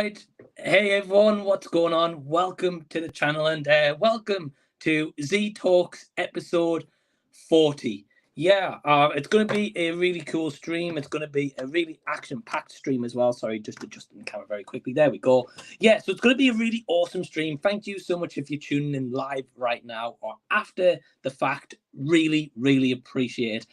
right. Hey everyone, what's going on? Welcome to the channel and welcome to Z Talks episode 40. Yeah, it's going to be a really cool stream. It's going to be a really action-packed stream as well. Sorry, just adjusting the camera very quickly. There we go. Yeah, so it's going to be a really awesome stream. Thank you so much if you're tuning in live right now or after the fact. Really, really appreciate.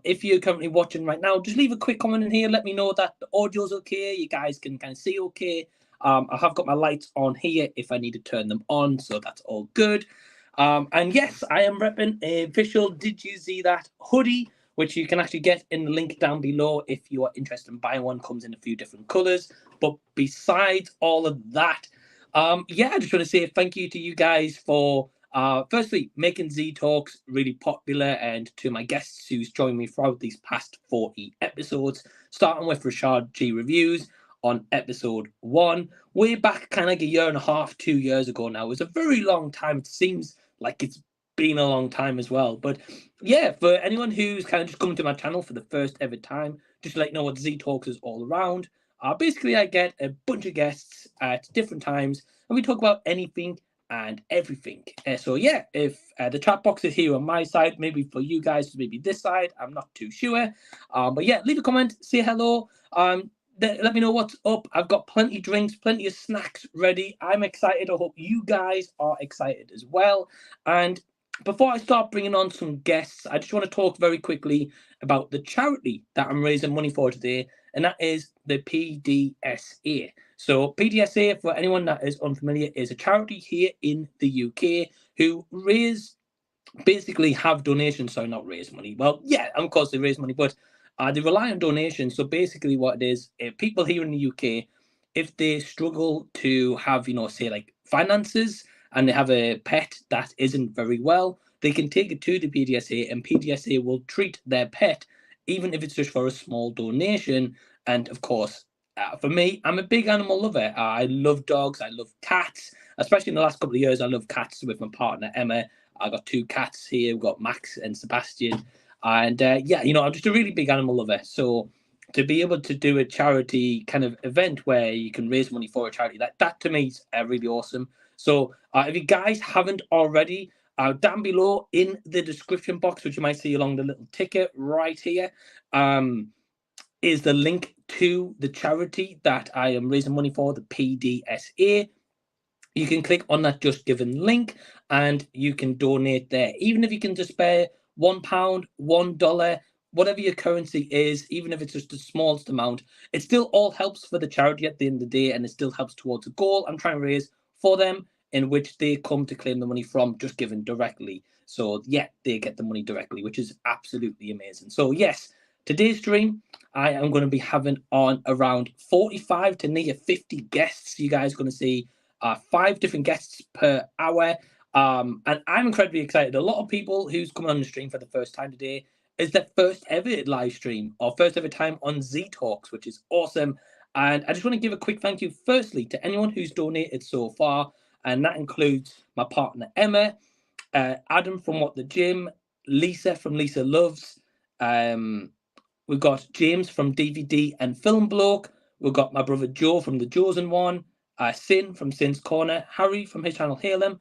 If you're currently watching right now, just leave a quick comment in here. Let me know that the audio's okay. You guys can kind of see okay. I have got my lights on here if I need to turn them on, so that's all good. And yes, I am repping a official Did You See That hoodie, which you can actually get in the link down below if you are interested in buying one. Comes in a few different colors. But besides all of that, yeah, I just want to say thank you to you guys for firstly making Z Talks really popular, and to my guests who's joined me throughout these past 40 episodes, starting with Rashad G Reviews on episode 1, way back kind of like a year and a half, 2 years ago now. It was a very long time. It seems like it's been a long time as well. But yeah, for anyone who's kind of just coming to my channel for the first ever time, just to let you know what Z Talks is all around. Basically, I get a bunch of guests at different times, and we talk about anything and everything. So yeah, if the chat box is here on my side, maybe for you guys, maybe this side, I'm not too sure. But yeah, leave a comment, say hello. Let me know what's up. I've got plenty of drinks, plenty of snacks ready. I'm excited. I hope you guys are excited as well. And before I start bringing on some guests, I just want to talk very quickly about the charity that I'm raising money for today, and that is the PDSA. So PDSA, for anyone that is unfamiliar, is a charity here in the UK who basically have donations. So not raise money. Well, yeah, of course they raise money, but they rely on donations. So basically what it is, people here in the UK, if they struggle to have, say like finances, and they have a pet that isn't very well, they can take it to the PDSA, and PDSA will treat their pet, even if it's just for a small donation. And of course, for me, I'm a big animal lover. I love dogs. I love cats. Especially in the last couple of years, I love cats with my partner, Emma. I got 2 cats here. We've got Max and Sebastian. And yeah, I'm just a really big animal lover. So to be able to do a charity kind of event where you can raise money for a charity, that to me is really awesome. So if you guys haven't already, down below in the description box, which you might see along the little ticket right here, is the link to the charity that I am raising money for, the PDSA. You can click on that Just Given link and you can donate there. Even if you can just spare £1, $1, whatever your currency is, even if it's just the smallest amount, it still all helps for the charity at the end of the day, and it still helps towards a goal I'm trying to raise for them, in which they come to claim the money from Just Given directly. So yeah, they get the money directly, which is absolutely amazing. So yes, today's stream, I am going to be having on around 45 to near 50 guests. You guys are going to see 5 different guests per hour. And I'm incredibly excited. A lot of people who's coming on the stream for the first time today is their first ever live stream or first ever time on Z Talks, which is awesome. And I just want to give a quick thank you, firstly, to anyone who's donated so far. And that includes my partner, Emma, Adam from What the Gym, Lisa from Lisa Loves. We've got James from DVD and Film Bloke. We've got my brother Joe from The Chosen One. Sin from Sin's Corner, Harry from his channel Halem,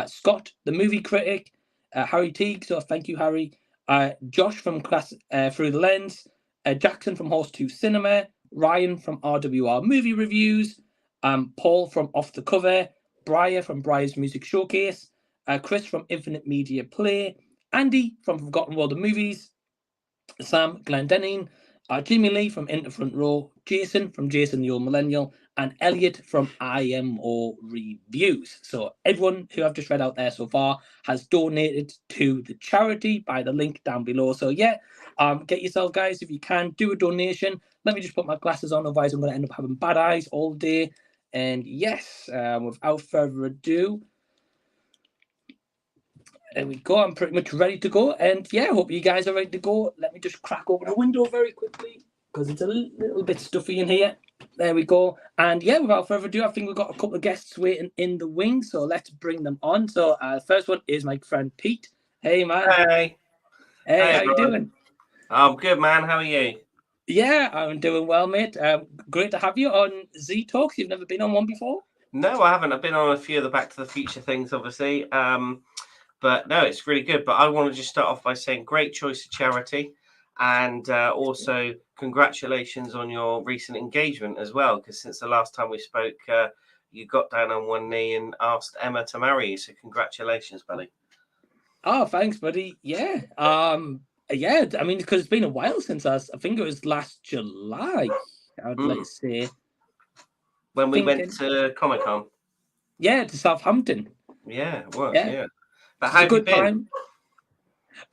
Scott, the movie critic, Harry Teague, so thank you, Harry, Josh from Class Through the Lens, Jackson from Horse 2 Cinema, Ryan from RWR Movie Reviews, Paul from Off the Cover, Briar from Briar's Music Showcase, Chris from Infinite Media Play, Andy from Forgotten World of Movies, Sam Glendenning, Jimmy Lee from Interfront Row, Jason from Jason the Old Millennial, and Elliot from IMO Reviews. So everyone who I've just read out there so far has donated to the charity by the link down below. So yeah, get yourself, guys, if you can, do a donation. Let me just put my glasses on, otherwise I'm going to end up having bad eyes all day. And yes, without further ado, there we go. I'm pretty much ready to go. And yeah, I hope you guys are ready to go. Let me just crack open the window very quickly because it's a little bit stuffy in here. There we go. And yeah, without further ado, I think we've got a couple of guests waiting in the wing. So let's bring them on. So first one is my friend Pete. Hey, man. Hey. Hey, how you doing? I'm good, man. How are you? Yeah, I'm doing well, mate. Great to have you on Z Talks. You've never been on one before? No, I haven't. I've been on a few of the Back to the Future things, obviously. But no, it's really good. But I want to just start off by saying great choice of charity. And also congratulations on your recent engagement as well. Because since the last time we spoke, you got down on one knee and asked Emma to marry you. So congratulations, buddy. Oh, thanks, buddy. Yeah. Yeah, I mean, because it's been a while since I think it was last July, I'd like to say. When we went to Comic-Con. Yeah, to Southampton. Yeah, it was, Yeah. yeah. But It's how a have you good been?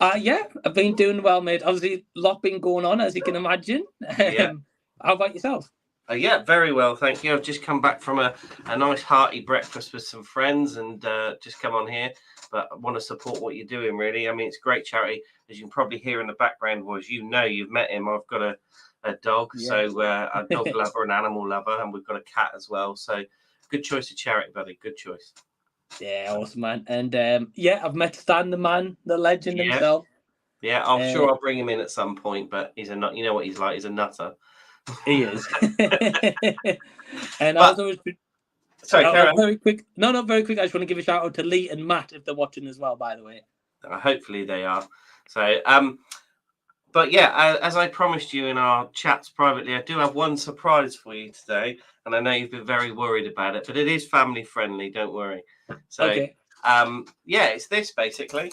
time. Yeah, I've been doing well, mate. Obviously, a lot been going on, as you can imagine. Yeah. How about yourself? Yeah, very well, thank you. I've just come back from a nice hearty breakfast with some friends and just come on here. But I want to support what you're doing, really. I mean, it's great charity. As you can probably hear in the background, you've met him. I've got a dog, Yeah. so a dog lover, an animal lover, and we've got a cat as well. So good choice of charity, buddy. Good choice. Yeah, awesome, man. And yeah, I've met Stan, the man, the legend himself. Yeah, I'm sure I'll bring him in at some point, but he's a nut. You know what he's like? He's a nutter. He is. And also, sorry, very quick. No, very quick. I just want to give a shout out to Lee and Matt if they're watching as well. By the way, hopefully they are. So, but yeah, as I promised you in our chats privately, I do have one surprise for you today, and I know you've been very worried about it, but it is family friendly. Don't worry. So, okay. Yeah, it's this basically.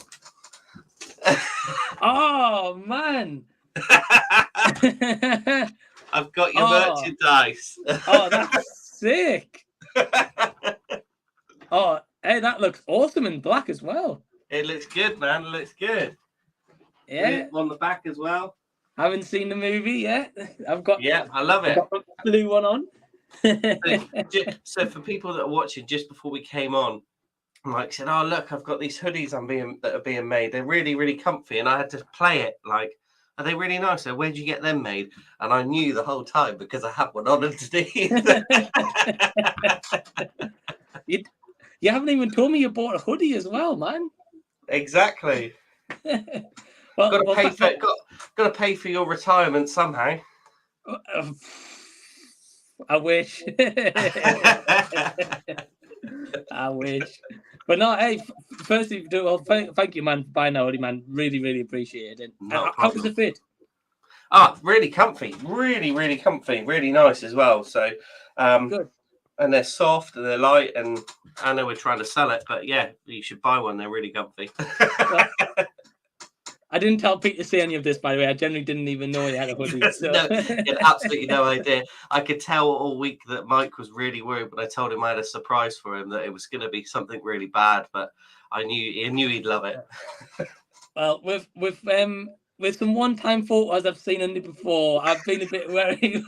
Oh man. I've got your merchandise. Oh, that's sick. Oh, hey, that looks awesome in black as well. It looks good, man. It looks good. Yeah. On the back as well. Haven't seen the movie yet. I've got. Yeah, I love it. Got the blue one on. So for people that are watching, just before we came on, Mike said, "Oh look, I've got these hoodies that are being made. They're really, really comfy." And I had to play it like, "Are they really nice? So where'd you get them made?" And I knew the whole time because I had one on underneath. You haven't even told me you bought a hoodie as well, man. Exactly. Well, got to pay for your retirement somehow. I wish. I wish. But no, hey, firstly, thank you, man, for buying that hoodie, man. Really, really appreciate it. How does it fit? Really comfy. Really, really comfy. Really nice as well. So, good. And they're soft and they're light. And I know we're trying to sell it, but yeah, you should buy one. They're really comfy. Well, I didn't tell Pete to say any of this, by the way. I generally didn't even know he had a hoodie. So. No, absolutely no idea. I could tell all week that Mike was really worried, but I told him I had a surprise for him, that it was going to be something really bad, but I knew he'd love it. Well, with some one-time photos I've seen in it before, I've been a bit wary.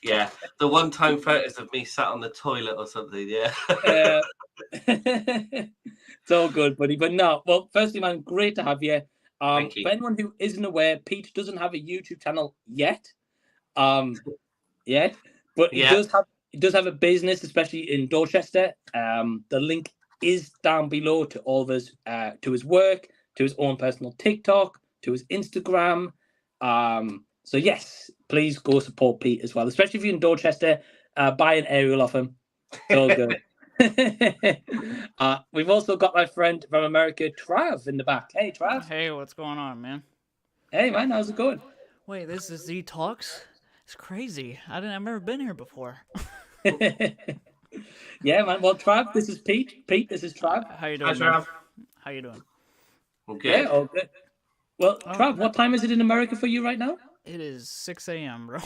Yeah, the one-time photos of me sat on the toilet or something. Yeah. It's all good, buddy. But no, well, firstly, man, great to have you. Thank you. For anyone who isn't aware, Pete doesn't have a YouTube channel yet. But he does have a business, especially in Dorchester. The link is down below to all of his to his work, to his own personal TikTok, to his Instagram. So yes, please go support Pete as well, especially if you're in Dorchester. Buy an aerial off him. It's all good. We've also got my friend from America, Trav, in the back. Hey, Trav. Hey, what's going on, man? Hey, man, how's it going? Wait, this is Z Talks? It's crazy. I've never been here before. Yeah, man. Well, Trav, this is Pete. Pete, this is Trav. How you doing, Trav? How you doing? I'm good. Yeah, all good. Well, Trav, what time is it in America for you right now? It is 6 a.m., bro.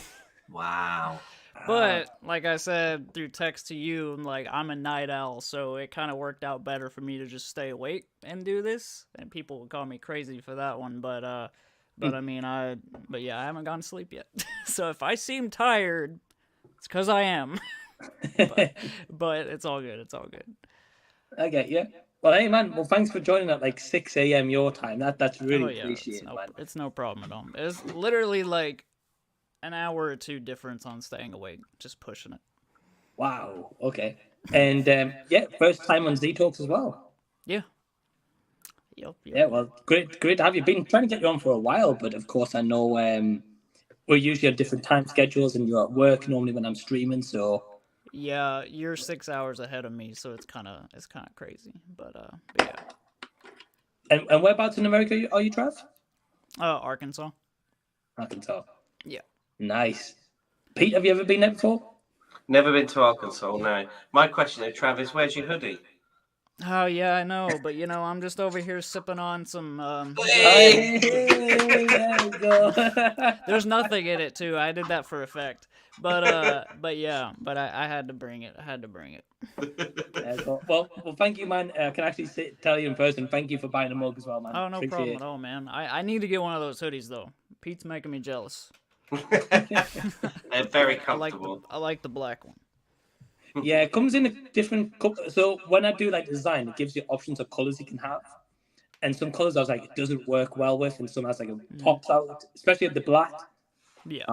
Wow. But like I said through text to you, like I'm a night owl, so it kind of worked out better for me to just stay awake and do this. And people would call me crazy for that one, but I mean, I haven't gone to sleep yet. So if I seem tired, it's because I am. but it's all good. It's all good. Okay, yeah. Well, hey, man. Well, thanks for joining at like 6 a.m. your time. That's really appreciated, man. It's no problem at all. It's literally like an hour or two difference on staying awake, just pushing it. Wow. Okay. And yeah, first time on Z Talks as well. Yeah, Yep. Yeah, well, great to have you. Been trying to get you on for a while, but of course I know we're usually on different time schedules, and you're at work normally when I'm streaming. So Yeah, you're 6 hours ahead of me, so it's kind of crazy. But yeah. And whereabouts in America are you, Trav? Arkansas. Arkansas. Yeah. Nice. Pete, have you ever been there before? Never been to Arkansas, no. My question is, Travis, where's your hoodie? Oh yeah, I know, but I'm just over here sipping on some. Hey, there we go. There's nothing in it too. I did that for effect, but I had to bring it. Yeah, cool. Well, thank you, man. I can actually tell you in person. Thank you for buying a mug as well, man. Oh, no Appreciate problem it. at all, man. I need to get one of those hoodies though. Pete's making me jealous. They're very comfortable. I like the black one. Yeah, it comes in a different color. So when I do like design, it gives you options of colors you can have. And some colors I was like, it doesn't work well with, and some has like it pops out, especially the black. Yeah.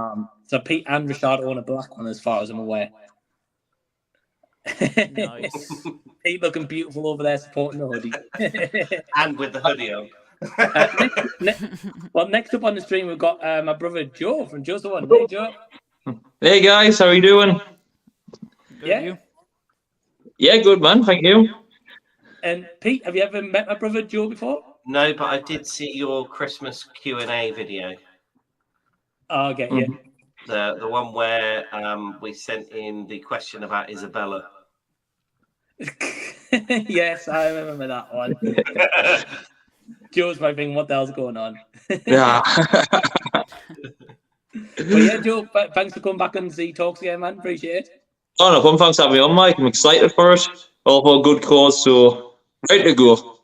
So Pete and Rashad own a black one, as far as I'm aware. Nice. Pete looking beautiful over there supporting the hoodie. And with the hoodie on. Next up on the stream, we've got my brother Joe from Joe's the One. Hey, Joe. Hey guys, how are you doing? Good, Yeah. you? Yeah, good man, thank you. And Pete, have you ever met my brother Joe before? No, but I did see your Christmas Q&A video. Oh, okay, yeah. The one where we sent in the question about Isabella. Yes, I remember that one. Joe's my thing. What the hell's going on? Yeah. But yeah, Joe, thanks for coming back on Z Talks again, man. Appreciate it. Oh no, fun, thanks for having me on, Mike. I'm excited for it. All for a good cause, so ready to go.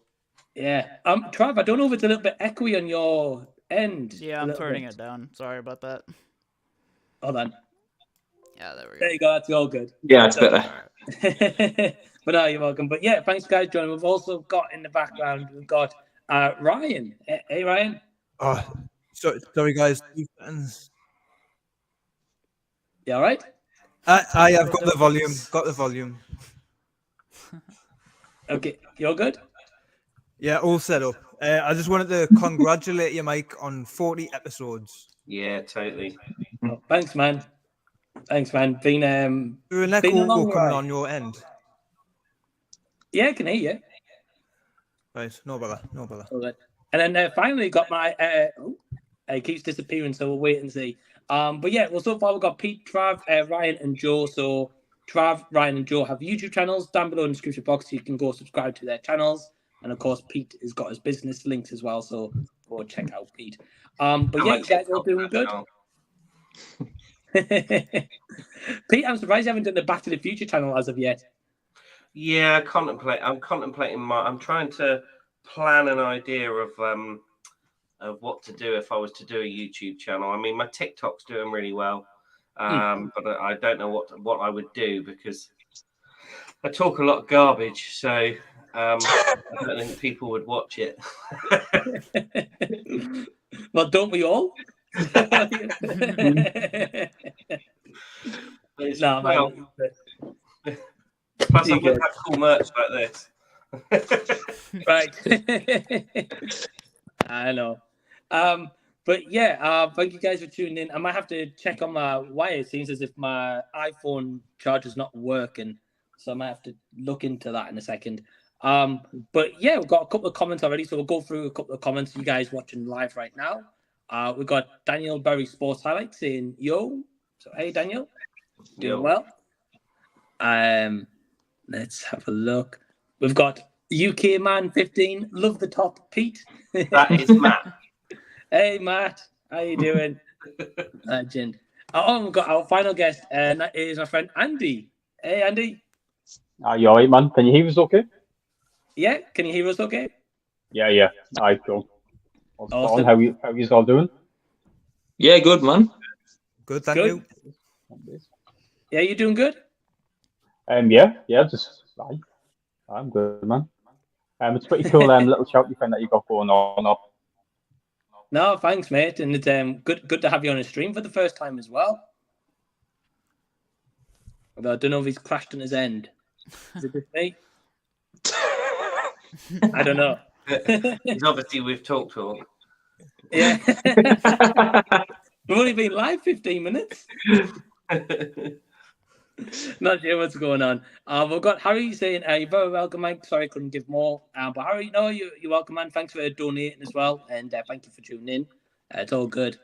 Yeah. Trav, I don't know if it's a little bit echoey on your end. Yeah, I'm turning it down. Sorry about that. Hold on. Yeah, there we go. There you go. That's all good. Yeah, it's better. But no, you're welcome. But yeah, thanks guys joining. We've also got in the background, we've got Ryan. Hey Ryan. Oh, sorry guys. You all right? I've got the volume. Got the volume. Okay, you're good? Yeah, all set up. I just wanted to congratulate you, Mike, on 40 episodes. Yeah, totally. Oh, thanks, man. Thanks, man. Been Is there an been a echo long coming ride. on your end? Yeah, I can hear you. Right, no bother, no bother. All right. And then finally got my it keeps disappearing, so we'll wait and see. But yeah, well, so far we've got Pete, Trav, Ryan, and Joe. So Trav, Ryan, and Joe have YouTube channels down below in the description box. You can go subscribe to their channels, and of course, Pete has got his business links as well. So go check out Pete. But yeah, you guys all doing good. Pete, I'm surprised you haven't done the Back to the Future channel as of yet. Yeah, I'm contemplating I'm trying to plan an idea of what to do if I was to do a YouTube channel. I mean, my TikTok's doing really well, but I don't know what I would do because I talk a lot of garbage. So I don't think people would watch it. Well, don't we all? No, man. Plus, I would have cool merch like this. Right. I know. But yeah, thank you guys for tuning in. I might have to check on my wire. It seems as if my iPhone charger's not working, so I might have to look into that in a second. But yeah, we've got a couple of comments already, so we'll go through a couple of comments. You guys watching live right now. We've got Daniel Berry Sports Highlights saying yo. So hey Daniel, doing well. Let's have a look. We've got UK Man 15. Love the top, Pete. That is Matt. Hey Matt, how you doing? Legend. We've got our final guest, and that is my friend Andy. Hey Andy. You alright, man? Can you hear us okay? Yeah, can you hear us okay? Yeah. Alright, cool. Awesome. How you all doing? Yeah, good man. Good, thank Good. you. Yeah, you doing good? Just aye. I'm good, man. It's pretty cool little shouty thing that you got going on. No, thanks, mate. And it's good to have you on a stream for the first time as well. Although I don't know if he's crashed on his end. Is it just me? I don't know. Because obviously we've talked all. Yeah. We've only been live 15 minutes. Not sure what's going on. We've got Harry saying, you're very welcome, Mike. Sorry I couldn't give more. But Harry, no, you're welcome, man. Thanks for donating as well. And thank you for tuning in. It's all good.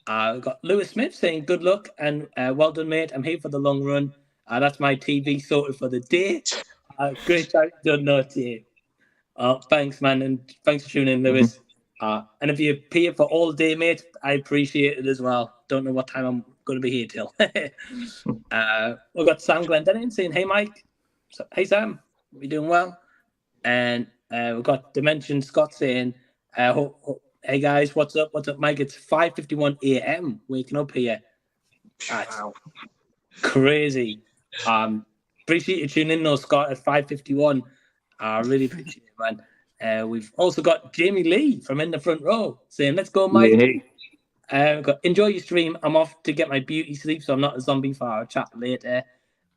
We've got Lewis Smith saying, good luck and well done, mate. I'm here for the long run. That's my TV sorted for the day. Great job done, not you. Thanks, man. And thanks for tuning in, Lewis. And if you're here for all day, mate, I appreciate it as well. Don't know what time I'm going to be here till. We've got Sam Glendinning saying, hey, Mike. Hey, Sam. You doing well? And we've got Dimension Scott saying, hey, guys, what's up? What's up, Mike? It's 5:51 a.m. waking up here. That's crazy. Appreciate you tuning in, though, Scott, at 5:51. I really appreciate it, man. We've also got Jamie Lee from In the Front Row saying, let's go, Mike. Yeah. We've got, enjoy your stream. I'm off to get my beauty sleep, so I'm not a zombie for our chat later.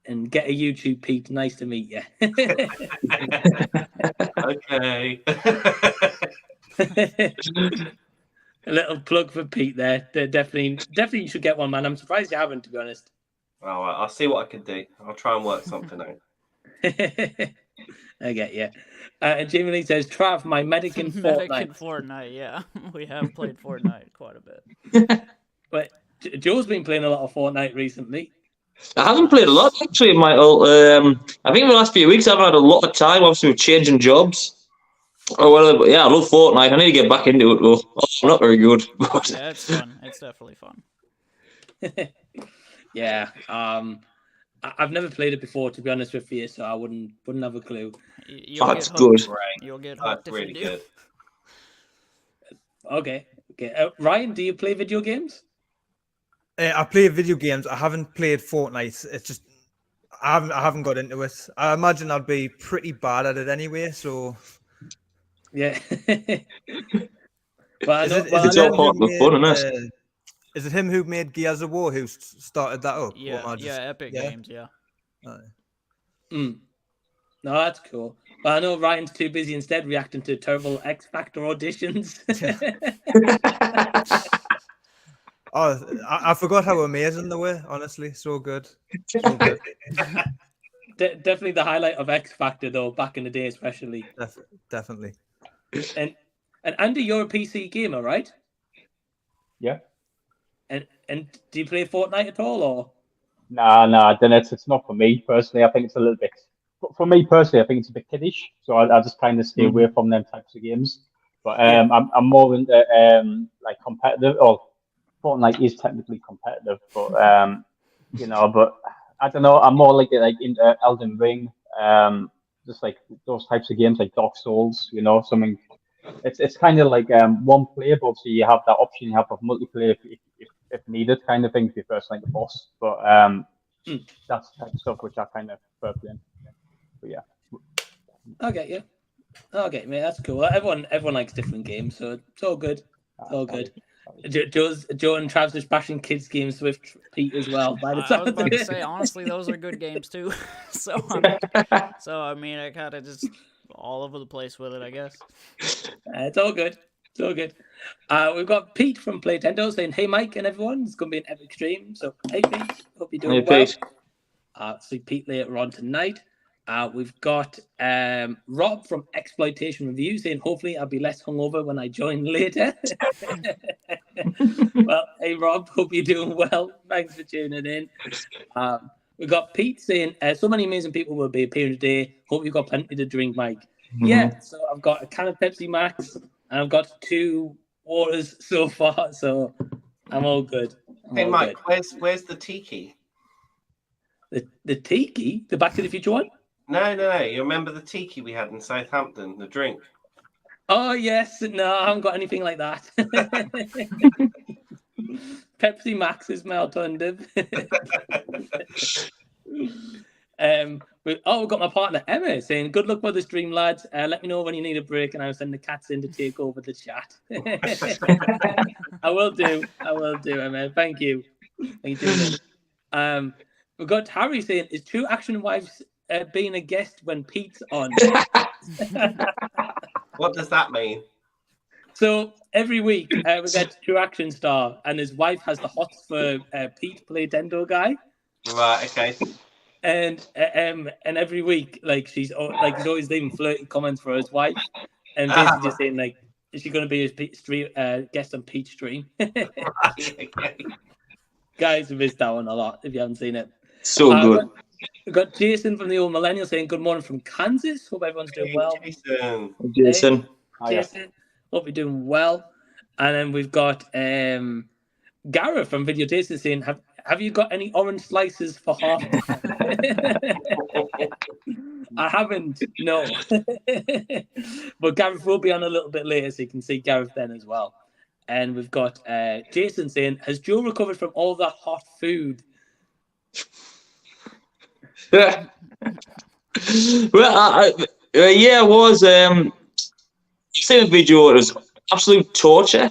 And get a YouTube, Pete. Nice to meet you. Okay. A little plug for Pete there. Definitely you should get one, man. I'm surprised you haven't, to be honest. All right, I'll see what I can do. I'll try and work something out. I get you. And Jamie Lee says, Trav, my medic in Fortnite. Medic in Fortnite, yeah. We have played Fortnite quite a bit. But Joe's been playing a lot of Fortnite recently. I haven't played a lot, actually, Michael. I think in the last few weeks I've had a lot of time, obviously, with changing jobs. Oh, well, yeah, I love Fortnite. I need to get back into it, though. Oh, I'm not very good. Yeah, it's fun. It's definitely fun. Yeah. I've never played it before, to be honest with you, so I wouldn't have a clue. That's good. You'll get hooked That's really good. Okay. Ryan, do you play video games? I play video games. I haven't played Fortnite. It's just I haven't got into it. I imagine I'd be pretty bad at it anyway. So yeah. Is it him who made Gears of War who started that up? Yeah, Epic Games, yeah. No, that's cool. But I know Ryan's too busy instead reacting to terrible X Factor auditions. Oh, I forgot how amazing they were. Honestly, so good. So good. Definitely the highlight of X Factor, though, back in the day, especially. Definitely. And Andy, you're a PC gamer, right? Yeah. And do you play Fortnite at all, or? Nah. Then it's not for me personally. I think it's a little bit. For me personally, I think it's a bit kiddish. So I just kind of stay away from them types of games. But I'm more into like competitive. Or Fortnite is technically competitive, but but I don't know. I'm more like into Elden Ring, just like those types of games like Dark Souls. Something. It's kind of like one player, but obviously you have that option. You have of multiplayer if needed, kind of thing. If you're first like the boss, but that's the type of stuff which I kind of prefer playing. But yeah. Okay, mate, that's cool. Everyone likes different games, so it's all good. It's all good. Joe and Trav's just bashing kids' games with Pete as well. By the time I was about to say, honestly, those are good games too. so I mean, I kind of just all over the place with it, I guess. It's all good. It's all good. We've got Pete from Playtendo saying, "Hey, Mike and everyone, it's going to be an epic stream." So, hey, Pete, hope you're doing well. Pete. See Pete later on tonight. We've got Rob from Exploitation Review saying, hopefully I'll be less hungover when I join later. Well, hey, Rob, hope you're doing well. Thanks for tuning in. We've got Pete saying, so many amazing people will be appearing today. Hope you've got plenty to drink, Mike. Yeah, so I've got a can of Pepsi Max and I've got 2 waters so far, so I'm all good. Hey, Mike, where's the tiki? The tiki? The Back to the Future one? No. You remember the tiki we had in Southampton, the drink? Oh, yes. No, I haven't got anything like that. Pepsi Max is my alternative. We've got my partner Emma saying, good luck with the stream, lads. Let me know when you need a break and I'll send the cats in to take over the chat. I will do, Emma. Thank you. We've got Harry saying, is True Action Wives being a guest when Pete's on? What does that mean? So every week we get True Action Star, and his wife has the hots for Pete, play Dendo guy. Right. Okay. And every week, like he's always leaving flirty comments for his wife, and basically just saying like, is she going to be his guest on Pete's stream? Okay. Guys, we missed that one a lot if you haven't seen it. So good. We've got Jason from the Old Millennial saying good morning from Kansas. Hope everyone's doing well. Jason. Jason. Hey, Hiya. Jason, hope you're doing well. And then we've got Gareth from Video Jason saying, have you got any orange slices for half? I haven't, no. But Gareth will be on a little bit later, so you can see Gareth then as well. And we've got Jason saying, has Joe recovered from all that hot food? Well, yeah, it was. You seen the video, it was absolute torture.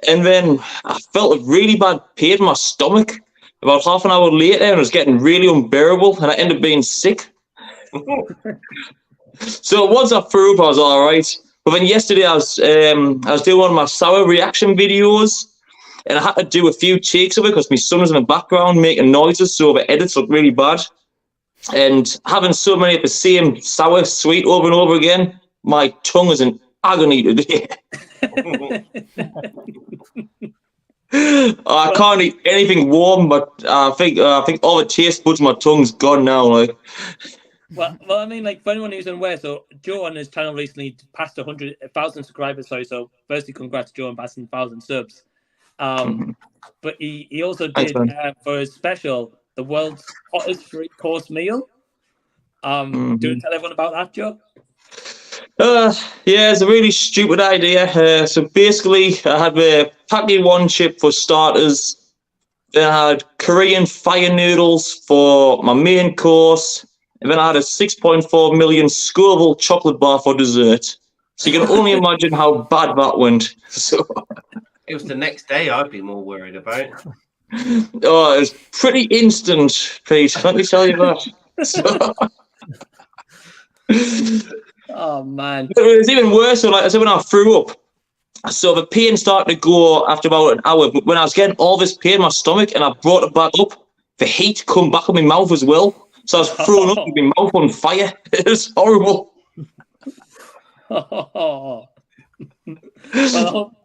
And then I felt a really bad pain in my stomach about half an hour later, and it was getting really unbearable, and I ended up being sick. So once I threw up, I was all right. But then yesterday, I was doing one of my sour reaction videos, and I had to do a few takes of it because my son was in the background making noises, so the edits looked really bad. And having so many of the same sour, sweet over and over again, my tongue is in agony today. I can't eat anything warm, but I think all the taste buds in my tongue's gone now. Like, well, I mean, like for anyone who's unaware, so Joe on his channel recently passed 100,000 subscribers. Sorry, so firstly, congrats Joe on passing 1,000 subs. But he also did for his special the world's hottest 3-course meal. Do you want to tell everyone about that, Joe? Yeah, it's a really stupid idea. So basically, I had the Paki one chip for starters. Then I had Korean fire noodles for my main course. And then I had a 6.4 million Scoville chocolate bar for dessert. So you can only imagine how bad that went. So It was the next day I'd be more worried about. it was pretty instant, Pete. Let me tell you that. So, oh man, it was even worse. So, like I said, when I threw up, so the pain started to go after about an hour. But when I was getting all this pain in my stomach and I brought it back up, the heat come back in my mouth as well. So I was throwing up with my mouth on fire. It was horrible. Well,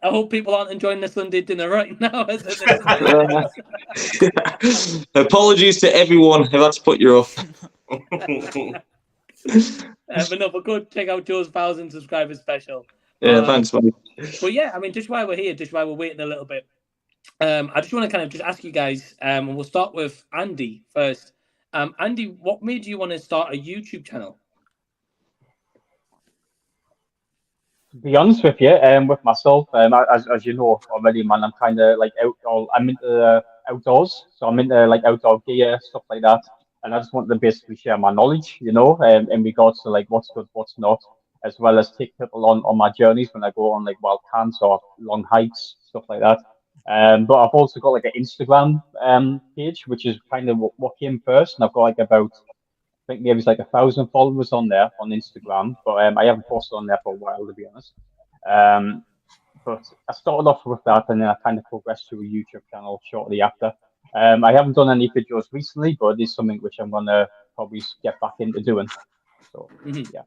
I hope people aren't enjoying the Sunday dinner right now. Apologies to everyone if that's put you off. But go check out Joe's 1,000 subscribers special. Yeah, thanks, mate. But yeah, I mean, just while we're here, just while we're waiting a little bit, I just want to kind of just ask you guys, and we'll start with Andy first. Andy, what made you want to start a YouTube channel? To be honest with you, with myself, as you know already, man, I'm kind of like I'm into outdoors, so I'm into like outdoor gear, stuff like that, and I just want to basically share my knowledge, you know, in regards to like what's good, what's not, as well as take people on my journeys when I go on like wild camps or long hikes, stuff like that. But I've also got like an Instagram page, which is kind of what came first, and I've got like about, I think maybe it's like 1,000 followers on there on Instagram, but I haven't posted on there for a while, to be honest. But I started off with that, and then I kind of progressed to a YouTube channel shortly after. I haven't done any videos recently, but it is something which I'm gonna probably get back into doing. So yeah.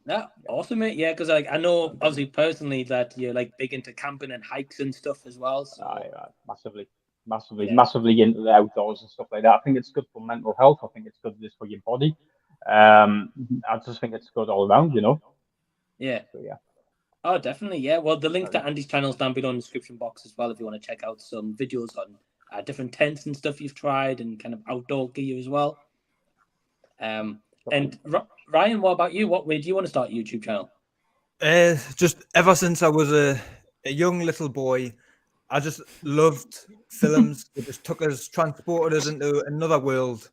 Yeah, awesome, mate. Yeah, because like I know obviously personally that you're like big into camping and hikes and stuff as well. So. Massively into the outdoors and stuff like that. I think it's good for mental health. I think it's good just for your body. I just think it's good all around, you know. Yeah. So, yeah. Oh, definitely. Yeah. Well, the link to Andy's channel is down below in the description box as well if you want to check out some videos on different tents and stuff you've tried and kind of outdoor gear as well. And Ryan, what about you? What made you want to start a YouTube channel? Just ever since I was a young little boy, I just loved films. It just transported us into another world.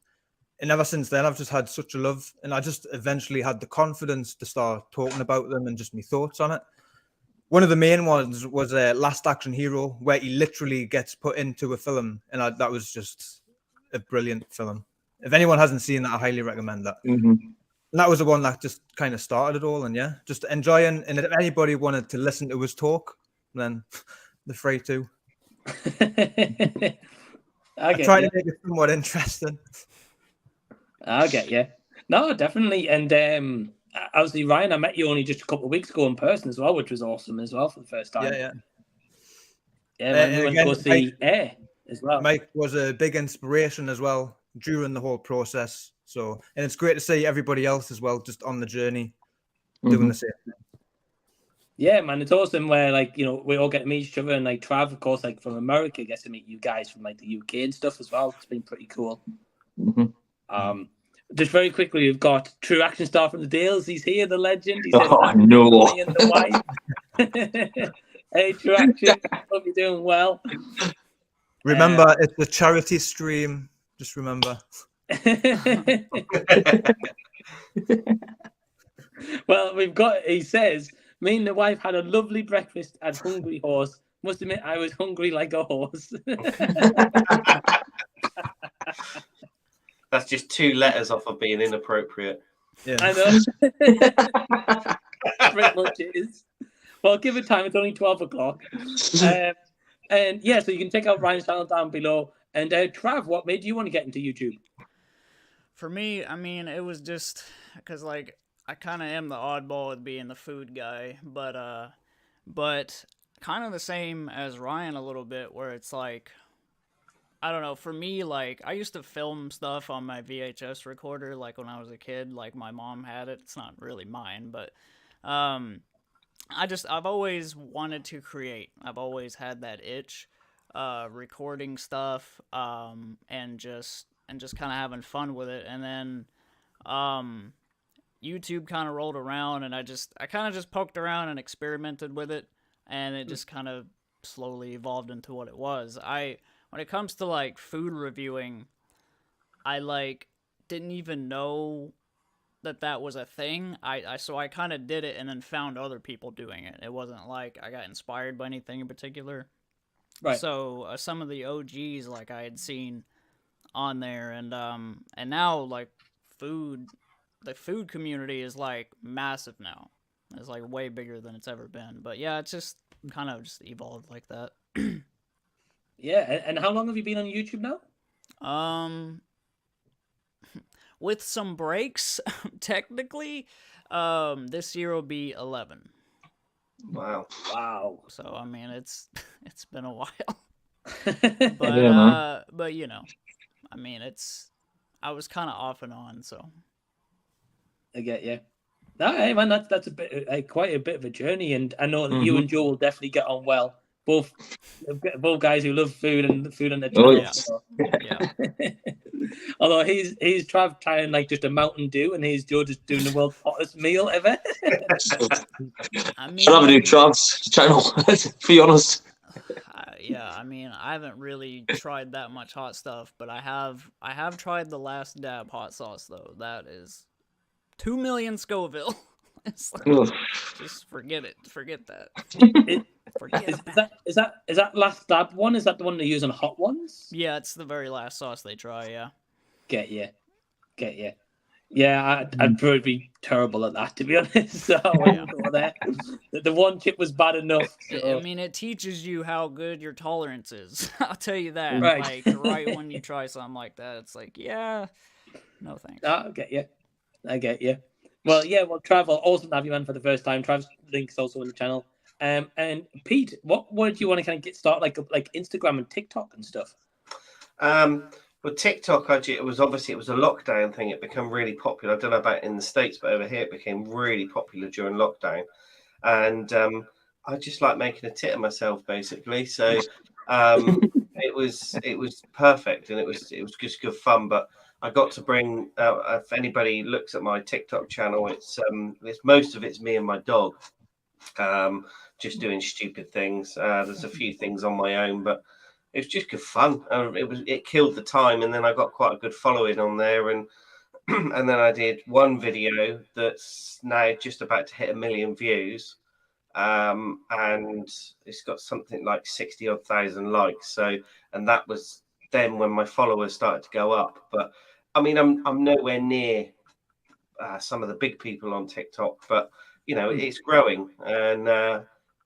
And ever since then, I've just had such a love. And I just eventually had the confidence to start talking about them and just my thoughts on it. One of the main ones was Last Action Hero, where he literally gets put into a film. And that was just a brilliant film. If anyone hasn't seen that, I highly recommend that. And that was the one that just kind of started it all. And yeah, just enjoying. And if anybody wanted to listen to us talk, then they're free to. I try to make it somewhat interesting. I get you. No, definitely. And obviously, Ryan, I met you only just a couple of weeks ago in person as well, which was awesome as well for the first time. Yeah, when we went to go see Air as well. Mike was a big inspiration as well during the whole process. So, and it's great to see everybody else as well, just on the journey, doing the same thing. Yeah, man, it's awesome where, like, you know, we all get to meet each other, and like Trav, of course, like from America, gets to meet you guys from like the UK and stuff as well. It's been pretty cool. Just very quickly, we've got True Action Star from the Dales. He's here, the legend. He says, no. Me and the wife. Hey, True Action, hope you're doing well. Remember, it's a charity stream. Just remember. Well, we've got, he says, me and the wife had a lovely breakfast at Hungry Horse. Must admit, I was hungry like a horse. That's just 2 letters off of being inappropriate. Yeah. I know. Pretty much it is. Well, give it time. It's only 12 o'clock. And yeah, so you can check out Ryan's channel down below. And Trav, what made you want to get into YouTube? For me, I mean, it was just because, like, I kind of am the oddball with being the food guy, but kind of the same as Ryan a little bit, where it's like, I don't know, for me, like, I used to film stuff on my VHS recorder, like, when I was a kid, like, my mom had it. It's not really mine, but I've always wanted to create. I've always had that itch, recording stuff, and just kind of having fun with it. And then YouTube kind of rolled around, and I kind of just poked around and experimented with it, and it just kind of slowly evolved into what it was. When it comes to, like, food reviewing, I, like, didn't even know that was a thing. So I kind of did it and then found other people doing it. It wasn't like I got inspired by anything in particular. Right. So some of the OGs, like, I had seen on there, and now, like, the food community is, like, massive now. It's, like, way bigger than it's ever been. But yeah, it's just kind of just evolved like that. Yeah, and how long have you been on YouTube now? With some breaks, technically, this year will be 11. Wow. So I mean, it's been a while, but you know, I mean, I was kind of off and on, so. I get you. No, hey man, that's a bit, quite a bit of a journey, and I know that you and Joe will definitely get on well. Both guys who love food and the channel. Oh, yes. So. Yeah. Although he's Trav trying like just a Mountain Dew, and he's Joe just doing the world's hottest meal ever. I mean, Should have a new Trav's channel, to be honest. Yeah, I mean, I haven't really tried that much hot stuff, but I have tried the Last Dab hot sauce though. That is 2 million Scoville. It's like, just forget it. Forget that. Is that Last Dab one? Is that the one they use on hot ones? Yeah, it's the very last sauce they try. Yeah. Get you. Yeah, I'd probably be terrible at that, to be honest. So I wouldn't go there. The one chip was bad enough. So. I mean, it teaches you how good your tolerance is. I'll tell you that. Right. Like, right when you try something like that, it's like, yeah, no thanks. I get you. Well, yeah, Trav, awesome to have you on for the first time. Trav's link's also on the channel. And Pete, what do you want to kind of get started, like Instagram and TikTok and stuff? Well, TikTok, it was a lockdown thing. It became really popular. I don't know about in the States, but over here it became really popular during lockdown. And I just like making a tit of myself, basically. So it was perfect, and it was just good fun. But I got to bring, if anybody looks at my TikTok channel, it's most of it's me and my dog, just doing stupid things. There's a few things on my own, but it's just good fun. It killed the time, and then I got quite a good following on there, and and then I did one video that's now just about to hit 1 million views, and it's got something like 60,000 likes. So, and that was then when my followers started to go up. But I mean, I'm nowhere near some of the big people on TikTok, but you know, it's growing. And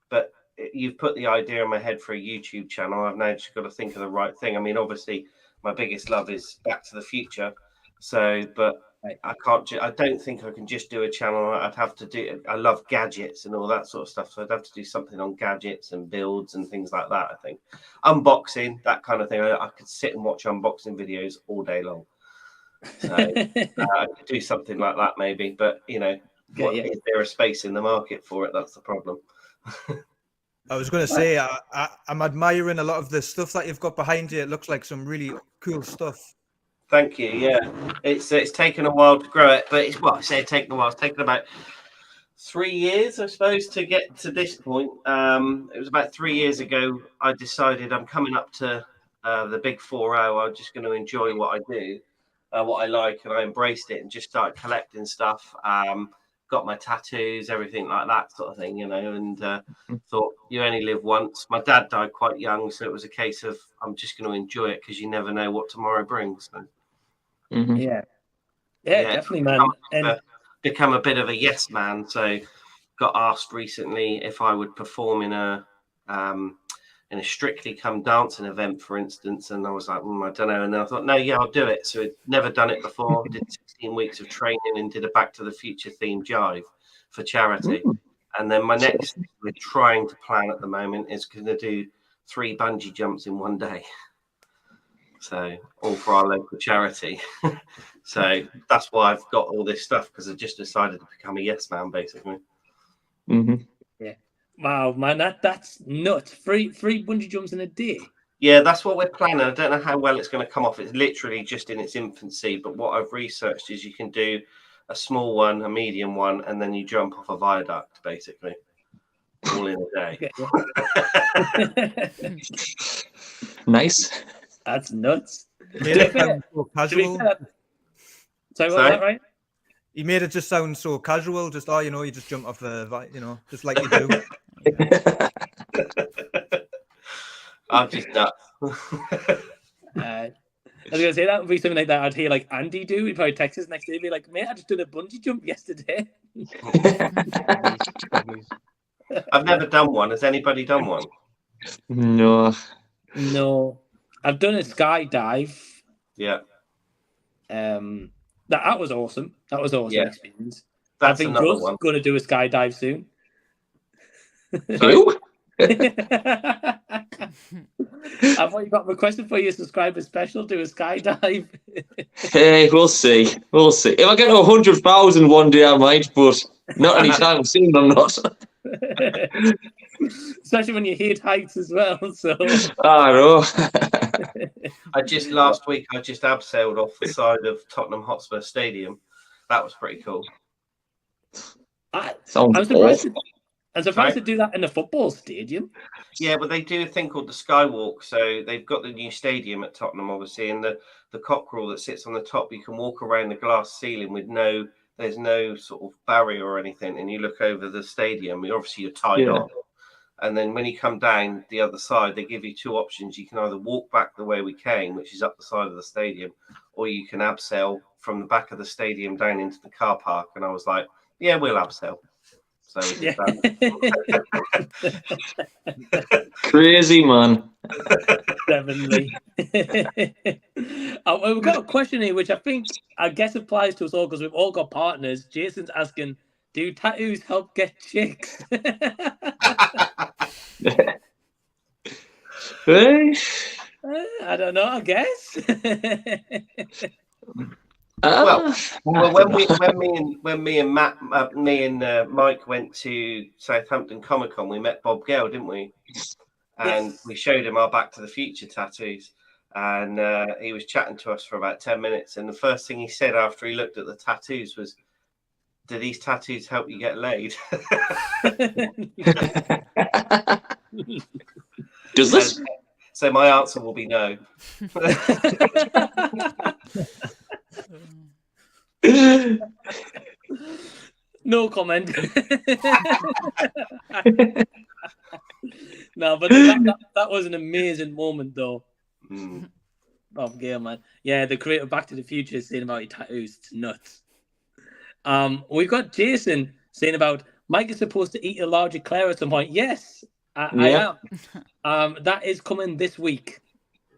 but you've put the idea in my head for a YouTube channel. I've now just got to think of the right thing. I mean, obviously, my biggest love is Back to the Future. So, but I can't. I don't think I can just do a channel. I'd have to do. I love gadgets and all that sort of stuff. So I'd have to do something on gadgets and builds and things like that. I think unboxing, that kind of thing. I could sit and watch unboxing videos all day long. So I could do something like that maybe. But you know, is there a space in the market for it? That's the problem. I was going to say, I'm admiring a lot of the stuff that you've got behind you. It looks like some really cool stuff. Thank you. Yeah, it's taken a while to grow it, but it's I say it's taken a while. It's taken about 3 years, I suppose, to get to this point. It was about 3 years ago I decided I'm coming up to the big 4-0. I'm just going to enjoy what I do, what I like, and I embraced it and just started collecting stuff. Got my tattoos, everything like that sort of thing, you know, and thought you only live once. My dad died quite young, so it was a case of I'm just going to enjoy it because you never know what tomorrow brings. So. Yeah, definitely, man. And become a bit of a yes man. So got asked recently if I would perform in a Strictly Come Dancing event, for instance, and I was like, I don't know. And then I thought, no, yeah, I'll do it. So I'd never done it before. Did 16 weeks of training and did a Back to the Future themed jive for charity. And then my next thing we're trying to plan at the moment is going to do 3 bungee jumps in one day. So all for our local charity. So that's why I've got all this stuff, because I just decided to become a yes man, basically. Yeah. Wow, man, that's nuts. 3 bungee jumps in a day. Yeah, that's what we're planning. I don't know how well it's going to come off. It's literally just in its infancy. But what I've researched is you can do a small one, a medium one, and then you jump off a viaduct, basically, all in a day. Nice. That's nuts. Made it sound so casual. Sorry, what was that, right? He made it just sound so casual. Just, you know, you just jump off the, you know, just like you do. I'm just nuts. I was going to say that would be something like that I'd hear like Andy do. He'd probably text us next day and be like, mate, I just did a bungee jump yesterday. I've never done one. Has anybody done one? No. I've done a skydive. Yeah. That was awesome. That was awesome experience. That's I think another Russ one. going to do a skydive soon. Who? I've already got requested for your subscriber special. Do a skydive. Hey, we'll see. We'll see. If I get 100,000 one day, I might, but not anytime soon. I'm not. Especially when you hate heights as well. So I know. Last week I just abseiled off the side of Tottenham Hotspur Stadium. That was pretty cool. I'm surprised to do that in a football stadium. Yeah, but they do a thing called the Skywalk. So they've got the new stadium at Tottenham, obviously, and the cockerel that sits on the top, you can walk around the glass ceiling with there's no sort of barrier or anything, and you look over the stadium. Obviously, you're tied on. And then when you come down the other side, they give you 2 options. You can either walk back the way we came, which is up the side of the stadium, or you can abseil from the back of the stadium down into the car park. And I was like, yeah, we'll abseil. So we did that. Crazy, man. Definitely. We've got a question here, which I guess applies to us all because we've all got partners. Jason's asking, do tattoos help get chicks? I don't know, I guess. Well, when me and Mike went to Southampton Comic Con, we met Bob Gale, didn't we? And we showed him our Back to the Future tattoos, and he was chatting to us for about 10 minutes. And the first thing he said after he looked at the tattoos was, "Do these tattoos help you get laid?" Does this? So my answer will be no. No comment. No, but that was an amazing moment, though. Of Gale, man. Yeah, the creator of Back to the Future is saying about your tattoos. It's nuts. We've got Jason saying about Mike is supposed to eat a large eclair at some point. Yes, I am. That is coming this week.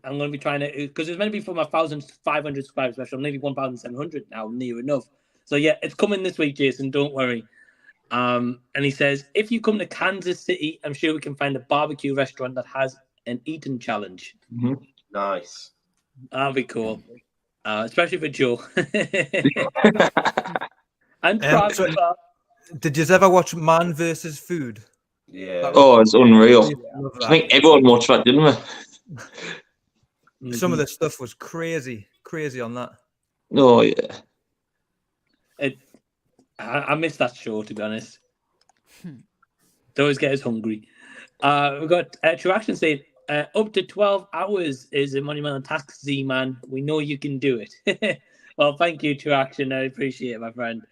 I'm going to be trying to, because it's meant to be for my 1,500 subscribers special. I'm nearly 1,700 now, near enough. So yeah, it's coming this week, Jason. Don't worry. And he says, if you come to Kansas City, I'm sure we can find a barbecue restaurant that has an eating challenge. Mm-hmm. Nice. That'll be cool, especially for Joe. And Trav as well. Did you ever watch Man versus Food? Yeah. Oh, it's unreal. Love I think everyone watched that, didn't we? Some of the stuff was crazy on that. Oh, yeah. I miss that show, to be honest. They always get us hungry. We've got True Action saying, up to 12 hours is a monumental task, Z-Man. We know you can do it. Well, thank you, True Action. I appreciate it, my friend.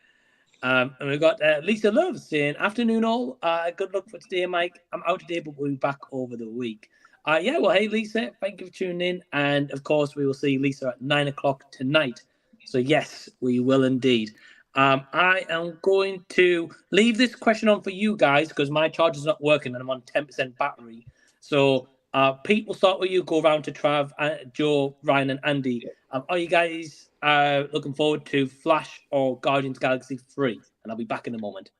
And we've got Lisa Love saying, afternoon all. Good luck for today, Mike. I'm out today, but we'll be back over the week. Yeah, well, hey, Lisa, thank you for tuning in. And, of course, we will see Lisa at 9 o'clock tonight. So, yes, we will indeed. I am going to leave this question on for you guys because my charger's not working and I'm on 10% battery. So, Pete, we'll start with you. Go around to Trav, Joe, Ryan, and Andy. Are you guys looking forward to Flash or Guardians of the Galaxy 3? And I'll be back in a moment.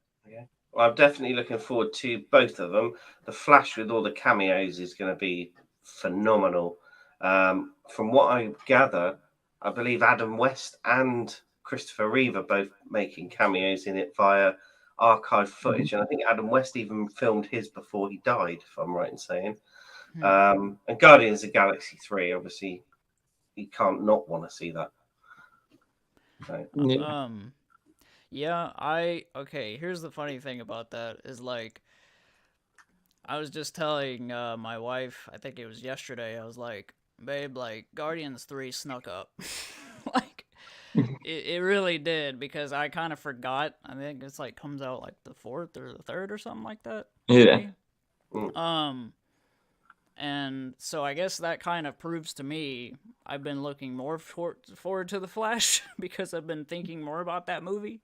Well, I'm definitely looking forward to both of them. The Flash with all the cameos is going to be phenomenal. From what I gather, I believe Adam West and Christopher Reeve are both making cameos in it via archive footage. And I think Adam West even filmed his before he died, if I'm right in saying. And Guardians of the Galaxy 3, obviously, you can't not want to see that. So, here's the funny thing about that is like I was just telling my wife, I think it was yesterday, I was like, babe, like Guardians 3 snuck up. Like it really did because I kind of forgot. I think it's like comes out like the 4th or the 3rd or something like that. Yeah. And so I guess that kind of proves to me I've been looking more forward to The Flash because I've been thinking more about that movie.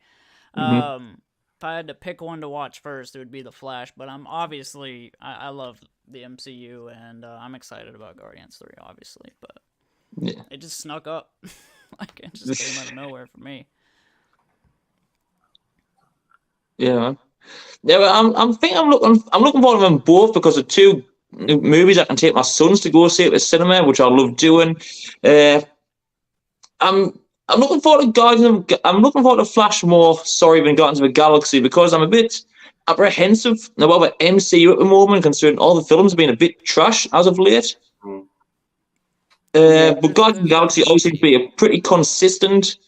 If I had to pick one to watch first, it would be The Flash. But I'm obviously, I love the MCU and I'm excited about Guardians 3, obviously. But it just snuck up. Like it just came out of nowhere for me. Yeah, man. Yeah, but I'm looking forward to them both because of two movies I can take my sons to go see at the cinema, which I love doing. I'm looking forward to Guardians. I'm looking forward to Flash more. Than Guardians of the Galaxy because I'm a bit apprehensive about the MCU at the moment, considering all the films have been a bit trash as of late. But Guardians of the Galaxy always seems to be a pretty consistent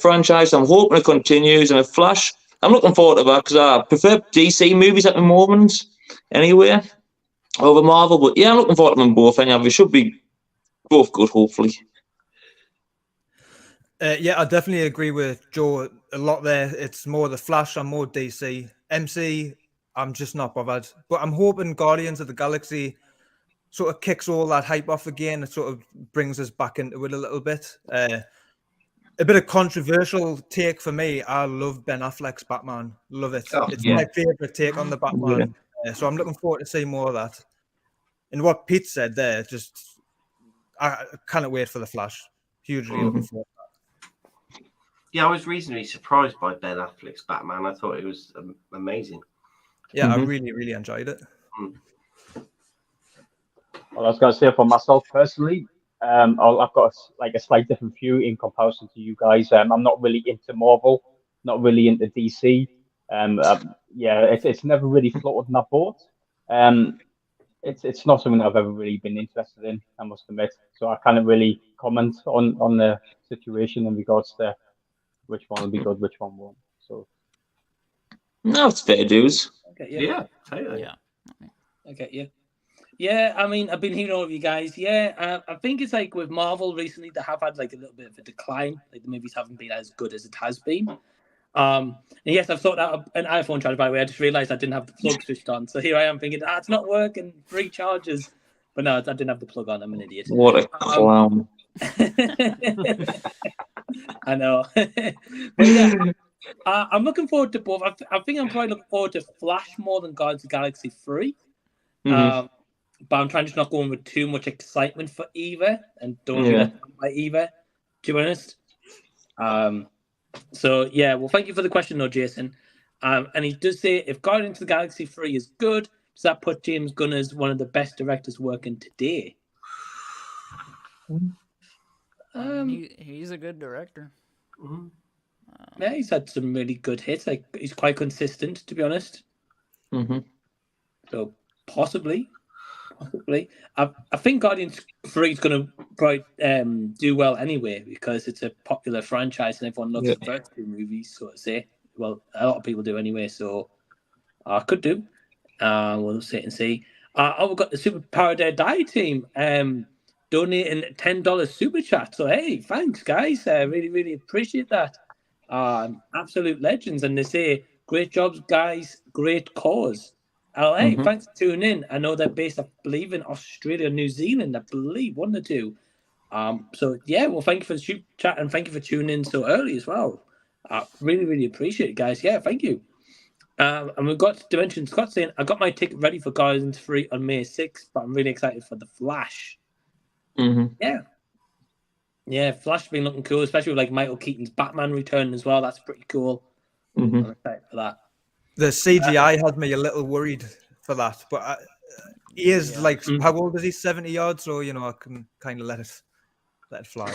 franchise. I'm hoping it continues. And with Flash, I'm looking forward to that because I prefer DC movies at the moment anyway over Marvel. But yeah, I'm looking forward to them both. Anyhow, they should be both good, hopefully. Yeah, I definitely agree with Joe a lot there. It's more the Flash and more DC. MC, I'm just not bothered. But I'm hoping Guardians of the Galaxy sort of kicks all that hype off again. It sort of brings us back into it a little bit. A bit of controversial take for me. I love Ben Affleck's Batman. Love it. It's my favorite take on the Batman. So I'm looking forward to seeing more of that. And what Pete said there, I cannot wait for the Flash. Hugely looking forward to that. Yeah, I was reasonably surprised by Ben Affleck's Batman. I thought it was amazing. Yeah, I really, really enjoyed it. Well, I was going to say for myself personally, I've got a slight different view in comparison to you guys. I'm not really into Marvel, not really into DC. It's never really floated my boat. It's not something I've ever really been interested in, I must admit. So I can't really comment on the situation in regards to which one will be good, which one won't. So no, it's fair dues. Okay, yeah, totally. Yeah. Okay, yeah. Yeah, I mean, I've been hearing all of you guys. Yeah, I think it's like with Marvel recently, they have had like a little bit of a decline. Like the movies haven't been as good as it has been. And yes, I've thought out an iPhone charger, by the way. I just realized I didn't have the plug switched on. So here I am thinking, it's not working, 3 chargers. But no, I didn't have the plug on. I'm an idiot. What a clown. I know. But yeah, I'm looking forward to both. I think I'm probably looking forward to Flash more than Guardians of the Galaxy 3. Mhm. But I'm trying to not go in with too much excitement for either, and don't be Yeah. let down by either, to be honest. So yeah, well, thank you for the question, though, Jason. And he does say, if Guardians of the Galaxy 3 is good, does that put James Gunn as one of the best directors working today? He's a good director. Yeah, he's had some really good hits. Like, he's quite consistent, to be honest. Mhm. So possibly. I think Guardians 3 is going to probably do well anyway, because it's a popular franchise and everyone loves the first two movies, so to say. Well, a lot of people do anyway, so I could do. We'll sit and see. We've got the Super Power Dare Die team donating $10 super chat. So hey, thanks guys. Really, really appreciate that. Absolute legends, and they say great jobs, guys. Great cause. Oh, hey, thanks for tuning in. I know they're based, I believe, in Australia, New Zealand. I believe one or two. So yeah, well, thank you for the super chat and thank you for tuning in so early as well. Really, really appreciate it, guys. Yeah, thank you. And we've got Dimension Scott saying, I got my ticket ready for Guardians 3 on May 6th, but I'm really excited for The Flash. Yeah, Flash been looking cool, especially with like Michael Keaton's Batman return as well. That's pretty cool. I'm excited for that. The CGI had me a little worried for that, but he is like, how old is he? 70 yards, so I can kind of let it fly.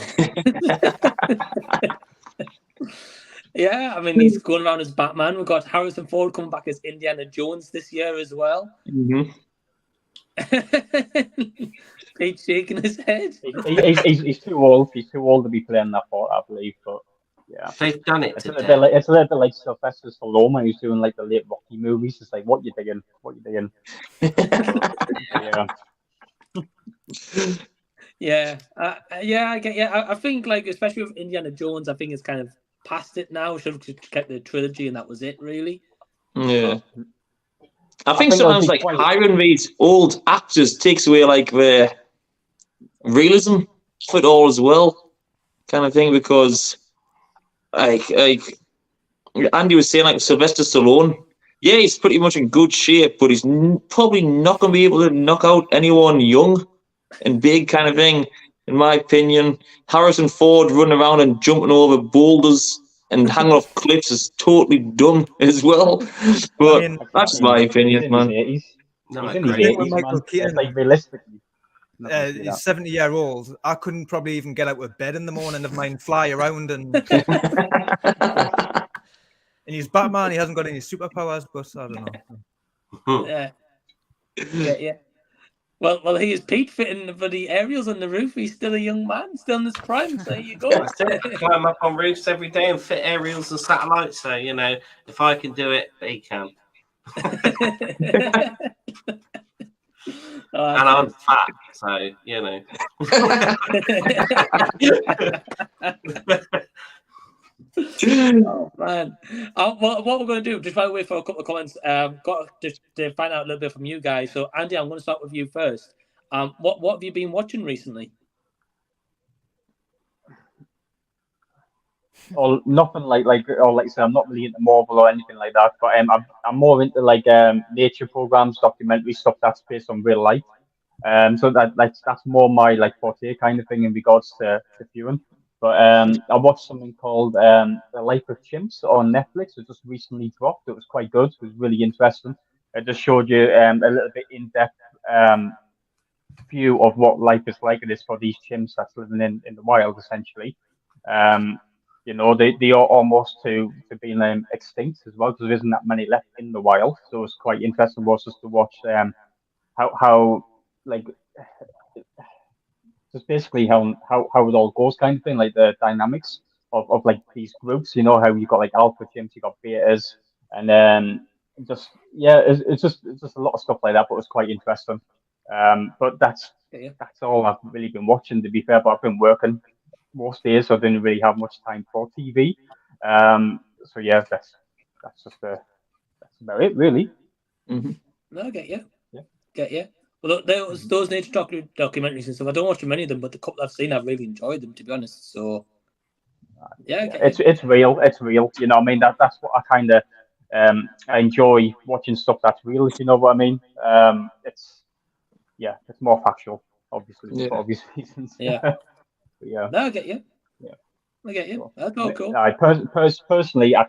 Yeah, I mean, he's going around as Batman. We've got Harrison Ford coming back as Indiana Jones this year as well. Pete's shaking his head. He's too old. He's too old to be playing that part, I believe. But yeah, They've done it it's to a death. bit like Sylvester Stallone who's doing like the late Rocky movies. It's like, what you digging? Yeah. Yeah, I get. Yeah, I think like especially with Indiana Jones, I think it's kind of past it now. Should have just kept the trilogy, and that was it, really. Yeah. I think sometimes like hiring these old actors takes away like the realism for it all as well, kind of thing. Because like Andy was saying, like Sylvester Stallone, yeah, he's pretty much in good shape, but he's probably not going to be able to knock out anyone young and big, kind of thing, in my opinion. Harrison Ford running around and jumping over boulders and hanging off cliffs is totally dumb as well. But that's my opinion, man. He's in his 80s, Michael Keaton, like realistically. He's 70-year-old. I couldn't probably even get out of bed in the morning of mine, fly around and. And he's Batman. He hasn't got any superpowers, but I don't know. Yeah. Well, he is Pete fitting for the aerials on the roof. He's still a young man, still in his prime. So there you go. Climb up on roofs every day and fit aerials and satellites. So if I can do it, he can. And I'm fat, so Oh man! What we're going to do? Just while we wait for a couple of comments, got to find out a little bit from you guys. So Andy, I'm going to start with you first. What have you been watching recently? Or nothing like I say, I'm not really into Marvel or anything like that. But I'm more into like nature programs, documentary stuff that's based on real life. So that's more my like forte kind of thing in regards to viewing. But I watched something called The Life of Chimps on Netflix. It just recently dropped. It was quite good. It was really interesting. It just showed you a little bit in depth view of what life is like. It is for these chimps that's living in the wild, essentially. They are almost to being extinct as well, because there isn't that many left in the wild. So it's quite interesting was just to watch how like just basically how it all goes, kind of thing, like the dynamics of like these groups. How you got like alpha chimps, you got betas, and then it's just a lot of stuff like that. But it's quite interesting. But that's all I've really been watching, to be fair. But I've been working most days, so I didn't really have much time for TV. So yeah, that's about it, really. No, I get you. Get you. Well, those nature documentaries and stuff. I don't watch many of them, but the couple I've seen, I've really enjoyed them, to be honest. So, Yeah, Yeah, it's real. It's real. You know what I mean? That's what I kind of I enjoy watching stuff that's real. If you know what I mean. It's more factual, obviously, Yeah. for obvious reasons. Yeah. Yeah. No, I get you. Yeah. I get you. So, That's all cool. personally, I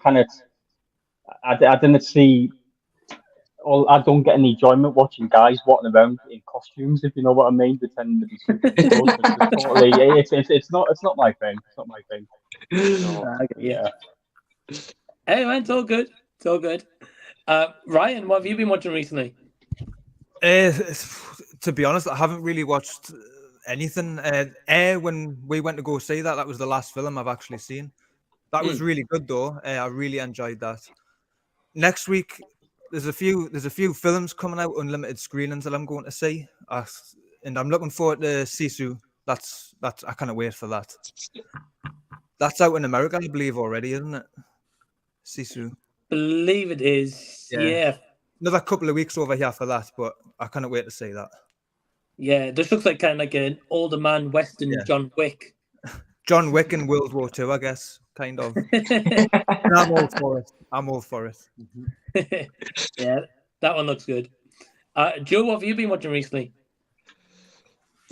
didn't see. I don't get any enjoyment watching guys walking around in costumes, if you know what I mean, pretending to be superheroes. It's just totally. It's not my thing. It's not my thing. So I get you. yeah. Hey, man, it's all good. It's all good. Ryan, what have you been watching recently? To be honest, I haven't really watched anything. When we went to go see that was the last film I've actually seen. That was really good though. I really enjoyed that. Next week, there's a few films coming out, unlimited screenings that I'm going to see, and I'm looking forward to Sisu. That's I can't wait for that. That's out in America, I believe, already, isn't it? Sisu. Believe it is. Yeah. Another couple of weeks over here for that, but I can't wait to see that. Yeah, this looks like kind of like an older man Western John Wick. John Wick in World War II, I guess, kind of. I'm all for it. I'm all for it. Yeah, that one looks good. Joe, what have you been watching recently?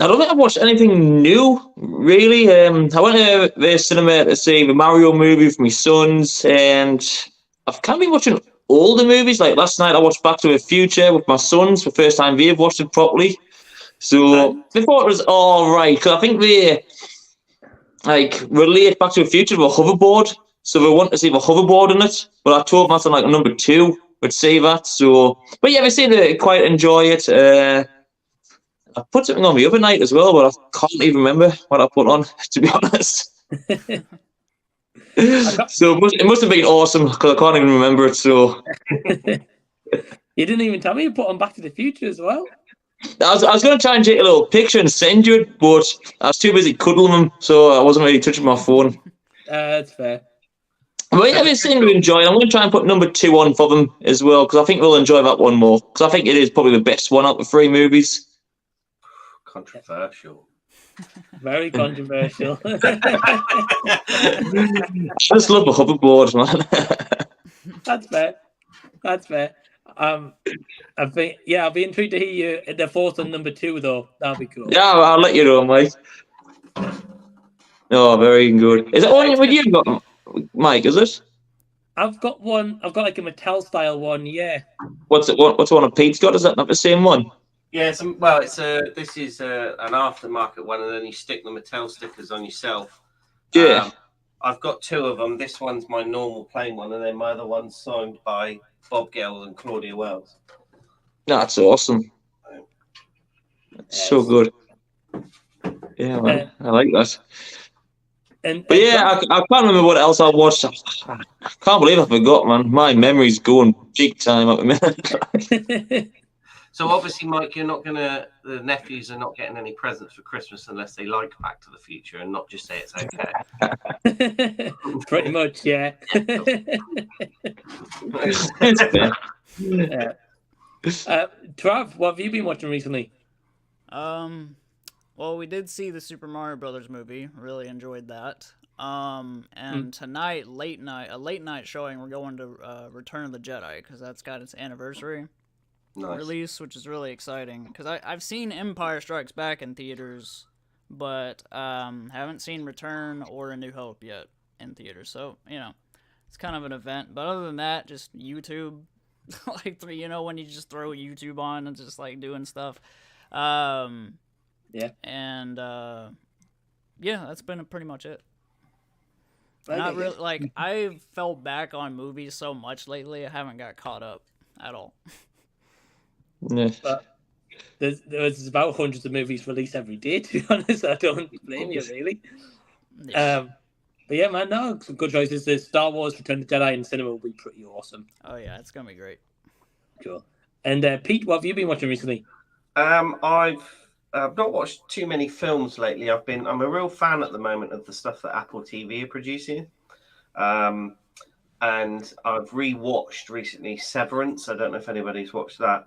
I don't think I've watched anything new, really. I went to the cinema to see the Mario movie with my sons, and I've kind of been watching older movies. Like last night, I watched Back to the Future with my sons for the first time they've watched it properly. So they thought it was all right, because I think they relate Back to the Future to a hoverboard, so they want to see the hoverboard in it. But I told them that's on number 2 would see that. So, but yeah, they seem to quite enjoy it. I put something on the other night as well, but I can't even remember what I put on, to be honest. So it must have been awesome, because I can't even remember it. So You didn't even tell me you put on Back to the Future as well. I was going to try and take a little picture and send you it, but I was too busy cuddling them, so I wasn't really touching my phone. That's fair. But yeah, they seem to enjoy it. I'm going to try and put number 2 on for them as well, because I think they'll enjoy that one more, because I think it is probably the best one out of the 3 movies. Controversial. Very controversial. I just love the hoverboard, man. That's fair. That's fair. I think I'll be intrigued to hear you the fourth on number 2 though. That'll be cool. Yeah, I'll let you know, Mike. Oh, very good. Is it only with you got, Mike? Is it? I've got one. I've got like a Mattel style one. Yeah. What's it? What's the one Pete's got? Is that not the same one? Yeah, this is an aftermarket one, and then you stick the Mattel stickers on yourself. Yeah. I've got 2 of them. This one's my normal plain one, and then my other one's signed by Bob Gale and Claudia Wells. That's awesome. That's so good. Yeah, man, I like that. But yeah, I can't remember what else I watched. I can't believe I forgot, man. My memory's going big time at the minute. So obviously, Mike, the nephews are not getting any presents for Christmas unless they like Back to the Future and not just say it's okay. Pretty much, yeah. Yeah. Trav, what have you been watching recently? Well, we did see the Super Mario Brothers movie. Really enjoyed that. And tonight, a late night showing, we're going to Return of the Jedi, because that's got its anniversary release, which is really exciting. Because I've seen Empire Strikes Back in theaters, but haven't seen Return or A New Hope yet in theaters. So, it's kind of an event. But other than that, just YouTube. Like, when you just throw YouTube on and just, like, doing stuff. Yeah. And, that's been pretty much it. Not really, like, I've fell back on movies so much lately, I haven't got caught up at all. Yeah. But there's about hundreds of movies released every day, to be honest. I don't blame you, really. Yeah. But yeah, man, no, some good choices. The Star Wars Return of the Jedi in cinema will be pretty awesome. Oh, yeah, it's going to be great. Cool. And Pete, what have you been watching recently? I've not watched too many films lately. I'm a real fan at the moment of the stuff that Apple TV are producing. And I've rewatched recently Severance. I don't know if anybody's watched that.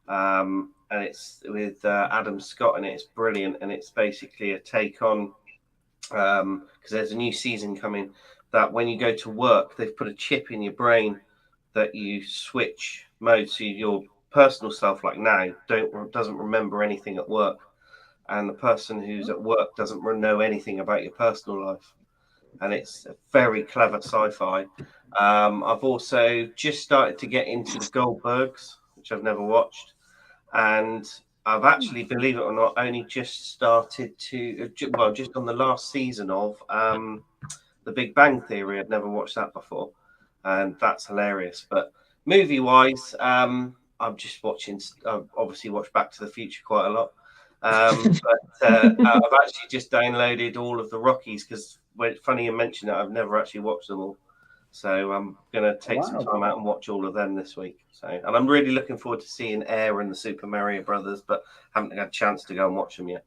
And it's with Adam Scott, and it's brilliant. And it's basically a take on because there's a new season coming. That when you go to work, they've put a chip in your brain that you switch modes. So your personal self, like now, doesn't remember anything at work, and the person who's at work doesn't know anything about your personal life. And it's a very clever sci-fi. I've also just started to get into the Goldbergs, which I've never watched, and I've actually, believe it or not, only just started to just on the last season of The Big Bang Theory. I'd never watched that before, and that's hilarious. But movie-wise, I'm just watching. I've obviously watched Back to the Future quite a lot, but I've actually just downloaded all of the Rockies because, funny you mention it, I've never actually watched them all. So I'm gonna take some time out and watch all of them this week. So, and I'm really looking forward to seeing Air and the Super Mario Brothers, but haven't had a chance to go and watch them yet.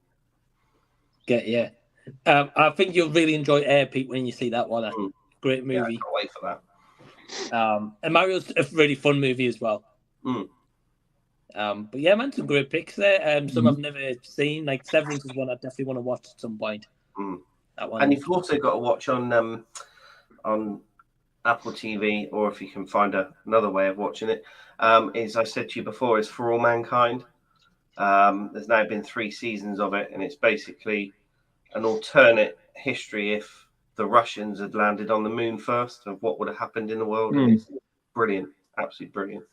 I think you'll really enjoy Air, Pete, when you see that one. Great movie. Yeah, I can't wait for that. And Mario's a really fun movie as well. But yeah, man, some great picks there. Some I've never seen. Like Severance is one I definitely want to watch at some point. That one. And you've also got to watch on Apple TV, or if you can find another way of watching it, as I said to you before, is For All Mankind. There's now been 3 seasons of it, and it's basically an alternate history if the Russians had landed on the moon first, of what would have happened in the world. And it's brilliant, absolutely brilliant.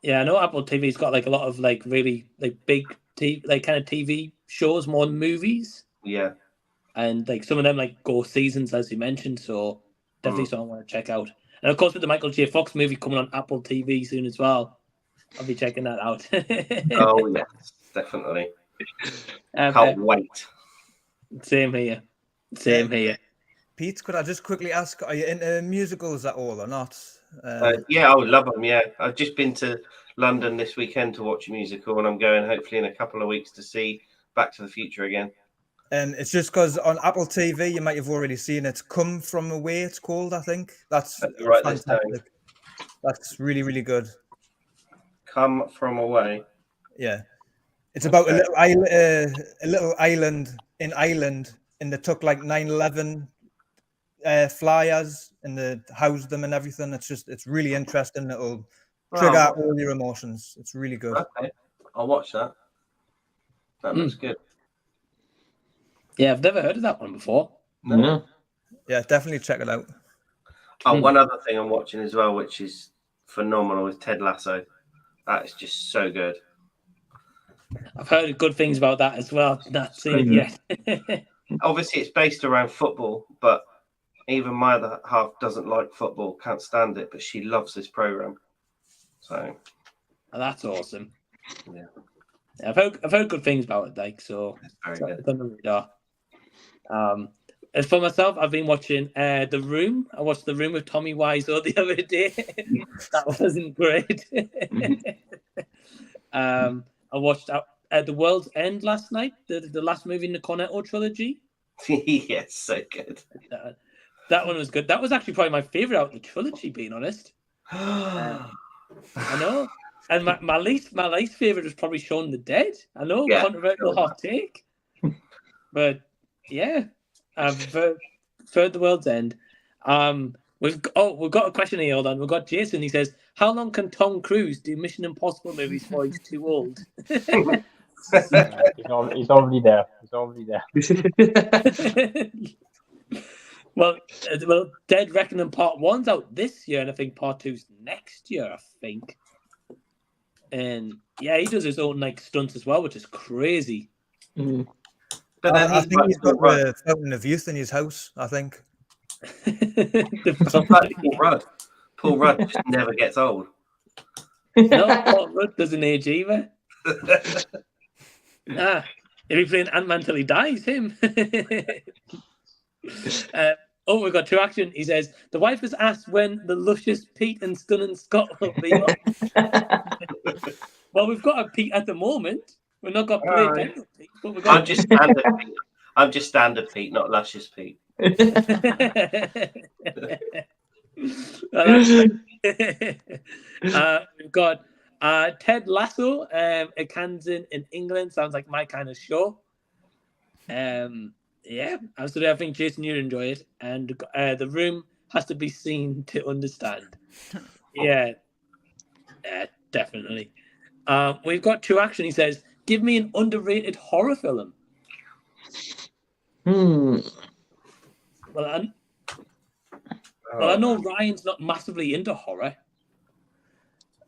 Yeah, I know Apple TV's got like a lot of like really like big like kind of TV shows more than movies. Yeah, and like some of them like go seasons, as you mentioned. So definitely something I want to check out. And of course, with the Michael J. Fox movie coming on Apple TV soon as well, I'll be checking that out. Oh yes, definitely. Can't wait. Same here. Same here. Pete, could I just quickly ask, are you into musicals at all or not? Yeah, I would love them. Yeah, I've just been to London this weekend to watch a musical, and I'm going hopefully in a couple of weeks to see Back to the Future again. And it's just because on Apple TV, you might have already seen it. Come From Away, it's called, I think. That's right, fantastic. That's really, really good. Come From Away. Yeah. It's about a little island in Ireland, and they took like 9/11 flyers and they housed them and everything. It's really interesting. It'll trigger all your emotions. It's really good. Okay, I'll watch that. That looks good. Yeah, I've never heard of that one before. No. Yeah, definitely check it out. Oh, one other thing I'm watching as well, which is phenomenal, is Ted Lasso. That is just so good. I've heard good things about that as well. Not seen it yet. Obviously, it's based around football, but even my other half doesn't like football, can't stand it, but she loves this program. So that's awesome. Yeah, I've heard good things about it, like so. It's very it's on the radar. As for myself, I've been watching The Room. I watched The Room with Tommy Wiseau the other day. That wasn't great. I watched The World's End last night, the last movie in the Cornetto trilogy. Yes, so good. That one was good. That was actually probably my favorite out of the trilogy, being honest. I know. And my least favorite was probably Shaun the Dead. I know, controversial hot take, but yeah, for The World's End. We've got a question here. Hold on, we've got Jason. He says, "How long can Tom Cruise do Mission Impossible movies before he's too old?" He's already there. He's already there. Well, Dead Reckoning Part 1's out this year, and I think Part 2's next year, I think. And yeah, he does his own like stunts as well, which is crazy. But then I think he's got the Fountain of Youth in his house, I think. Paul Rudd just never gets old. No, Paul Rudd doesn't age either. He'll be playing Ant-Man till he dies, him. We've got True Action. He says, the wife has asked when the luscious Pete and Stunning Scott will be on. Well, we've got a Pete at the moment. We've not got Pete, but we've got... I'm just standard Pete, not luscious Pete. We've got Ted Lasso at Kansas in England. Sounds like my kind of show. Yeah, absolutely. I think Jason, you'd enjoy it, and The Room has to be seen to understand. Yeah, definitely. We've got True Action. He says, "Give me an underrated horror film." Hmm. Well, I know Ryan's not massively into horror.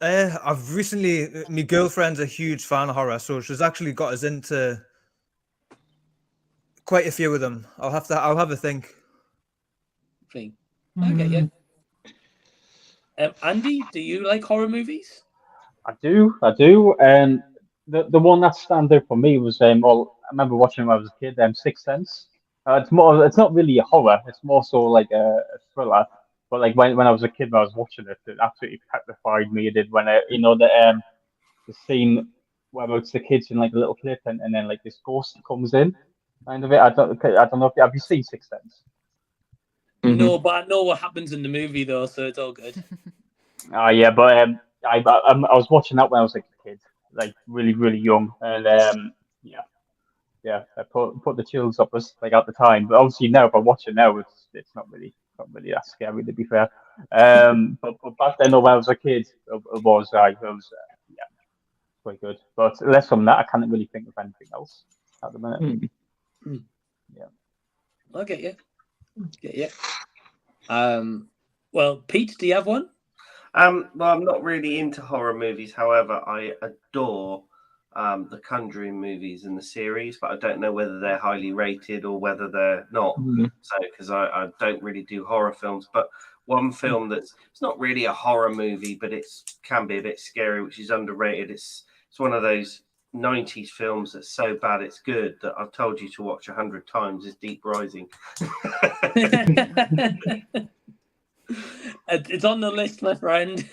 I've recently, my girlfriend's a huge fan of horror, so she's actually got us into quite a few of them. I'll have a think. Thing. Okay, yeah. Andy, do you like horror movies? I do. And the one that stands out for me was well, I remember watching it when I was a kid. Sixth Sense. It's not really a horror. It's more so like a thriller. But like when I was a kid, when I was watching it, it absolutely petrified me. It did when the scene where it's the kids in like a little clip and then like this ghost comes in. Kind of it. I don't know if have you seen Sixth Sense? No, but I know what happens in the movie though, so it's all good. Yeah, but I was watching that when I was like a kid, like really really young, and yeah, I put the chills up us like at the time. But obviously now, if I watch it now, it's not really that scary to be fair. But back then, when I was a kid, it was yeah, quite good. But less from that, I can't really think of anything else at the minute. Yeah. Okay, yeah. Well, Pete, do you have one? Well, I'm not really into horror movies. However, I adore the Conjuring movies in the series, but I don't know whether they're highly rated or whether they're not. So, because I don't really do horror films, but one film it's not really a horror movie, but it can be a bit scary, which is underrated. It's one of those 90s films that's so bad it's good that I've told you to watch 100 times. Is Deep Rising. It's on the list, my friend.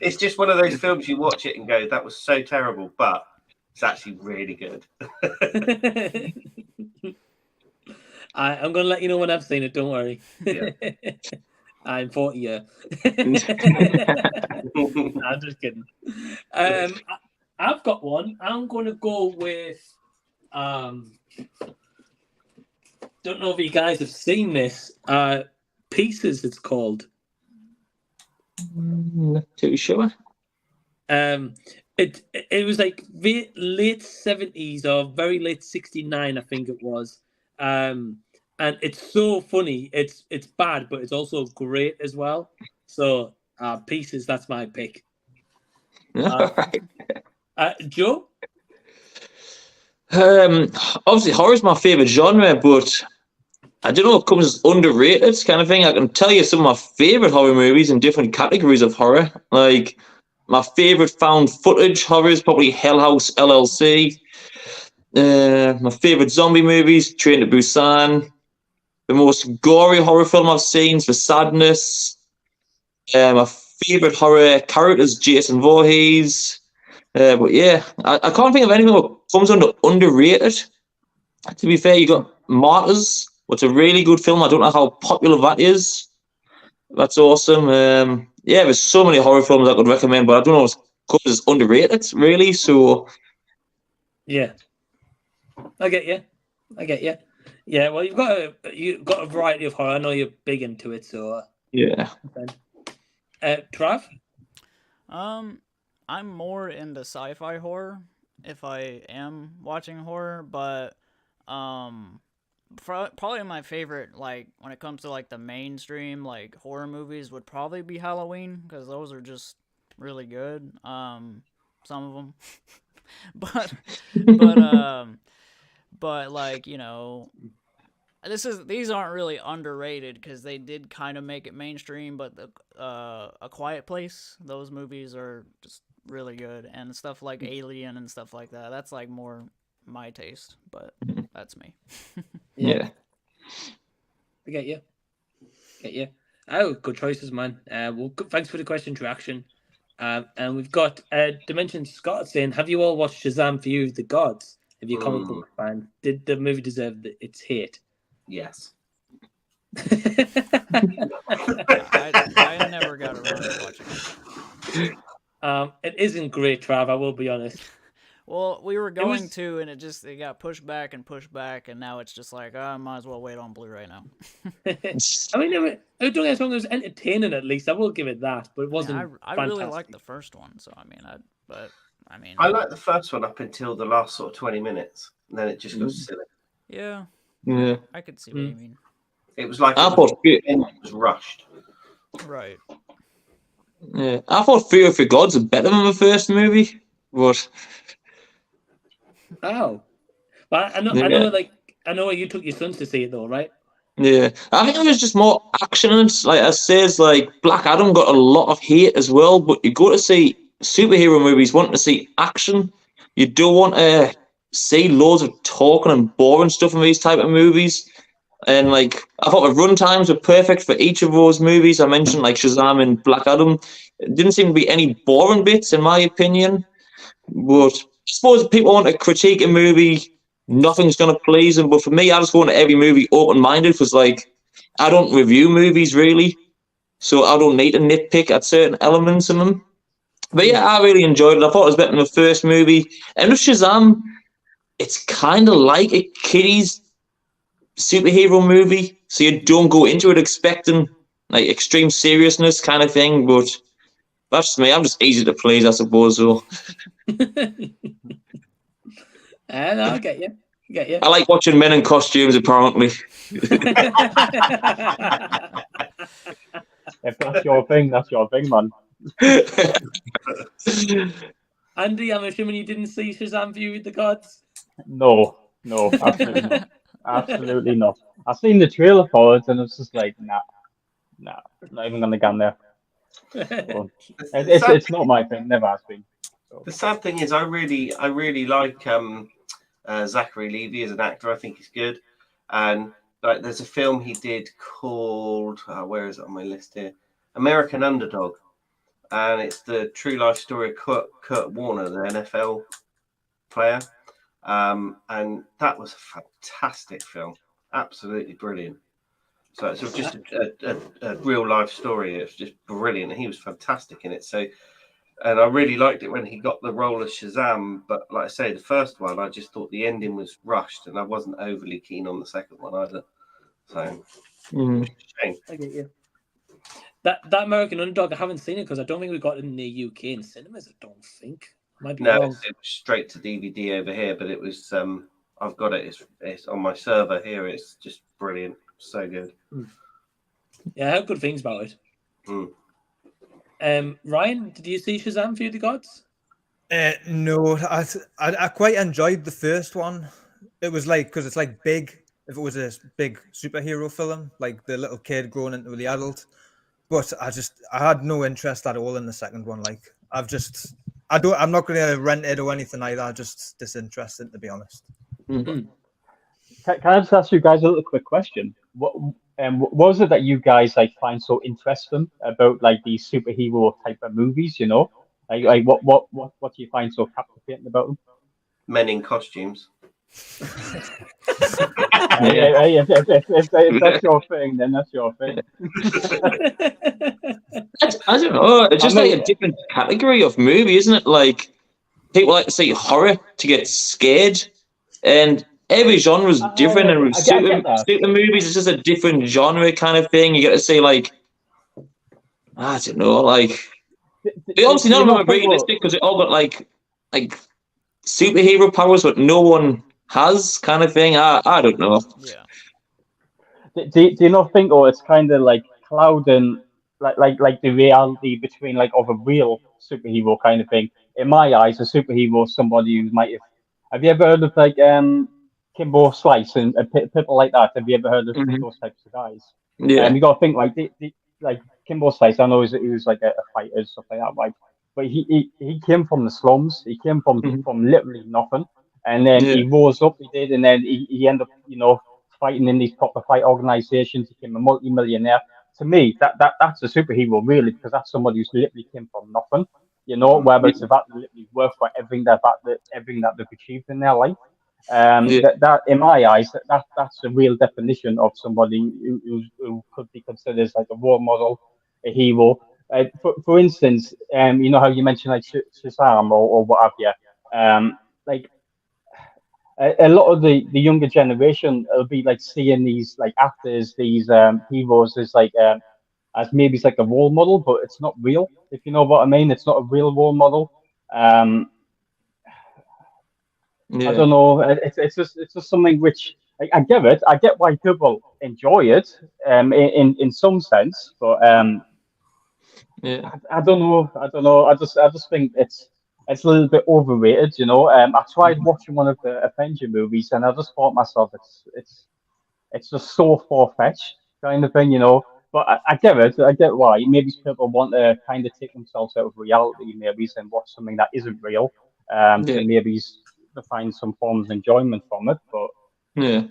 It's just one of those films you watch it and go, that was so terrible, but it's actually really good. I'm going to let you know when I've seen it, don't worry. Yeah. I'm 40 years. I'm just kidding. I've got one. I'm going to go with... don't know if you guys have seen this. Pieces, it's called. Not too sure. It was like late 70s or very late 69, I think it was. And it's so funny. It's bad, but it's also great as well. So Pieces, that's my pick. All right. Joe? Obviously horror is my favorite genre, but I don't know if it comes as underrated kind of thing. I can tell you some of my favorite horror movies in different categories of horror. Like my favorite found footage horror is probably Hell House LLC. My favorite zombie movies, Train to Busan. The most gory horror film I've seen is The Sadness. My favorite horror characters, Jason Voorhees. But yeah, I can't think of anything that comes under underrated. To be fair, you got Martyrs, which is a really good film. I don't know how popular that is. That's awesome. Yeah, there's so many horror films I could recommend, but I don't know if it comes as underrated, really. So yeah, I get you. Yeah, well, you've got a variety of horror. I know you're big into it, so yeah. Trav? I'm more into sci-fi horror if I am watching horror, but probably my favorite, like when it comes to like the mainstream like horror movies, would probably be Halloween, because those are just really good. Some of them, but like, you know, these aren't really underrated because they did kind of make it mainstream. But A Quiet Place, those movies are just really good, and stuff like Alien and stuff like that. That's like more my taste, but that's me. Yeah. I get you. Oh, good choices, man. Well, thanks for the question, True Action. And we've got Dimension Scott saying, have you all watched Shazam: Fury of the Gods? If you're comic book fan, did the movie deserve its hate? Yes. I never got around to watching it. It isn't great, Trav, I will be honest. Well, we were It going was- to, and it got pushed back, and now it's just like, I might as well wait on Blu-ray now. I mean, don't get us wrong, it was entertaining at least. I will give it that, but it wasn't. I really fantastic. liked the first one, so I mean, I like the first one up until the last sort of 20 minutes, and then it just goes silly. yeah, Yeah. I could see what you mean. It was like I it thought, was rushed. Right. yeah, I thought Fear of the Gods was better than the first movie, but Oh, but I know, I know you took your sons to see it though, right? yeah, I think it was just more action. And like I says, like Black Adam got a lot of hate as well. But you go to see superhero movies, wanting to see action. You don't want to see loads of talking and boring stuff in these type of movies. And like I thought, the run times were perfect for each of those movies. I mentioned like Shazam and Black Adam. It didn't seem to be any boring bits, in my opinion. But I suppose if people want to critique a movie, nothing's going to please them. But for me, I just go into every movie open-minded because, like, I don't review movies really, so I don't need to nitpick at certain elements in them. But yeah, I really enjoyed it. I thought it was better than the first movie. And with Shazam, it's kind of like a kiddies superhero movie, so you don't go into it expecting like extreme seriousness kind of thing. But that's just me. I'm just easy to please, I suppose. So. And I'll get you. I like watching men in costumes, apparently. If that's your thing, man. Andy, I'm assuming you didn't see Shazam View with the Gods? No, absolutely not. Absolutely not. I've seen the trailer for it, and it's just like, nah, not even gonna get there. So, it's not my thing. Never has been. So. The sad thing is, I really like Zachary Levi as an actor. I think he's good, and like there's a film he did called where is it on my list here? American Underdog, and it's the true life story of Kurt Warner, the NFL player, and that was a fantastic film, absolutely brilliant. So it's just a real life story. It's just brilliant, and he was fantastic in it. So. And I really liked it when he got the role of Shazam. But like I say, the first one, I just thought the ending was rushed, and I wasn't overly keen on the second one either. So, shame. I get you. That American Underdog, I haven't seen it because I don't think we got it in the UK in cinemas. I don't think. Might be wrong. It was straight to DVD over here, but it was. I've got it. It's on my server here. It's just brilliant. So good. Yeah, I heard good things about it. Ryan, did you see Shazam View of the Gods? No, I quite enjoyed the first one. It was like, because it's like big, if it was a big superhero film, like the little kid growing into the adult. But I had no interest at all in the second one. Like I'm not going to rent it or anything like that. Just disinterested, to be honest. Can I just ask you guys a little quick question? What was it that you guys like find so interesting about like these superhero type of movies? You know, like what do you find so captivating about them? Men in costumes. If that's your thing, then that's your thing. I don't know. It's just like a different category of movie, isn't it? Like people like to see horror to get scared, and every genre is different. And with super movies, it's just a different genre kind of thing. You get to see like I don't know, like obviously none of them are realistic because they all got like superhero powers, but no one has kind of thing. I don't know. Yeah. Do you not think, it's kind of like clouding like the reality between like of a real superhero kind of thing? In my eyes, a superhero is somebody who might have you ever heard of like Kimbo Slice and people like that? Have you ever heard of those types of guys? Yeah. You got to think like like Kimbo Slice. I know he was like a fighter and stuff like that, right? But he came from the slums. He came from literally nothing, and then he rose up. He did, and then he ended up, fighting in these proper fight organizations. He became a multi-millionaire. To me, that's a superhero, really, because that's somebody who's literally came from nothing. Whether it's about to literally work for everything that they've achieved in their life. That in my eyes, that's the real definition of somebody who could be considered as like a role model, a hero. For instance, how you mentioned like Shazam or what have you. like a lot of the younger generation will be like seeing these like actors, these heroes as like as maybe it's like a role model, but it's not real. If you know what I mean, it's not a real role model. I don't know. It's just something which I get it. I get why people enjoy it, in some sense, but Yeah. I don't know. I don't know. I just think it's a little bit overrated. I tried watching one of the Avenger movies, and I just thought myself, it's just so far fetched kind of thing. But I get it. I get why. Maybe people want to kind of take themselves out of reality, maybe, and watch something that isn't real, Yeah. to maybe to find some forms of enjoyment from it. But Yeah.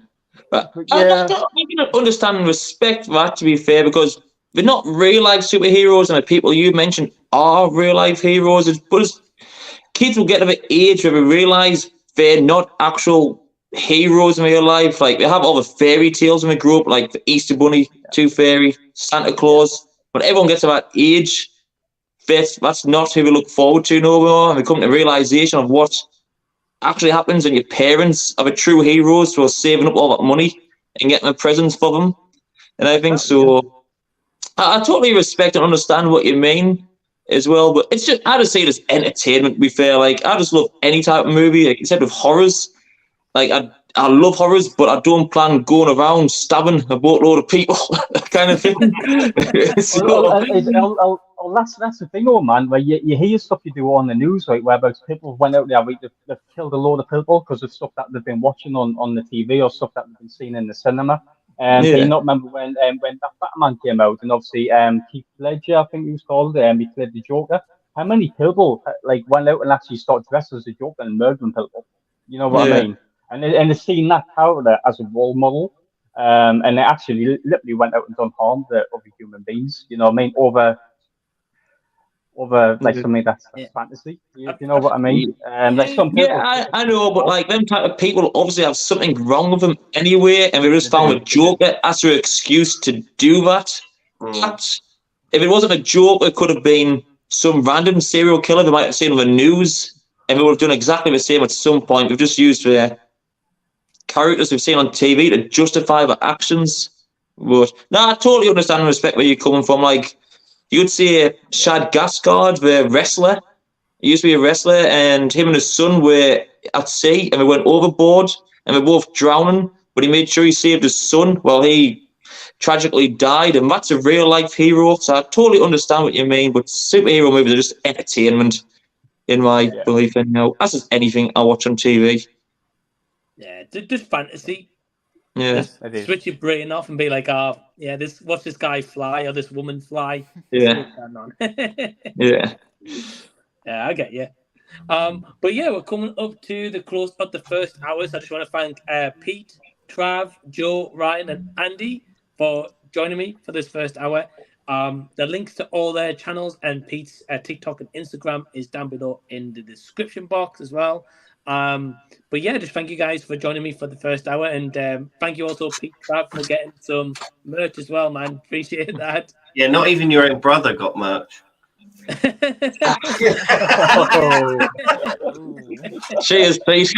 But yeah, I can understand and respect that, to be fair, because they're not real life superheroes, and the people you mentioned are real life heroes. But as kids will get to the age where they realize they're not actual heroes in real life. Like, they have all the fairy tales when they grow up, like the Easter Bunny, Tooth Fairy, Santa Claus. But everyone gets to that age, that's not who we look forward to no more, and we come to the realization of what actually happens, and your parents are the true heroes who are saving up all that money and getting the presents for them. And I think so. I totally respect and understand what you mean as well, but it's just, I just see it as entertainment, to be fair. Like, I just love any type of movie. Like you said, with horrors, like I love horrors, but I don't plan going around stabbing a boatload of people, kind of thing. That's the thing, old man. Where you hear stuff you do on the news, right? Where people went out there, right, they've killed a load of people because of stuff that they've been watching on the TV or stuff that they've been seeing in the cinema. Do you Yeah. not remember when that Batman came out, and obviously Keith Ledger, I think he was called, he played the Joker. How many people like went out and actually started dressed as the Joker and murdering people? You know what I Yeah. mean? And they've seen that character as a role model, and they actually literally went out and done harm to other human beings. You know what I mean? Over like something that's Yeah. fantasy. You know what I mean? Like some Yeah, people. I know, but like them type of people obviously have something wrong with them anyway, and they just found a Joker as their excuse to do that. But if it wasn't a Joker, it could have been some random serial killer they might have seen on the news, and they would have done exactly the same at some point. They've just used the characters we've seen on TV to justify their actions. But no, I totally understand and respect where you're coming from. Like, you'd see Shad Gaspard, the wrestler. He used to be a wrestler, and him and his son were at sea, and they went overboard, and they're both drowning. But he made sure he saved his son while he tragically died, and that's a real life hero. So I totally understand what you mean. But superhero movies are just entertainment, in my belief. And that's just anything I watch on TV. Yeah, just fantasy. Yeah, Just switch your brain off and be like, oh, yeah, watch this guy fly or this woman fly. Yeah. Yeah. Yeah, I get you. But yeah, we're coming up to the close of the first hour. So I just want to thank Pete, Trav, Joe, Ryan, and Andy for joining me for this first hour. The links to all their channels and Pete's TikTok and Instagram is down below in the description box as well. But yeah, just thank you guys for joining me for the first hour, and thank you also, Pete, Trav, for getting some merch as well, man. Appreciate that. Yeah, not even your own brother got merch. Cheers, Pete.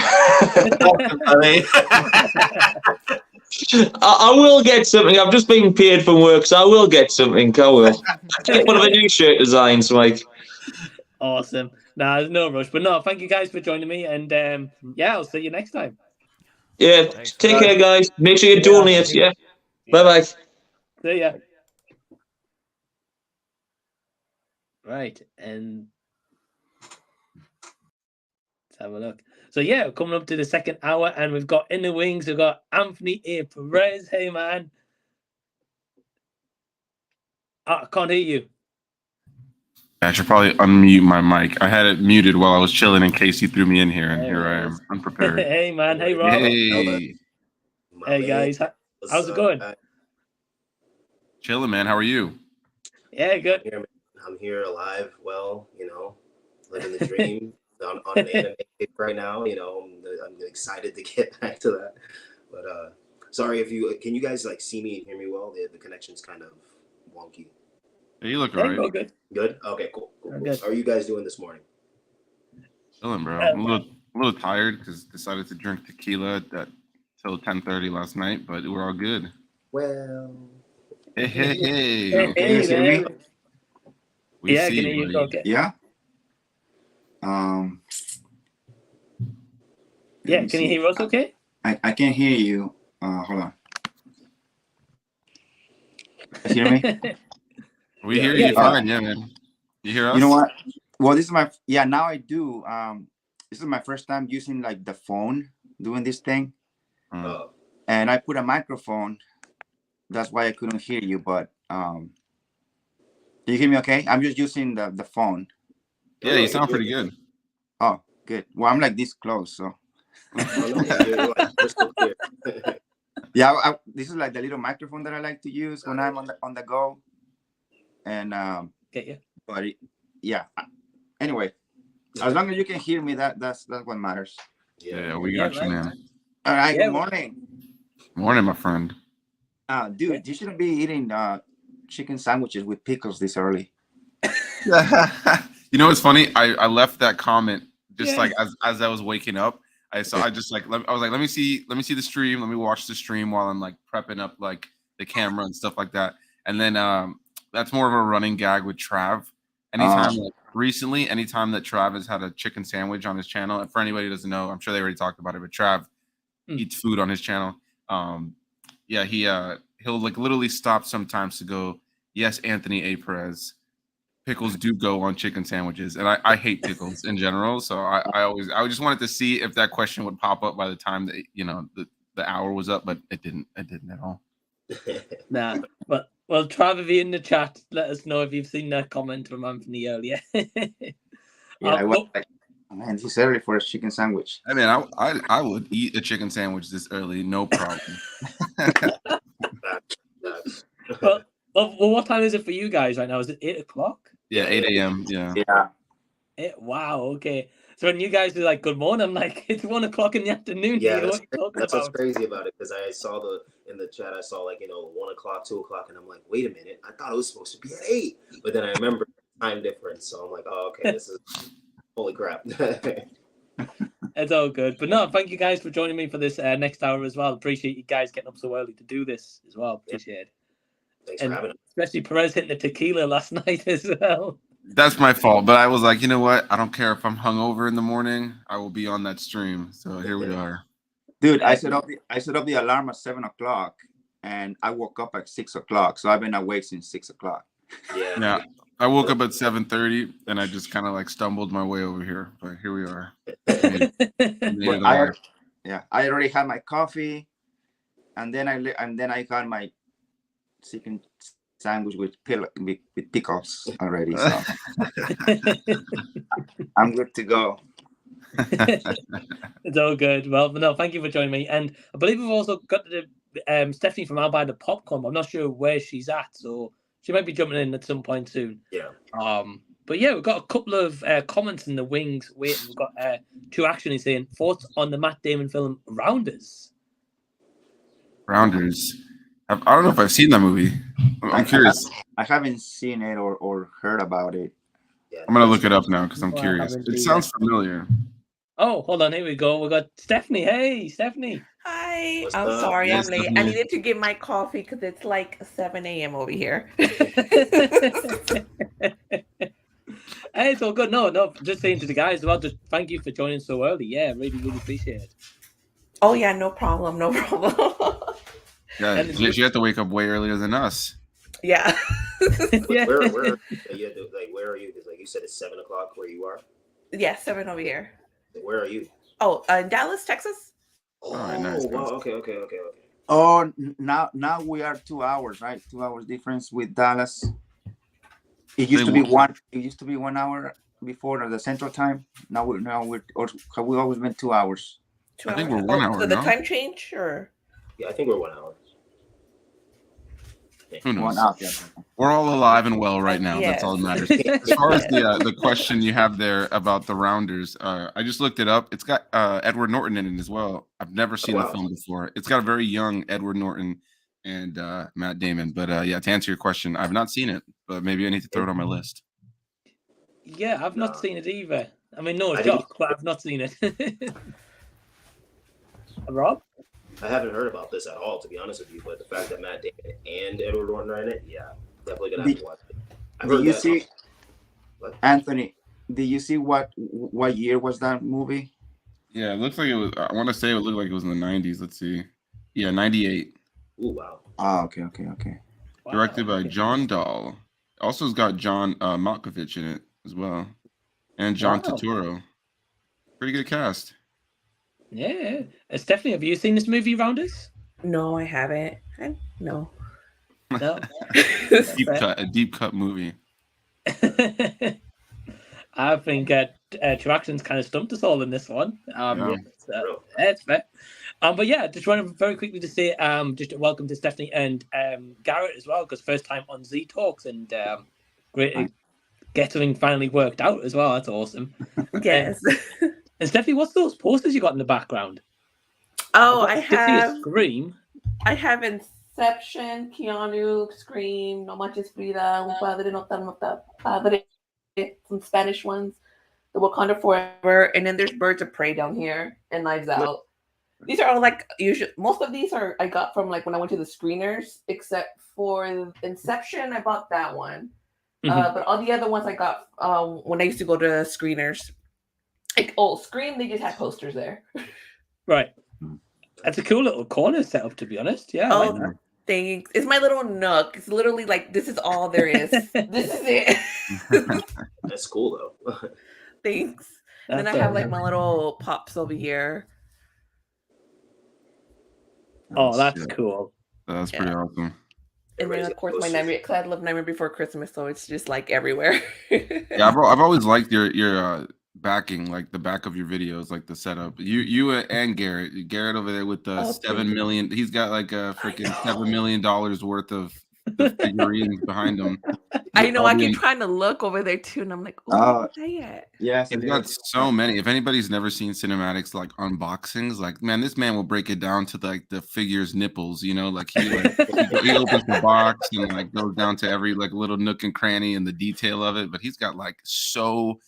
I will get something. I've just been paid for work, so I will get something. I will. Get one of the new shirt designs, Mike. Awesome. Nah, there's no rush. But no, thank you guys for joining me, and yeah, I'll see you next time. Yeah, take care, guys. Make sure you donate. Yeah. Bye-bye. See ya. Right, and let's have a look. So yeah, we're coming up to the second hour, and we've got in the wings, we've got Anthony A. Perez. Hey, man. I can't hear you. I should probably unmute my mic. I had it muted while I was chilling in case he threw me in here, and here I am, unprepared. Hey, man. Hey, Rob. Hey. Hey, guys. How's it going? Chilling, man. How are you? Yeah, good. I'm here alive, well, living the dream on an anime kick right now. I'm excited to get back to that. But sorry can you guys see me and hear me well? The connection's kind of wonky. Hey, you look all right. Good? Okay, cool. How are you guys doing this morning? Chilling, bro. I'm A little tired because decided to drink tequila till 10:30 last night, but we're all good. Well, Hey, hey, Hey, hey. can you hear me? We yeah, see can you buddy. okay? Yeah. Yeah, can you hear us okay? I can hear you. Hold on. You hear me? We hear Yeah. you fine, yeah, man. You hear us? You know what? Well, this is my now I do. This is my first time using like the phone doing this thing. And I put a microphone. That's why I couldn't hear you, but do you hear me okay? I'm just using the phone. Yeah, you sound pretty good. Oh, good. Well, I'm like this close, so. You're like crystal clear. Yeah, this is like the little microphone that I like to use when I'm on the go. And Get you. but yeah. Anyway, as long as you can hear me, that's what matters. Yeah, we got you, man. All right. Yeah, Good morning. Morning, my friend. Dude, you shouldn't be eating chicken sandwiches with pickles this early. You know what's funny? I left that comment just Yeah. like as I was waking up. I was like, let me see the stream. Let me watch the stream while I'm like prepping up like the camera and stuff like that. And then that's more of a running gag with Trav. Anytime that Trav has had a chicken sandwich on his channel, and for anybody who doesn't know, I'm sure they already talked about it, but Trav eats food on his channel. Yeah, he'll like literally stop sometimes to go, yes, Anthony A. Perez, pickles do go on chicken sandwiches, and I hate pickles in general. So I just wanted to see if that question would pop up by the time that the hour was up, but it didn't at all. Nah, but well, Trav, if you're in the chat, let us know if you've seen that comment from Anthony earlier. Yeah, I was like, man, this is early for a chicken sandwich. I mean, I would eat a chicken sandwich this early, no problem. well, what time is it for you guys right now? Is it 8 o'clock? Yeah, 8 a.m. Yeah. Wow. Okay. So when you guys do like good morning, I'm like, it's 1 o'clock in the afternoon. Yeah, What are you talking that's about? what's crazy about it, because I saw in the chat, I saw like 1 o'clock, 2 o'clock, and I'm like, wait a minute, I thought it was supposed to be at 8, but then I remember time difference, so I'm like, oh, okay, this is holy crap. It's all good. But no, thank you guys for joining me for this next hour as well. Appreciate you guys getting up so early to do this as well. Appreciate it. Thanks for having us. Especially Perez hitting the tequila last night as well. That's my fault, but I was like, you know what? I don't care if I'm hungover in the morning. I will be on that stream. So here we are. Dude, I set up the alarm at 7 o'clock, and I woke up at 6 o'clock. So I've been awake since 6 o'clock. Yeah. I woke up at 7:30, and I just kind of like stumbled my way over here. But here we are. I already had my coffee, and then I got my chicken sandwich with pickles already. So I'm good to go. It's all good. Well, no, thank you for joining me. And I believe we've also got Stephanie from I'll Buy the Popcorn. I'm not sure where she's at, so she might be jumping in at some point soon. Yeah. But yeah, we've got a couple of comments in the wings waiting. We've got two actually saying thoughts on the Matt Damon film Rounders. Rounders. I don't know if I've seen that movie. I'm curious. I haven't seen it or heard about it. Yeah, I'm gonna look it up now because I'm Well, I curious. haven't It either. sounds familiar. Oh, hold on. Here we go. We got Stephanie. Hey, Stephanie. Hi, What's I'm up? sorry Yes, I'm late. I Stephanie. needed to get my coffee because it's like 7 a.m. over here. Hey, it's all good. No, just saying to the guys as well, just thank you for joining so early. Yeah, really, really appreciate it. Oh yeah, no problem, no problem. Yeah, And- you have to wake up way earlier than us. Yeah. Yeah. Where are you? Because like you said, it's 7 o'clock where you are. Yeah, 7 over here. Where are you? Oh, Dallas, Texas? Oh, nice, wow. nice. Okay. Oh, now we are 2 hours, right? 2 hours difference with Dallas. It used to be one. It used to be 1 hour before the Central Time. Now we're or have we always been 2 hours? 2 I think hours? we're 1 hour So the now. time change or? Yeah, I think we're 1 hour. Who knows? 1 hour. Yeah. We're all alive and well right now. That's all that matters. As far as the question you have there about the Rounders, I just looked it up. It's got Edward Norton in it as well. I've never seen the film before. It's got a very young Edward Norton and Matt Damon. But yeah, to answer your question, I've not seen it, but maybe I need to throw it on my list. Yeah, I've not No. seen it either. I mean, no I didn't- shock, but I've not seen it. Rob? I haven't heard about this at all, to be honest with you. But the fact that Matt Damon and Edward Norton are in it, yeah, definitely gonna have to watch it. I've Did heard you that- see, What? Anthony? Did you see what year was that movie? Yeah, it looks like it was. I want to say it looked like it was in the 90s. Let's see. Yeah, 98. Ooh, wow. Oh, okay. Wow, Directed by okay. John Dahl. Also, has got John Malkovich in it as well, and John Wow. Turturro. Pretty good cast. Yeah. Stephanie, have you seen this movie, Rounders? No, I haven't. No. No. A deep cut movie. I think Traction's kind of stumped us all in this one. Yeah. So, it's fair. But yeah, just wanted very quickly to say just welcome to Stephanie and Garrett as well, because first time on Z Talks, and great getting finally worked out as well. That's awesome. Yes. And Stephanie, what's those posters you got in the background? Oh, I Did see a have Scream. Inception, Keanu, Scream, No Manches Frida, Un Padre No Tan Padre, some Spanish ones, The Wakanda Forever, and then there's Birds of Prey down here and Knives Out. These are all like usually. Most of these are I got from like when I went to the screeners, except for Inception, I bought that one. But all the other ones I got when I used to go to screeners. Like Scream, they just had posters there. Right. That's a cool little corner setup, to be honest. Yeah. I like that. Thanks. It's my little nook. It's literally like this is all there is. This is it. That's cool though. Thanks. And then I have like my little pops over here. Oh, that's cool. That's pretty awesome. And then of course my Nightmare, because I love Nightmare Before Christmas, so it's just like everywhere. Yeah, I've always liked your backing, like the back of your videos, like the setup. You and Garrett over there with the 7 million. He's got like a freaking $7 million worth of the figurines behind him. I know. I keep trying to look over there too, and I'm like, oh, not yet. Yes, he's got so many. If anybody's never seen cinematics like unboxings, like man, this man will break it down to like the figure's nipples. You know, like he opens the box and like goes down to every like little nook and cranny and the detail of it. But he's got like so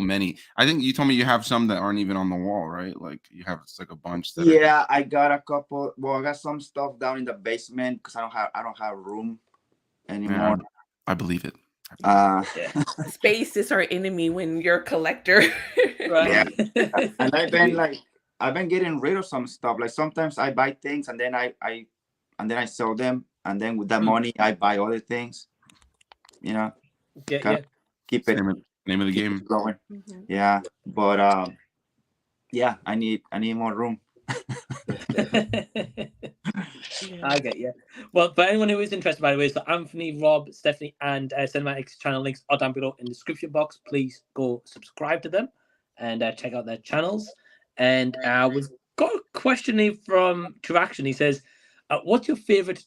many. I think you told me you have some that aren't even on the wall, right? Like you have like a bunch. That I got a couple. Well, I got some stuff down in the basement because I don't have room anymore. Yeah, I believe it. Space is our enemy when you're a collector. Right. Yeah. And I've been getting rid of some stuff. Like sometimes I buy things and then I sell them, and then with that money I buy other things. You know, keep it. Name of the game. Going. Yeah, but yeah, I need more room. I get you. Well, for anyone who is interested, by the way, so Anthony, Rob, Stephanie, and Cinematics channel links are down below in the description box. Please go subscribe to them and check out their channels. And we've got a question here from Traction. He says, "What's your favorite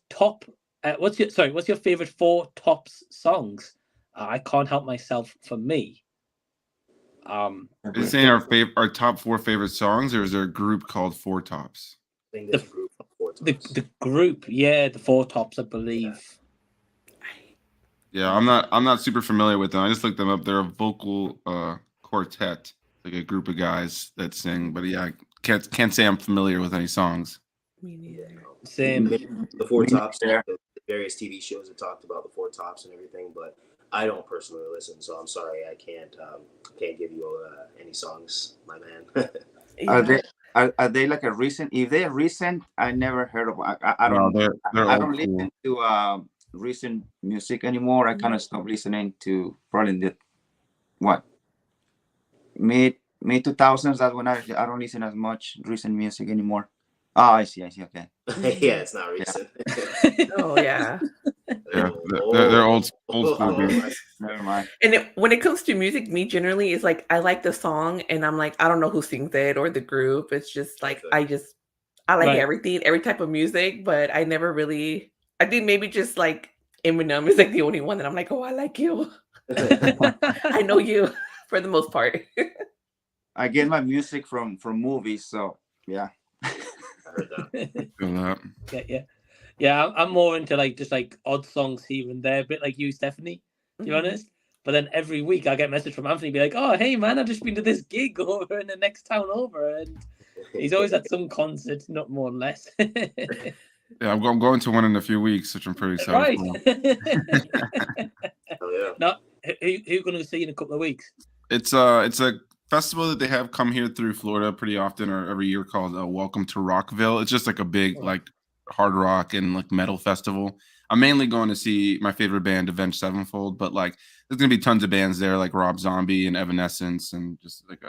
what's your favorite 4 tops songs?" I can't help myself for me. Are you saying our top 4 favorite songs, or is there a group called 4 Tops? I think there's a group of 4 tops. The group, yeah, the 4 Tops, I believe. Yeah, I'm not super familiar with them. I just looked them up. They're a vocal quartet, like a group of guys that sing. But yeah, I can't say I'm familiar with any songs. Me neither. Same. The 4 Tops. The various TV shows that talked about the 4 Tops and everything, but I don't personally listen, so I'm sorry I can't give you any songs, my man. Are they like a recent? If they're recent, I never heard of. I don't. No, they're I old don't school. listen to recent music anymore. I kind of stopped listening to probably in the mid 2000s. That's when I don't listen as much recent music anymore. Oh, I see. Okay. Yeah, it's not recent. Oh yeah. Yeah, they're old school. Never mind. And when it comes to music, me generally is like I like the song, and I'm like I don't know who sings it or the group. It's just like I like everything, every type of music, but I never really. I think maybe just like Eminem is like the only one that I'm like, oh, I like you. I know you for the most part. I get my music from movies, so yeah. I heard that. Yeah. I'm more into like just like odd songs here and there, a bit like you, Stephanie. To be honest, But then every week I get a message from Anthony, be like, "Oh, hey man, I've just been to this gig over in the next town over," and he's always at some concert, not more or less. Yeah, I'm going to one in a few weeks, which I'm pretty excited Right. for. Oh yeah. Now, who you going to see in a couple of weeks? It's a festival that they have come here through Florida pretty often or every year called Welcome to Rockville. It's just like a big like hard rock and like metal festival. I'm mainly going to see my favorite band, Avenged Sevenfold, but like there's gonna be tons of bands there like Rob Zombie and Evanescence and just like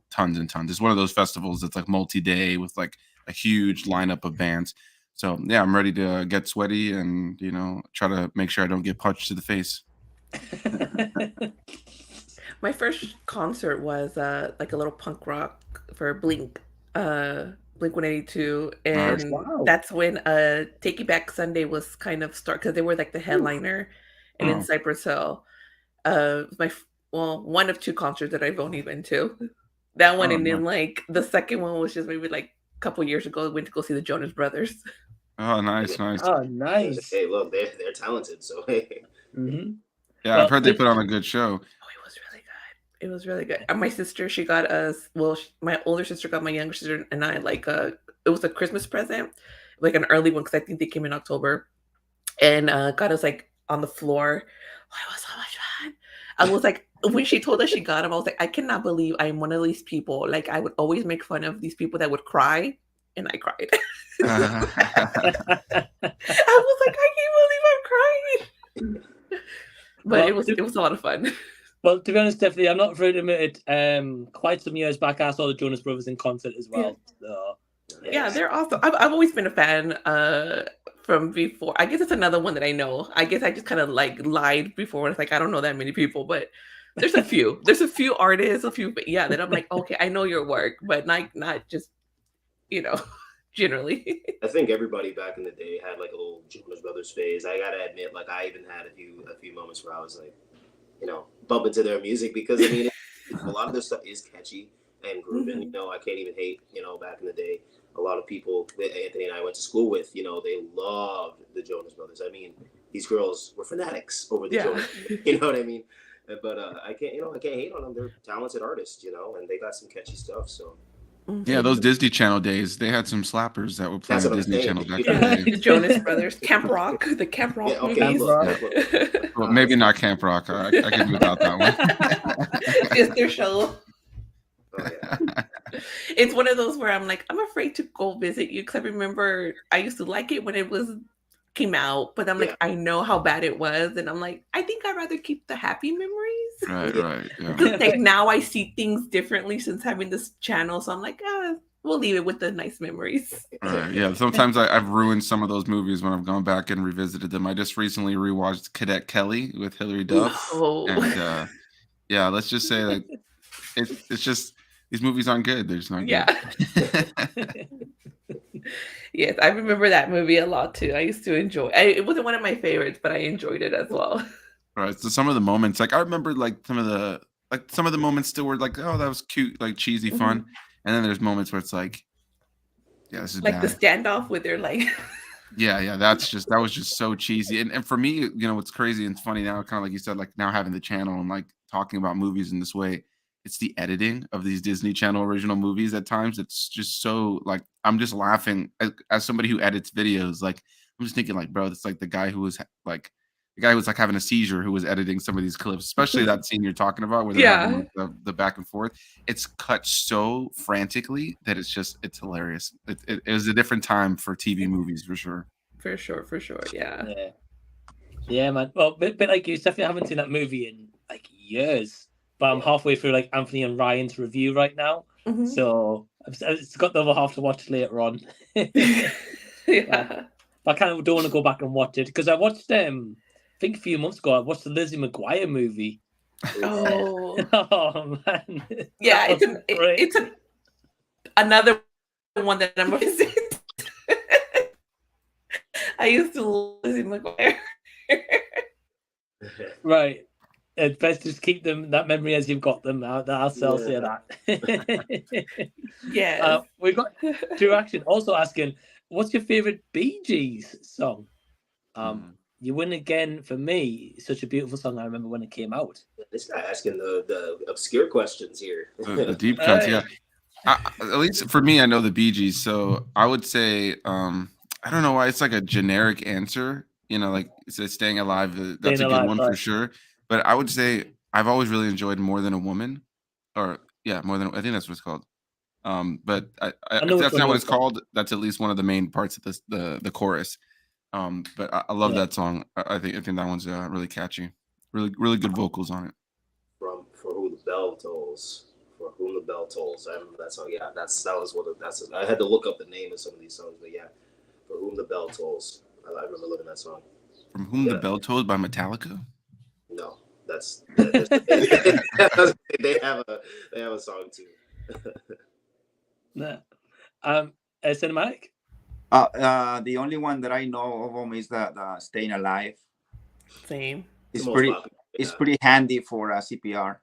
tons and tons. It's one of those festivals that's like multi-day with like a huge lineup of bands. So yeah, I'm ready to get sweaty and try to make sure I don't get punched to the face. My first concert was like a little punk rock for Blink 182, and that's when Take You Back Sunday was kind of start because they were like the headliner, and in Cypress Hill, one of two concerts that I've only been to, that one, and then like the second one was just maybe like a couple years ago. I went to go see the Jonas Brothers. Oh, nice. Oh, nice. Hey, look, they're talented, so hey. Mm-hmm. Yeah, well, I've heard they put on a good show. It was really good. And my sister, she got us. Well, my older sister got my younger sister and I like it was a Christmas present, like an early one because I think they came in October, and got us like on the floor. Oh, it was so much fun. I was like, when she told us she got him, I was like, I cannot believe I'm one of these people. Like I would always make fun of these people that would cry, and I cried. I was like, I can't believe I'm crying. But it was a lot of fun. Well, to be honest, definitely, I'm not afraid to admit it. Quite some years back, I saw the Jonas Brothers in concert as well. So, yeah, they're awesome. I've always been a fan from before. I guess it's another one that I know. I guess I just kind of like lied before. It's like I don't know that many people, but there's a few. There's a few artists, that I'm like, okay, I know your work, but not just generally. I think everybody back in the day had like a little Jonas Brothers phase. I gotta admit, like I even had a few moments where I was like, bump into their music because I mean, a lot of their stuff is catchy and grooving. I can't even hate. Back in the day, a lot of people that Anthony and I went to school with, they loved the Jonas Brothers. I mean, these girls were fanatics over the Jonas. You know what I mean? But I can't hate on them. They're talented artists, and they got some catchy stuff. So. Yeah, those Disney Channel days, they had some slappers that would play on Disney Channel back in the day. Jonas Brothers, Camp Rock, the Camp Rock movies. Well, maybe not Camp Rock. I can do without that one. Just their show. Oh, yeah. It's one of those where I'm like, I'm afraid to go visit you because I remember I used to like it when it came out, but I'm like, I know how bad it was, and I'm like, I think I'd rather keep the happy memories. Right. Yeah. Like now I see things differently since having this channel, so I'm like, we'll leave it with the nice memories. Right. Yeah. Sometimes I've ruined some of those movies when I've gone back and revisited them. I just recently rewatched Cadet Kelly with Hilary Duff, and yeah, let's just say that it's just these movies aren't good. They're just not good. Yeah. Yes, I remember that movie a lot too. I used to enjoy it. It wasn't one of my favorites, but I enjoyed it as well. Right. So some of the moments, like I remember like some of the moments still were like, oh, that was cute, like cheesy fun. And then there's moments where it's like, yeah, this is like bad. the standoff with their like Yeah, that was just so cheesy. And for me, what's crazy and funny now, kind of like you said, like now having the channel and like talking about movies in this way, it's the editing of these Disney Channel original movies at times. It's just so like I'm just laughing as somebody who edits videos. Like I'm just thinking like, bro, it's like the guy who was like having a seizure who was editing some of these clips, especially that scene you're talking about where they're having the back and forth. It's cut so frantically that it's hilarious. It was a different time for TV movies for sure. For sure. Yeah, man. Well, but like you definitely haven't seen that movie in like years. But I'm halfway through like Anthony and Ryan's review right now, so I've got the other half to watch later on. Yeah, but I kind of don't want to go back and watch it because I watched I think a few months ago I watched the Lizzie McGuire movie. Oh man, yeah, it's another one that I'm missing. I used to love Lizzie McGuire. Right. It's best to just keep that memory as you've got them. I'll say that. Yeah. We've got Drew Action also asking, what's your favorite Bee Gees song? You Win Again, for me, is such a beautiful song. I remember when it came out. This guy asking the obscure questions here. The deep cuts, yeah. At least for me, I know the Bee Gees, so I would say I don't know why it's like a generic answer. Like it's Staying Alive. That's Staying a good Alive, one right. for sure. But I would say I've always really enjoyed More Than a Woman, or More Than. I think that's what it's called. But if that's not what it's called, that's at least one of the main parts of this, the chorus. But I love that song. I think that one's really catchy. Really good vocals on it. For Whom the Bell Tolls. For Whom the Bell Tolls. I remember that song. Yeah, that was one of I had to look up the name of some of these songs, but yeah, For Whom the Bell Tolls. I remember loving that song. From Whom the Bell Tolls by Metallica? No, that's they have a song too. No. Cinematic? The only one that I know of them is the Staying Alive. Same. It's pretty handy for CPR.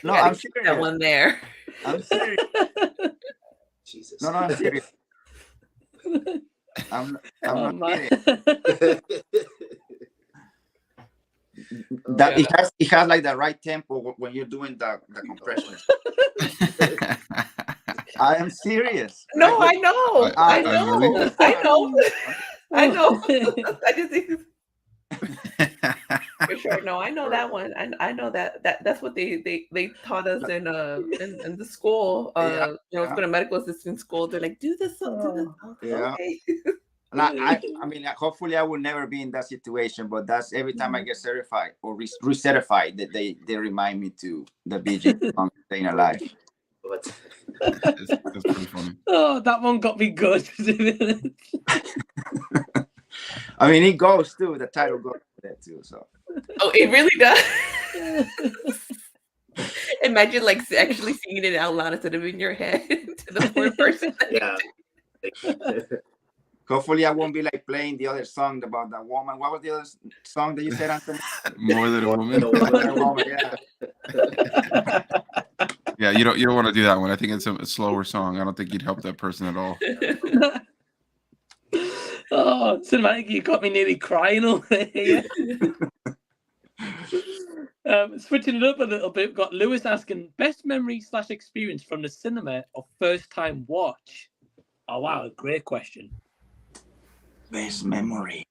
No, I'm serious. That one there. I'm serious. Jesus. No, I'm serious. I'm not kidding. It has like the right tempo when you're doing the compression. I am serious. No, I know. I just think for sure. No, I know that one. I know that's what they taught us in the school. It's been a medical assistant school. They're like, do this. Yeah. Okay. I mean, hopefully I will never be in that situation, but that's every time I get certified or recertified that they remind me to the Bee Gees song Staying Alive. That's pretty funny. Oh, that one got me good. I mean, it goes too. The title goes with that too. So. Oh, it really does. Imagine like actually singing it out loud instead of in your head to the poor person. Yeah. Hopefully, I won't be like playing the other song about that woman. What was the other song that you said, Anthony? More Than a Woman. Yeah. Yeah, you don't want to do that one. I think it's a slower song. I don't think you'd help that person at all. Oh, Cinematic, you got me nearly crying over here. Switching it up a little bit, we've got Lewis asking best memory / experience from the cinema or first time watch. Oh wow, great question. Best memory.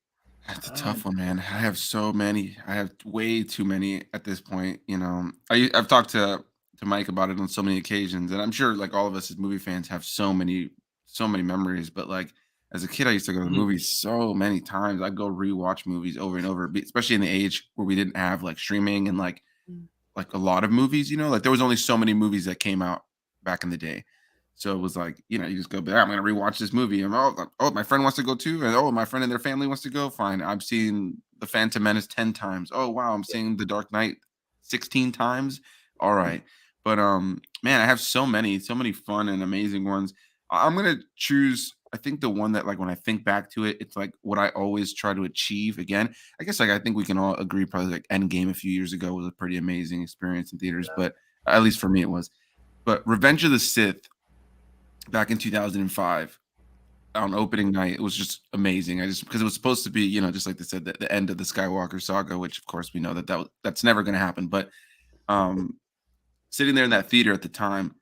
That's a tough one, man. I have so many. I have way too many at this point. I've talked to Mike about it on so many occasions, and I'm sure like all of us as movie fans have so many memories. But like as a kid, I used to go to the movies so many times. I'd go rewatch movies over and over, especially in the age where we didn't have like streaming and like a lot of movies. Like there was only so many movies that came out back in the day. So it was like, you just go, I'm going to rewatch this movie. And oh, my friend wants to go too. And oh, my friend and their family wants to go. Fine. I've seen The Phantom Menace 10 times. Oh, wow. I'm seeing The Dark Knight 16 times. All right. But, man, I have so many fun and amazing ones. I'm going to choose, I think the one that like, when I think back to it, it's like what I always try to achieve again. I guess like, I think we can all agree probably like Endgame a few years ago was a pretty amazing experience in theaters, but at least for me it was. But Revenge of the Sith, back in 2005 on opening night, it was just amazing. Because it was supposed to be, just like they said, the end of the Skywalker saga, which of course we know that's never going to happen. But sitting there in that theater at the time,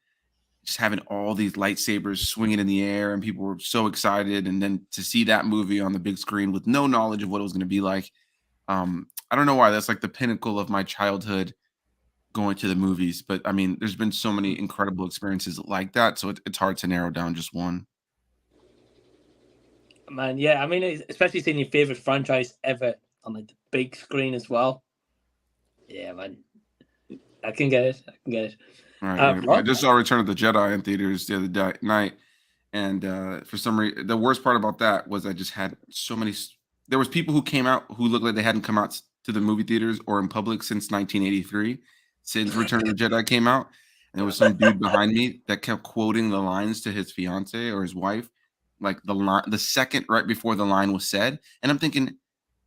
just having all these lightsabers swinging in the air and people were so excited. And then to see that movie on the big screen with no knowledge of what it was going to be like. I don't know why that's like the pinnacle of my childhood going to the movies, but I mean, there's been so many incredible experiences like that, so it's hard to narrow down just one. Man, yeah, I mean, especially seeing your favorite franchise ever on like the big screen as well. Yeah, man, I can get it. All right, I just saw Return of the Jedi in theaters the other night, and for some reason, the worst part about that was I just had so many. There was people who came out who looked like they hadn't come out to the movie theaters or in public since 1983. Since Return of the Jedi came out, and there was some dude behind me that kept quoting the lines to his fiance or his wife, like the second right before the line was said. And I'm thinking,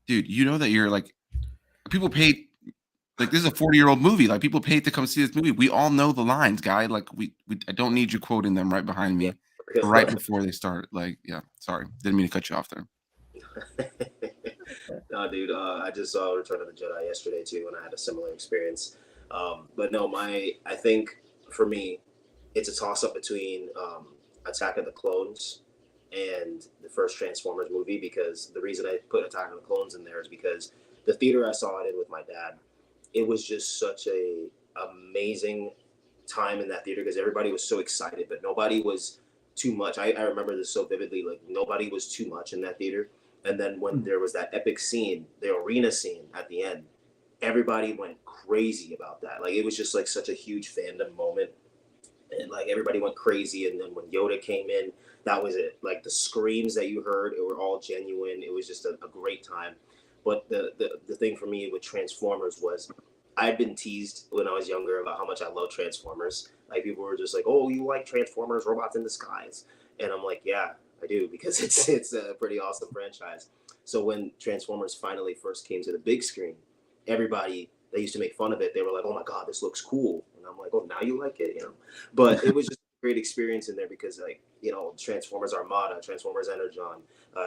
dude, that you're like, people paid, like this is a 40-year-old movie. Like people paid to come see this movie. We all know the lines, guy. Like I don't need you quoting them right behind me. right before they start. Like, yeah, sorry, didn't mean to cut you off there. No, dude, I just saw Return of the Jedi yesterday too, and I had a similar experience. But no, I think for me, it's a toss up between Attack of the Clones and the first Transformers movie, because the reason I put Attack of the Clones in there is because the theater I saw it in with my dad, it was just such a amazing time in that theater because everybody was so excited, but nobody was too much. I remember this so vividly, like nobody was too much in that theater. And then when there was that epic scene, the arena scene at the end, everybody went crazy about that. Like it was just like such a huge fandom moment. And like everybody went crazy. And then when Yoda came in, that was it. Like the screams that you heard, it were all genuine. It was just a great time. But the thing for me with Transformers was I'd been teased when I was younger about how much I love Transformers. Like people were just like, "Oh, you like Transformers, robots in disguise?" And I'm like, "Yeah, I do," because it's a pretty awesome franchise. So when Transformers finally first came to the big screen, everybody that used to make fun of it, they were like, "Oh my God, this looks cool." And I'm like, "Oh, now you like it?" But it was just a great experience in there because like, Transformers Armada, Transformers Energon,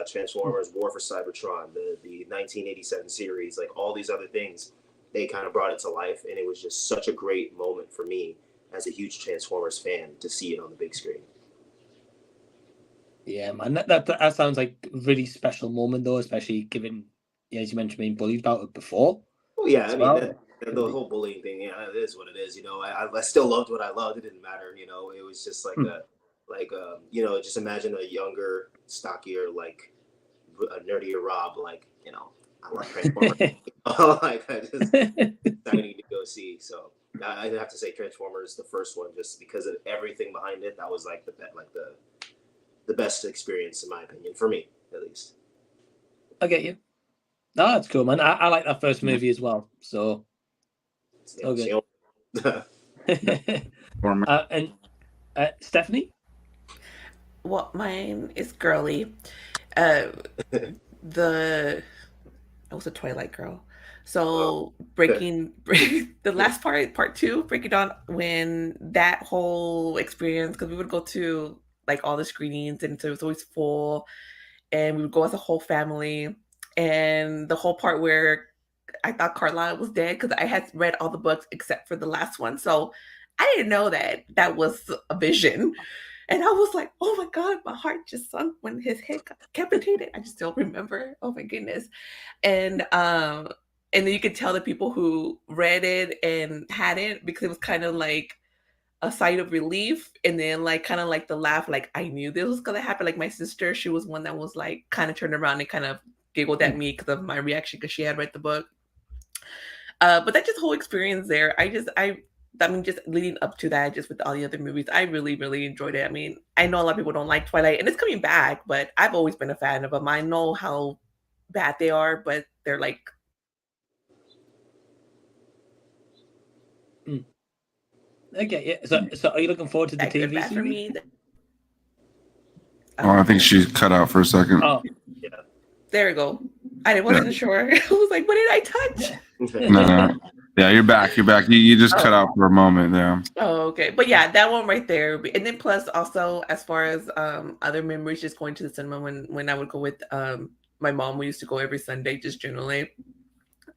Transformers War for Cybertron, the 1987 series, like all these other things, they kind of brought it to life. And it was just such a great moment for me as a huge Transformers fan to see it on the big screen. Yeah, man, that sounds like a really special moment though, especially given, as you mentioned, being bullied about it before. Oh yeah, I mean the whole bullying thing, yeah, it is what it is. I still loved what I loved. It didn't matter. It was just like just imagine a younger, stockier, like a nerdier Rob, like I love Transformers. Like I just exciting to go see. So I have to say Transformers, the first one, just because of everything behind it. That was like the best experience in my opinion, for me at least. I get you. No, that's cool, man. I like that first movie as well. So okay. And Stephanie? Well, mine is girly. I was a Twilight girl. So breaking the last part 2, breaking down when that whole experience, because we would go to like all the screenings and so it was always full, and we would go as a whole family. And the whole part where I thought Carlisle was dead because I had read all the books except for the last one. So I didn't know that was a vision. And I was like, oh my God, my heart just sunk when his head got decapitated. I just still remember. Oh my goodness. And then you could tell the people who read it and hadn't, because it was kind of like a sigh of relief, and then like kind of like the laugh, like I knew this was gonna happen. Like my sister, she was one that was like kind of turned around and kind of giggled at me because of my reaction because she had read the book. But that just whole experience there, I mean, just leading up to that, just with all the other movies, I really, really enjoyed it. I mean, I know a lot of people don't like Twilight, and it's coming back, but I've always been a fan of them. I know how bad they are, but they're like. Okay, yeah. So are you looking forward to the TV series? For me, I think she cut out for a second. Oh, yeah. There we go. I wasn't sure. I was like, what did I touch? No. Yeah, you're back. You just cut out for a moment there. Oh, okay. But yeah, that one right there. And then plus also as far as other memories, just going to the cinema when I would go with my mom. We used to go every Sunday, just generally.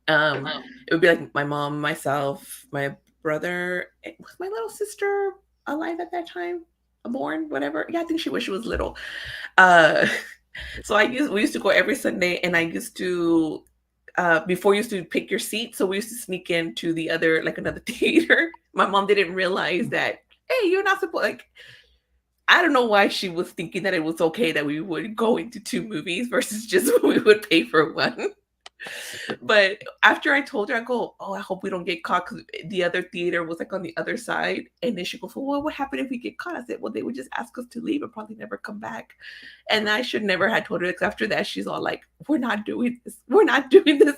It would be like my mom, myself, my brother. Was my little sister alive at that time? Born, whatever. Yeah, I think she was little. So we used to go every Sunday, and I used to before you used to pick your seat, so we used to sneak into the other, like another theater. My mom didn't realize that, hey, you're not supposed, like, I don't know why she was thinking that it was okay that we would go into 2 movies versus just we would pay for one. But after I told her, I go, oh, I hope we don't get caught, because the other theater was like on the other side. And then she goes, well, what happened if we get caught? I said, well, they would just ask us to leave and probably never come back. And I should never have told her, because after that, she's all like, we're not doing this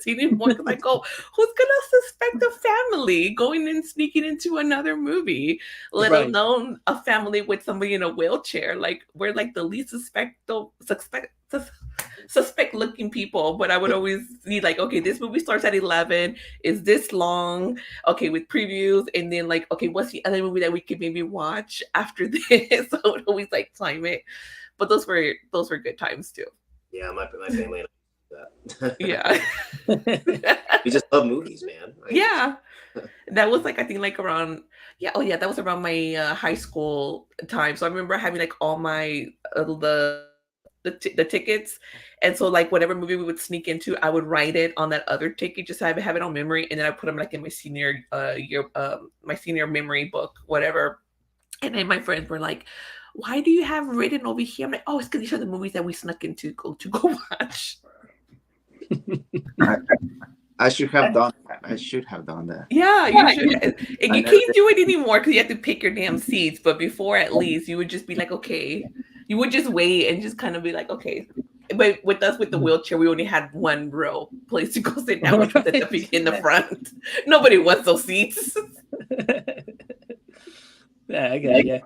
anymore. Because I go, who's gonna suspect a family going and sneaking into another movie, let alone a family with somebody in a wheelchair? Like, we're like the least suspect looking people, but I would always need like, okay, this movie starts at 11, is this long, okay, with previews, and then like, okay, what's the other movie that we could maybe watch after this? So I would always like time it, but those were good times too. Yeah, my family and I do that. Yeah. We just love movies, man. Like, Yeah, that was like, I think like around, yeah, oh yeah, that was around my high school time. So I remember having like all my the tickets, and so like whatever movie we would sneak into, I would write it on that other ticket, just have it on memory, and then I put them like in my senior year, my senior memory book, whatever. And then my friends were like, "Why do you have written over here?" I'm like, "Oh, it's because these are the movies that we snuck in to go watch." I should have done that. I should have done that. Yeah, you should. And you can't do it anymore because you have to pick your damn seats. But before, at least, you would just be like, okay, you would just wait and just kind of be like, okay. But with us, with the wheelchair, we only had one row place to go sit down, which was at in the front. Nobody wants those seats. Yeah, I get it, yeah.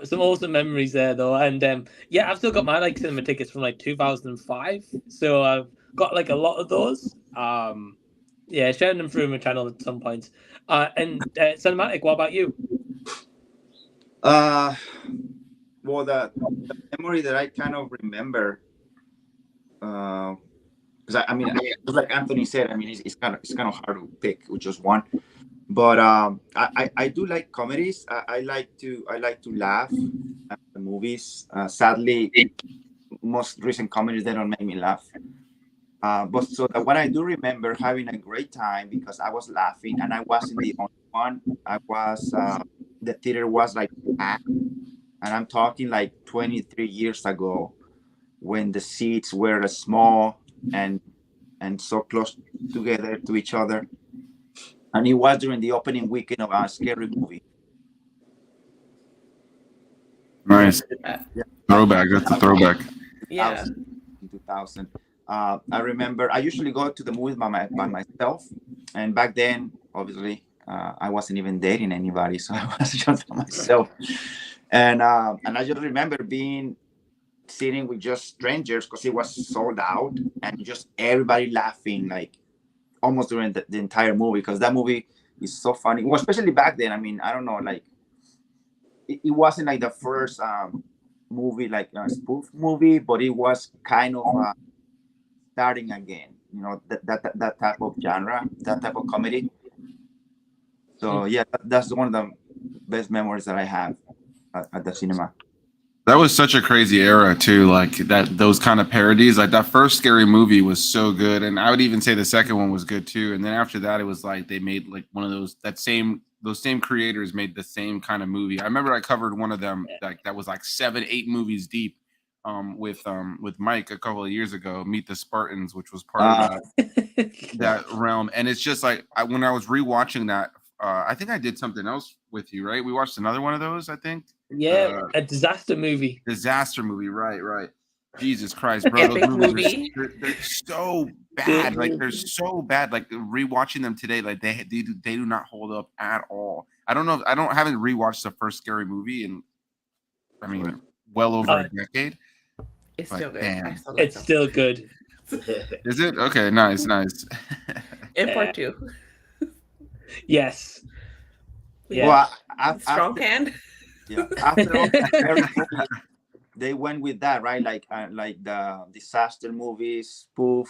Some awesome memories there though, and yeah, I've still got my like cinema tickets from like 2005, so I've got like a lot of those. Yeah, sharing them through my channel at some point. And Cinematic, what about you? Well, the memory that I kind of remember, because I mean, like Anthony said, I mean, it's kind of hard to pick which is one. But I do like comedies. I like to laugh at the movies. Sadly, most recent comedies, they don't make me laugh. But so that when I do remember having a great time because I was laughing and I wasn't the only one. I was the theater was like packed, and I'm talking like 23 years ago when the seats were small and so close together to each other. And it was during the opening weekend of a Scary Movie. Nice. Yeah. Throwback. That's a throwback. Yeah. In 2000. I remember I usually go to the movies by myself. And back then, obviously, I wasn't even dating anybody. So I was just by myself. And I just remember sitting with just strangers because it was sold out and just everybody laughing like almost during the entire movie, because that movie is so funny. Well, especially back then. I mean, I don't know, like it wasn't like the first movie, like a spoof movie, but it was kind of starting again. You know, that type of genre, that type of comedy. So yeah, that's one of the best memories that I have at the cinema. That was such a crazy era too, like those kind of parodies. Like that first Scary Movie was so good, and I would even say the second one was good too. And then after that, it was like they made like one of those same creators made the same kind of movie. I remember I covered one of them like that was like 7-8 movies deep, with Mike a couple of years ago, Meet the Spartans, which was part of that realm. And it's just like when I was rewatching that, I think I did something else with you, right? We watched another one of those, I think. Yeah, a disaster movie. Right. Jesus Christ, bro. Those movies they're so bad. Like they're so bad. Like rewatching them today, like they do not hold up at all. I don't know. I haven't rewatched the first Scary Movie in, I mean, well over a decade. It's still good. Damn. It's still good. Is it? Okay, nice. In part 2. Yes. Yeah. Well, strong hand. Yeah. After all, they went with that, right? Like the disaster movies, spoof.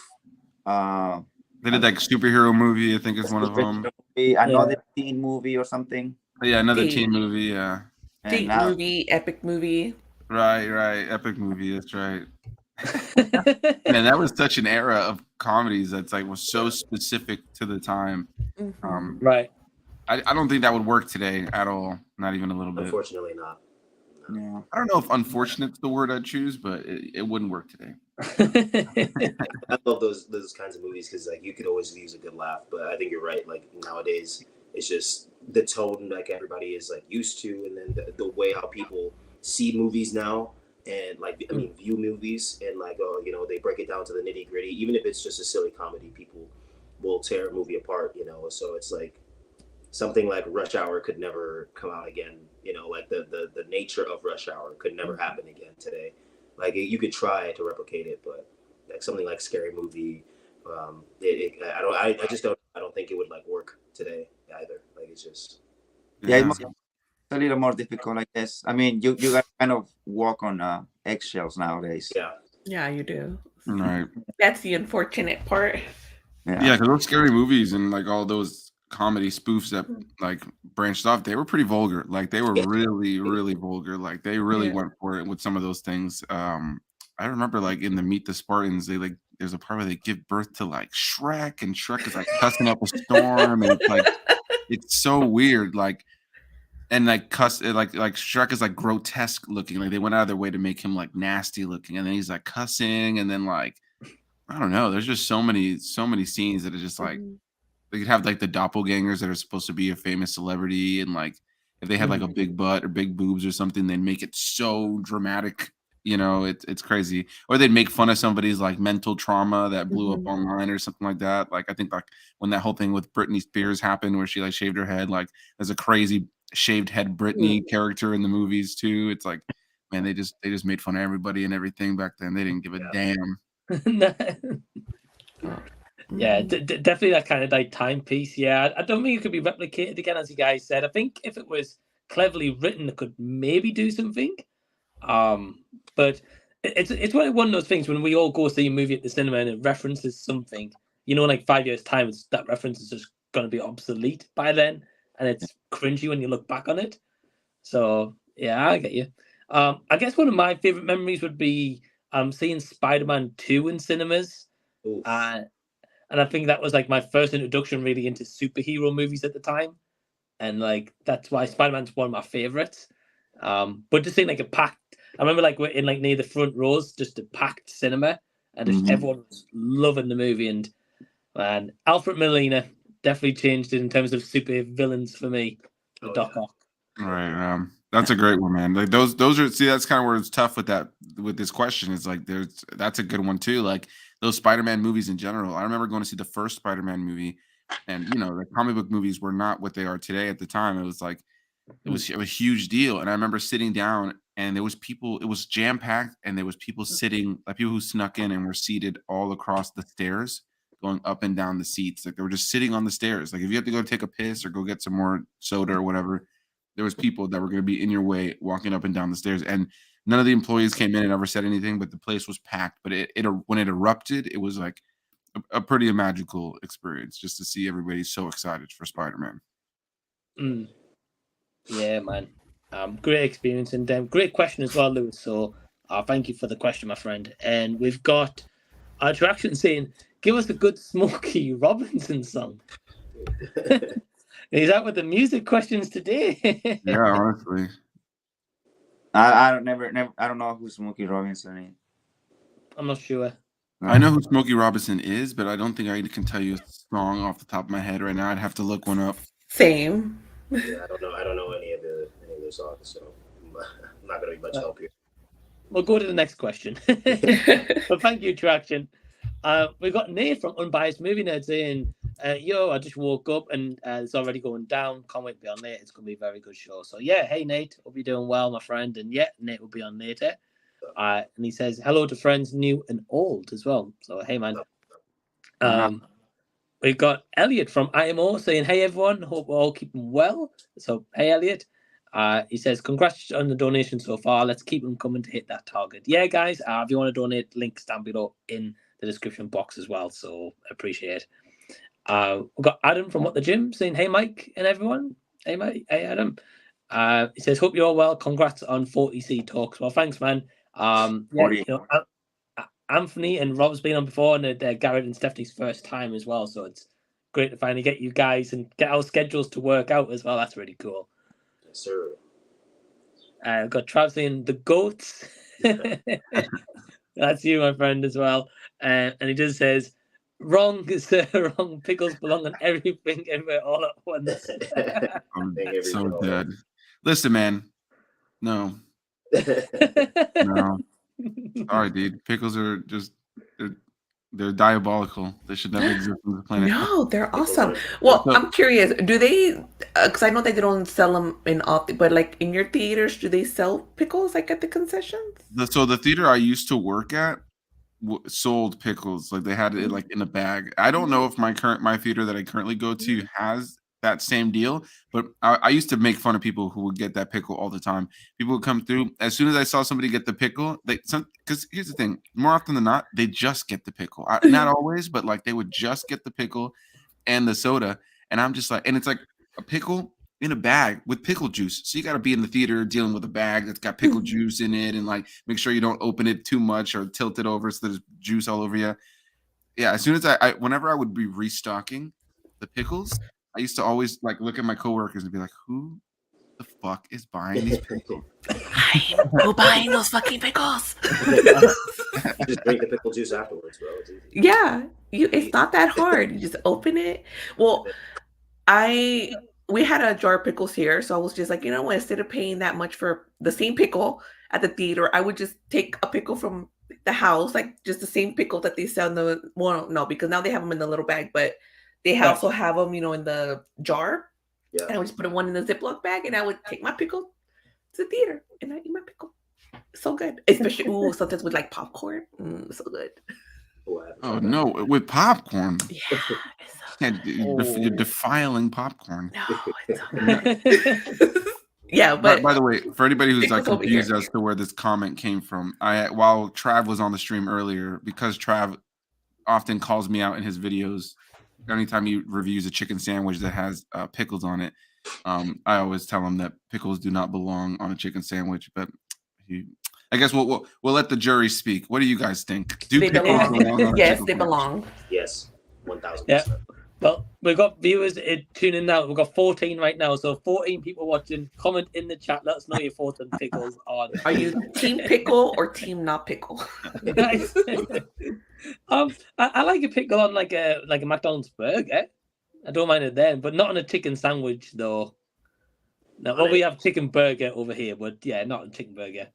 They did like superhero movie, I think is one of them. Another teen movie or something. Yeah, another teen movie. Yeah. Date movie, epic movie. Right. Epic movie. That's right. Man, that was such an era of comedies that's like was so specific to the time. Right. I don't think that would work today at all. Not even a little bit. Unfortunately not. No. I don't know if unfortunate's the word I'd choose, but it wouldn't work today. I love those kinds of movies because like you could always use a good laugh. But I think you're right. Like nowadays, it's just the tone like everybody is like used to, and then the way how people see movies now, and like I mean view movies, and like they break it down to the nitty gritty. Even if it's just a silly comedy, people will tear a movie apart. So it's like something like Rush Hour could never come out again. Like the nature of Rush Hour could never happen again today. Like you could try to replicate it, but like something like Scary Movie, I don't think it would like work today either. Like it's just it's a little more difficult, I guess. I mean, you got to kind of walk on eggshells nowadays. Yeah, you do. Right. That's the unfortunate part. Yeah, because those Scary Movies and like all those comedy spoofs that like branched off, they were pretty vulgar. Like they were really, really vulgar. Like they really went for it with some of those things. I remember like in the Meet the Spartans, they like there's a part where they give birth to like Shrek, and Shrek is like cussing up a storm, and it's like it's so weird. Like and like like Shrek is like grotesque looking. Like they went out of their way to make him like nasty looking, and then he's like cussing, and then like I don't know. There's just so many scenes that are just like they could have like the doppelgangers that are supposed to be a famous celebrity, and like if they had like a big butt or big boobs or something, they'd make it so dramatic. You know, it's crazy. Or they'd make fun of somebody's like mental trauma that blew up online or something like that. Like I think like when that whole thing with Britney Spears happened, where she like shaved her head, like there's a crazy shaved head Britney character in the movies too. It's like, man, they just made fun of everybody and everything back then. They didn't give a damn. Yeah, definitely that kind of like timepiece. Yeah, I don't think it could be replicated again, as you guys said. I think if it was cleverly written, it could maybe do something. But it's one of those things when we all go see a movie at the cinema and it references something, you know, in like 5 years' time, that reference is just going to be obsolete by then, and it's cringy when you look back on it. So yeah, I get you. I guess one of my favorite memories would be seeing Spider-Man 2 in cinemas. And I think that was like my first introduction really into superhero movies at the time. And like that's why Spider-Man's one of my favorites. But just seeing like a packed, I remember like we're in like near the front rows, just a packed cinema, and just everyone was loving the movie. And man, Alfred Molina definitely changed it in terms of super villains for me. Doc Ock. Right. That's a great one, man. Like those are that's kind of where it's tough with this question. It's like that's a good one too. Like those Spider-Man movies in general. I remember going to see the first Spider-Man movie, and you know the comic book movies were not what they are today at the time. It was like it was a huge deal. And I remember sitting down, and there was people. It was jam packed, and there was people sitting, like people who snuck in and were seated all across the stairs, going up and down the seats. Like they were just sitting on the stairs. Like if you have to go take a piss or go get some more soda or whatever, there was people that were going to be in your way walking up and down the stairs. And none of the employees came in and ever said anything, but the place was packed. But when it erupted, it was like a pretty magical experience just to see everybody so excited for Spider-Man. Yeah, man. Great experience, and great question as well, Lewis. So thank you for the question, my friend. And we've got Attraction saying, give us a good Smokey Robinson song. He's out with the music questions today. Yeah, honestly. I don't know who Smokey Robinson is. I'm not sure. I know who Smokey Robinson is, but I don't think I can tell you a song off the top of my head right now. I'd have to look one up. Same. Yeah, I don't know any of the songs, so I'm not gonna be much help here. We'll go to the next question. But thank you, Traction. We've got Nate from Unbiased Movie Nerd saying, yo, I just woke up and it's already going down. Can't wait to be on later. It's going to be a very good show. So, yeah, hey, Nate. Hope you're doing well, my friend. And, yeah, Nate will be on later. And he says, hello to friends new and old as well. So, hey, man. We've got Elliot from IMO saying, hey, everyone. Hope we're all keeping well. So, hey, Elliot. He says, congrats on the donation so far. Let's keep them coming to hit that target. Yeah, guys, if you want to donate, links down below in the description box as well. So, appreciate it. We've got Adam from What the Gym saying, hey, Mike and everyone. Hey, Mike. Hey, Adam. He says, hope you're all well. Congrats on 40C Talks. Well, thanks, man. Yeah, you know, Anthony and Rob's been on before, and Garrett and Stephanie's first time as well. So it's great to finally get you guys and get our schedules to work out as well. That's really cool. Yes, sir. We've got Trav saying the goats. That's you, my friend, as well. And he just says, wrong, sir, wrong. Pickles belong on everything everywhere all at once. I'm so dead. Listen, man. No. No. Sorry, dude. Pickles are just they're diabolical. They should never exist on the planet. No, they're awesome. Well, I'm curious. Do they because I know they don't sell them in all, but like in your theaters, do they sell pickles like at the concessions? So the theater I used to work at sold pickles. Like they had it like in a bag. I don't know if my theater that I currentently go to has that same deal, but I used to make fun of people who would get that pickle all the time. People would come through as soon as I saw somebody get the pickle. Because here's the thing: more often than not, they just get the pickle. Not always, but like they would just get the pickle and the soda, and I'm just like, and it's like a pickle in a bag with pickle juice. So you got to be in the theater dealing with a bag that's got pickle juice in it, and like make sure you don't open it too much or tilt it over so there's juice all over you. Yeah, as soon as whenever I would be restocking the pickles, I used to always like look at my coworkers and be like, "Who the fuck is buying these pickles? Who buying those fucking pickles?" You just drink the pickle juice afterwards, bro. It's easy. Yeah, it's not that hard. You just open it. Well, we had a jar of pickles here, so I was just like, you know what? Instead of paying that much for the same pickle at the theater, I would just take a pickle from the house, like just the same pickle that they sell in the. Well, no, because now they have them in the little bag, but they also have them, in the jar. Yeah. And I would just put one in the Ziploc bag, and I would take my pickle to the theater, and I eat my pickle. So good, especially sometimes with like popcorn. So good. Oh no, with popcorn. Yeah, you're defiling popcorn. No, it's okay. Yeah, but by the way, for anybody who's like pickles over confused here. as to where this comment came from, while Trav was on the stream earlier, because Trav often calls me out in his videos anytime he reviews a chicken sandwich that has pickles on it. I always tell him that pickles do not belong on a chicken sandwich, but I guess we'll let the jury speak. What do you guys think? Do They pickles belong on a Yes, chicken they sandwich? belong. Yes, 1000%. Yeah. Well, we've got viewers tuning now. We've got 14 right now, so 14 people watching. Comment in the chat. Let us know your thoughts on pickles. Are you team pickle or team not pickle? Nice. I like a pickle on like a McDonald's burger. I don't mind it then, but not on a chicken sandwich though. No, well, we have chicken burger over here, but yeah, not a chicken burger.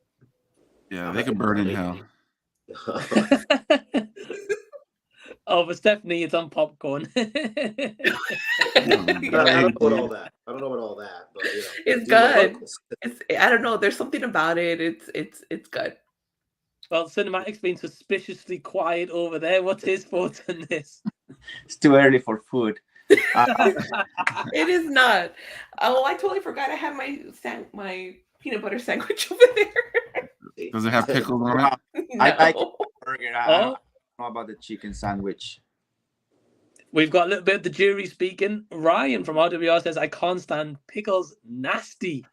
Yeah, they can burn in hell. Oh, but Stephanie, it's on popcorn. I don't know about all that. But It's good. I don't know. There's something about it. It's good. Well, Cinematic's been suspiciously quiet over there. What's his thoughts on this? It's too early for food. It is not. Oh, I totally forgot I have my peanut butter sandwich over there. Does it have pickles on it? No. I like burger. I don't know about the chicken sandwich. We've got a little bit of the jury speaking. Ryan from RWR says, I can't stand pickles, nasty.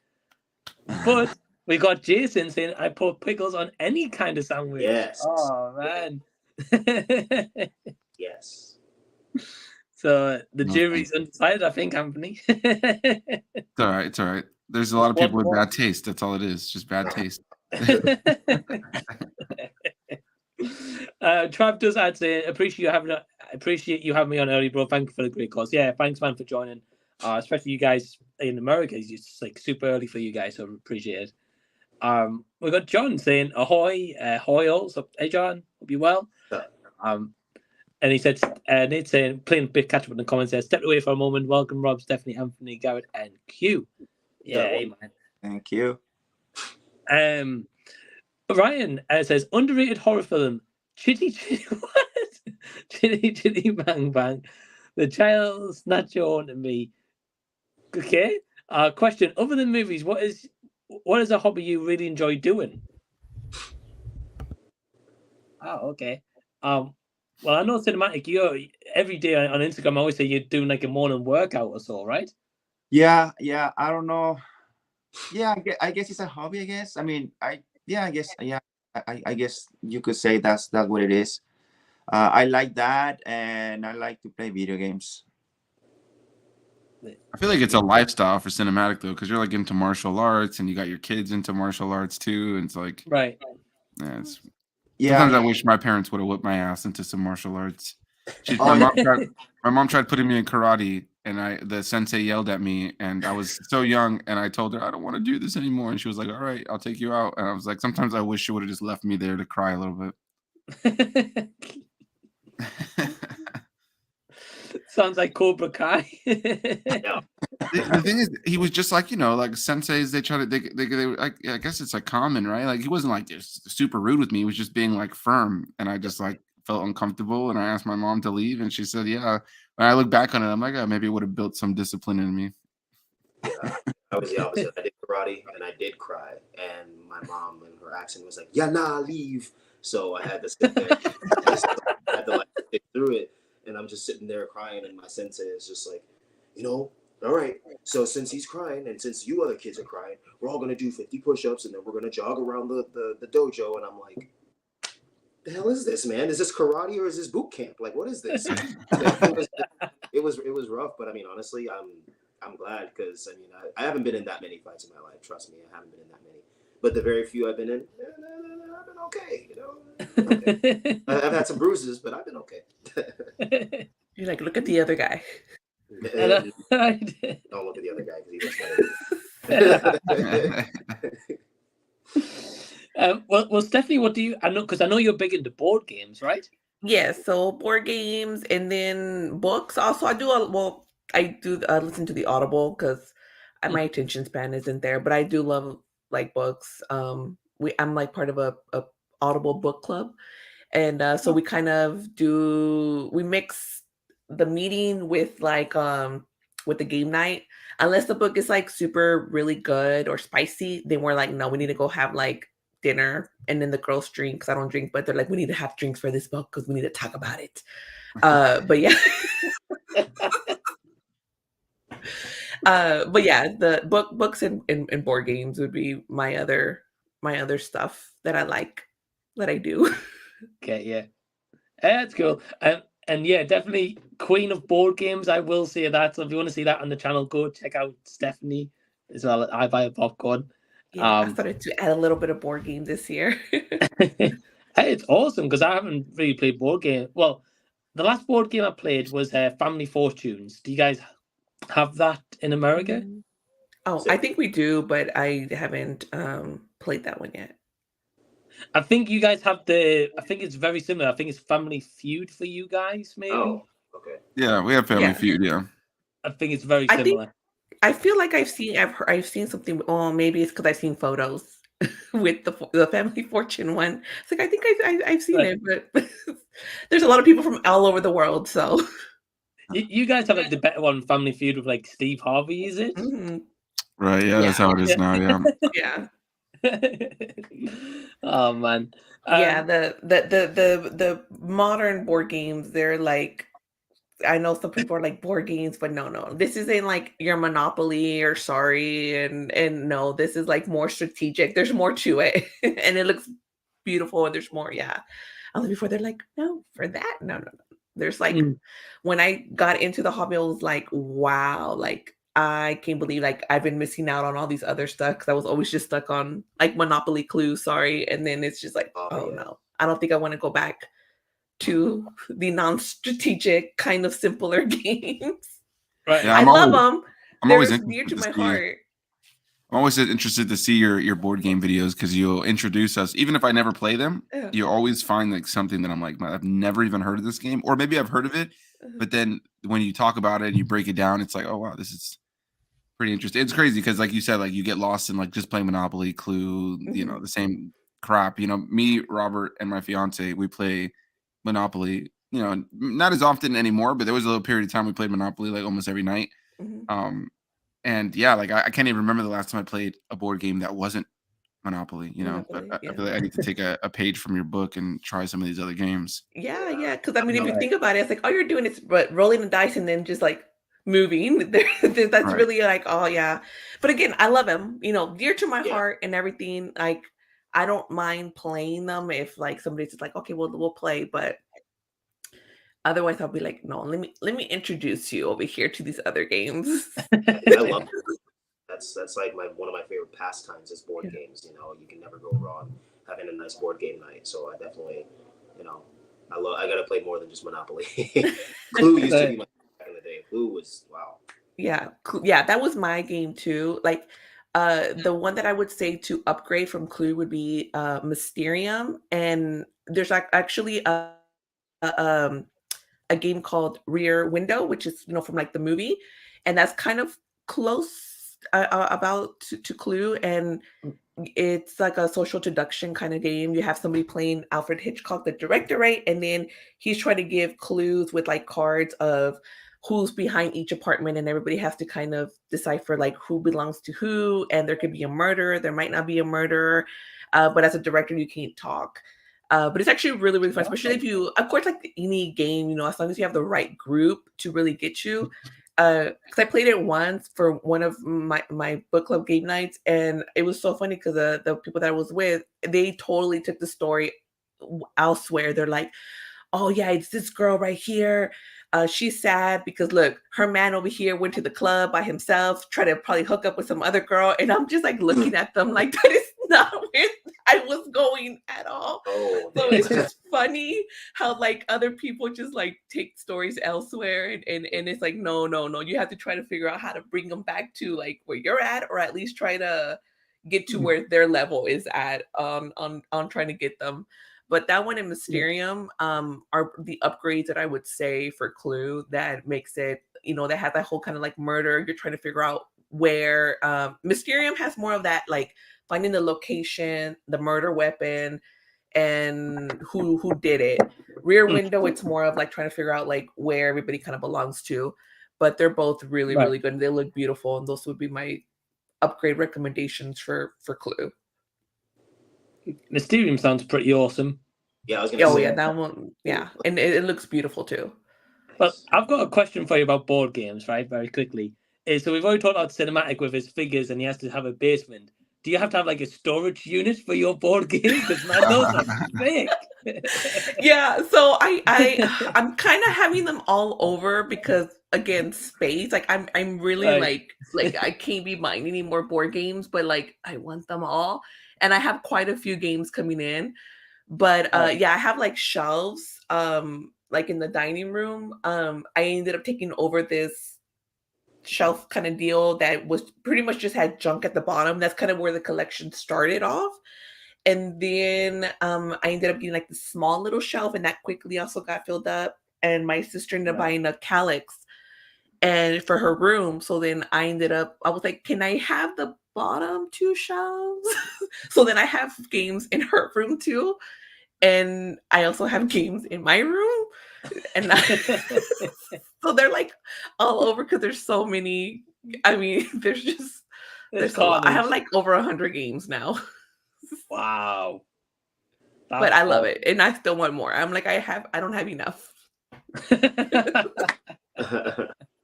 But we got Jason saying, I put pickles on any kind of sandwich. Yes. Oh, man. Yes. So the jury's undecided, I think, Anthony. It's all right. It's all right. There's a lot of people with bad taste. That's all it is. Just bad taste. Trav does add say, appreciate you having me on early, bro. Thank you for the great cause. Yeah, thanks, man, for joining. Especially you guys in America. It's just like super early for you guys, so appreciate it. We got John saying ahoy, ahoy all. So hey John, hope you're well. And he said, Nate saying, playing a bit catch up in the comments there, stepped away for a moment. Welcome, Rob, Stephanie, Anthony, Garrett, and Q. Yeah, man. Thank you. Ryan says, underrated horror film, Chitty Chitty, what? Chitty Chitty Bang Bang, The Child Snatcher Haunted Me. Okay. Question, other than movies, what is a hobby you really enjoy doing? Oh, okay. Well, I know Cinematic, you're every day on Instagram, I always say you're doing like a morning workout or so, right? Yeah. I don't know. Yeah, I guess it's a hobby. I guess. I mean, I guess you could say that's what it is. I like that, and I like to play video games. I feel like it's a lifestyle for Cinematic though, because you're like into martial arts, and you got your kids into martial arts too, and it's like right. Yeah, sometimes I wish my parents would have whipped my ass into some martial arts. My mom tried putting me in karate, and the sensei yelled at me, and I was so young, and I told her I don't want to do this anymore, and she was like, "All right, I'll take you out." And I was like, sometimes I wish she would have just left me there to cry a little bit. Sounds like Cobra Kai. Yeah. The thing is, he was just like, like senseis. They try to, I guess it's like common, right? Like he wasn't like just super rude with me. He was just being like firm, and I just like felt uncomfortable. And I asked my mom to leave, and she said, "Yeah." When I look back on it, I'm like, oh, maybe it would have built some discipline in me. Yeah, I was the opposite. I did karate and I did cry, and my mom and her accent was like, "Yeah, nah, leave." So I had to sit there. I had to like stick through it, and I'm just sitting there crying, and my sensei is just like, all right. So since he's crying, and since you other kids are crying, we're all gonna do 50 push-ups, and then we're gonna jog around the dojo. And I'm like, the hell is this, man? Is this karate or is this boot camp? Like, what is this? It was rough, but I mean, honestly, I'm glad because I mean I haven't been in that many fights in my life. Trust me, I haven't been in that many. But the very few I've been in, I've been okay. Okay. I've had some bruises, but I've been okay. You're like, look at the other guy. Don't look at the other guy because he looks better. Well, Stephanie, what do you? I know because I know you're big into board games, right? Yes, so board games and then books. Also, I do listen to the Audible because my attention span isn't there, but I do love like books. I'm like part of a Audible book club, and so we kind of we mix the meeting with like with the game night. Unless the book is like super really good or spicy, then we're like, no, we need to go have like dinner, and then the girls drink because I don't drink, but they're like, we need to have drinks for this book because we need to talk about it. But yeah. But yeah, the books and board games would be my other stuff that I like that I do. Okay, yeah, that's cool. And yeah, definitely queen of board games. I will say that. So if you want to see that on the channel, go check out Stephanie as well at I Buy a Popcorn. Yeah, I started to add a little bit of board game this year. Hey, it's awesome because I haven't really played board game. Well, the last board game I played was Family Fortunes. Do you guys have that in America? Oh, I think we do, but I haven't played that one yet. I think you guys have I think it's very similar. I think it's Family Feud for you guys, maybe. Oh, okay. Yeah, we have Family Feud. Yeah, I think it's very similar. I feel like I've seen something. Oh, maybe it's because I've seen photos with the Family Fortune one. It's like I think I've seen it, but there's a lot of people from all over the world. So you guys have like the better one, Family Feud with like Steve Harvey, is it? Mm-hmm. Right. Yeah, that's how it is now. Yeah. Yeah. Oh man. Yeah, the modern board games, they're like, I know some people are like board games, but no, this isn't like your Monopoly or Sorry, and no, this is like more strategic. There's more to it, and it looks beautiful. And there's more, yeah. Only before they're like, no, for that, no. There's like, when I got into the hobby, I was like, wow, like I can't believe like I've been missing out on all these other stuff because I was always just stuck on like Monopoly, Clue, Sorry, and then it's just like, no, I don't think I want to go back to the non-strategic kind of simpler games. Right. Yeah, I love them. I'm always near to my heart. I'm always interested to see your board game videos because you'll introduce us. Even if I never play them, you always find like something that I'm like, I've never even heard of this game, or maybe I've heard of it, but then when you talk about it and you break it down, it's like, oh wow, this is pretty interesting. It's crazy because, like you said, like you get lost in like just playing Monopoly, Clue, the same crap. Me, Robert, and my fiance, we play Monopoly. Not as often anymore, but there was a little period of time we played Monopoly like almost every night. And yeah, like I can't even remember the last time I played a board game that wasn't Monopoly. But I feel like I need to take a page from your book and try some of these other games. Yeah, because I mean, if you think about it, it's like all you're doing is rolling the dice and then just like moving. That's really like, oh yeah. But again, I love them. Dear to my heart and everything. Like I don't mind playing them if like somebody's just like, okay, we'll play, but otherwise I'll be like, no, let me introduce you over here to these other games. I love it. That's like one of my favorite pastimes is board games. You can never go wrong having a nice board game night. So I definitely, I gotta play more than just Monopoly. Clue used to be my back in the day. Clue was wow. Yeah, that was my game too. Like the one that I would say to upgrade from Clue would be Mysterium, and there's actually a game called Rear Window, which is from like the movie, and that's kind of close about to Clue, and it's like a social deduction kind of game. You have somebody playing Alfred Hitchcock, the director, right? And then he's trying to give clues with like cards of who's behind each apartment, and everybody has to kind of decipher like who belongs to who. And there could be a murder, there might not be a murder, but as a director, you can't talk. But it's actually really, really fun, especially if you, of course, like any game, as long as you have the right group to really get you. Because I played it once for one of my book club game nights, and it was so funny because the people that I was with, they totally took the story elsewhere. They're like, oh yeah, it's this girl right here. She's sad because look, her man over here went to the club by himself, tried to probably hook up with some other girl, and I'm just like looking at them like that is not where I was going at all. Oh, so it's just funny how like other people just like take stories elsewhere, and it's like no, you have to try to figure out how to bring them back to like where you're at, or at least try to get to where their level is at on trying to get them. But that one in Mysterium are the upgrades that I would say for Clue that makes it, that has that whole kind of like murder. You're trying to figure out where Mysterium has more of that, like finding the location, the murder weapon, and who did it. Rear Window, it's more of like trying to figure out like where everybody kind of belongs to. But they're both really, really good, and they look beautiful. And those would be my upgrade recommendations for Clue. Mysterium sounds pretty awesome. Yeah, I was gonna say. Yeah, that one. Yeah, and it looks beautiful too. But I've got a question for you about board games, right? Very quickly. So we've already talked about Cinematic with his figures, and he has to have a basement. Do you have to have like a storage unit for your board games? Because those are big. Yeah, so I'm kind of having them all over because again, space. Like I'm really like I can't be buying any more board games, but like I want them all, and I have quite a few games coming in. But yeah, I have like shelves like in the dining room. I ended up taking over this shelf kind of deal that was pretty much just had junk at the bottom. That's kind of where the collection started off. And then I ended up getting like the small little shelf, and that quickly also got filled up. And my sister ended up buying a Calyx and for her room. So then I was like, can I have the bottom two shelves? So then I have games in her room too. And I also have games in my room. And so they're like all over because there's so many. I mean, there's a lot. I have like over 100 games now. Wow. But I love it. And I still want more. I'm like, I don't have enough.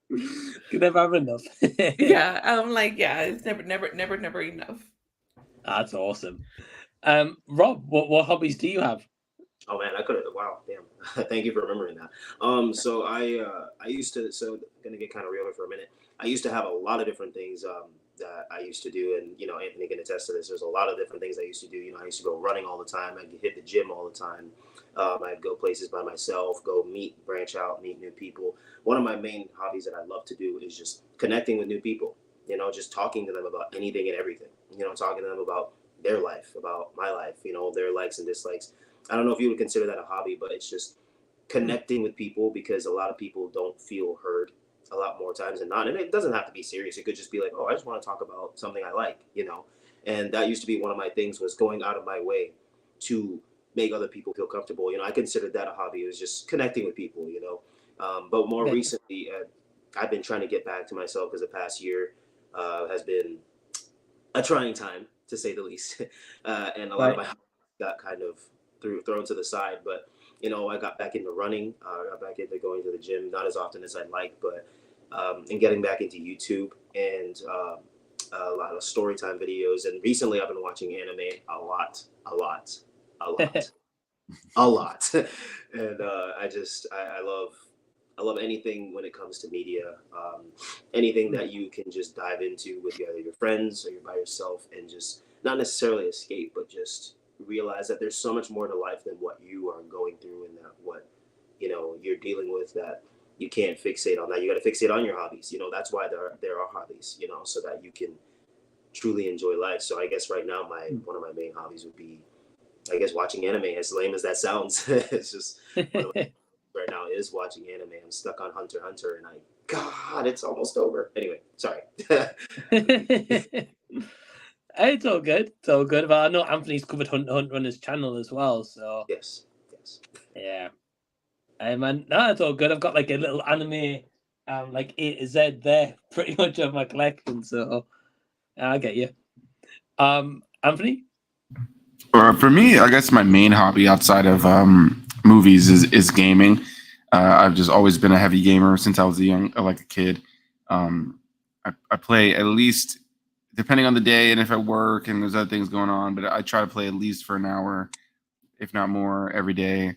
You never have enough. Yeah. I'm like, yeah, it's never enough. That's awesome. Rob, what hobbies do you have? Oh man, I could have. Wow, damn! Thank you for remembering that. So I used to. So gonna get kind of real here for a minute. I used to have a lot of different things that I used to do, and Anthony can attest to this. There's a lot of different things I used to do. I used to go running all the time. I'd hit the gym all the time. I'd go places by myself, branch out, meet new people. One of my main hobbies that I love to do is just connecting with new people. Just talking to them about anything and everything. Talking to them about their life, about my life. Their likes and dislikes. I don't know if you would consider that a hobby, but it's just connecting with people, because a lot of people don't feel heard a lot more times than not. And it doesn't have to be serious. It could just be like, oh, I just want to talk about something I like, And that used to be one of my things, was going out of my way to make other people feel comfortable. I considered that a hobby. It was just connecting with people, But more recently, I've been trying to get back to myself, because the past year has been a trying time, to say the least. And a lot of my got kind of thrown to the side, but I got back into running. I got back into going to the gym, not as often as I'd like, but and getting back into YouTube and a lot of story time videos. And recently I've been watching anime a lot. And I love anything when it comes to media, anything that you can just dive into with either your friends or you're by yourself, and just not necessarily escape, but just realize that there's so much more to life than what you are going through, and that what you're dealing with, that you can't fixate on that. You got to fixate on your hobbies. That's why there are hobbies, so that you can truly enjoy life. So I guess right now one of my main hobbies would be, I guess, watching anime, as lame as that sounds. It's just right now is watching anime. I'm stuck on Hunter x Hunter, and God, it's almost over. Anyway, sorry. It's all good. It's all good. But I know Anthony's covered Hunter x Hunter on his channel as well. So yes. yeah. Hey man, no, it's all good. I've got like a little anime, like A to Z there, pretty much of my collection. So I get you. Anthony. For me, I guess my main hobby outside of movies is gaming. I've just always been a heavy gamer since I was a kid. I play at least, depending on the day and if at work and there's other things going on, but I try to play at least for an hour, if not more, every day.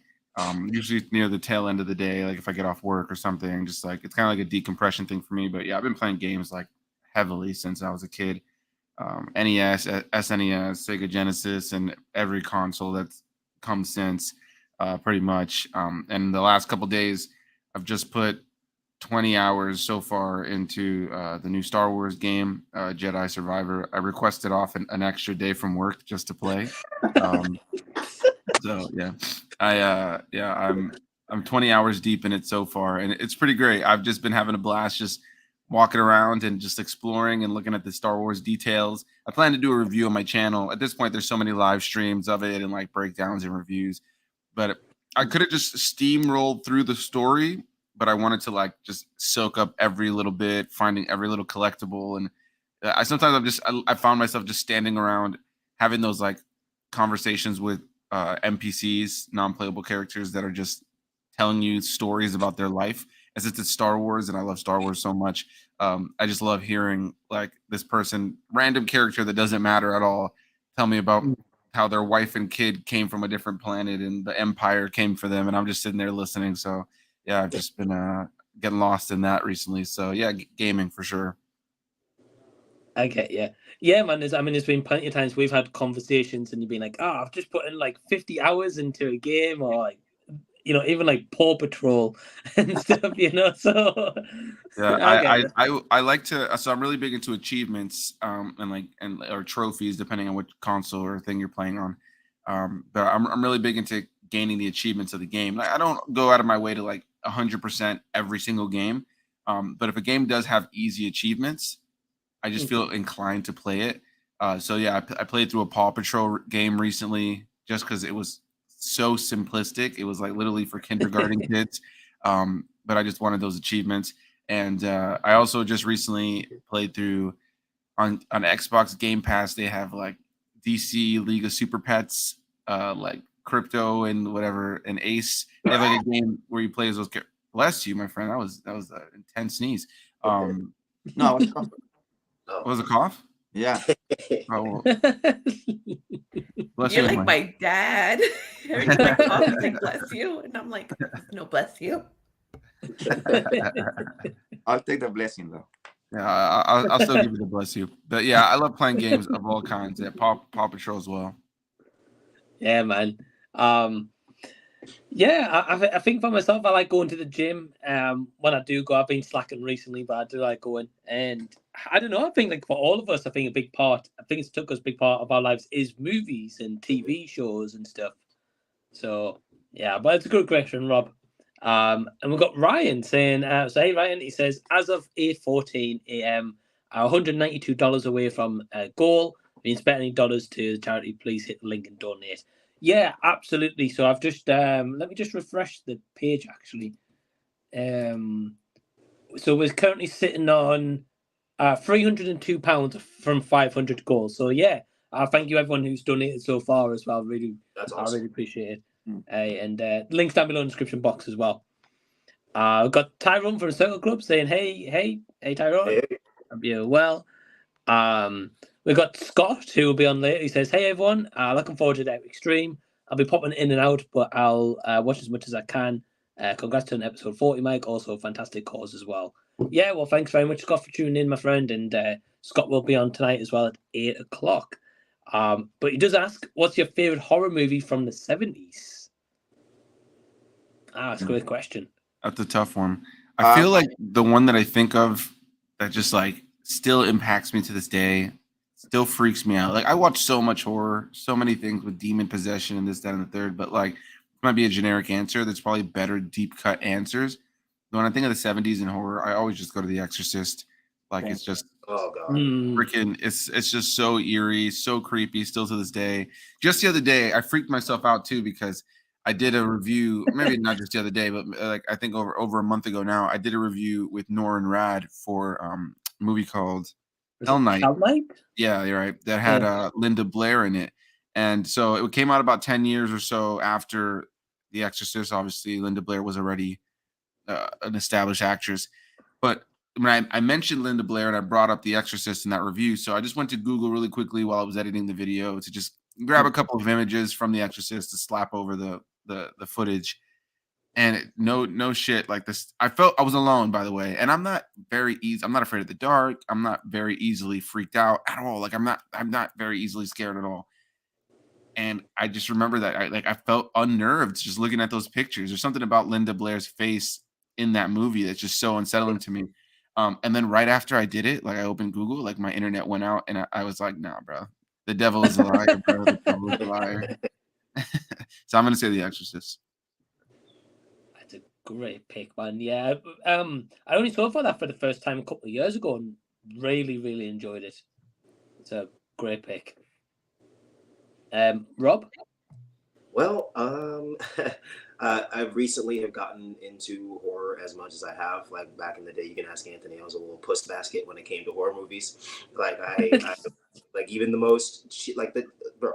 Usually near the tail end of the day, like if I get off work or something, just like it's kind of like a decompression thing for me. But yeah, I've been playing games like heavily since I was a kid. NES, SNES, Sega Genesis, and every console that's come since, pretty much. And the last couple days, I've just put 20 hours so far into the new Star Wars game, Jedi Survivor. I requested off an extra day from work just to play. So yeah, I'm 20 hours deep in it so far, and it's pretty great. I've just been having a blast just walking around and just exploring and looking at the Star Wars details. I plan to do a review on my channel. At this point, there's so many live streams of it and like breakdowns and reviews, but I could have just steamrolled through the story, but I wanted to like just soak up every little bit, finding every little collectible. And I found myself just standing around having those like conversations with NPCs, non-playable characters that are just telling you stories about their life. As it's Star Wars, and I love Star Wars so much. I just love hearing like this person, random character that doesn't matter at all, tell me about how their wife and kid came from a different planet and the Empire came for them, and I'm just sitting there listening. So yeah, I've just been getting lost in that recently. So yeah, gaming for sure. I get you. Yeah, man. There's been plenty of times we've had conversations, and you've been like, "Oh, I've just put in like 50 hours into a game," or like, even like Paw Patrol and stuff, So yeah, I like to. So I'm really big into achievements, or trophies, depending on which console or thing you're playing on. But I'm really big into gaining the achievements of the game. Like, I don't go out of my way to like 100% every single game. But if a game does have easy achievements, I just feel inclined to play it. So yeah, I played through a Paw Patrol game recently just because it was so simplistic. It was like literally for kindergarten kids. But I just wanted those achievements. And I also just recently played through on Xbox Game Pass. They have like DC League of Super Pets, like Crypto and whatever, and Ace. They have like a game where you play as those characters. Bless you, my friend. That was an intense sneeze. No, I was coughing. Was it a cough? Yeah. Oh, bless You're you, like my dad. Every time I cough, he's like, bless you. And I'm like, no, bless you. I'll take the blessing though. Yeah, I'll still give you the bless you. But yeah, I love playing games of all kinds. Yeah, Paw Patrol as well. Yeah, man. Yeah, I think for myself, I like going to the gym. When I do go, I've been slacking recently, but I do like going. And I don't know, I think like for all of us, I think it's took us a big part of our lives is movies and TV shows and stuff. So yeah, but it's a good question, Rob. And we've got Ryan saying, so hey Ryan, he says, as of 8:14 a.m., $192 away from a goal. If you spend any dollars to the charity, please hit the link and donate. Yeah, absolutely. So I've just let me just refresh the page actually. So we're currently sitting on £302 from 500 goals. So yeah, thank you everyone who's donated so far as well. That's awesome. I really appreciate it. And links down below in the description box as well. We've got Tyrone from the Circle Club saying, hey Tyrone, Hey. hope you're well. We've got Scott who will be on later. He says, hey everyone, looking forward to that extreme. I'll be popping in and out, but I'll watch as much as I can. Congrats on episode 40, Mike. Also, fantastic cause as well. Yeah, well, thanks very much, Scott, for tuning in, my friend. And Scott will be on tonight as well at 8 o'clock. But he does ask, what's your favorite horror movie from the 70s? That's a great question. That's a tough one. I feel like the one that I think of that just like still impacts me to this day, still freaks me out. Like I watch so much horror, so many things with demon possession and this, that, and the third. But like might be a generic answer. There's probably better deep cut answers. When I think of the 70s in horror, I always just go to The Exorcist. Like it's just freaking, it's just so eerie, so creepy still to this day. Just the other day, I freaked myself out too because I did a review, maybe not just the other day, but like I think over a month ago now, I did a review with Nor and Rad for a movie called Hell Night. Yeah, you're right. That had Linda Blair in it. And so it came out about 10 years or so after The Exorcist. Obviously, Linda Blair was already an established actress. But when I mentioned Linda Blair and I brought up The Exorcist in that review, so I just went to Google really quickly while I was editing the video to just grab a couple of images from The Exorcist to slap over the footage. And no shit, like this, I felt I was alone, by the way. And I'm not afraid of the dark. I'm not very easily freaked out at all. Like I'm not very easily scared at all. And I just remember that I felt unnerved just looking at those pictures. There's something about Linda Blair's face in that movie that's just so unsettling to me. And then right after I did it, like I opened Google, like my internet went out, and I was like, nah, bro, the devil is a liar, bro. The devil is a liar. So I'm gonna say The Exorcist. That's a great pick, man. Yeah, I only saw that for the first time a couple of years ago and really enjoyed it. It's a great pick. Rob? Well, I recently have gotten into horror as much as I have. Like back in the day, you can ask Anthony. I was a little puss basket when it came to horror movies. Like I like even the most like the bro.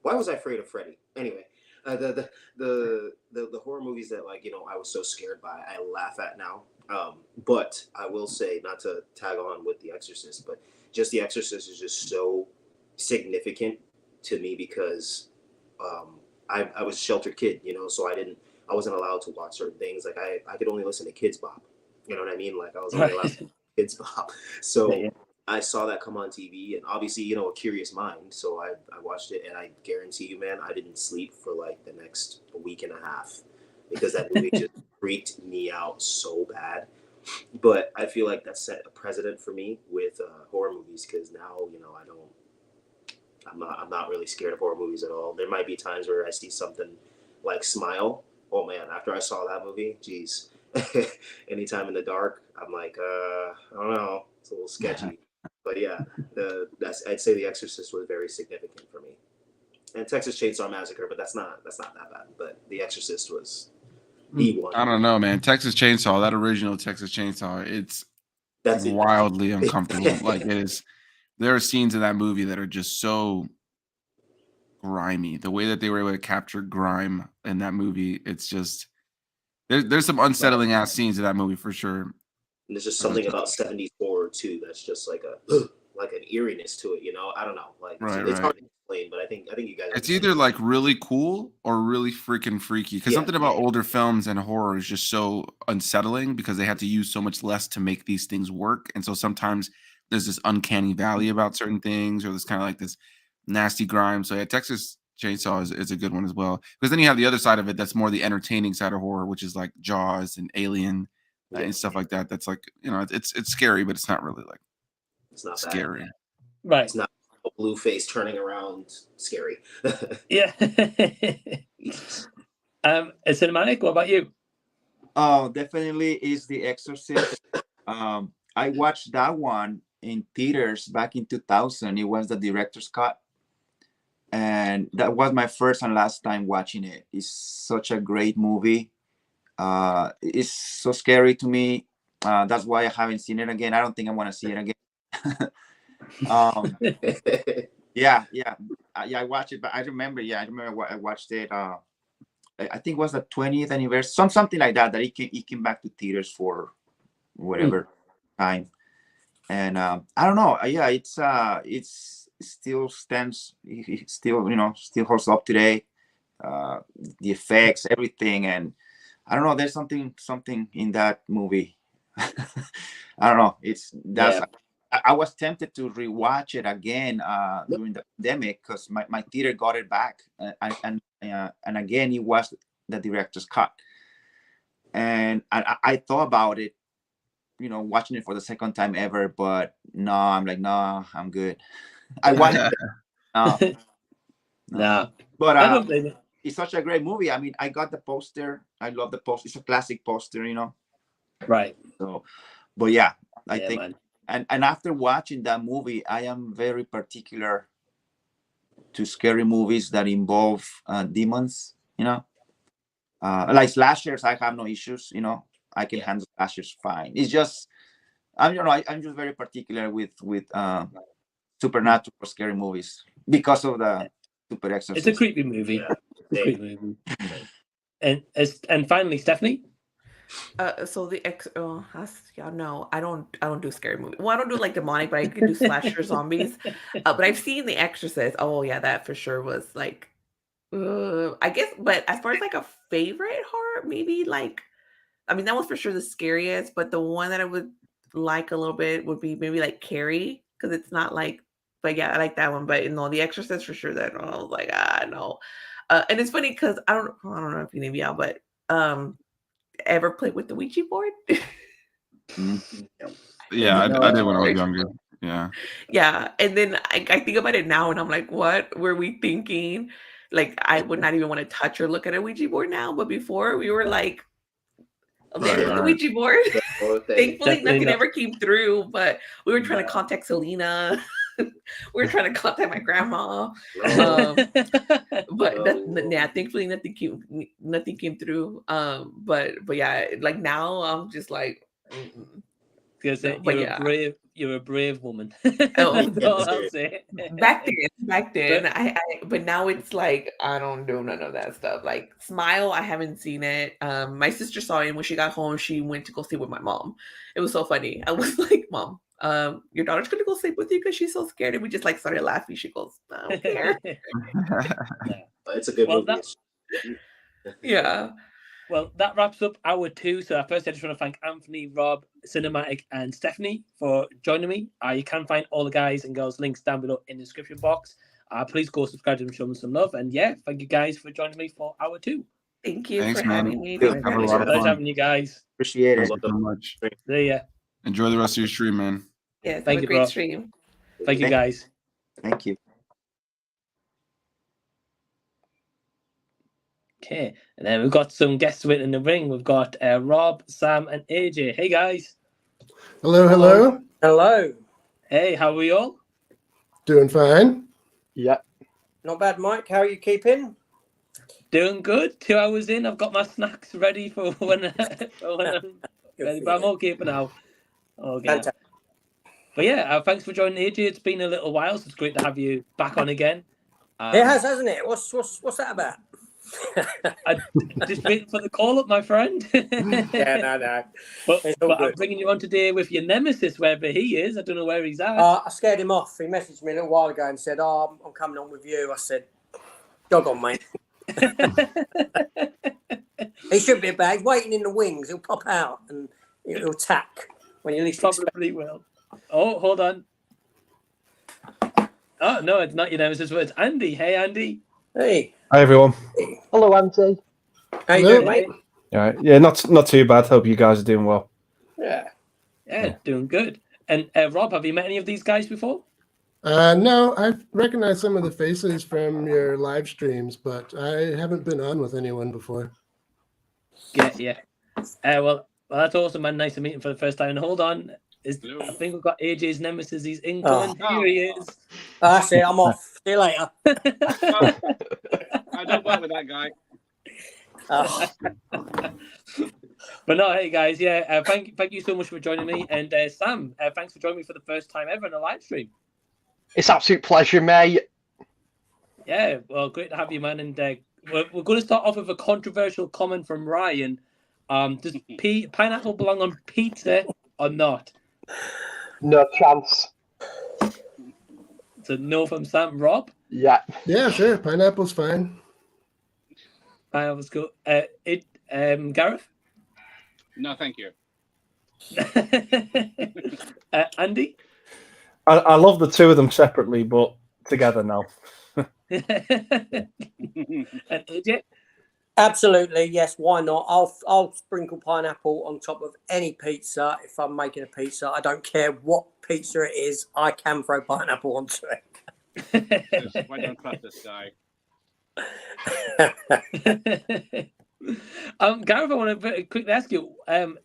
Why was I afraid of Freddy? Anyway, the horror movies that like I was so scared by, I laugh at now. But I will say, not to tag on with The Exorcist, but just The Exorcist is just so significant to me because I was a sheltered kid, so I wasn't allowed to watch certain things. Like I could only listen to Kids Bop. You know what I mean? Like I was only allowed to Kids Bop. So I saw that come on TV, and obviously, a curious mind. So I watched it, and I guarantee you, man, I didn't sleep for like the next week and a half because that movie just freaked me out so bad. But I feel like that set a precedent for me with horror movies because now, I'm not really scared of horror movies at all. There might be times where I see something like Smile. Oh man, after I saw that movie, geez. Anytime in the dark, I'm like, I don't know, it's a little sketchy. But yeah, I'd say The Exorcist was very significant for me. And Texas Chainsaw Massacre, but that's not that bad. But The Exorcist was the one. I don't know, man. Texas Chainsaw, that original Texas Chainsaw, that's wildly uncomfortable. Like it is. There are scenes in that movie that are just so grimy. The way that they were able to capture grime in that movie, it's just there's some unsettling ass scenes in that movie for sure. And there's just something about 70s horror too that's just like an eeriness to it. I don't know. Like it's hard to explain, but I think you guys. It's either like really cool or really freaking freaky. Because something about older films and horror is just so unsettling because they have to use so much less to make these things work, and so sometimes there's this uncanny valley about certain things, or there's kind of like this nasty grime. So yeah, Texas Chainsaw is a good one as well. Because then you have the other side of it that's more the entertaining side of horror, which is like Jaws and Alien and stuff like that. That's like, it's scary, but it's not really like it's not scary. Bad. Right. It's not a blue face turning around scary. Yeah. Cinematic, what about you? Oh, definitely is The Exorcist. I watched that one in theaters back in 2000. It was the director's cut, and that was my first and last time watching it. It's such a great movie. It's so scary to me. That's why I haven't seen it again. I don't think I want to see it again. I watched it, but I remember what I watched it. I think it was the 20th anniversary, something like that. That it came back to theaters for whatever time. And I don't know. It's still stands. It still holds up today. The effects, everything, and I don't know. There's something in that movie. I don't know. I was tempted to rewatch it again during the pandemic because my theater got it back, and again it was the director's cut, and I thought about it. Watching it for the second time ever, but no, I'm like, no, I'm good. I want it. No. No. But it's such a great movie. I mean, I got the poster. I love the poster. It's a classic poster, you know. Right. So, but yeah, I Yeah, think, man. and after watching that movie, I am very particular to scary movies that involve demons. You know, like slashers. I have no issues. You know, I can handle slashers fine. It's just, I'm just very particular with supernatural scary movies because of the Super Exorcist. It's a creepy movie. Yeah. It's a creepy movie. And finally, Stephanie. So the as y'all know, I don't do scary movies. Well, I don't do like demonic, but I can do slasher zombies. But I've seen The Exorcist. Oh yeah, that for sure was like, I guess. But as far as like a favorite horror, maybe like, I mean, that was for sure the scariest. But the one that I would like a little bit would be maybe like Carrie, because it's not like. But yeah, I like that one. But no, The Exorcist for sure. That one, I was like, no. And it's funny because I don't know if any of y'all, but ever played with the Ouija board? Yeah, I did when I was younger. Yeah. Yeah. And then I think about it now and I'm like, what were we thinking? Like, I would not even want to touch or look at a Ouija board now. But before we were like, okay, with the Ouija board. Thankfully, nothing ever came through, but we were trying to contact Selena. We were trying to contact my grandma. But thankfully nothing came through. But yeah, like now I'm just like, you're a brave woman. Oh, That's all I'll say. Back then, but now it's like I don't do none of that stuff. Like Smile, I haven't seen it. My sister saw it, and when she got home, she went to go sleep with my mom. It was so funny. I was like, Mom, your daughter's gonna go sleep with you because she's so scared, and we just like started laughing. She goes, I don't care. It's a good movie. Yeah. Well, that wraps up hour 2. So first, I just want to thank Anthony, Rob, Cinematic, and Stephanie for joining me. You can find all the guys and girls links down below in the description box. Please go subscribe to them, show them some love. And yeah, thank you guys for joining me for hour 2. Thank you for man. having me. Have a lot of Pleasure fun. having you guys. Appreciate it. Thank you so much. See ya. Enjoy the rest of your stream, man. Yes, Thank have a you, great bro. stream. Thank you, guys. Thank you. Okay, and then we've got some guests in the ring. We've got Rob, Sam, and AJ. Hey, guys. Hello. Hey, how are we all? Doing fine. Yeah. Not bad, Mike. How are you keeping? Doing good. 2 hours in, I've got my snacks ready for when I'm ready. But I'm okay for now. Okay. Fantastic. But yeah, thanks for joining, AJ. It's been a little while, so it's great to have you back on again. It has, hasn't it? What's that about? I just waiting for the call up, my friend. Yeah, no. But I'm bringing you on today with your nemesis, wherever he is. I don't know where he's at. I scared him off. He messaged me a little while ago and said, "Oh, I'm coming on with you." I said, "Jog on, mate." He should be about. He's waiting in the wings. He'll pop out and he'll attack when you least probably will. Oh, hold on. Oh no, it's not your nemesis. It's Andy. Hey, Andy. Hey. Hi everyone. Hello, Andy. How you doing, mate? All right. Yeah, not too bad. Hope you guys are doing well. Yeah, doing good. And Rob, have you met any of these guys before? No, I've recognized some of the faces from your live streams, but I haven't been on with anyone before. Yeah. Well, that's awesome, man. Nice to meet him for the first time. And hold on. I think we've got AJ's nemesis. He's incoming. Here he is. That's it. I'm off. See you later. I don't work with that guy. But no, hey guys, yeah, thank you so much for joining me. And Sam, thanks for joining me for the first time ever in a live stream. It's absolute pleasure, mate. Yeah, well, great to have you, man. And we're going to start off with a controversial comment from Ryan. Does pineapple belong on pizza or not? No chance. So no from Sam. Rob? Yeah. Yeah, sure. Pineapple's fine. Pineapple's cool. Gareth? No, thank you. Andy? I love the two of them separately, but together now. And AJ? Absolutely, yes. Why not? I'll sprinkle pineapple on top of any pizza if I'm making a pizza. I don't care what pizza it is. I can throw pineapple onto it. Why don't trust this guy? Gareth, I want to quickly ask you,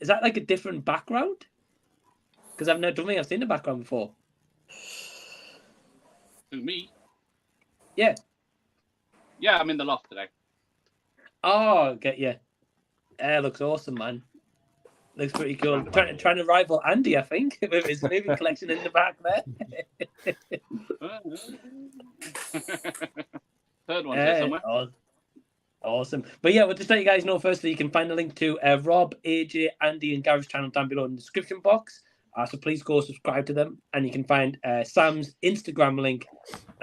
is that like a different background? Because I don't think I've seen the background before. To me? Yeah. Yeah, I'm in the loft today. Oh, okay, yeah. Looks awesome, man. Looks pretty cool. Trying to rival Andy, I think, with his movie collection in the back there. Third one here somewhere. Awesome. But yeah, we'll just let you guys know firstly, you can find a link to Rob, AJ, Andy, and Gareth's channel down below in the description box. So please go subscribe to them. And you can find Sam's Instagram link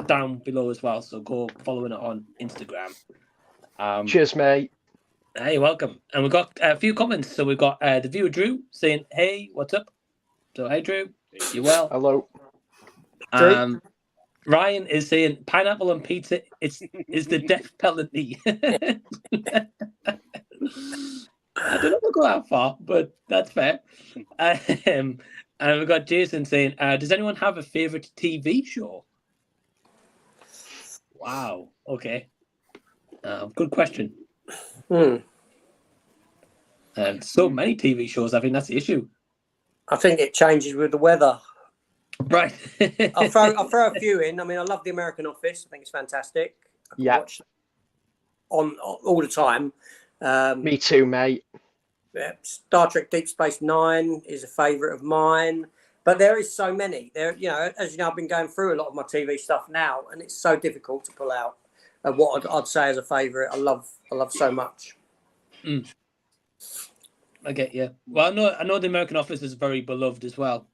down below as well. So go following it on Instagram. Cheers, mate. Hey, welcome. And we've got a few comments. So we've got the viewer Drew saying, hey, what's up? So, hey, Drew. You well? Hello. Ryan is saying pineapple on pizza is the death penalty. I don't know if I'll go that far, but that's fair. And we've got Jason saying, does anyone have a favorite TV show? Wow. Okay. Good question. So many TV shows. I think that's the issue. I think it changes with the weather. Right. I'll throw a few in. I mean, I love The American Office. I think it's fantastic. I can watch on all the time. Me too, mate. Star Trek Deep Space Nine is a favourite of mine. But there is so many. There, you know, as you know, I've been going through a lot of my TV stuff now, and it's so difficult to pull out what I'd say as a favourite. I love so much. I get you. Well, I know The American Office is very beloved as well.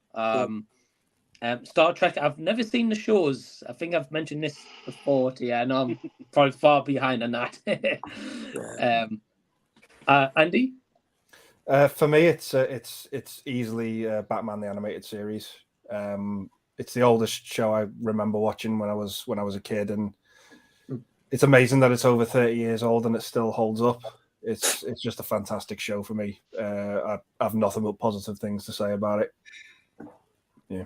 Star Trek, I've never seen the shows. I think I've mentioned this before to you. I know I'm probably far behind on that. Andy? For me, it's easily Batman the Animated Series. It's the oldest show I remember watching when I was a kid, and it's amazing that it's over 30 years old and it still holds up. It's just a fantastic show for me. I have nothing but positive things to say about it. Yeah.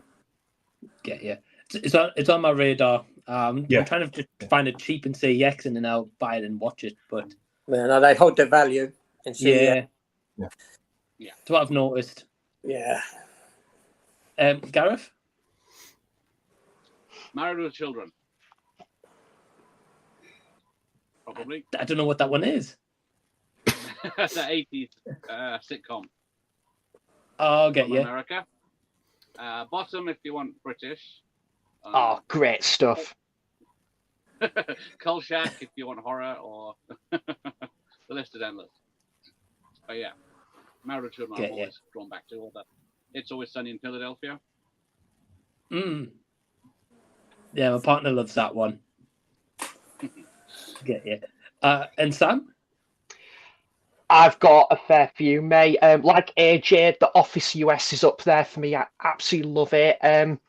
Yeah. It's on my radar. I'm trying to just find it cheap and say yes, and then I'll buy it and watch it. But no, they hold their value. And so, yeah. That's what I've noticed. Yeah. Gareth? Married with Children. Probably. I don't know what that one is. The 80s sitcom. Oh, I'll get you. America. Bottom if you want British. Oh, great stuff. Kolchak if you want horror, or the list is endless. But yeah, Married with Children I'm always drawn back to. All that. It's Always Sunny in Philadelphia. Yeah, my partner loves that one. Get you. And Sam? I've got a fair few, mate. Like AJ, The Office US is up there for me. I absolutely love it. And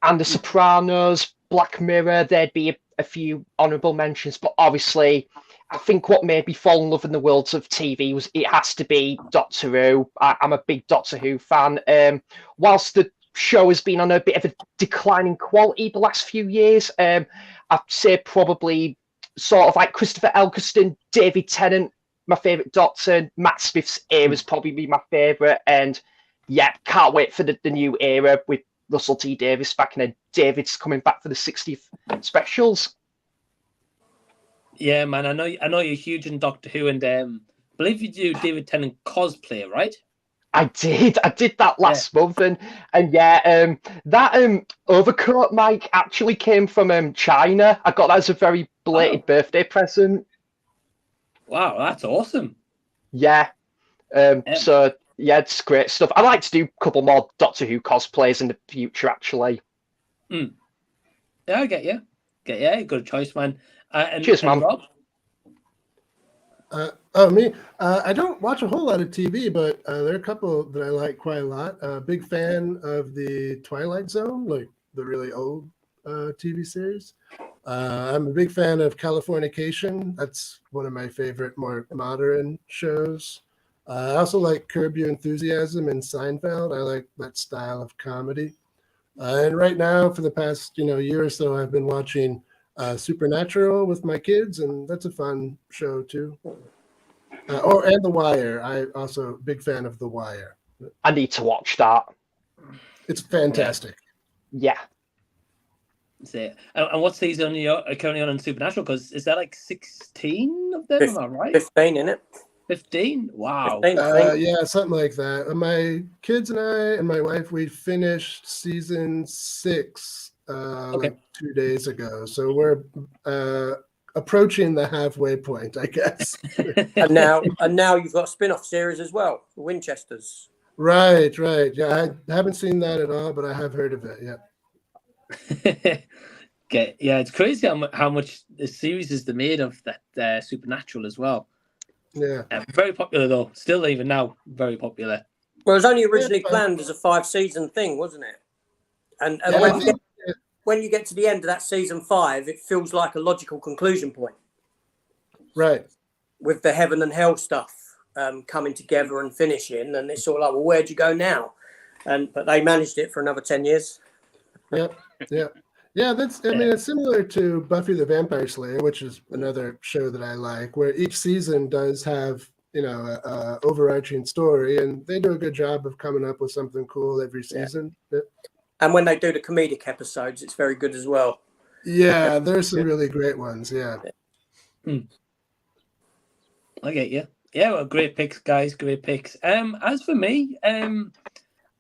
The Sopranos, Black Mirror, there'd be a few honourable mentions. But obviously, I think what made me fall in love in the world of TV was it has to be Doctor Who. I'm a big Doctor Who fan. Whilst the show has been on a bit of a declining quality the last few years, I'd say probably sort of like Christopher Eccleston, David Tennant, my favourite Doctor. Matt Smith's era is probably be my favourite, and yeah, can't wait for the new era with Russell T Davies back, and then David's coming back for the 60th specials. Yeah, man, I know you're huge in Doctor Who, and I believe you do David Tennant cosplay, right? I did that last month, and yeah, that overcoat, Mike, actually came from China. I got that as a very belated birthday present. Wow, that's awesome. Yeah. So yeah, it's great stuff. I'd like to do a couple more Doctor Who cosplays in the future, actually. Yeah, I get you. Good choice, man. Cheers, man. Rob? Me? I don't watch a whole lot of TV, but there are a couple that I like quite a lot. Big fan of the Twilight Zone, like the really old TV series. I'm a big fan of Californication. That's one of my favorite more modern shows. I also like Curb Your Enthusiasm and Seinfeld. I like that style of comedy. And right now, for the past year or so, I've been watching Supernatural with my kids, and that's a fun show too. And The Wire. I also big fan of The Wire. I need to watch that. It's fantastic. Yeah. That's it. And what season are you currently on Supernatural? Because is there like 16 of them? Am I right? 15, isn't it? 15? Wow. 15, I think. Yeah, something like that. My kids and I and my wife, we finished season 6 like 2 days ago. So we're approaching the halfway point, I guess. and now you've got a spin-off series as well, the Winchesters. Right. Yeah, I haven't seen that at all, but I have heard of it. Yeah. Okay. Yeah, it's crazy how much the series is made of that Supernatural as well. Yeah. Very popular though. Still even now, very popular. Well, it was only originally planned as a 5-season thing, wasn't it? And when you get to the end of that season 5, it feels like a logical conclusion point. Right. With the heaven and hell stuff coming together and finishing, and it's sort of like, well, where'd you go now? But they managed it for another 10 years. Yeah. That's. I mean, it's similar to Buffy the Vampire Slayer, which is another show that I like, where each season does have a overarching story, and they do a good job of coming up with something cool every season. Yeah. And when they do the comedic episodes, it's very good as well. Yeah, there's some really great ones. Yeah. Okay, yeah. Well, great picks, guys. Great picks. As for me, I'm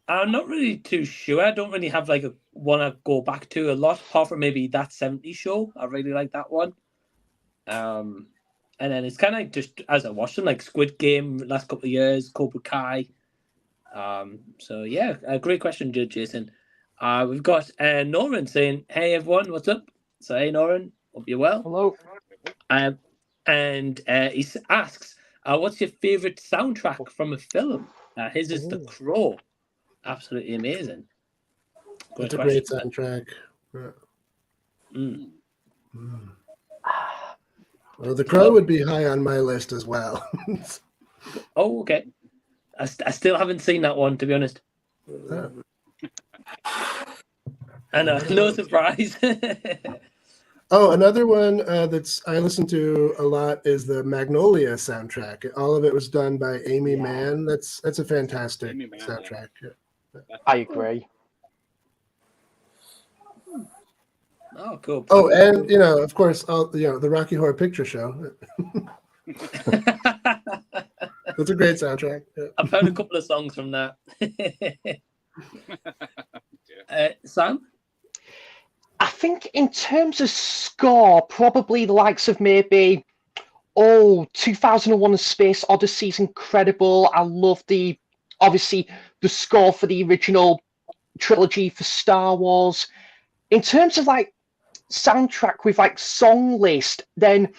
not really too sure. I don't really have like a one I go back to a lot, apart from maybe That 70s Show. I really like that one. And then it's kind of like just as I watch them, like Squid Game last couple of years, Cobra Kai. So yeah, a great question, Jason. We've got Noran saying, "Hey everyone, what's up?" So hey Noran, hope you're well. Hello. And he asks, "What's your favorite soundtrack from a film?" His is The Crow. Absolutely amazing. It's a great soundtrack. Well, The Crow would be high on my list as well. Oh, okay. I still haven't seen that one, to be honest. I know, no surprise. Oh, another one that's I listen to a lot is the Magnolia soundtrack. All of it was done by Amy Mann. That's a fantastic soundtrack. Yeah. I agree. Oh, cool. Oh, and of course, the Rocky Horror Picture Show. That's a great soundtrack. Yeah. I've heard a couple of songs from that. Sam? I think in terms of score, probably the likes of maybe 2001: A Space Odyssey is incredible. I love obviously the score for the original trilogy for Star Wars. In terms of like soundtrack with like song list, then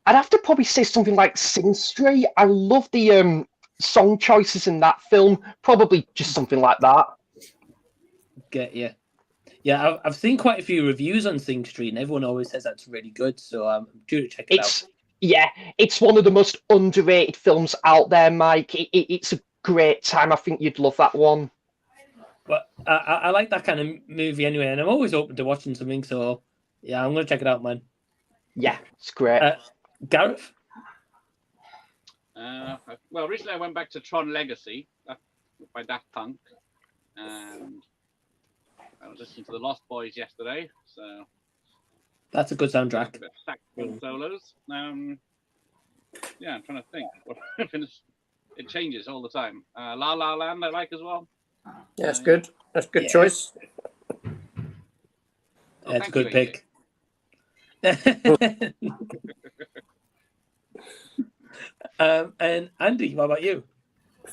I'd have to probably say something like Sing Street. I love the song choices in that film. Probably just something like that. Get you. Yeah, I've seen quite a few reviews on Sing Street, and everyone always says that's really good. So I'm due to check it out. Yeah, it's one of the most underrated films out there, Mike. It's a great time. I think you'd love that one. Well, I like that kind of movie anyway, and I'm always open to watching something. So yeah, I'm gonna check it out, man. Yeah, it's great. Gareth? Well, recently I went back to Tron Legacy by Daft Punk, and I was listening to the Lost Boys yesterday, so that's a good soundtrack. Saxophone solos. Yeah, I'm trying to think. It changes all the time. La La Land I like as well. Yeah, that's good. That's a good choice. That's a good pick. And Andy, what about you?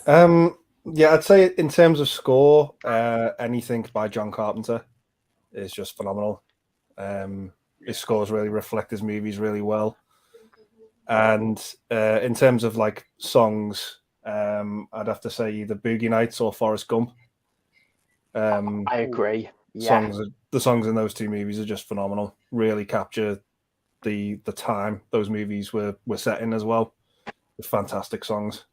Yeah, I'd say in terms of score, anything by John Carpenter is just phenomenal. His scores really reflect his movies really well. And in terms of like songs, I'd have to say either Boogie Nights or Forrest Gump. I agree. Yeah. The songs in those two movies are just phenomenal. Really capture the time those movies were set in as well. With fantastic songs.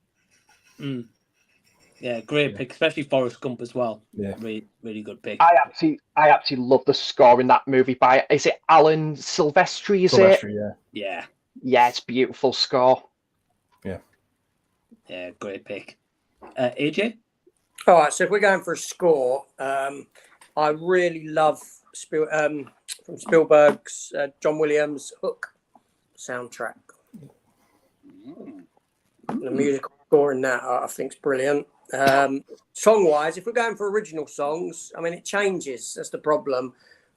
Yeah, Yeah, great pick, especially Forrest Gump as well. Yeah, really good pick. I absolutely love the score in that movie by, is it Alan Silvestri? Is it? Yeah. Yeah, it's a beautiful score. Yeah, great pick. AJ? All right, so if we're going for a score, I really love from Spielberg's John Williams' Hook soundtrack. The musical score in that I think is brilliant. Song-wise, if we're going for original songs, I mean, it changes. That's the problem.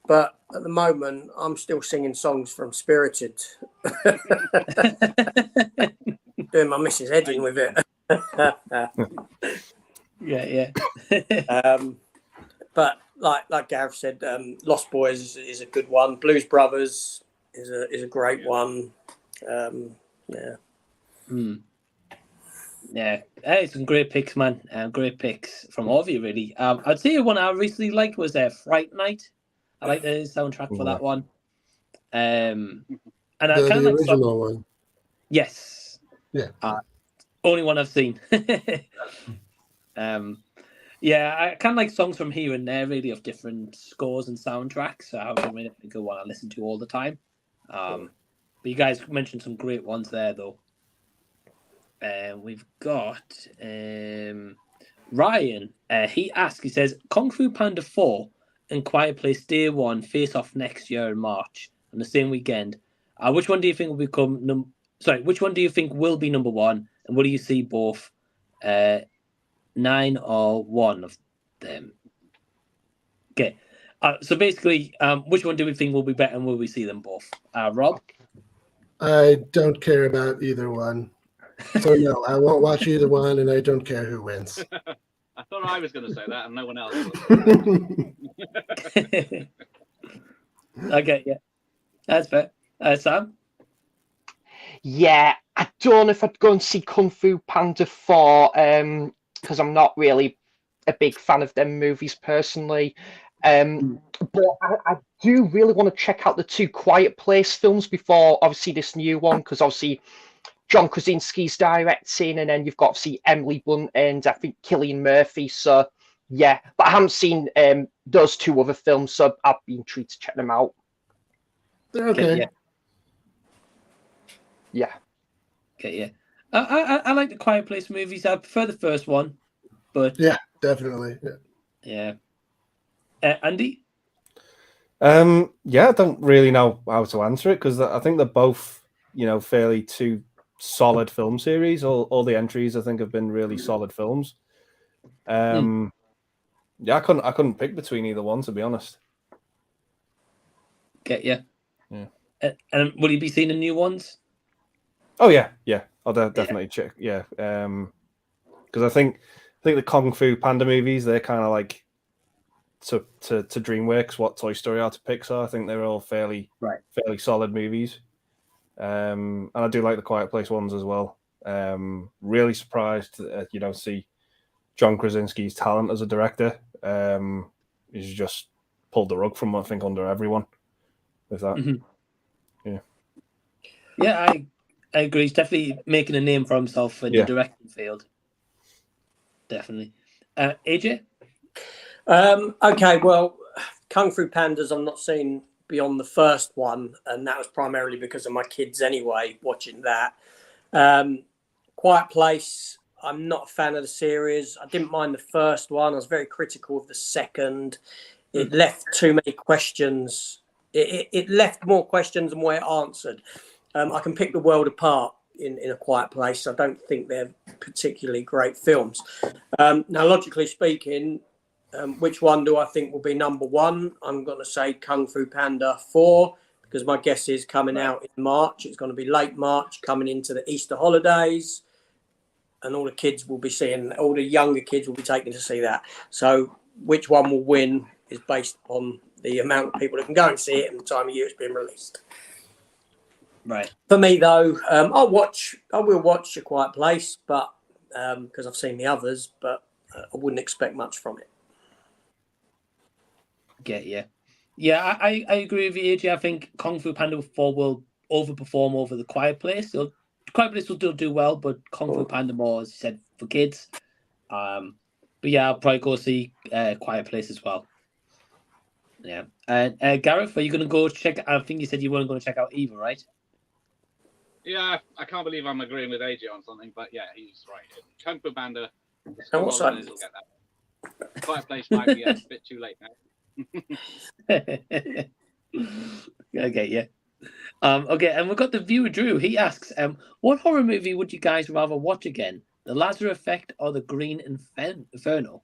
But at the moment, I'm still singing songs from Spirited. Doing my Mrs. Head in with it. Yeah. But like Gareth said, Lost Boys is a good one. Blues Brothers is a great one. Yeah. Yeah, hey, some great picks, man. Great picks from all of you, really. I'd say one I recently liked was Fright Night. I like the soundtrack for that one. And I kind of the like original one. Yes. Yeah. Only one I've seen. Yeah, I kind of like songs from here and there, really, of different scores and soundtracks. So I don't really think of one I listen to all the time. But you guys mentioned some great ones there, though. We've got Ryan. He says, Kung Fu Panda 4 and Quiet Place Day 1 face off next year in March on the same weekend. Which one do you think will become which one do you think will be number one? And what do you see both 9 or 1 of them? Okay. So basically, which one do we think will be better and will we see them both? Rob? I don't care about either one. So no, I won't watch either one, and I don't care who wins. I thought I was going to say that, and no one else was. Okay, yeah, that's fair. Sam? Yeah, I don't know if I'd go and see Kung Fu Panda 4 because I'm not really a big fan of them movies personally. But I do really want to check out the 2 Quiet Place films before obviously this new one, because obviously John Krasinski's directing, and then you've got obviously Emily Blunt and I think Cillian Murphy. So yeah, but I haven't seen those 2 other films, so I've been intrigued to check them out. They're okay. Yeah. Okay, yeah. I like the Quiet Place movies. I prefer the first one, but yeah, definitely. Yeah. Andy? Yeah, I don't really know how to answer it because I think they're both, fairly 2 solid film series. All the entries I think have been really solid films. Yeah, I couldn't pick between either one, to be honest. Okay, yeah. Yeah. And will you be seeing the new ones? Oh yeah. I'll definitely check. Yeah, because I think the Kung Fu Panda movies, they're kind of like to DreamWorks what Toy Story are to Pixar. I think they're all fairly solid movies. And I do like the Quiet Place ones as well. Really surprised that you don't see John Krasinski's talent as a director. He's just pulled the rug from, I think, under everyone with that. Mm-hmm. Yeah, I agree. He's definitely making a name for himself in the directing field. Definitely. AJ? Okay, well, Kung Fu Pandas I'm not seeing beyond the first one, and that was primarily because of my kids anyway, watching that. Quiet Place, I'm not a fan of the series. I didn't mind the first one. I was very critical of the second. It left too many questions. It left more questions than what it answered. I can pick the world apart in A Quiet Place. I don't think they're particularly great films. Now, logically speaking, which one do I think will be number one? I'm going to say Kung Fu Panda 4 because my guess is coming out in March. It's going to be late March, coming into the Easter holidays, and all the kids will be seeing. All the younger kids will be taken to see that. So, which one will win is based on the amount of people that can go and see it and the time of year it's being released. Right. For me, though, I will watch A Quiet Place, but because I've seen the others, but I wouldn't expect much from it. Get you. Yeah, I agree with you, AJ. I think Kung Fu Panda 4 will overperform over The Quiet Place. So Quiet Place will still do well, but Kung Fu Panda more, as you said, for kids. But yeah, I'll probably go see Quiet Place as well. Yeah. And Gareth, are you going to go check? I think you said you weren't going to check out Eva, right? Yeah, I can't believe I'm agreeing with AJ on something, but yeah, he's right. Kung Fu Panda. And what's that? Will get that. Quiet Place might be a bit too late now. Okay, yeah. Okay, and we've got the viewer Drew. He asks, what horror movie would you guys rather watch again? The Lazarus Effect or the Green Inferno?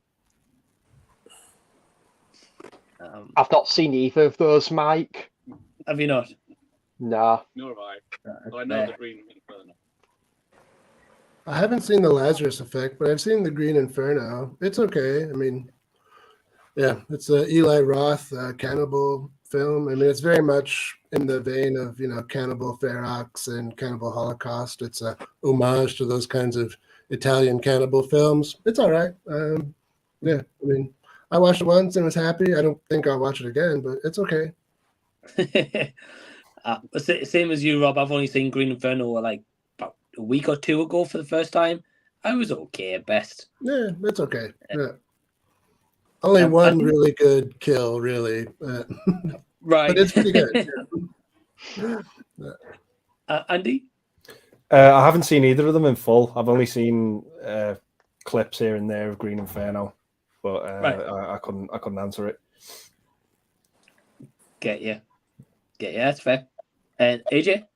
I've not seen either of those, Mike. Have you not? Nah. Nor have I. So I know the Green Inferno. I haven't seen the Lazarus Effect, but I've seen the Green Inferno. It's okay. I mean, yeah, it's a Eli Roth cannibal film. I mean, it's very much in the vein of, Cannibal Ferox and Cannibal Holocaust. It's a homage to those kinds of Italian cannibal films. It's all right. Yeah, I mean, I watched it once and was happy. I don't think I'll watch it again, but it's okay. Same as you, Rob. I've only seen Green Inferno like about a week or two ago for the first time. I was okay at best. Yeah, it's okay. Yeah. Only one really good kill, really. Right. But it's pretty good. Yeah. Andy? I haven't seen either of them in full. I've only seen clips here and there of Green Inferno, but Right. I couldn't answer it. Get you. That's fair. And AJ?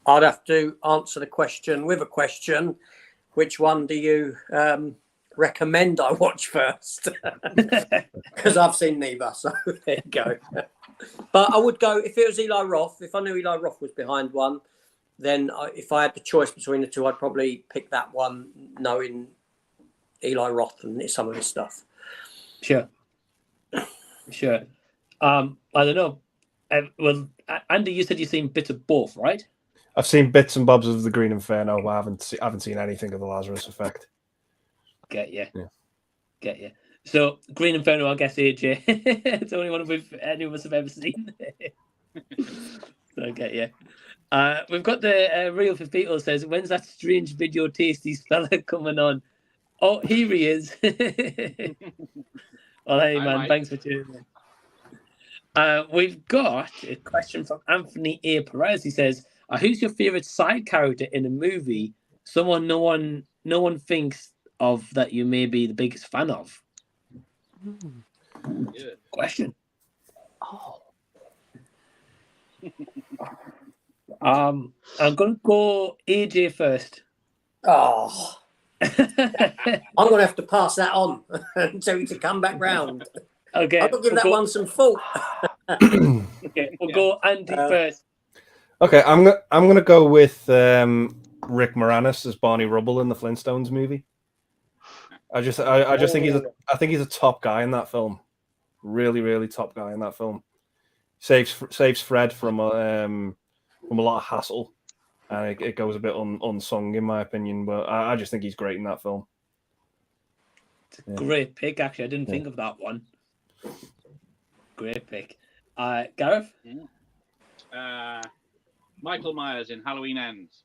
I'd have to answer the question with a question. Which one do you recommend I watch first? Because I've seen neither, so there you go. But I would go, if it was Eli Roth, if I knew Eli Roth was behind one, then if I had the choice between the two, I'd probably pick that one, knowing Eli Roth and some of his stuff. Sure. I don't know. Well, Andy, you said you've seen bits of both, right? I've seen bits and bobs of the Green Inferno, but I haven't seen anything of the Lazarus Effect. Get you. So, Green Inferno, I guess, AJ. It's the only one any of us have ever seen. So, get you. We've got the Real for People says, when's that strange video tasties fella coming on? Oh, here he is. Well, hey, man, Mike. thanks for tuning in. We've got a question from Anthony A. Perez. He says, who's your favorite side character in a movie? Someone no one thinks of that you may be the biggest fan of. Good question. Oh. I'm gonna go AJ first. Oh. I'm going to have to pass that on and tell you to come back round. Okay. I'll give that one some thought. Okay, we'll go Andy first. Okay, I'm gonna go with Rick Moranis as Barney Rubble in the Flintstones movie. I just think he's a top guy in that film. Really, really top guy in that film. Saves Fred from a lot of hassle, and it goes a bit unsung in my opinion. But I just think he's great in that film. It's a great pick, actually. I didn't think of that one. Great pick. Gareth? Michael Myers in Halloween Ends.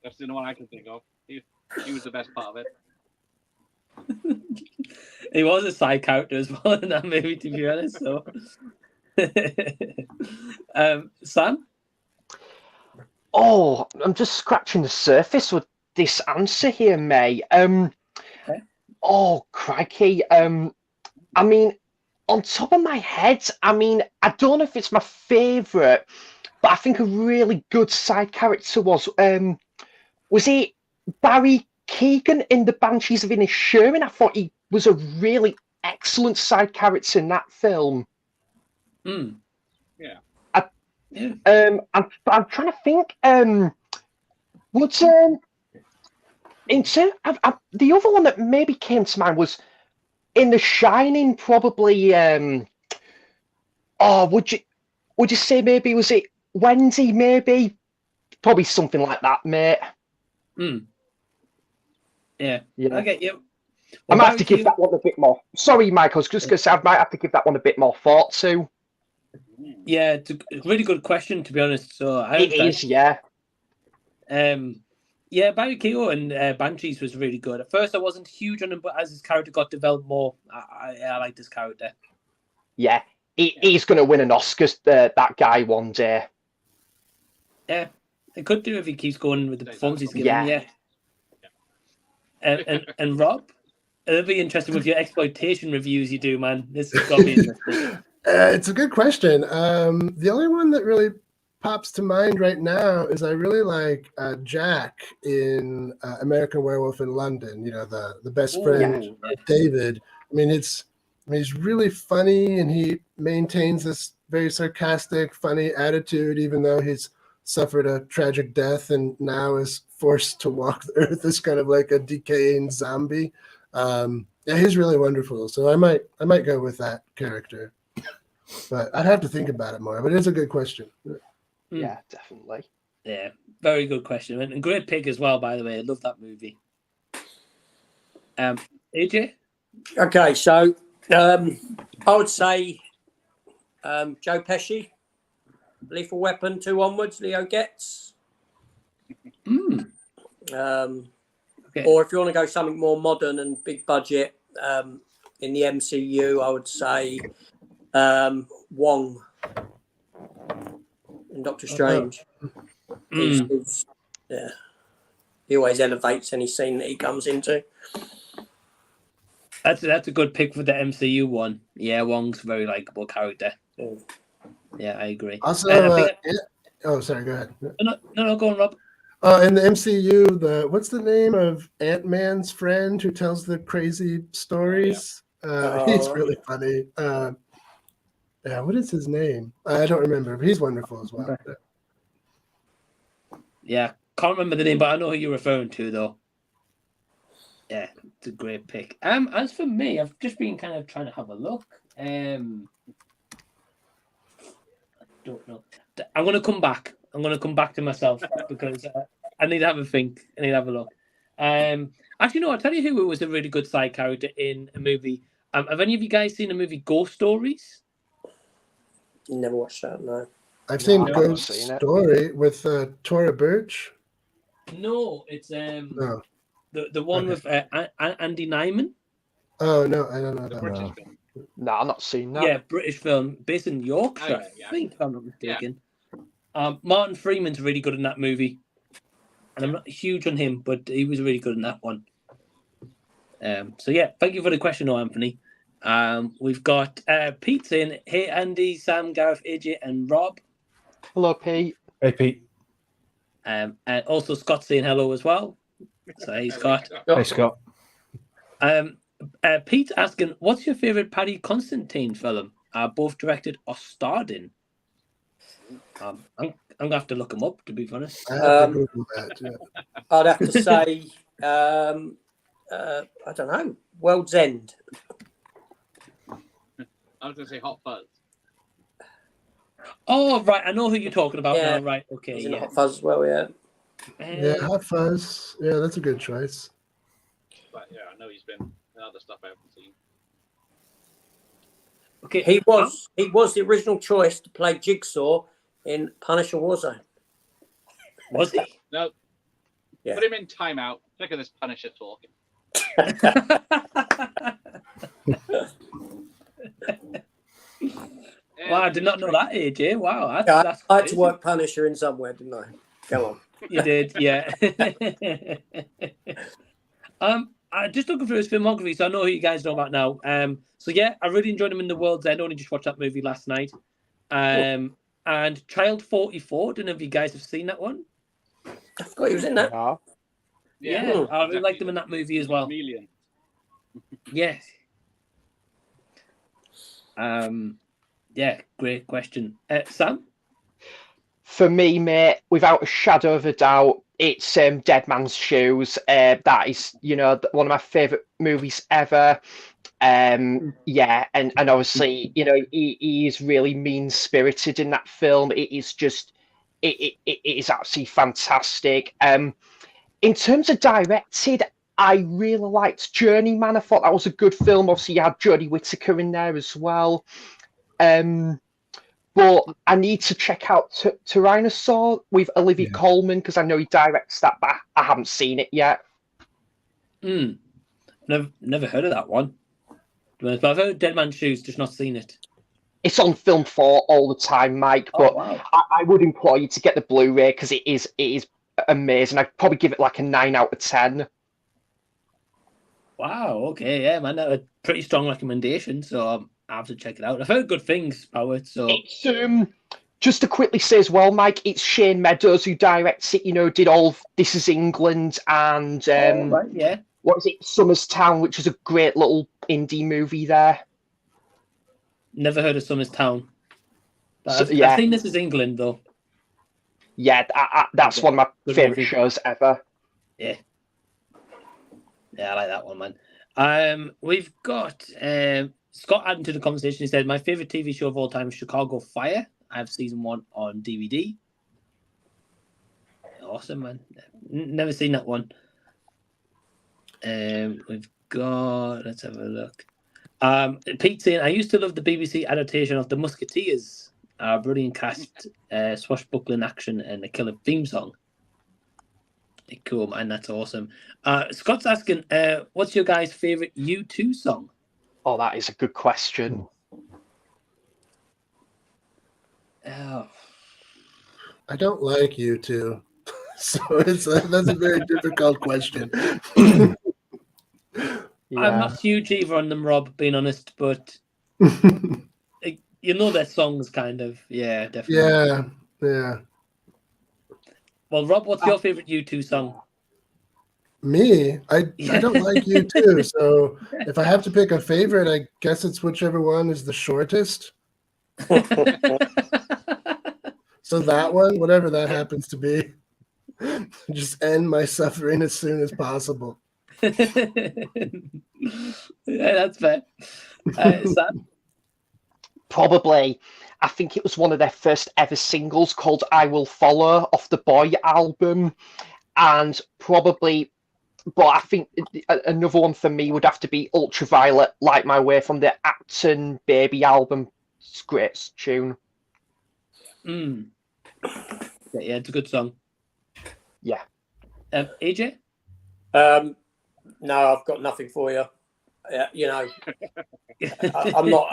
That's the only one I can think of. He was the best part of it. He was a side character as well in that movie, to be honest. So, Sam? Oh, I'm just scratching the surface with this answer here, May. Oh, crikey. I mean, on top of my head, I don't know if it's my favourite, but I think a really good side character was it Barry Keoghan in The Banshees of Inisherin? I thought he was a really excellent side character in that film. Yeah. I'm trying to think. What's in terms of, the other one that maybe came to mind was in The Shining. Probably. Would you say maybe was it Wendy? Maybe, probably something like that, mate. Yeah. I get you. I might have to give that one a bit more. Sorry, Mike. I was just going to say I might have to give that one a bit more thought to. Yeah, it's a really good question, to be honest. So it is, yeah. Yeah, Barry Keogh and Banshees was really good. At first, I wasn't huge on him, but as his character got developed more, I liked his character. Yeah, he's going to win an Oscar, that guy, one day. Yeah, it could do if he keeps going with the performance he's giving. Yeah. And Rob, it'll be interesting with your exploitation reviews you do, man. This has got to be interesting. It's a good question. The only one that really pops to mind right now is I really like Jack in American Werewolf in London. You know, the best friend of David. I mean, he's really funny, and he maintains this very sarcastic, funny attitude, even though he's suffered a tragic death and now is forced to walk the earth as kind of like a decaying zombie. Yeah, he's really wonderful. So I might go with that character, but I'd have to think about it more. But it's a good question. Yeah, definitely. Yeah, very good question, and great pick as well. By the way, I love that movie. AJ. Okay, so I would say Joe Pesci, Lethal Weapon 2 onwards, Leo gets. Or if you want to go something more modern and big budget in the MCU, I would say Wong in Doctor Strange. Yeah, he always elevates any scene that he comes into. That's a good pick for the MCU one. Yeah, Wong's a very likable character. Yeah, I agree. Also, oh, sorry, go ahead. No, go on, Rob. In the MCU, what's the name of Ant-Man's friend who tells the crazy stories? He's really funny. Yeah, what is his name? I don't remember, but he's wonderful as well. Yeah, can't remember the name, but I know who you're referring to, though. Yeah, it's a great pick. As for me, I've just been kind of trying to have a look. I don't know. I'm going to come back. I'm going to come back to myself because I need to have a think. I need to have a look. Actually, no, I'll tell you who was a really good side character in a movie. Have any of you guys seen the movie Ghost Stories? Never watched that, no. I've seen Ghost Story with Tora Birch. No, it's No. the one with Andy Nyman. Oh, no, I don't know that one. No, I'm not seen that. Yeah, British film based in Yorkshire, I think, if I'm not mistaken. Martin Freeman's really good in that movie. And I'm not huge on him, but he was really good in that one. So, yeah, thank you for the question, though, Anthony. We've got Pete saying, hey, Andy, Sam, Gareth, AJ, and Rob. Hello, Pete. Hey, Pete. And also Scott saying hello as well. So, hey, Scott. Hey, Scott. Pete asking, what's your favourite Paddy Constantine film? Both directed or starred in? I'm going to have to look them up, to be honest. I'd have to say, I don't know, World's End. I was going to say Hot Fuzz. Oh, right. I know who you're talking about now. Right. Okay. He's in Hot Fuzz as well, yeah. Yeah, Hot Fuzz. Yeah, that's a good choice. But yeah, I know he's been in other stuff I haven't seen. Okay. He was the original choice to play Jigsaw in Punisher Warzone. Was he? No. Yeah. Put him in timeout. Look at this Punisher talk. Wow, I did not know that, AJ. Wow, that's I had to work Punisher in somewhere, didn't I? Come on. You did, yeah. I'm just looking through his filmography, so I know who you guys know about now. So yeah, I really enjoyed him in The World's End. I only just watched that movie last night. And Child 44. Don't know if you guys have seen that one. I forgot he was in that. Yeah, I really liked him in that movie as well. Chameleon. Yes. Yeah, great question. Sam? For me, mate, without a shadow of a doubt, it's Dead Man's Shoes. That is, one of my favourite movies ever. Yeah, and obviously, he is really mean-spirited in that film. It is just, it is absolutely fantastic. In terms of directed, I really liked Journeyman. I thought that was a good film. Obviously, you had Jodie Whittaker in there as well. But but I need to check out Tyrannosaur with Olivia Colman because I know he directs that, but I haven't seen it yet. Never heard of that one. But I've heard Dead Man's Shoes, just not seen it. It's on Film 4 all the time, Mike, but wow. I would implore you to get the Blu-ray because it is amazing. I'd probably give it like a 9 out of 10. Wow, okay, yeah, man, that's a pretty strong recommendation, so I have to check it out. I've heard good things about it, so... It's, just to quickly say as well, Mike, it's Shane Meadows who directs it, did all of This Is England and... right, yeah. What is it? Somers Town, which is a great little indie movie there. Never heard of Somers Town. So, I've seen This Is England, though. Yeah, that's one of my favourite shows ever. Yeah. Yeah, I like that one, man. We've got Scott adding to the conversation. He said, my favourite TV show of all time is Chicago Fire. I have season 1 on DVD. Awesome, man. Never seen that one. We've got, let's have a look. Pete saying, I used to love the BBC adaptation of The Musketeers. Brilliant cast, swashbuckling action, and a killer theme song. Cool, man. That's awesome. Scott's asking, what's your guys' favourite U2 song? Oh, that is a good question. Oh. I don't like U2. So that's a very difficult question. I'm not huge either on them, Rob, being honest, but you know their songs, kind of. Yeah, definitely. Yeah. Well, Rob, what's your favourite U2 song? Me? I don't like U2, so if I have to pick a favorite, I guess it's whichever one is the shortest. So that one, whatever that happens to be, just end my suffering as soon as possible. Yeah, that's fair. Sam? Probably, I think it was one of their first ever singles called I Will Follow off the Boy album. And probably, but I think another one for me would have to be Ultraviolet, Light My Way from the Acton Baby album. It's a great tune. Yeah, it's a good song. Yeah. AJ? No, I've got nothing for you. I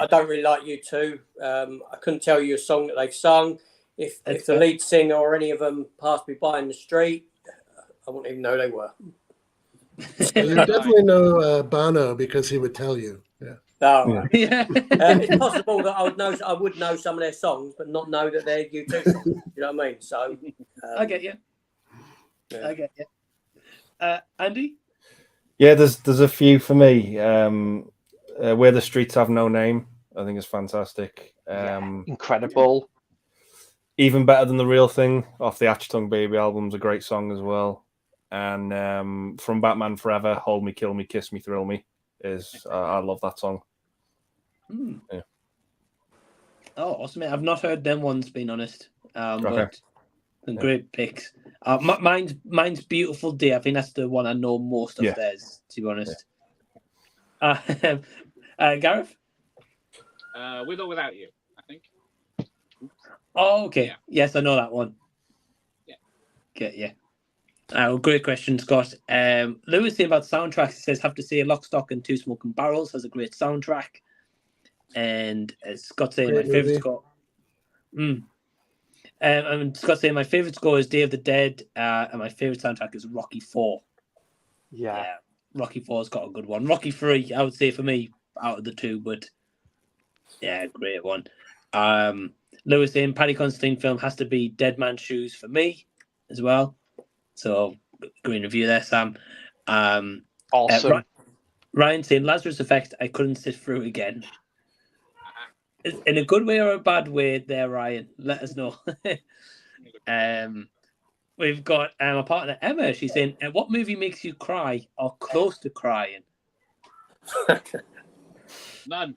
don't really like U2. I couldn't tell you a song that they've sung. If the lead singer or any of them passed me by in the street, I wouldn't even know they were. You definitely know Bono because he would tell you. Yeah. Oh, right. It's possible that I would know some of their songs, but not know that they're U2 songs. You know what I mean? So I get you. I get you. Andy? Yeah, there's a few for me. Where the Streets Have No Name, I think is fantastic. Incredible. Even Better Than the Real Thing off the Achtung Baby album's a great song as well. And from Batman Forever, Hold Me, Kill Me, Kiss Me, Thrill Me is I love that song. Yeah. Oh, awesome! I've not heard them ones, being honest. Okay. But great picks. Mine's Beautiful Day. I think that's the one I know most of theirs, to be honest. Gareth? With or Without You, I think. Oh, okay. Yeah. Yes, I know that one. Yeah. Okay, yeah. Great question, Scott. Lewis saying about soundtracks, he says, have to say Lock, Stock and Two Smoking Barrels has a great soundtrack. And Scott saying my favourite score. And Scott saying my favourite score is Day of the Dead, and my favourite soundtrack is Rocky 4. Yeah. Rocky 4's got a good one. Rocky 3, I would say for me, out of the two, but yeah, great one. Lewis saying Paddy Considine film has to be Dead Man's Shoes for me as well. So green review there, Sam. Awesome. Ryan saying Lazarus Effect, I couldn't sit through again. In a good way or a bad way there, Ryan? Let us know. We've got our partner Emma. She's saying, what movie makes you cry or close to crying? None.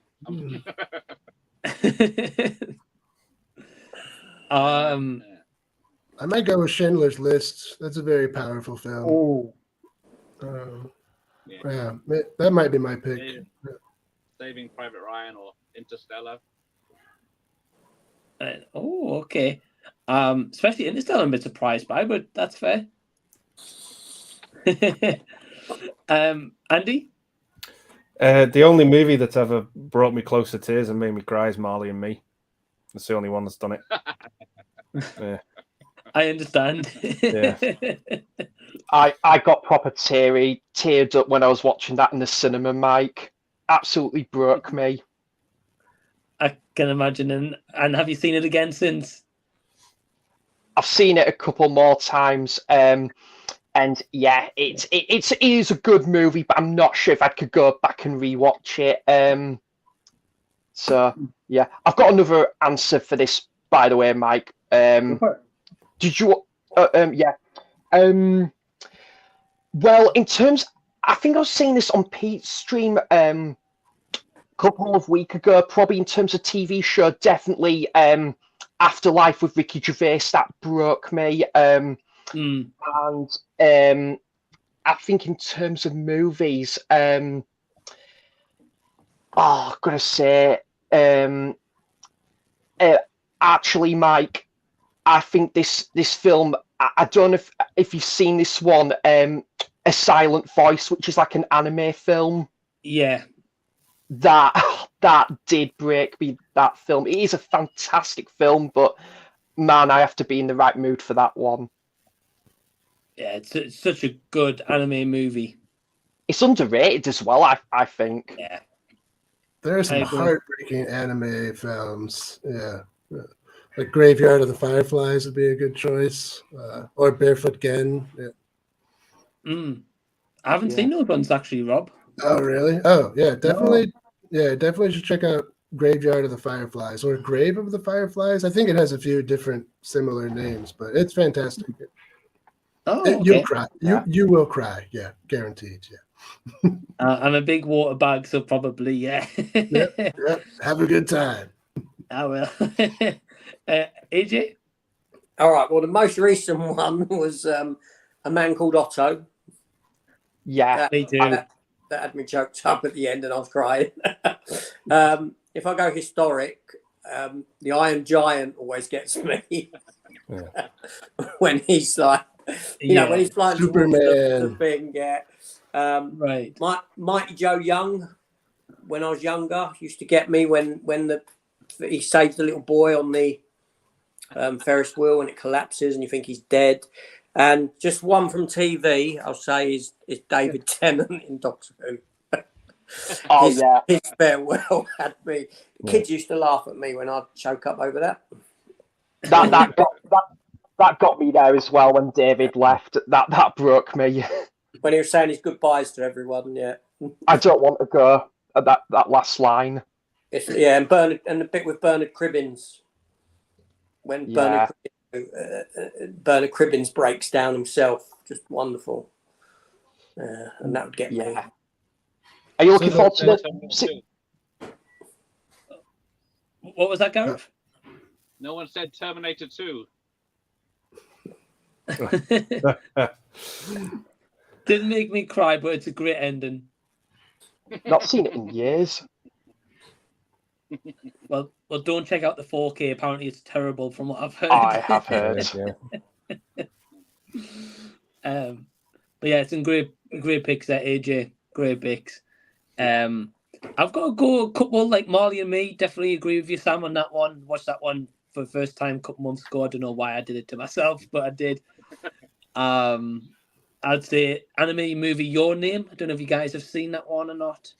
I might go with Schindler's List. That's a very powerful film. Yeah, that might be my pick. Saving Private Ryan or Interstellar. Oh, okay. Especially Interstellar, I'm a bit surprised by, but that's fair. Andy? The only movie that's ever brought me close to tears and made me cry is Marley and Me. It's the only one that's done it. Yeah. I understand. Yeah. I got proper teared up when I was watching that in the cinema, Mike. Absolutely broke me. I can imagine. And have you seen it again since? I've seen it a couple more times. And yeah, it is a good movie, but I'm not sure if I could go back and rewatch it. So yeah, I've got another answer for this, by the way, Mike. Did you? Yeah. Well, in terms, I think I was seeing this on Pete's stream a couple of weeks ago. Probably in terms of TV show, definitely Afterlife with Ricky Gervais. That broke me. And I think in terms of movies, I've got to say, actually, Mike, I think this film. I don't know if you've seen this one, A Silent Voice, which is like an anime film. Yeah. That did break me. That film. It is a fantastic film, but man, I have to be in the right mood for that one. Yeah, it's such a good anime movie. It's underrated as well, I think. Yeah. There are some heartbreaking anime films. Yeah. Like Graveyard of the Fireflies would be a good choice. Or Barefoot Gen. Yeah. I haven't seen those ones actually, Rob. Oh, really? Oh, yeah, definitely. No. Yeah, definitely should check out Graveyard of the Fireflies or Grave of the Fireflies. I think it has a few different similar names, but it's fantastic. Oh, okay. You'll cry. You will cry. Yeah, guaranteed. Yeah. I'm a big water bag, so probably, yeah. Yep. Have a good time. I will. AJ? All right. Well, the most recent one was A Man Called Otto. Yeah, me too. That had me choked up at the end, and I was crying. If I go historic, the Iron Giant always gets me. When he's like, you know, when he's flying towards the thing. Yeah. Right. Mighty Joe Young, when I was younger, used to get me when he saves the little boy on the Ferris wheel and it collapses and you think he's dead. And just one from TV, I'll say, is David Tennant in Doctor Who. His farewell had me. Kids used to laugh at me when I'd choke up over that. That got me there as well when David left. That broke me. When he was saying his goodbyes to everyone, yeah. I don't want to go at that last line. And the bit with Bernard Cribbins. When Bernard Cribbins breaks down himself, just wonderful. And that would get me. Are you looking forward to the... What was that, Gareth? No one said Terminator 2. Didn't make me cry, but it's a great ending. Not seen it in years. Well, don't check out the 4K. Apparently, it's terrible from what I've heard. I have heard. But yeah, it's in great picks there, AJ. Great picks. I've got to go a couple like Marley and Me. Definitely agree with you, Sam, on that one. Watched that one for the first time a couple months ago. I don't know why I did it to myself, but I did. I'd say anime movie Your Name. I don't know if you guys have seen that one or not.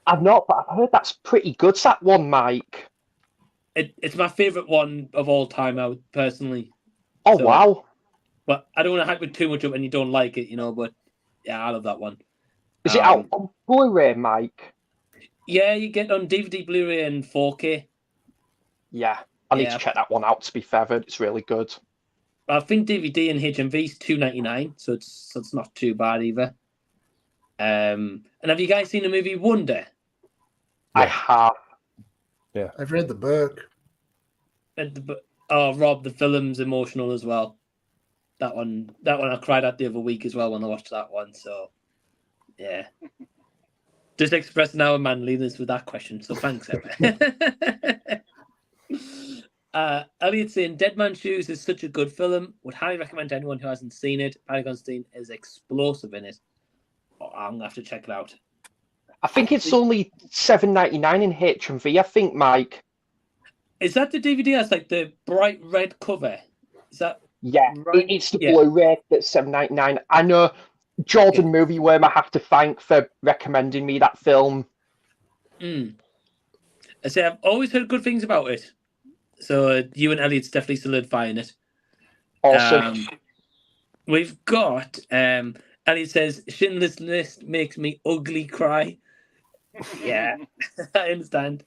I've not, but I've heard that's pretty good, that one, Mike. It's my favourite one of all time, I would personally. Oh, wow. But I don't want to hype it too much up when you don't like it, but yeah, I love that one. Is it out on Blu-ray, Mike? Yeah, you get on DVD, Blu-ray, and 4K. Yeah, I need to check that one out, to be fair. It's really good. I think DVD and HMV is $2.99, so it's not too bad either. And have you guys seen the movie Wonder? I have. Yeah, I've read the book. Rob, the film's emotional as well. That one I cried at the other week as well when I watched that one. So, yeah. Just expressing our manliness with that question. So thanks, Emma. Elliot saying Dead Man's Shoes is such a good film. Would highly recommend to anyone who hasn't seen it. Paddy Considine is explosive in it. Oh, I'm gonna have to check it out. I think it's only $7.99 in HMV. I think, Mike. Is that the DVD that's like the bright red cover? Is that Yeah, right? it's the Blu-ray that's $7.99. I know Jordan Movie Worm I have to thank for recommending me that film. I say I've always heard good things about it. So you and Elliot's definitely solidifying it. Awesome. We've got Elliot says Schindler's List makes me ugly cry. Yeah, I understand.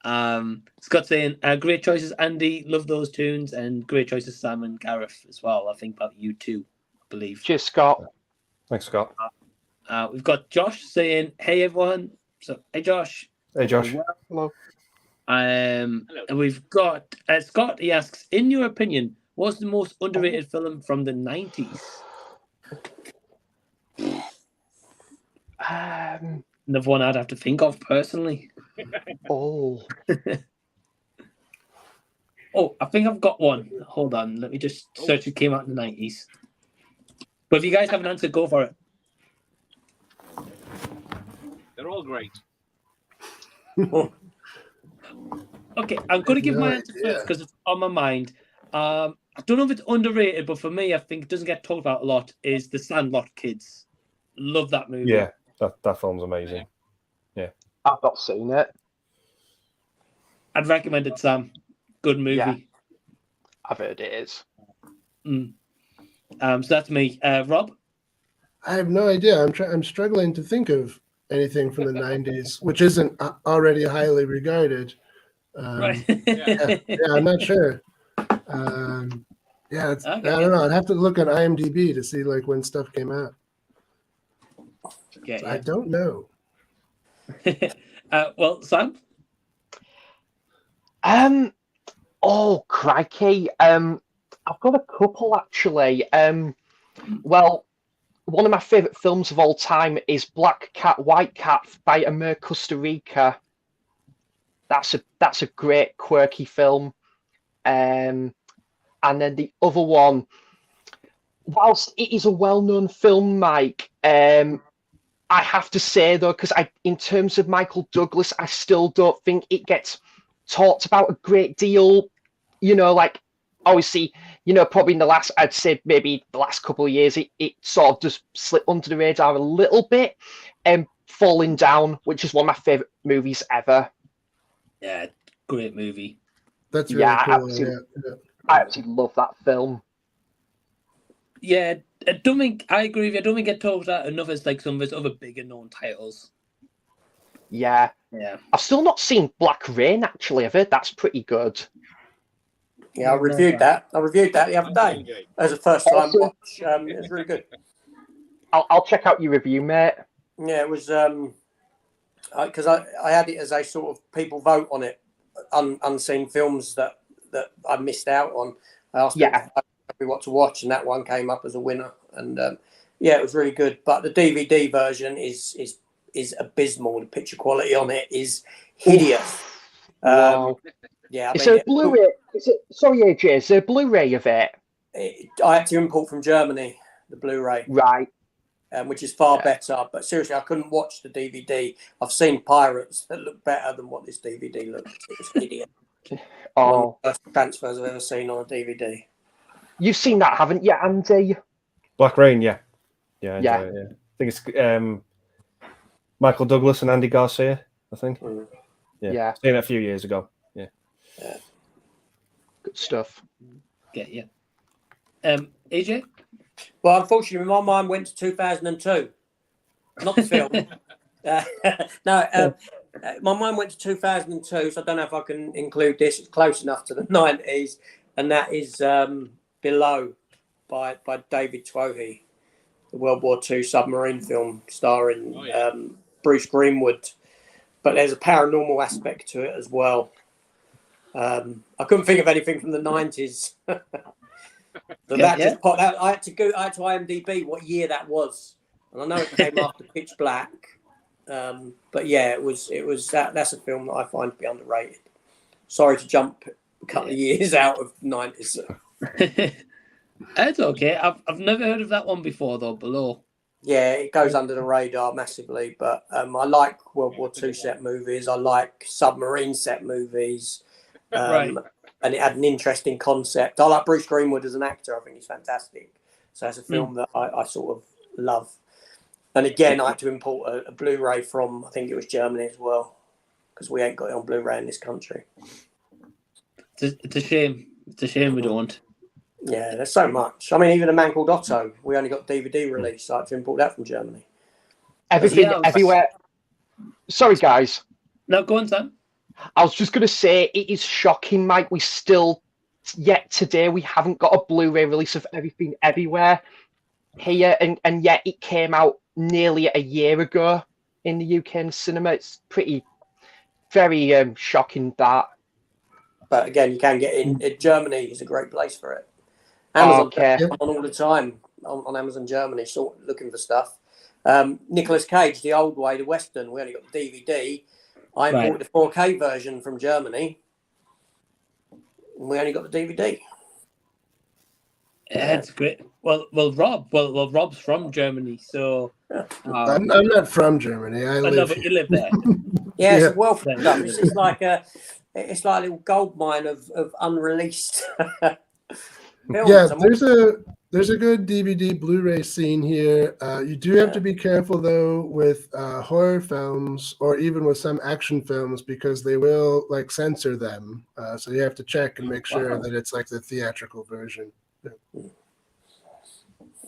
Scott saying great choices, Andy. Love those tunes, and great choices, Sam and Gareth as well. I think about you too, I believe. Cheers, Scott. Thanks, Scott. We've got Josh saying, "Hey everyone." So, hey Josh. Hey Josh. Hello. And we've got Scott. He asks, in your opinion, what's the most underrated film from the 90s? Another one I'd have to think of personally. Oh, I think I've got one. Hold on, let me just search. It came out in the 90s. But if you guys have an answer, go for it. They're all great. Okay, I'm going to give my answer first because it's on my mind. I don't know if it's underrated, but for me, I think it doesn't get talked about a lot. Is The Sandlot Kids? Love that movie. Yeah, that film's amazing. Yeah, I've not seen it. I'd recommend it, Sam. Good movie. Yeah. I've heard it is. So that's me. Rob? I have no idea. I'm struggling to think of anything from the 90s, which isn't already highly regarded. Right. yeah, I'm not sure. I don't know. I'd have to look on IMDb to see like when stuff came out. Yeah, I don't know. Well, Sam? Oh, crikey. I've got a couple, actually. Well, one of my favourite films of all time is Black Cat, White Cat by Amir Costa Rica. That's a great, quirky film. And then the other one, whilst it is a well-known film, Mike, I have to say, though, because in terms of Michael Douglas, I still don't think it gets talked about a great deal. You know, like, obviously, you know, probably in the last, I'd say maybe the last couple of years, it sort of just slipped under the radar a little bit. Falling Down, which is one of my favourite movies ever. Yeah, great movie. That's really cool. I absolutely love that film. Yeah, I don't think I agree with you. I don't think it talks about enough as like some of his other bigger known titles. Yeah. Yeah. I've still not seen Black Rain, actually. I've heard that's pretty good. Yeah, I reviewed that. I reviewed that the other day as a first time watch. It was really good. I'll check out your review, mate. Yeah, it was because I had it as a sort of people vote on it, unseen films that I missed out on. I asked people what to watch, and that one came up as a winner. And yeah, it was really good. But the DVD version is abysmal. The picture quality on it is hideous. Wow. Yeah, Is there a Blu-ray? Sorry, AJ. Is there a Blu-ray of it? I had to import from Germany the Blu-ray. Right. Which is far better. But seriously, I couldn't watch the DVD. I've seen pirates that look better than what this DVD looks. It was hideous. One of the first transfers I've ever seen on a DVD. You've seen that, haven't you, Andy? Black Rain, yeah. I enjoy it, I think it's Michael Douglas and Andy Garcia, I think. Yeah. Seen it a few years ago. Yeah. Good stuff. Yeah. AJ? Well, unfortunately, my mind went to 2002. Not the film. My mind went to 2002, so I don't know if I can include this. It's close enough to the 90s, and that is Below by David Twohy, the World War II submarine film starring Bruce Greenwood. But there's a paranormal aspect to it as well. I couldn't think of anything from the 90s. So just popped out. I had to IMDb what year that was, and I know it came after Pitch Black. But yeah, it was that's a film that I find to be underrated. Sorry to jump a couple of years out of 90s. That's okay. I've never heard of that one before though. Below. Yeah, it goes under the radar massively, but I like World War II set movies. I like submarine set movies, Right. and it had an interesting concept. I like Bruce Greenwood as an actor. I think he's fantastic. So it's a film that I sort of love. And again, I had to import a Blu-ray from, I think it was Germany as well, because we ain't got it on Blu-ray in this country. It's a shame. It's a shame we don't. Yeah, there's so much. I mean, even A Man Called Otto, we only got DVD release. So I had to import that from Germany. Everything, everywhere. Sorry, guys. No, go on, Sam. I was just going to say, it is shocking, Mike. We still, yet today, we haven't got a Blu-ray release of Everything Everywhere here, and yet it came out nearly a year ago in the UK in the cinema. It's very shocking that. But again, you can get in. Germany is a great place for it. Amazon, Okay. on all the time on Amazon Germany, sort of looking for stuff. Nicolas Cage, The Old Way, the Western. We only got the DVD. I bought the 4K version from Germany. And we only got the DVD. Yeah, it's great. Well, Rob's from Germany, so I'm not from Germany. I live but here. you live there. Yeah, it's well done. It's like a little gold mine of unreleased. Yeah, there's a good DVD Blu-ray scene here. You do have to be careful though with horror films or even with some action films because they will like censor them. So you have to check and make sure that it's like the theatrical version.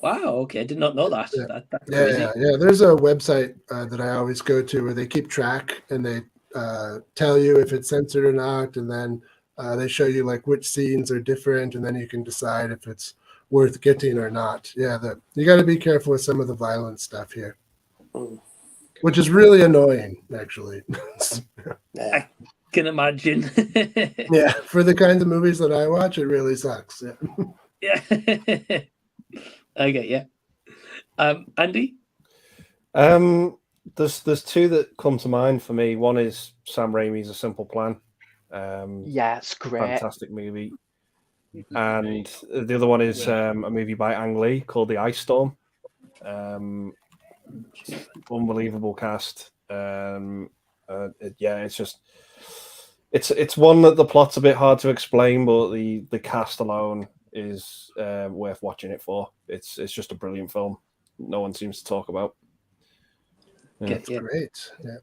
Wow. Okay, I did not know that. Yeah. That's crazy. Yeah. There's a website that I always go to where they keep track and they tell you if it's censored or not, and then they show you like which scenes are different, and then you can decide if it's worth getting or not. Yeah, you got to be careful with some of the violent stuff here, which is really annoying, actually. I can imagine. Yeah, for the kinds of movies that I watch, it really sucks. Yeah. Yeah. Okay, yeah. Andy? There's two that come to mind for me. One is Sam Raimi's A Simple Plan. Yeah, it's great. Fantastic movie. And the other one is a movie by Ang Lee called The Ice Storm. Unbelievable cast. It's just it's one that the plot's a bit hard to explain, but the cast alone is worth watching it for. It's just a brilliant film. No one seems to talk about. Yeah. That's great. Yeah.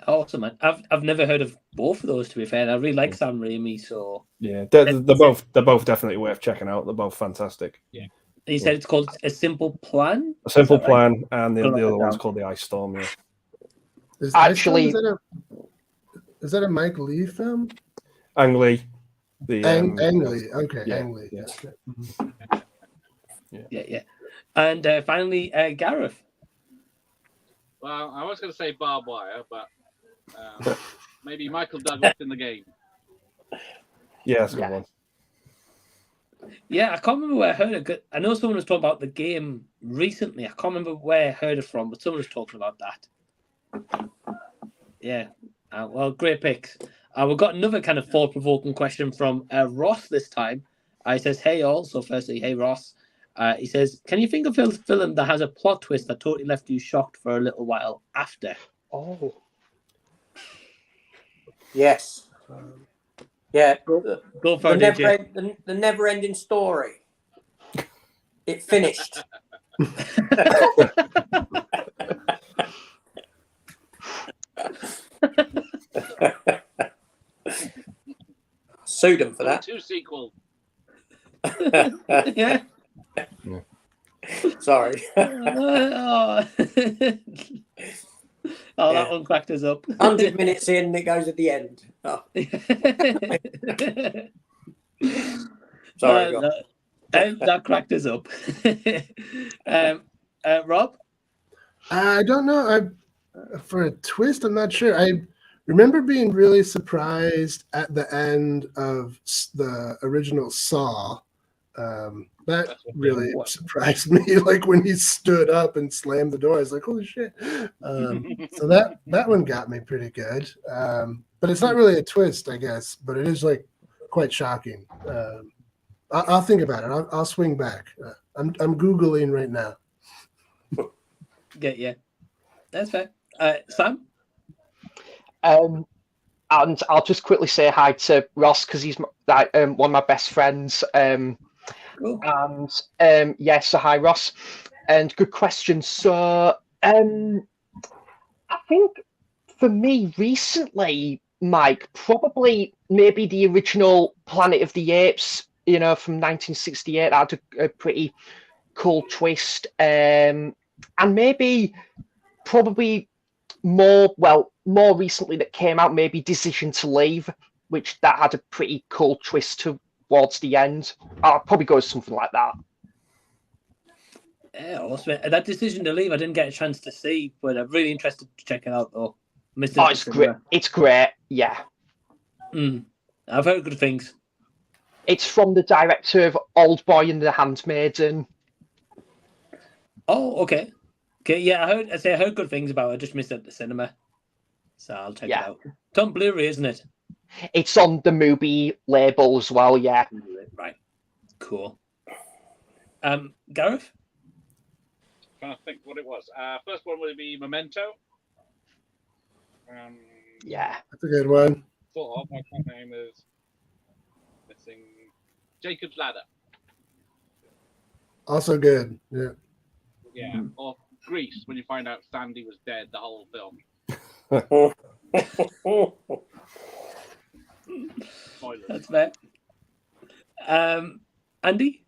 Awesome, man. I've never heard of both of those, to be fair. I really like Sam Raimi, so yeah, they're both definitely worth checking out. They're both fantastic. Yeah. You said it's called A Simple Plan? A Simple Plan, and the other one's called The Ice Storm. Yeah. Is that a Mike Lee film? Ang Lee. Ang Lee. Okay, yeah, Ang Lee. Yeah. And finally, Gareth. Well, I was going to say barbed wire, but maybe Michael Douglas in the Game. Yeah, that's a good one. Yeah, I can't remember where I heard it. I know someone was talking about The Game recently. I can't remember where I heard it from, but someone was talking about that. Yeah. Well, great picks. We've got another kind of thought-provoking question from Ross this time. He says, hey all. So firstly, hey Ross. He says, can you think of a film that has a plot twist that totally left you shocked for a little while after? Oh. Yes. Yeah. Go for it, the never-ending story. It finished. Sued him for that. 2 sequel. Yeah. Sorry. That one cracked us up. 100 minutes in, it goes at the end. Oh. Sorry, that cracked us up. Rob? I don't know. For a twist, I'm not sure. I remember being really surprised at the end of the original Saw. That really surprised me. Like when he stood up and slammed the door, I was like, "Holy shit!" So that one got me pretty good. But it's not really a twist, I guess. But it is like quite shocking. I'll think about it. I'll swing back. I'm Googling right now. Yeah. That's fair. Sam? And I'll just quickly say hi to Ross because he's one of my best friends. Cool. And so hi Ross, and good question. So I think for me recently, Mike, probably maybe the original Planet of the Apes, from 1968, had a pretty cool twist, and maybe probably more recently that came out, maybe Decision to Leave, which that had a pretty cool twist towards the end. I'll probably go with something like that. Yeah, awesome. That Decision to Leave, I didn't get a chance to see, but I'm really interested to check it out though. It's great. It's great. Yeah. I've heard good things. It's from the director of Old Boy and the Handmaiden. Oh, okay. Okay, yeah, I heard good things about it. I just missed it at the cinema. So I'll check it out. It's on Blu-ray, isn't it? It's on the movie label as well, yeah. Right. Cool. Gareth? Trying to think what it was. First one would be Memento. Yeah. That's a good one. Sort of. My name is missing. Jacob's Ladder. Also good. Yeah. Yeah. Or Grease, when you find out Sandy was dead the whole film. That's fair. Andy?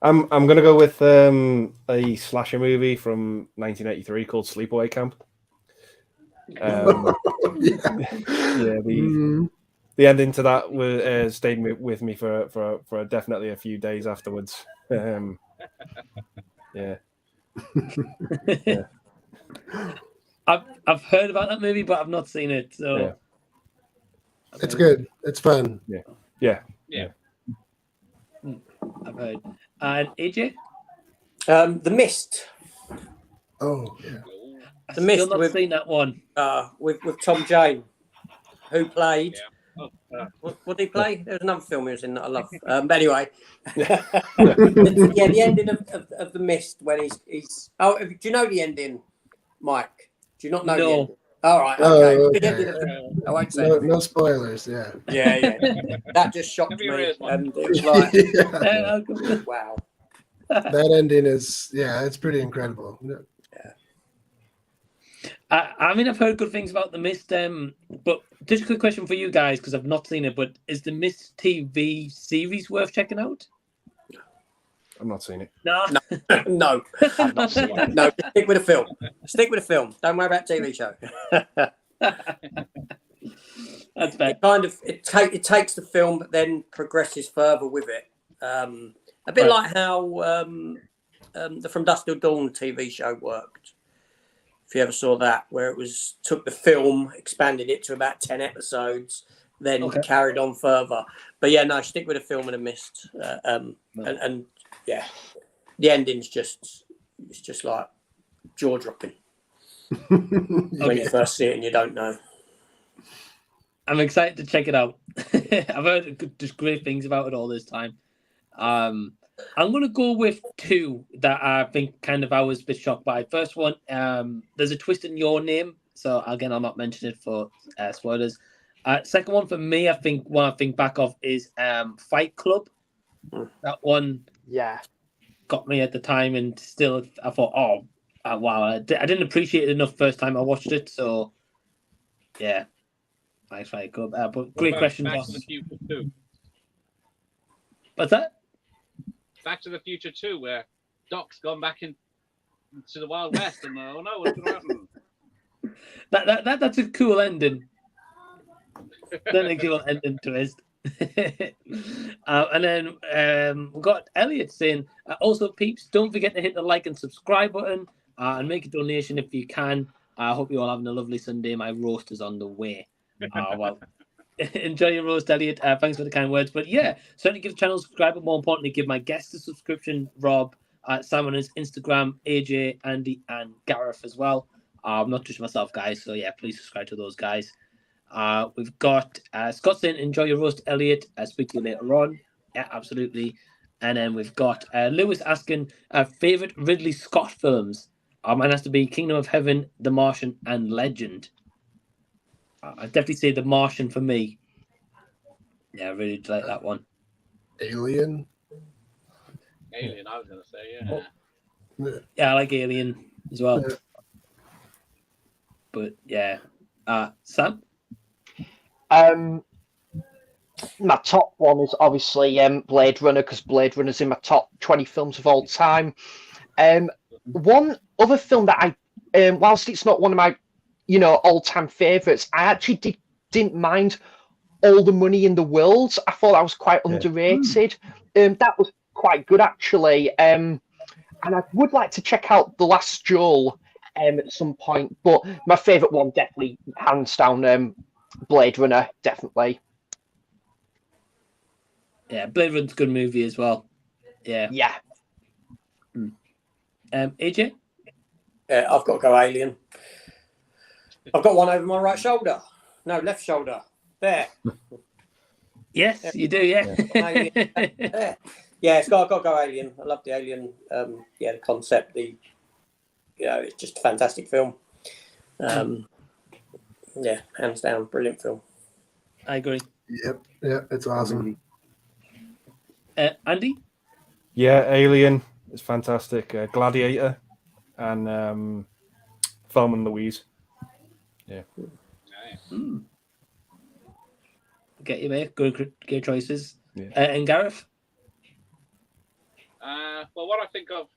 I'm gonna go with a slasher movie from 1983 called Sleepaway Camp. The ending to that was stayed with me for definitely a few days afterwards. Yeah. I've heard about that movie, but I've not seen it. So it's good. It's fun. Yeah. I've heard. And AJ? The Mist. Oh yeah. The Mist. Still not seen that one. With Tom Jane, who played. What did he play? There's another film he was in that I love. But anyway, the ending of The Mist when he's. Oh, do you know the ending, Mike? Do you not know the ending? All right. Okay. The ending of I won't say. No spoilers. Yeah. Yeah. That just shocked me, and it was like, wow. That ending is it's pretty incredible. Yeah. I mean, I've heard good things about The Mist, but just a quick question for you guys, because I've not seen it, but is The Mist TV series worth checking out? I've not seen it. No. No. I've not seen it. No, stick with the film. Stick with the film. Don't worry about TV show. That's fair. It takes the film, but then progresses further with it. A bit like how the From Dusk Till Dawn TV show worked. If you ever saw that, where it took the film, expanded it to about 10 episodes, then carried on further. But yeah, no, stick with the film and The Mist. And yeah, the ending's just like jaw dropping when you first see it and you don't know. I'm excited to check it out. I've heard just great things about it all this time. I'm going to go with two that I think kind of I was a bit shocked by. First one, there's a twist in Your Name. So again, I'll not mention it for spoilers. Second one for me, I think back of is Fight Club. That one got me at the time, and still I thought, wow, I didn't appreciate it enough first time I watched it. So yeah, nice Fight Club. But great question. Back to the Future 2. What's that? Back to the Future 2, where Doc's gone back into the Wild West, and oh no, what's going to happen? That's a cool ending. Then a cool ending twist. And then we've got Elliot saying, also, peeps, don't forget to hit the like and subscribe button and make a donation if you can. I hope you're all having a lovely Sunday. My roast is on the way. Well, enjoy your roast, Elliot. Thanks for the kind words. But yeah, certainly give the channel a subscribe, but more importantly, give my guests a subscription. Rob, Sam on his Instagram, AJ, Andy, and Gareth as well. Not just myself, guys. So yeah, please subscribe to those guys. We've got Scott saying, enjoy your roast, Elliot. Speak to you later on. Yeah, absolutely. And then we've got Lewis asking favorite Ridley Scott films. Mine has to be Kingdom of Heaven, The Martian, and Legend. I'd definitely say The Martian for me. Yeah, I really like that one. Alien. Alien, I was going to say, yeah. Yeah, I like Alien as well. Yeah. But yeah, Sam. My top one is obviously Blade Runner, because Blade Runner's in my top 20 films of all time. One other film that I, whilst it's not one of my, all-time favourites, I actually didn't mind All the Money in the World. I thought that was quite underrated. That was quite good, actually. And I would like to check out The Last Duel at some point, but my favourite one, definitely, hands down, Blade Runner, definitely. Yeah, Blade Runner's a good movie as well. Yeah. Yeah. AJ? I've got to go Alien. I've got one over my right shoulder. No, left shoulder. There. Yes, you do, yeah. There. Yeah, it's got to go Alien. I love the Alien. The concept. It's just a fantastic film. Yeah, hands down, brilliant film. I agree. Yep. Yeah, it's awesome. Andy? Yeah, Alien is fantastic. Gladiator and Thelma and Louise. Yeah. Nice. Get you, mate. Good choices. Yeah. And Gareth? Well, what I think of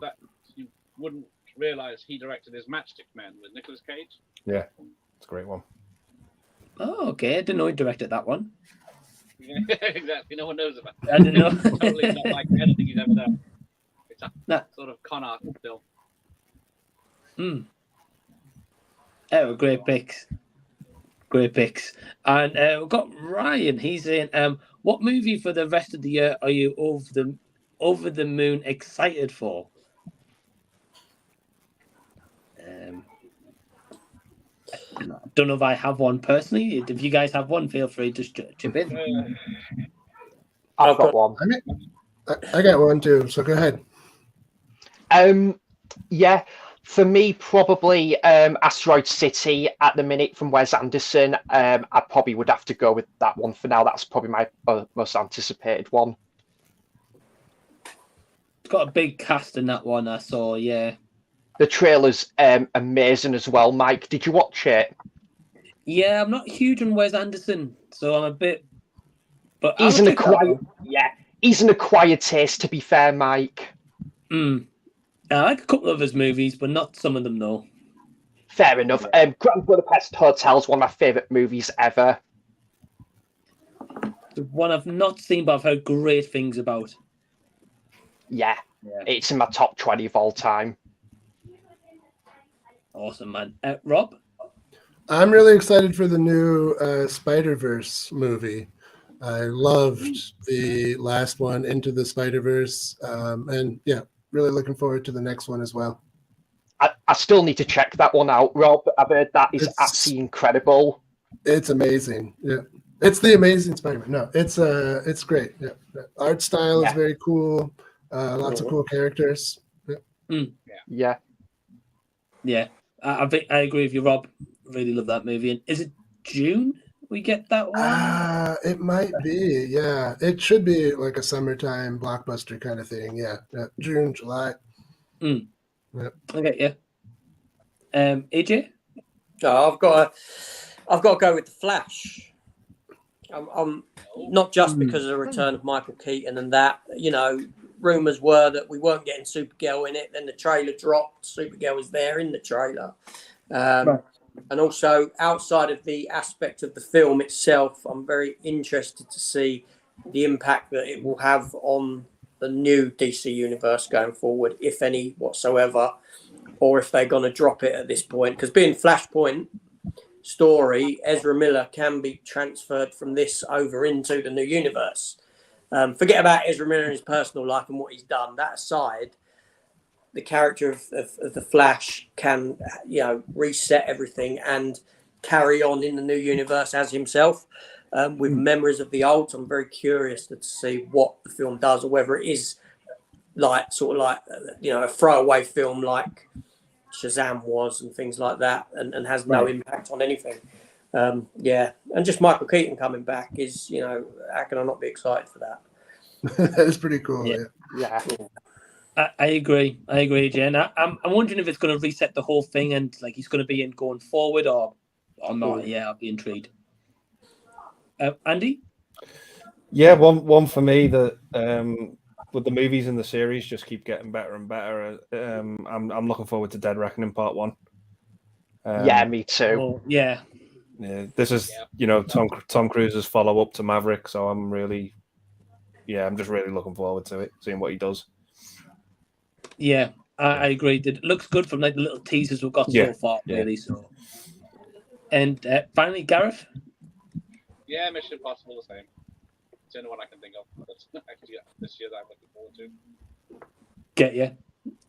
that you wouldn't realise he directed is Matchstick Men with Nicolas Cage. Yeah, it's a great one. Oh, okay. I didn't know he directed that one. Exactly. No one knows about it. I didn't know. Totally not like anything he's ever done. It's a sort of con art film. Oh, great picks. Great picks. And we've got Ryan. He's saying, what movie for the rest of the year are you over the moon excited for? I don't know if I have one personally. If you guys have one, feel free to chip in. I've got one. I got one too, so go ahead. Yeah, for me, probably Asteroid City at the minute from Wes Anderson. I probably would have to go with that one for now. That's probably my most anticipated one. It's got a big cast in that one, I saw, yeah. The trailer's amazing as well. Mike, did you watch it? Yeah, I'm not huge on Wes Anderson, so I'm a bit... But he's an acquired taste, to be fair, Mike. I like a couple of his movies, but not some of them, though. Fair enough. Grand Budapest Hotel is one of my favourite movies ever. The one I've not seen, but I've heard great things about. Yeah, it's in my top 20 of all time. Awesome, man. Rob? I'm really excited for the new Spider-Verse movie. I loved the last one, Into the Spider-Verse. And yeah, really looking forward to the next one as well. I still need to check that one out, Rob. I've heard that is absolutely incredible. It's amazing. Yeah. It's the Amazing Spider-Man. No, it's great. Yeah. Art style is very cool. Lots of cool characters. Yeah. Yeah. I think I agree with you, Rob. Really love that movie. And is it June we get that one? It might be. Yeah. It should be like a summertime blockbuster kind of thing. Yeah. June, July. Yeah. Okay, yeah. AJ? I've got to go with The Flash. I'm not just because of the return of Michael Keaton and that, rumours were that we weren't getting Supergirl in it. Then the trailer dropped. Supergirl was there in the trailer. And also, outside of the aspect of the film itself, I'm very interested to see the impact that it will have on the new DC universe going forward, if any whatsoever, or if they're going to drop it at this point. Because being Flashpoint story, Ezra Miller can be transferred from this over into the new universe. Forget about Ezra Miller and his personal life and what he's done. That aside, the character of the Flash can, reset everything. And carry on in the new universe as himself with memories of the old. So I'm very curious to see what the film does, or whether it is like sort of like a throwaway film like Shazam was and things like that, and has no impact on anything. And just Michael Keaton coming back is, how can I not be excited for that? That's pretty cool. Yeah. I agree, Jen. I'm wondering if it's going to reset the whole thing and like he's going to be in going forward or not. Yeah, I'll be intrigued. Andy? Yeah, one for me that with the movies and the series just keep getting better and better. I'm looking forward to Dead Reckoning Part 1. Yeah, me too. Oh, yeah. Yeah, this is Tom Cruise's follow up to Maverick, so I'm just really looking forward to it, seeing what he does. Yeah, I agree. It looks good from like the little teasers we've got so far, really. So, and finally, Gareth. Yeah, Mission Impossible the same. It's the only one I can think of. That's actually this year that I'm looking forward to. Get you.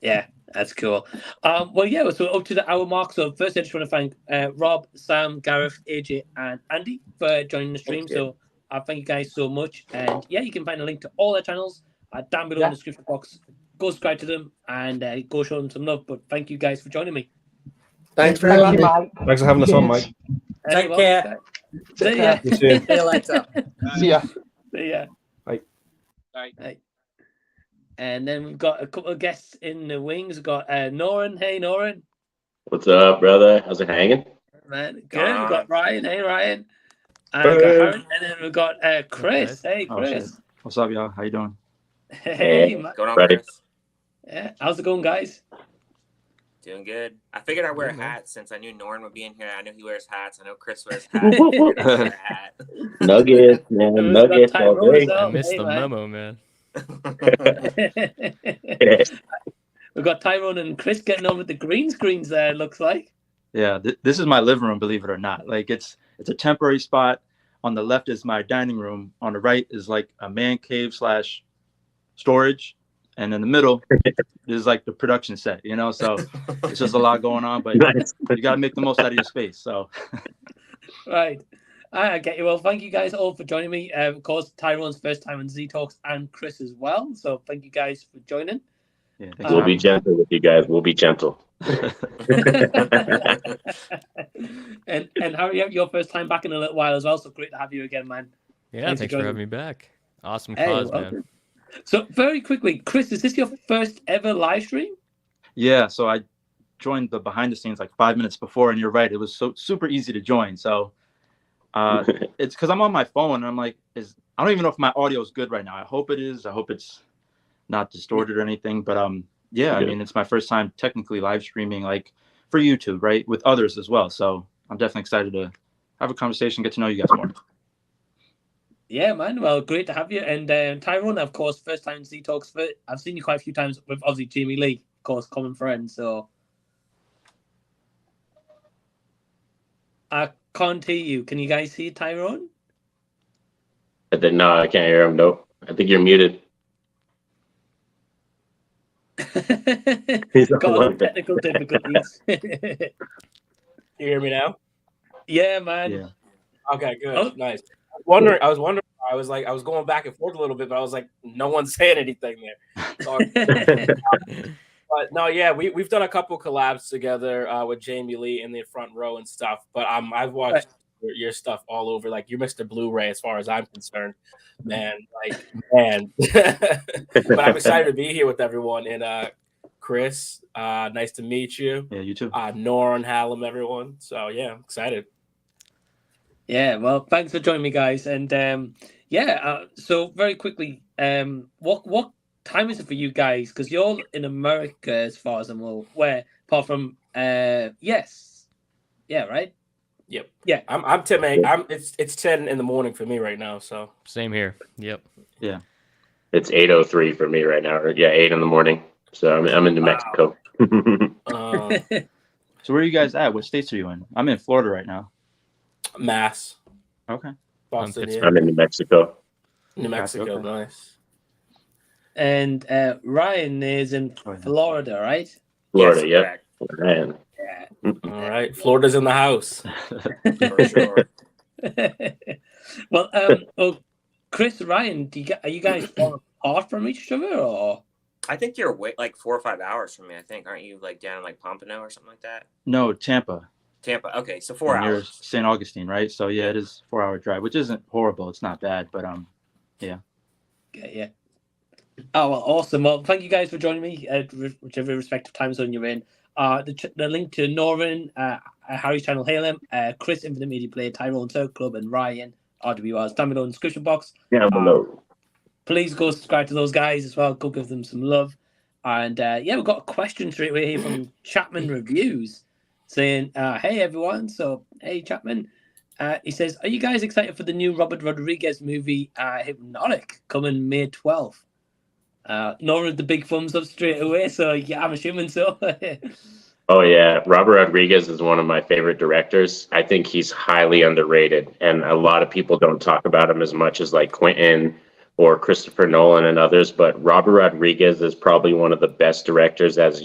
Yeah, that's cool. So up to the hour mark. So first, I just want to thank Rob, Sam, Gareth, AJ, and Andy for joining the stream. So I thank you guys so much. And yeah, you can find a link to all their channels down below in the description box. Go subscribe to them and go show them some love. But thank you guys for joining me. Thanks very much. Thanks for having us on, Mike. Take care. See ya. See you later. See ya. See ya. Bye. Bye. And then we've got a couple of guests in the wings. We've got Noran. Hey, Noran. What's up, brother? How's it hanging? Man, good. We've got Ryan. Hey, Ryan. And we've got Harry. And then we've got Chris. Hey, Chris. What's up, y'all? How you doing? Hey, man. Going on, Chris? Yeah. How's it going, guys? Doing good. I figured I'd wear a hat since I knew Norn would be in here. I know he wears hats. I know Chris wears hats. I figured I'd wear a hat. Nuggets, man. Nuggets all day. I missed the memo, man. We've got Tyrone and Chris getting on with the green screens there, it looks like. Yeah, this is my living room, believe it or not. Like it's a temporary spot. On the left is my dining room. On the right is like a man cave / storage. And in the middle is like the production set, so it's just a lot going on, but you got to make the most out of your space. So, right. I get you. Well, thank you guys all for joining me. Of course, Tyrone's first time on Z Talks and Chris as well. So thank you guys for joining. Yeah, we'll be gentle with you guys. We'll be gentle. and Harry, your first time back in a little while as well. So great to have you again, man. Yeah, thanks for having me back. Awesome Hey, cause, welcome. man. So very quickly, Chris, is this your first ever live stream? yeah, so I joined the behind the scenes like 5 minutes before, and you're right, it was so super easy to join. So it's because I'm on my phone, and I'm like, I don't even know if my audio is good right now. I hope it is. I hope it's not distorted or anything. But I mean, it's my first time technically live streaming like for YouTube, right, with others as well. So I'm definitely excited to have a conversation, get to know you guys more. Yeah, man. Well, great to have you. And Tyrone, of course, first time Z Talks. I've seen you quite a few times with obviously Jamie Lee, of course, common friend. So I can't hear you. Can you guys see Tyrone? No, I can't hear him. Nope. I think you're muted. He's got technical difficulties. You hear me now? Yeah, man. Yeah. Okay, good. Nice. I was wondering. I was going back and forth a little bit, but I was like, no one's saying anything there. So, but no, yeah, we've done a couple collabs together with Jamie Lee in the front row and stuff. But I've watched your stuff all over. Like you're Mr. Blu-ray as far as I'm concerned, man. But I'm excited to be here with everyone. And Chris, nice to meet you. Yeah, you too. Norn, Hallam, everyone. So yeah, I'm excited. Yeah, well, thanks for joining me, guys. And so very quickly, what time is it for you guys? Because you're in America, as far as I'm aware. Apart from yes, yeah, right. Yep. Yeah. I'm 10. It's 10 in the morning for me right now. So same here. Yep. Yeah. It's 8:03 for me right now. Or, 8 in the morning. So I'm in New Mexico. So where are you guys at? What states are you in? I'm in Florida right now. Mass. Okay. Boston. I'm in New Mexico. New Mexico, Okay. nice. And Ryan is in Florida, right? Florida, Yes, yep. Man. Yeah. All right, Florida's in the house. For sure. Well, Chris, Ryan, are you guys far apart from each other, or? I think you're like 4 or 5 hours from me. I think, aren't you like down in like Pompano or something like that? No, Tampa. Tampa. Okay, so 4 Near hours. St. Augustine, right? So yeah, it is 4-hour drive, which isn't horrible. It's not bad, but yeah. Yeah. Oh well, awesome. Well, thank you guys for joining me at whichever respective time zone you're in. The link to Norrin, Harry's channel, Hail him, Chris, Infinite Media Player, Tyrone Circle Club, and Ryan, RWR's down below in the description box. Yeah, below. Please go subscribe to those guys as well. Go give them some love. And yeah, we've got a question straight away here from Chapman Reviews saying, hey everyone. So, hey Chapman. He says, are you guys excited for the new Robert Rodriguez movie, Hypnotic, coming May 12th? Nora the big thumbs up straight away. So, yeah, I'm assuming so. Oh yeah, Robert Rodriguez is one of my favorite directors. I think he's highly underrated, and a lot of people don't talk about him as much as like Quentin or Christopher Nolan and others. But Robert Rodriguez is probably one of the best directors at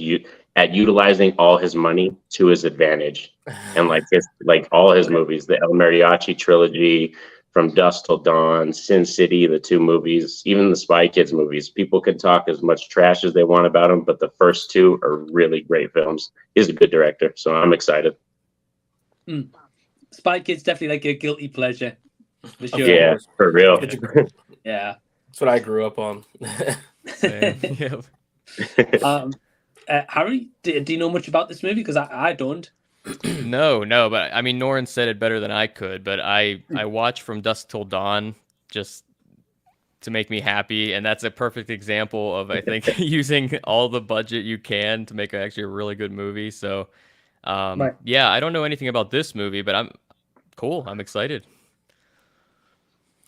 utilizing all his money to his advantage, and like all his movies, the El Mariachi trilogy, From Dusk Till Dawn, Sin City, the 2 movies, even the Spy Kids movies. People can talk as much trash as they want about him, but the first 2 are really great films. He's a good director, so I'm excited. Spy Kids definitely like a guilty pleasure. For sure. Yeah, for real. Yeah. That's what I grew up on. Yep. Harry, do you know much about this movie? Because I don't. No, but I mean, Norin said it better than I could, but I watched From Dusk Till Dawn just to make me happy, and that's a perfect example of, I think, using all the budget you can to make actually a really good movie. So, Right. yeah, I don't know anything about this movie, but I'm excited.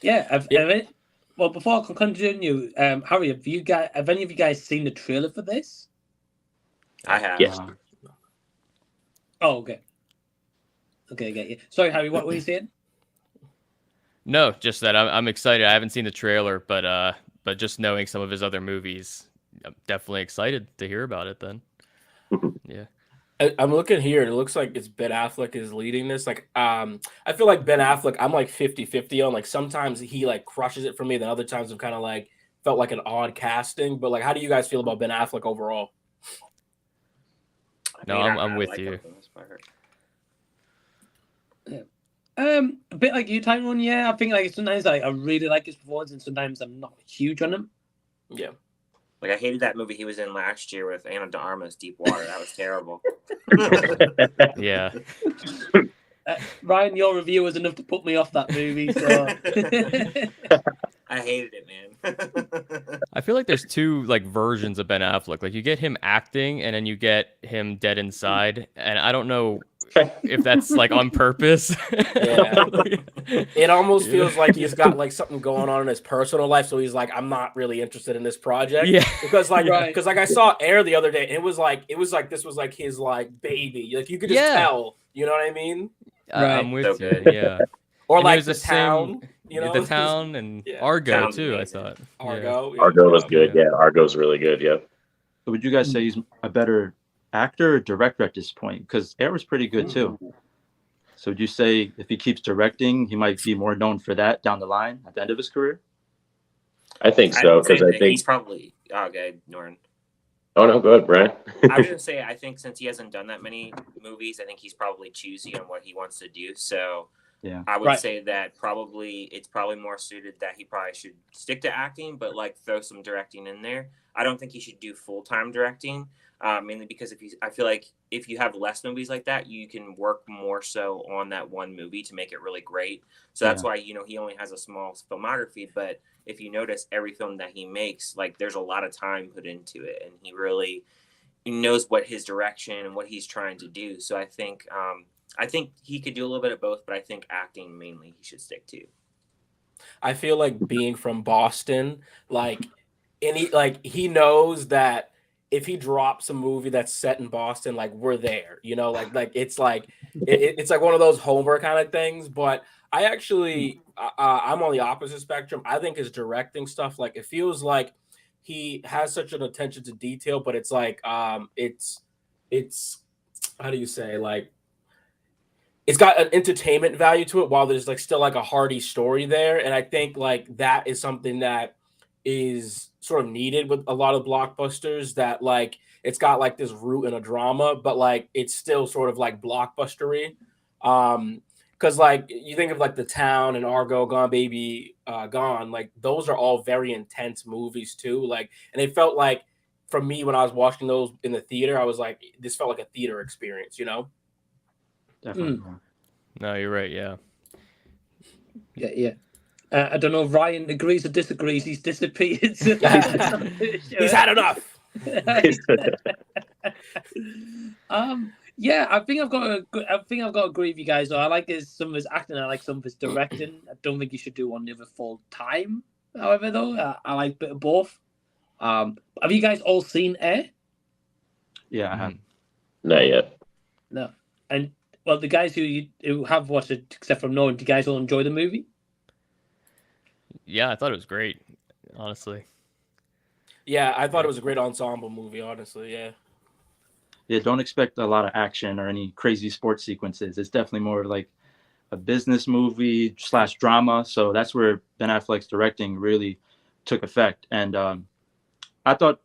Yeah, well, before I can continue, Harry, have any of you guys seen the trailer for this? I have. Yes. Oh, okay. Okay, get you. Sorry, Harry, what were you saying? No, just that I'm excited. I haven't seen the trailer, but just knowing some of his other movies, I'm definitely excited to hear about it then. Yeah. I'm looking here. It looks like it's Ben Affleck is leading this. Like, I feel like Ben Affleck, I'm like 50-50 on. Like, sometimes he like crushes it for me. Then other times I'm kind of like felt like an odd casting. But like, how do you guys feel about Ben Affleck overall? No, I'm with you. A bit like you, Tyrone. Yeah, I think like sometimes I really like his performance, and sometimes I'm not huge on him. Yeah. Like, I hated that movie he was in last year with Ana de Armas, Deep Water. That was terrible. Yeah. Ryan, your review was enough to put me off that movie. So I hated it, man. I feel like there's 2 like versions of Ben Affleck. Like, you get him acting, and then you get him dead inside. And I don't know if that's like on purpose. Yeah. It almost feels like he's got like something going on in his personal life, so he's like, I'm not really interested in this project. Yeah. Because like Right. because like I saw Air the other day, and it was like this was like his like baby. Like, you could just tell. You know what I mean? I'm with Okay. you. Yeah. Or And like there's the same- town. You know, the Town and Yeah. Argo Town's too. I amazing. thought. Argo. Argo was good. Yeah, Argo's really good. Yeah. So would you guys say he's a better actor or director at this point? Because Air was pretty good too. So would you say if he keeps directing, he might be more known for that down the line at the end of his career? I think so, I'd say because I that think. he's probably okay, Norton. Oh no, go ahead, Brian. I was gonna say, I think since he hasn't done that many movies, I think he's probably choosy on what he wants to do. So Yeah. I would Right. say that it's probably more suited that he probably should stick to acting, but like throw some directing in there. I don't think he should do full-time directing, mainly because I feel like if you have less movies like that, you can work more so on that one movie to make it really great. So that's why, he only has a small filmography, but if you notice every film that he makes, like there's a lot of time put into it, and he really knows what his direction and what he's trying to do. So I think he could do a little bit of both, but I think acting mainly he should stick to. I feel like being from Boston, he knows that if he drops a movie that's set in Boston, like we're there, it's like it's like one of those Homer kind of things. But I actually I'm on the opposite spectrum. I think his directing stuff, like it feels like he has such an attention to detail, but it's like it's how do you say, like it's got an entertainment value to it while there's like still like a hearty story there. And I think like that is something that is sort of needed with a lot of blockbusters, that like it's got like this root in a drama, but like it's still sort of like blockbustery. Because like you think of like The Town and Argo, Gone Baby Gone, like those are all very intense movies too. Like, and it felt like for me when I was watching those in the theater, I was like, this felt like a theater experience, you know? Definitely. No, you're right. Yeah. Yeah. I don't know if Ryan agrees or disagrees. He's disappeared. He's had enough. Yeah, I think I've got to agree with you guys. Though I like some of his acting. I like some of his directing. I don't think he should do one the other full time. However, though, I like a bit of both. Have you guys all seen Air? Yeah, I have. Not yet. No. And well, the guys who have watched it, except from Nolan, do you guys all enjoy the movie? Yeah, I thought it was great. Honestly. Yeah, I thought it was a great ensemble movie. Honestly, yeah. Yeah, don't expect a lot of action or any crazy sports sequences. It's definitely more like a business movie / drama. So that's where Ben Affleck's directing really took effect. And I thought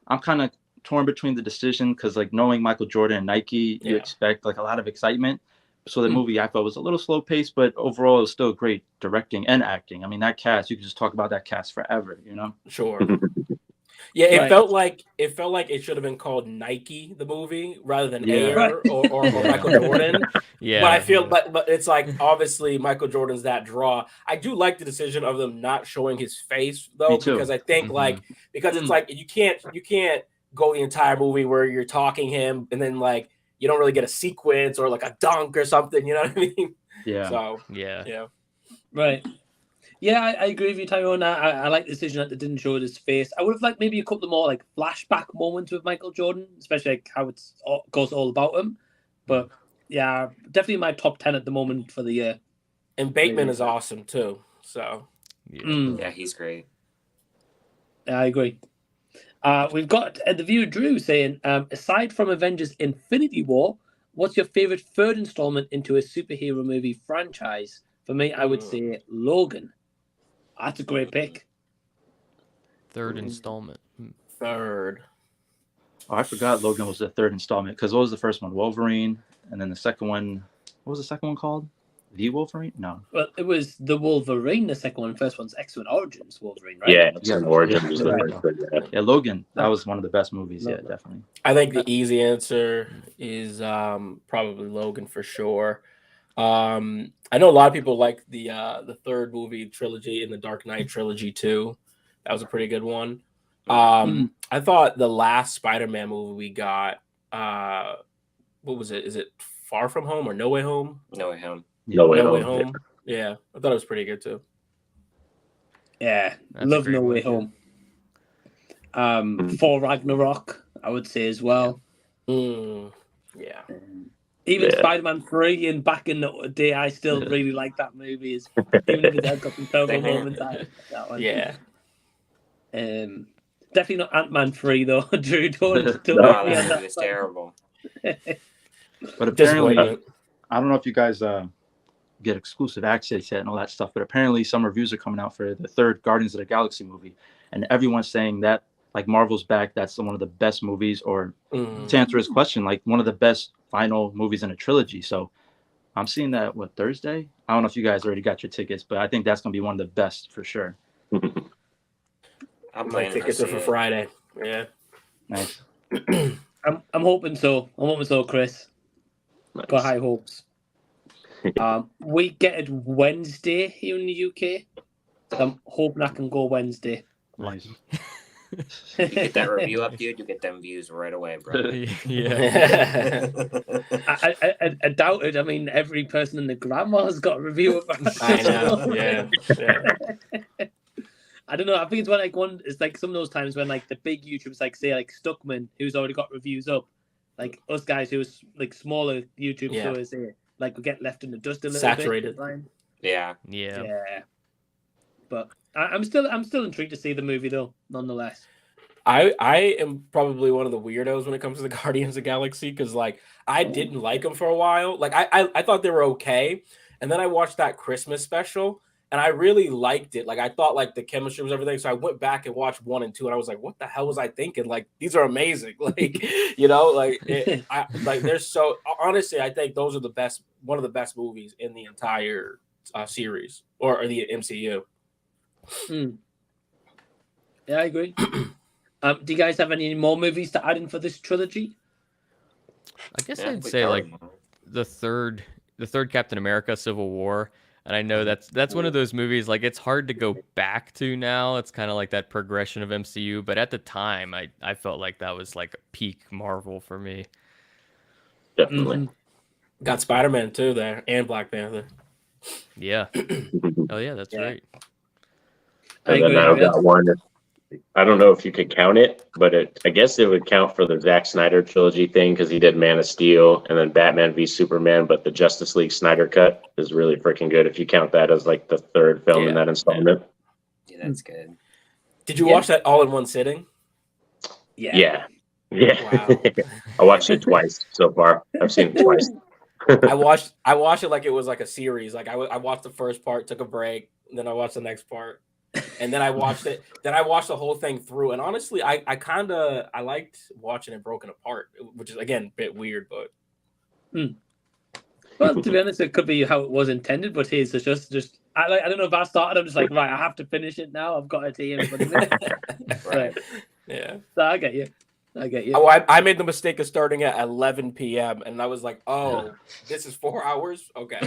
I'm kind of torn between the decision because like knowing Michael Jordan and Nike, you expect like a lot of excitement. So the movie I thought was a little slow paced, but overall it was still great directing and acting. I mean, that cast, you could just talk about that cast forever, you know? Sure. Yeah, it felt like it should have been called Nike the movie rather than Air or Michael Jordan. Yeah, but I feel but it's like obviously Michael Jordan's that draw. I do like the decision of them not showing his face though, because I think like because it's like you can't go the entire movie where you're talking him and then like you don't really get a sequence or like a dunk or something. You know what I mean? Yeah. So yeah. Right. Yeah, I agree with you, Tyrone. I like the decision that they didn't show his face. I would have liked maybe a couple more like flashback moments with Michael Jordan, especially like how it goes all about him. But yeah, definitely my top 10 at the moment for the year. And Bateman is awesome too. So yeah, he's great. Yeah, I agree. We've got the viewer Drew saying, aside from Avengers Infinity War, what's your favorite third installment into a superhero movie franchise? For me, I would say Logan. That's a great pick. Third installment. Third. Oh, I forgot Logan was the third installment because what was the first one? Wolverine, and then the second one. What was the second one called? The Wolverine? No. Well, it was the Wolverine. The second one. First one's X-Men Origins Wolverine, right? Yeah, X-Men Origins was the first one. Yeah, Logan. That was one of the best movies. Yeah, definitely. I think the easy answer is probably Logan for sure. I know a lot of people like the third movie trilogy and the Dark Knight trilogy too. That was a pretty good one. I thought the last Spider-Man movie we got, what was it? Is it Far From Home or No Way Home? No Way Home. No Way Home. Yeah, I thought it was pretty good too. Yeah, That's love a great No Way one, Home. For Ragnarok, I would say as well. Yeah. Even Spider-Man 3 and back in the day, I still really like that movie. Even if it had got some terrible moments. That one. Yeah. Definitely not Ant-Man 3 though. Drew, don't No, that movie was terrible. But apparently, I don't know if you guys get exclusive access yet and all that stuff, but apparently some reviews are coming out for the third Guardians of the Galaxy movie, and everyone's saying that like Marvel's back, that's one of the best movies, or to answer his question, like one of the best final movies in a trilogy. So I'm seeing that Thursday. I don't know if you guys already got your tickets, but I think that's gonna be one of the best for sure. My tickets are for Friday. Yeah. Nice. I'm hoping so. Chris. Nice. Got high hopes. We get it Wednesday here in the UK. So I'm hoping I can go Wednesday. Nice. You get that review up, dude, you get them views right away, bro. Yeah. I doubt it. I mean, every person in the grandma's got a review of it. I know. Yeah. I don't know. I think it's when it's like some of those times when like the big YouTubers like say like Stuckman, who's already got reviews up, like us guys who's like smaller YouTube stores like we get left in the dust a little Saturated. bit. Yeah. But I'm still intrigued to see the movie though, nonetheless. I am probably one of the weirdos when it comes to the Guardians of the Galaxy because like I didn't like them for a while. Like I thought they were okay, and then I watched that Christmas special and I really liked it. Like I thought like the chemistry was everything, so I went back and watched 1 and 2, and I was like, what the hell was I thinking? Like these are amazing. Like like they're so honestly, I think those are one of the best movies in the entire series or the MCU. Yeah, I agree. Do you guys have any more movies to add in for this trilogy? I guess I'd say like the third Captain America: Civil War, and I know that's one of those movies like it's hard to go back to now. It's kind of like that progression of MCU, but at the time, I felt like that was like a peak Marvel for me. Definitely. Got Spider-Man too there, and Black Panther. Yeah. Oh yeah, that's right. And then I've got one. I don't know if you could count it, but I guess it would count for the Zack Snyder trilogy thing because he did Man of Steel and then Batman v Superman. But the Justice League Snyder cut is really freaking good if you count that as like the third film in that installment. Yeah, that's good. Did you watch that all in one sitting? Yeah. Yeah. Wow. I watched it twice so far. I've seen it twice. I watched it like it was like a series. Like I watched the first part, took a break, and then I watched the next part, and then I watched it. Then I watched the whole thing through. And honestly, I liked watching it broken apart, which is again a bit weird, but. Well, to be honest, it could be how it was intended, but his is just I don't know if I started. I'm just like, right, I have to finish it now. I've got a team in front of me. Right. Yeah. So I get you. Oh, I made the mistake of starting at 11 p.m. and I was like, oh, this is 4 hours? Okay.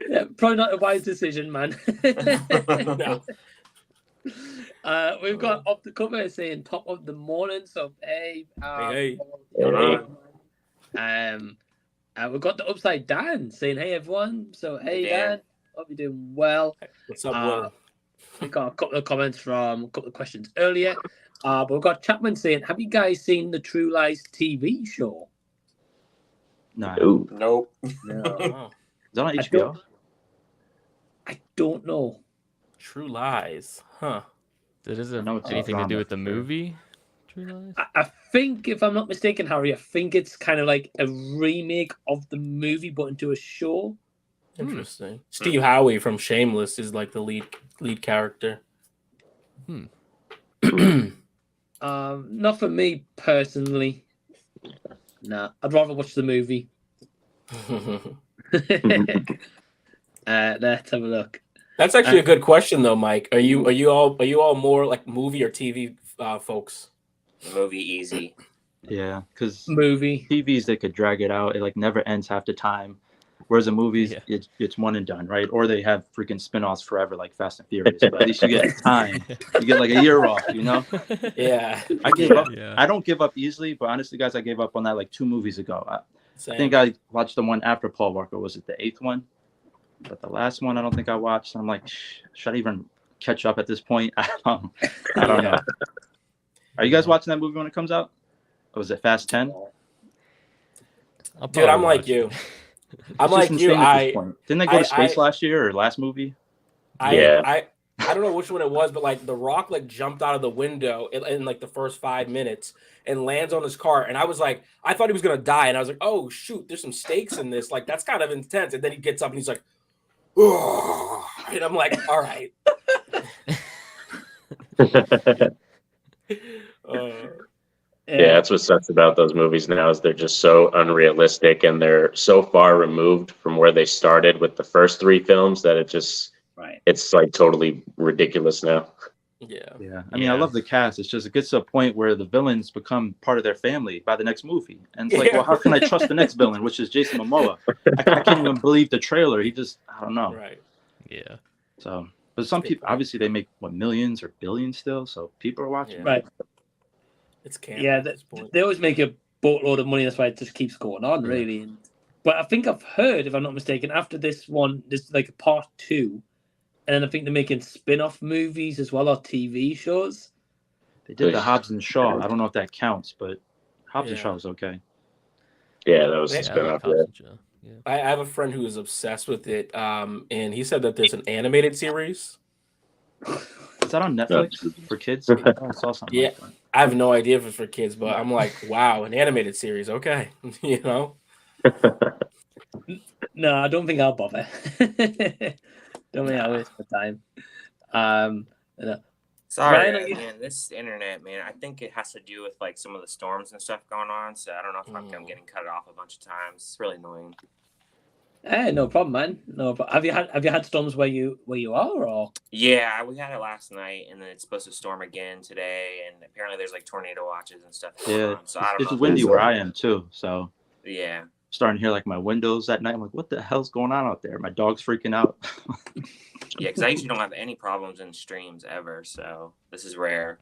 Yeah, probably not a wise decision, man. No. We've got Off the Cover saying top of the morning. So, hey. Hey. We've got the Upside Down saying, hey, everyone. So, hey, Dan. Dan. Hope you're doing well. What's up, Will? We got a couple of comments from a couple of questions earlier. But we've got Chapman saying, have you guys seen the True Lies TV show? No. Nope. No. Is that on HBO? I don't know. True Lies. Huh. Does it have anything to do with the movie? True Lies? I think, if I'm not mistaken, Harry, I think it's kind of like a remake of the movie, but into a show. Interesting. Steve Howe from Shameless is like the lead character. Not for me personally. Nah, I'd rather watch the movie. Let's have a look. That's actually a good question, though, Mike. Are you all more like movie or TV folks? Movie easy. Yeah, because movie TVs they could drag it out. It like never ends half the time. Whereas in movies, it's one and done, right? Or they have freaking spin-offs forever, like Fast and Furious. But at least you get time. You get like a year off, you know? Yeah. I gave up. I don't give up easily, but honestly, guys, I gave up on that like 2 movies ago. I think I watched the one after Paul Walker. Was it the 8th one? But the last one, I don't think I watched. I'm like, should I even catch up at this point? I don't know. Are you guys watching that movie when it comes out? Or was it Fast 10? Dude, I'm like you. I'm like you. Didn't they go to space last year or last movie? I don't know which one it was, but like The Rock like jumped out of the window in like the first 5 minutes and lands on his car, and I was like, I thought he was gonna die, and I was like, oh shoot, there's some stakes in this. Like that's kind of intense. And then he gets up and he's like, oh, and I'm like, all right. Yeah, that's what sucks about those movies now is they're just so unrealistic and they're so far removed from where they started with the first 3 films that it's like totally ridiculous now. Yeah. I mean, I love the cast. It's just it gets to a point where the villains become part of their family by the next movie, and it's like, well, how can I trust the next villain, which is Jason Momoa? I can't even believe the trailer. I don't know. Right. Yeah. So, but some people obviously they make millions or billions still, so people are watching. Right. It's camp. Yeah, they always make a boatload of money. That's why it just keeps going on, really. But I think I've heard, if I'm not mistaken, after this one, there's like a part 2, and then I think they're making spin-off movies as well, or TV shows. They did the Hobbs and Shaw. I don't know if that counts, but Hobbs and Shaw was okay. Yeah, that was a spin-off. I have a friend who is obsessed with it, and he said that there's an animated series. that on Netflix for kids? I saw something. Yeah, like that. I have no idea if it's for kids, but I'm like, wow, an animated series. Okay, you know. No, I don't think I'll bother. Don't think I'll waste my time. No. Sorry, Ryan, are you- man. This internet, man. I think it has to do with like some of the storms and stuff going on. So I don't know if I'm getting cut off a bunch of times. It's really annoying. No problem, man. No, but have you had storms where you are, or? Yeah, we had it last night, and then it's supposed to storm again today. And apparently, there's like tornado watches and stuff going Yeah, on. So I don't it's know. windy where I am too. So Yeah. starting to hear like my windows at night. I'm like, what the hell's going on out there? My dog's freaking out. Yeah, because I usually don't have any problems in streams ever. So this is rare.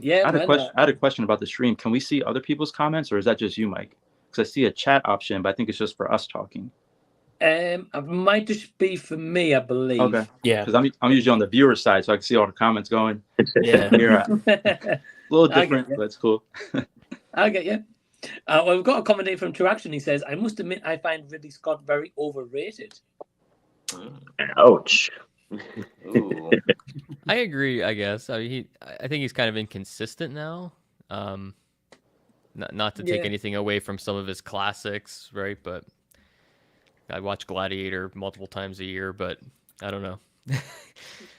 Yeah, I had a question about the stream. Can we see other people's comments, or is that just you, Mike? Because I see a chat option, but I think it's just for us talking. It might just be for me, I believe. Okay. Yeah. Because I'm usually on the viewer side, so I can see all the comments going. Yeah. Here, a little different, but it's cool. I'll get you. Well, we've got a comment here from True Action. He says, "I must admit, I find Ridley Scott very overrated." Ouch. I agree. I guess. I mean, I think he's kind of inconsistent now. Not to take anything away from some of his classics, right? But I watch Gladiator multiple times a year, but I don't know.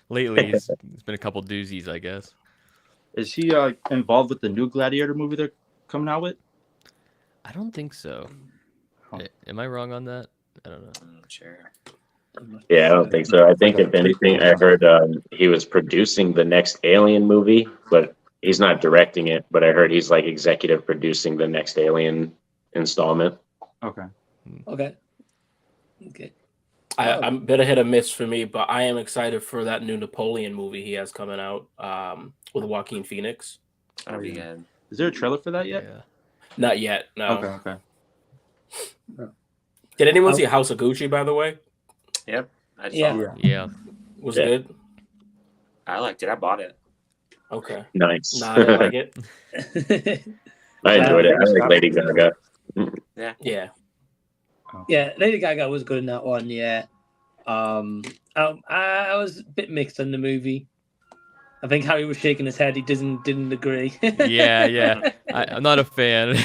Lately, it's been a couple doozies, I guess. Is he involved with the new Gladiator movie they're coming out with? I don't think so. Am I wrong on that? I don't know. I'm not sure. Yeah, I don't think so. I think if anything, I heard he was producing the next Alien movie, but he's not directing it. But I heard he's like executive producing the next Alien installment. Okay. Okay. I'm a bit of hit or miss for me, but I am excited for that new Napoleon movie he has coming out with Joaquin Phoenix. That'll be good. Is there a trailer for that yet? Yeah. Not yet. No. Okay. Did anyone see House of Gucci, by the way? Yep. I just Yeah. saw it. Yeah. Was it good? I liked it. I bought it. Okay. Nice. Nah, I didn't like it. I enjoyed it. I like Lady Gaga. Yeah. Yeah. Yeah, Lady Gaga was good in that one. Yeah. I was a bit mixed on the movie. I think Harry was shaking his head. He didn't agree. Yeah. I'm not a fan.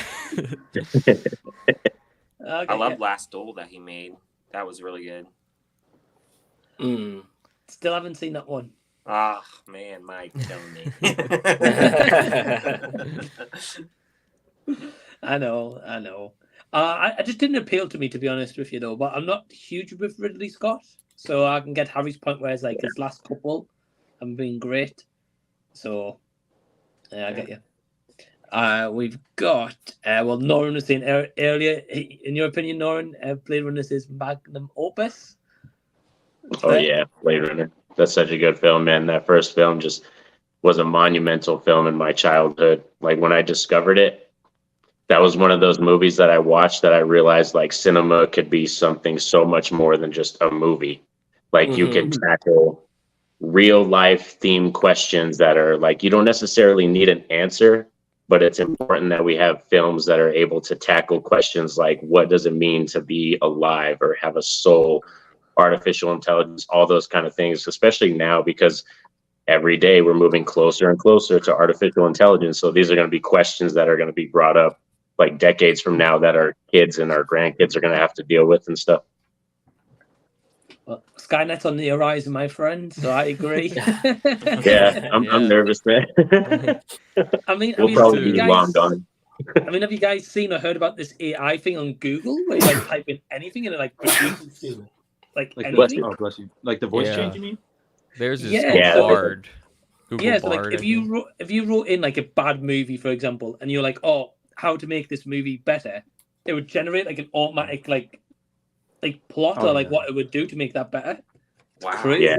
I love Last Duel that he made. That was really good. Still haven't seen that one. Ah, man, Mike, telling me. I know. I just didn't appeal to me, to be honest with you, though. But I'm not huge with Ridley Scott, so I can get Harry's point where it's like his last couple have been great. So yeah, I get you. We've got Noran was saying earlier. In your opinion, Noran, Blade Runner is magnum opus. Oh yeah, Blade Runner. That's such a good film, man. That first film just was a monumental film in my childhood. Like when I discovered it, that was one of those movies that I watched that I realized like cinema could be something so much more than just a movie. Like you can tackle real life themed questions that are like, you don't necessarily need an answer, but it's important that we have films that are able to tackle questions like, what does it mean to be alive or have a soul, artificial intelligence, all those kind of things, especially now because every day we're moving closer and closer to artificial intelligence. So these are going to be questions that are going to be brought up like decades from now that our kids and our grandkids are going to have to deal with and stuff. Well, Skynet's on the horizon, my friend, so I agree. Yeah, I'm nervous, man. I mean, we'll probably be long gone. I mean, have you guys seen or heard about this AI thing on Google where you like type in anything and it like produces like anything? Bless you. Like the voice change, you mean? There's this Yeah, Bard. Google Yeah, so Bard, like if you wrote in like a bad movie, for example, and you're like, oh, how to make this movie better, it would generate like an automatic like plot or like what it would do to make that better. Wow. Crazy. Yeah.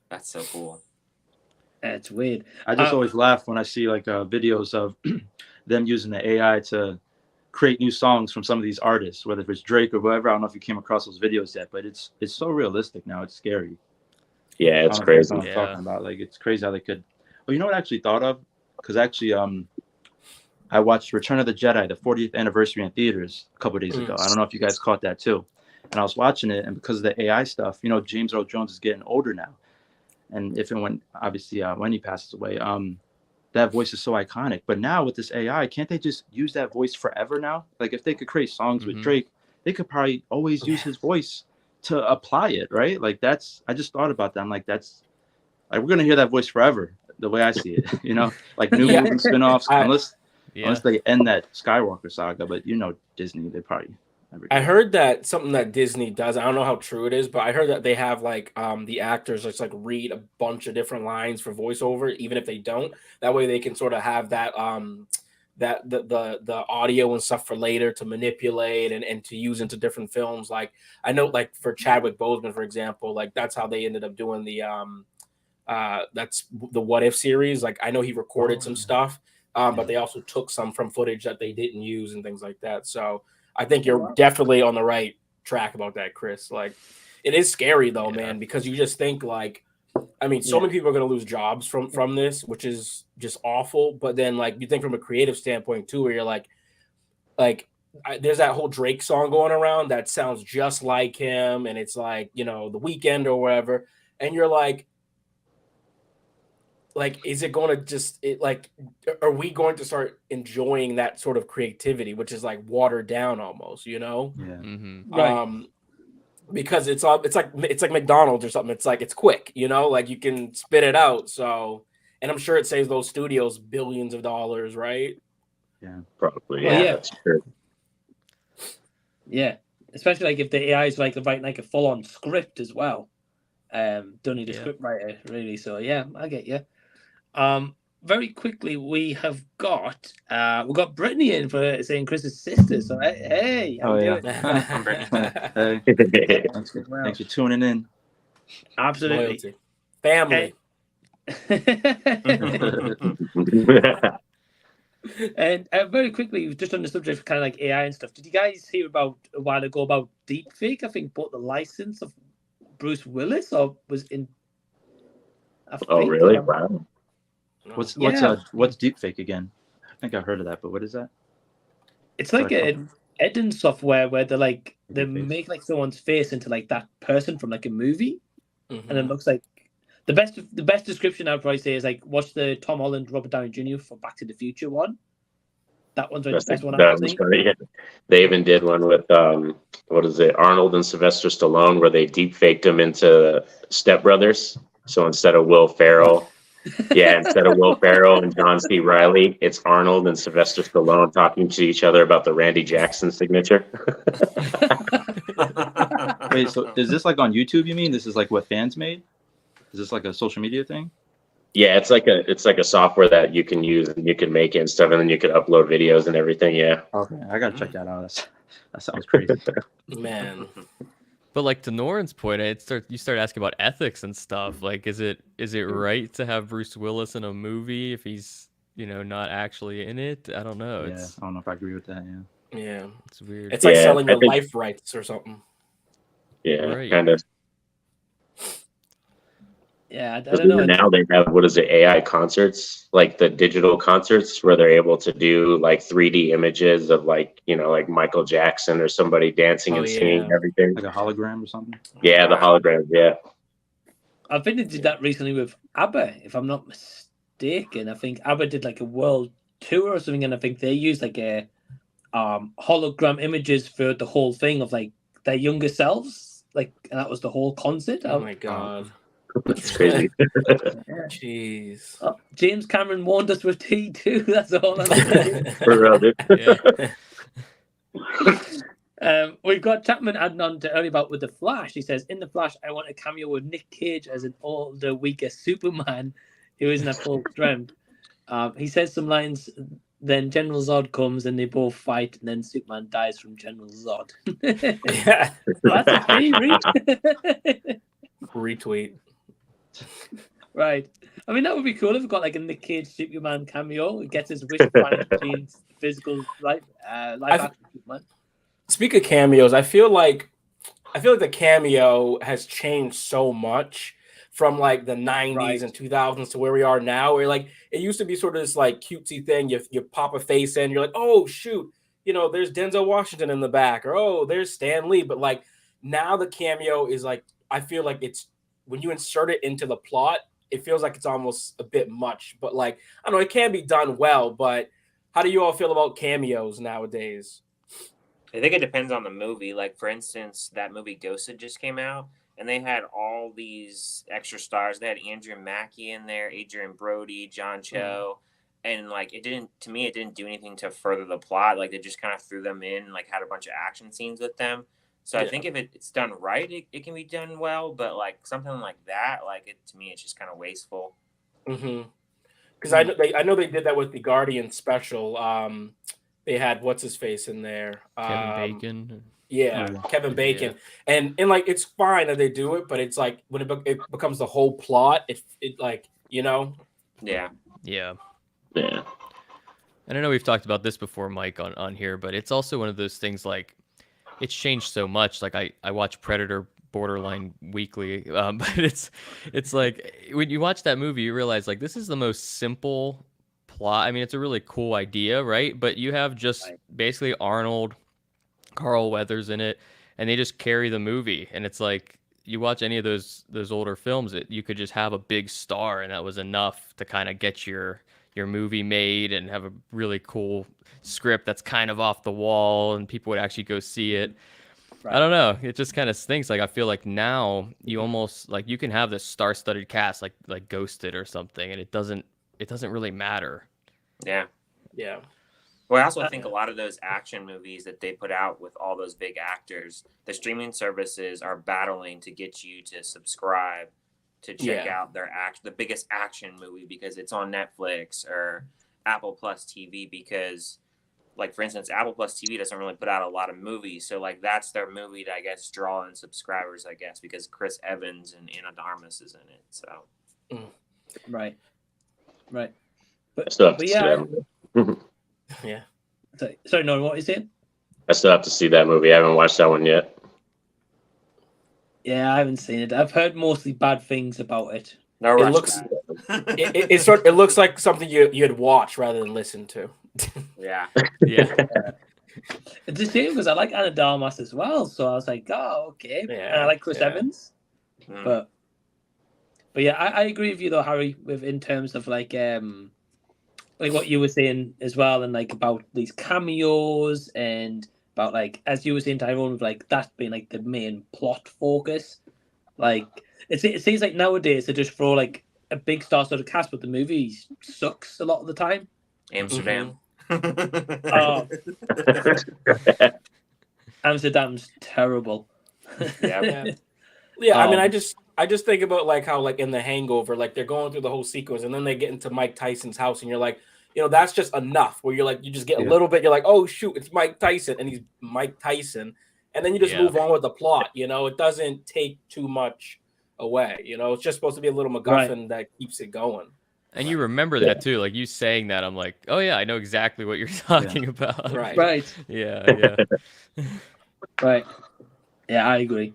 That's so cool. It's weird. I just always laugh when I see like videos of them using the AI to create new songs from some of these artists, whether it's Drake or whatever. I don't know if you came across those videos yet, but it's so realistic now. It's scary. Yeah, it's I don't know if crazy. that's what I'm talking about. Like it's crazy how they could. Oh, you know what I actually thought of? Because actually, I watched Return of the Jedi, the 40th anniversary in theaters a couple of days ago. I don't know if you guys caught that too. And I was watching it, and because of the AI stuff, you know, James Earl Jones is getting older now. and if and when obviously when he passes away, that voice is so iconic. But now with this AI, can't they just use that voice forever now? Like if they could create songs with Drake, they could probably always use his voice to apply it, right? Like that's, I just thought about that. I'm like, that's like, we're gonna hear that voice forever, the way I see it, you know, like new movie spinoffs, unless they end that Skywalker saga. But you know, Disney, they probably. I heard that something that Disney does, I don't know how true it is, but I heard that they have like the actors just like read a bunch of different lines for voiceover, even if they don't. That way they can sort of have that that the audio and stuff for later to manipulate and to use into different films. Like I know like for Chadwick Boseman, for example, like that's how they ended up doing the that's the What If series. Like I know he recorded some stuff, but they also took some from footage that they didn't use and things like that. So I think you're definitely on the right track about that, Chris. Like, it is scary though, man, because you just think like, I mean, so many people are going to lose jobs from this, which is just awful. But then, like, you think from a creative standpoint too, where you're like, there's that whole Drake song going around that sounds just like him, and it's like, you know, The Weeknd or whatever, and you're like, is it going to just are we going to start enjoying that sort of creativity, which is like watered down almost, you know? Right. Because it's like McDonald's or something. It's like, it's quick, you know, like you can spit it out. So, and I'm sure it saves those studios billions of dollars, right? Yeah, probably. Well, yeah. That's true. Yeah, especially like if the AI is like writing like a full-on script as well. Don't need a script writer really. So yeah, I get you. Very quickly, we have got Brittany in for saying Chris's sister. So hey, how you doing? I'm Brittany. Hey. Thanks for tuning in. Absolutely. Loyalty. Family. And very quickly, just on the subject of kind of like AI and stuff, did you guys hear about a while ago about deepfake? I think bought the license of Bruce Willis, or was in. Oh, really? Wow. What's deepfake again? I think I've heard of that, but what is that? It's like an editing software where they make like someone's face into like that person from like a movie, and it looks like the best description I'd probably say is like watch the Tom Holland Robert Downey Jr. for Back to the Future one. That one's the best one I've seen. Yeah. They even did one with what is it, Arnold and Sylvester Stallone, where they deepfaked them into Step Brothers. So instead of Will Ferrell. Instead of Will Ferrell and John C. Reilly, it's Arnold and Sylvester Stallone talking to each other about the Randy Jackson signature. Wait, so is this like on YouTube? You mean this is like what fans made? Is this like a social media thing? Yeah, it's like a software that you can use and you can make it and stuff, and then you can upload videos and everything. Yeah. Okay, I gotta check that out. That sounds crazy, man. But like to Noren's point, you start asking about ethics and stuff. Like, is it right to have Bruce Willis in a movie if he's not actually in it? I don't know. Yeah, I don't know if I agree with that. Yeah, it's weird. It's like selling your life rights or something. Yeah, kind of. Yeah, I don't know. Now they have, what is it, AI concerts, like the digital concerts where they're able to do like 3D images of like Michael Jackson or somebody dancing and singing everything. Like a hologram or something? Yeah, the holograms, yeah. I think they did that recently with ABBA, if I'm not mistaken. I think ABBA did like a world tour or something, and I think they used like a hologram images for the whole thing of like their younger selves. Like, and that was the whole concert. Oh my God. That's crazy. Jeez. Oh, James Cameron warned us with T2. That's all I'm saying. We've got Chapman adding on to earlier about with The Flash. He says, in The Flash, I want a cameo with Nick Cage as an older, weaker Superman who isn't at full strength. He says some lines, then General Zod comes and they both fight, and then Superman dies from General Zod. Yeah. Well, that's a favorite. Retweet. Right. I mean, that would be cool if we got like a Nick Cage Superman cameo. It gets his wish granted between physical life action Superman. Speak of cameos, I feel like the cameo has changed so much from like the 90s and 2000s to where we are now. Where like it used to be sort of this like cutesy thing. You pop a face in, you're like, oh shoot, there's Denzel Washington in the back, or oh, there's Stan Lee. But like now the cameo is like, I feel like it's when you insert it into the plot, it feels like it's almost a bit much. But like, I don't know, it can be done well. But how do you all feel about cameos nowadays? I think it depends on the movie. Like, for instance, that movie Ghosted just came out, and they had all these extra stars. They had Andrew Mackie in there, Adrian Brody, John Cho, and like it didn't do anything to further the plot. Like they just kind of threw them in, like had a bunch of action scenes with them. So I think if it's done right, it can be done well. But like something like that, to me, it's just kind of wasteful. Because I know they did that with the Guardian special. They had what's his face in there, Kevin Bacon. Yeah, Kevin Bacon, and like it's fine that they do it, but it's like when it becomes the whole plot, it like Yeah. And I know we've talked about this before, Mike, on here, but it's also one of those things like it's changed so much. Like I watch Predator Borderline weekly, but it's like when you watch that movie, you realize like this is the most simple plot. I mean, it's a really cool idea, right? But you have just basically Arnold, Carl Weathers in it, and they just carry the movie. And it's like you watch any of those older films, you could just have a big star, and that was enough to kind of get your movie made and have a really cool script that's kind of off the wall, and people would actually go see it. I don't know. It just kind of stinks. Like I feel like now you almost like you can have this star-studded cast like Ghosted or something, and it doesn't really matter. Yeah. Well, I also think a lot of those action movies that they put out with all those big actors, the streaming services are battling to get you to subscribe to check out the biggest action movie because it's on Netflix or Apple Plus TV because, like, for instance, Apple Plus TV doesn't really put out a lot of movies. So, like, that's their movie to, I guess, draw in subscribers, I guess, because Chris Evans and Anna de Armas is in it. So. Right. But yeah. Yeah. Sorry, no, what is it? I still have to see that movie. I haven't watched that one yet. Yeah, I haven't seen it. I've heard mostly bad things about it. No, it looks it looks like something you'd watch rather than listen to. Yeah. It's a shame because I like Anna de Armas as well, so I was like, oh, okay. And I like Chris Evans, but yeah, I agree with you though, Harry, in terms of like what you were saying as well, and like about these cameos and about like as you were saying, Tyrone, with like that being like the main plot focus. Like it seems like nowadays they just throw like a big star-studded cast, but the movie sucks a lot of the time. Amsterdam. Oh. Amsterdam's terrible. Yeah. I mean, I just think about like how like in The Hangover, like they're going through the whole sequence, and then they get into Mike Tyson's house, and you're like, that's just enough. Where you're like, you just get a little bit, you're like, oh shoot, it's Mike Tyson, and he's Mike Tyson, and then you just move on with the plot. It doesn't take too much away. It's just supposed to be a little MacGuffin that keeps it going. And you remember that too, like you saying that, I'm like, oh yeah, I know exactly what you're talking about. Right. Yeah. Right. Yeah, I agree.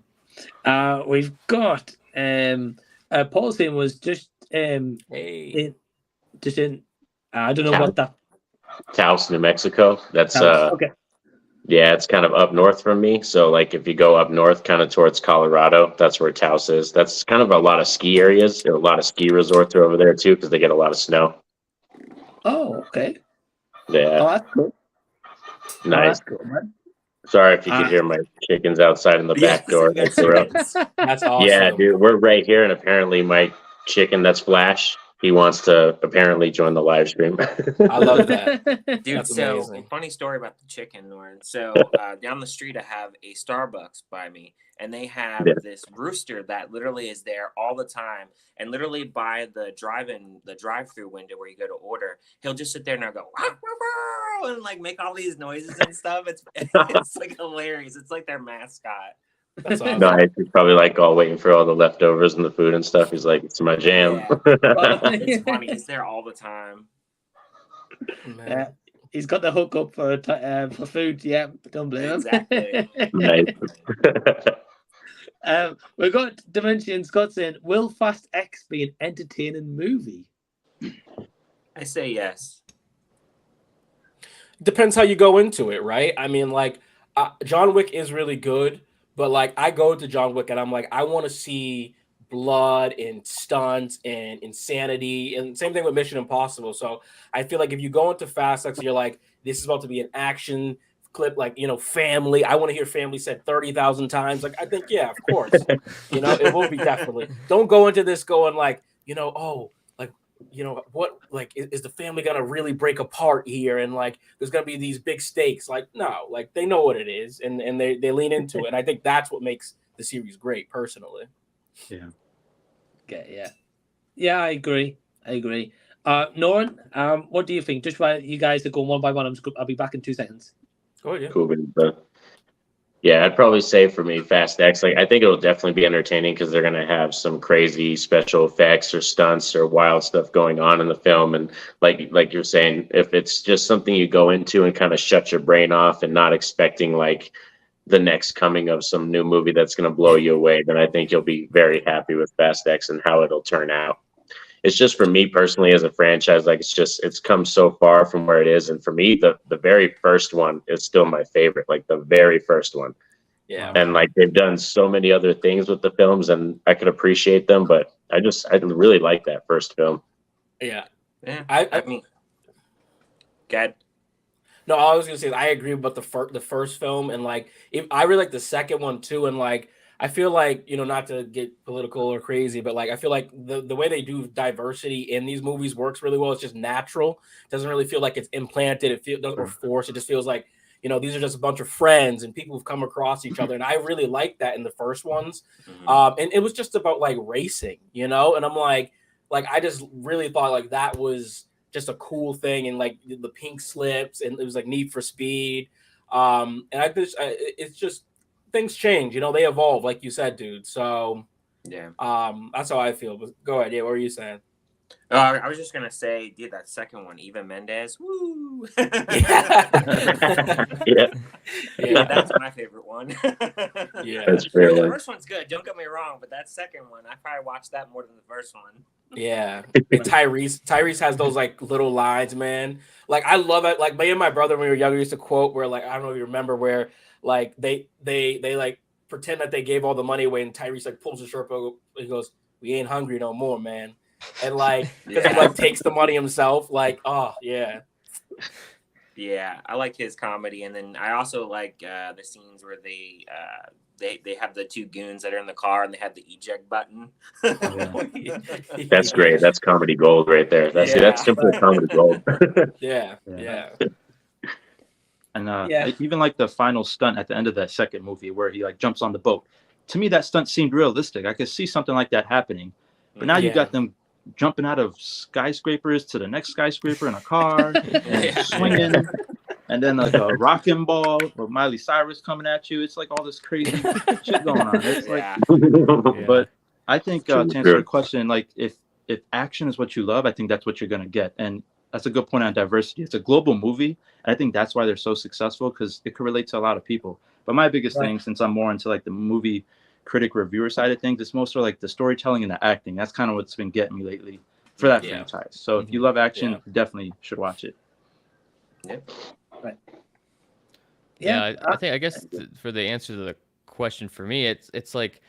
We've got Paul saying was just in I don't know what that Taos, New Mexico. That's okay. Yeah, it's kind of up north from me. So like if you go up north kind of towards Colorado, that's where Taos is. That's kind of a lot of ski areas. There are a lot of ski resorts are over there too because they get a lot of snow. Oh, okay. Yeah. Oh, that's cool. Nice. Oh, that's cool, man. Sorry if you could hear my chickens outside in the back door. That's awesome. Yeah, dude, we're right here, and apparently my chicken, that's Flash, he wants to apparently join the live stream. I love that. Dude, That's so amazing. funny story about the chicken, Lauren. So down the street I have a Starbucks by me, and they have this rooster that literally is there all the time, and literally by the drive-through window where you go to order, he'll just sit there and I'll go "Wah, wah, wah," and like make all these noises and stuff. It's like hilarious. It's like their mascot. That's awesome. Nice. He's probably like all waiting for all the leftovers and the food and stuff. He's like, it's my jam. It's funny. He's there all the time. He's got the hook up for food. Yeah, don't blame him. Exactly. Nice. We've got Dimension Scott saying, will Fast X be an entertaining movie? I say yes. Depends how you go into it, right? I mean, like John Wick is really good, but like I go to John Wick and I'm like, I want to see blood and stunts and insanity, and same thing with Mission Impossible. So I feel like if you go into Fast X, you're like, this is about to be an action clip, like, you know, family. I want to hear family said 30,000 times. Like, I think, yeah, of course, you know, it will be definitely. Don't go into this going like, you know, oh, like, you know, what, like, is the family gonna really break apart here? And like, there's gonna be these big stakes. Like, no, like they know what it is, and they lean into it. And I think that's what makes the series great, personally. Yeah. Okay, yeah, I agree. Noran, what do you think? Just while you guys are going one by one, I'll be back in 2 seconds. Oh yeah. Cool. Yeah, I'd probably say for me, Fast X, like I think it'll definitely be entertaining because they're gonna have some crazy special effects or stunts or wild stuff going on in the film. And like you're saying, if it's just something you go into and kind of shut your brain off and not expecting like the next coming of some new movie that's gonna blow you away, then I think you'll be very happy with Fast X and how it'll turn out. It's just for me personally as a franchise, like it's come so far from where it is, and for me the very first one is still my favorite, like the very first one. Yeah. And like they've done so many other things with the films and I could appreciate them, but I really like that first film. Yeah. I mean, God. No, all I was gonna say is I agree about the first film, and like I really like the second one too, and like I feel like, you know, not to get political or crazy, but like I feel like the way they do diversity in these movies works really well. It's just natural. It doesn't really feel like it's implanted. It feels or forced. It just feels like, you know, these are just a bunch of friends and people who've come across each other. And I really liked that in the first ones. And it was just about like racing, you know, and I'm like I just really thought like that was just a cool thing, and like the pink slips, and it was like Need for Speed. And it's just things change, you know, they evolve, like you said, dude. So yeah, that's how I feel. But go ahead. Yeah, what were you saying? I was just gonna say, dude, that second one, Eva Mendes, woo! Yeah. That's my favorite one. Yeah, that's great. The first one's good. Don't get me wrong, but that second one, I probably watched that more than the first one. Yeah, and Tyrese has those like little lines, man. Like I love it. Like me and my brother when we were younger used to quote where like I don't know if you remember where like they like pretend that they gave all the money away, and Tyrese like pulls his shirt up, he goes, "We ain't hungry no more, man." And like because he like takes the money himself. Like, oh yeah. Yeah, I like his comedy, and then I also like the scenes where they have the two goons that are in the car and they have the eject button. That's great. That's comedy gold right there. That's simple comedy gold. Yeah. And even like the final stunt at the end of that second movie where he like jumps on the boat. To me, that stunt seemed realistic. I could see something like that happening. But now you got them jumping out of skyscrapers to the next skyscraper in a car and swinging. And then like a rocking ball or Miley Cyrus coming at you. It's like all this crazy shit going on. It's like, but I think to answer your question, like if action is what you love, I think that's what you're gonna get. And that's a good point on diversity. It's a global movie, and I think that's why they're so successful because it can relate to a lot of people. But my biggest thing, since I'm more into like the movie critic reviewer side of things, it's mostly like the storytelling and the acting. That's kind of what's been getting me lately for that franchise. So if you love action, you definitely should watch it. Right. I guess for the answer to the question for me, it's like,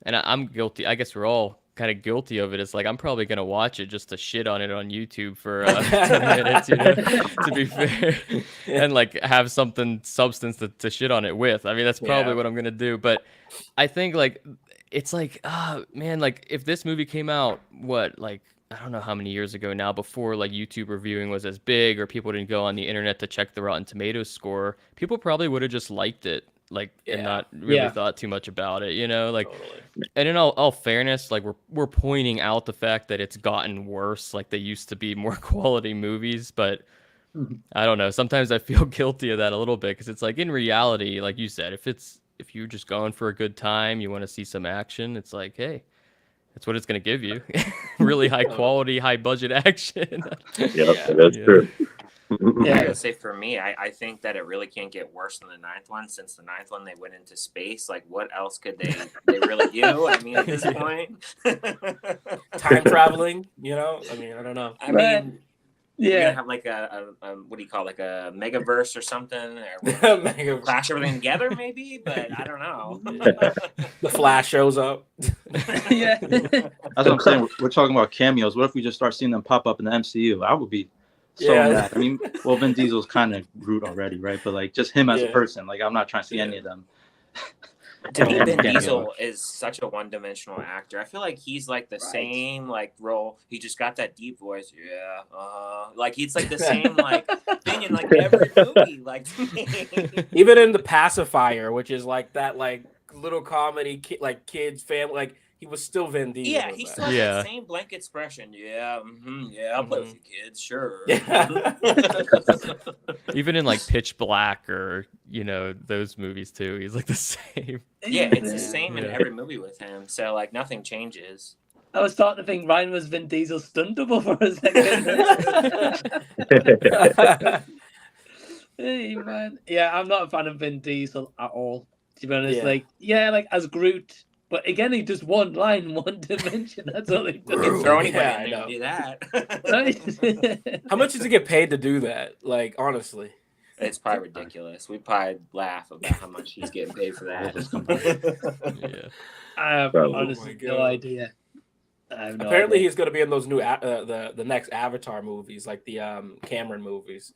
and I'm guilty. I guess we're all kind of guilty of it. It's like I'm probably gonna watch it just to shit on it on YouTube for 10 minutes, you know, to be fair, and like have something substance to shit on it with. I mean, that's probably what I'm gonna do. But I think like it's like, man, like if this movie came out, I don't know how many years ago now, before like YouTube reviewing was as big, or people didn't go on the internet to check the Rotten Tomatoes score, people probably would have just liked it, and not really thought too much about it, you know, like. And in all fairness, like we're pointing out the fact that it's gotten worse. Like they used to be more quality movies, but I don't know. Sometimes I feel guilty of that a little bit because it's like in reality, like you said, if you're just going for a good time, you want to see some action, it's like, hey. That's what it's going to give you. Really high quality, high budget action. That's true. I would say for me, I think that it really can't get worse than the ninth one. Since the ninth one, they went into space. Like, what else could they really do? I mean, at this point, time traveling. You know, I mean, I don't know. I mean, we're gonna have like a what do you call it, like a megaverse or something, or crash everything together, maybe. But I don't know. The Flash shows up. Yeah. That's what I'm saying. We're talking about cameos. What if we just start seeing them pop up in the MCU? I would be so mad. I mean, well, Vin Diesel's kind of Groot already, right? But like, just him as a person. Like, I'm not trying to see any of them. To me, Vin Diesel is such a one-dimensional actor. I feel like he's like the same like role. He just got that deep voice. Yeah, like he's like the same like thing in like every movie. Like even in The Pacifier, which is like that like little comedy, like kids family, like he was still Vin Diesel. Yeah, he still has that same blank expression. Yeah, yeah, I'll play with you kids, sure. Even in like Pitch Black or those movies too, he's like the same. Yeah, it's the same in every movie with him. So like nothing changes. I was starting to think Ryan was Vin Diesel's stunt double for a second. Hey man, yeah, I'm not a fan of Vin Diesel at all. To be honest, like as Groot. But again, he does one line, one dimension. That's all he does. You can throw anybody in there and do that. How much does he get paid to do that? Like, honestly. It's probably ridiculous. We probably laugh about how much he's getting paid for that. I have honestly no idea. Apparently, he's going to be in those new the next Avatar movies, like the Cameron movies.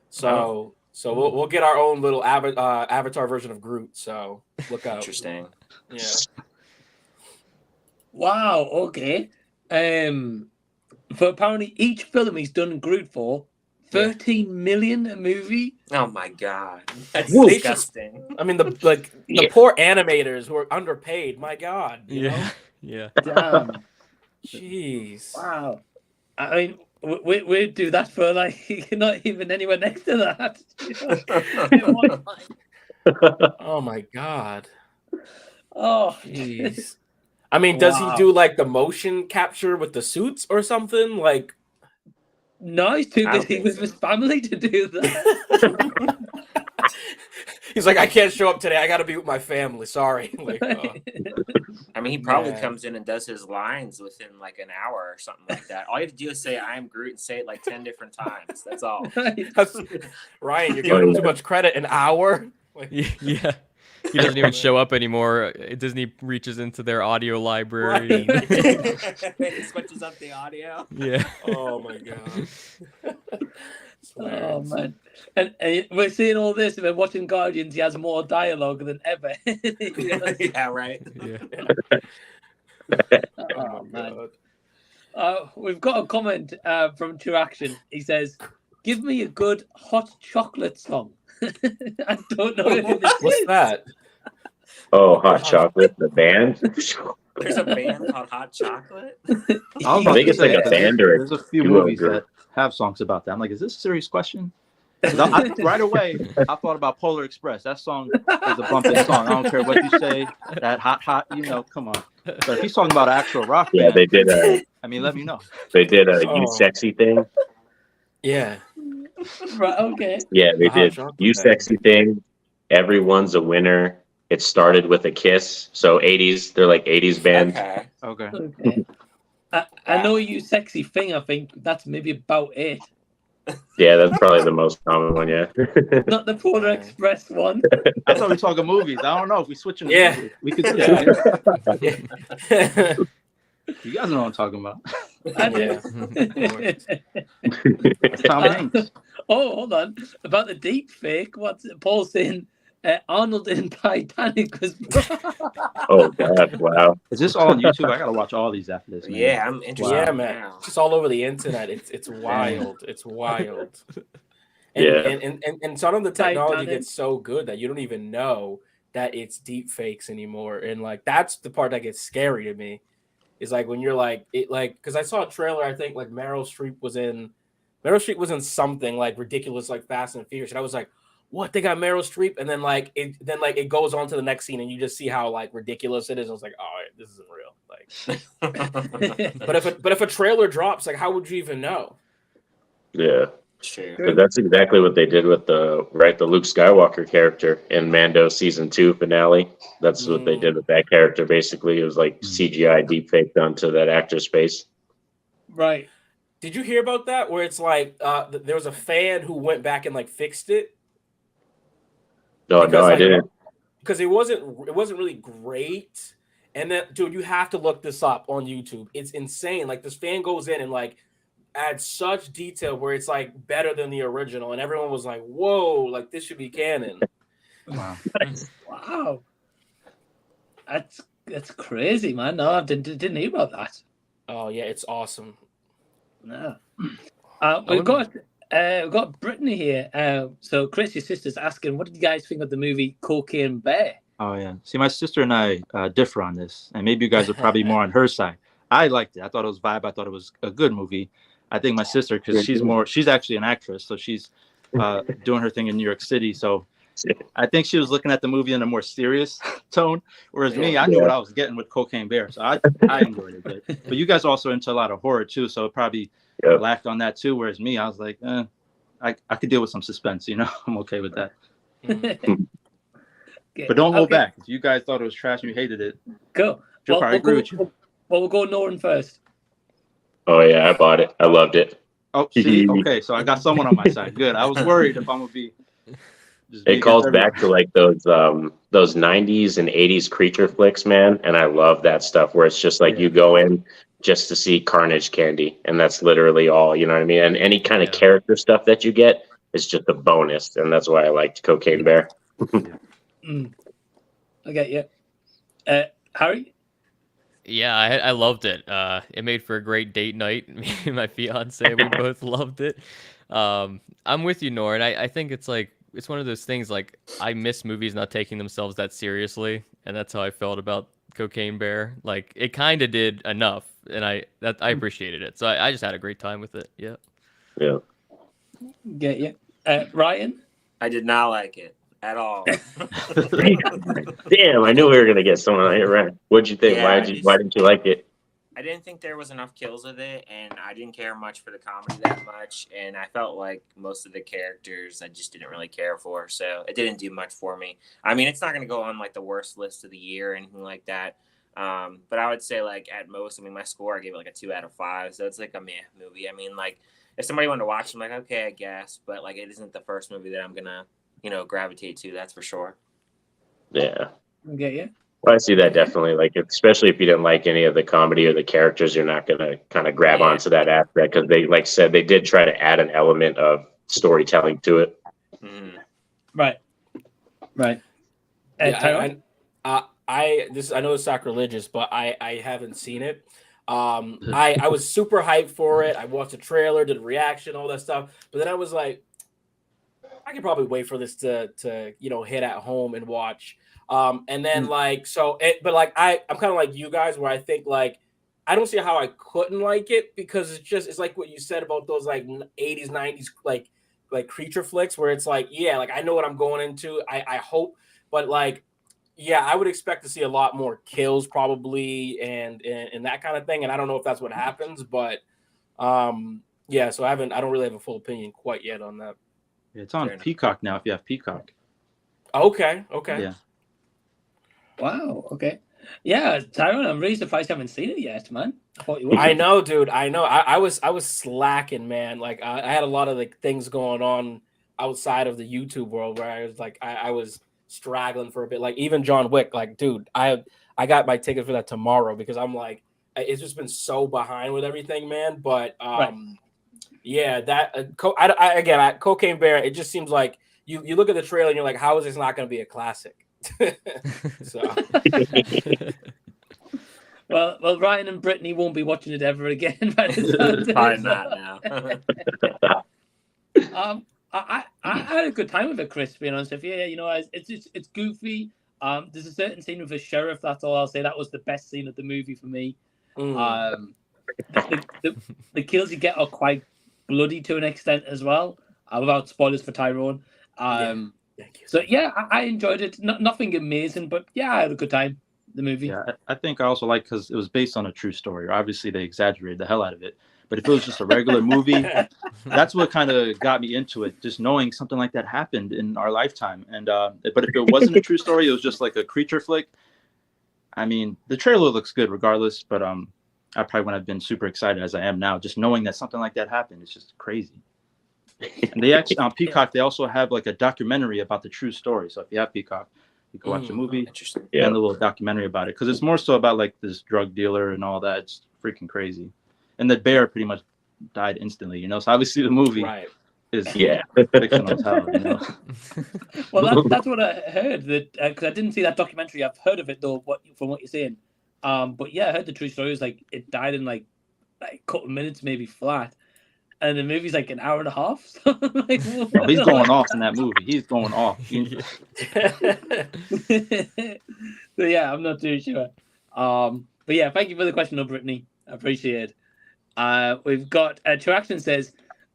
So we'll get our own little Avatar version of Groot. So look out. Interesting. Yeah. Wow. Okay. For apparently each film he's done Groot for 13 million a movie. Oh my god, that's disgusting. I mean, the poor animators who are underpaid. My god. You know? Yeah. Damn. Jeez. Wow. I mean, we do that for like not even anywhere next to that. Oh my god. Oh, jeez. I mean, does he do like the motion capture with the suits or something? Like, no, he's too busy with his family to do that. He's like, I can't show up today. I got to be with my family. Sorry. Like, I mean, he probably comes in and does his lines within like an hour or something like that. All you have to do is say, I am Groot, and say it like 10 different times. That's all. Ryan, you're giving him too much credit. An hour? Like, yeah. He doesn't even show up anymore. Disney reaches into their audio library. He switches up the audio. Yeah. Oh my god. Oh man. And we're seeing all this and we're watching Guardians. He has more dialogue than ever. Yeah, right. Yeah. Oh man. We've got a comment from True Action. He says, "Give me a good hot chocolate song." I don't know who this What's is. that? Oh, Hot Chocolate, the band. There's a band called Hot Chocolate. I think it's like a band or there's a few movies that have songs about that. I'm like, is this a serious question? Right away, I thought about Polar Express. That song is a bumping song. I don't care what you say. That hot, come on. But if he's talking about an actual rock band, they did I mean, let me know. They did a You Sexy Thing. Yeah. Right, okay. Yeah, they did. You Sexy Thing. Everyone's a Winner. It Started with a Kiss. So 80s, they're like 80s band. Okay. I know You Sexy Thing. I think that's maybe about it. Yeah, that's probably the most common one, yeah. Not the Polar Express one. I thought we were talking movies. I don't know if we switch in the Yeah. movies. We could do that. You guys know what I'm talking about. I do. Tom Hanks. Oh, hold on. About the deep fake, what's Paul saying? Arnold in Titanic was. Oh, God. Wow. Is this all on YouTube? I got to watch all these after this, man. Yeah, I'm interested. Yeah, man. It's just all over the internet. It's wild. It's wild. And some of the technology gets so good that you don't even know that it's deep fakes anymore. And like that's the part that gets scary to me. Is like when you're like it like because I saw a trailer, I think like Meryl Streep was in something like ridiculous like Fast and Furious. And I was like, what, they got Meryl Streep? And then it goes on to the next scene and you just see how like ridiculous it is. I was like, oh, this isn't real. Like but if a trailer drops, like how would you even know? Yeah. Sure. But that's exactly what they did with the Luke Skywalker character in Mando season 2 finale. That's what they did with that character. Basically, it was like CGI deepfake done to that actor's face. Right. Did you hear about that? Where it's like there was a fan who went back and like fixed it. No, I didn't. Because it wasn't really great, And then, dude, you have to look this up on YouTube. It's insane. Like, this fan goes in and like adds such detail where it's like better than the original, and everyone was like, "Whoa, like this should be canon." Wow. Wow. That's crazy, man. No, I didn't hear about that. Oh yeah, it's awesome. No. We've got Brittany here. So Chris, your sister's asking, what did you guys think of the movie Cocaine Bear? Oh yeah. See, my sister and I differ on this, and maybe you guys are probably more on her side. I liked it. I thought it was vibe. I thought it was a good movie. I think my sister, because she's actually an actress, so she's doing her thing in New York City. So I think she was looking at the movie in a more serious tone, whereas me, I knew what I was getting with Cocaine Bear, so I enjoyed it. But you guys also into a lot of horror too, so it probably lacked on that too. Whereas me, I was like, I could deal with some suspense, you know. I'm okay with that. But don't hold back. If you guys thought it was trash and you hated it, go. I agree with you. Well, we'll go Norton first. Oh yeah, I bought it. I loved it. Oh, see, okay, so I got someone on my side. Good. I was worried if I'm gonna be. It calls back to like those 90s and 80s creature flicks, man, and I love that stuff where it's just like you go in just to see carnage candy, and that's literally all. You know what I mean? And any kind of character stuff that you get is just a bonus, and that's why I liked Cocaine Bear. Okay, yeah. Harry? Yeah, I loved it. It made for a great date night. Me and my fiance, we both loved it. I'm with you, Nor, and I think it's like it's one of those things like I miss movies not taking themselves that seriously, and that's how I felt about Cocaine Bear. Like it kind of did enough, and I appreciated it. So I just had a great time with it. Yeah. Yeah. Get you, Ryan. I did not like it at all. Damn, I knew we were gonna get someone on here, right? What'd you think? Yeah, Why didn't you like it? I didn't think there was enough kills with it, and I didn't care much for the comedy that much, and I felt like most of the characters I just didn't really care for, so it didn't do much for me. I mean, it's not going to go on like the worst list of the year or anything like that, but I would say like at most, I mean, my score, I gave it like a 2 out of 5, so it's like a meh movie. I mean, like if somebody wanted to watch it, I'm like, okay, I guess, but like it isn't the first movie that I'm going to, gravitate to, that's for sure. Yeah. Okay, yeah. Well, I see that definitely. Like, especially if you didn't like any of the comedy or the characters, you're not gonna kind of grab onto that aspect because they, like said, they did try to add an element of storytelling to it. Right. Yeah, I know it's sacrilegious, but I haven't seen it. I was super hyped for it. I watched the trailer, did a reaction, all that stuff, but then I was like, I could probably wait for this to hit at home and watch. And then I'm kind of like you guys where I think like I don't see how I couldn't like it because it's like what you said about those like 80s 90s like creature flicks where it's like like I know what I'm going into. I hope, but like I would expect to see a lot more kills probably and that kind of thing, and I don't know if that's what happens, but so I don't really have a full opinion quite yet on that. It's on Peacock now if you have Peacock. Okay. Yeah. Wow. Okay. Yeah, Tyrone, I'm really surprised you haven't seen it yet, man. I thought you would. I know, dude. I know. I was slacking, man. Like I had a lot of like things going on outside of the YouTube world where I was like I was straggling for a bit. Like even John Wick. Like, dude, I got my ticket for that tomorrow because I'm like it's just been so behind with everything, man. But Cocaine Bear. It just seems like you look at the trailer and you're like, how is this not going to be a classic? So well, Ryan and Brittany won't be watching it ever again. Probably not now. I had a good time with it, Chris. To be honest with you, it's goofy. There's a certain scene with the sheriff. That's all I'll say. That was the best scene of the movie for me. The kills you get are quite bloody to an extent as well. Without spoilers for Tyrone. So I enjoyed it. Nothing amazing, but I had a good time. The movie. Yeah, I think I also like because it was based on a true story. Obviously, they exaggerated the hell out of it. But if it was just a regular movie, that's what kind of got me into it. Just knowing something like that happened in our lifetime. And but if it wasn't a true story, it was just like a creature flick. I mean, the trailer looks good regardless. But I probably wouldn't have been super excited as I am now. Just knowing that something like that happened, it's just crazy. And they actually on Peacock, they also have like a documentary about the true story. So if you have Peacock, You can watch a movie Interesting. and a little documentary about it, because it's more so about like this drug dealer and all that. It's freaking crazy. And the bear pretty much died instantly, you know. So obviously the movie is fictional as hell, you know. Well, that's what I heard. That because I didn't see that documentary. I've heard of it though. From what you're saying, but yeah, I heard the true story is like it died in like a couple of minutes, maybe flat, and the movie's like an hour and a half. So like, Oh, he's going off in that movie. He's going off. So yeah, I'm not too sure. But yeah, thank you for the question, though, Brittany. I appreciate it. We've got Traction says,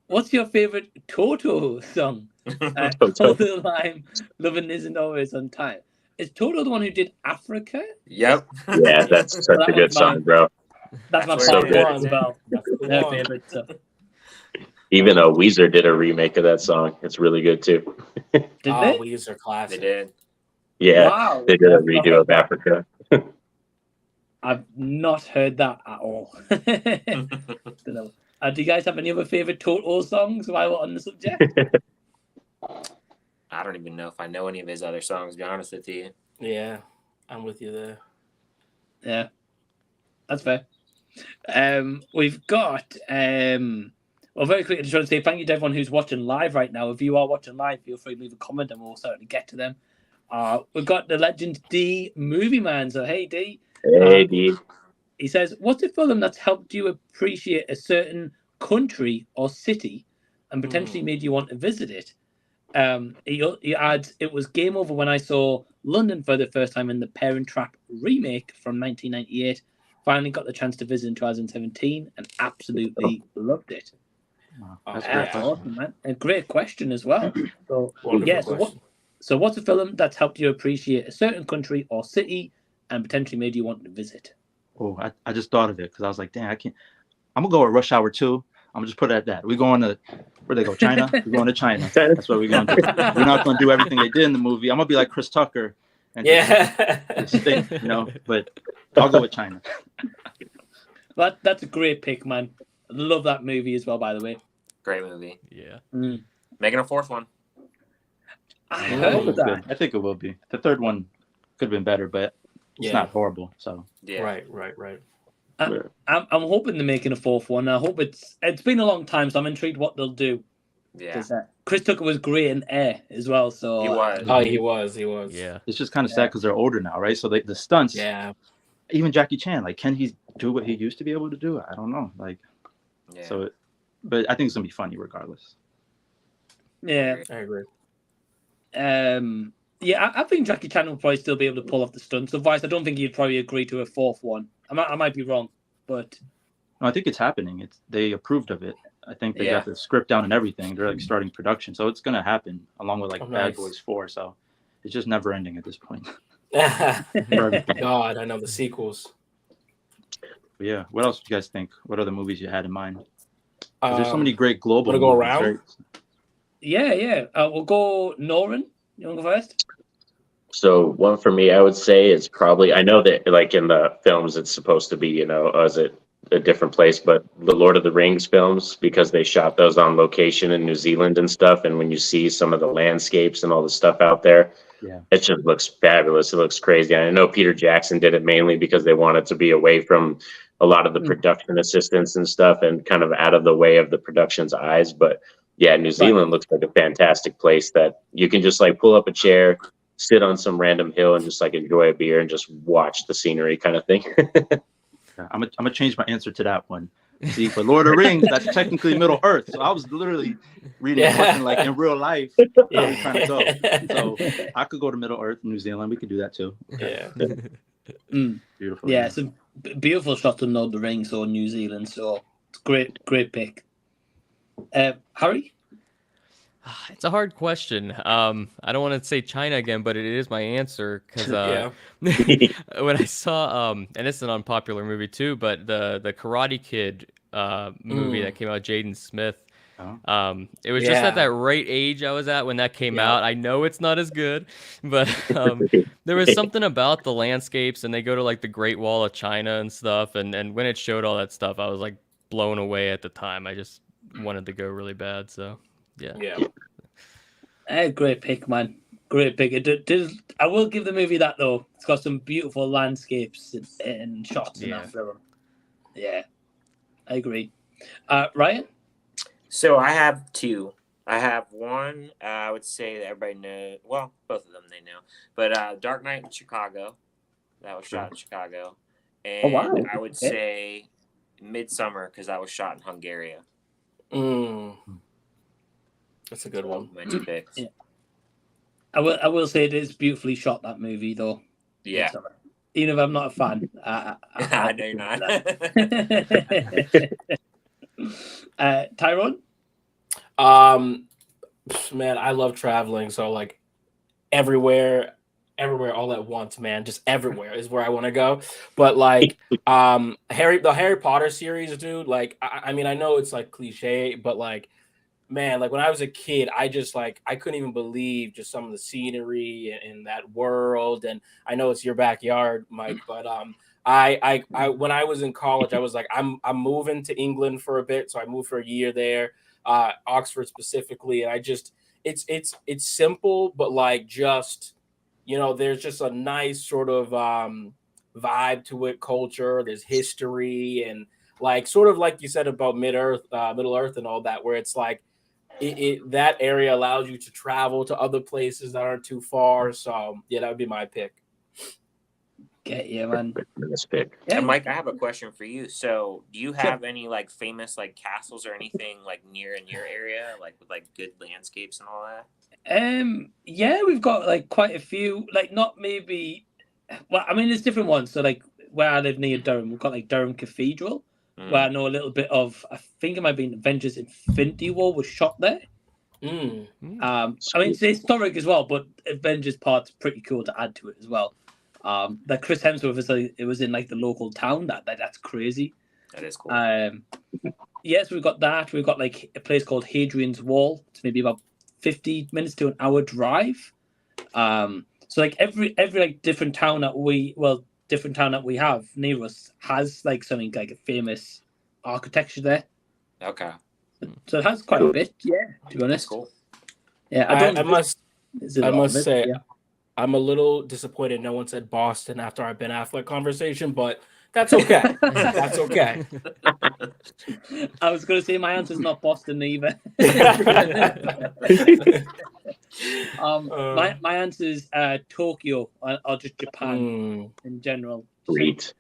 "What's your favorite Toto song?" All the line, "Loving isn't always on time." Is Toto the one who did Africa? Yep. Yeah, that's such a good song, bro. That's my so favorite good. as well. Their favorite stuff. Even Weezer did a remake of that song. It's really good too. Did they? Weezer classic. They did. Yeah, Wow. they did a redo of Africa. I've not heard that at all. Don't know. Do you guys have any other favorite Toto songs while we're on the subject? I don't even know if I know any of his other songs, to be honest with you. Yeah, I'm with you there. Yeah, that's fair. We've got well, very quickly, I just want to say thank you to everyone who's watching live right now. If you are watching live, feel free to leave a comment and we'll certainly get to them. We've got the legend D Movie Man. So hey D. Hey D. He says, "What's a film that's helped you appreciate a certain country or city and potentially made you want to visit it?" He adds, "It was game over when I saw London for the first time in the Parent Trap remake from 1998. Finally got the chance to visit in 2017 and absolutely loved it." That's That's awesome, man. A great question as well. So, Wonderful yeah, question. so what's a film that's helped you appreciate a certain country or city and potentially made you want to visit? Oh, I just thought of it because I was like, damn, I can't. I'm gonna go with Rush Hour 2. I'm gonna just put it at that. We're going to where they go, China. We're going to China. That's what we're gonna do. We're not gonna do everything they did in the movie. I'm gonna be like Chris Tucker and just stick, you know. But I'll go with China. That's a great pick, man. I love that movie as well, by the way. Great movie. Yeah. Making a fourth one. I Yeah, heard it's that. good. I think it will be. The third one could have been better, but it's not horrible. So Yeah. Right. I'm hoping they're making a fourth one. I hope it's been a long time, so I'm intrigued what they'll do. Yeah. Chris Tucker was great in Air as well. So He was. Oh, he was. Yeah. it's just kind of sad because they're older now, right? So the stunts. Yeah. Even Jackie Chan, like, can he do what he used to be able to do? I don't know. Like, Yeah. so, but I think it's gonna be funny regardless. Yeah. I agree. Yeah, I think Jackie Chan will probably still be able to pull off the stunts. Otherwise, I don't think he'd probably agree to a fourth one. I might be wrong, but No, I think it's happening. They approved of it. I think they Yeah. got the script down and everything. They're like starting production, so it's gonna happen along with like Oh, Bad nice. Boys 4. So it's just never ending at this point. God, I know the sequels. But yeah. What else do you guys think? What other movies you had in mind? 'Cause there's so many great global. Wanna go movies, around? right? yeah. We'll go Noran. You want to go first? So one for me, I would say is probably, I know that like in the films it's supposed to be, you know, is it a different place, but the Lord of the Rings films, because they shot those on location in New Zealand and stuff. And when you see some of the landscapes and all the stuff out there, Yeah. it just looks fabulous. It looks crazy. And I know Peter Jackson did it mainly because they wanted to be away from a lot of the production assistants and stuff and kind of out of the way of the production's eyes. But yeah, New Zealand looks like a fantastic place that you can just like pull up a chair, sit on some random hill and just like enjoy a beer and just watch the scenery kind of thing. Yeah, I'm gonna change my answer to that one. See, for Lord of the Rings, that's technically Middle Earth. So I was literally reading something like in real life. Where we're trying to go. So I could go to Middle Earth, New Zealand. We could do that too. Yeah. Beautiful. Yeah, some beautiful shots of Lord of the Rings or New Zealand. So it's great pick. Harry? It's a hard question. I don't want to say China again, but it is my answer because when I saw and this is an unpopular movie too, but the Karate Kid movie that came out, Jaden Smith. It was just at that right age I was at when that came out. I know it's not as good, but there was something about the landscapes, and they go to like the Great Wall of China and stuff, and when it showed all that stuff, I was like blown away at the time. I just wanted to go really bad. So yeah. Great pick, man. Great pick. I will give the movie that though. It's got some beautiful landscapes and shots in that film. Yeah, I agree. Ryan? So I have two. I have one. I would say that everybody knows. Well, both of them they know. But Dark Knight in Chicago, that was shot in Chicago, and wow. I would say Midsummer because that was shot in Hungary. That's a good one. My two picks. Yeah. I will say it is beautifully shot, that movie though. Yeah. Midsummer. Even if I'm not a fan. I know you're not. Tyrone? Man, I love traveling, so like everywhere all at once, man. Just everywhere is where I want to go. But like the Harry Potter series, dude, like I mean I know it's like cliche, but like man, like when I was a kid, I just like I couldn't even believe just some of the scenery in that world. And I know it's your backyard, Mike, but I when I was in college, I was like, I'm moving to England for a bit, so I moved for a year there, Oxford specifically, and I just it's simple, but like just there's just a nice sort of vibe to it, culture. There's history and like sort of like you said about Middle Earth and all that, where it's like that area allows you to travel to other places that aren't too far. So yeah, that would be my pick. Yeah, man. Pick. And Mike, I have a question for you. So, do you have any like famous like castles or anything like near in your area, like with like good landscapes and all that? Yeah, we've got like quite a few. Like not maybe. Well, I mean, there's different ones. So like where I live near Durham, we've got like Durham Cathedral, where I know a little bit of. I think it might be Avengers Infinity War was shot there. I mean, it's historic as well, but Avengers part's pretty cool to add to it as well. That Chris Hemsworth is like, it was in like the local town. That's crazy. That is cool. Yes, we've got that. We've got like a place called Hadrian's Wall. It's maybe about 50 minutes to an hour drive. So like every like different town that we have near us has like something like a famous architecture there. Okay. So it has quite a bit, yeah. To be honest, that's cool. Yeah, I must say, yeah. I'm a little disappointed no one said Boston after our Ben Affleck conversation, but that's okay. That's okay. I was going to say my answer's not Boston either. My answer is Tokyo or just Japan in general. Great.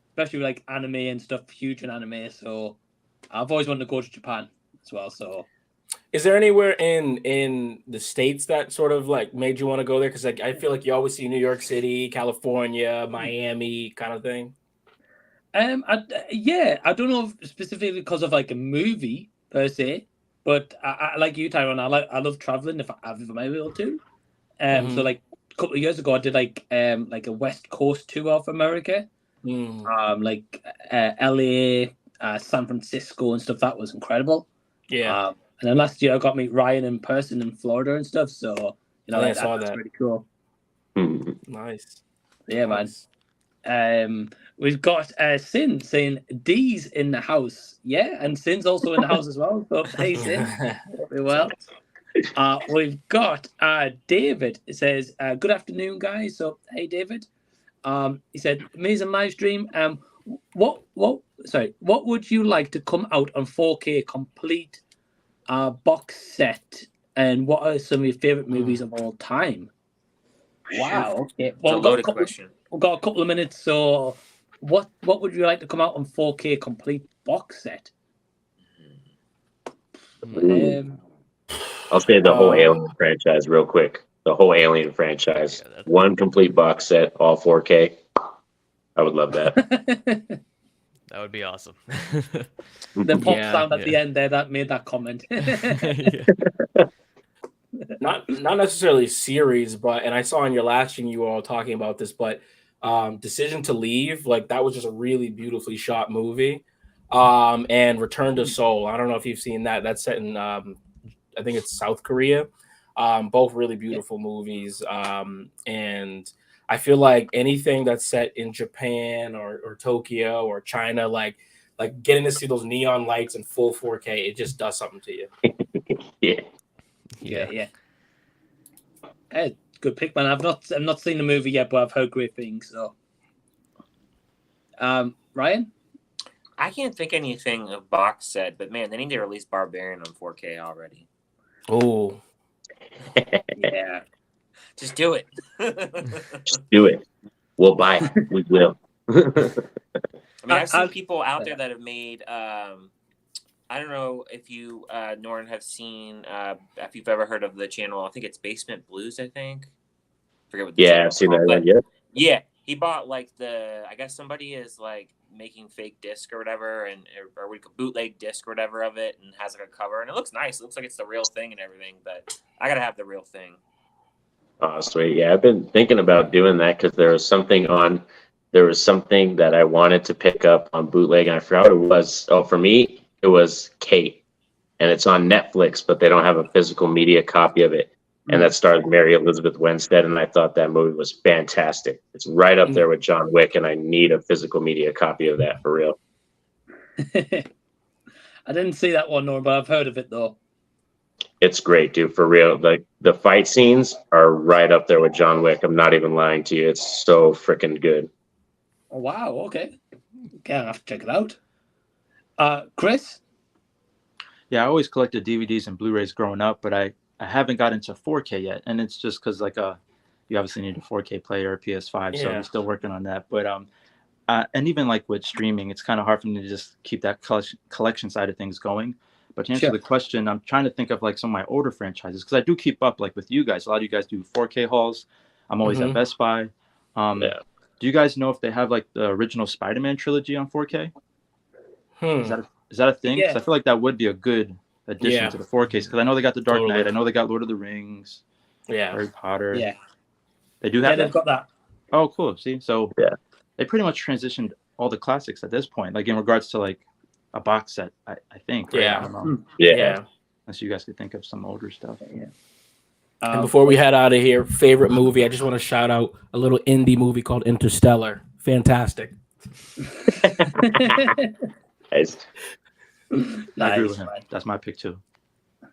Especially with like anime and stuff, huge in anime. So I've always wanted to go to Japan as well. So. Is there anywhere in the States that sort of like made you want to go there? Because like I feel like you always see New York City, California, Miami kind of thing. I don't know if specifically because of like a movie per se, but I like you, Tyrone. I love traveling if I'm able to. So like a couple of years ago, I did like a West Coast tour of America, like LA, San Francisco, and stuff. That was incredible. Yeah. And then last year I got to meet Ryan in person in Florida and stuff. So I saw that's that. pretty cool. Nice. Yeah, man. We've got Sin saying D's in the house. Yeah, and Sin's also in the house as well. So hey, Sin. Very well. We've got David. It says, good afternoon, guys. So hey, David. He said, amazing live stream. What would you like to come out on 4K complete box set, and what are some of your favorite movies of all time? Wow. Okay. Well, we've got a couple of minutes. So, what would you like to come out on 4K complete box set? I'll say the whole Alien franchise real quick. The whole Alien franchise, one complete box set, all 4K. I would love that. That would be awesome. The pop sound at the end there that made that comment. Not necessarily series, but and I saw in your last stream you were all talking about this, but Decision to Leave, like that was just a really beautifully shot movie. And Return to Seoul. I don't know if you've seen that. That's set in I think it's South Korea. Both really beautiful movies. And I feel like anything that's set in Japan or Tokyo or China, like getting to see those neon lights in full 4K, it just does something to you. Yeah. Hey, good pick, man. I've not seen the movie yet, but I've heard great things. So, Ryan, I can't think anything of box set, but man, they need to release Barbarian on 4K already. Oh, yeah, just do it. Just do it. We'll buy it. We will. I mean, I've seen people out there that have made. I don't know if you, Norton, have seen. If you've ever heard of the channel, I think it's Basement Blues. I forget what. Yeah, I've seen that one. Yeah. Yeah, he bought like I guess somebody is like making fake disc or whatever, or we could bootleg disc or whatever of it, and has like a cover, and it looks nice. It looks like it's the real thing and everything, but I gotta have the real thing. Oh, sweet. Yeah, I've been thinking about doing that because there was something that I wanted to pick up on bootleg, and I forgot what it was. Oh, for me, it was Kate, and it's on Netflix, but they don't have a physical media copy of it. And that stars Mary Elizabeth Winstead, and I thought that movie was fantastic. It's right up there with John Wick, and I need a physical media copy of that for real. I didn't see that one, Norm, but I've heard of it though. It's great, dude, for real. Like the fight scenes are right up there with John Wick. I'm not even lying to you. It's so freaking good. Oh, wow. Okay, I'll have to check it out. Chris? Yeah, I always collected DVDs and Blu-rays growing up, but I haven't got into 4K yet, and it's just because you obviously need a 4K player or PS5, so I'm still working on that. But and even like with streaming, it's kind of hard for me to just keep that collection side of things going. But to answer the question, I'm trying to think of like some of my older franchises because I do keep up like with you guys. A lot of you guys do 4K hauls. I'm always at Best Buy. Do you guys know if they have like the original Spider-Man trilogy on 4K? Is that a thing? Because I feel like that would be a good addition to the 4Ks because I know they got the Dark Knight. I know they got Lord of the Rings. Harry Potter. Yeah. They do have they've got that. Oh, cool. See, so they pretty much transitioned all the classics at this point, like in regards to like a box set, I think. Right? I don't know. Yeah. Unless you guys could think of some older stuff. Yeah. And before we head out of here, favorite movie, I just want to shout out a little indie movie called Interstellar. Fantastic. Nice. I agree with him. That's my pick too.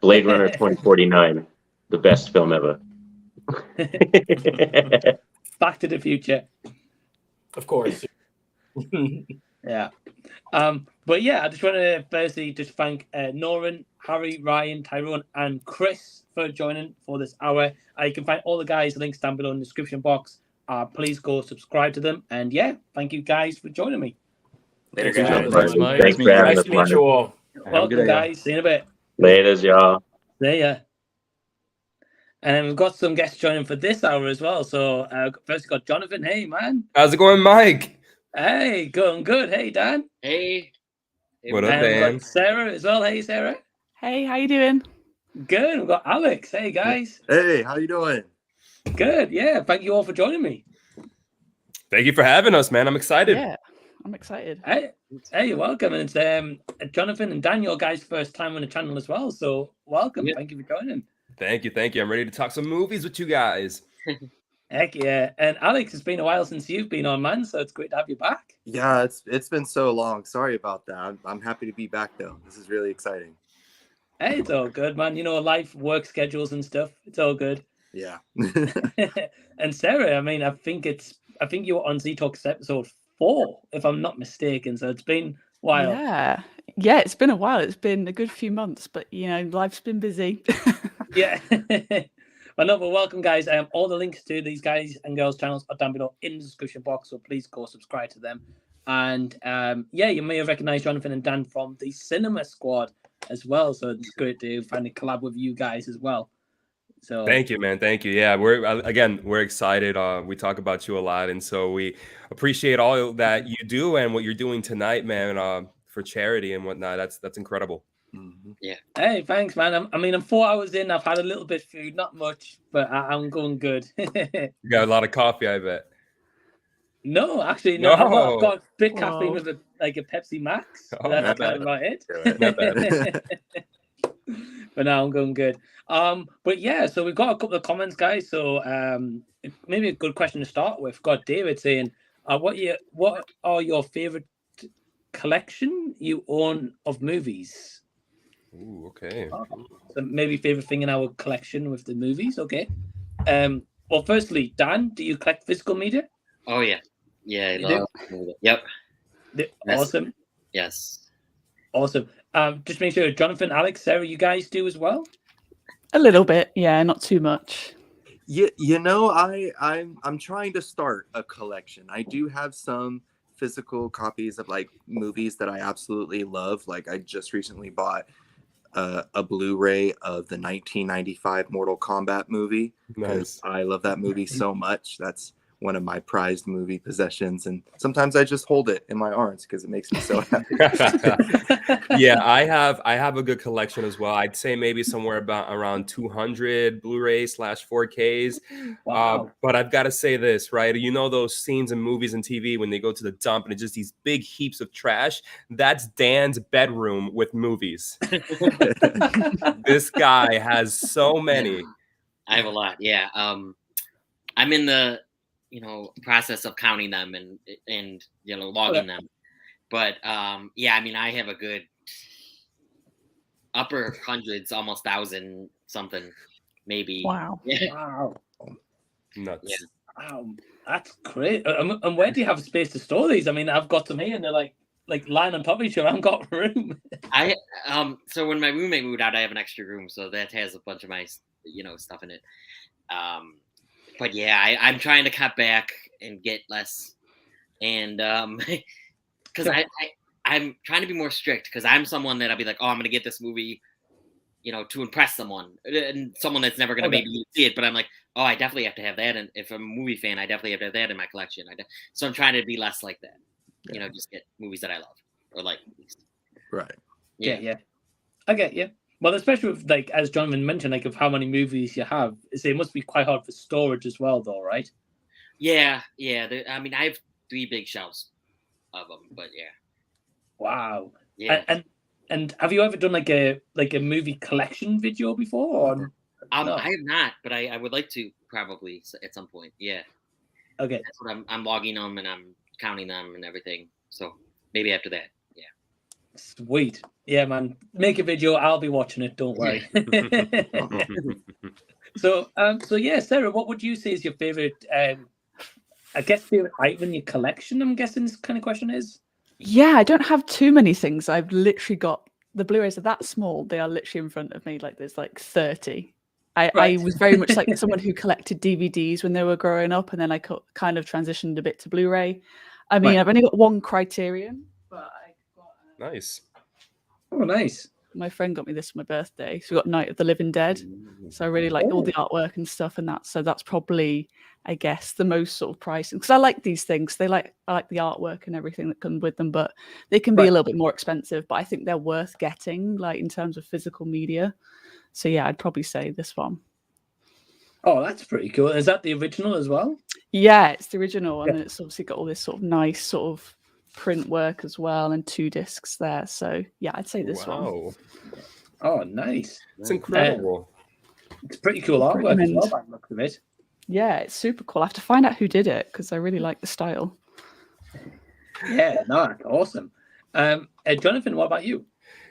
Blade Runner 2049, the best film ever. Back to the Future. Of course. Yeah. But yeah, I just want to firstly just thank Norrin, Harry, Ryan, Tyrone, and Chris for joining for this hour. You can find all the guys' links down below in the description box. Please go subscribe to them. And yeah, thank you guys for joining me. Later, guys. Thanks for having us. Nice to meet you all. Welcome, guys. See you in a bit. Laters, y'all. See ya. And then we've got some guests joining for this hour as well. So first we've got Jonathan. Hey, man. How's it going, Mike? Hey, going good. Hey, Dan. Hey. What up, and we've Dan? got Sarah as well. Hey, Sarah. Hey, how you doing? Good. We've got Alex. Hey, guys. Hey, how you doing? Good. Yeah. Thank you all for joining me. Thank you for having us, man. I'm excited. Yeah, I'm excited. Hey, you're welcome. And it's Jonathan and Daniel, guys, first time on the channel as well. So welcome. Thank you for joining. Thank you. I'm ready to talk some movies with you guys. Heck yeah. And Alex, it's been a while since you've been on, man. So it's great to have you back. Yeah, it's been so long. Sorry about that. I'm happy to be back though. This is really exciting. Hey, it's all good, man. You know, life, work schedules and stuff. It's all good. Yeah. And Sarah, I mean, I think you were on Z Talks episode 4, if I'm not mistaken. So it's been a while. Yeah, it's been a while. It's been a good few months, but you know, life's been busy. Yeah. But welcome, guys. All the links to these guys and girls' channels are down below in the description box, so please go subscribe to them. And yeah, you may have recognized Jonathan and Dan from the Cinema Squad as well. So it's great to finally collab with you guys as well. So thank you, man. Thank you. Yeah, we're excited. We talk about you a lot, and so we appreciate all that you do and what you're doing tonight, man. For charity and whatnot. That's incredible. Mm-hmm. Yeah. Hey, thanks, man. I'm 4 hours in. I've had a little bit of food, not much, but I'm going good. You got a lot of coffee, I bet. No, actually, no. I've got a bit caffeine with a Pepsi Max. Oh, That's kind of about it. Not bad. But now I'm going good. But yeah, so we've got a couple of comments, guys. So maybe a good question to start with. We've got David saying, what are your favorite collection you own of movies? Ooh, okay. So maybe favorite thing in our collection with the movies. Okay. Well, firstly, Dan, do you collect physical media? Oh yeah, yeah. I You love Yep. Yes. Yes. Awesome. Yes. Awesome. Just make sure, Jonathan, Alex, Sarah, you guys do as well? A little bit, yeah, not too much. You know, I'm trying to start a collection. I do have some physical copies of like movies that I absolutely love. Like I just recently bought a Blu-ray of the 1995 Mortal Kombat movie because I love that movie so much. That's one of my prized movie possessions, and sometimes I just hold it in my arms because it makes me so happy. Yeah, I have a good collection as well. I'd say maybe somewhere about around 200 Blu-rays / 4Ks. Wow. But I've got to say this, right? You know those scenes in movies and TV when they go to the dump and it's just these big heaps of trash? That's Dan's bedroom with movies. This guy has so many. I have a lot. Yeah. I'm in the process of counting them and logging them. But yeah, I mean, I have a good upper hundreds, almost 1,000 something, maybe. Wow. Yeah. Wow. Nuts. Yeah. Wow. That's great. And where do you have space to store these? I mean, I've got them here and they're like lying on top of each other. I haven't got room. So when my roommate moved out, I have an extra room, so that has a bunch of my stuff in it. But yeah, I'm trying to cut back and get less, and because I'm trying to be more strict because I'm someone that I'll be like, oh, I'm gonna get this movie, to impress someone, and someone that's never gonna maybe see it. But I'm like, oh, I definitely have to have that, and if I'm a movie fan, I definitely have to have that in my collection. So I'm trying to be less like that. Just get movies that I love or like at least. Right. Yeah. I get you. Well, especially with as Jonathan mentioned, of how many movies you have, it must be quite hard for storage as well, though, right? Yeah. I mean, I have 3 big shelves of them, but yeah. Wow. Yeah. And have you ever done a movie collection video before? Or no? I have not, but I would like to probably at some point. Yeah. Okay. That's what I'm logging them and I'm counting them and everything. So maybe after that. Yeah. Sweet. Yeah, man. Make a video. I'll be watching it. Don't worry. So yeah, Sarah, what would you say is your favorite? Favorite item in your collection. I'm guessing this kind of question is. Yeah, I don't have too many things. I've literally got the Blu-rays are that small. They are literally in front of me. There's 30. I was very much like someone who collected DVDs when they were growing up, and then I kind of transitioned a bit to Blu-ray. I mean, I've only got one Criterion, but I got nice. Oh, nice. My friend got me this for my birthday. So we got Night of the Living Dead. So I really like all the artwork and stuff and that. So that's probably, I guess, the most sort of pricing. Because I like these things. I like the artwork and everything that comes with them, but they can be a little bit more expensive. But I think they're worth getting, in terms of physical media. So yeah, I'd probably say this one. Oh, that's pretty cool. Is that the original as well? Yeah, it's the original, and it's obviously got all this sort of nice sort of print work as well, and 2 discs there. So yeah, I'd say this one. Oh, nice. It's incredible. It's pretty cool artwork as well by the look of it. Yeah, it's super cool. I have to find out who did it because I really like the style. Yeah, no, that's awesome. Jonathan, what about you?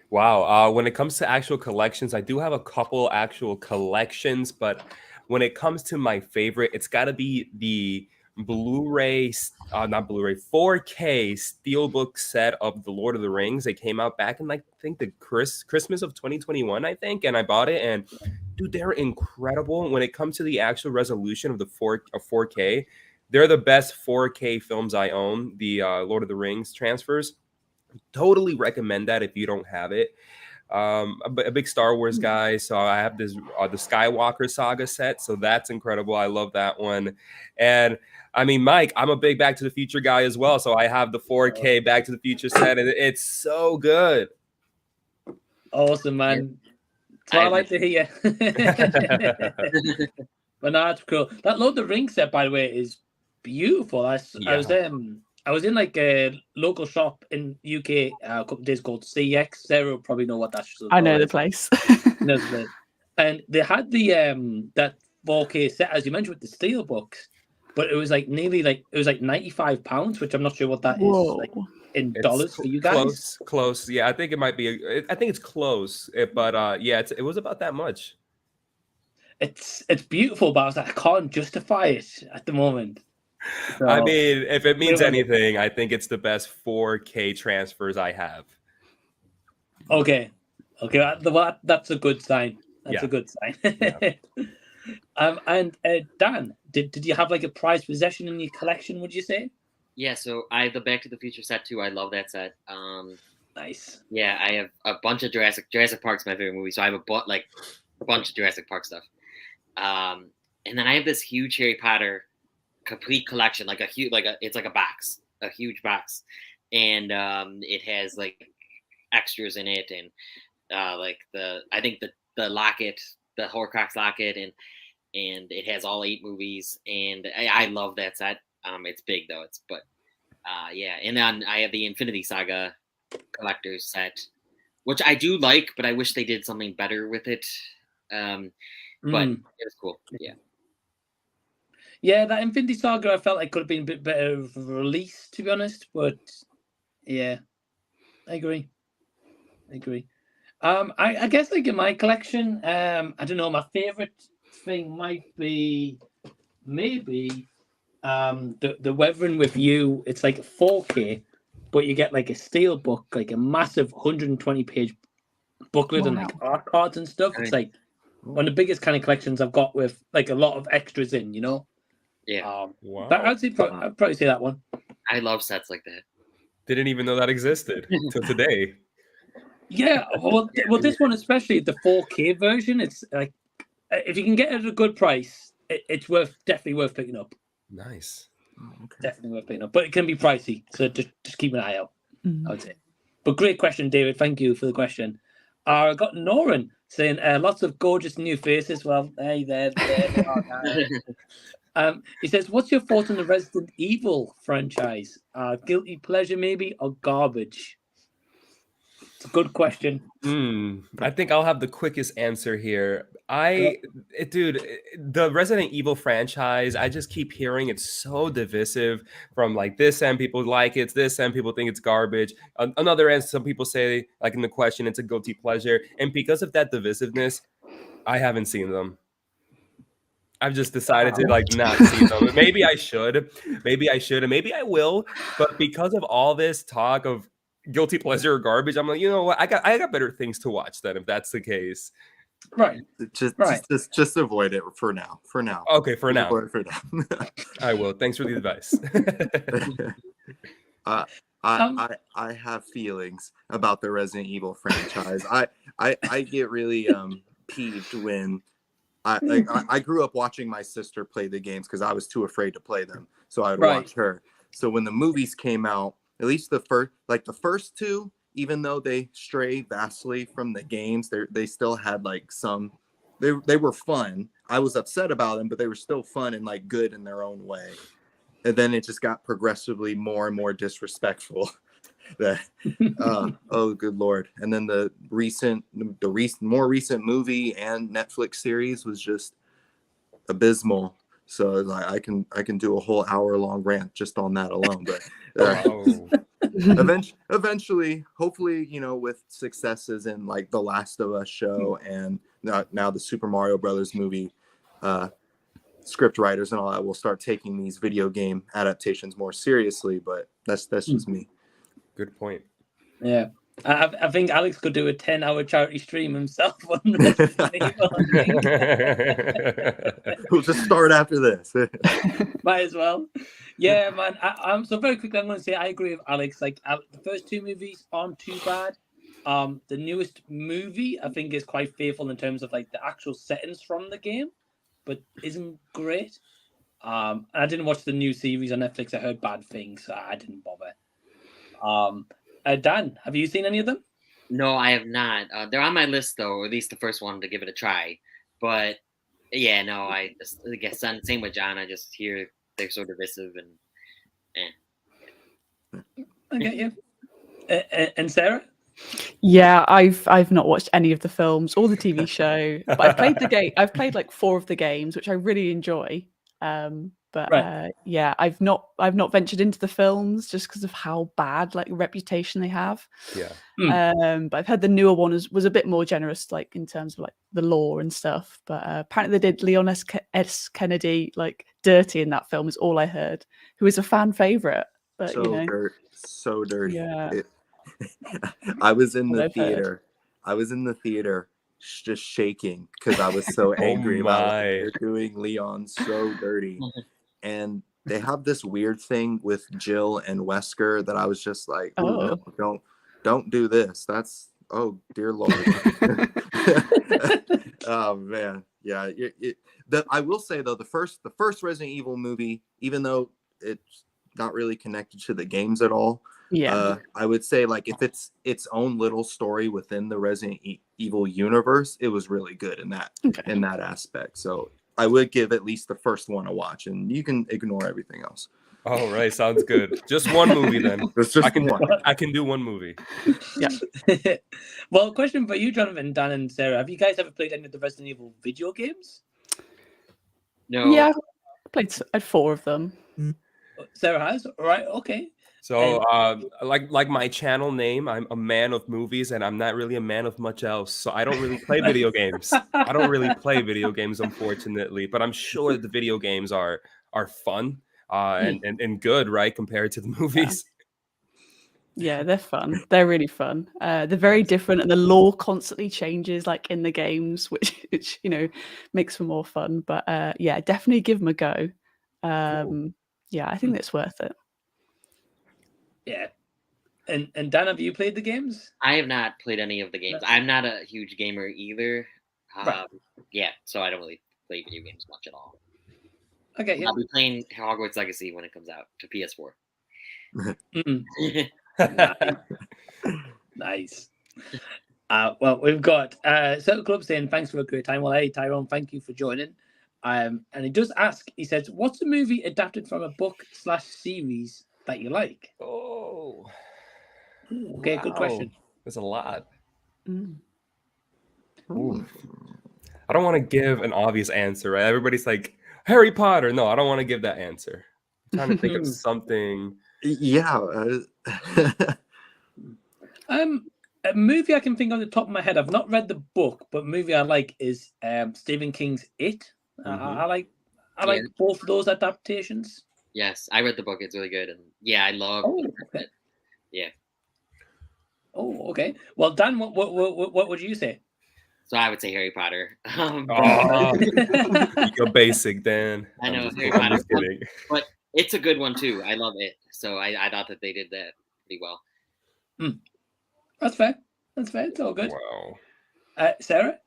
Wow. When it comes to actual collections, I do have a couple actual collections, but when it comes to my favorite, it's got to be the Blu-ray, not Blu-ray, 4K Steelbook set of The Lord of the Rings. They came out back in I think the Christmas of 2021, I think, and I bought it. And dude, they're incredible. When it comes to the actual resolution of the 4K, they're the best 4K films I own. The Lord of the Rings transfers. Totally recommend that if you don't have it. A big Star Wars guy, so I have this the Skywalker saga set, so that's incredible. I love that one. And I mean, Mike, I'm a big Back to the Future guy as well, so I have the 4K Back to the Future set, and it's so good. Awesome, man. That's what I like to hear. But no, that's cool. That Lord of the Rings set, by the way, is beautiful. I was in a local shop in UK a couple of days called CX. Sarah will probably know what that's. I know the place. And they had the that 4K set, as you mentioned, with the steelbooks, but it was nearly it was £95, which I'm not sure what that is in dollars for you guys. Close. Yeah, I think it might be. I think it's close, but yeah, it was about that much. it's beautiful, but I was like, I can't justify it at the moment. So, I mean, if it means wait. anything, I think it's the best 4K transfers I have. Okay, that's a good sign. That's a good sign. And Dan, did you have like a prized possession in your collection? Would you say? Yeah, so I have the Back to the Future set too. I love that set. Nice. Yeah, I have a bunch of Jurassic Park's my favorite movie, so I have a bunch of Jurassic Park stuff. And then I have this huge Harry Potter complete collection, it's like a huge box, and it has like extras in it, and like the locket, the Horcrux locket, and it has all 8 movies, and I love that set. It's big though. Yeah, and then I have the Infinity Saga collector's set, which I do like, but I wish they did something better with it. But it was cool. Yeah. Yeah, that Infinity Saga I felt like could have been a bit better of a release, to be honest. But yeah, I agree. I guess like in my collection, I don't know, my favorite thing might be maybe the Weathering with You. It's like 4K, but you get like a steel book, like a massive 120-page booklet and like art cards and stuff. It's like one of the biggest kind of collections I've got with like a lot of extras in, you know. Yeah. Wow. But I'd probably say that one. I love sets like that. Didn't even know that existed till today. Yeah, well, this one especially, the 4K version. It's like if you can get it at a good price, it's definitely worth picking up. Nice. Definitely worth picking up, but it can be pricey, so just keep an eye out. I would say. But great question, David. Thank you for the question. I got Noran saying lots of gorgeous new faces. Well, hey, there they are. He says, "What's your thoughts on the Resident Evil franchise? Guilty pleasure, maybe, or garbage?" It's a good question. I think I'll have the quickest answer here. Dude, the Resident Evil franchise, I just keep hearing it's so divisive. From like this end, people like it. This end, people think it's garbage. Another end, some people say, like in the question, it's a guilty pleasure. And because of that divisiveness, I haven't seen them. I've just decided to like not see them. Maybe I should, and maybe I will. But because of all this talk of guilty pleasure or garbage, I'm like, you know what? I got better things to watch then, if that's the case. Right. Just avoid it for now. Okay, for now. Avoid it for now. I will. Thanks for the advice. I have feelings about the Resident Evil franchise. I get really peeved when I grew up watching my sister play the games because I was too afraid to play them, so I'd watch her. So when the movies came out, at least the first two, even though they stray vastly from the games, they still had like some. They were fun. I was upset about them, but they were still fun and like good in their own way. And then it just got progressively more and more disrespectful. Oh good lord! And then the more recent movie and Netflix series was just abysmal. So like I can do a whole hour-long rant just on that alone. But eventually, hopefully, you know, with successes in like the Last of Us show and now the Super Mario Brothers movie, script writers and all that will start taking these video game adaptations more seriously. But that's just me. Good point. Yeah. I think Alex could do a 10-hour charity stream himself. We'll just start after this. Might as well. Yeah, man. I'm so very quickly. I'm going to say I agree with Alex. Like the first two movies aren't too bad. The newest movie I think is quite faithful in terms of like the actual settings from the game, but isn't great. And I didn't watch the new series on Netflix. I heard bad things, so I didn't bother. Dan, have you seen any of them? No, I have not. They're on my list though, or at least the first one to give it a try. But yeah, no, I guess same with John. I just hear they're so divisive and. I get you. And Sarah? Yeah, I've not watched any of the films or the TV show, but I've played the game. I've played like 4 of the games, which I really enjoy. But Right. yeah, I've not ventured into the films just because of how bad like reputation they have. Yeah. But I've heard the newer one was a bit more generous, like in terms of like the lore and stuff. But apparently they did Leon S. Kennedy like dirty in that film, is all I heard. Who is a fan favorite, but you know, So dirty. yeah. I was in What the I've heard. theater. I was in the theater just shaking because I was so angry about what they're doing Leon so dirty. And they have this weird thing with Jill and Wesker that I was just like, "Ooh, no, don't do this. That's, oh dear Lord." Oh man, yeah. I will say though, the first Resident Evil movie, even though it's not really connected to the games at all, I would say like if it's its own little story within the Resident Evil universe, it was really good in that aspect. So I would give at least the first one a watch, and you can ignore everything else. All right, sounds good. Just one movie then. I can do one movie. Yeah. Well, question for you, Jonathan, Dan, and Sarah: have you guys ever played any of the Resident Evil video games? No. Yeah, I played 4 of them. Sarah has. All right. Okay. So, like my channel name, I'm a man of movies, and I'm not really a man of much else. So I don't really play video games. I don't really play video games, unfortunately. But I'm sure that the video games are fun and good, right, compared to the movies. Yeah, they're fun. They're really fun. They're very different, and the lore constantly changes, like in the games, which you know makes for more fun. But yeah, definitely give them a go. Yeah, I think it's worth it. Yeah. And Dan, have you played the games? I have not played any of the games. I'm not a huge gamer either. Right. Yeah, so I don't really play video games much at all. Okay, yeah. I'll be playing Hogwarts Legacy when it comes out to PS4. Nice. Well, we've got Circle Club saying thanks for a great time. Well, hey, Tyrone, thank you for joining. And he does ask, he says, what's a movie adapted from a book/series that you like? Oh. Okay, good question. There's a lot. Ooh. I don't want to give an obvious answer, right? Everybody's like, Harry Potter. No, I don't want to give that answer. I'm trying to think of something. Yeah. A movie I can think of the top of my head. I've not read the book, but a movie I like is Stephen King's It. I like both of those adaptations. Yes, I read the book. It's really good, and yeah, I love it. Yeah. Oh, okay. Well, Dan, what would you say? So I would say Harry Potter. You're basic, Dan. I know Harry I'm Potter, just kidding. but it's a good one too. I love it. So I thought that they did that pretty well. That's fair. That's fair. It's all good. Wow. Sarah?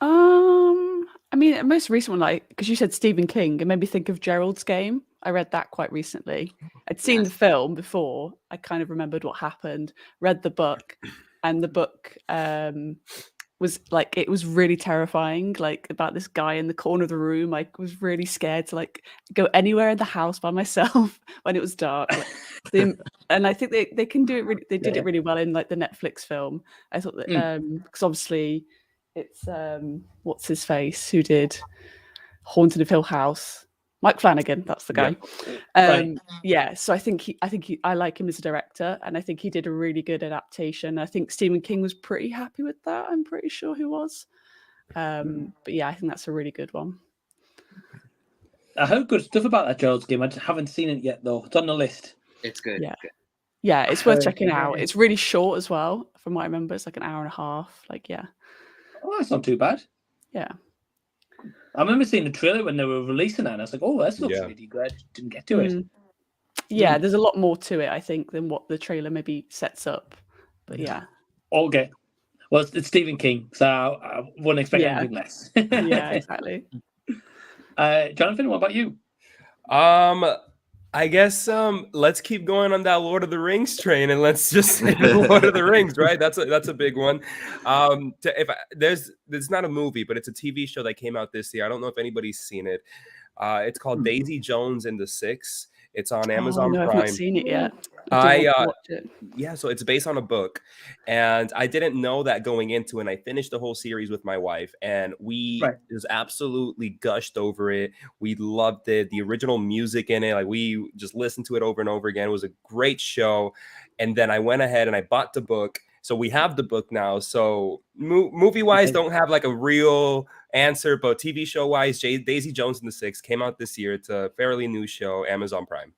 I mean, the most recent one, like, because you said Stephen King, it made me think of Gerald's Game. I read that quite recently. I'd seen the film before. I kind of remembered what happened, read the book, and the book was like, it was really terrifying, like about this guy in the corner of the room. I was really scared to like go anywhere in the house by myself when it was dark. And I think they can do it really, they did it really well in like the Netflix film. I thought that because obviously it's what's his face who did Haunted of Hill House, Mike Flanagan, that's the guy. Yeah, so I like him as a director, and I think he did a really good adaptation. I think Stephen King was pretty happy with that. I'm pretty sure he was. But yeah, I think that's a really good one. I heard good stuff about that Gerald's Game. I just haven't seen it yet, though. It's on the list. It's good. Yeah, yeah, it's worth checking out. It's really short as well, from what I remember. It's like an hour and a half. Like, yeah. Oh, that's not too bad. Yeah. I remember seeing the trailer when they were releasing that, and I was like, "Oh, this looks really good." Didn't get to it. Yeah, there's a lot more to it, I think, than what the trailer maybe sets up. But yeah. Okay. Well, it's Stephen King, so I wouldn't expect anything less. Yeah, exactly. Jonathan, what about you? I guess let's keep going on that Lord of the Rings train, and let's just say the Lord of the Rings, right? That's a big one. There's not a movie, but it's a TV show that came out this year. I don't know if anybody's seen it. It's called Daisy Jones and the Six. It's on Oh Amazon no, I've not Prime. seen it yet. I do want to watch it. Yeah, so it's based on a book, and I didn't know that going into it. And I finished the whole series with my wife, and we just absolutely gushed over it. We loved it. The original music in it, like we just listened to it over and over again. It was a great show. And then I went ahead and I bought the book. So we have the book now. So movie wise, don't have like a real answer, but TV show wise, Daisy Jones and the Six came out this year. It's a fairly new show, Amazon Prime.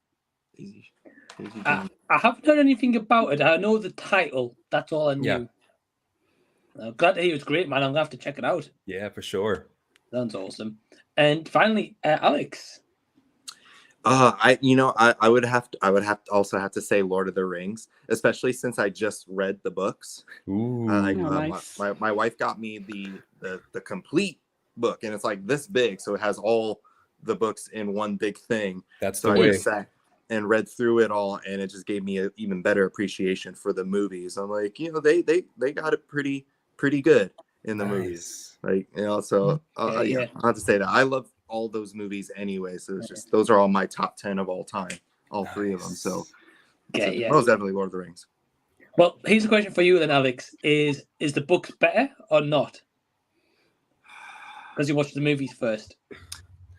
I haven't heard anything about it. I know the title. That's all I knew. Yeah. I'm glad to hear it's great, man. I'm gonna have to check it out. Yeah, for sure. Sounds awesome. And finally, Alex. I would also have to say Lord of the Rings, especially since I just read the books. Nice. My wife got me the complete book, and it's like this big, so it has all the books in one big thing. That's so the I way. just sat and read through it all, and it just gave me an even better appreciation for the movies. I'm like, they got it pretty good in the movies, like so I have to say that I love all those movies anyway, so it's just those are all my top 10 of all time, all three of them. So most definitely Lord of the Rings. Well, here's a question for you then, Alex: Is the books better or not? Because you watched the movies first.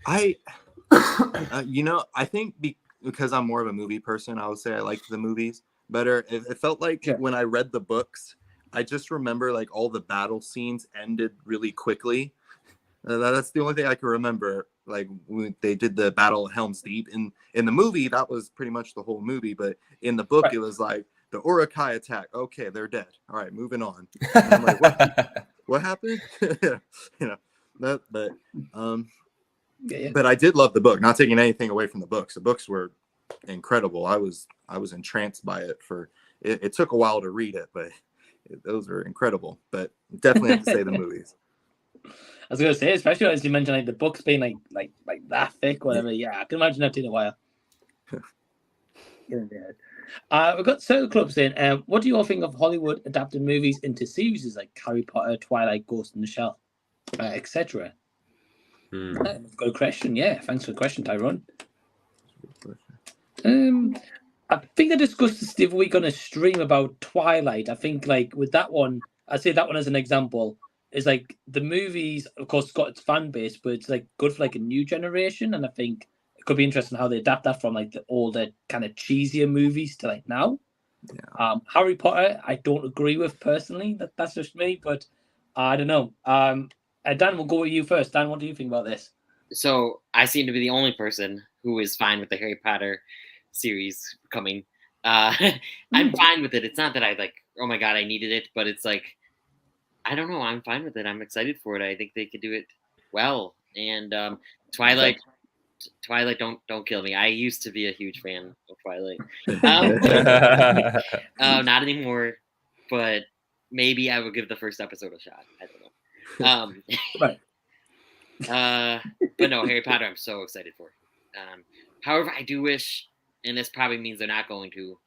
I think because I'm more of a movie person, I would say I liked the movies better. It felt like when I read the books, I just remember like all the battle scenes ended really quickly. That's the only thing I can remember. Like when they did the battle at Helm's Deep in the movie, that was pretty much the whole movie. But in the book, it was like the Uruk-hai attack. Okay, they're dead. All right, moving on. And I'm like, what happened? But I did love the book. Not taking anything away from the books. The books were incredible. I was entranced by it. It took a while to read it, but those were incredible. But definitely have to say the movies. I was gonna say, especially as you mentioned, like the books being like that thick, whatever. Yeah, I can imagine that taking a while. We've got Circle Club saying, what do you all think of Hollywood adapting movies into series like Harry Potter, Twilight, Ghost in the Shell, etc.? Good question. Yeah, thanks for the question, Tyrone. I think I discussed this the other week on a stream about Twilight. I think like with that one, I say that one as an example. Is like the movies, of course, got its fan base, but it's like good for like a new generation, and I think it could be interesting how they adapt that from like the older kind of cheesier movies to like now. Yeah. Harry Potter, I don't agree with personally. That's just me, but I don't know. Dan, we'll go with you first. Dan, what do you think about this? So I seem to be the only person who is fine with the Harry Potter series coming. I'm fine with it. It's not that I like, oh my god, I needed it, but it's like, I don't know. I'm fine with it. I'm excited for it. I think they could do it well. And Twilight, don't kill me. I used to be a huge fan of Twilight. Not anymore, but maybe I would give the first episode a shot. I don't know. But no, Harry Potter, I'm so excited for. However, I do wish, and this probably means they're not going to,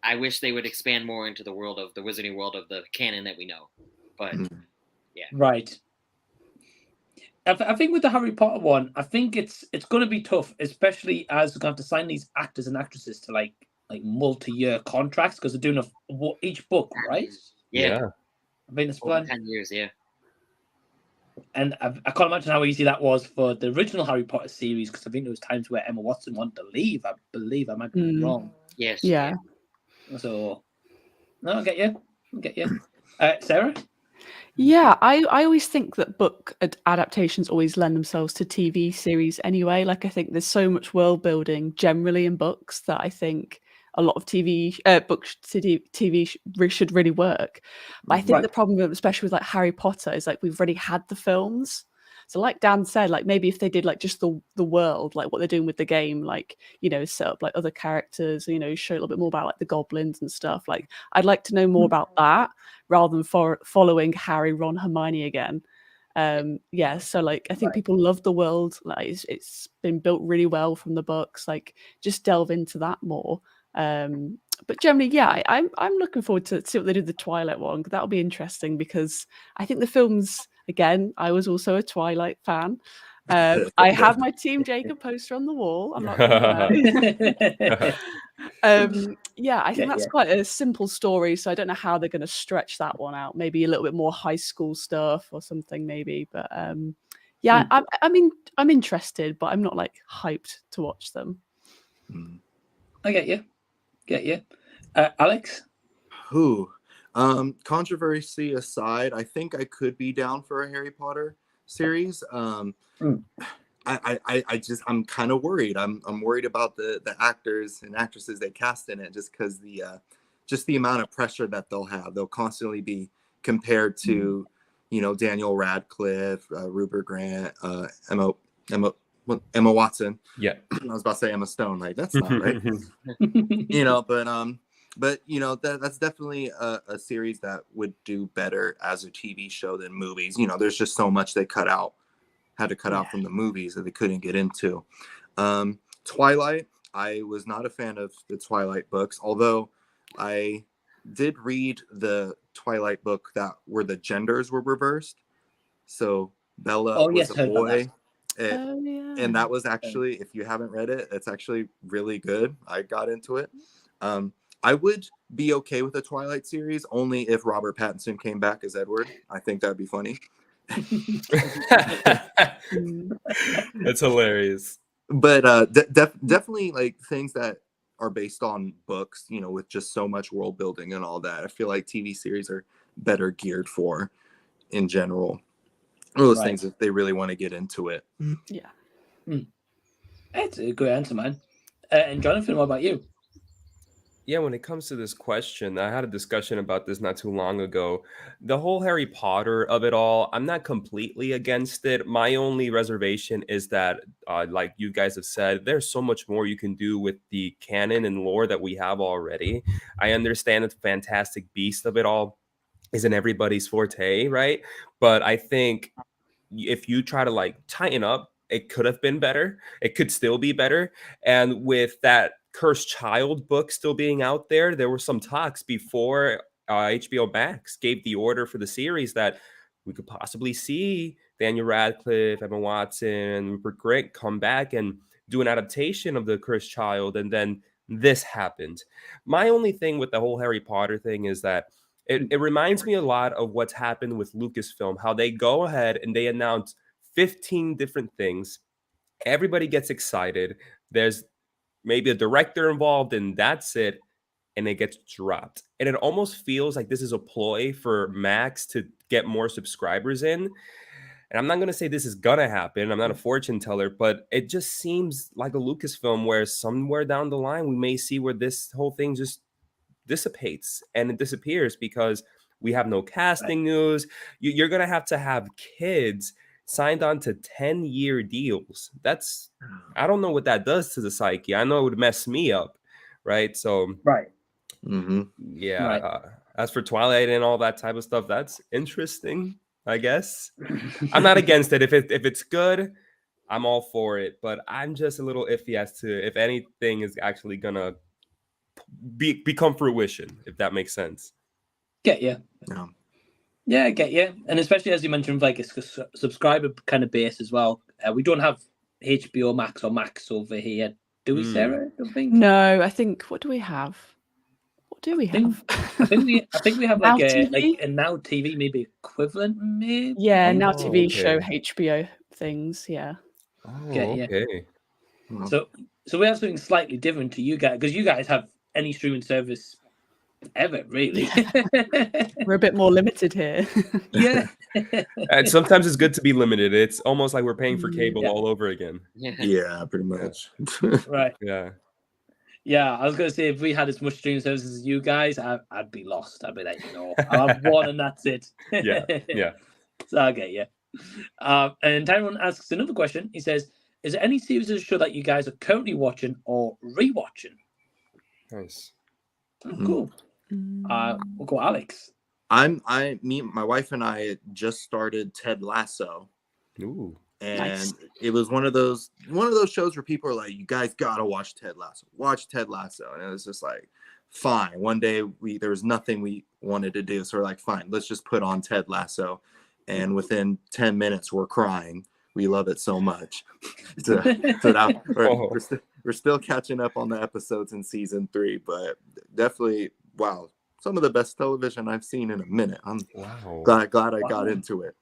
I wish they would expand more into the world of the wizarding world of the canon that we know. But yeah, right. I think with the Harry Potter one, I think it's going to be tough, especially as we're going to have to sign these actors and actresses to like multi-year contracts because they're doing each book, right? Yeah. I think it's planned 10 years, yeah. And I can't imagine how easy that was for the original Harry Potter series because I think there was times where Emma Watson wanted to leave. I believe I might be wrong. Yes. Yeah. So, no, I get you. Sarah? Yeah, I always think that book adaptations always lend themselves to TV series anyway. Like I think there's so much world building generally in books that I think a lot of TV should really work. But I think the problem, especially with like Harry Potter, is like we've already had the films. So like Dan said, like maybe if they did like just the world, like what they're doing with the game, like, you know, set up like other characters, you know, show a little bit more about like the goblins and stuff. Like I'd like to know more about that rather than following Harry, Ron, Hermione again. So like I think people love the world. Like it's been built really well from the books. Like just delve into that more. But generally, yeah, I'm looking forward to see what they do with the Twilight one. That'll be interesting because I think the films, again, I was also a Twilight fan. I have my Team Jacob poster on the wall. I'm not gonna lie. Yeah, I think that's quite a simple story, so I don't know how they're going to stretch that one out. Maybe a little bit more high school stuff or something, maybe. But yeah, I mean, I'm interested, but I'm not like hyped to watch them. I get you. Alex? Who? Controversy aside, I think I could be down for a Harry Potter series. I'm kind of worried. I'm worried about the actors and actresses they cast in it, just because the amount of pressure that they'll have. They'll constantly be compared to, Daniel Radcliffe, Rupert Grant, Emma Watson. Yeah, I was about to say Emma Stone. Like, that's not right. But that's definitely a series that would do better as a TV show than movies. There's just so much they had to cut out from the movies that they couldn't get into. Twilight, I was not a fan of the Twilight books, although I did read the Twilight book where the genders were reversed. So Bella was a boy. And that was actually, if you haven't read it, it's actually really good. I got into it. I would be okay with a Twilight series only if Robert Pattinson came back as Edward. I think that'd be funny. That's hilarious. But definitely like things that are based on books, with just so much world building and all that. I feel like TV series are better geared for in general. All those things if they really want to get into it. Yeah. That's a good answer, man. And Jonathan, what about you? Yeah, when it comes to this question, I had a discussion about this not too long ago. The whole Harry Potter of it all, I'm not completely against it. My only reservation is that, like you guys have said, there's so much more you can do with the canon and lore that we have already. I understand that the Fantastic Beast of it all isn't everybody's forte, right? But I think if you try to like tighten up, it could have been better. It could still be better. And with that Cursed Child book still being out there, there were some talks before HBO Max gave the order for the series that we could possibly see Daniel Radcliffe, Emma Watson, Rupert Grint come back and do an adaptation of the Cursed Child. And then this happened. My only thing with the whole Harry Potter thing is that it reminds me a lot of what's happened with Lucasfilm, how they go ahead and they announce 15 different things. Everybody gets excited. There's maybe a director involved and that's it. And it gets dropped. And it almost feels like this is a ploy for Max to get more subscribers in. And I'm not going to say this is going to happen. I'm not a fortune teller, but it just seems like a Lucasfilm where somewhere down the line, we may see where this whole thing just dissipates and it disappears because we have no casting news. You're going to have kids signed on to 10-year deals. I don't know what that does to the psyche. I know it would mess me up. Right. So, yeah. As for Twilight and all that type of stuff, that's interesting, I guess. I'm not against it. If it's good, I'm all for it. But I'm just a little iffy as to if anything is actually going to become fruition, if that makes sense. Get you. Yeah, I get you. And especially as you mentioned, like a subscriber kind of base as well. We don't have HBO Max or Max over here, do we, Sarah? I think. No, I think. What do we have? What do we have? I think we have like Now a Now TV maybe equivalent, maybe. Yeah, Now TV show HBO things. Yeah. Get you. Okay. So we have something slightly different to you guys because you guys have any streaming service ever, really. We're a bit more limited here. Yeah. And sometimes it's good to be limited. It's almost like we're paying for cable all over again. Yeah, pretty much. Right. Yeah. Yeah, I was going to say, if we had as much streaming services as you guys, I'd be lost. I'd be like, I'll have one and that's it. Yeah. So I get you. And Tyrone asks another question. He says, is there any series or show that you guys are currently watching or rewatching? Nice. Oh, cool. We'll go Alex. My wife and I just started Ted Lasso. Ooh. And it was one of those shows where people are like, you guys gotta watch Ted Lasso. Watch Ted Lasso. And it was just like, fine. One day there was nothing we wanted to do. So we're like, fine, let's just put on Ted Lasso. And within 10 minutes we're crying. we love it so much. So now we're still catching up on the episodes in season 3, but definitely, wow, some of the best television I've seen in a minute. I'm glad I got into it.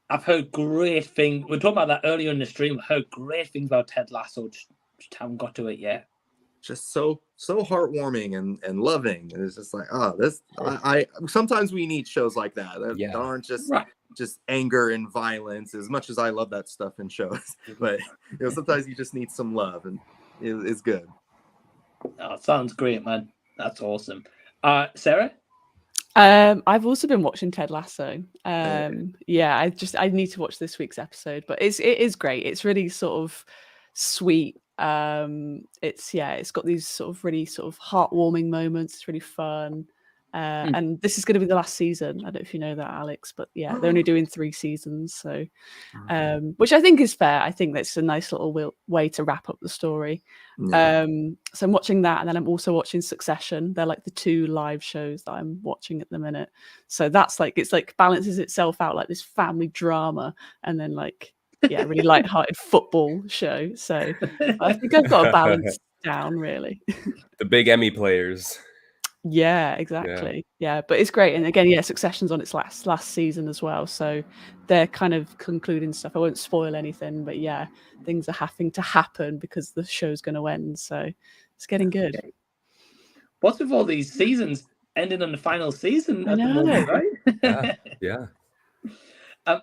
I've heard great things. We were talking about that earlier in the stream. I heard great things about Ted Lasso. Just haven't got to it yet. Just so heartwarming and loving. And it's just like, I sometimes we need shows like that that aren't just anger and violence, as much as I love that stuff in shows. But sometimes you just need some love, and it's good. Oh, sounds great, man. That's awesome. Sarah? I've also been watching Ted Lasso. I need to watch this week's episode, but it is great. It's really sort of sweet. It's got these sort of really sort of heartwarming moments. It's really fun. And this is going to be the last season. I don't know if you know that, Alex, but yeah, they're only doing 3 seasons. So, which I think is fair. I think that's a nice little way to wrap up the story. So I'm watching that, and then I'm also watching Succession. They're like the 2 live shows that I'm watching at the minute. So that's like, it's like balances itself out, like this family drama, and then like, really light-hearted football show. So I think I've got a balance down, really. The big Emmy players. Yeah, exactly. Yeah, but it's great. And again, Succession's on its last season as well. So they're kind of concluding stuff. I won't spoil anything, but things are having to happen because the show's going to end. So it's getting good. What's with all these seasons ending on the final season at the moment, right? Yeah.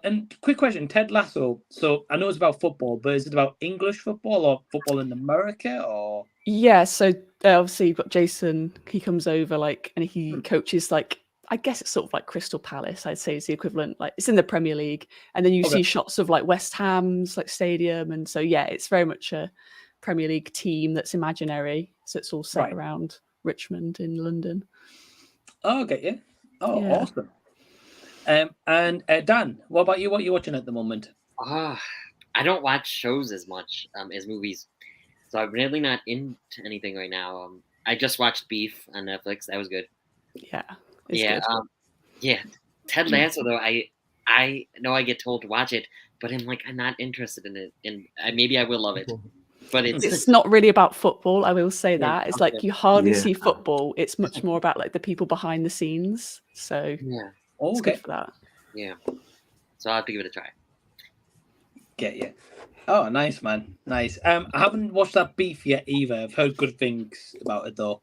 And quick question, Ted Lasso. So I know it's about football, but is it about English football or football in America, or? Yeah, so obviously you've got Jason. He comes over and he coaches I guess it's sort of like Crystal Palace. I'd say is the equivalent. Like it's in the Premier League, and then you see shots of like West Ham's stadium, and so it's very much a Premier League team that's imaginary. So it's all set around Richmond in London. Oh, okay, yeah. Oh, awesome. And Dan, what about you? What are you watching at the moment? I don't watch shows as much as movies, so I'm really not into anything right now. I just watched Beef on Netflix. That was good. Good. Ted Lasso though, I know I get told to watch it, but I'm not interested in it, and maybe I will love it. But it's not really about football. I will say that it's like you hardly see football. It's much more about like the people behind the scenes. So it's good for that. Yeah, so I'll have to give it a try. Get you. Oh, nice, man. Nice. I haven't watched that Beef yet either. I've heard good things about it though.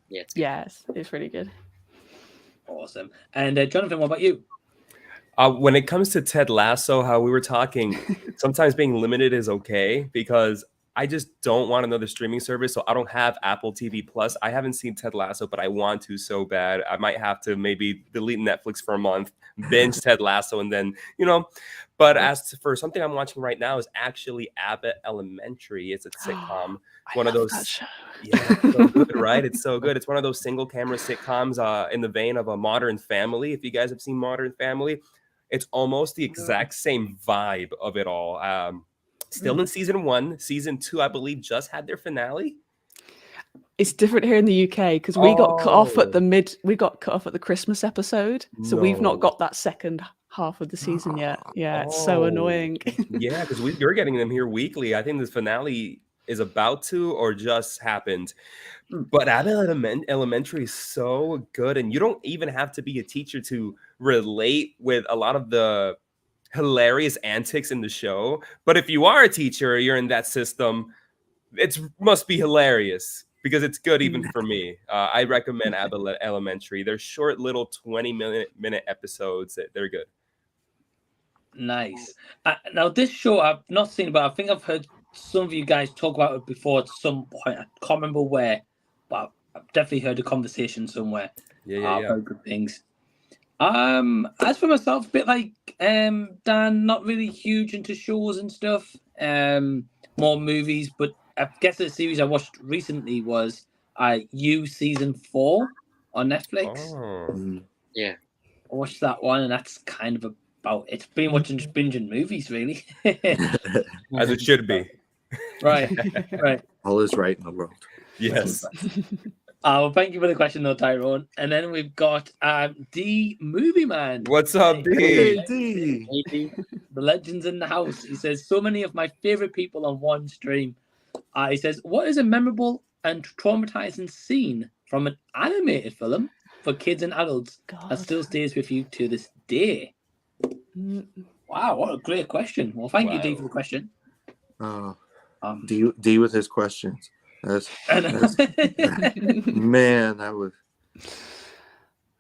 Yes, it's really good. Awesome. And Jonathan, what about you? When it comes to Ted Lasso, how we were talking, sometimes being limited is okay because I just don't want another streaming service. So I don't have Apple TV Plus. I haven't seen Ted Lasso, but I want to so bad. I might have to maybe delete Netflix for a month, binge Ted Lasso, and then, But as for something I'm watching right now is actually Abbott Elementary. It's a sitcom. One of those. It's so good, right? It's so good. It's one of those single camera sitcoms in the vein of a Modern Family. If you guys have seen Modern Family, it's almost the exact same vibe of it all. Still in season 1. Season 2, I believe, just had their finale. It's different here in the UK because we got cut off at the Christmas episode. So we've not got that second half of the season yet. Yeah, it's so annoying. Yeah, because you're getting them here weekly. I think the finale is about to or just happened. But Abbott Elementary is so good, and you don't even have to be a teacher to relate with a lot of the hilarious antics in the show. But if you are a teacher, you're in that system, it must be hilarious because it's good even for me. I recommend Abbott Elementary. They're short little 20-minute episodes. They're good. Nice. Now this show I've not seen, but I think I've heard some of you guys talk about it before at some point. I can't remember where, but I've definitely heard a conversation somewhere. I've heard good things. As for myself, a bit like Dan, not really huge into shows and stuff. More movies, but I guess the series I watched recently was You season 4 on Netflix. Yeah, I watched that one, and that's kind of about it. Been watching just binging movies, really. As it should be. Right. All is right in the world. Yes. Well, thank you for the question, though, Tyrone. And then we've got D Movie Man. What's up, D? Hey, D. The legends in the house. He says, so many of my favorite people on one stream. He says, what is a memorable and traumatizing scene from an animated film for kids and adults that still stays with you to this day? Wow, what a great question. Well, thank you, D, for the question. D with his questions. That's man, that was.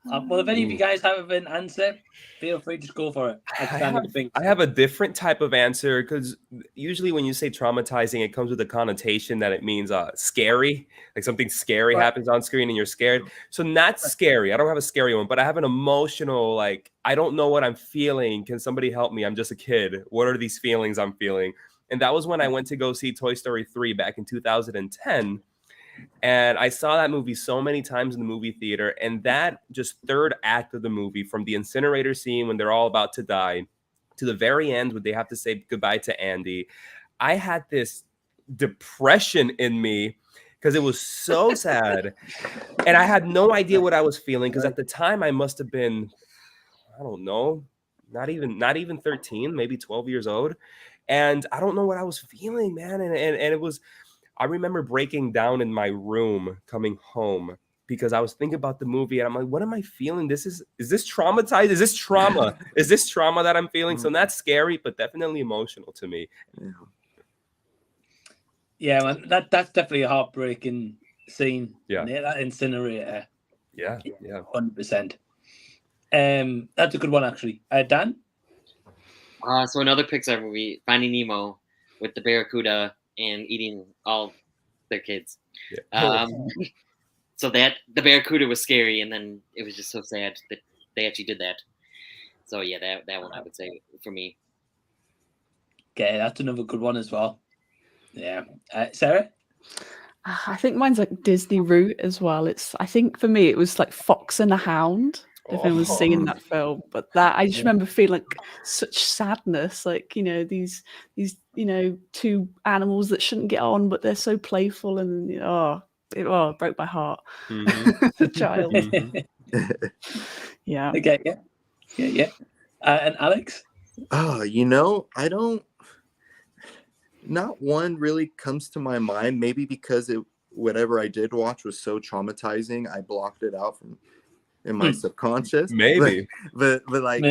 Well, if any of you guys have an answer, feel free to just go for it. I have a different type of answer because usually when you say traumatizing, it comes with a connotation that it means scary, like something scary happens on screen and you're scared. So not scary. I don't have a scary one, but I have an emotional, like, I don't know what I'm feeling. Can somebody help me? I'm just a kid. What are these feelings I'm feeling? And that was when I went to go see Toy Story 3 back in 2010. And I saw that movie so many times in the movie theater. And that just third act of the movie, from the incinerator scene when they're all about to die to the very end when they have to say goodbye to Andy, I had this depression in me because it was so sad. And I had no idea what I was feeling because at the time I must have been, I don't know, not even 13, maybe 12 years old. And I don't know what I was feeling, man. And it was, I remember breaking down in my room coming home because I was thinking about the movie and I'm like, what am I feeling? Is this traumatized? Is this trauma? Is this trauma that I'm feeling? So not scary, but definitely emotional to me. Yeah, man, that's definitely a heartbreaking scene. Yeah. That incinerator. Yeah. 100%. That's a good one, actually. Dan? So another Pixar movie, Finding Nemo, with the barracuda and eating all their kids. So that the barracuda was scary, and then it was just so sad that they actually did that. So yeah, that one I would say for me. Okay, that's another good one as well. Yeah, Sarah. I think mine's like Disney route as well. I think for me it was like Fox and the Hound. If anyone's seen that film, but that I just remember feeling like such sadness, like these two animals that shouldn't get on, but they're so playful, and it broke my heart. As a child. Yeah. Okay. Yeah. And Alex. I don't. Not one really comes to my mind. Maybe because whatever I did watch was so traumatizing, I blocked it out in my subconscious. Maybe. But like,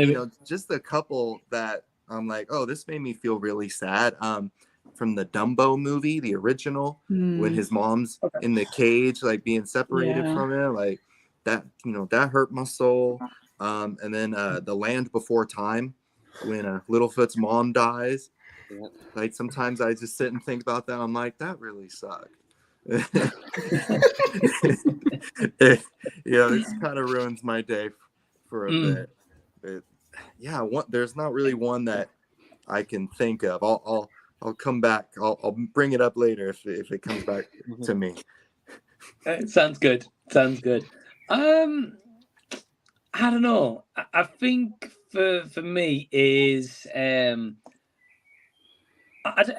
just a couple that I'm like, oh, this made me feel really sad. From the Dumbo movie, the original, when his mom's in the cage, like being separated from him, like that, that hurt my soul. And then The Land Before Time, when Littlefoot's mom dies. Like sometimes I just sit and think about that. I'm like, that really sucked. It kind of ruins my day for a bit. But yeah, there's not really one that I can think of. I'll come back. I'll bring it up later if it comes back to me. Sounds good. I don't know. I think for me is a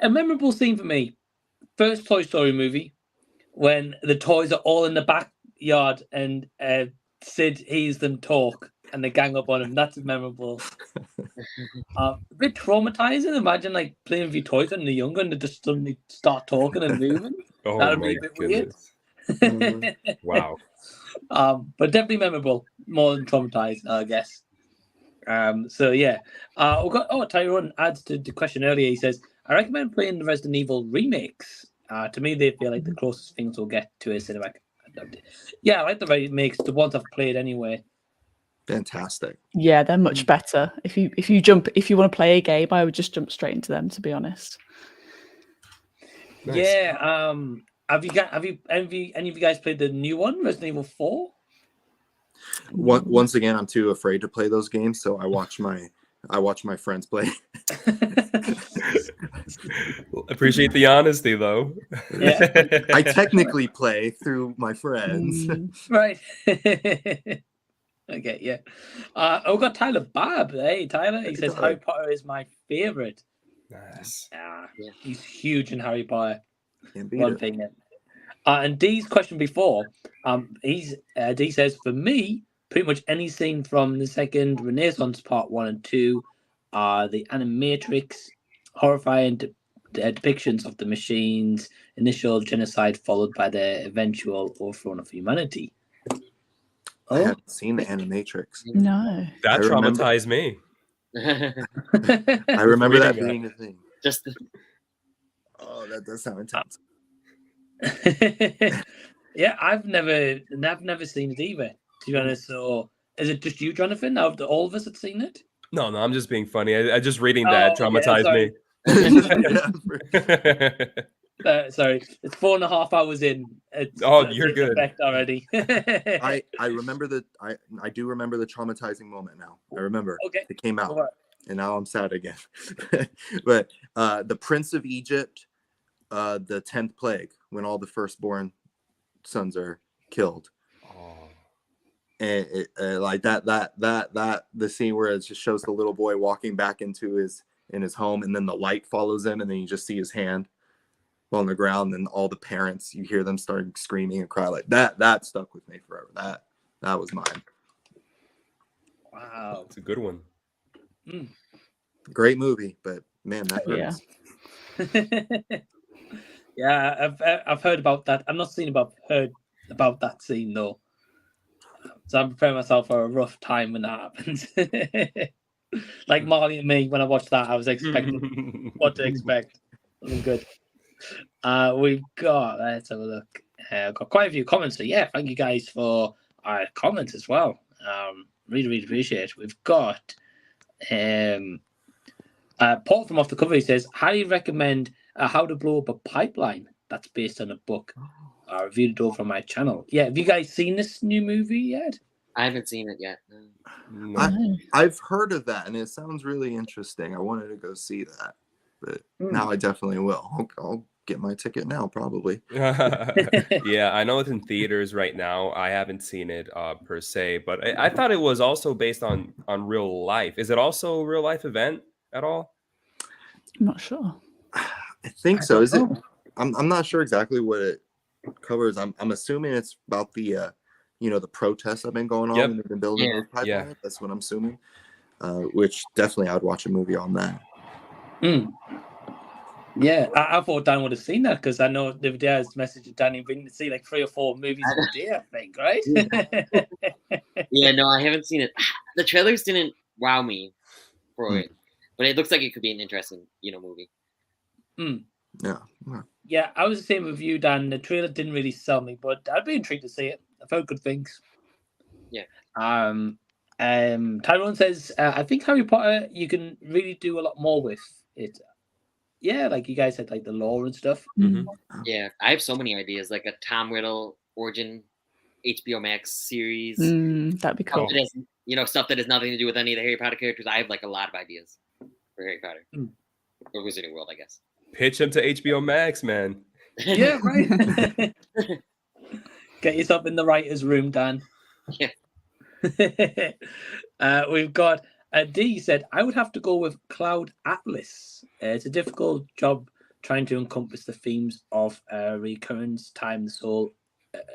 memorable scene for me. First Toy Story movie, when the toys are all in the backyard and Sid hears them talk and they gang up on him. That's memorable. A bit traumatizing. Imagine like playing with your toys when they're younger and they just suddenly start talking and moving. Oh, that would be a bit weird. Wow. But definitely memorable, more than traumatized, I guess. So yeah. We've got Tyrone adds to the question earlier. He says, I recommend playing the Resident Evil remakes. To me, they feel like the closest things we'll get to a cinematic. Yeah, I like the remakes, the ones I've played anyway. Fantastic. Yeah, they're much better. If you want to play a game, I would just jump straight into them, to be honest. Nice. Yeah. Have any of you guys played the new one, Resident Evil 4? Once again, I'm too afraid to play those games, so I watch my friends play. Appreciate the honesty, though. Yeah. I technically play through my friends. Right. Okay, yeah. We've got Tyler Barb. Hey, Tyler. He says Harry Potter is my favorite. Nice. He's huge in Harry Potter. Can't beat One it. thing. And Dee's question before, Dee says, for me, pretty much any scene from the second Renaissance Part 1 and 2 are the Animatrix, horrifying depictions of the machine's initial genocide followed by their eventual overthrow of humanity. I haven't seen the Animatrix. No. That I remember- traumatized me. I remember that Reading being a thing. Just Oh, that does sound intense. Yeah, I've never seen it either, to be honest. So is it just you, Jonathan? Out of all of us had seen it? No, I'm just being funny. I just reading that Oh, okay, traumatized sorry. me. Sorry, it's 4.5 hours in. It's, You're it's good. effect already. I remember I do remember the traumatizing moment now. I remember. Okay. It came out. Alright. And now I'm sad again. But the Prince of Egypt, the 10th plague, when all the firstborn sons are killed. And like that the scene where it just shows the little boy walking back into his home, and then the light follows him, and then you just see his hand on the ground, and all the parents, you hear them starting screaming and cry. Like that stuck with me forever. That was mine. Wow, it's a good one. Great movie, but man, that hurts. Yeah, I've heard about that. I've not heard about that scene though. So I'm preparing myself for a rough time when that happens. Like Marley and me, when I watched that, I was expecting what to expect. Wasn't good. We've got, let's have a look. Got quite a few comments. So yeah, thank you guys for our comments as well. Really appreciate it. We've got Paul from Off the Cover. He says, highly recommend How to Blow Up a Pipeline. That's based on a book. I reviewed it over on my channel. Yeah, have you guys seen this new movie yet? I haven't seen it yet. I've heard of that, and it sounds really interesting. I wanted to go see that, but now I definitely will. I'll get my ticket now, probably. Yeah, I know it's in theaters right now. I haven't seen it per se, but I thought it was also based on real life. Is it also a real life event at all? I'm not sure. I think so. Is it? I'm not sure exactly what it covers. I'm assuming it's about the the protests that have been going on when they've been building those pipelines. That's what I'm assuming. Which definitely I'd watch a movie on that. Yeah, I thought Dan would have seen that because I know the other day I was messaging Danny been to see like 3 or 4 movies a day, I think, right? Yeah, no, I haven't seen it. The trailers didn't wow me for it, but it looks like it could be an interesting, movie. Yeah. Yeah, I was the same with you, Dan. The trailer didn't really sell me, but I'd be intrigued to see it. I've heard good things. Yeah. Tyrone says, I think Harry Potter, you can really do a lot more with it. Yeah, like you guys said, like the lore and stuff. Yeah, I have so many ideas, like a Tom Riddle origin HBO Max series. That'd be cool. Stuff that has nothing to do with any of the Harry Potter characters. I have like a lot of ideas for Harry Potter. Or Wizarding World, I guess. Pitch him to HBO Max, man. Yeah, right. Get yourself in the writer's room, Dan. Yeah. We've got D said, I would have to go with Cloud Atlas. It's a difficult job trying to encompass the themes of recurrence, time, the soul,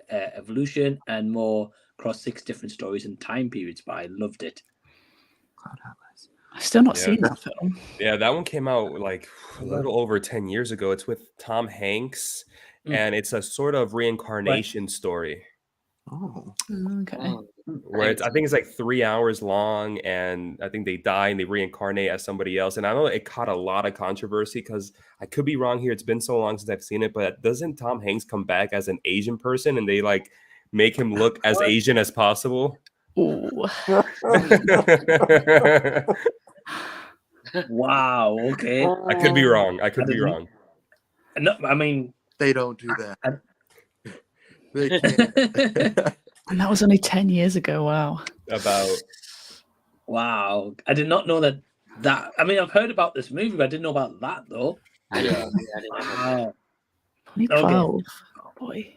evolution, and more across 6 different stories and time periods, but I loved it. Cloud Atlas. I've still not seen that film. Yeah, that one came out like a little over 10 years ago. It's with Tom Hanks, and it's a sort of reincarnation story. Oh, okay. Where I think it's like 3 hours long, and I think they die and they reincarnate as somebody else. And I know it caught a lot of controversy because I could be wrong here. It's been so long since I've seen it, but doesn't Tom Hanks come back as an Asian person and they like make him look as Asian as possible? Ooh. Wow. Okay. I could be wrong. No, I mean, they don't do that. They can't. And that was only 10 years ago. Wow. Wow. I did not know that. I mean, I've heard about this movie, but I didn't know about that though. Yeah. Wow. 2012. Okay. Oh boy.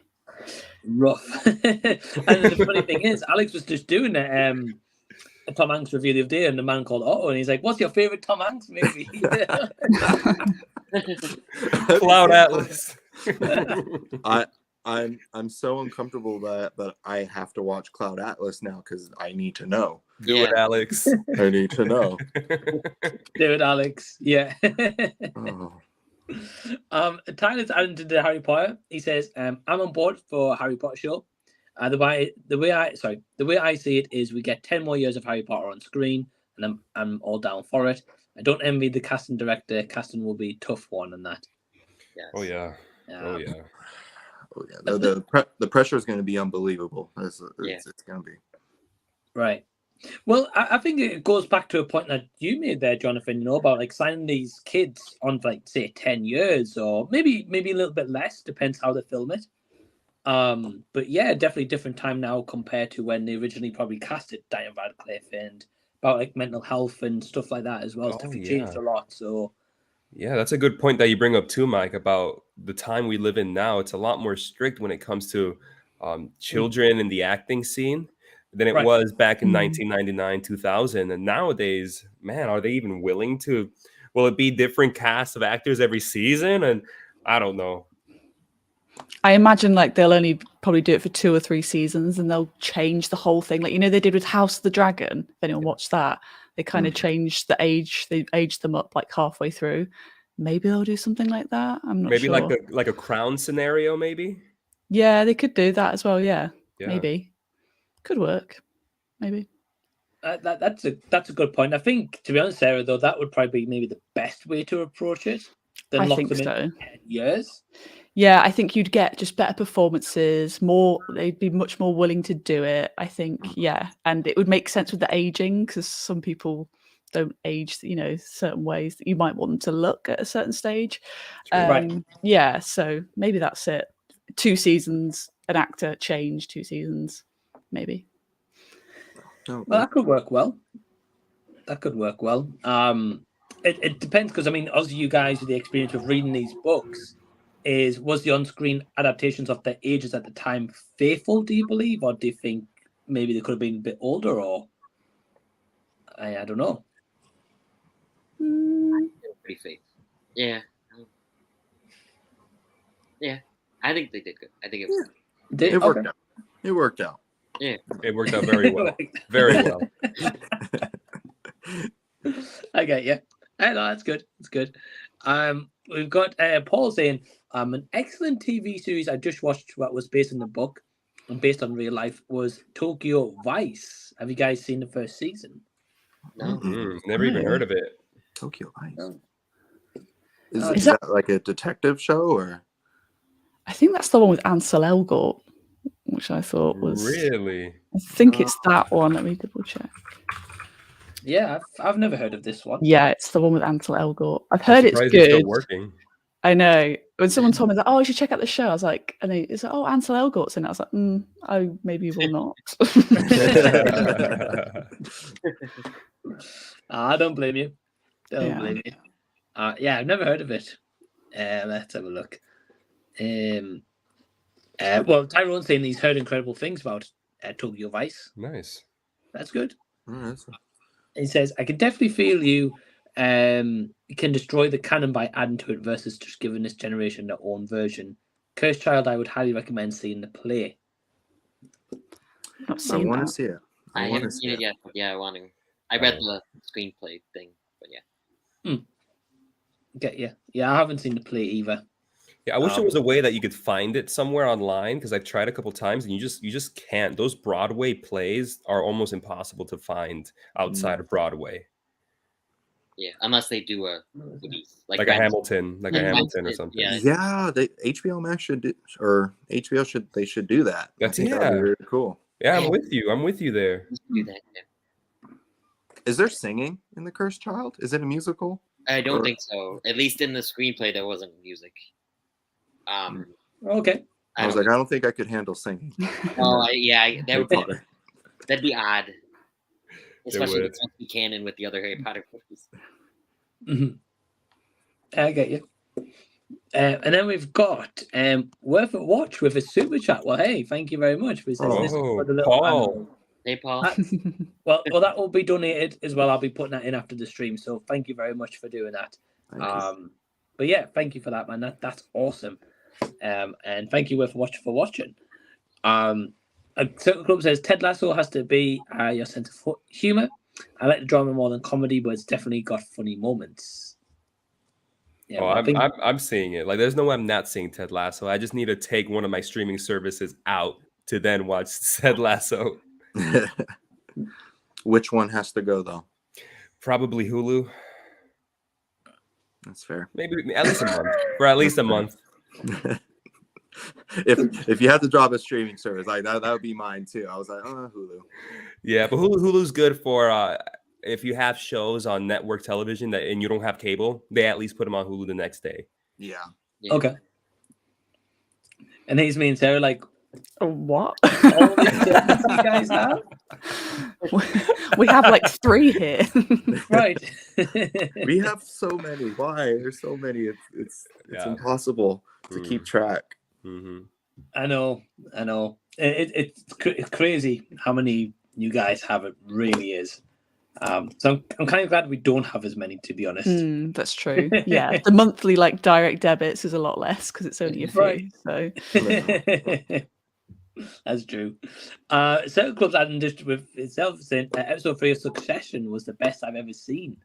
Rough. And the funny thing is, Alex was just doing a Tom Hanks review the other day, and the man called Otto, and he's like, "What's your favorite Tom Hanks movie?" Cloud Atlas. I'm so uncomfortable that I have to watch Cloud Atlas now because I need to know. Do it, Alex. I need to know. Do it, Alex. Yeah. Oh. Tyler's adding to the Harry Potter. He says, "I'm on board for Harry Potter show. The way I see it is, we get 10 more years of Harry Potter on screen, and I'm all down for it. I don't envy the casting director. Casting will be a tough one, and that. Yes. Oh yeah. Oh yeah. Oh yeah. The pressure is going to be unbelievable. It's going to be. Right. Well, I think it goes back to a point that you made there, Jonathan, about like signing these kids on for, like, say 10 years or maybe a little bit less, depends how they film it. But yeah, definitely different time now compared to when they originally probably casted Diane Radcliffe, and about like mental health and stuff like that as well. It's definitely changed a lot. So yeah, that's a good point that you bring up too, Mike, about the time we live in now. It's a lot more strict when it comes to children in the acting scene than it was back in 1999, 2000. And nowadays, man, are they even willing to? Will it be different casts of actors every season? And I don't know. I imagine like they'll only probably do it for 2 or 3 seasons, and they'll change the whole thing. Like, they did with House of the Dragon. If anyone watched that, they kind of changed the age. They aged them up like halfway through. Maybe they'll do something like that. I'm not Maybe sure. like a Crown scenario, maybe. Yeah, they could do that as well. Yeah. Yeah. Maybe could work. Maybe. That's a good point. I think, to be honest, Sarah, though, that would probably be maybe the best way to approach it. Than I lock think them so. in 10 years. Yeah, I think you'd get just better performances, they'd be much more willing to do it, I think. Yeah, and it would make sense with the aging, because some people don't age, certain ways that you might want them to look at a certain stage. Right. Yeah, so maybe that's it. 2 seasons, an actor change, 2 seasons, maybe. Well, that could work well. It depends, because obviously you guys with the experience of reading these books, was the on-screen adaptations of their ages at the time faithful, do you believe, or do you think maybe they could have been a bit older, or I don't know. Pretty faithful. Yeah. Yeah. I think they did good. I think It worked out. It worked out. Yeah. It worked out very well. Very well. I get you. I know, that's good. It's good. We've got Paul saying, an excellent TV series I just watched what was based on the book and based on real life was Tokyo Vice. Have you guys seen the first season? No. Never even heard of it. Tokyo Vice. No. Is that like a detective show, or? I think that's the one with Ansel Elgort, which I thought was... Really? I think it's that one. Let me double check. Yeah, I've never heard of this one. Yeah, it's the one with Ansel Elgort. I've heard it's It's good. still working. I know. When someone told me that, you should check out the show, I was like, and it's like, Ansel Elgort's in it. I was like, I maybe will not. I don't blame you. Yeah. Blame you. Yeah, I've never heard of it. Let's have a look. Well, Tyrone's saying he's heard incredible things about Tokyo Vice. Nice. That's good. Oh, He says, I can definitely feel you can destroy the canon by adding to it versus just giving this generation their own version. Cursed Child, I would highly recommend seeing the play. I want to see it. I haven't seen it yet, but yeah, I want to. I read the screenplay thing, but yeah. Get you. Yeah, I haven't seen the play either. Yeah, I wish there was a way that you could find it somewhere online, because I've tried a couple times and you just can't. Those Broadway plays are almost impossible to find outside of Broadway. Yeah, unless they do a release like a Hamilton, or something. Yeah, HBO Max should do, or HBO should do that. That's that'd be really cool. Yeah, I'm with you. I'm with you there. Do that, yeah. Is there singing in The Cursed Child? Is it a musical? I don't think so. At least in the screenplay, there wasn't music. Okay. I was like, I don't think I could handle singing. That'd be odd. Especially would. if it's not canon with the other Harry Potter movies. Mm-hmm. I get you. And then we've got Worth a Watch with a super chat. Well, hey, thank you very much. This is for the little Paul. Hey, Paul. Well, that will be donated as well. I'll be putting that in after the stream. So thank you very much for doing that. But yeah, thank you for that, man. That's awesome. And thank you for watching. Circle Club says Ted Lasso has to be your sense of humor. I like the drama more than comedy, but it's definitely got funny moments. Yeah, Oh, I think I'm seeing it. Like, there's no way I'm not seeing Ted Lasso. I just need to take one of my streaming services out to then watch Ted Lasso. Which one has to go though? Probably Hulu. That's fair. Maybe at least a month. For at least a month. if you had to drop a streaming service, like that would be mine too. I was like, oh, Hulu. Yeah, but Hulu's good for if you have shows on network television and you don't have cable, they at least put them on Hulu the next day. Yeah. Okay. And he's me and Sarah like, what? All these services you guys have? We have like 3 here. Right. We have so many. Why? There's so many. It's impossible to keep track. I know. It's crazy how many you guys have. It really is. So I'm kind of glad we don't have as many, to be honest. That's true. Yeah, the monthly like direct debits is a lot less because it's only a few. Right. So that's true. Circle Club's adding just with itself saying episode 3 of Succession was the best I've ever seen.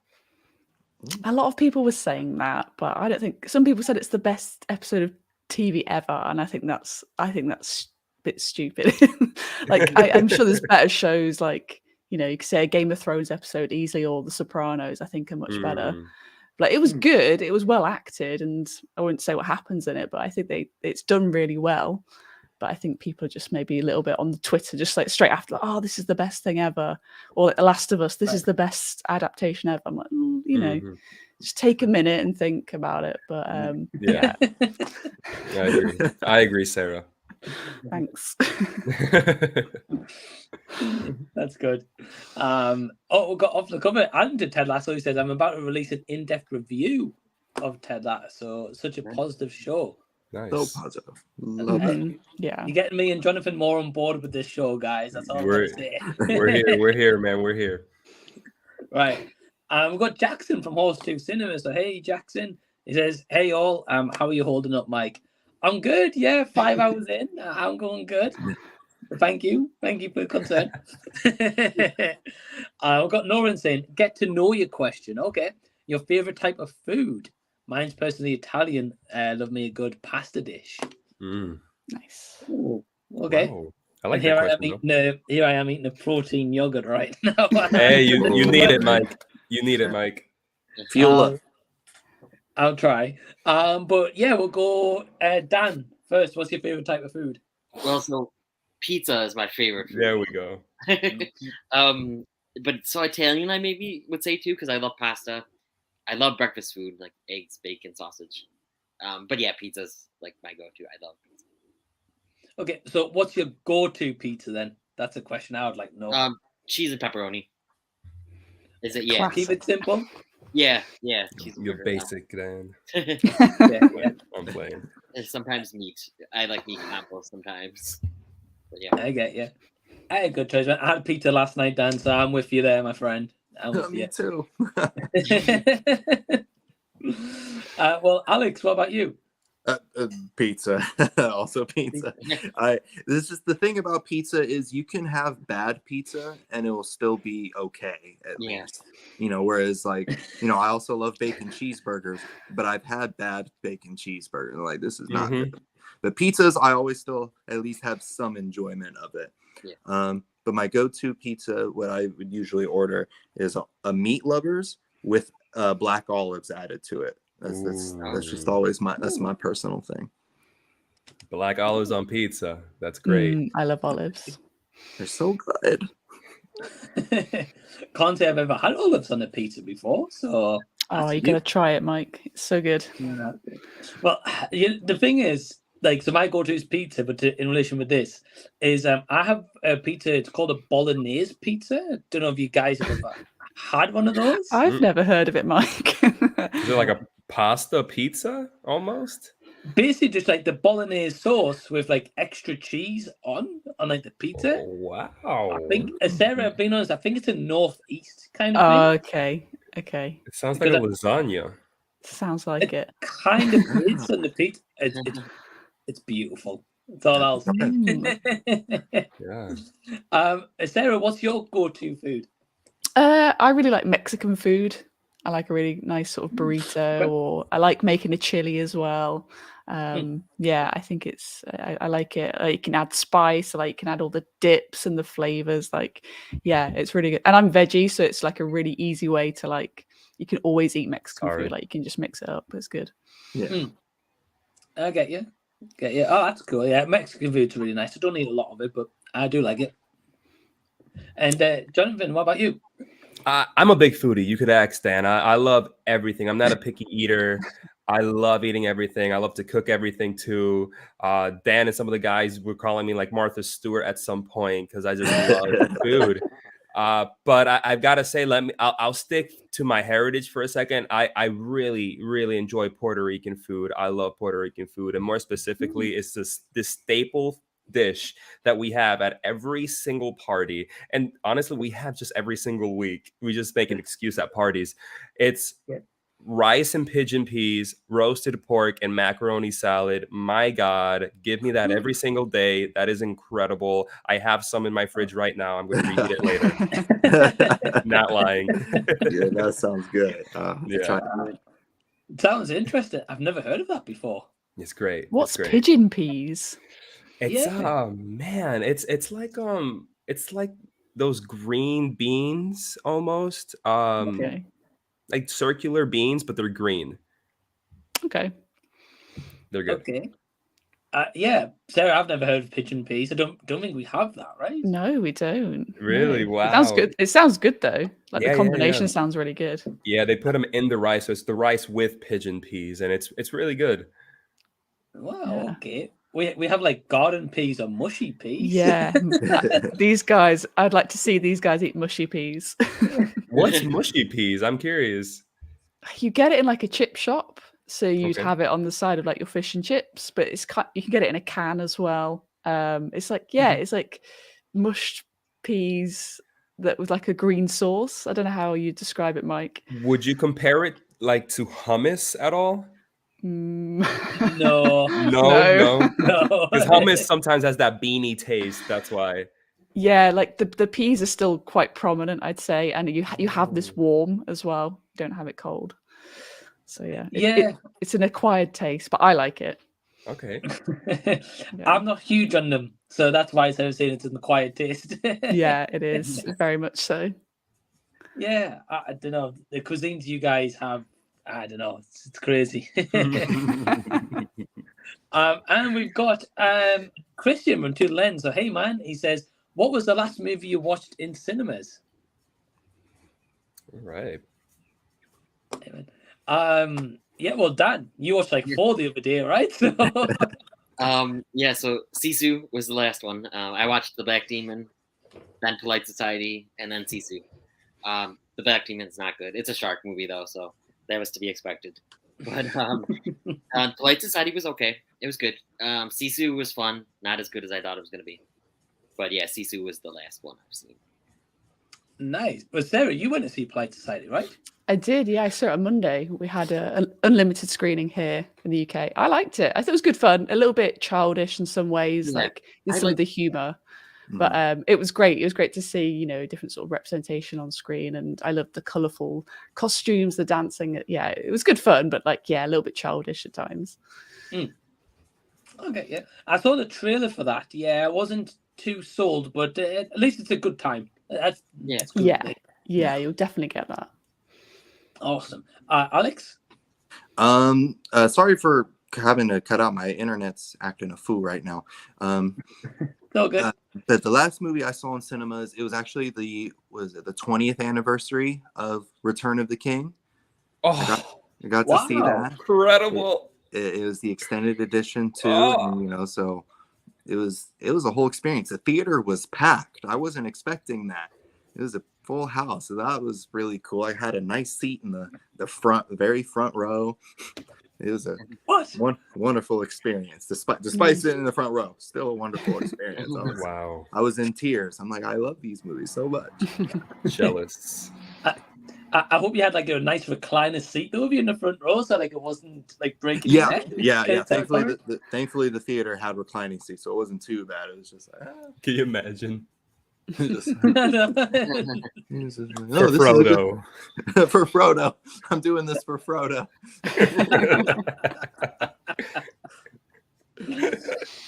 a lot of people were saying that, but I don't think. Some people said it's the best episode of TV ever, and I think that's a bit stupid. Like I'm sure there's better shows, like, you know, you could say a Game of Thrones episode easily, or The Sopranos, I think, are much better. Like, it was good, it was well acted, and I wouldn't say what happens in it, but I think it's done really well. But I think people are just maybe a little bit on the Twitter, just like straight after, like, oh, this is the best thing ever, or like The Last of Us, this is the best adaptation ever. I'm like, you know, just take a minute and think about it. But yeah. I agree, Sarah. Thanks. That's good. We got off the cover. And to Ted Lasso, he says, I'm about to release an in-depth review of Ted Lasso. Such a positive show. Nice. So positive. Love it. Yeah. You're getting me and Jonathan more on board with this show, guys. That's all I'm going to say. We're here, man. We're here. Right. We've got Jackson from Horse 2 Cinema. So, hey, Jackson. He says, hey, all. How are you holding up, Mike? I'm good. Yeah, 5 hours in. I'm going good. Thank you. Thank you for the concern. We've got Noran saying, get to know your question. Okay. Your favorite type of food? Mine's personally Italian. Love me a good pasta dish. Nice. Ooh, okay. Wow. I like here that I am question, here I am eating a protein yogurt right now. Hey, you need it, Mike. You need it, Mike. Fuel up. I'll try. But yeah, we'll go Dan first. What's your favorite type of food? Well, so pizza is my favorite food. There we go. But so Italian, I maybe would say too, because I love pasta. I love breakfast food like eggs, bacon, sausage. But yeah, pizza's like my go-to. I love pizza. Okay, so what's your go-to pizza then? That's a question I would like to know. Cheese and pepperoni. Is it? Yeah. Keep it simple. Yeah. You're basic, Dan. Yeah. I'm playing. And sometimes meat. I like meat combos sometimes. But yeah. I get you. I had a good choice, man. I had pizza last night, Dan, so I'm with you there, my friend. I'm with Me you. too. Well, Alex, what about you? Pizza. Also pizza. This is the thing about pizza is you can have bad pizza and it will still be okay at least. You know, whereas like, you know, I also love bacon cheeseburgers, but I've had bad bacon cheeseburgers. Like, this is not good. But pizzas, I always still at least have some enjoyment of it. Yeah. But my go-to pizza, what I would usually order is a meat lovers with black olives added to it. That's just always my personal thing. Black olives on pizza. That's great. I love olives. They're so good. Can't say I've ever had olives on a pizza before. So you gotta try it, Mike. It's so good. Yeah. Well, the thing is, like, so my go-to is pizza, but in relation with this is I have a pizza. It's called a bolognese pizza. I don't know if you guys have ever had one of those. I've never heard of it, Mike. Is it like a pasta pizza almost? Basically, just like the bolognese sauce with like extra cheese on like the pizza. Oh, wow. I think, Sarah, being honest, I think it's a northeast kind of thing. Okay. It sounds like a lasagna. Sounds like it. Kind of is on the pizza. It's It's beautiful. That's all I'll say. Yeah. Sarah, what's your go-to food? I really like Mexican food. I like a really nice sort of burrito, or I like making a chili as well. Yeah, I think I like it. You can add spice, like you can add all the dips and the flavors. Like, yeah, it's really good. And I'm veggie, so it's like a really easy way to like. You can always eat Mexican food. Like you can just mix it up. It's good. Yeah. I get you. Oh, that's cool. Yeah, Mexican food's really nice. I don't eat a lot of it, but I do like it. And Jonathan, what about you? I'm a big foodie. You could ask Dan. I love everything. I'm not a picky eater. I love eating everything. I love to cook everything too. Dan and some of the guys were calling me like Martha Stewart at some point because I just love food. But I've got to say, I'll stick to my heritage for a second. I really, really enjoy Puerto Rican food. I love Puerto Rican food. And more specifically, it's this staple dish that we have at every single party. And honestly, we have just every single week. We just make an excuse at parties. It's rice and pigeon peas, roasted pork, and macaroni salad. My God, give me that every single day. That is incredible. I have some in my fridge right now. I'm going to reheat it later. Not lying. Yeah, that sounds good. Sounds interesting. I've never heard of that before. It's great. What's pigeon peas? It's man, it's like those green beans almost. Okay. Like circular beans, but they're green. Okay. They're good. Okay. Yeah, Sarah, I've never heard of pigeon peas. I don't think we have that, right? No, we don't. Really? No. Wow. It sounds good. It sounds good though. Like Yeah, the yeah, combination yeah. sounds really good. Yeah, they put them in the rice, so it's the rice with pigeon peas, and it's really good. Wow. Okay. We have like garden peas or mushy peas. Yeah. These guys, I'd like to see these guys eat mushy peas. What's mushy peas? I'm curious. You get it in like a chip shop, so you'd Okay. have it on the side of like your fish and chips, but you can get it in a can as well. It's like it's like mushed peas that with like a green sauce. I don't know how you describe it, Mike. Would you compare it like to hummus at all? No. No. Because hummus sometimes has that beanie taste. That's why. Yeah, like the peas are still quite prominent, I'd say, and you have this warm as well. You don't have it cold. So yeah, it's an acquired taste, but I like it. Okay. I'm not huge on them, so that's why I was saying it's an acquired taste. Yeah, it is very much so. Yeah, I don't know the cuisines you guys have. I don't know. It's crazy. And we've got Christian from Two Lens. So hey man, he says, what was the last movie you watched in cinemas? All right. Yeah, well, Dan, you watched like 4 the other day, right? So... Yeah, so Sisu was the last one. I watched The Black Demon, then Polite Society, and then Sisu. The Black Demon's not good. It's a shark movie though, so that was to be expected. But Polite Society was okay. It was good. Sisu was fun. Not as good as I thought it was going to be. But yeah, Sisu was the last one I've seen. Nice. But Sarah, you went to see Polite Society, right? I did, yeah. I saw it on Monday. We had an unlimited screening here in the UK. I liked it. I thought it was good fun. A little bit childish in some ways, like in some of the humor. But it was great. It was great to see, different sort of representation on screen. And I loved the colourful costumes, the dancing. Yeah, it was good fun, but a little bit childish at times. Okay, yeah. I saw the trailer for that. Yeah, I wasn't too sold, but at least it's a good time. That's good. Yeah, you'll definitely get that. Awesome. Alex? Sorry for having to cut out. My internet's acting a fool right now. Okay. The last movie I saw in cinemas, it was actually the 20th anniversary of Return of the King. Oh, I got to see that. Incredible. It was the extended edition too, and, so it was a whole experience. The theater was packed. I wasn't expecting that. It was a full house, so that was really cool. I had a nice seat in the very front row. It was a wonderful experience, despite sitting in the front row. Still a wonderful experience. Wow. I was in tears. I'm like, I love these movies so much. Jealous. I hope you had like a nice recliner seat though, in the front row, so like it wasn't like breaking your neck. Yeah. Thankfully, the theater had reclining seats, so it wasn't too bad. It was just like, Can you imagine? Just, For Frodo. For Frodo. I'm doing this for Frodo.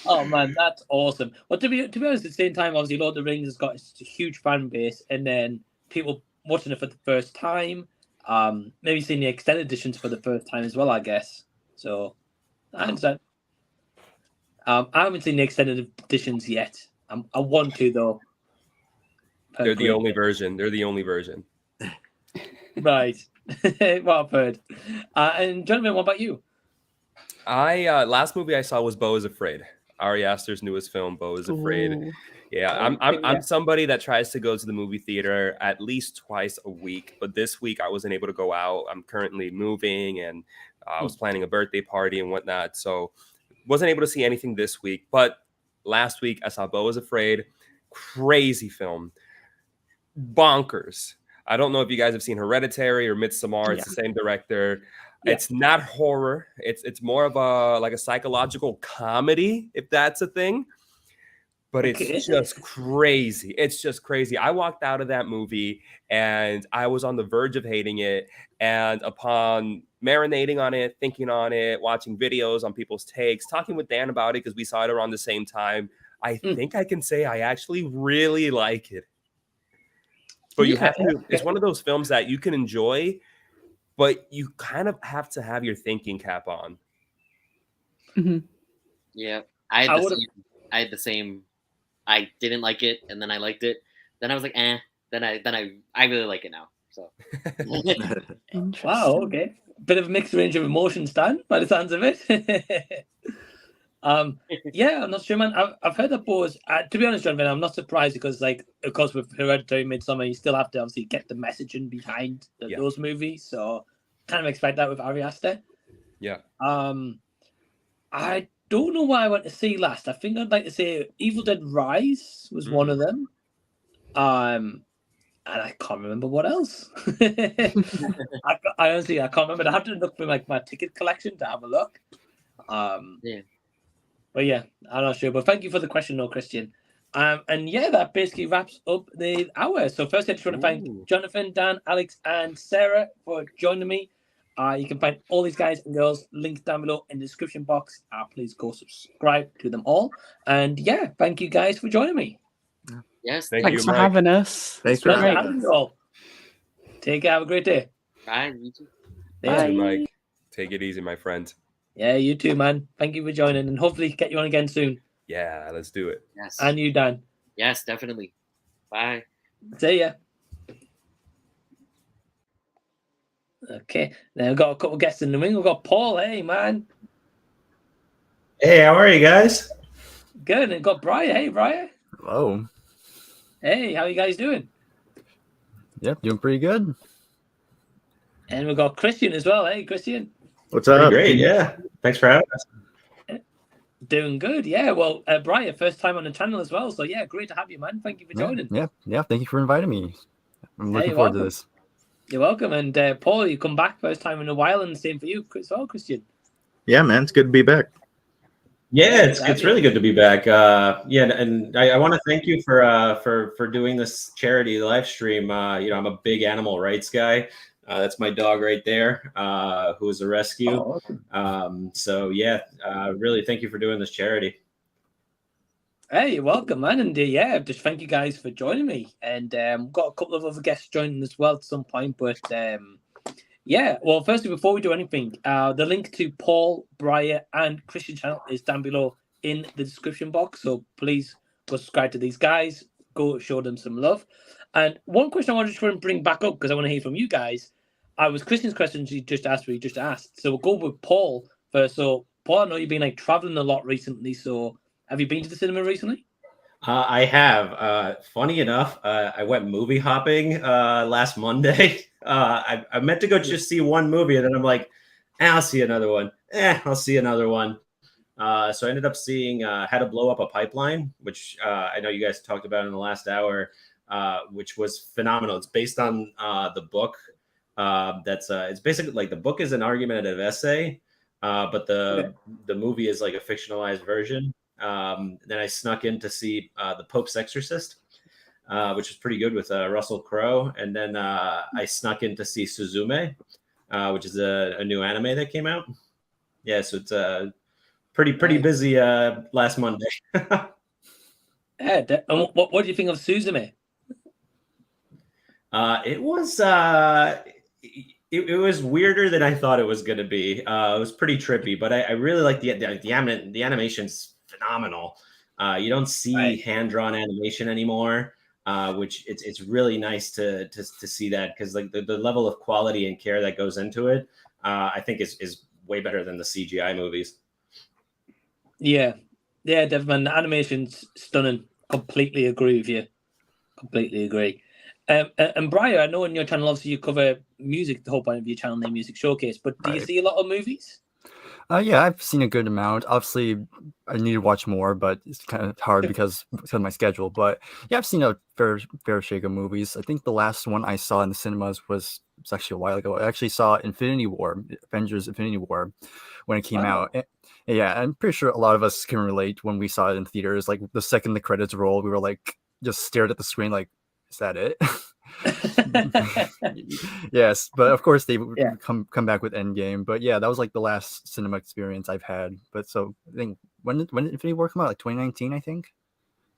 Oh man, that's awesome. Well, to be honest, at the same time, obviously, Lord of the Rings has got a huge fan base, and then people watching it for the first time, maybe seeing the extended editions for the first time as well, I guess. So, I understand. I haven't seen the extended editions yet. I want to though. They're the only version. They're the only version. Right. Well, I've heard. And Jonathan, what about you? Last movie I saw was Beau is Afraid. Ari Aster's newest film, Beau is Afraid. Ooh. Yeah, I'm somebody that tries to go to the movie theater at least twice a week, but this week I wasn't able to go out. I'm currently moving, and I was planning a birthday party and whatnot, so wasn't able to see anything this week. But last week I saw Beau is Afraid. Crazy film, bonkers. I don't know if you guys have seen Hereditary or Midsommar. It's the same director. Yeah. It's not horror. It's more of a psychological comedy, if that's a thing. But it's just crazy. It's just crazy. I walked out of that movie and I was on the verge of hating it. And upon marinating on it, thinking on it, watching videos on people's takes, talking with Dan about it because we saw it around the same time, I think I can say I actually really like it. But you have to, it's one of those films that you can enjoy, but you kind of have to have your thinking cap on. Mm-hmm. Yeah. I had the same. I didn't like it, and then I liked it. Then I was like, eh. Then I really like it now. So. Wow. Okay. Bit of a mixed range of emotions, Dan, by the sounds of it. Yeah, I'm not sure, man. I've heard that Beau is, to be honest, Jonathan, I'm not surprised because, like, of course, with Hereditary, Midsommar, you still have to obviously get the messaging behind those movies. So, kind of expect that with Ari Aster. Yeah. I don't know what I went to see last. I think I'd like to say Evil Dead Rise was one of them. And I can't remember what else. I honestly can't remember. I have to look for like my ticket collection to have a look. Yeah. But yeah, I'm not sure. But thank you for the question, though, Christian. And yeah, that basically wraps up the hour. So first, I just want to thank Jonathan, Dan, Alex, and Sarah for joining me. You can find all these guys and girls linked down below in the description box. Please go subscribe to them all. And yeah, thank you guys for joining me. Yes, thanks for having us. Thanks for having us all. Take care. Have a great day. Bye. You too. Bye, Mike. Take it easy, my friend. Yeah, you too, man. Thank you for joining, and hopefully get you on again soon. Yeah, let's do it. Yes. And you, Dan. Yes, definitely. Bye. See ya. Okay, now we've got a couple of guests in the ring. We've got Paul. Hey, man. Hey, how are you guys? Good. And we've got Brian. Hey, Brian. Hello. Hey, how you guys doing? Yep, doing pretty good. And we've got Christian as well. Hey, Christian. What's up? Great, yeah. Thanks for having us. Doing good, yeah. Well, Brian, first time on the channel as well. So, yeah, great to have you, man. Thank you for joining. Yeah. Thank you for inviting me. I'm looking you're forward to welcome. this. You're welcome. And Paul, you come back first time in a while, and the same for you as well, Christian. Yeah, man, it's good to be back. Yeah, it's really good to be back. And I want to thank you for doing this charity live stream. I'm a big animal rights guy. That's my dog right there, who is a rescue. Oh, awesome. Really thank you for doing this charity. Hey, you're welcome, man. And just thank you guys for joining me. And we've got a couple of other guests joining as well at some point. But well, firstly, before we do anything, the link to Paul, Brian, and Christian channel is down below in the description box. So please go subscribe to these guys. Go show them some love. And one question I wanted to bring back up because I want to hear from you guys. Was Christian's questions you just asked. So we'll go with Paul first. So Paul, I know you've been traveling a lot recently. So have you been to the cinema recently? I have. Funny enough, I went movie hopping last Monday. I meant to go just see one movie, and then I'm like, I'll see another one. I'll see another one. So I ended up seeing How to Blow Up a Pipeline, which I know you guys talked about in the last hour, which was phenomenal. It's based on the book That's it's basically like the book is an argumentative essay, but the movie is like a fictionalized version. Then I snuck in to see The Pope's Exorcist, which was pretty good with Russell Crowe. And then I snuck in to see Suzume, which is a new anime that came out. Yeah, so it's pretty busy last Monday. And what do you think of Suzume? It was it was weirder than I thought it was going to be. It was pretty trippy, but I really like the animation's phenomenal. You don't see hand-drawn animation anymore, which it's really nice to see that, because like the level of quality and care that goes into it, I think is way better than the CGI movies. Yeah, Devin, the animation's stunning. Completely agree with you. Completely agree. And Brian, I know on your channel, obviously, you cover music, the whole point of your channel name, Music Showcase, but do you see a lot of movies? Yeah, I've seen a good amount. Obviously, I need to watch more, but it's kind of hard because of my schedule. But yeah, I've seen a fair shake of movies. I think the last one I saw in the cinemas was actually a while ago. I actually saw Avengers Infinity War, when it came out. Yeah, I'm pretty sure a lot of us can relate when we saw it in theaters. Like the second the credits rolled, we were like, just stared at the screen like, is that it? Yes, but of course they come back with Endgame. But yeah, that was like the last cinema experience I've had. But so I think when did Infinity War come out? Like 2019, I think.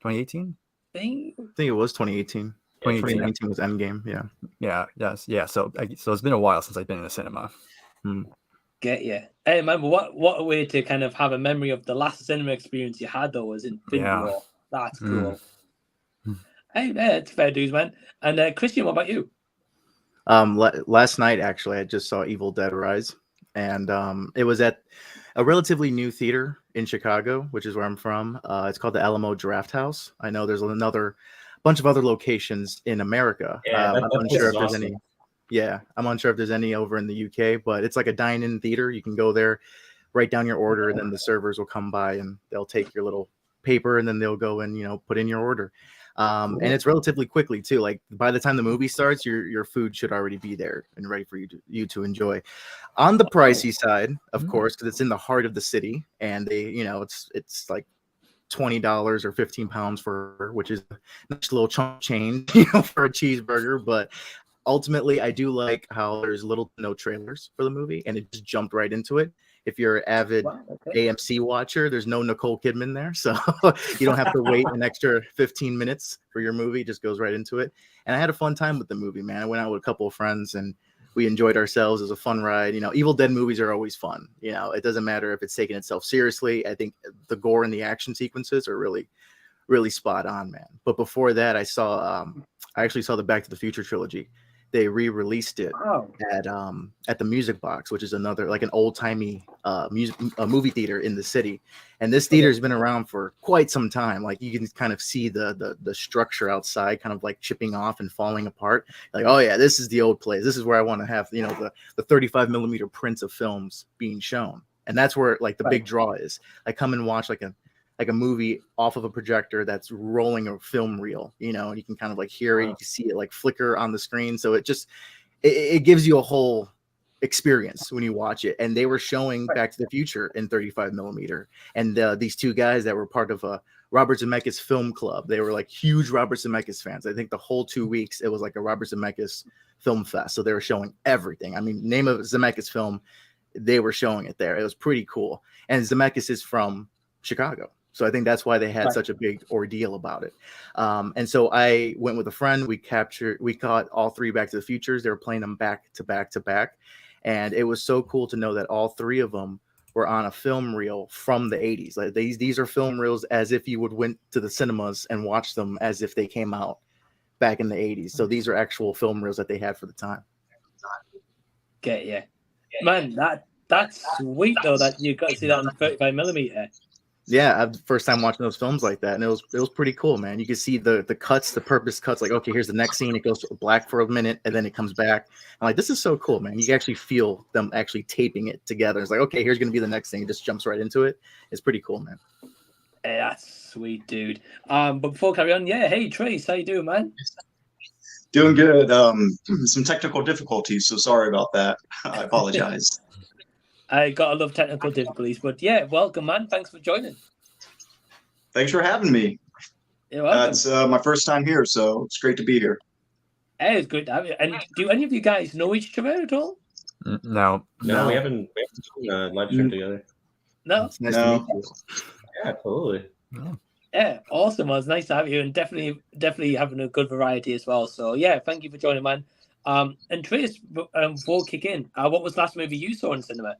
2018. I think it was 2018. 2019 was Endgame. Yeah. So it's been a while since I've been in a cinema. Get you. Hey, remember what a way to kind of have a memory of the last cinema experience you had, though, was Infinity War. That's cool. Hey, it's fair dues, man. And Christian, what about you? Last night, actually, I just saw Evil Dead Rise, and it was at a relatively new theater in Chicago, which is where I'm from. It's called the Alamo Draft House. I know there's another bunch of other locations in America. I'm unsure if there's any. Yeah, I'm unsure if there's any over in the UK, but it's like a dine-in theater. You can go there, write down your order, and then the servers will come by and they'll take your little paper and then they'll go and put in your order. And it's relatively quickly too. Like by the time the movie starts, your food should already be there and ready for you to enjoy. On the pricey side, of course, because it's in the heart of the city, and they, it's like $20 or £15 for, which is a nice little chunk of change, for a cheeseburger. But ultimately, I do like how there's little to no trailers for the movie, and it just jumped right into it. If you're an avid AMC watcher, there's no Nicole Kidman there, so you don't have to wait an extra 15 minutes for your movie. It just goes right into it. And I had a fun time with the movie, man. I went out with a couple of friends, and we enjoyed ourselves. It was a fun ride. Evil Dead movies are always fun. It doesn't matter if it's taking itself seriously. I think the gore and the action sequences are really, really spot on, man. But before that, I actually saw the Back to the Future trilogy. They re-released it at the Music Box, which is another like an old-timey movie theater in the city. And this theater has been around for quite some time. Like you can kind of see the structure outside kind of like chipping off and falling apart. Like, oh yeah, this is the old place. This is where I want to have the 35mm prints of films being shown. And that's where like the big draw is. I come and watch like a movie off of a projector that's rolling a film reel, and you can kind of like hear it, you can see it like flicker on the screen. So it gives you a whole experience when you watch it. And they were showing Back to the Future in 35mm. And these two guys that were part of a Robert Zemeckis film club, they were like huge Robert Zemeckis fans. I think the whole 2 weeks, it was like a Robert Zemeckis film fest. So they were showing everything. I mean, name of Zemeckis film, they were showing it there. It was pretty cool. And Zemeckis is from Chicago. So I think that's why they had such a big ordeal about it. And so I went with a friend. We caught all three Back to the Futures. They were playing them back to back to back. And it was so cool to know that all three of them were on a film reel from the 80s. Like these are film reels as if you would went to the cinemas and watch them as if they came out back in the 80s. So these are actual film reels that they had for the time. Get you. Man, that's sweet though that you got to see that on 35mm. Yeah, first time watching those films like that, and it was pretty cool, man. You can see the cuts, the purpose cuts. Like, okay, here's the next scene. It goes black for a minute, and then it comes back. I'm like, this is so cool, man. You can actually feel them actually taping it together. It's like, okay, here's gonna be the next thing. It just jumps right into it. It's pretty cool, man. Hey, that's sweet, dude. But before we carry on, hey Trace, how you doing, man? Doing good. Some technical difficulties, so sorry about that. I apologize. I gotta love technical difficulties, but yeah, welcome, man. Thanks for joining. Thanks for having me. You're welcome. It's my first time here, so it's great to be here. Hey, it's good to have you. And do any of you guys know each other at all? No. No, we haven't done live stream together. No. It's nice to meet you. Yeah, totally. Yeah, awesome. Well, it's nice to have you, and definitely having a good variety as well. So yeah, thank you for joining, man. And Trace, before we kick in, what was the last movie you saw in cinema?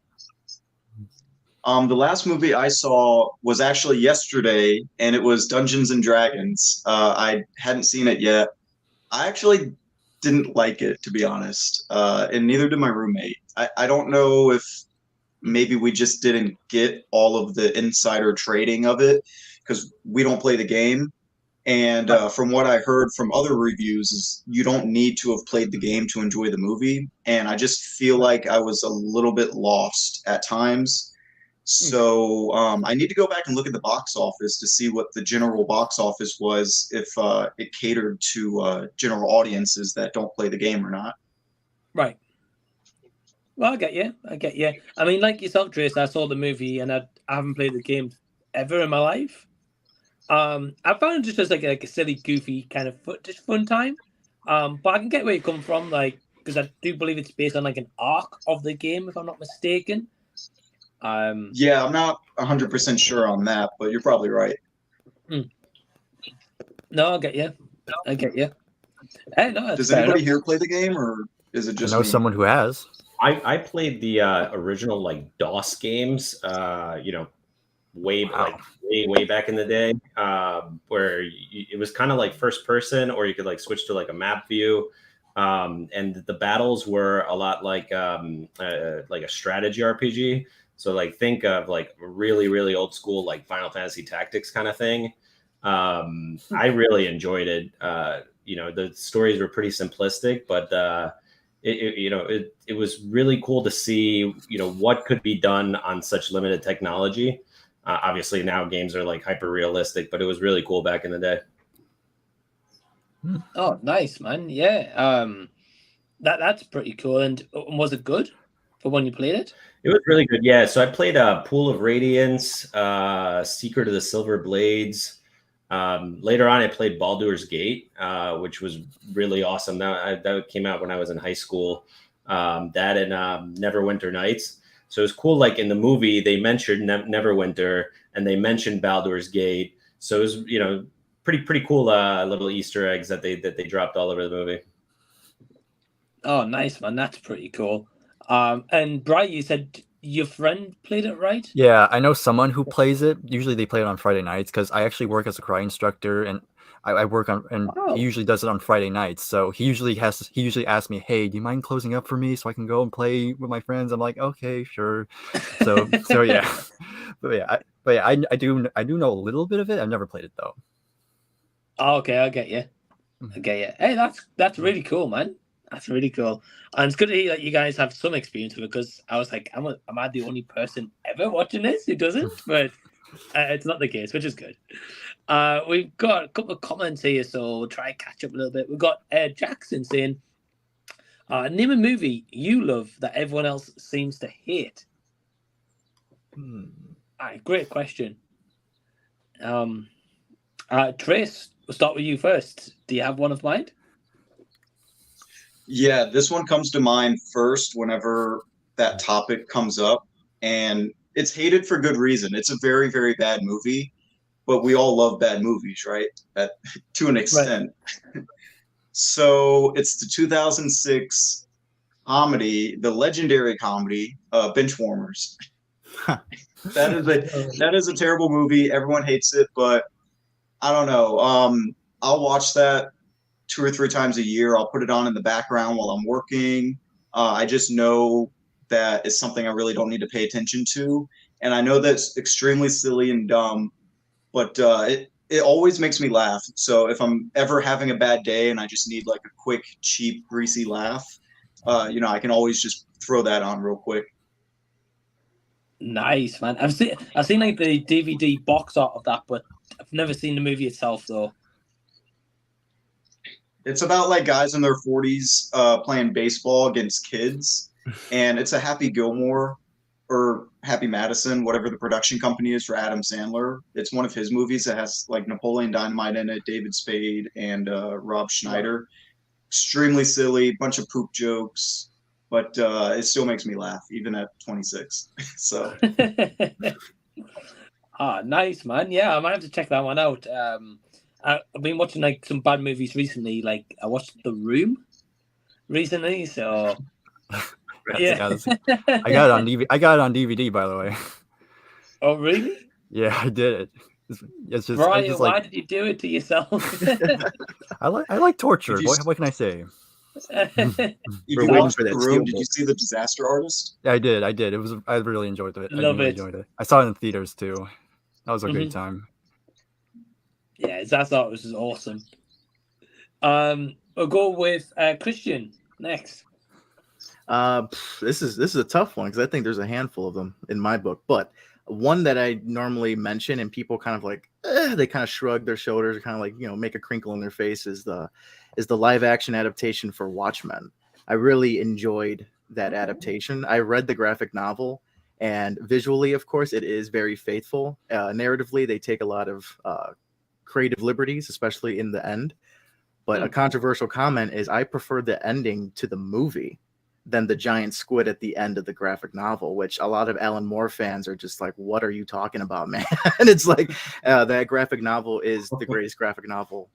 The last movie I saw was actually yesterday, and it was Dungeons and Dragons. I hadn't seen it yet. I actually didn't like it, to be honest, and neither did my roommate. I don't know if maybe we just didn't get all of the insider trading of it because we don't play the game. And from what I heard from other reviews is you don't need to have played the game to enjoy the movie. And I just feel like I was a little bit lost at times. So I need to go back and look at the box office to see what the general box office was, if it catered to general audiences that don't play the game or not. Right. Well, I get you. I mean, like yourself, Trace, I saw the movie and I haven't played the game ever in my life. I found it just as like a silly, goofy kind of fun time. But I can get where you come from, like, because I do believe it's based on like an arc of the game, if I'm not mistaken. Yeah, I'm not 100% sure on that, but you're probably right. No, I get you. Hey, no, does anybody here play the game, or is it just I know me? someone who has. I played the original like DOS games, way back in the day, where it was kind of like first person, or you could like switch to like a map view, and the battles were a lot like a strategy RPG. So like think of like really, really old school like Final Fantasy Tactics kind of thing. I really enjoyed it. The stories were pretty simplistic, but it was really cool to see what could be done on such limited technology. Obviously now games are like hyper realistic, but it was really cool back in the day. Oh, nice, man. Yeah. That's pretty cool. And was it good for when you played it? It was really good. Yeah. So I played Pool of Radiance, Secret of the Silver Blades. Later on, I played Baldur's Gate, which was really awesome. That came out when I was in high school. That and Neverwinter Nights. So it was cool. Like in the movie, they mentioned Neverwinter and they mentioned Baldur's Gate. So it was, pretty cool little Easter eggs that they dropped all over the movie. Oh, nice, man. That's pretty cool. And Brian, you said your friend played it, right? Yeah, I know someone who plays it. Usually they play it on Friday nights because I actually work as a karate instructor and I work on, and he usually does it on Friday nights. So he usually asks me, "Hey, do you mind closing up for me so I can go and play with my friends?" I'm like, "Okay, sure." So yeah, I do know a little bit of it. I've never played it though. Oh, okay, I get you. Hey, that's really cool, man. That's really cool, and it's good to hear that you guys have some experience with it. Because I was like, am I the only person ever watching this who doesn't? But it's not the case, which is good. We've got a couple of comments here, so we'll try and catch up a little bit. We've got Jackson saying, name a movie you love that everyone else seems to hate. Great question. Trace, we'll start with you first. Do you have one of mind? Yeah, this one comes to mind first whenever that topic comes up, and it's hated for good reason. It's a very, very bad movie, but we all love bad movies, right? To an extent. Right. So it's the 2006 comedy, the legendary comedy, Benchwarmers. That is a terrible movie. Everyone hates it, but I don't know. I'll watch that 2 or 3 times a year. I'll put it on in the background while I'm working. I just know that it's something I really don't need to pay attention to. And I know that's extremely silly and dumb, but it always makes me laugh. So if I'm ever having a bad day and I just need like a quick, cheap, greasy laugh, I can always just throw that on real quick. Nice, man. I've seen like the DVD box art of that, but I've never seen the movie itself though. It's about like guys in their 40s playing baseball against kids, and it's a Happy Gilmore or Happy Madison, whatever the production company is for Adam Sandler. It's one of his movies that has like Napoleon Dynamite in it, David Spade, and Rob Schneider. Extremely silly, bunch of poop jokes, but it still makes me laugh even at 26. So Nice, man. Yeah, I might have to check that one out. I've been watching like some bad movies recently. Like I watched The Room recently, so yeah. I got it on DVD. I got it on DVD, by the way. Oh, really? Yeah, I did it. It's just, Ryan, just why like, did you do it to yourself? I like torture. Did you What can I say? if you watched The Room, did you see The Disaster Artist? Yeah, I did. I really enjoyed it. Love really it. enjoyed it. I saw it in theaters too. That was a great Mhm. time. Yeah, I thought this was awesome. We'll go with Christian next. This is a tough one because I think there's a handful of them in my book, but one that I normally mention and people kind of like they kind of shrug their shoulders, kind of like make a crinkle in their face is the live action adaptation for Watchmen. I really enjoyed that adaptation. I read the graphic novel, and visually, of course, it is very faithful. Narratively, they take a lot of creative liberties, especially in the end. But a controversial comment is I prefer the ending to the movie than the giant squid at the end of the graphic novel, which a lot of Alan Moore fans are just like, what are you talking about, man? And it's like that graphic novel is the greatest graphic novel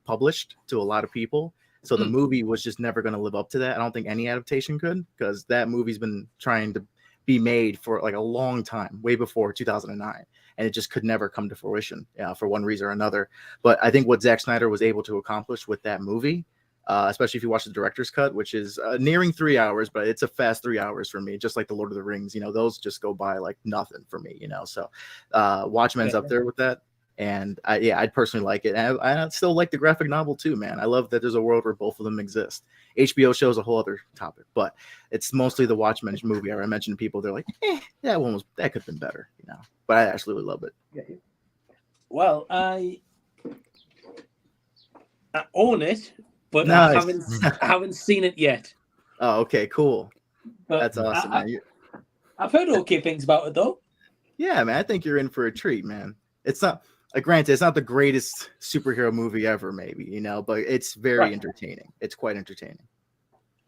published to a lot of people. So the movie was just never going to live up to that. I don't think any adaptation could, because that movie's been trying to be made for like a long time, way before 2009. And it just could never come to fruition for one reason or another. But I think what Zack Snyder was able to accomplish with that movie, especially if you watch the director's cut, which is nearing 3 hours, but it's a fast 3 hours for me, just like the Lord of the Rings. Those just go by like nothing for me. So Watchmen's up there with that. And I'd personally like it. And I still like the graphic novel too, man. I love that there's a world where both of them exist. HBO show is a whole other topic, but it's mostly the Watchmen movie. I mentioned to people, they're like, that could have been better, But I absolutely love it. Well, I own it, but Nice. I haven't seen it yet. Oh, okay, cool. But That's awesome, man. I've heard okay things about it though. Yeah, man. I think you're in for a treat, man. It's not. Granted, it's not the greatest superhero movie ever, maybe, but it's very entertaining. It's quite entertaining.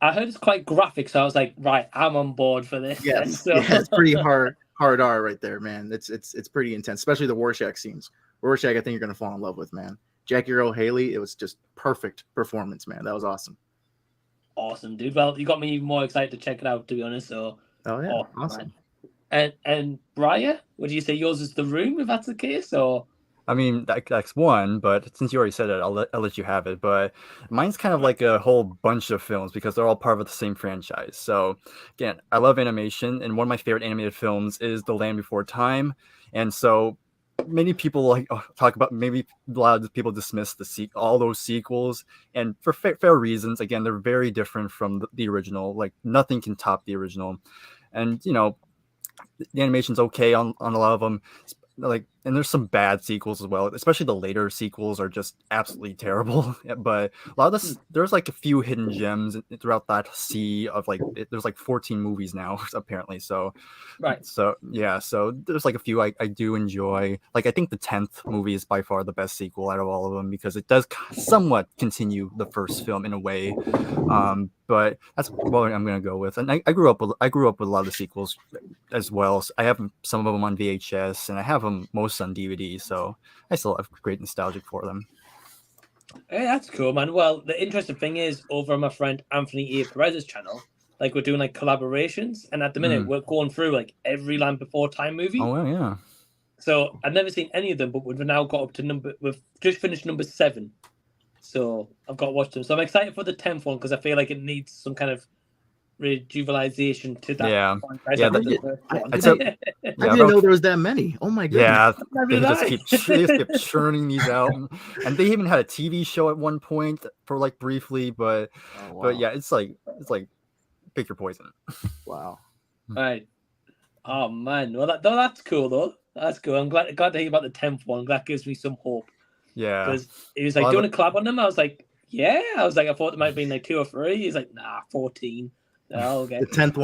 I heard it's quite graphic, so I was like, right, I'm on board for this. Yes, So. yeah, it's pretty hard R right there, man. It's pretty intense, especially the Rorschach scenes. Rorschach, I think you're gonna fall in love with, man. Jackie Earle Haley, it was just perfect performance, man. That was awesome. Awesome, dude. Well, you got me even more excited to check it out, to be honest. So, oh yeah, awesome. And Brian, would you say yours is The Room, if that's the case, or? I mean, that's one, but since you already said it, I'll let you have it. But mine's kind of like a whole bunch of films because they're all part of the same franchise. So again, I love animation, and one of my favorite animated films is The Land Before Time. And so many people talk about, maybe a lot of people dismiss all those sequels, and for fair reasons. Again, they're very different from the original. Like nothing can top the original, and the animation's okay on a lot of them. And there's some bad sequels as well, especially the later sequels are just absolutely terrible. But a lot of this, there's like a few hidden gems throughout that sea of there's like 14 movies now apparently. So right. So yeah, so there's like a few I do enjoy. Like I think the 10th movie is by far the best sequel out of all of them because it does somewhat continue the first film in a way. But that's what I'm gonna go with. And I grew up with a lot of the sequels as well. So I have some of them on VHS, and I have them most on DVD. So I still have great nostalgia for them. Hey, that's cool, man. Well, the interesting thing is, over on my friend Anthony A. Perez's channel, we're doing collaborations, and at the minute we're going through every Land Before Time movie. Oh well, yeah. So I've never seen any of them, but we've now got up to we've just finished number 7. So I've got to watch them. So I'm excited for the 10th one because I feel like it needs some kind of rejuvenation to that. Yeah. I didn't know there was that many. Oh my goodness. Yeah, they just keep churning these out, and they even had a TV show at one point for briefly, but yeah, it's like pick your poison. Wow. Right. Oh man, well that's cool though. That's cool. I'm glad to hear about the 10th one. That gives me some hope. Yeah, because he was doing a collab on them. I was like, Yeah, I was like, I thought it might have been like 2 or 3. He's like, nah, 14. Oh, okay. The 10th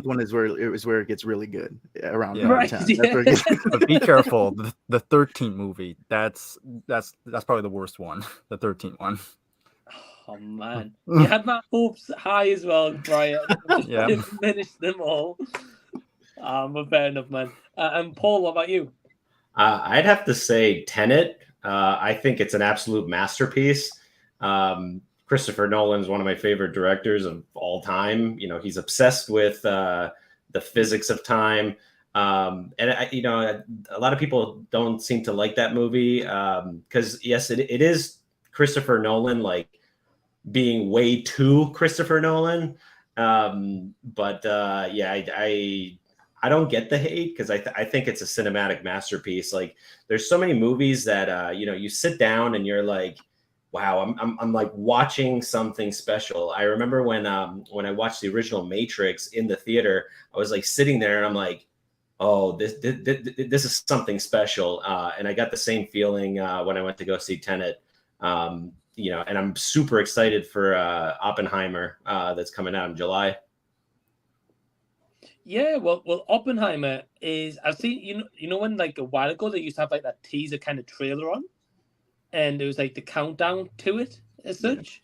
one is where it gets really good around Yeah. Right, 10. yeah. That's where it gets But be careful. The 13th movie. That's probably the worst one. The 13th one. Oh man, you had my hopes high as well, Brian. Yeah. Diminished them all. But fair enough, man. And Paul, what about you? I'd have to say Tenet. I think it's an absolute masterpiece. Christopher Nolan is one of my favorite directors of all time. You know, he's obsessed with the physics of time. And a lot of people don't seem to like that movie because yes, it is Christopher Nolan, like being way too Christopher Nolan. But I don't get the hate because I think it's a cinematic masterpiece. Like there's so many movies that you sit down and you're like, wow, I'm like watching something special. I remember when I watched the original Matrix in the theater, I was like sitting there and I'm like, oh, this is something special. And I got the same feeling when I went to go see Tenet. And I'm super excited for Oppenheimer that's coming out in July. Yeah, well, Oppenheimer is. I've seen when like a while ago they used to have like that teaser kind of trailer on, and it was like the countdown to it as such.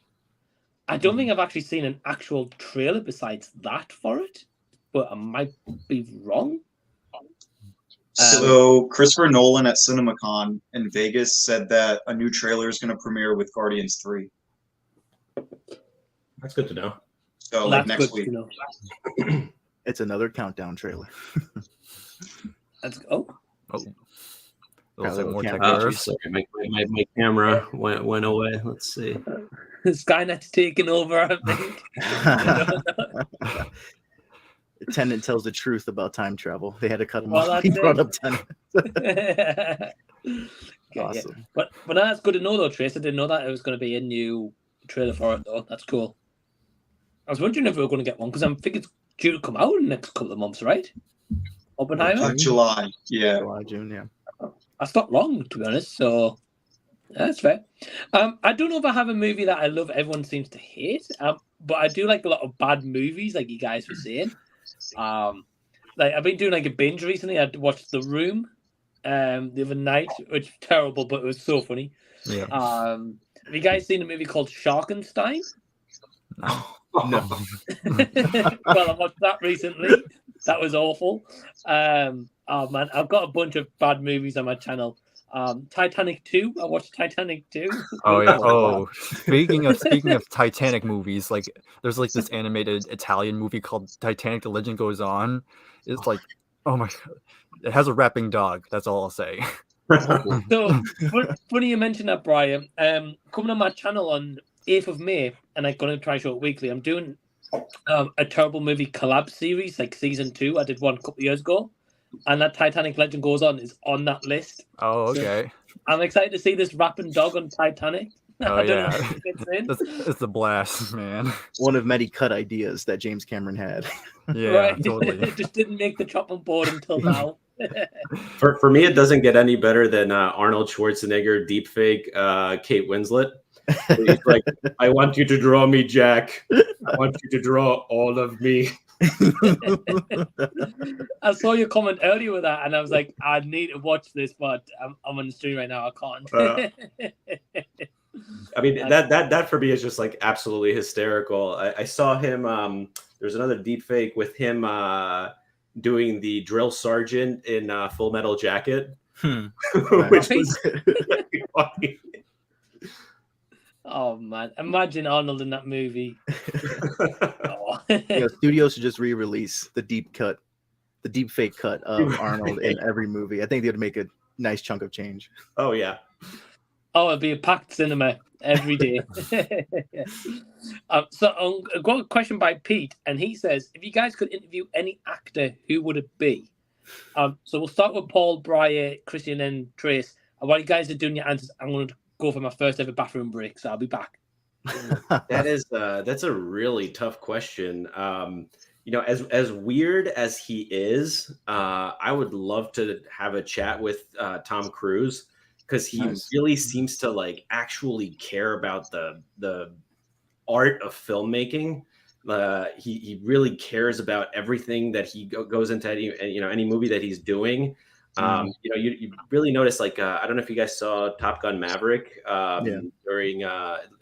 I don't think I've actually seen an actual trailer besides that for it, but I might be wrong. So Christopher Nolan at CinemaCon in Vegas said that a new trailer is going to premiere with Guardians 3. That's good to know. So like next week. It's another countdown trailer. Let's go. More tech Sorry, my camera went away. Let's see. Skynet's taking over, I think. Tenet tells the truth about time travel. They had to cut him Well, off. He that's brought it. up Tenet. Awesome. Yeah. But that's good to know though, Trace. I didn't know that it was going to be a new trailer for it though. That's cool. I was wondering if we were going to get one because I think it's due to come out in the next couple of months, right? Oppenheimer? July, yeah. July, June, yeah. That's not wrong, to be honest. So that's fair. I don't know if I have a movie that I love. Everyone seems to hate, but I do like a lot of bad movies, like you guys were saying. Like I've been doing like a binge recently. I watched The Room the other night, which was terrible, but it was so funny. Yeah. Have you guys seen a movie called Sharkenstein? No. Well, I watched that recently. That was awful. Oh man, I've got a bunch of bad movies on my channel. Titanic 2. I watched Titanic 2. Oh yeah. Oh, speaking of Titanic movies, like there's like this animated Italian movie called Titanic: The Legend Goes On. It's like, oh my god, it has a rapping dog. That's all I'll say. So funny you mentioned that, Brian. Coming on my channel on 8th of May, and I'm going to try show it weekly. I'm doing a terrible movie collab series, like season 2. I did one a couple of years ago, and that Titanic Legend Goes On is on that list. Oh, okay. So I'm excited to see this rapping dog on Titanic. Oh I don't yeah, know if it fits in. it's a blast, man. One of many cut ideas that James Cameron had. Yeah, Right. totally. It just didn't make the chopping board until now. For me, it doesn't get any better than Arnold Schwarzenegger deepfake Kate Winslet. He's like, I want you to draw me, Jack. I want you to draw all of me. I saw your comment earlier with that, and I was like, I need to watch this, but I'm on the stream right now. I can't. I mean, that for me is just like absolutely hysterical. I saw him. There's another deepfake with him doing the drill sergeant in Full Metal Jacket, which was funny. Oh man, imagine Arnold in that movie. Studios should just re-release the deep fake cut of Arnold in every movie. I think they'd make a nice chunk of change. Oh yeah. Oh, it'd be a packed cinema every day. So I've got a question by Pete, and he says, if you guys could interview any actor, who would it be? So we'll start with Paul, Brian, Christian, and Trace. And while you guys are doing your answers, I'm going to go for my first ever bathroom break, so I'll be back. That's a really tough question. As weird as he is, I would love to have a chat with Tom Cruise. because he Nice. really seems to like actually care about the art of filmmaking. He really cares about everything that he goes into any movie that he's doing. You really notice, like, I don't know if you guys saw Top Gun Maverick during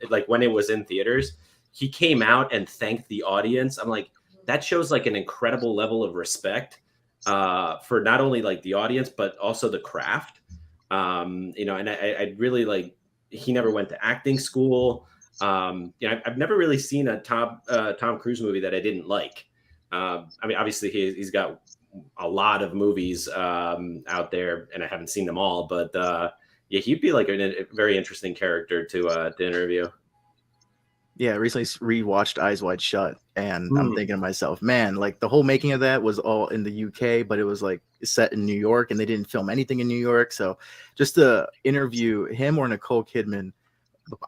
like when it was in theaters. He came out and thanked the audience. I'm like, that shows like an incredible level of respect for not only like the audience but also the craft. And I really like. He never went to acting school. I've never really seen a Tom Cruise movie that I didn't like. I mean, obviously he's got a lot of movies out there, and I haven't seen them all. But he'd be like a very interesting character to interview. Yeah, I recently rewatched Eyes Wide Shut, and I'm thinking to myself, man, like the whole making of that was all in the UK, but it was like set in New York, and they didn't film anything in New York. So just to interview him or Nicole Kidman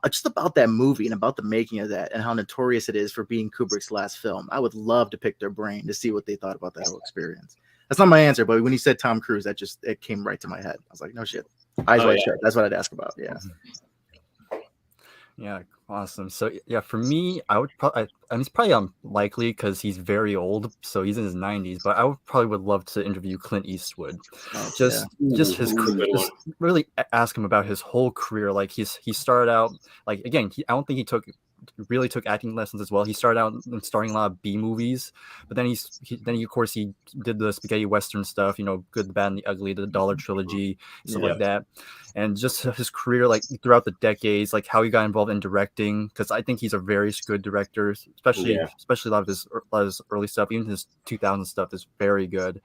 just about that movie and about the making of that and how notorious it is for being Kubrick's last film, I would love to pick their brain to see what they thought about that whole experience. That's not my answer, but when you said Tom Cruise, it came right to my head. I was like, no shit. Eyes Wide Shut. That's what I'd ask about. Yeah. Yeah, awesome. So yeah, for me, I would probably, and it's probably unlikely because he's very old, so he's in his 90s. But I would love to interview Clint Eastwood, just really ask him about his whole career. Like he started out like again, I don't think he really took acting lessons as well. He started out starring a lot of B movies, but then he of course he did the spaghetti western stuff, Good, the Bad, and the Ugly, the Dollar Trilogy, stuff like that. And just his career, like throughout the decades, like how he got involved in directing, because I think he's a very good director, especially a lot of his early stuff. Even his 2000 stuff is very good.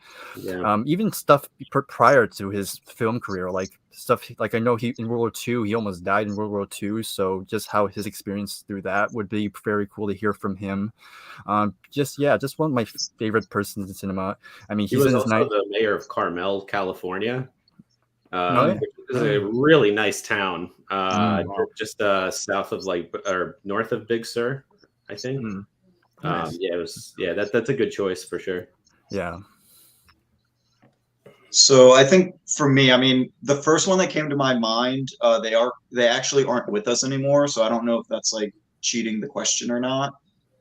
Even stuff prior to his film career, like stuff like I know in World War II, he almost died in World War II. So just how his experience through that would be very cool to hear from him. Just one of my favorite persons in cinema. I mean, he was also the mayor of Carmel, California. Which is a really nice town, just south of or north of Big Sur, I think. Nice. That's a good choice for sure. Yeah. So I think for me, I mean, the first one that came to my mind, they actually aren't with us anymore, so I don't know if that's like cheating the question or not.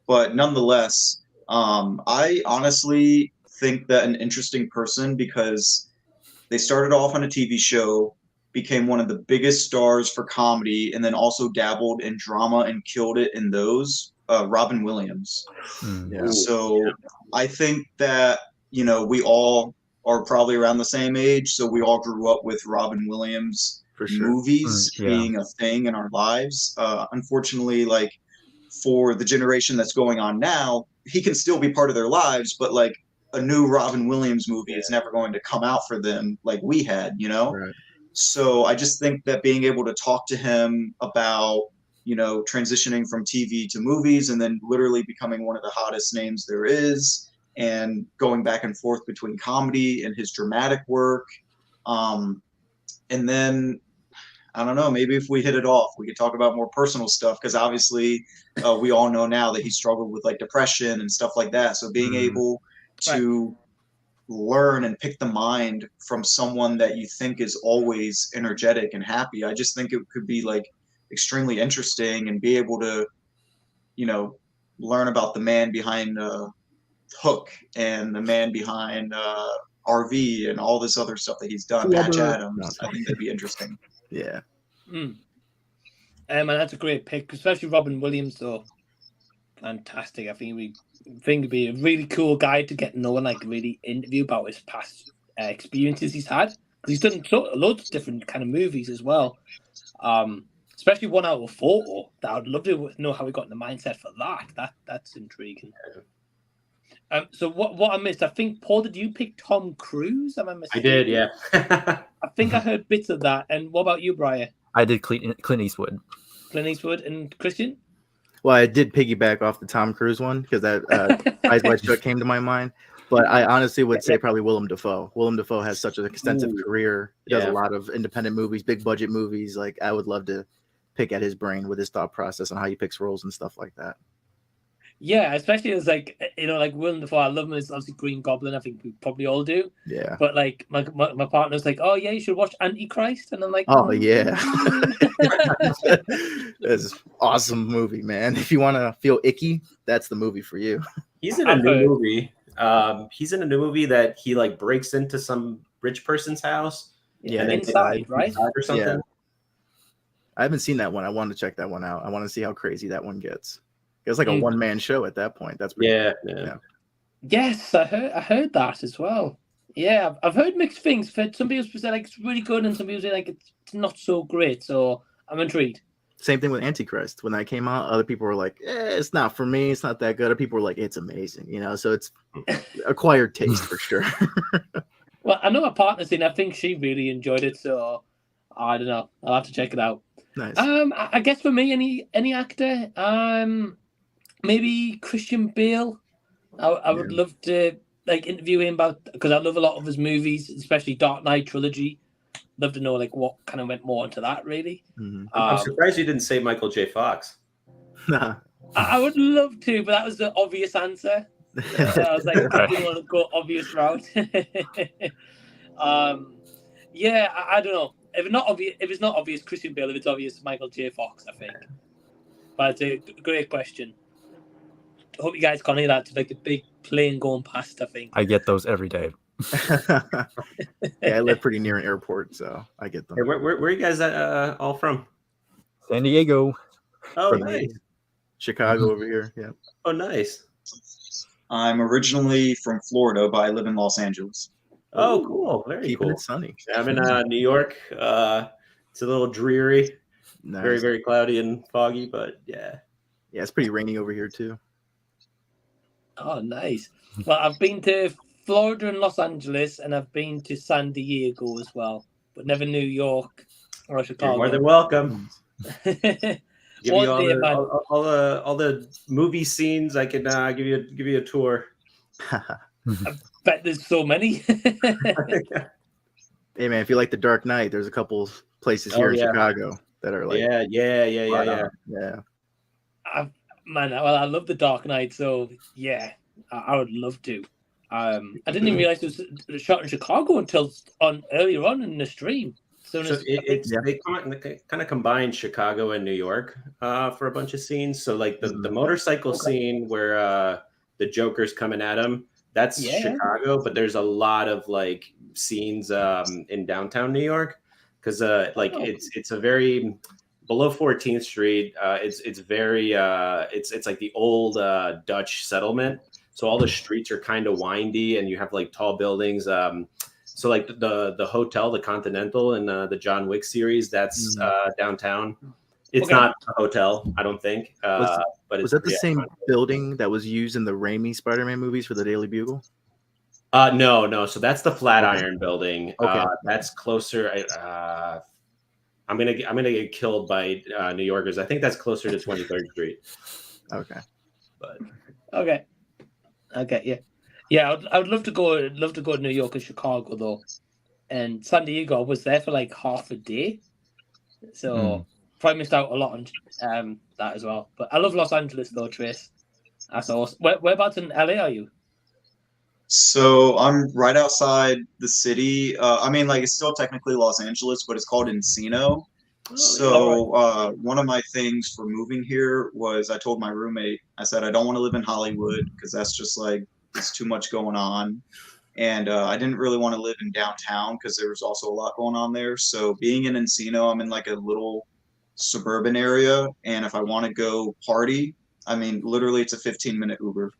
But nonetheless, I honestly think that an interesting person, because they started off on a TV show, became one of the biggest stars for comedy, and then also dabbled in drama and killed it in those. Robin Williams. So I think that, we all are probably around the same age, so we all grew up with Robin Williams movies being a thing in our lives. Unfortunately, like for the generation that's going on now, he can still be part of their lives, but like a new Robin Williams movie is never going to come out for them like we had, Right. So I just think that being able to talk to him about, transitioning from TV to movies and then literally becoming one of the hottest names there is, and going back and forth between comedy and his dramatic work. And then, I don't know, maybe if we hit it off, we could talk about more personal stuff, because obviously we all know now that he struggled with like depression and stuff like that. So being able to learn and pick the mind from someone that you think is always energetic and happy, I just think it could be like extremely interesting, and be able to, learn about the man behind Hook and the man behind RV and all this other stuff that he's done. Patch Adams. I think that'd be interesting. Yeah. And that's a great pick, especially Robin Williams, though. Fantastic. I think it'd be a really cool guy to get to know and like really interview about his past experiences he's had, because he's done loads of different kind of movies as well. Especially 1 Hour Photo. That I'd love to know how he got in the mindset for that. That's intriguing. So what I missed, I think, Paul, did you pick Tom Cruise? Am I mistaken? I did, yeah. I think I heard bits of that. And what about you, Brian? I did Clint Eastwood. Clint Eastwood and Christian? Well, I did piggyback off the Tom Cruise one, because that Eyes Wide Shut came to my mind. But I honestly would say probably Willem Dafoe. Willem Dafoe has such an extensive career. He does a lot of independent movies, big budget movies. Like, I would love to pick at his brain with his thought process on how he picks roles and stuff like that. Yeah, especially as like like Willem Dafoe. I love him as obviously Green Goblin. I think we probably all do. Yeah. But like my partner's like, oh yeah, you should watch Antichrist, and I'm like, Oh yeah, that's an awesome movie, man. If you want to feel icky, that's the movie for you. He's in a new movie. He's in a new movie that he like breaks into some rich person's house. Yeah, and then Inside, right? inside or something. Yeah. I haven't seen that one. I want to check that one out. I want to see how crazy that one gets. It's like a one-man show at that point. That's pretty cool. Yes, I heard that as well. Yeah, I've heard mixed things. Some people say like it's really good, and some people say like it's not so great. So I'm intrigued. Same thing with Antichrist. When that came out, other people were like, it's not for me. It's not that good. Other people were like, it's amazing. So it's acquired taste for sure. Well, I know my partner's in. I think she really enjoyed it. So I don't know. I'll have to check it out. Nice. I guess for me, any actor, maybe Christian Bale. I would love to like interview him because I love a lot of his movies, especially Dark Knight trilogy. Love to know like what kind of went more into that really. I'm surprised you didn't say Michael J. Fox. I would love to, but that was the obvious answer. So I was like, I didn't want to go obvious route. Yeah, I don't know. If it's not obvious, Christian Bale. If it's obvious, Michael J. Fox, I think. But it's a great question. I hope you guys can't hear that. It's like a big plane going past, I think. I get those every day. Yeah, I live pretty near an airport, so I get them. Hey, where are you guys all from? San Diego. Oh, From nice. Chicago over here. Yeah. Oh, nice. I'm originally from Florida, but I live in Los Angeles. Oh, cool. Very Keeping cool. it sunny. I'm in New York. It's a little dreary. Nice. Very, very cloudy and foggy, but yeah. Yeah, it's pretty rainy over here too. Oh, nice. Well, I've been to Florida and Los Angeles, and I've been to San Diego as well, but never New York or Chicago. You're more than welcome. Give One you day, man. all the movie scenes. I can give you a tour. I bet there's so many. Hey man, if you like The Dark Knight, there's a couple places here in Chicago that are like yeah. Yeah. Man, well, I love The Dark Knight, so yeah, I would love to. I didn't even realize it was shot in Chicago until earlier on in the stream. So they kind of combined Chicago and New York for a bunch of scenes. So like the motorcycle scene where the Joker's coming at him, that's Chicago, but there's a lot of like scenes in downtown New York because it's a very below 14th Street. It's very it's like the old Dutch settlement. So all the streets are kind of windy, and you have like tall buildings. So like the hotel, the Continental, in the John Wick series, that's downtown. It's not a hotel, I don't think. But was that the same building that was used in the Raimi Spider-Man movies for the Daily Bugle? No. So that's the Flatiron Building. Okay. That's closer. I'm gonna get killed by New Yorkers. I think that's closer to 23rd Street. Okay. But Okay, yeah. I would love to go. To New York and Chicago though, and San Diego. I was there for like half a day, so probably missed out a lot on that as well. But I love Los Angeles though, Trace. That's awesome. Whereabouts in LA are you? So I'm right outside the city. I mean, like it's still technically Los Angeles, but it's called Encino. So one of my things for moving here was I told my roommate, I said, I don't want to live in Hollywood because that's just like, it's too much going on. And I didn't really want to live in downtown because there was also a lot going on there. So being in Encino, I'm in like a little suburban area. And if I want to go party, I mean, literally it's a 15-minute Uber.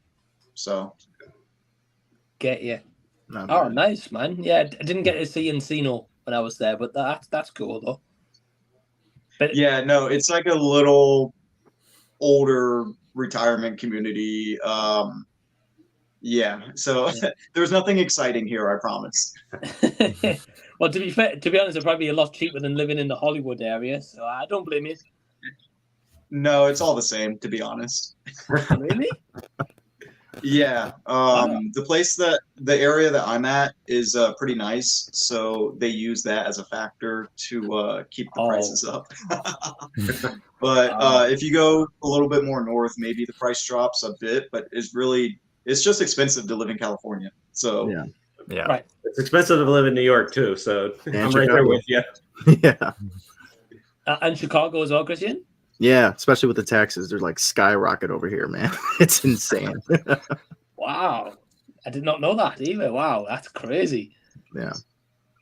So. Get you. Oh, nice, man. Yeah, I didn't get to see Encino when I was there, but that's cool though. But yeah, no, it's like a little older retirement community. Yeah, so there's nothing exciting here, I promise. Well, to be honest, it'd probably be a lot cheaper than living in the Hollywood area, so I don't blame you. No, it's all the same, to be honest. Really? Yeah, the area that I'm at is pretty nice, so they use that as a factor to keep the prices up. But if you go a little bit more north, maybe the price drops a bit, but it's just expensive to live in California. So yeah, right. It's expensive to live in New York too, so And I'm right there Chicago. with you. Yeah. And Chicago as well, Christian? Yeah, especially with the taxes. They're like skyrocket over here, man. It's insane. Wow. I did not know that either. Wow, that's crazy. Yeah.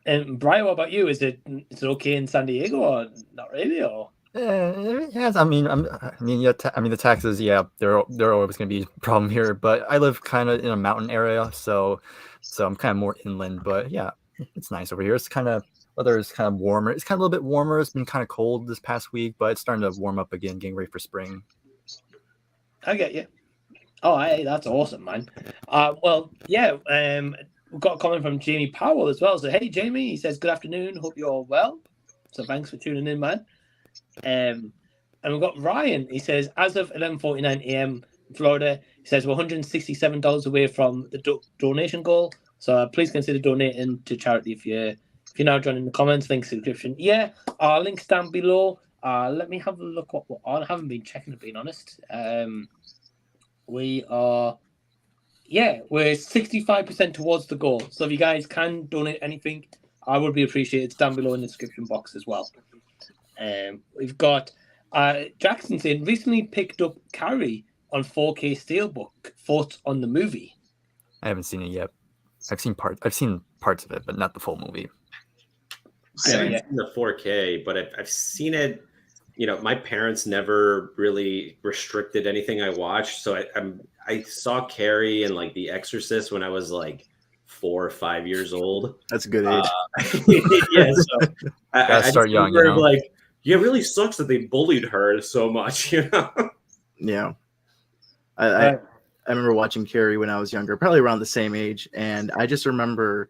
And Brian, what about you? Is it okay in San Diego or not really? Or Yes, I mean, the taxes, yeah, they're always going to be a problem here. But I live kind of in a mountain area, so I'm kind of more inland. But yeah, it's nice over here. It's kind of weather is kind of warmer. It's kind of a little bit warmer. It's been kind of cold this past week, but it's starting to warm up again, getting ready for spring. I get you. Oh, hey, that's awesome, man. Well, yeah. We've got a comment from Jamie Powell as well. So, hey, Jamie, he says, good afternoon. Hope you're all well. So, thanks for tuning in, man. And we've got Ryan. He says, as of 11:49 a.m. in Florida, he says we're $167 away from the donation goal. So, please consider donating to charity if you're now joining the comments. Link description. Yeah, our links down below. Let me have a look what we're on. I haven't been checking, to be honest. We're 65% towards the goal. So if you guys can donate anything, I would be appreciated. It's down below in the description box as well. We've got Jackson saying, recently picked up Carrie on 4K Steelbook. Thoughts on the movie? I haven't seen it yet. I've seen parts of it, but not the full movie. I haven't seen the 4K, but I've seen it. You know, my parents never really restricted anything I watched, so I saw Carrie and like The Exorcist when I was like 4 or 5 years old. That's a good age. Yeah, so I start young. You know? Like, yeah, it really sucks that they bullied her so much. You know? Yeah. I remember watching Carrie when I was younger, probably around the same age, and I just remember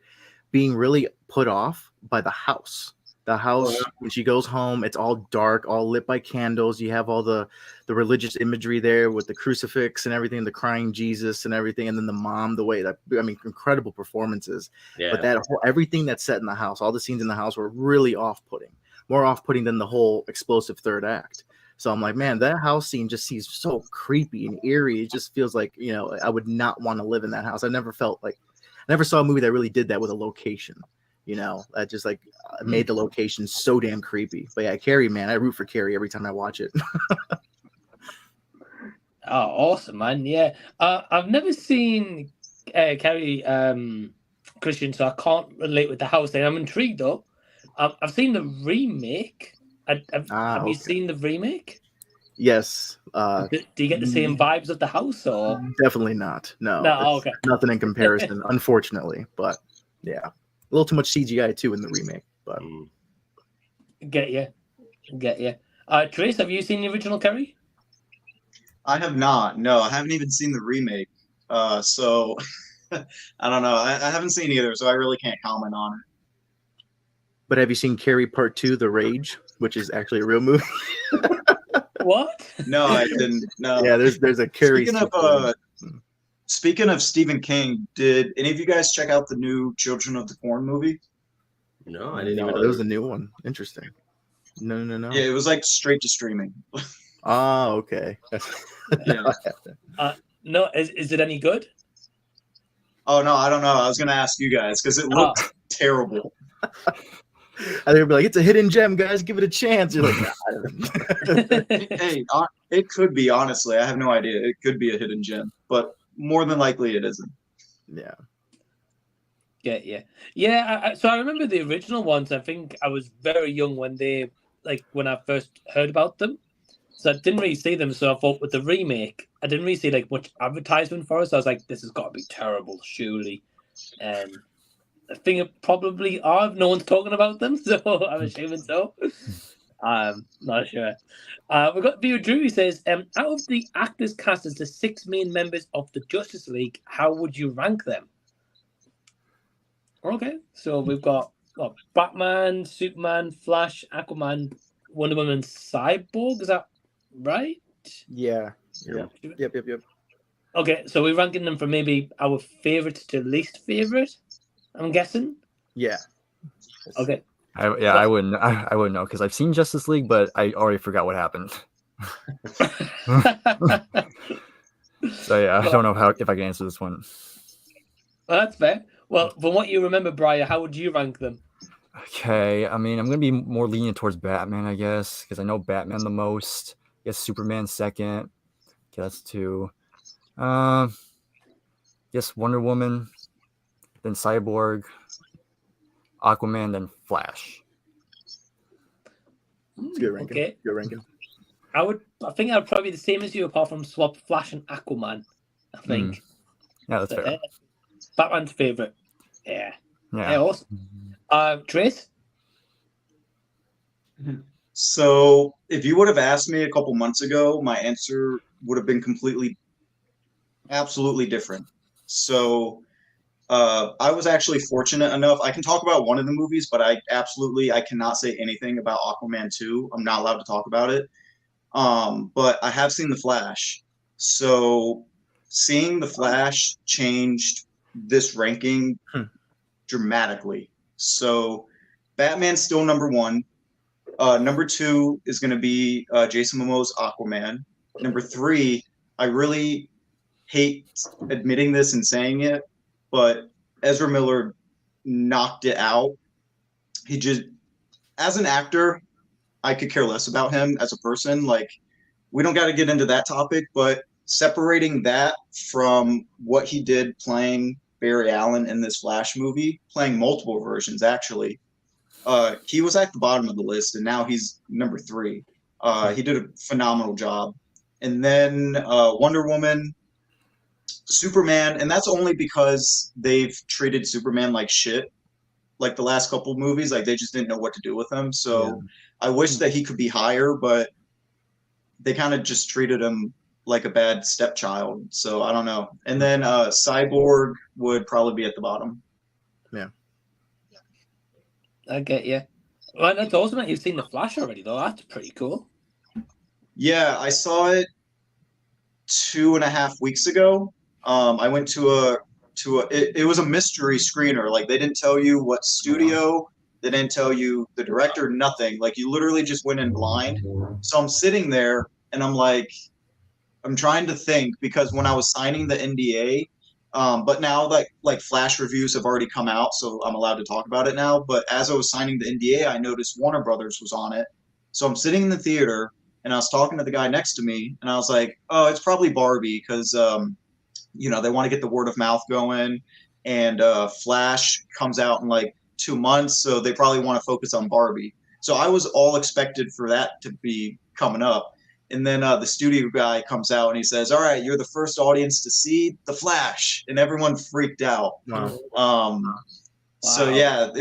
being really put off by the house. The house, when she goes home, it's all dark, all lit by candles. You have all the religious imagery there with the crucifix and everything, the crying Jesus and everything, and then the mom, incredible performances. Yeah. But that whole everything that's set in the house, all the scenes in the house were really off-putting, more off-putting than the whole explosive third act. So I'm like, man, that house scene just seems so creepy and eerie. It just feels like, you know, I would not want to live in that house. I never saw a movie that really did that with a location. You know, that just like made the location so damn creepy. But yeah, Carrie, man, I root for Carrie every time I watch it. Oh, awesome, man. Yeah. I've never seen Carrie, Christian, so I can't relate with the house thing. I'm intrigued, though. I've seen the remake. Have you seen the remake? Yes. Do you get the same vibes of the house, or? Definitely not. No. Okay. Nothing in comparison, unfortunately. But yeah. A little too much CGI too in the remake, but get you. Trace, have you seen the original Carrie? I have not. No, I haven't even seen the remake. So I don't know. I haven't seen either, so I really can't comment on it. But have you seen Carrie Part 2, The Rage, which is actually a real movie? What? No, I didn't. No. Yeah, there's a Carrie. Speaking of Stephen King, did any of you guys check out the new Children of the Corn movie? No, I didn't even know. There was a new one. Interesting. No. Yeah, it was like straight to streaming. Oh, okay. Yeah. No, is it any good? Oh, no, I don't know. I was going to ask you guys because it looked terrible. I think it'd be like, it's a hidden gem, guys. Give it a chance. You're like, nah. Hey, it could be, honestly. I have no idea. It could be a hidden gem, but more than likely it isn't. Yeah. Yeah. So I remember the original ones. I think I was very young when I first heard about them. So I didn't really see them. So I thought with the remake, I didn't really see like much advertisement for it. So I was like, this has got to be terrible, surely. I think it probably are. No one's talking about them, so I'm assuming so. Not sure. We've got View Drew who says, out of the actors cast as the 6 main members of the Justice League, how would you rank them? Okay, so we've got Batman, Superman, Flash, Aquaman, Wonder Woman, Cyborg. Is that right? Yeah. Yep. Okay, so we're ranking them from maybe our favorite to least favorite, I'm guessing. Yeah. Okay. I wouldn't know because I've seen Justice League, but I already forgot what happened. So yeah, I don't know if I can answer this one. Well, that's fair. Well, from what you remember, Brian, how would you rank them? Okay, I mean, I'm gonna be more lenient towards Batman, I guess, because I know Batman the most. I guess Superman second. Okay, that's 2. Yes, Wonder Woman, then Cyborg, Aquaman, then Flash. It's good ranking. Okay. Good ranking. I think I would probably be the same as you, apart from swap Flash and Aquaman. I think. Yeah, that's fair. Batman's favorite. Yeah. Yeah. Awesome. Trace. So, if you would have asked me a couple months ago, my answer would have been absolutely different. So, I was actually fortunate enough. I can talk about one of the movies, but I cannot say anything about Aquaman 2. I'm not allowed to talk about it. But I have seen The Flash. So, seeing The Flash changed this ranking dramatically. So, Batman's still number 1. Number 2 is going to be Jason Momoa's Aquaman. Number 3, I really hate admitting this and saying it, but Ezra Miller knocked it out. He just, as an actor, I could care less about him as a person. Like, we don't got to get into that topic, but separating that from what he did playing Barry Allen in this Flash movie, playing multiple versions actually, he was at the bottom of the list, and now he's number 3. He did a phenomenal job. And then Wonder Woman, Superman, and that's only because they've treated Superman like shit. Like the last couple of movies, like they just didn't know what to do with him. So I wish that he could be higher, but they kind of just treated him like a bad stepchild. So I don't know. And then Cyborg would probably be at the bottom. Yeah. I get you. Well, that's awesome that you've seen The Flash already, though. That's pretty cool. Yeah, I saw it 2.5 weeks ago. I went to it was a mystery screener. Like they didn't tell you what studio, they didn't tell you the director, nothing. Like you literally just went in blind. So I'm sitting there and I'm like, I'm trying to think because when I was signing the NDA, but now like Flash reviews have already come out, so I'm allowed to talk about it now. But as I was signing the NDA, I noticed Warner Brothers was on it. So I'm sitting in the theater and I was talking to the guy next to me, and I was like, "Oh, it's probably Barbie because they want to get the word of mouth going, and Flash comes out in like 2 months, so they probably want to focus on Barbie." So I was all expected for that to be coming up. And then the studio guy comes out and he says, "All right, you're the first audience to see The Flash," and everyone freaked out. Wow. So yeah,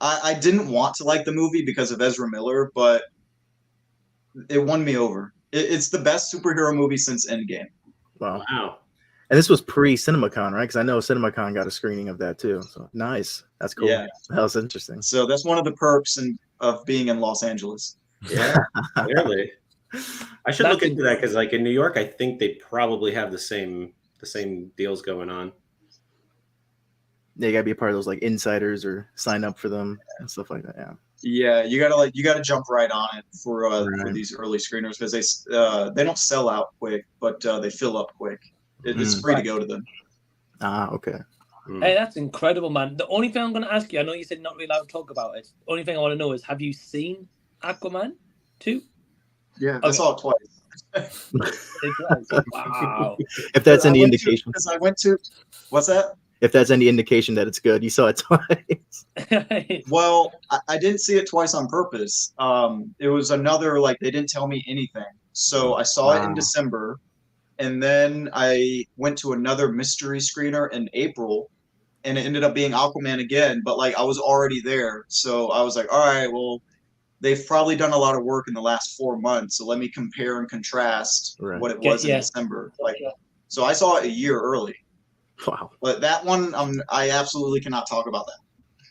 I didn't want to like the movie because of Ezra Miller, but it won me over. It's the best superhero movie since Endgame. Wow. And this was pre-CinemaCon, right? Because I know CinemaCon got a screening of that too. So nice. That's cool. Yeah. That was interesting. So that's one of the perks of being in Los Angeles. Yeah, clearly. I should look into that because, like, in New York, I think they probably have the same deals going on. Yeah, you gotta be a part of those like insiders or sign up for them and stuff like that. Yeah. Yeah, you gotta jump right on it for these early screeners because they don't sell out quick, but they fill up quick. It's free to go to them. Ah, okay. Hey, that's incredible, man. The only thing I'm going to ask you, I know you said not really allowed to talk about it. The only thing I want to know is, have you seen Aquaman 2? Yeah, I saw it twice. Wow. If that's any indication. Because I went to, what's that? If that's any indication that it's good, you saw it twice. Well, I didn't see it twice on purpose. It was another, like, they didn't tell me anything. So I saw it in December, and then I went to another mystery screener in April, and it ended up being Aquaman again, but, like, I was already there. So I was like, all right, well, they've probably done a lot of work in the last 4 months, so let me compare and contrast what it was in December. Like, so I saw it a year early. Wow. But that one, I absolutely cannot talk about that.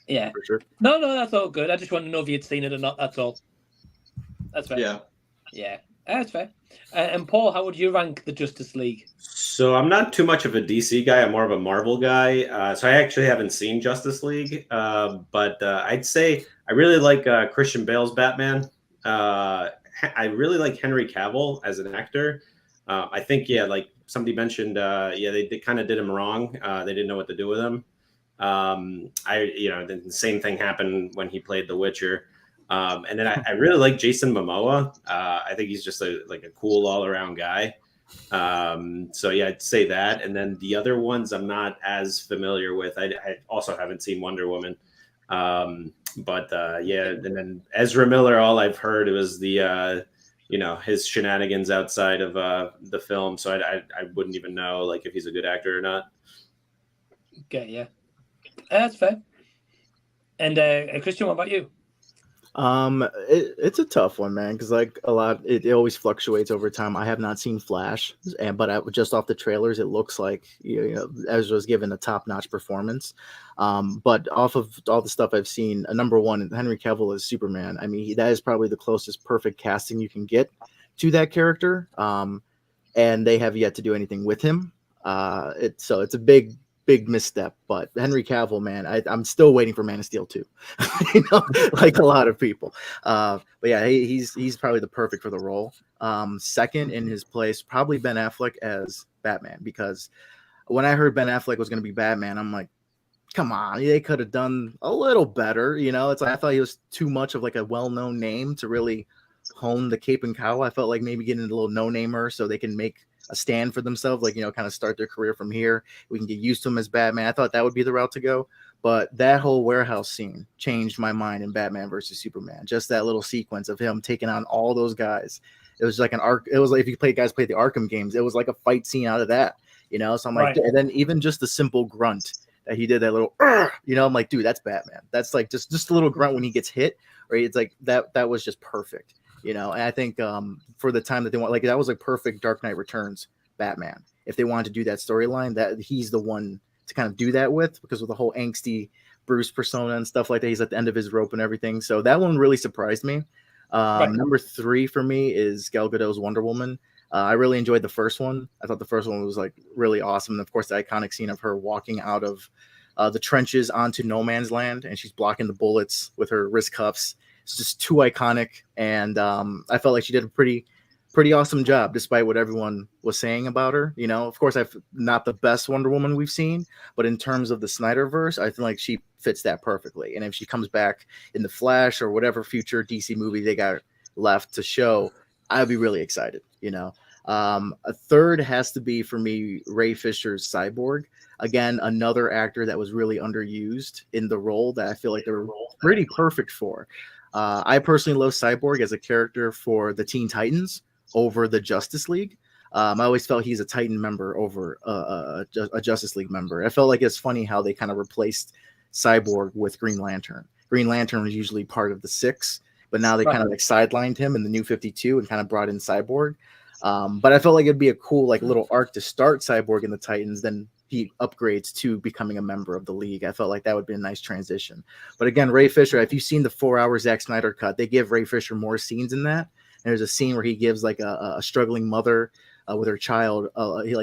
Yeah. For sure. No, that's all good. I just wanted to know if you'd seen it or not. That's all. That's fair. Yeah. Yeah. That's fair. And Paul, how would you rank the Justice League? So I'm not too much of a DC guy. I'm more of a Marvel guy. So I actually haven't seen Justice League. But I'd say I really like Christian Bale's Batman. I really like Henry Cavill as an actor. I think, yeah, like somebody mentioned, yeah, they kind of did him wrong. They didn't know what to do with him. The same thing happened when he played The Witcher. And then I really like Jason Momoa. I think he's just a cool all around guy. So yeah, I'd say that. And then the other ones I'm not as familiar with. I also haven't seen Wonder Woman. Yeah, and then Ezra Miller, all I've heard was the his shenanigans outside of the film. So I wouldn't even know like if he's a good actor or not. Okay, yeah. That's fair. And Christian, what about you? It's a tough one, man, because like it always fluctuates over time. I have not seen Flash, but just off the trailers, it looks like Ezra's given a top-notch performance. But off of all the stuff I've seen, number one, Henry Cavill is Superman. I mean, that is probably the closest perfect casting you can get to that character. And they have yet to do anything with him. It's a big misstep, but Henry Cavill, man, I'm still waiting for Man of Steel 2, like a lot of people. But yeah, he's probably the perfect for the role. Second in his place, probably Ben Affleck as Batman, because when I heard Ben Affleck was going to be Batman, I'm like, come on, they could have done a little better. It's like I thought he was too much of like a well-known name to really hone the cape and cowl. I felt like maybe getting a little no-namer so they can make a stand for themselves, like, kind of start their career from here. We can get used to him as Batman. I thought that would be the route to go, but that whole warehouse scene changed my mind in Batman versus Superman. Just that little sequence of him taking on all those guys. It was like an arc. It was like if you played the Arkham games, it was like a fight scene out of that, So I'm like, and then even just the simple grunt that he did, that little, I'm like, dude, that's Batman. That's like just a little grunt when he gets hit, right? It's like that was just perfect. And I think for the time that they want, like that was like perfect Dark Knight Returns Batman. If they wanted to do that storyline, that he's the one to kind of do that with, because with the whole angsty Bruce persona and stuff like that, he's at the end of his rope and everything. So that one really surprised me. Number 3 for me is Gal Gadot's Wonder Woman. I really enjoyed the first one. I thought the first one was like really awesome. And of course, the iconic scene of her walking out of the trenches onto no man's land, and she's blocking the bullets with her wrist cuffs. It's just too iconic, and I felt like she did a pretty awesome job, despite what everyone was saying about her. Of course, I've not the best Wonder Woman we've seen, but in terms of the Snyderverse, I feel like she fits that perfectly. And if she comes back in the Flash or whatever future DC movie they got left to show, I'd be really excited. A third has to be for me Ray Fisher's Cyborg. Again, another actor that was really underused in the role that I feel like they were pretty perfect for. I personally love Cyborg as a character for the Teen Titans over the Justice League. I always felt he's a Titan member over a Justice League member. I felt like it's funny how they kind of replaced Cyborg with Green Lantern. Green Lantern was usually part of the 6, but now they kind of like sidelined him in the New 52 and kind of brought in Cyborg. But I felt like it'd be a cool like little arc to start Cyborg in the Titans, then he upgrades to becoming a member of the league. I felt like that would be a nice transition. But again, Ray Fisher, if you've seen the 4-hour Zack Snyder cut, they give Ray Fisher more scenes in that. And there's a scene where he gives like a struggling mother with her child,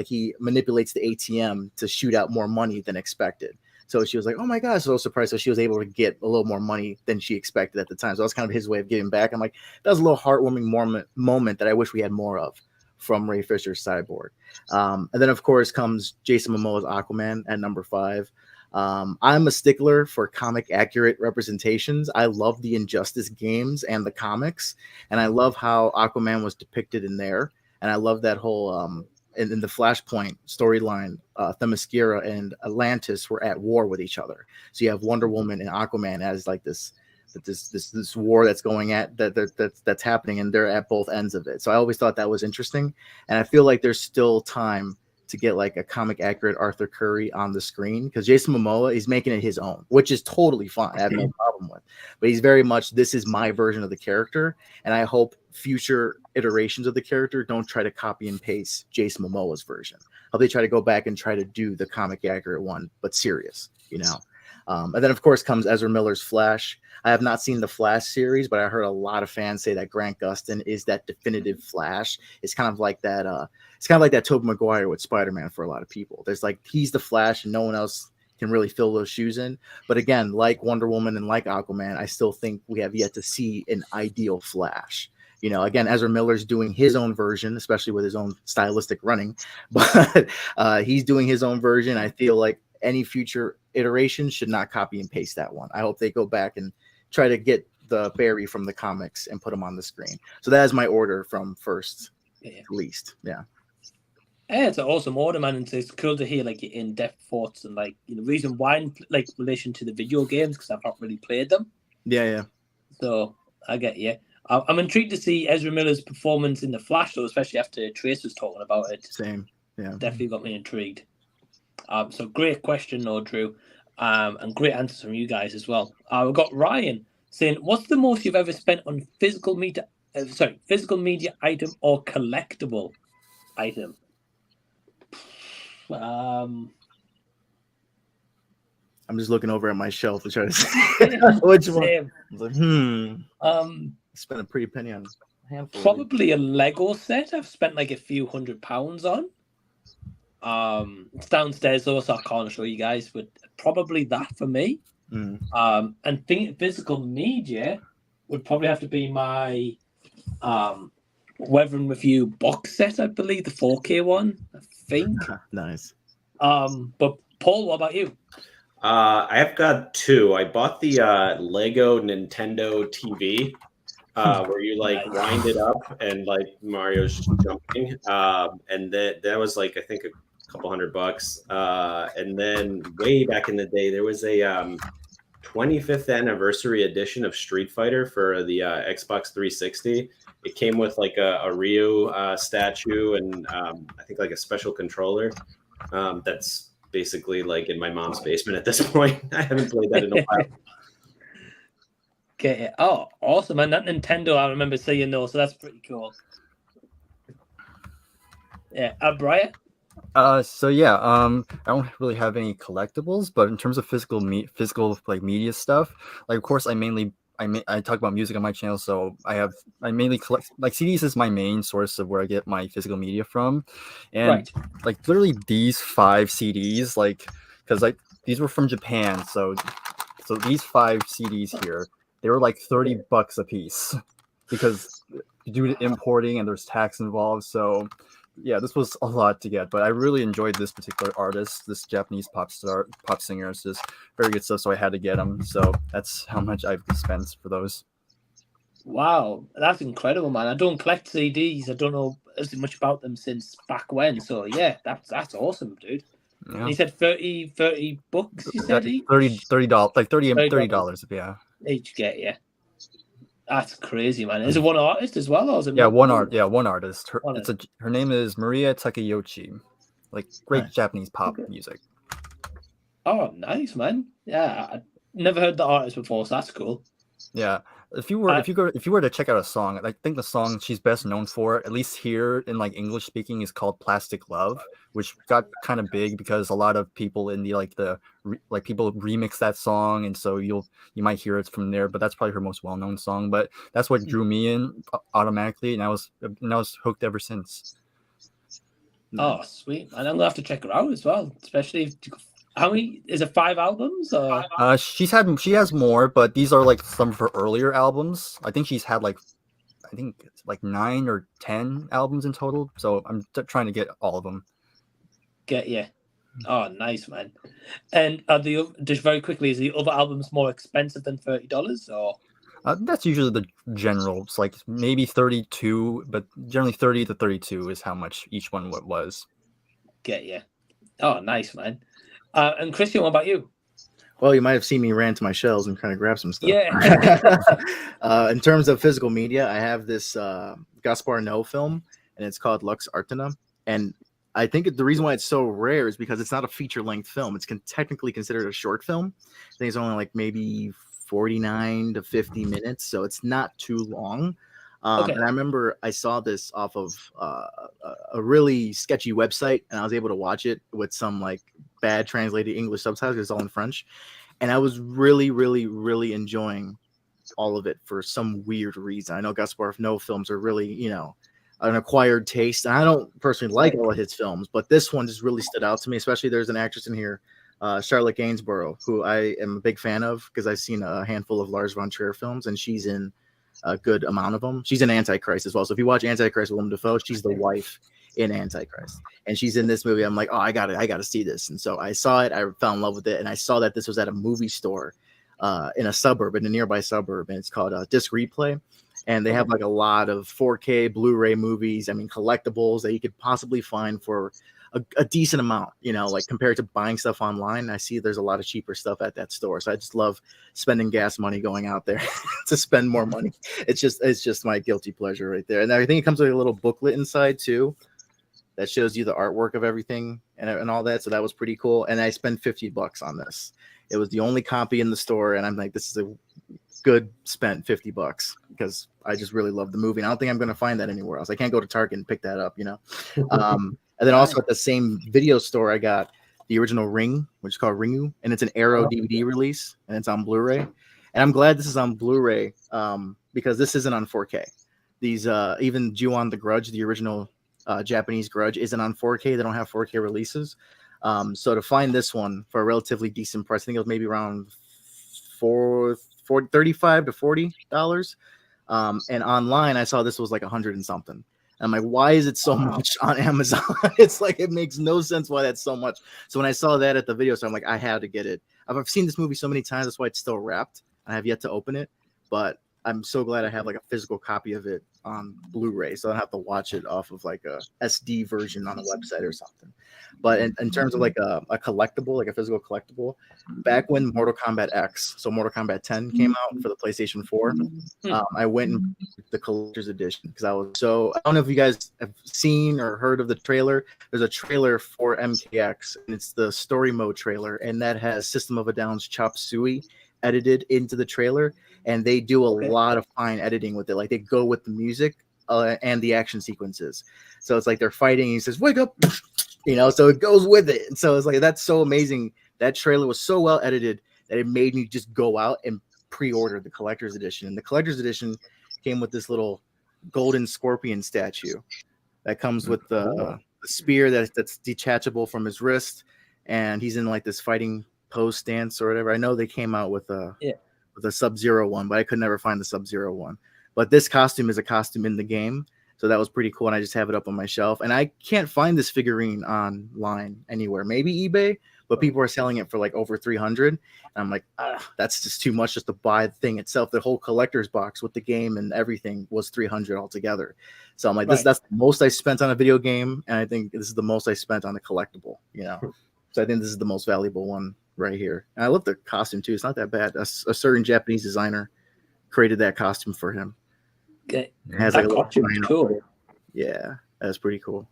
he manipulates the ATM to shoot out more money than expected. So she was like, oh my gosh, so surprised. So she was able to get a little more money than she expected at the time. So that was kind of his way of giving back. I'm like, that was a little heartwarming moment that I wish we had more of from Ray Fisher's Cyborg. And then, of course, comes Jason Momoa's Aquaman at number 5. I'm a stickler for comic accurate representations. I love the Injustice games and the comics, and I love how Aquaman was depicted in there. And I love that whole in the Flashpoint storyline, Themyscira and Atlantis were at war with each other. So you have Wonder Woman and Aquaman as like this war that's going at that's happening, and they're at both ends of it. So I always thought that was interesting, and I feel like there's still time to get like a comic accurate Arthur Curry on the screen, because Jason Momoa is making it his own, which is totally fine. I have no problem with, but he's very much, this is my version of the character, and I hope future iterations of the character don't try to copy and paste Jason Momoa's version. I hope they try to go back and try to do the comic accurate one, but serious, and then of course comes Ezra Miller's Flash. I have not seen the Flash series, but I heard a lot of fans say that Grant Gustin is that definitive Flash. It's kind of like that. It's kind of like that Tobey Maguire with Spider-Man for a lot of people. There's like, he's the Flash and no one else can really fill those shoes in. But again, like Wonder Woman and like Aquaman, I still think we have yet to see an ideal Flash. You know, again, Ezra Miller's doing his own version, especially with his own stylistic running, but he's doing his own version. I feel like any future iterations should not copy and paste that one. I hope they go back and try to get the Barry from the comics and put him on the screen. So that is my order from first to least. Yeah. Yeah, it's an awesome order, man. And it's cool to hear like your in-depth thoughts and like reason why in like relation to the video games, because I've not really played them. Yeah. So I get you. I'm intrigued to see Ezra Miller's performance in The Flash, though, especially after Trace was talking about it. Same. Yeah. Definitely got me intrigued. So great question, though, Drew, and great answers from you guys as well. We've got Ryan saying, "What's the most you've ever spent on physical media item or collectible item?" I'm just looking over at my shelf to try to see which one. I was like, spent a pretty penny on a handful. Probably a Lego set. I've spent like a few £100s on. It's downstairs though, so I can't show you guys, but probably that for me. And physical media would probably have to be my Weather and Review box set, I believe, the 4K one, I think. Nice. But Paul, what about you? I've got two. I bought the Lego Nintendo TV, where you like wind it up and like Mario's jumping, and that was like I think a couple $100. And then way back in the day, there was a 25th anniversary edition of Street Fighter for the Xbox 360. It came with like a Ryu statue and I think like a special controller. That's basically like in my mom's basement at this point. I haven't played that in a while. Okay. Oh, awesome, man. That Nintendo, I remember seeing those, so that's pretty cool. Yeah. Brian? So yeah, I don't really have any collectibles, but in terms of physical like media stuff, like of course I talk about music on my channel, so I mainly collect like CDs is my main source of where I get my physical media from, and like literally these 5 CDs, like because like these were from Japan, so these 5 CDs here, they were like $30 a piece because due to importing and there's tax involved, so. Yeah, this was a lot to get, but I really enjoyed this particular artist, this Japanese pop singer. It's just very good stuff, so I had to get them. So that's how much I've spent for those. Wow, that's incredible, man. I don't collect CDs. I don't know as much about them since back when. So yeah, that's awesome, dude. Yeah. And you said $30 bucks. You said each? $30, like $30. Yeah. Each get, yeah. That's crazy, man. Is it one artist as well, or is it? One artist. Her name is Maria Takayoshi. Like great Japanese pop music. Oh, nice, man. Yeah, I never heard the artist before, so that's cool. Yeah. If you were to check out a song, I think the song she's best known for, at least here in like English speaking, is called "Plastic Love," which got kind of big because a lot of people in the people remix that song, and so you might hear it from there. But that's probably her most well known song. But that's what drew me in automatically, and I was hooked ever since. Oh, sweet, and I'm gonna have to check her out as well, especially if. How many is it? 5 albums? Or? She has more, but these are like some of her earlier albums. I think she's had like 9 or 10 albums in total. So I'm trying to get all of them. Get you. Oh, nice, man. And just very quickly, is the other albums more expensive than $30 or? That's usually the general. It's like maybe 32, but generally 30 to 32 is how much each one was. Get you. Oh, nice, man. And Christian, what about you? Well, you might have seen me ran to my shelves and kind of grab some stuff. Yeah. In terms of physical media, I have this Gaspar Noé film, and it's called Lux Artana. And I think the reason why it's so rare is because it's not a feature-length film. It's technically considered a short film. I think it's only like maybe 49 to 50 minutes, so it's not too long. And I remember I saw this off of a really sketchy website, and I was able to watch it with some like bad translated English subtitles because it's all in French. And I was really, really, really enjoying all of it for some weird reason. I know Gaspar Noé films are really, an acquired taste. And I don't personally like all of his films, but this one just really stood out to me, especially there's an actress in here, Charlotte Gainsborough, who I am a big fan of because I've seen a handful of Lars von Trier films, and she's in a good amount of them. She's in Antichrist as well. So if you watch Antichrist with Willem Dafoe, she's the wife in Antichrist, and she's in this movie. I'm like, oh, I gotta see this. And so I saw it. I fell in love with it, and I saw that this was at a movie store in a nearby suburb, and it's called Disc Replay. And they have like a lot of 4K Blu-ray movies. I mean, collectibles that you could possibly find for a decent amount, like compared to buying stuff online. I see there's a lot of cheaper stuff at that store. So I just love spending gas money going out there to spend more money. It's just my guilty pleasure right there. And I think it comes with a little booklet inside too that shows you the artwork of everything and all that. So that was pretty cool. And I spent $50 on this. It was the only copy in the store. And I'm like, this is a good spent $50 because I just really love the movie. And I don't think I'm going to find that anywhere else. I can't go to Target and pick that up, And then also at the same video store, I got the original Ring, which is called Ringu, and it's an Arrow DVD release, and it's on Blu-ray. And I'm glad this is on Blu-ray because this isn't on 4K. These even Ju-on the Grudge, the original Japanese Grudge, isn't on 4K. They don't have 4K releases. So to find this one for a relatively decent price, I think it was maybe around $35 to $40. And online, I saw this was like 100 and something. I'm like, why is it so much on Amazon? It's like, it makes no sense why that's so much. So when I saw that at the video, so I'm like, I had to get it. I've seen this movie so many times. That's why it's still wrapped. I have yet to open it, but I'm so glad I have like a physical copy of it on Blu-ray. So I don't have to watch it off of like a SD version on a website or something. But in terms of like a collectible, like a physical collectible, back when Mortal Kombat X, so Mortal Kombat 10 came out for the PlayStation 4, I went and the collector's edition because I don't know if you guys have seen or heard of the trailer. There's a trailer for MKX, and it's the story mode trailer, and that has System of a Down's Chop Suey edited into the trailer, and they do a lot of fine editing with it. Like they go with the music and the action sequences. So it's like they're fighting, and he says, "Wake up!" So it goes with it. And so it's like, that's so amazing. That trailer was so well edited that it made me just go out and pre-order the collector's edition. And the collector's edition came with this little golden scorpion statue that comes with the spear that's detachable from his wrist, and he's in like this fighting pose stance or whatever. I know they came out with a Sub-Zero one, but I could never find the Sub-Zero one. But this costume is a costume in the game, so that was pretty cool, and I just have it up on my shelf. And I can't find this figurine online anywhere. Maybe eBay, but people are selling it for like over 300. And I'm like, that's just too much just to buy the thing itself. The whole collector's box with the game and everything was 300 altogether. So I'm like, that's the most I spent on a video game, and I think this is the most I spent on a collectible. So I think this is the most valuable one right here. And I love the costume too. It's not that bad. A certain Japanese designer created that costume for him. Okay. It has like a little cool. Yeah, that's pretty cool.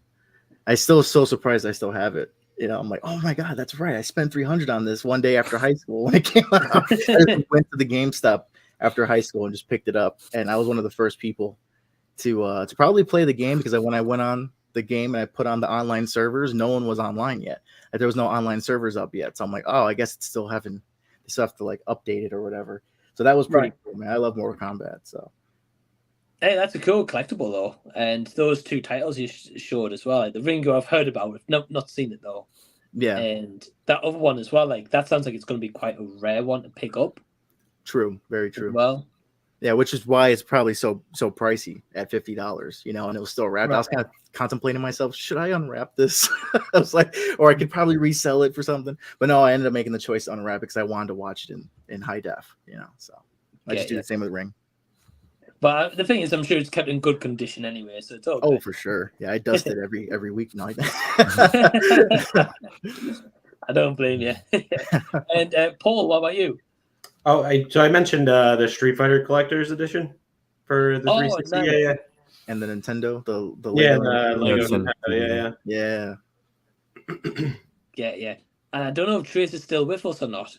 I still so surprised I still have it. I'm like, oh my god, that's right. I spent 300 on this one day after high school when it came out. I just went to the GameStop after high school and just picked it up. And I was one of the first people to probably play the game, because when I went on the game and I put on the online servers, no one was online yet. There was no online servers up yet. So I'm like, oh, I guess it's still having, they still have to like update it or whatever. So that was pretty cool, man. I love Mortal Kombat. So. Hey, that's a cool collectible though, and those two titles you showed as well. Like the Ringo, I've heard about it, not seen it though. Yeah, and that other one as well. Like that sounds like it's going to be quite a rare one to pick up. True, very true. Well, yeah, which is why it's probably so pricey at $50. And it was still wrapped. I was kind of contemplating myself, should I unwrap this? I was like, or I could probably resell it for something. But no, I ended up making the choice to unwrap it because I wanted to watch it in high def. So I just do the same with the Ring. But the thing is, I'm sure it's kept in good condition anyway, so it's okay. Oh, for sure. Yeah, I dust it every week. No, I don't blame you. And Paul, what about you? Oh, I mentioned the Street Fighter Collector's Edition for the 360. Nice. Yeah. And the Nintendo, the Lego Nintendo. Yeah. Yeah. And I don't know if Trace is still with us or not.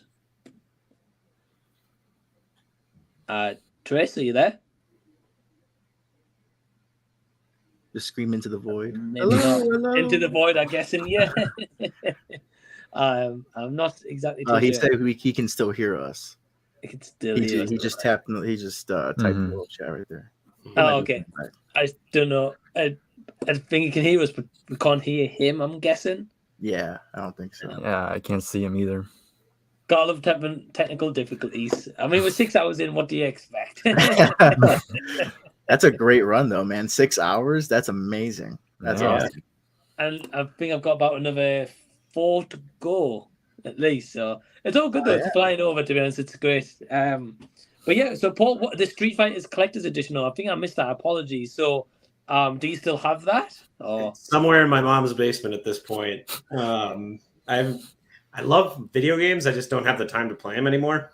Trace, are you there? Just scream into the void. Hello. Into the void, I'm guessing. Yeah. I'm not exactly. He said he can still hear us. He can still hear us. He just tapped. He just typed in the little chat right there. Oh, okay. I don't know. I think he can hear us, but we can't hear him. I'm guessing. Yeah, I don't think so. Yeah, I can't see him either. Got a lot of technical difficulties. I mean, we're 6 hours in. What do you expect? That's a great run, though, man. 6 hours. That's amazing. That's awesome. And I think I've got about another 4 to go at least. So it's all good though. It's flying over. To be honest, it's great. But yeah. So Paul, what the Street Fighters Collector's Edition? I think I missed that. Apologies. So, do you still have that? Or It's somewhere in my mom's basement at this point. I love video games. I just don't have the time to play them anymore.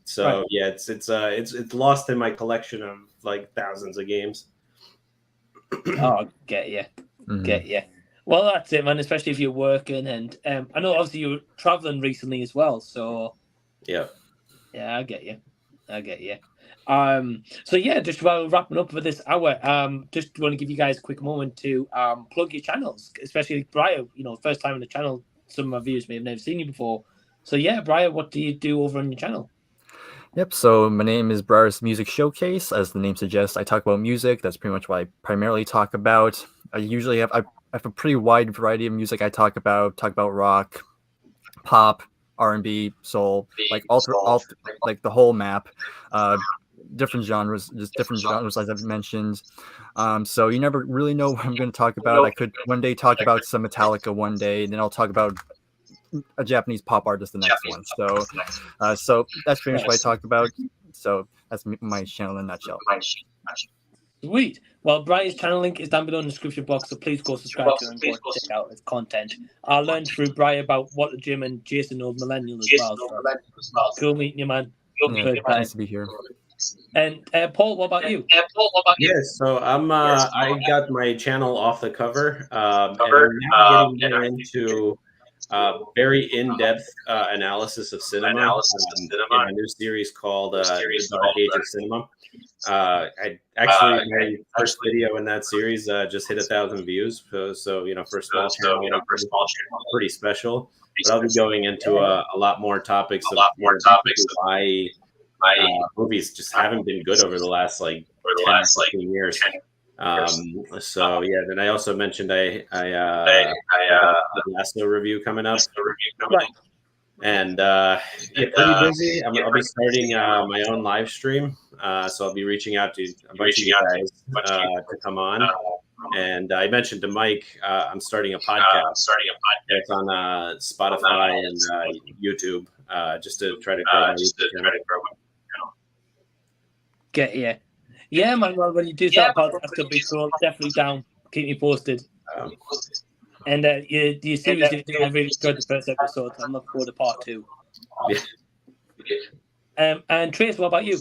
So yeah, it's lost in my collection of like thousands of games. Oh, get you. Well, that's it, man. Especially if you're working, and I know obviously you're traveling recently as well. So yeah, I get you. So yeah, just while we're wrapping up for this hour, just want to give you guys a quick moment to plug your channels, especially Briar. You know, first time on the channel. Some of my viewers may have never seen you before. So yeah, Brian, what do you do over on your channel? Yep, so my name is Briar's Music Showcase. As the name suggests, I talk about music. That's pretty much what I primarily talk about. I usually have I have a pretty wide variety of music I talk about rock, pop, R&B, soul, like all like the whole map. Different genres, just different genres as I've mentioned. So you never really know what I'm going to talk about. I could one day talk about some Metallica one day, and then I'll talk about a Japanese pop artist the next one. So that's pretty much what I talk about. So that's my channel in a nutshell. Sweet. Well, Brian's channel link is down below in the description box, so please go subscribe to him and go check out his content. I learned through Brian about what Jim and Jason knows Millennial as well. So. Cool meeting you, man. Nice to be here. And Paul, what about you? Yes, so I got my channel Off the Cover, and I'm now getting more into very in-depth analysis of cinema in a new series called The Dark Age of Cinema. I actually my first video in that series just hit 1,000 views, so you know, for a small channel, pretty special. But I'll be going into a lot more topics of why movies just haven't been good over the last like 10, 15 years. So yeah, then I also mentioned I the Lasso review coming up. Right. And yeah, pretty busy. I'll be starting my own live stream. So I'll be reaching out to a bunch of you guys to come on. And I mentioned to Mike, I'm starting a podcast. It's on Spotify and YouTube, just to try to grow my YouTube. Get you. Yeah, man. Well, when you do start a podcast, it'll be cool. Definitely down. Keep me posted. And you seriously think I really enjoyed the first episode. I'm looking forward to part 2. Yeah. And Trace, what about you?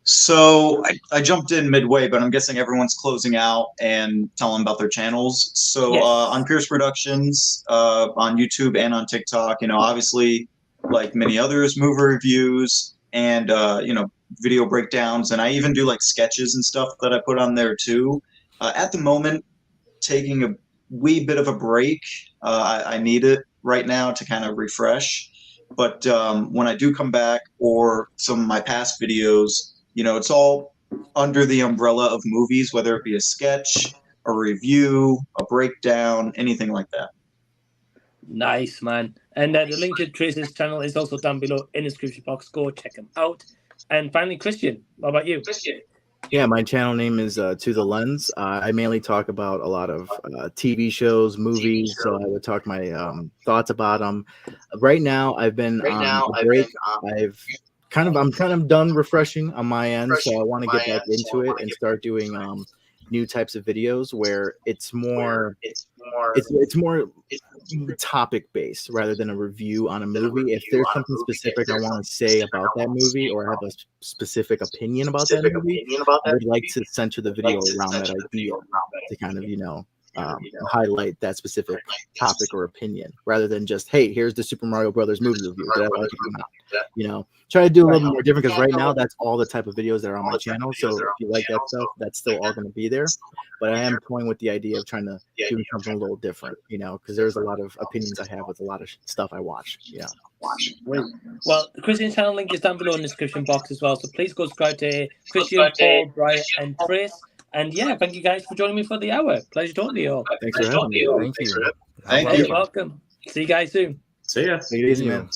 So I jumped in midway, but I'm guessing everyone's closing out and telling about their channels. So Yes. On Pierce Productions, on YouTube and on TikTok, you know, obviously, like many others, movie reviews and you know, video breakdowns, and I even do like sketches and stuff that I put on there too. At the moment, taking a wee bit of a break. I need it right now to kind of refresh. But when I do come back, or some of my past videos, you know, it's all under the umbrella of movies, whether it be a sketch, a review, a breakdown, anything like that. Nice, man. And the link to Trace's channel is also down below in the description box. Go check him out. And finally, Christian, what about you? Yeah, my channel name is To The Lens. I mainly talk about a lot of TV shows, movies, so I would talk my thoughts about them. Right now, I've been on a break. I'm kind of done refreshing on my end, so I want to get back into it and start doing new types of videos where it's more topic based rather than a review on a movie. If there's something specific I want to say about that movie, or have a specific opinion about that movie, I would like to center the video around that idea to kind of, you know, highlight that specific topic or opinion, rather than just, hey, here's the Super Mario Brothers movie review. Did I like it or not? You know, try to do a little bit more different, because right now that's all the type of videos that are on my channel. So if you like that stuff, that's still all going to be there. But I am toying with the idea of trying to do something a little different, you know, because there's a lot of opinions I have with a lot of stuff I watch. Yeah. Well, Christian's channel link is down below in the description box as well. So please go subscribe to Christian, Paul, Brian, and Chris. And yeah, thank you guys for joining me for the hour. Pleasure talking to you all. Thanks for having me. Thank you. You're welcome. See you guys soon. See ya. Take it easy, man.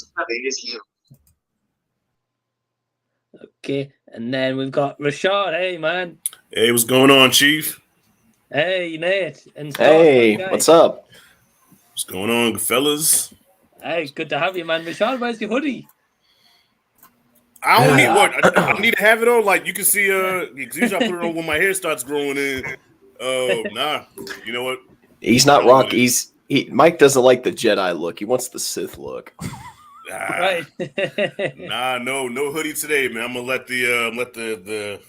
Okay, and then we've got Rashad. Hey, man. Hey, what's going on, Chief? Hey, Nate. And Scott, Hey, guys. what's up? What's going on, fellas? Hey, good to have you, man. Rashad, where's your hoodie? I don't need what I don't need to have it on. Like you can see, usually I put it on when my hair starts growing in. Nah, you know what? He's not rock. Mike doesn't like the Jedi look. He wants the Sith look. Right. Nah, no hoodie today, man. I'm gonna let the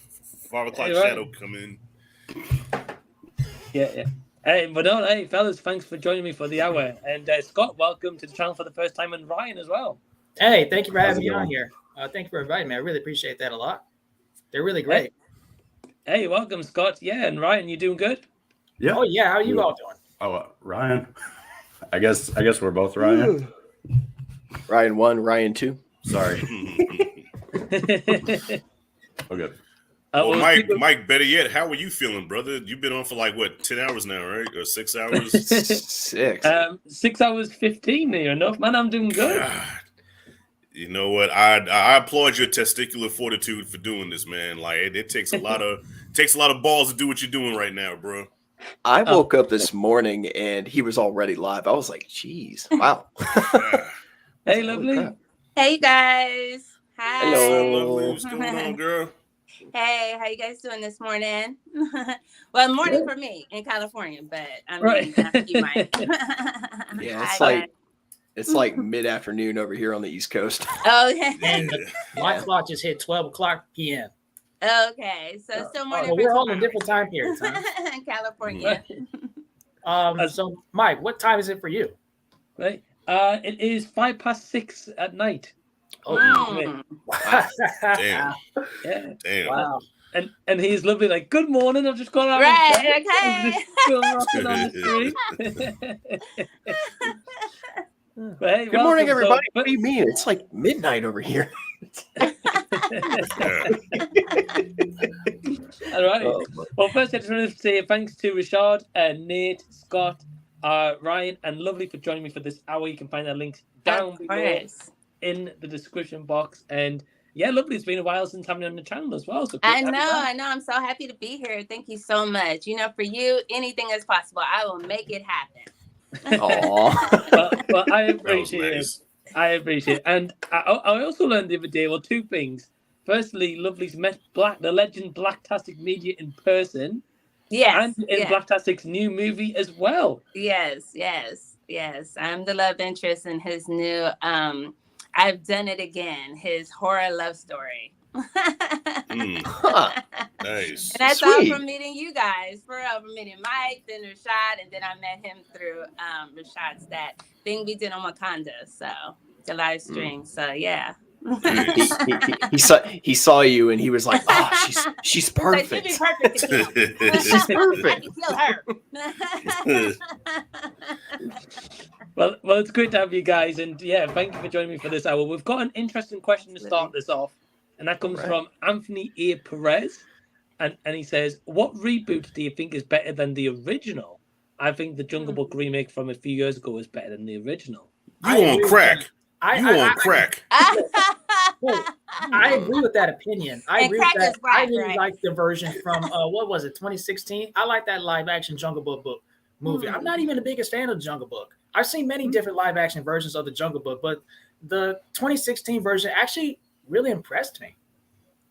5 o'clock Hey, right. shadow come in. Yeah. Hey, but no, hey, fellas, thanks for joining me for the hour. And Scott, welcome to the channel for the first time, and Ryan as well. Hey, thank you for How's having it me on going? here. Thank you for inviting me. I really appreciate that a lot. They're really great. Hey, welcome, Scott. Yeah, and Ryan, you doing good? Yeah. Oh yeah, how are you all doing? Oh, Ryan. I guess we're both Ryan. Ryan 1, Ryan 2. Sorry. Okay. Well, Mike, better yet, how are you feeling, brother? You've been on for like what, 10 hours now, right? Or 6 hours? 6. 6 hours 15 near enough, man. I'm doing good. God. You know what? I applaud your testicular fortitude for doing this, man. Like it takes a lot of balls to do what you're doing right now, bro. I woke up this morning and he was already live. I was like, geez, wow. Hey, lovely. Hey guys. Hi. Hello. Lovely. What's going on, girl? Hey, how you guys doing this morning? Well, morning for me in California, but I mean, Right. you might. Yeah, it's like mid-afternoon over here on the East Coast. Okay. And my clock just hit 12 o'clock p.m. Okay, so still morning. Well, for we're all some in different time periods, huh? in California. So, Mike, what time is it for you? Right. It is 6:05 at night. Oh, Damn. Yeah. Damn. Wow. And he's lovely, like, good morning. I've just got out. Right, okay. Just still rocking on the street. But hey, Good morning, welcome. everybody. What do you mean? It's like midnight over here. All right. Oh, Well, first, I just wanted to say thanks to Rashad, Nate, Scott, Ryan, and Lovely for joining me for this hour. You can find their links down below course. in the description box. And yeah, Lovely, it's been a while since having you on the channel as well. So I know. I'm so happy to be here. Thank you so much. You know, for you, anything is possible. I will make it happen. Well, I appreciate it. I appreciate it. And I also learned the other day, well, two things. Firstly, Lovely's met the legend Blacktastic Media in person. Yes. And in Blacktastic's new movie as well. Yes. I'm the love interest in his new I've Done It Again, his horror love story. Nice. And that's all from meeting you guys. From meeting Mike, then Rashad, and then I met him through Rashad's that thing we did on Wakanda. So the live stream. So yeah. he saw you and he was like, "Oh, she's perfect. Like, she'd be perfect to kill. She's perfect. I can kill her. Well, it's great to have you guys, and yeah, thank you for joining me for this hour. We've got an interesting question to start this off, and that comes from Anthony A. Perez, and he says, "What reboot do you think is better than the original?" I think the Jungle Book remake from a few years ago is better than the original. You on crack? Crack? I agree with that opinion. I And agree crack with that. is whack, I really right? like the version from what was it, 2016? I like that live action Jungle Book movie. I'm not even the biggest fan of the Jungle Book. I've seen many different live action versions of the Jungle Book, but the 2016 version actually really impressed me.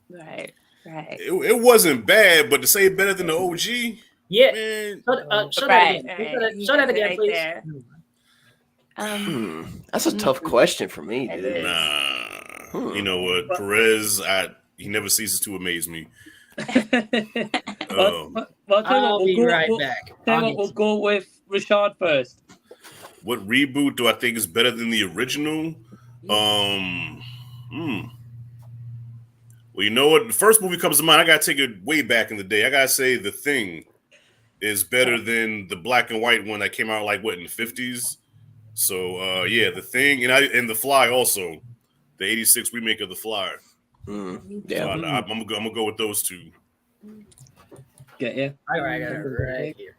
Right. It wasn't bad, but to say better than the OG, yeah. Man. Show that again. Show that again, please. That's a tough question for me, dude. Nah. You know what, Perez? He never ceases to amaze me. I'll be right back. We'll go with Rashad first. What reboot do I think is better than the original? Well, you know what? The first movie comes to mind. I gotta take it way back in the day. I gotta say, The Thing is better than the black and white one that came out like in the 50s. So yeah, The Thing and The Fly also, the '86 remake of The Fly. Yeah, So I'm gonna go with those two. Yeah. All right, I got it right here.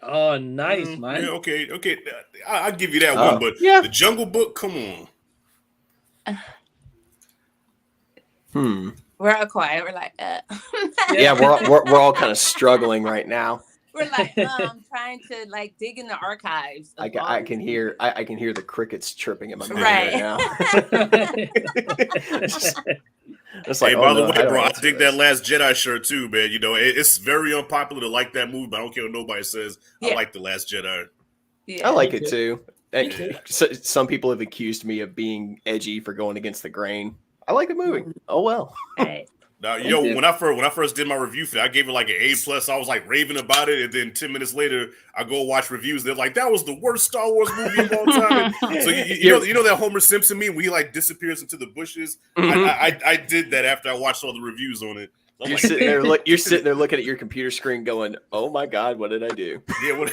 Oh, nice, man. Yeah, okay. I'll give you that Oh, one, but yeah. the Jungle Book, come on. We're all quiet. We're like, Yeah, we're all kind of struggling right now. We're like, trying to like dig in the archives. Of all I these can hear the crickets chirping in my brain Right. right now. It's Hey, like, by oh the no, way, how do bro, I I answer dig this? that Last Jedi shirt too, man. You know, it's very unpopular to like that movie, but I don't care what nobody says. I Yeah. like the Last Jedi. Yeah. I like it too. Me too. Some people have accused me of being edgy for going against the grain. I like the movie. Oh well. Right. Now, yo, when I first did my review for that, I gave it like an A+. I was like raving about it, and then 10 minutes later, I go watch reviews. They're like, "That was the worst Star Wars movie of all time." So you know that Homer Simpson meme where he like disappears into the bushes. I did that after I watched all the reviews on it. I'm You're like, sitting there. You're sitting there looking at your computer screen, going, "Oh my God, what did I do?" Yeah.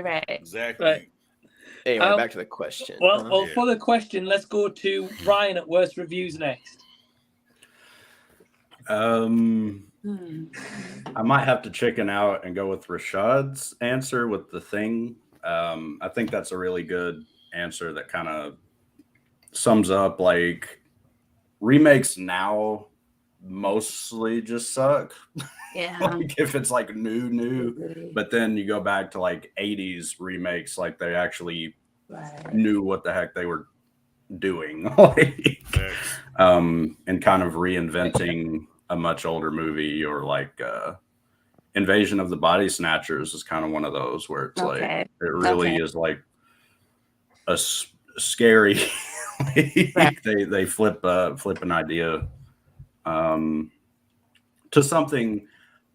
Right. Exactly. Right. Anyway, back to the question. Well, for the question, let's go to Ryan at Worst Reviews next. I might have to chicken out and go with Rashad's answer with The Thing. I think that's a really good answer that kind of sums up like remakes now mostly just suck. Yeah. Like if it's like new, but then you go back to like 80s remakes, like they actually knew what the heck they were doing, like, and kind of reinventing a much older movie, or like Invasion of the Body Snatchers is kind of one of those where it's like it really is like a scary they flip an idea to something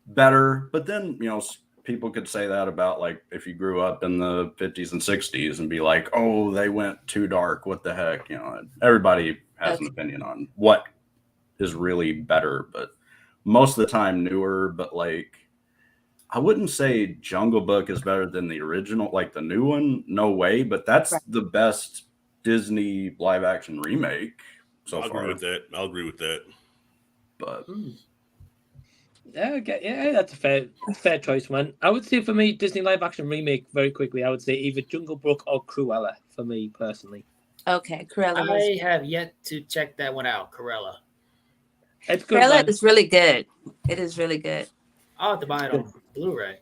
better. But then, you know, people could say that about like if you grew up in the 50s and 60s and be like, oh, they went too dark, what the heck, you know. Everybody has an opinion on what is really better, but most of the time newer. But like, I wouldn't say Jungle Book is better than the original, like the new one, no way, but that's the best Disney live action remake so far. I'll agree with that. But yeah, that's a fair choice, man. I would say for me, Disney live action remake, very quickly, I would say either Jungle Book or Cruella for me personally. Okay, Cruella. I have yet to check that one out. Cruella. It's good. Cruella is really good. It is really good. I'll have to buy it on Blu-ray.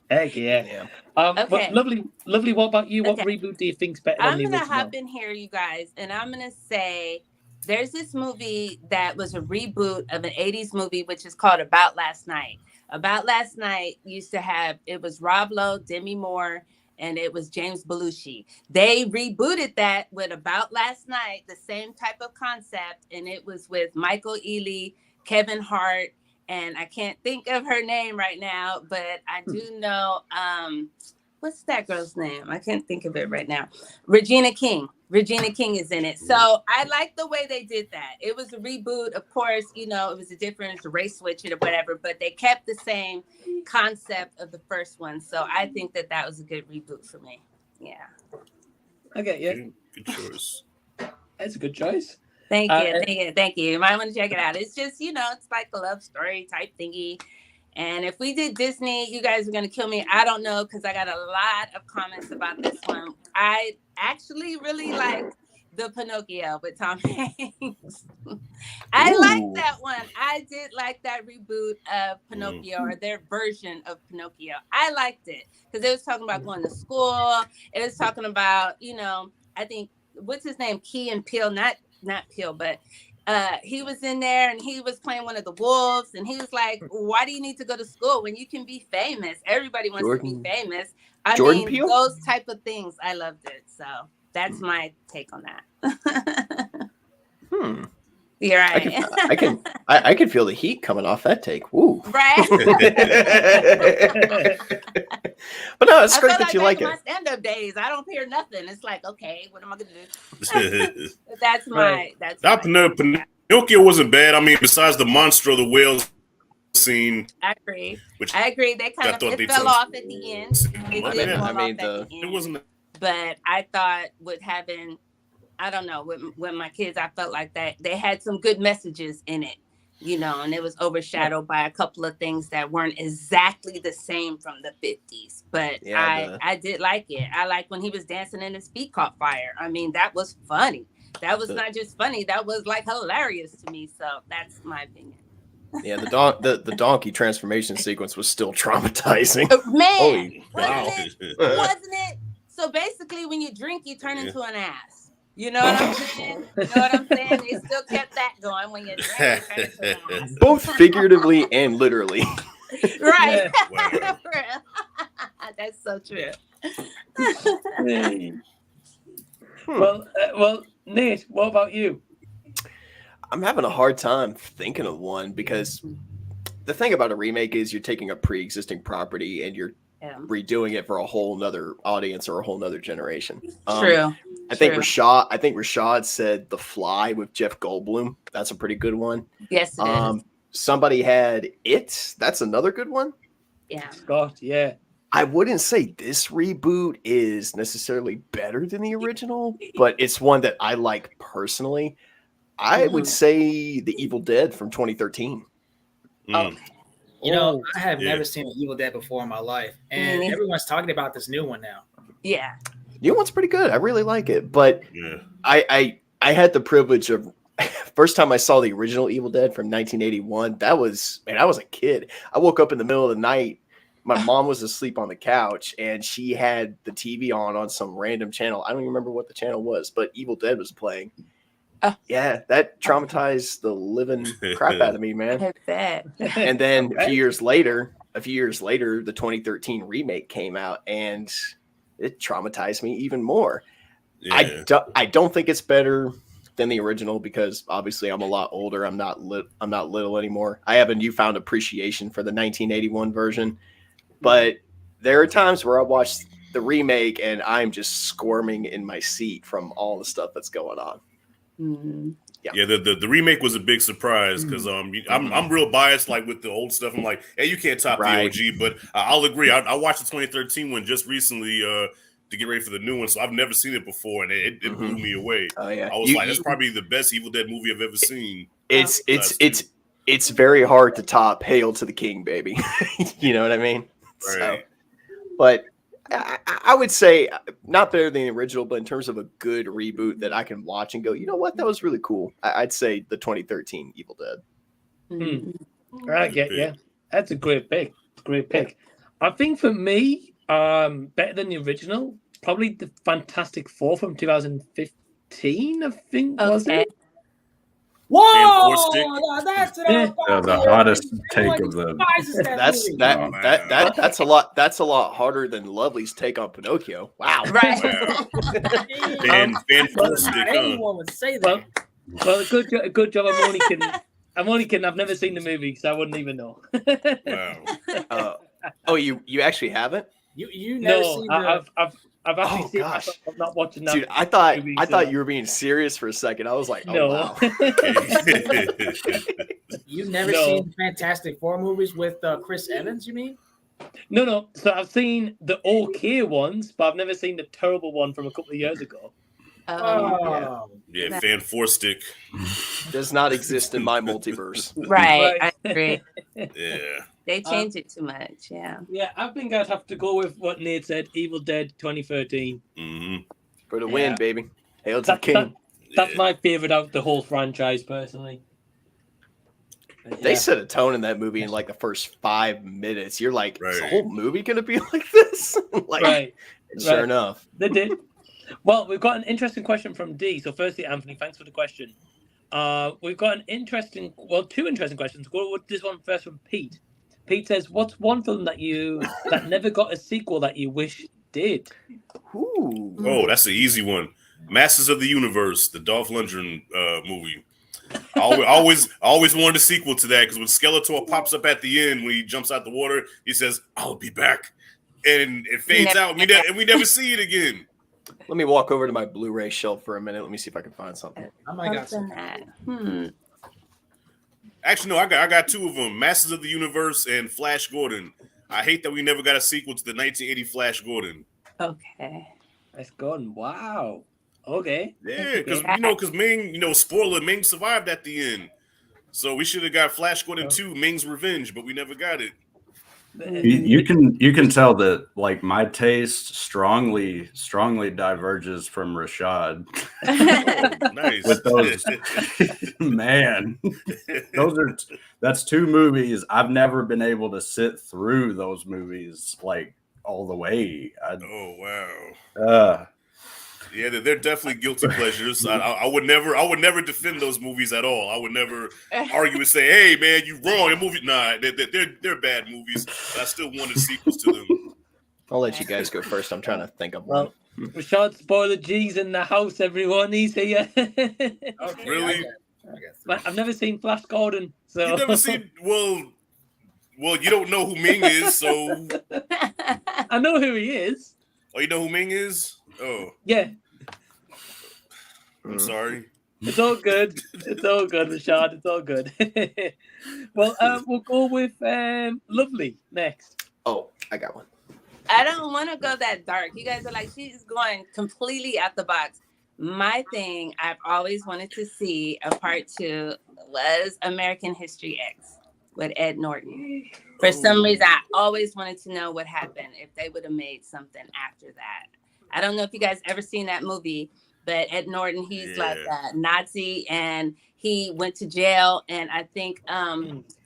Heck yeah. But lovely. What about you? What reboot do you think's better than I'm the gonna original? hop in here, you guys, and I'm gonna say there's this movie that was a reboot of an 80s movie, which is called About Last Night. About Last Night used to have, it was Rob Lowe, Demi Moore, and it was James Belushi. They rebooted that with About Last Night, the same type of concept, and it was with Michael Ealy, Kevin Hart, and I can't think of her name right now, but I do know, what's that girl's name? I can't think of it right now. Regina King. Regina King is in it. So I like the way they did that. It was a reboot. Of course, you know, it was a different race switch or whatever, but they kept the same concept of the first one. So I think that that was a good reboot for me. Yeah. Okay, yeah. Good choice. That's a good choice. Thank you. You might want to check it out. It's just, you know, it's like a love story type thingy. And if we did Disney, you guys are going to kill me. I don't know, because I got a lot of comments about this one. I actually really like the Pinocchio with Tom Hanks. I like that one. I did like that reboot of Pinocchio, or their version of Pinocchio. I liked it because it was talking about going to school. It was talking about, you know, I think, what's his name? Key and Peele, not Peele, but he was in there and he was playing one of the wolves, and he was like, why do you need to go to school when you can be famous? Everybody wants to be famous. I mean, Peele? those type of things. I loved it. So that's my take on that. You're right. I can feel the heat coming off that take. Woo. Right. But no, it's I great feel that you like back in it. my stand-up days, I don't hear nothing. It's like, okay, what am I gonna do? That's my. Pinocchio wasn't bad. I mean, besides the monster of the whales scene. I agree. They kind of fell off at the end. It wasn't. But I thought with having, I don't know, with my kids, I felt like that they had some good messages in it you know, and it was overshadowed by a couple of things that weren't exactly the same from the 50s. But I did like it. I like when he was dancing and his feet caught fire. I mean, that was funny. That was not just funny. That was like hilarious to me. So that's my opinion. Yeah, the donkey transformation sequence was still traumatizing. Man, wow. Wasn't it? So basically, when you drink, you turn into an ass. You know what I'm saying? You know what I'm saying? They still kept that going. When you drink, you turn into an ass. Both figuratively and literally. Right. Wow. That's so true. Well, Nate, what about you? I'm having a hard time thinking of one because the thing about a remake is you're taking a pre-existing property and you're redoing it for a whole nother audience or a whole nother generation. True. I think Rashad said The Fly with Jeff Goldblum. That's a pretty good one. Yes, it is. Somebody had It. That's another good one. Yeah. Scott, yeah. I wouldn't say this reboot is necessarily better than the original, but it's one that I like personally. I would say The Evil Dead from 2013. Okay. You know, I have never seen an Evil Dead before in my life, and everyone's talking about this new one now. Yeah. New one's pretty good. I really like it, but I had the privilege of first time I saw the original Evil Dead from 1981. That was, man, I was a kid. I woke up in the middle of the night. My mom was asleep on the couch, and she had the TV on some random channel. I don't even remember what the channel was, but Evil Dead was playing. Yeah, that traumatized the living crap out of me, man. I bet. And then a few years later, the 2013 remake came out, and it traumatized me even more. Yeah. I don't think it's better than the original because obviously I'm a lot older. I'm not little anymore. I have a newfound appreciation for the 1981 version, but there are times where I watch the remake and I'm just squirming in my seat from all the stuff that's going on. Yeah, the remake was a big surprise because I'm real biased like with the old stuff. I'm like, hey, you can't top the OG, but I'll agree. I watched the 2013 one just recently to get ready for the new one, so I've never seen it before, and it blew me away. Oh yeah, I was like, that's probably the best Evil Dead movie I've ever seen. It's very hard to top Hail to the King, baby. You know what I mean? Right. So, but I would say not better than the original, but in terms of a good reboot that I can watch and go, you know what, that was really cool. I'd say the 2013 Evil Dead. I get you. That's a great pick. Great pick. I think for me, better than the original, probably the Fantastic Four from 2015. I think was it. Whoa! That's what I was about the to hottest say. take of the. That's a lot harder than Lovely's take on Pinocchio. Wow. Right. Not anyone would say that. Well, good job. I'm only kidding. I've never seen the movie, so I wouldn't even know. Oh, you actually haven't? You never seen the... I've actually seen. Gosh. I'm not watching that. Dude, I thought you were being serious for a second. I was like, oh wow. You've never seen the Fantastic Four movies with Chris Evans, you mean? No. So I've seen the okay ones, but I've never seen the terrible one from a couple of years ago. Yeah, Fan Four Stick does not exist in my multiverse. Right, I agree. Yeah. They changed it too much, yeah. Yeah, I think I'd have to go with what Nate said, Evil Dead 2013. For the win, baby. Hail to the King. That's my favorite out of the whole franchise, personally. They set a tone in that movie in like the first 5 minutes. You're like, is the whole movie going to be like this? Sure enough. They did. Well, we've got an interesting question from D. So firstly, Anthony, thanks for the question. We've got two interesting questions. We'll go with this one first from Pete. Pete says, what's one film that never got a sequel that you wish did? Ooh. Oh, that's an easy one. Masters of the Universe, the Dolph Lundgren movie. I always wanted a sequel to that because when Skeletor pops up at the end when he jumps out the water, he says, "I'll be back," and it fades out, and we never see it again. Let me walk over to my Blu-ray shelf for a minute. Let me see if I can find something. I might got something. Actually, no, I got two of them: Masters of the Universe and Flash Gordon. I hate that we never got a sequel to the 1980 Flash Gordon. Okay. Flash Gordon. Wow. Okay. Yeah, because Ming, spoiler, Ming survived at the end. So we should have got Flash Gordon 2, Ming's Revenge, but we never got it. You can tell that like my taste strongly diverges from Rashad. Oh, nice. With those, man, that's two movies I've never been able to sit through those movies like all the way. Oh wow. Yeah, they're definitely guilty pleasures. I would never defend those movies at all. I would never argue and say, "Hey, man, you wrong." That movie, nah, they're bad movies. But I still wanted sequels to them. I'll let you guys go first. I'm trying to think of one. Rashad Spoiler G's in the house, everyone. He's here. Really? I've never seen Flash Gordon, so You never seen? Well, you don't know who Ming is, so I know who he is. Oh, you know who Ming is? Oh, yeah. I'm sorry. It's all good. It's all good, Rashad. It's all good. Well, we'll go with Lovely next. Oh, I got one. I don't want to go that dark. You guys are like, she's going completely out the box. My thing, I've always wanted to see a part 2 was American History X with Ed Norton. For some reason, I always wanted to know what happened if they would have made something after that. I don't know if you guys ever seen that movie, but Ed Norton, he's like a Nazi and he went to jail. And I think,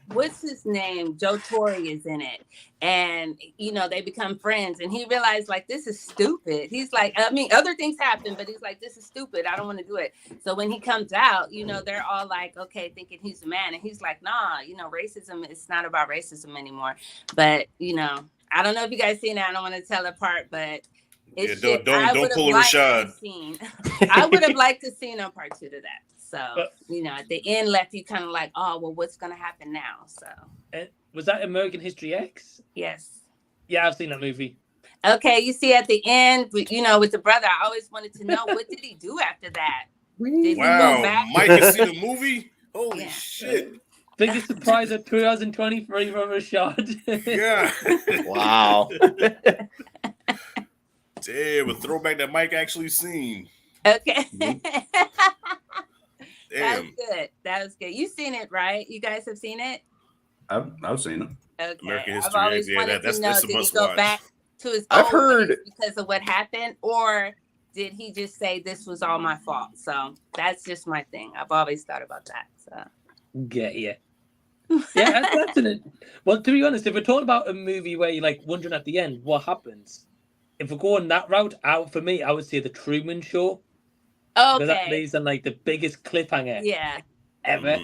what's his name? Joe Torre is in it. And, you know, they become friends and he realized like, this is stupid. He's like, I mean, other things happen, but he's like, this is stupid. I don't want to do it. So when he comes out, you know, they're all like, okay, thinking he's a man. And he's like, nah, you know, racism, it's not about racism anymore. But, you know, I don't know if you guys seen it. I don't want to tell it apart, but it's don't pull a Rashad. I would have liked to see a part 2 to that. So, you know, at the end left you kind of like, oh, well, what's going to happen now? So, was that American History X? Yes. Yeah, I've seen that movie. Okay, you see at the end, you know, with the brother, I always wanted to know what did he do after that? Did he go back? Mike has seen the movie? Holy shit. Biggest surprise of 2023 from Rashad. Yeah. Wow. Damn, a throwback that Mike actually seen. Okay. Damn. That was good. That was good. You've seen it, right? You guys have seen it? I've seen it. Okay. American I've History always X. wanted That's to know, a did he must go watch. back to his I've old heard- ways because of what happened, or did he just say this was all my fault? So that's just my thing. I've always thought about that. So Get you. Yeah, that's an. Well, to be honest, if we're talking about a movie where you're like wondering at the end what happens, if we're going that route, for me, I would say The Truman Show. Because that okay. leaves on like the biggest cliffhanger Yeah. ever.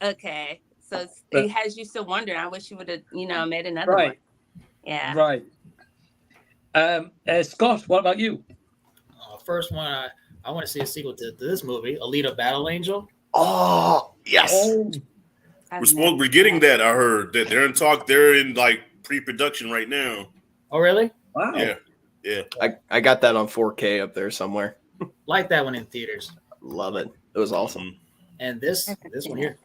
Okay. So But- it has you still wondering. I wish you would have, you know, made another one. Right. Yeah. Right. Scott, what about you? First one, I want to see a sequel to this movie, Alita Battle Angel. Oh, yes. We're getting that. I heard that they're in talk. They're in like pre-production right now. Oh, really? Wow. Yeah. I got that on 4K up there somewhere. Like that one in theaters. Love it. It was awesome. And this one here.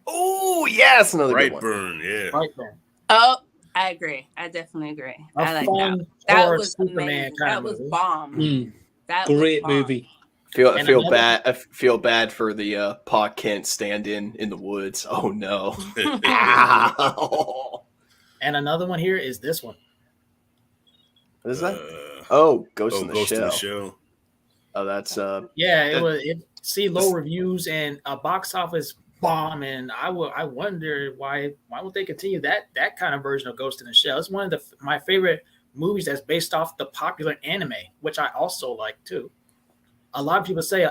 Oh, yes, another good one. Brightburn, yeah. Brightburn. Oh, I agree. I definitely agree. I like that. That was amazing. That was bomb. That Great was bomb. movie. I feel bad for the Pa Kent stand-in in the woods. Oh no. And another one here is this one. What is that? Ghost in the Shell. Oh, that's Yeah, it see low reviews and a box office bomb, and I wonder why would they continue that kind of version of Ghost in the Shell? It's one of my favorite movies that's based off the popular anime, which I also like too. A lot of people say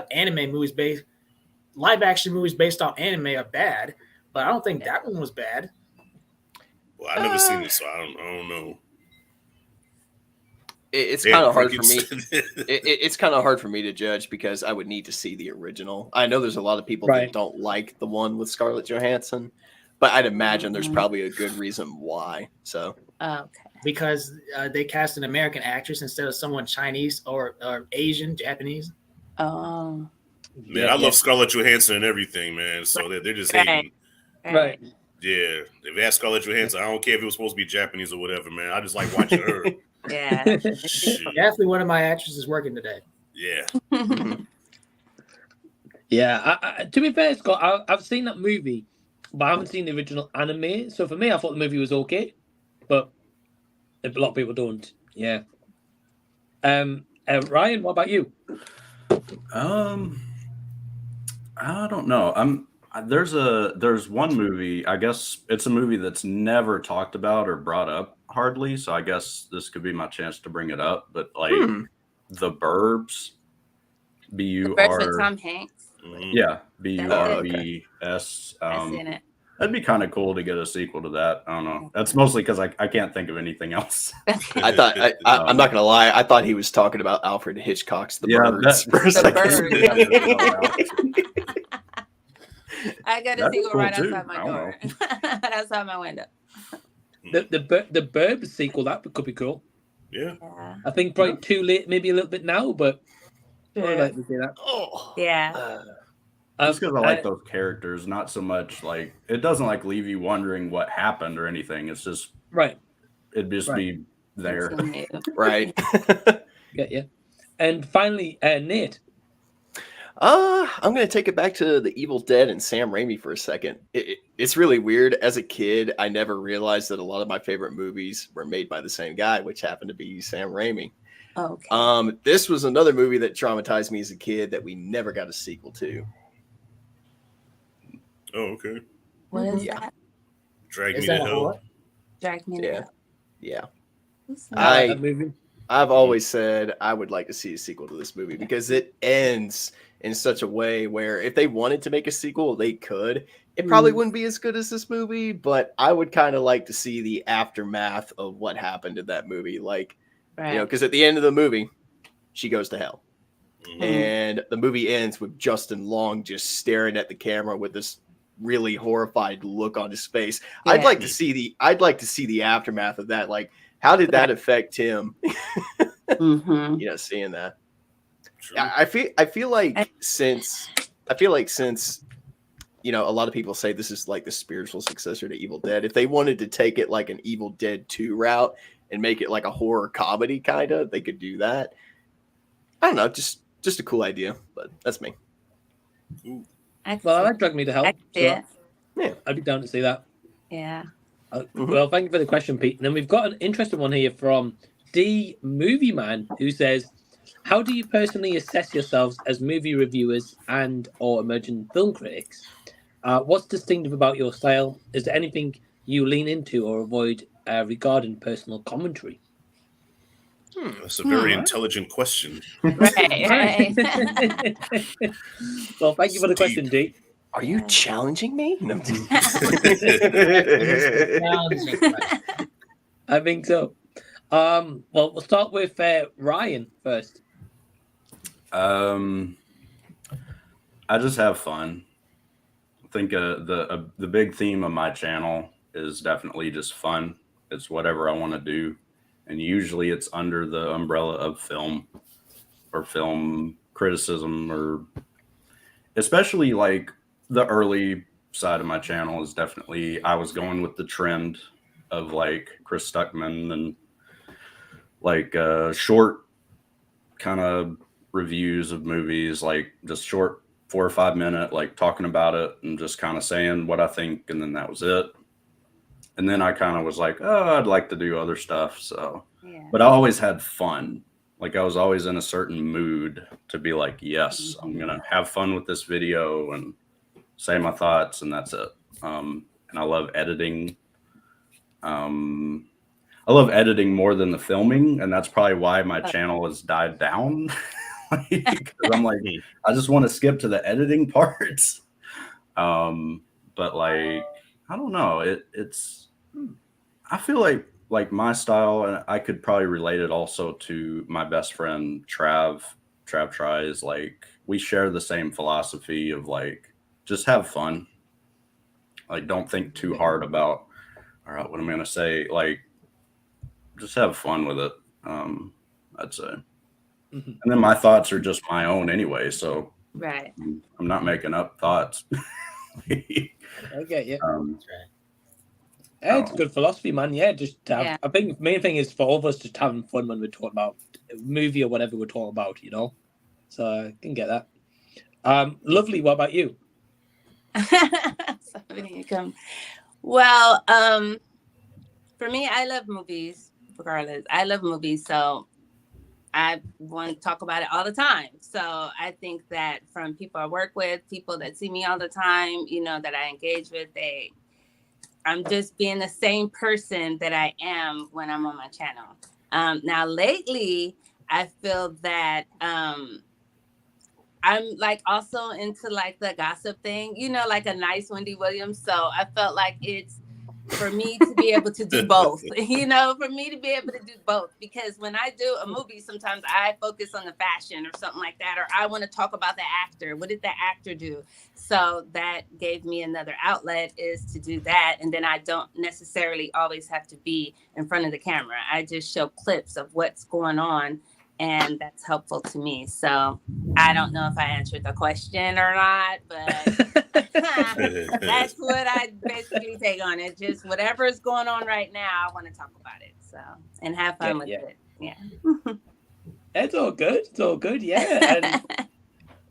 live action movies based off anime are bad, but I don't think that one was bad. Well, I've never seen it, so I don't know. It's kind of hard for me. It's kind of hard for me to judge because I would need to see the original. I know there's a lot of people that don't like the one with Scarlett Johansson, but I'd imagine there's probably a good reason why. So, because they cast an American actress instead of someone Chinese or Asian, Japanese. Oh, man, I love Scarlett Johansson and everything, man. So they're just hating. Right. Yeah, if they ask Scarlett Johansson, I don't care if it was supposed to be Japanese or whatever, man. I just like watching her. Yeah. Definitely one of my actresses working today. Yeah. Yeah, to be fair, Scott, I've seen that movie, but I haven't seen the original anime. So for me, I thought the movie was okay, but a lot of people don't. Yeah. Ryan, what about you? I don't know. There's one movie. I guess it's a movie that's never talked about or brought up hardly. So I guess this could be my chance to bring it up. But like The Burbs, The Burbs with Tom Hanks. Yeah, BURBS. I've seen it. That'd be kind of cool to get a sequel to that. I don't know. That's mostly because I can't think of anything else. I thought I'm not gonna lie. I thought he was talking about Alfred Hitchcock's The Birds. For a second. I got a sequel right outside my door, outside my window. The Burbs sequel, that could be cool. Yeah. I think probably too late, maybe a little bit now, but I'd like to see that. Yeah. Just because I like those characters, not so much like it doesn't like leave you wondering what happened or anything. It's just it'd just be there, right? Get you. And finally, Nate. I'm gonna take it back to the Evil Dead and Sam Raimi for a second. It's really weird. As a kid, I never realized that a lot of my favorite movies were made by the same guy, which happened to be Sam Raimi. Okay. This was another movie that traumatized me as a kid that we never got a sequel to. Oh, okay. What is that? Drag Me to Hell. Drag Me to Hell. Yeah. That movie. I've always said I would like to see a sequel to this movie because it ends in such a way where if they wanted to make a sequel, they could. It probably wouldn't be as good as this movie, but I would kind of like to see the aftermath of what happened in that movie. Like, you know, because at the end of the movie, she goes to hell. And the movie ends with Justin Long just staring at the camera with this really horrified look on his face. Yeah. I'd like to see the aftermath of that. Like, how did that affect him? You know, seeing that. I feel like since you know, a lot of people say this is like the spiritual successor to Evil Dead. If they wanted to take it like an Evil Dead 2 route and make it like a horror comedy kind of, they could do that. I don't know, just a cool idea, but that's me. Well, I like Drag Me to Hell. Yeah. I'd be down to see that. Yeah. Well, thank you for the question, Pete. And then we've got an interesting one here from D Movie Man, who says, how do you personally assess yourselves as movie reviewers and or emerging film critics? What's distinctive about your style? Is there anything you lean into or avoid regarding personal commentary? That's a very intelligent question. Right. Well, thank you for the question, D. Are you challenging me? No. I think so. Well, we'll start with Ryan first. I just have fun. I think the big theme of my channel is definitely just fun. It's whatever I want to do, and usually it's under the umbrella of film or film criticism, or especially like the early side of my channel is definitely I was going with the trend of like Chris Stuckman and like short kind of reviews of movies, like just short 4 or 5 minute, like talking about it and just kind of saying what I think, and then that was it. And then I kind of was like, oh, I'd like to do other stuff. So, but I always had fun. Like I was always in a certain mood to be like, yes, I'm gonna have fun with this video and say my thoughts, and that's it. And I love editing. I love editing more than the filming, and that's probably why my channel has died down. Because I'm like, I just want to skip to the editing parts. But like, I don't know. It's I feel like my style, and I could probably relate it also to my best friend Trav. Trav tries, like we share the same philosophy of like just have fun. Like don't think too hard about all right, what I'm gonna say. Like just have fun with it. I'd say. And then my thoughts are just my own anyway, so right. I'm not making up thoughts. I get you. Yeah, it's good philosophy, man. Yeah, just have, I think the main thing is for all of us just having fun when we're talking about a movie or whatever we're talking about, you know. So I can get that. Lovely. What about you? Well, for me, I love movies. Regardless, I love movies, so I want to talk about it all the time. So I think that from people I work with, people that see me all the time, you know, that I engage with, I'm just being the same person that I am when I'm on my channel. Now lately, I feel that I'm like also into like the gossip thing, you know, like a nice Wendy Williams. So I felt like it's for me to be able to do both, you know, for me to be able to do both. Because when I do a movie, sometimes I focus on the fashion or something like that, or I want to talk about the actor. What did the actor do? So that gave me another outlet, is to do that. And then I don't necessarily always have to be in front of the camera. I just show clips of what's going on, and that's helpful to me. So I don't know if I answered the question or not, but that's what I basically take on it. Just whatever is going on right now, I want to talk about it. So, and have fun with it. Yeah. It's all good. It's all good. Yeah. And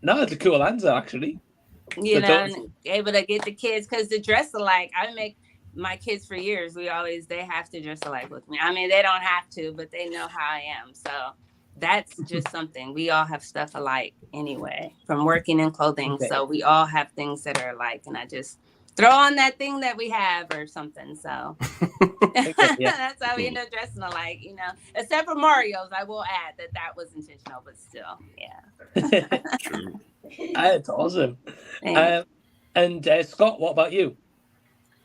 no, it's a cool answer, actually. You know, and able to get the kids, because the dress alike, I make my kids for years. They have to dress alike with me. I mean, they don't have to, but they know how I am. So that's just something. We all have stuff alike anyway, from working in clothing. Okay. So we all have things that are alike, and I just throw on that thing that we have or something. So that's how we end up dressing alike, you know, except for Mario's. I will add that was intentional, but still, yeah. True. That's awesome. And Scott, what about you?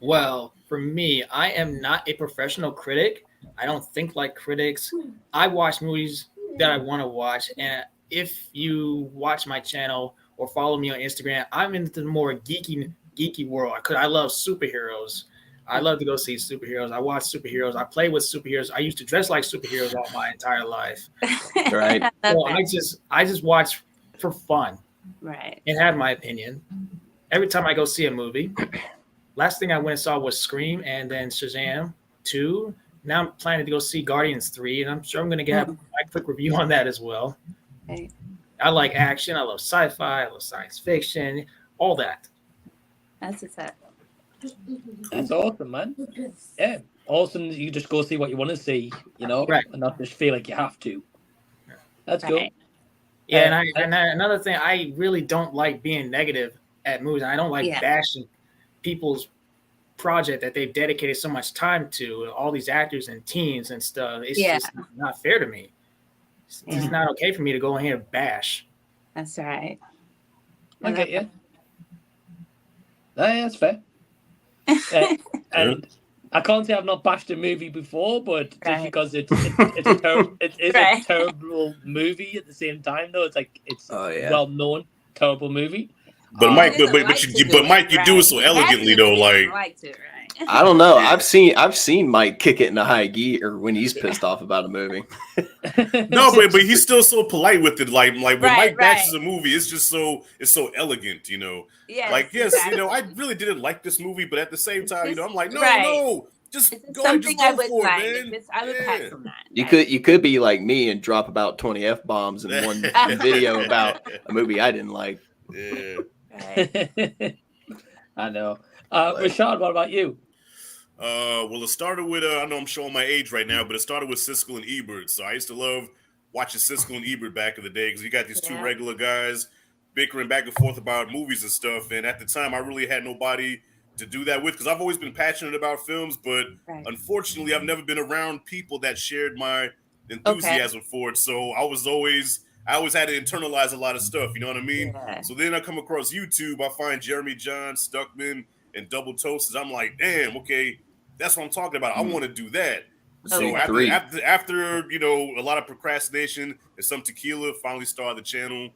Well, for me, I am not a professional critic. I don't think like critics. I watch movies that I want to watch. And if you watch my channel or follow me on Instagram, I'm into the more geeky world, because I love superheroes. I love to go see superheroes. I watch superheroes. I play with superheroes. I used to dress like superheroes all my entire life. Right. So I just watch for fun. Right. And have my opinion. Every time I go see a movie, last thing I went and saw was Scream, and then Shazam 2. Now I'm planning to go see Guardians 3, and I'm sure I'm going to get a quick review on that as well. Okay. I like action. I love sci-fi. I love science fiction. All that. That's what's up. That's awesome, man. Yeah, awesome. You just go see what you want to see, you know, right, and not just feel like you have to. That's cool. Yeah, and another thing, I really don't like being negative at movies. I don't like bashing people's project that they've dedicated so much time to, all these actors and teams and stuff. It's just not fair to me. It's not okay for me to go in here and bash. That's right. Okay, yeah. That's fair. And I can't say I've not bashed a movie before, but just because it's a terrible movie at the same time, though. It's like it's well known terrible movie. But Mike, but Mike, you do it so elegantly though. Like I don't know. I've seen Mike kick it in a high gear when he's pissed off about a movie. No, but he's still so polite with it. Like when Mike bashes a movie, it's just so elegant, you know. Yes, like you know, I really didn't like this movie, but at the same time, you know, I'm like, no, just go for it, man. I would pass on that. You could be like me and drop about 20 F-bombs in one video about a movie I didn't like. Yeah. I know. Rashad, what about you? Well, it started with I know I'm showing my age right now, but it started with Siskel and Ebert. So I used to love watching Siskel and Ebert back in the day, because you got these two regular guys bickering back and forth about movies and stuff. And at the time, I really had nobody to do that with, because I've always been passionate about films, but unfortunately, I've never been around people that shared my enthusiasm for it. So I always had to internalize a lot of stuff, you know what I mean? Yeah. So then I come across YouTube, I find Jeremy John, Stuckman, and Double Toasted. I'm like, damn, okay, that's what I'm talking about. I want to do that. So after you know, a lot of procrastination and some tequila, finally started the channel.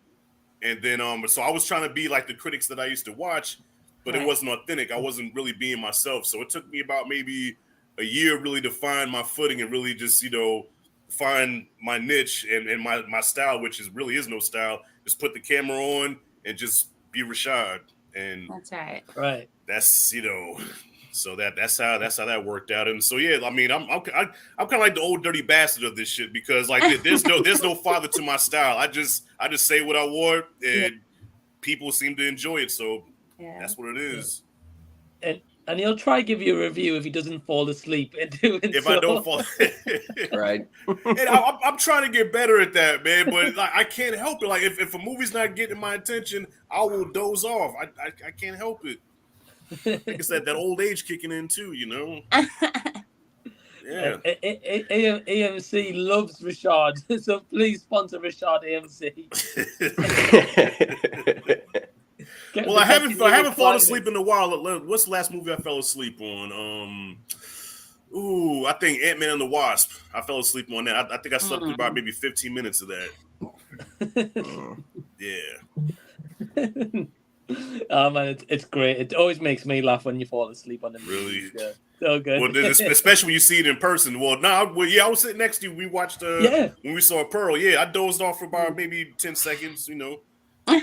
And then so I was trying to be like the critics that I used to watch, but it wasn't authentic. I wasn't really being myself. So it took me about maybe a year really to find my footing and really just, you know, find my niche and my style, which really is no style. Just put the camera on and just be Rashad. And that's right. Right. That's, you know, so that's how that worked out. And so yeah, I mean, I'm kind of like the old dirty bastard of this shit, because like there's no father to my style. I just say what I want, and people seem to enjoy it, so that's what it is. And he'll try to give you a review if he doesn't fall asleep and doing If I don't fall, right? And I'm trying to get better at that, man. But like, I can't help it. Like if a movie's not getting my attention, I will doze off. I can't help it. I think it's that old age kicking in too, you know. Yeah. AMC loves Rashad, so please sponsor Rashad AMC. Well, I haven't fallen asleep in a while. What's the last movie I fell asleep on? I think Ant-Man and the Wasp. I fell asleep on that. I think I slept through about maybe 15 minutes of that. Yeah. Oh man, it's great. It always makes me laugh when you fall asleep on the movie. Really? Yeah. So good. Well, especially when you see it in person. Well, I was sitting next to you. We watched when we saw Pearl. Yeah, I dozed off for about maybe 10 seconds, you know. I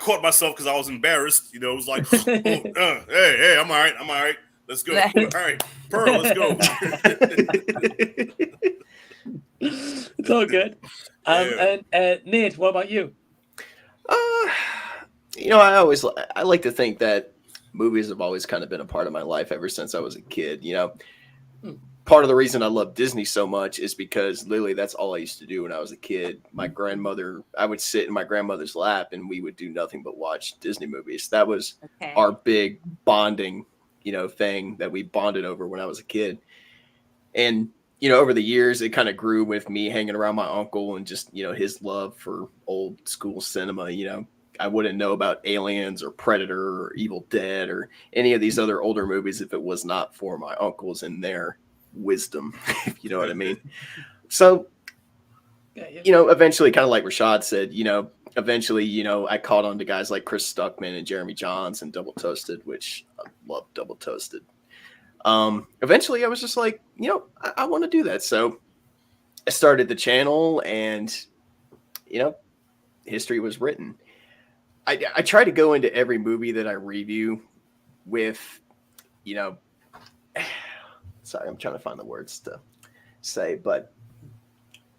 caught myself because I was embarrassed. You know, it was like, hey, I'm all right. Let's go. All right, Pearl, let's go. It's all good. And Nate, what about you? You know, I like to think that movies have always kind of been a part of my life ever since I was a kid. You know, part of the reason I love Disney so much is because literally that's all I used to do when I was a kid. I would sit in my grandmother's lap and we would do nothing but watch Disney movies. That was our big bonding, you know, thing that we bonded over when I was a kid. And, you know, over the years, it kind of grew with me hanging around my uncle and just, you know, his love for old school cinema. You know, I wouldn't know about Aliens or Predator or Evil Dead or any of these other older movies if it was not for my uncles and their wisdom, if you know what I mean. So, you know, eventually, kind of like Rashad said, you know, eventually, you know, I caught on to guys like Chris Stuckman and Jeremy Johns and Double Toasted, which I love Double Toasted. Eventually I was just like, you know, I want to do that. So I started the channel and, you know, history was written. I try to go into every movie that I review with, you know, sorry, I'm trying to find the words to say, but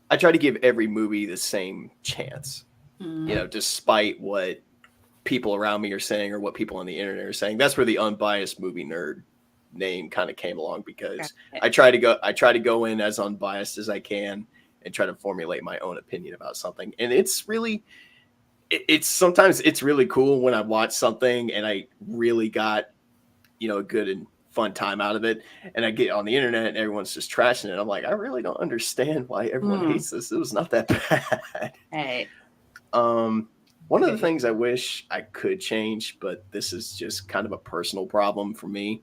I try to give every movie the same chance, you know, despite what people around me are saying or what people on the internet are saying. That's where the unbiased movie nerd name kind of came along, because I try to go in as unbiased as I can and try to formulate my own opinion about something. And it's really, sometimes it's really cool when I watch something and I really got, you know, a good and fun time out of it, and I get on the internet and everyone's just trashing it. I'm like, I really don't understand why everyone hates this. It was not that bad. Hey. One of the things I wish I could change, but this is just kind of a personal problem for me.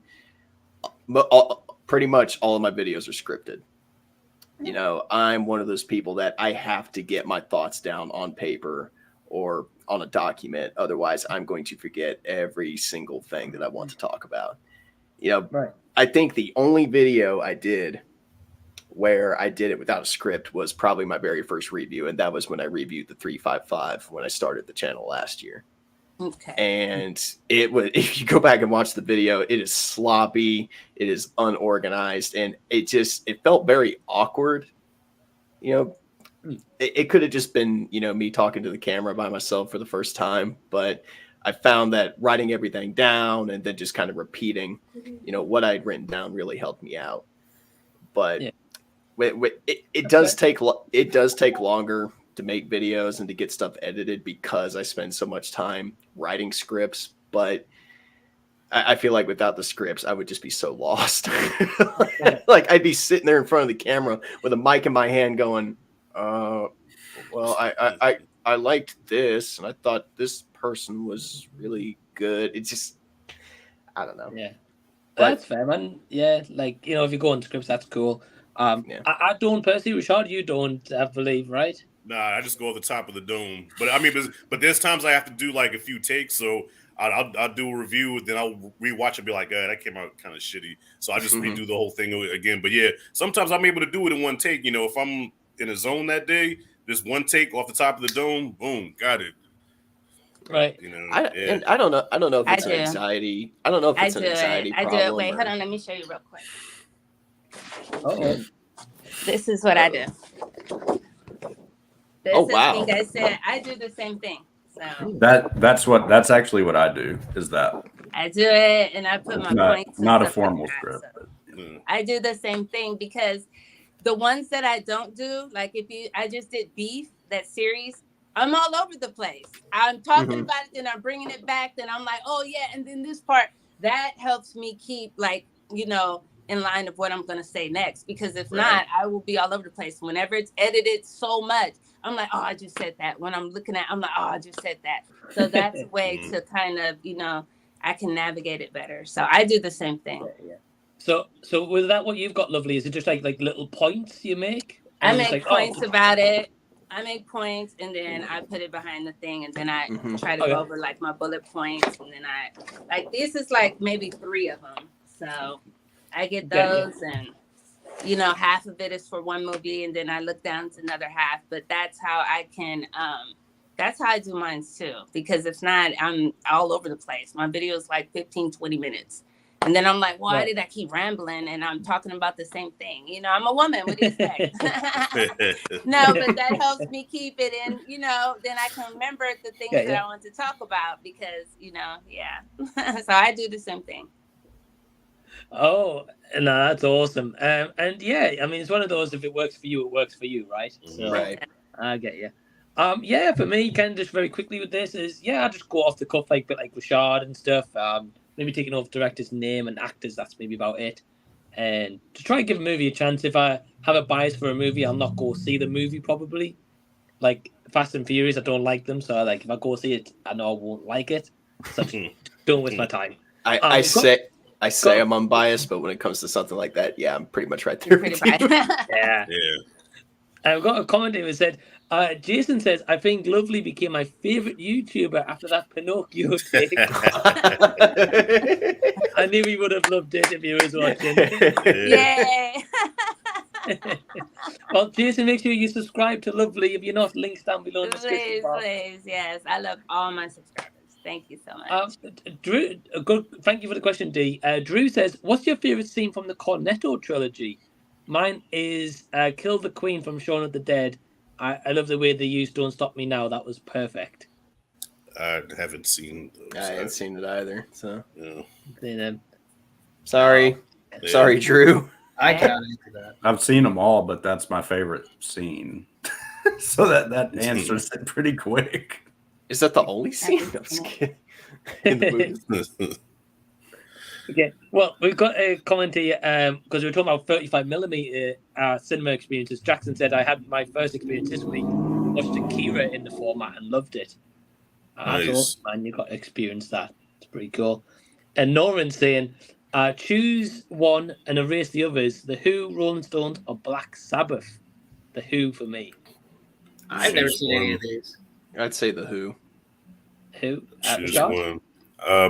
Pretty much all of my videos are scripted. You know, I'm one of those people that I have to get my thoughts down on paper or on a document. Otherwise, I'm going to forget every single thing that I want to talk about. You know, I think the only video I did where I did it without a script was probably my very first review. And that was when I reviewed the 355 when I started the channel last year. Okay. And it was, if you go back and watch the video, it is sloppy, it is unorganized, and it felt very awkward. You know, it could have just been, you know, me talking to the camera by myself for the first time, but I found that writing everything down and then just kind of repeating, you know, what I'd written down really helped me out. But it does take longer to make videos and to get stuff edited because I spend so much time writing scripts. But I feel like without the scripts, I would just be so lost. Like I'd be sitting there in front of the camera with a mic in my hand going, well, I liked this and I thought this person was really good. It's just, I don't know. Yeah. That's fair, man. Yeah, like, you know, if you go on scripts, that's cool. I don't personally, Rashad, you don't, I believe, right? Nah, I just go over the top of the dome. But I mean, but there's times I have to do like a few takes, so I'll do a review, then I'll rewatch it and be like, that came out kind of shitty. So I just redo the whole thing again. But yeah, sometimes I'm able to do it in one take. You know, if I'm in a zone that day, just one take off the top of the dome, boom, got it. Right. You know, and I don't know if it's an anxiety. I don't know if it's an anxiety problem. I do it. Wait, hold on. Let me show you real quick. Uh-oh. This is what I do. This is, like I said, I do the same thing. So So That's actually what I do. Is that I do it, and I put my points. Not a and stuff formal like that, script. so I do the same thing because the ones that I don't do, like I just did Beef, that series. I'm all over the place. I'm talking about it, then I'm bringing it back. Then I'm like, oh yeah, and then this part that helps me keep in line of what I'm going to say next. Because if not, I will be all over the place. Whenever it's edited so much, I'm like, oh, I just said that. When I'm looking at, I'm like, oh, I just said that. So that's a way to kind of, I can navigate it better. So I do the same thing. Yeah. So with that, what you've got, Lovely, is it just like little points you make? I make points about it. I make points, and then I put it behind the thing, and then I try to go over like my bullet points, and then this is like maybe 3 of them. So I get those, and half of it is for one movie, and then I look down to another half. But that's how I can. That's how I do mine too. Because if not, I'm all over the place. My video is like 15, 20 minutes. And then I'm like, why did I keep rambling? And I'm talking about the same thing. I'm a woman. What do you expect? No, but that helps me keep it in, then I can remember the things that I want to talk about because, So I do the same thing. Oh, no, that's awesome. And yeah, I mean, it's one of those, if it works for you, it works for you, right? So, right. I get you. Yeah, for me, kind of just very quickly with this is, I just go off the cuff, like Rashad and stuff. Maybe taking off director's name and actors, that's maybe about it. And to try and give a movie a chance, if I have a bias for a movie, I'll not go see the movie probably. Like Fast and Furious, I don't like them, so if I go see it, I know I won't like it. So don't waste my time. I say I'm unbiased, but when it comes to something like that, I'm pretty much right there with you. Yeah. I've got a comment here that said, Jason says, I think Lovely became my favorite YouTuber after that Pinocchio take. I knew he would have loved it if he was watching. Yay! Well, Jason, make sure you subscribe to Lovely. If you're not, links down below in the description box. Please, yes. I love all my subscribers. Thank you so much. Drew, thank you for the question, D. Drew says, what's your favorite scene from the Cornetto trilogy? Mine is Kill the Queen from Shaun of the Dead. I love the way they used Don't Stop Me Now. That was perfect. I haven't seen those. I haven't seen it either. So sorry. Sorry, Drew. I can't answer that. I've seen them all, but that's my favorite scene. So that answers it pretty quick. Is that the only scene? I'm just kidding. In the movie. Okay, well, we've got a comment here because we were talking about 35mm cinema experiences. Jackson said, I had my first experience this week, watched Akira in the format and loved it. Nice. That's awesome, man. You got to experience that. It's pretty cool. And Noran's saying, choose one and erase the others. The Who, Rolling Stones, or Black Sabbath? The Who for me. I've never seen any of these. I'd say the Who. Who? Choose one.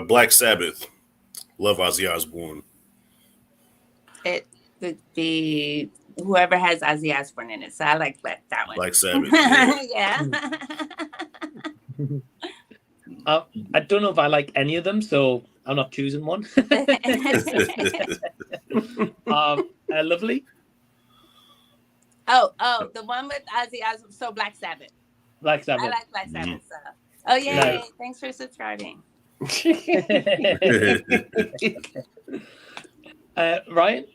Black Sabbath. Love Ozzy Osbourne. It would be whoever has Ozzy Osbourne in it. So I like that one. Black Sabbath. Yeah. I don't know if I like any of them, so I'm not choosing one. Lovely. Oh, the one with Ozzy Osbourne. So Black Sabbath. Black Sabbath. I like Black Sabbath. So. Oh, yay. Nice. Thanks for subscribing. Ryan?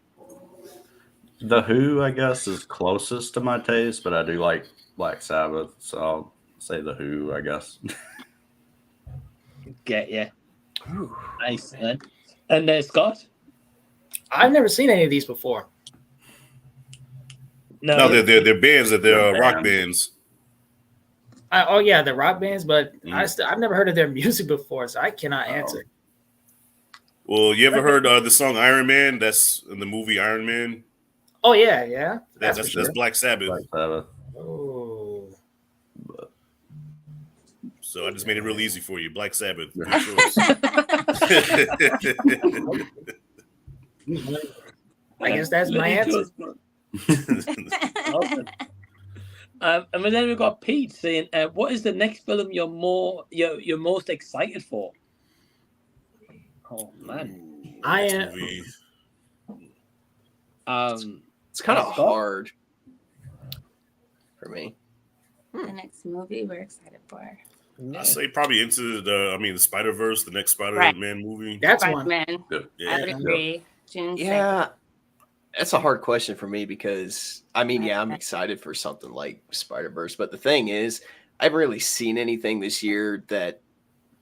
The Who, I guess, is closest to my taste, but I do like Black Sabbath, so I'll say the Who, I guess. Get ya. Nice, man. And Scott? I've never seen any of these before. No, they're bands, they're rock bands. Oh yeah, the rock bands, but I've never heard of their music before, so I cannot answer. Well, you ever heard the song Iron Man? That's in the movie Iron Man. Oh yeah. That's Black Sabbath. Black Sabbath. Oh. So I just made it real easy for you. Black Sabbath. I guess that's my answer. Awesome. And then we've got Pete saying, "What is the next film you're most excited for?" Oh man, I am. It's kind of hard for me. The next movie we're excited for. I say probably into the Spider-Verse, the next Spider-Man movie. That's Spider-Man. one. I would agree. June 2nd. Yeah, that's a hard question for me because I'm excited for something like Spider-Verse, but the thing is, I haven't really seen anything this year that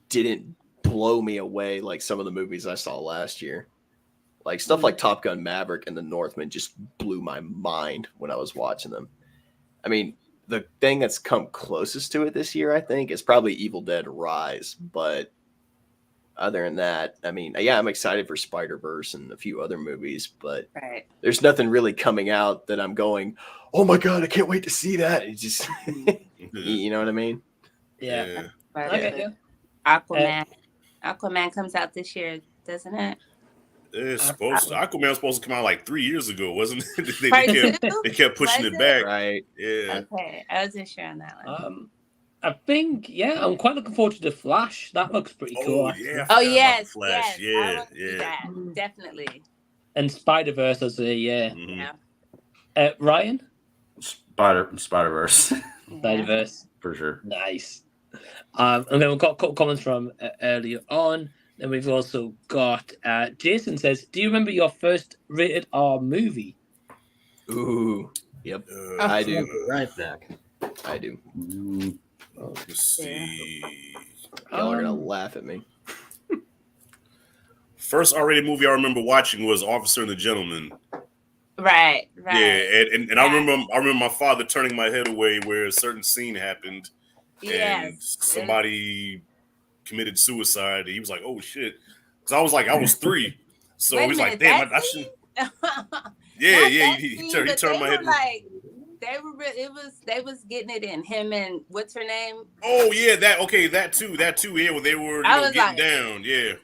didn't blow me away like some of the movies I saw last year. Like stuff like Top Gun Maverick and The Northman just blew my mind when I was watching them. I mean, the thing that's come closest to it this year, I think, is probably Evil Dead Rise. But other than that, I mean, yeah, I'm excited for Spider-Verse and a few other movies, but there's nothing really coming out that I'm going, oh my God, I can't wait to see that. It's just, you know what I mean? Yeah. Aquaman comes out this year, doesn't it? It's supposed to. Aquaman was supposed to come out like 3 years ago, wasn't it? they kept pushing it back. Right. Yeah. Okay. I wasn't sure on that one. I think, I'm quite looking forward to The Flash. That looks pretty cool. Yeah. Oh, yes. Flash. Yes. I want to see that. Definitely. And Spider-Verse, I say, Yeah. Ryan? Spider-Verse. Spider-Verse. For sure. Nice. And then we've got a couple comments from earlier on. Then we've also got Jason says, do you remember your first rated R movie? Ooh. Yep. I do. Right back. I do. Let's see. Y'all are going to laugh at me. First R-rated movie I remember watching was Officer and the Gentleman. Right. Yeah, and I remember my father turning my head away where a certain scene happened, and somebody committed suicide. He was like, "Oh shit!" Because I was 3, so he's like, "Damn, I shouldn't." Yeah. He turned my head. Like, they was getting it in him and what's her name? Oh yeah, that too. Yeah, when they were getting down. Yeah.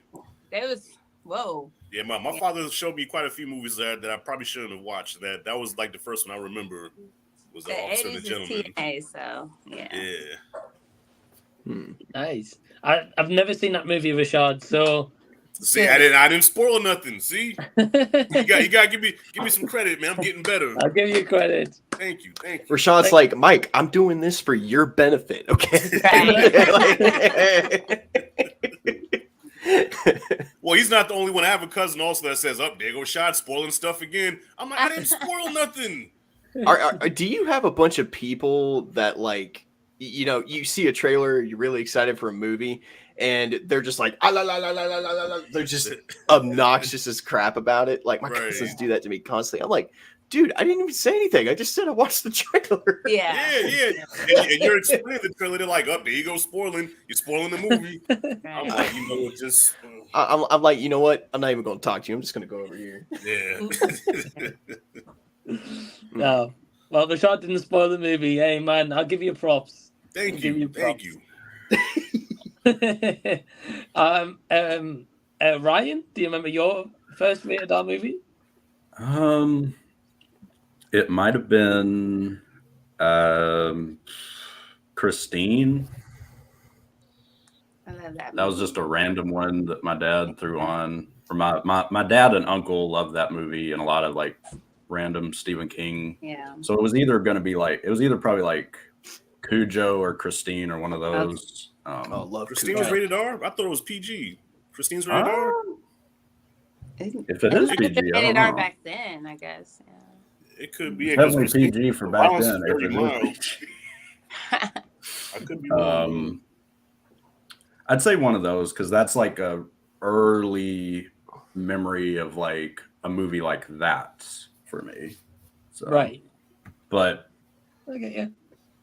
They was whoa. Yeah, my father showed me quite a few movies that I probably shouldn't have watched. That was like the first one I remember was the Officer and the Gentleman. TNA, so yeah. Nice. I've never seen that movie, Rashad. So see, I didn't spoil nothing. See, you gotta give me some credit, man. I'm getting better. I'll give you credit. Thank you. Rashad's like, Mike, I'm doing this for your benefit, okay? Well, he's not the only one. I have a cousin also that says, "Up there, go Rashad spoiling stuff again." I'm like, I didn't spoil nothing. Do you have a bunch of people that like, you see a trailer, you're really excited for a movie, and they're just like, la, la, la, la, la, la, la. They're just obnoxious as crap about it. Like my cousins do that to me constantly. I'm like, dude, I didn't even say anything. I just said I watched the trailer. Yeah. And you're explaining the trailer. They're like, "Up there, you go spoiling. You're spoiling the movie." I'm like, just. I'm like, you know what? I'm not even going to talk to you. I'm just going to go over here. Yeah. No. Well, Rashad didn't spoil the movie. Hey, man, I'll give you props. Thank you. Ryan, do you remember your first rated R movie? It might have been Christine. I love that. That was just a random one that my dad threw on. Or my dad and uncle loved that movie and a lot of like random Stephen King. Yeah. So it was either probably like Cujo or Christine or one of those. Love Christine Cujo. was rated R? I thought it was PG. Christine's rated R? If it is PG, I don't Rated R know. back then, I guess. Yeah. It could be. Definitely PG for back violence then. is very If it was mild. PG. I could be wrong. I'd say one of those because that's like a early memory of like a movie like that for me. So, Right. But Okay, yeah.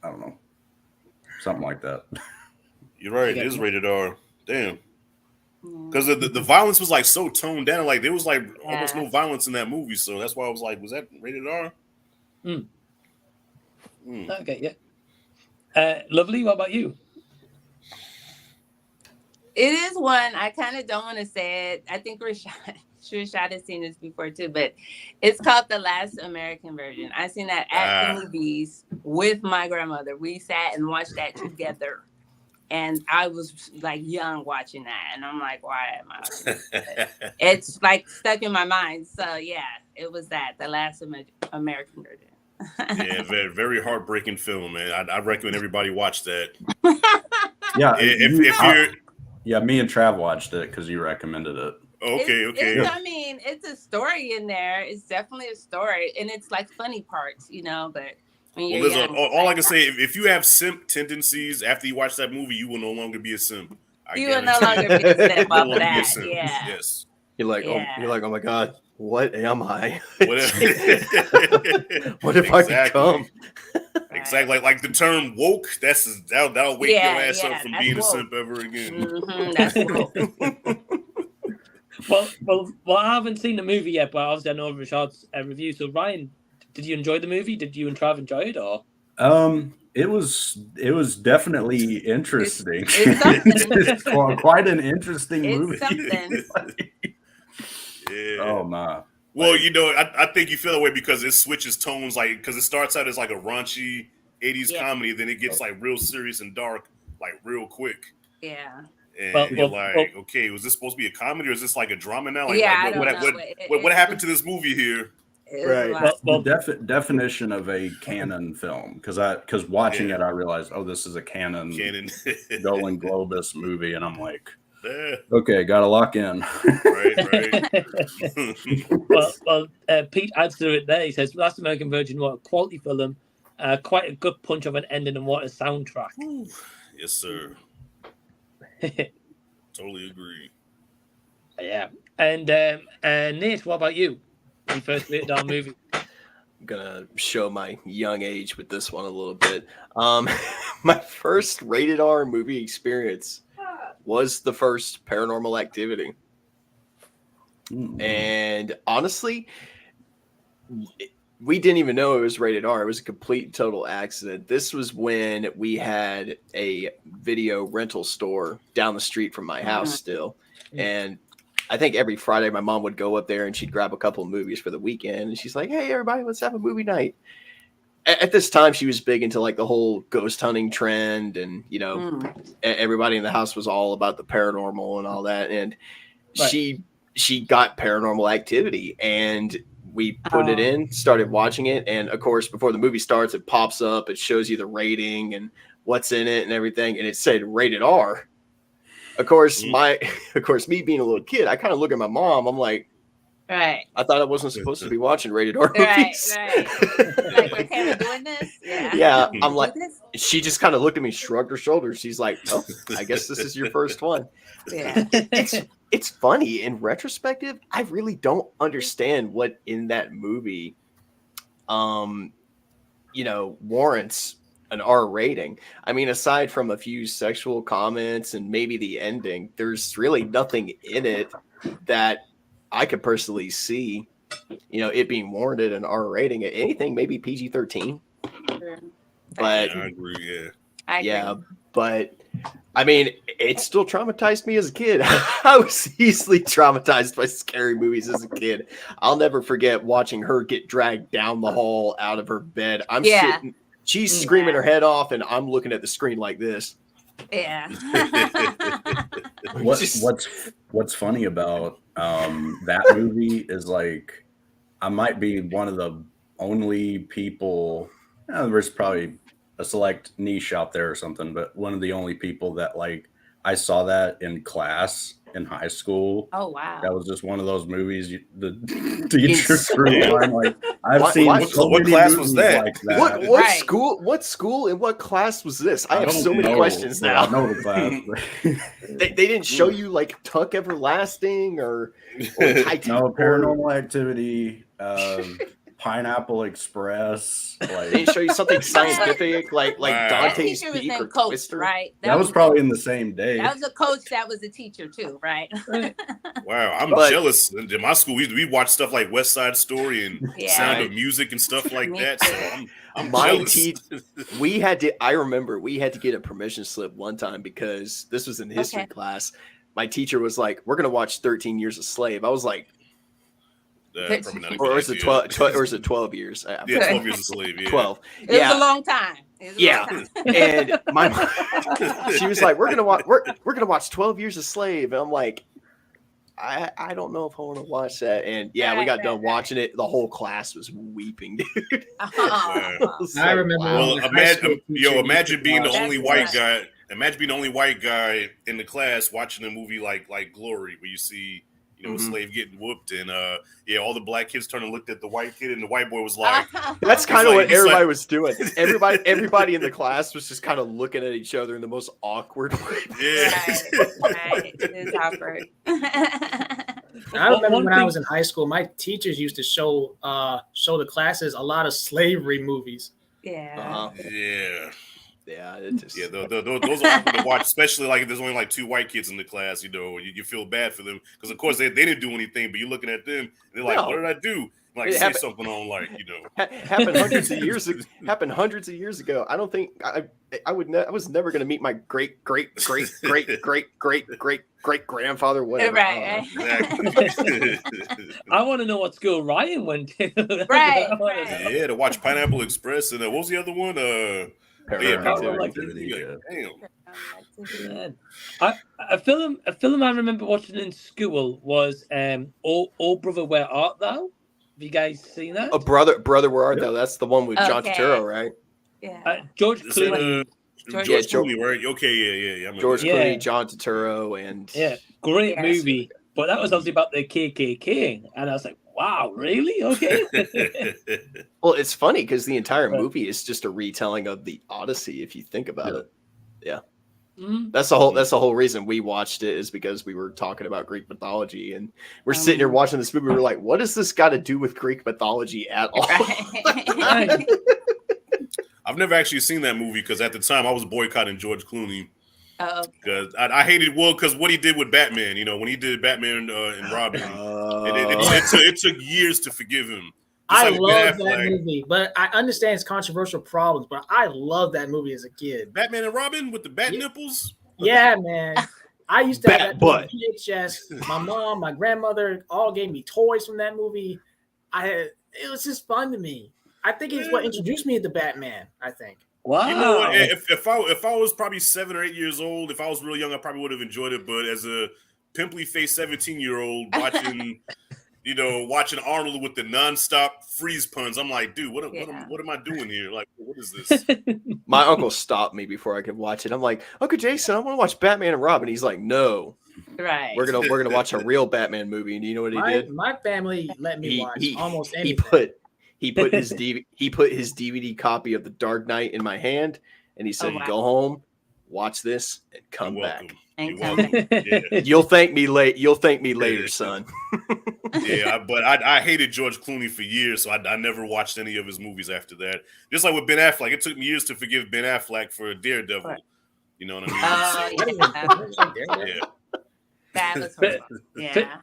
I don't know. Something like that. You're right. It is rated R. Damn. Because the violence was like so toned down. Like there was like almost no violence in that movie. So that's why I was like, was that rated R? Okay, yeah. Lovely, what about you? It is one. I kind of don't want to say it. I think Rashad has seen this before too, but it's called The Last American Version. I seen that at the movies with my grandmother. We sat and watched that together. And I was like young watching that. And I'm like, why am I watching this? It's like stuck in my mind. So yeah, it was that, The Last American Version. Yeah, very, very heartbreaking film, man. I recommend everybody watch that. Yeah, if you're yeah, me and Trav watched it because you recommended it. It's, I mean, it's a story in there. It's definitely a story, and it's like funny parts, you know. But when you're young, all I can say, if you have simp tendencies after you watch that movie, you will no longer be a simp. You will no longer be a simp off of that. Yeah. Yes. You're like, oh my God, what am I? What have I become? Exactly. Like the term woke, that'll wake your ass up from being woke. A simp ever again. That's woke. Well, I haven't seen the movie yet, but obviously I know Rashad's review. So, Ryan, did you enjoy the movie? Did you and Trav enjoy it, or? It was definitely interesting. It's quite an interesting movie. Yeah. Oh my. Well, you know, I think you feel that way because it switches tones, like because it starts out as like a raunchy 80s comedy, then it gets like real serious and dark, like real quick. Yeah. And you're like, okay, was this supposed to be a comedy or is this like a drama now? Like, what happened to this movie here? Right. The definition of a canon film, because watching it, I realized, this is a canon Golden Globus movie, and I'm like, okay, gotta lock in. Right. Pete adds to it there. He says, "Last American Virgin, what a quality film! Quite a good punch of an ending, and what a soundtrack." Yes, sir. Totally agree. Yeah. And Nate, what about you? When you first rated our movie? I'm gonna show my young age with this one a little bit. My first rated R movie experience was the first Paranormal Activity. And honestly, we didn't even know it was rated R. It was a complete and total accident. This was when we had a video rental store down the street from my house still. And I think every Friday my mom would go up there and she'd grab a couple of movies for the weekend. And she's like, hey, everybody, let's have a movie night. At this time, she was big into like the whole ghost hunting trend. And, you know, everybody in the house was all about the paranormal and all that. And she got Paranormal Activity, and we put it in, started watching it. And of course, before the movie starts, it pops up. It shows you the rating and what's in it and everything. And it said rated R. Of course, me being a little kid, I kind of look at my mom. I'm like, I thought I wasn't supposed to be watching rated R movies. Like, okay, we're doing this. Yeah. I'm like, she just kind of looked at me, shrugged her shoulders. She's like, oh, I guess this is your first one. Yeah. It's funny in retrospective. I really don't understand what in that movie, warrants an R rating. I mean, aside from a few sexual comments and maybe the ending, there's really nothing in it that I could personally see, it being warranted an R rating. Anything, maybe PG-13. But I agree. Yeah, but I mean, it still traumatized me as a kid. I was easily traumatized by scary movies as a kid. I'll never forget watching her get dragged down the hall out of her bed. I'm sitting. She's screaming her head off, and I'm looking at the screen like this. Yeah. What's funny about that movie is like I might be one of the only people. There's probably a select niche out there or something, but one of the only people that like I saw that in class in high school. Oh wow! That was just one of those movies. The teacher threw on. Like I've seen. What class was that? Like that. What school? What school and what class was this? I have so many questions now. I know the class. They didn't show you like Tuck Everlasting or Titan. No, Paranormal Activity. Pineapple Express. Like, they show you something scientific, like Dante's Peak or Coach, Twister. right? That was probably in the same day. That was a coach. That was a teacher too, right? Wow, I'm jealous. In my school, we watched stuff like West Side Story and Sound of Music and stuff like that. So I'm jealous. I remember we had to get a permission slip one time because this was in history class. My teacher was like, "We're gonna watch 13 Years a Slave." I was like. Or is it 12? Or is it 12 years? Yeah, 12 Years a Slave. Yeah. 12. It was a long time. And my mom, she was like, "We're gonna watch 12 Years a Slave," and I'm like, I don't know if I want to watch that. And we got done watching it. The whole class was weeping, dude. I remember. Well, imagine being the only white guy. imagine being the only white guy in the class watching a movie like Glory, where you see, you know, a slave getting whooped, and all the black kids turned and looked at the white kid, and the white boy was like, That's kind of what everybody was doing. Everybody in the class was just kind of looking at each other in the most awkward way. Right. It is awkward. I remember when I was in high school, my teachers used to show the classes a lot of slavery movies. Yeah. Those are awkward to watch, especially like if there's only like 2 white kids in the class. You know, you feel bad for them because of course they didn't do anything, but you're looking at them and they're like, "What did I do?" Like say something on like, you know, happened hundreds of years ago. I don't think I was never going to meet my great grandfather. Whatever. Right. I want to know what school Ryan went to. Right. Yeah, to watch Pineapple Express, and what was the other one? A film I remember watching in school was Oh Brother, Where Art Thou? Have you guys seen that? Oh, brother, where art thou? That's the one with John Turturro, right? Yeah. George Clooney. George Clooney, right? Okay, yeah. George Clooney, John Turturro, and great movie. But that was obviously about the KKK, and I was like, wow, really? Okay. Well, it's funny because the entire movie is just a retelling of the Odyssey, if you think about it. Yeah. Mm-hmm. That's the whole reason we watched it, is because we were talking about Greek mythology, and we're sitting here watching this movie. We're like, what does this got to do with Greek mythology at all? I've never actually seen that movie because at the time I was boycotting George Clooney. Oh, because I hated because what he did with Batman, you know, when he did Batman and Robin, it took years to forgive him. I love that movie, but I understand its controversial problems. But I love that movie as a kid. Batman and Robin with the bat nipples. Yeah, man. I used to have that movie VHS. My mom, my grandmother, all gave me toys from that movie. It was just fun to me. I think it's what introduced me to Batman. I think. Wow. You know what? If I was probably 7 or 8 years old, if I was real young, I probably would have enjoyed it. But as a pimply faced 17-year-old watching, watching Arnold with the nonstop freeze puns, I'm like, dude, what am I doing here? Like, what is this? My uncle stopped me before I could watch it. I'm like, Uncle Jason, I want to watch Batman and Robin. He's like, no. Right. We're gonna watch a real Batman movie. And you know what he did? My family let me watch almost anything. He put his DVD copy of The Dark Knight in my hand, and he said, "Go home, watch this, and come back. You'll thank me later, son." Yeah, but I hated George Clooney for years, so I never watched any of his movies after that. Just like with Ben Affleck, it took me years to forgive Ben Affleck for Daredevil. You know what I mean? That was horrible. Yeah.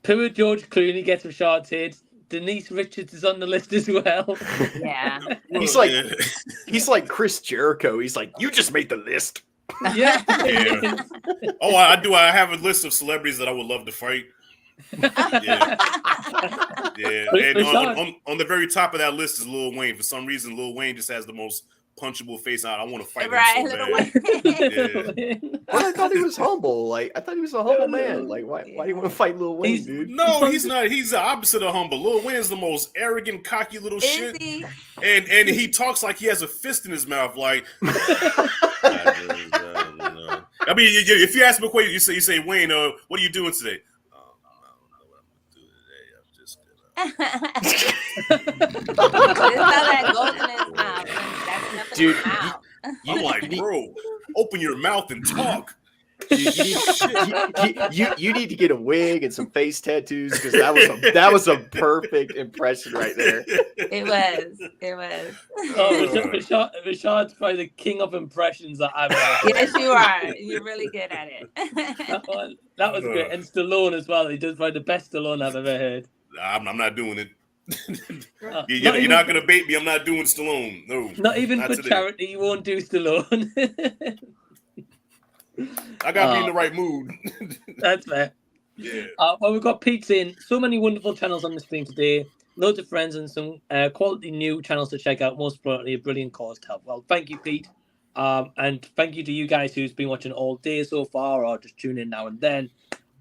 Poor George Clooney gets retarded. Denise Richards is on the list as well. Yeah. He's like Chris Jericho. He's like, you just made the list. Yeah. Oh, I do. I have a list of celebrities that I would love to fight. Yeah. And on the very top of that list is Lil Wayne. For some reason, Lil Wayne just has the most punchable face out. I want to fight him so bad. Well, I thought he was humble. I thought he was a humble man. Like, why do you want to fight Lil Wayne, dude? No, he's not. He's the opposite of humble. Lil Wayne is the most arrogant, cocky little shit. And he talks like he has a fist in his mouth. Like, I mean, if you ask McQuaid, you say, Wayne, what are you doing today? Dude, I'm like, bro, open your mouth and talk. Dude, you need to get a wig and some face tattoos, because that was a perfect impression right there. It was. Oh, Rashad's probably the king of impressions that I've ever. Yes, you are. You're really good at it. That was great. And Stallone as well. He does probably the best Stallone I've ever heard. I'm not doing it. You're not going to bait me. I'm not doing Stallone. No. Not even for charity. You won't do Stallone. I got to be in the right mood. That's fair. Yeah. Well, we've got Pete saying so many wonderful channels on the stream today. Loads of friends and some quality new channels to check out. Most importantly, a brilliant cause to help. Well, thank you, Pete. And thank you to you guys who's been watching all day so far or just tune in now and then.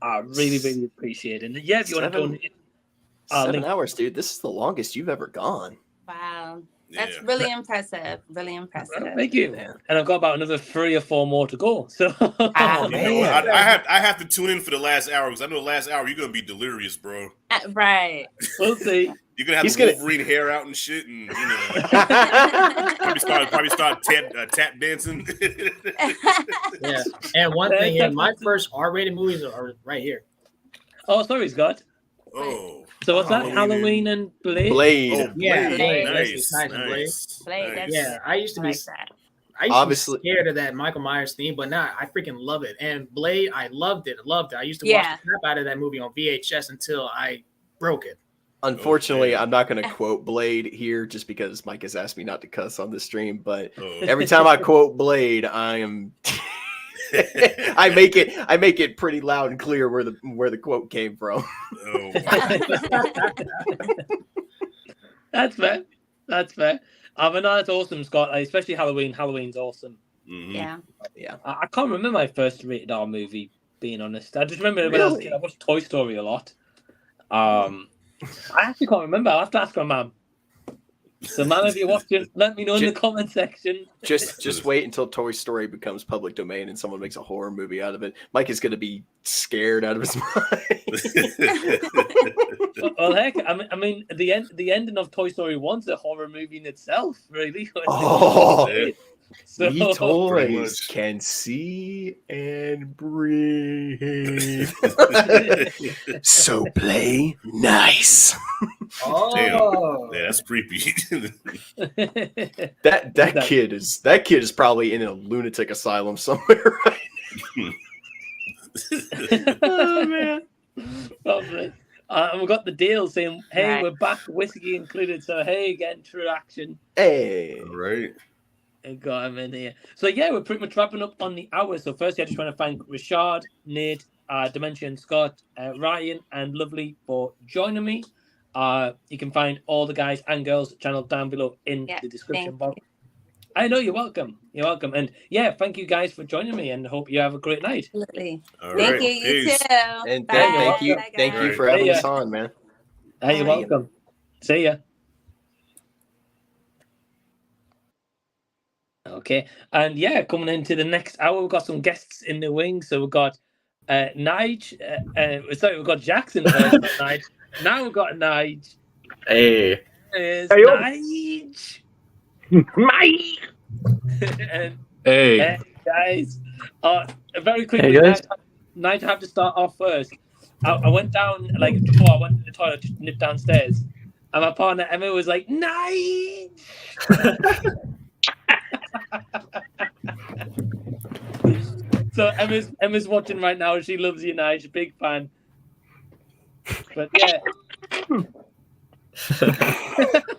I really, really appreciate it. And yeah, if you want to donate. 7 hours, dude. This is the longest you've ever gone. Wow. That's really impressive. Really impressive. Thank you. And I've got about another 3 or 4 more to go. So You know what? I have to tune in for the last hour because I know the last hour you're gonna be delirious, bro. Right. We'll see. You're gonna have the Wolverine hair out and shit, and you know, probably start tap dancing. Yeah. And one thing here, my first R-rated movies are right here. Oh, sorry, Scott. Oh. So what's that? Halloween and Blade? Blade. Oh, Yeah, Blade. nice. Blade. Yeah, I used to be. that. I used Obviously- to be scared of that Michael Myers theme, but now I freaking love it. And Blade, I loved it. I used to watch the crap out of that movie on VHS until I broke it. Unfortunately, I'm not going to quote Blade here just because Mike has asked me not to cuss on the stream. But every time I quote Blade, I am I make it pretty loud and clear where the quote came from. Oh, That's fair. That's fair. I mean, that's awesome, Scott. Like, especially Halloween. Halloween's awesome. Mm-hmm. Yeah. I can't remember my first rated R movie, being honest. I just remember when I was a kid, I watched Toy Story a lot. I actually can't remember. I'll have to ask my mum. So, man, if you're watching, let me know in the comment section. Just wait until Toy Story becomes public domain and someone makes a horror movie out of it. Mike is going to be scared out of his mind. Well, heck, I mean, the ending of Toy Story 1's a horror movie in itself, really. Oh, So- we toys can see and breathe. So play nice. Damn. Yeah, that's creepy. That kid is probably in a lunatic asylum somewhere, right? Oh, man. Lovely. And we've got the deal saying, hey, Right. we're back, whiskey included. So, hey, getting true action. Hey. Right. And got him in here. So, yeah, we're pretty much wrapping up on the hour. So, firstly, I just want to thank Rashad, Nate, Dimension, Scott, Ryan, and Lovely for joining me. You can find all the guys and girls channel down below in the description box. I know, you're welcome. You're welcome. And yeah, thank you guys for joining me and hope you have a great night. Absolutely. All Thank right. you. You Peace. too. And Bye. thank you Bye, for guys. having See us ya. on, man. Hey, you're welcome. See ya. Okay, and yeah, coming into the next hour, we've got some guests in the wing. So we've got Nige. Sorry, we've got Jackson first, not Nige. Now we've got Nige. Hey. There's Hey, up. Nige. And Hey. guys, very quickly, Hey, guys. Nige, I have to start off first. I went down, like, before I went to the toilet, just nipped downstairs, and my partner Emma was like, Nige. So Emma's watching right now. She loves you, Nige. She's a big fan. But yeah,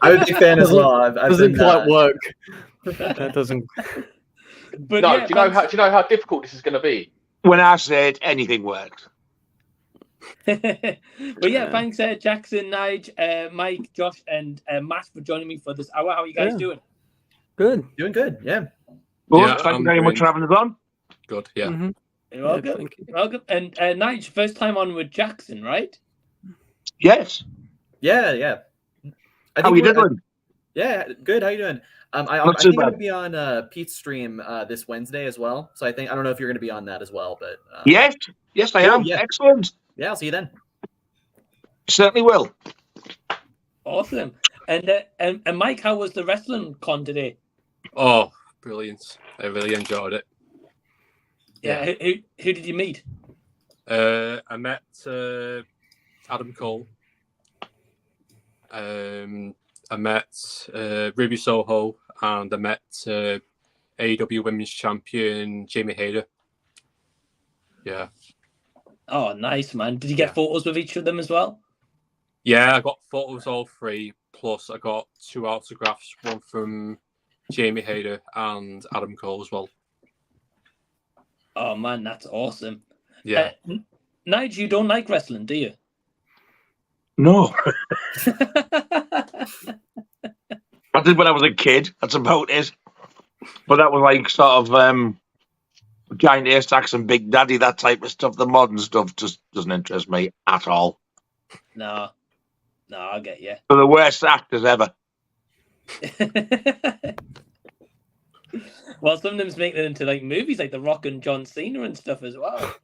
I'm a big fan as well. I've Doesn't been, quite work. That doesn't. but No, yeah, do you know how difficult this is going to be? When I said anything works. but yeah, thanks, Jackson, Nige, Mike, Josh, and Matt for joining me for this hour. How are you guys doing? Good. Doing good. Yeah. Well, Yeah, thank you I'm very much doing- for having us on. Good. Yeah. You're welcome. thank you. You're welcome. And Nige, first time on with Jackson, right? Yes. Yeah. Yeah. I How you we're- doing? Yeah. Good. How you doing? I Not too think I'm bad. gonna be on Pete's stream this Wednesday as well. So I don't know if you're gonna be on that as well, but Yes. Yes, I cool, am. yeah. Excellent. Yeah. I'll see you then. Certainly will. Awesome. And Mike, how was the wrestling con today? Oh, brilliant! I really enjoyed it. Yeah. Who did you meet? I met Adam Cole. I met Ruby Soho, and I met AEW Women's Champion Jamie Hayter. Yeah. Oh, nice, man. Did you get photos with each of them as well? Yeah, I got photos all three, plus I got 2 autographs, one from Jamie Hayter and Adam Cole as well. Oh, man, that's awesome. Yeah. Nige, you don't like wrestling, do you? No. I did when I was a kid. That's about it. But that was like sort of giant air stacks and Big Daddy, that type of stuff. The modern stuff just doesn't interest me at all. No, I get you. They're the worst actors ever. Well, some of them's making it into like movies, like The Rock and John Cena and stuff as well.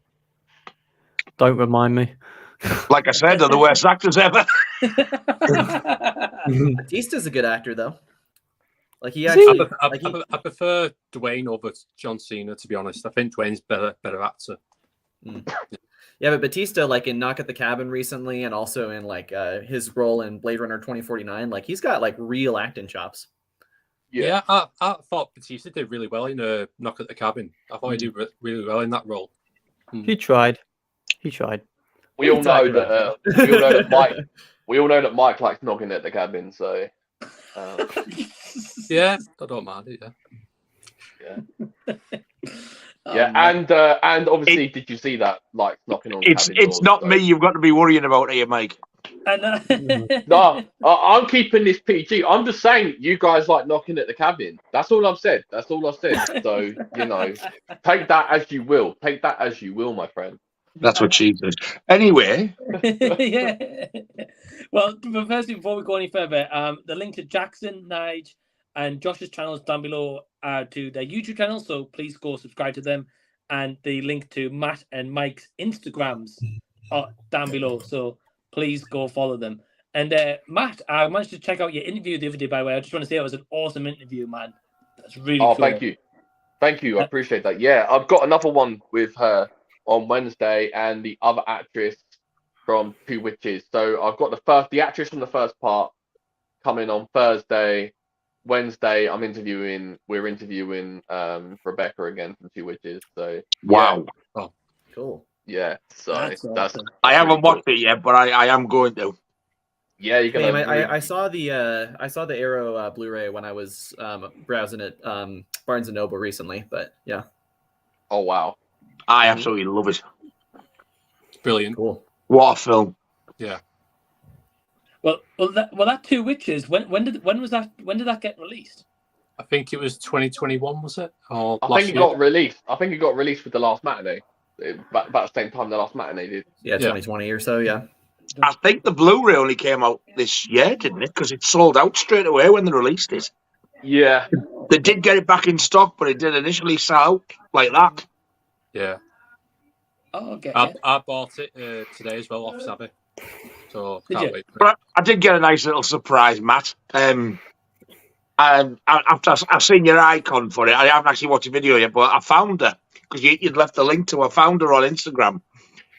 Don't remind me. Like I said, they're the worst actors ever. Batista's a good actor, though. Like he I actually, I prefer Dwayne over John Cena, to be honest. I think Dwayne's better actor. Yeah, but Batista, like in Knock at the Cabin recently, and also in like his role in Blade Runner 2049, like he's got like real acting chops. Yeah, I thought Batista did really well in Knock at the Cabin. I thought he did really well in that role. He tried. He tried. We all know that. We all know that Mike likes knocking at the cabin. So. Yeah, I don't mind it. Yeah, and obviously, did you see that? Like knocking on. It's not me. You've got to be worrying about here, Mike. No, I'm keeping this PG. I'm just saying you guys like knocking at the cabin. That's all I've said. That's all I've said. So take that as you will. Take that as you will, my friend. That's what she said. Anyway. Yeah. Well, but firstly, before we go any further, the link to Jackson, Nige, and Josh's channels down below to their YouTube channel, so please go subscribe to them. And the link to Matt and Mike's Instagrams are down below, so please go follow them. And Matt, I managed to check out your interview the other day, by the way. I just want to say it was an awesome interview, man. That's really cool. Thank you. Thank you. I appreciate that. Yeah, I've got another one with her on Wednesday and the other actress from Two Witches. So I've got the actress from the first part coming on Thursday. Wednesday, we're interviewing Rebecca again from Two Witches. So wow. Yeah. Oh, cool. Yeah. So that's I haven't watched it yet, but I am going to. Yeah, you can. I saw the Arrow Blu-ray when I was browsing at Barnes and Noble recently, but yeah. Oh wow. I absolutely love it. Brilliant. Cool. What a film. Yeah. Well, that Two Witches. When did that get released? I think it was 2021, was it? Or I think it got released. I think it got released with The Last Matinee. About the same time The Last Matinee did. Yeah, 2020 or so. Yeah. I think the Blu-ray only came out this year, didn't it? Because it sold out straight away when they released it. Yeah. They did get it back in stock, but it did initially sell out like that. Yeah. Oh, okay. I bought it today as well off Savvy. So can't wait. But I did get a nice little surprise, Matt. And after I've seen your icon for it, I haven't actually watched the video yet, but I found her because you'd left the link to her. I found her on Instagram.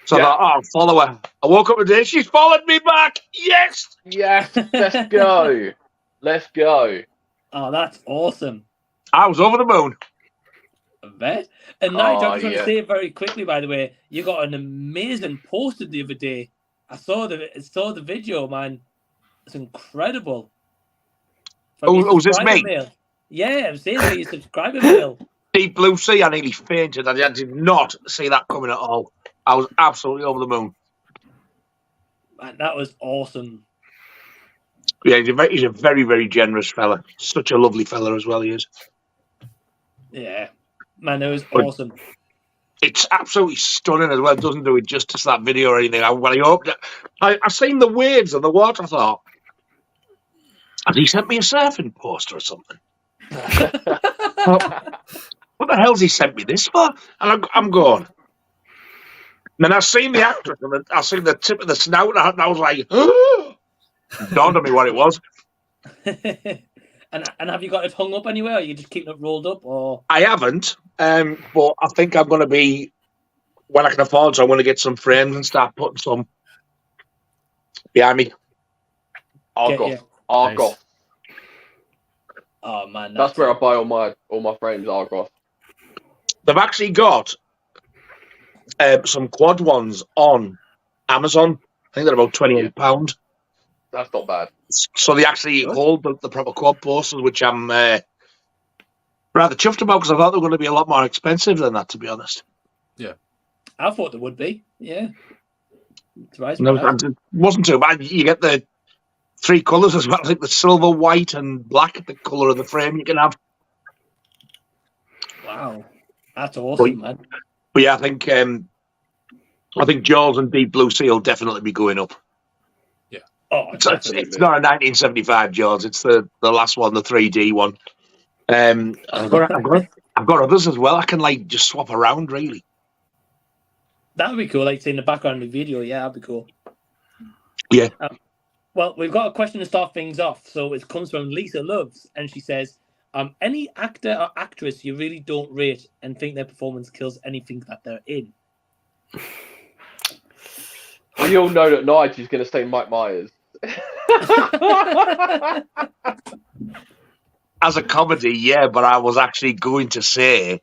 So I thought, I'll follow her. I woke up today, she's followed me back. Yes! Yes, let's go. Let's go. Oh, that's awesome. I was over the moon. I bet. And Nigel, I just want to say very quickly, by the way, you got an amazing poster the other day. I saw the video, man. It's incredible. Was this me? Mail. Yeah, I'm saying your subscriber mail. Deep Blue Sea, I nearly fainted. I did not see that coming at all. I was absolutely over the moon. Man, that was awesome. Yeah, he's a very, very generous fella. Such a lovely fella as well, he is. Yeah. Man, it was awesome. It's absolutely stunning as well. It doesn't do it justice, that video or anything. When I opened it, I seen the waves on the water. I thought, has he sent me a surfing poster or something? What the hell's he sent me this for? And I'm going. And I seen the actress, and I seen the tip of the snout, and I was like, dawned on me what it was. And have you got it hung up anywhere, or are you just keeping it rolled up? Or I haven't, but I think I'm going to be, when I can afford, so I'm going to get some frames and start putting some behind me. Argos. Nice. Oh man, that's where I buy all my frames. Argos. They've actually got some quad ones on Amazon. I think they're about £28. That's not bad. So they actually hold the proper quad posters, which I'm rather chuffed about because I thought they were going to be a lot more expensive than that, to be honest. Yeah, I thought they would be. Yeah, no, it wasn't too bad. You get the 3 colours as well. I think the silver, white, and black, the colour of the frame you can have. Wow, that's awesome, man. But yeah, I think Jaws and Deep Blue Sea will definitely be going up. Yeah, Oh, it's not a 1975 Jaws. It's the last one, the 3D one. I've got others as well. I can like just swap around really. That would be cool. Like, say in the background of the video. Yeah, that'd be cool. Yeah. Well, we've got a question to start things off. So it comes from Lisa Loves, and she says, any actor or actress you really don't rate and think their performance kills anything that they're in? We all know that Nigel's going to say Mike Myers. As a comedy, yeah, but I was actually going to say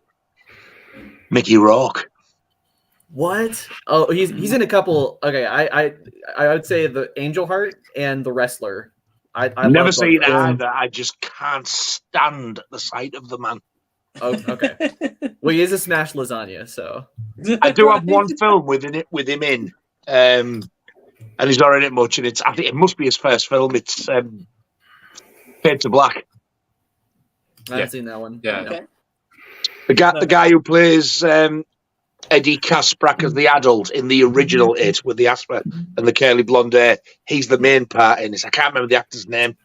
Mickey Rourke. What? Oh, he's in a couple. Okay, I would say the Angel Heart and The Wrestler. I Never love seen both those. either. I just can't stand the sight of the man. Oh, okay. Well, he is a smashed lasagna, so I do have one film with him in, and he's not in it much. And I think it must be his first film. It's Fade to Black. I haven't seen that one. Yeah. No. The guy who plays Eddie Kasprak as the adult in the original It with the asthma and the curly blonde hair. He's the main part in this. I can't remember the actor's name.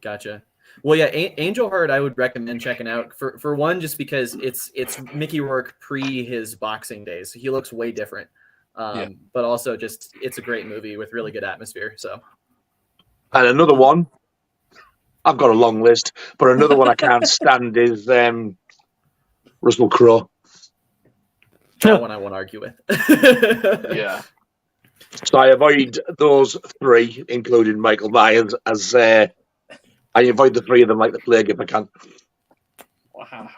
Gotcha. Well, yeah, Angel Heart I would recommend checking out for one, just because it's Mickey Rourke pre his boxing days. He looks way different, but also just it's a great movie with really good atmosphere. So, And another one, I've got a long list, but another one I can't stand is Russell Crowe. That one I won't argue with. Yeah. So I avoid those three, including Michael Myers, as I avoid the three of them like the plague if I can. Wow.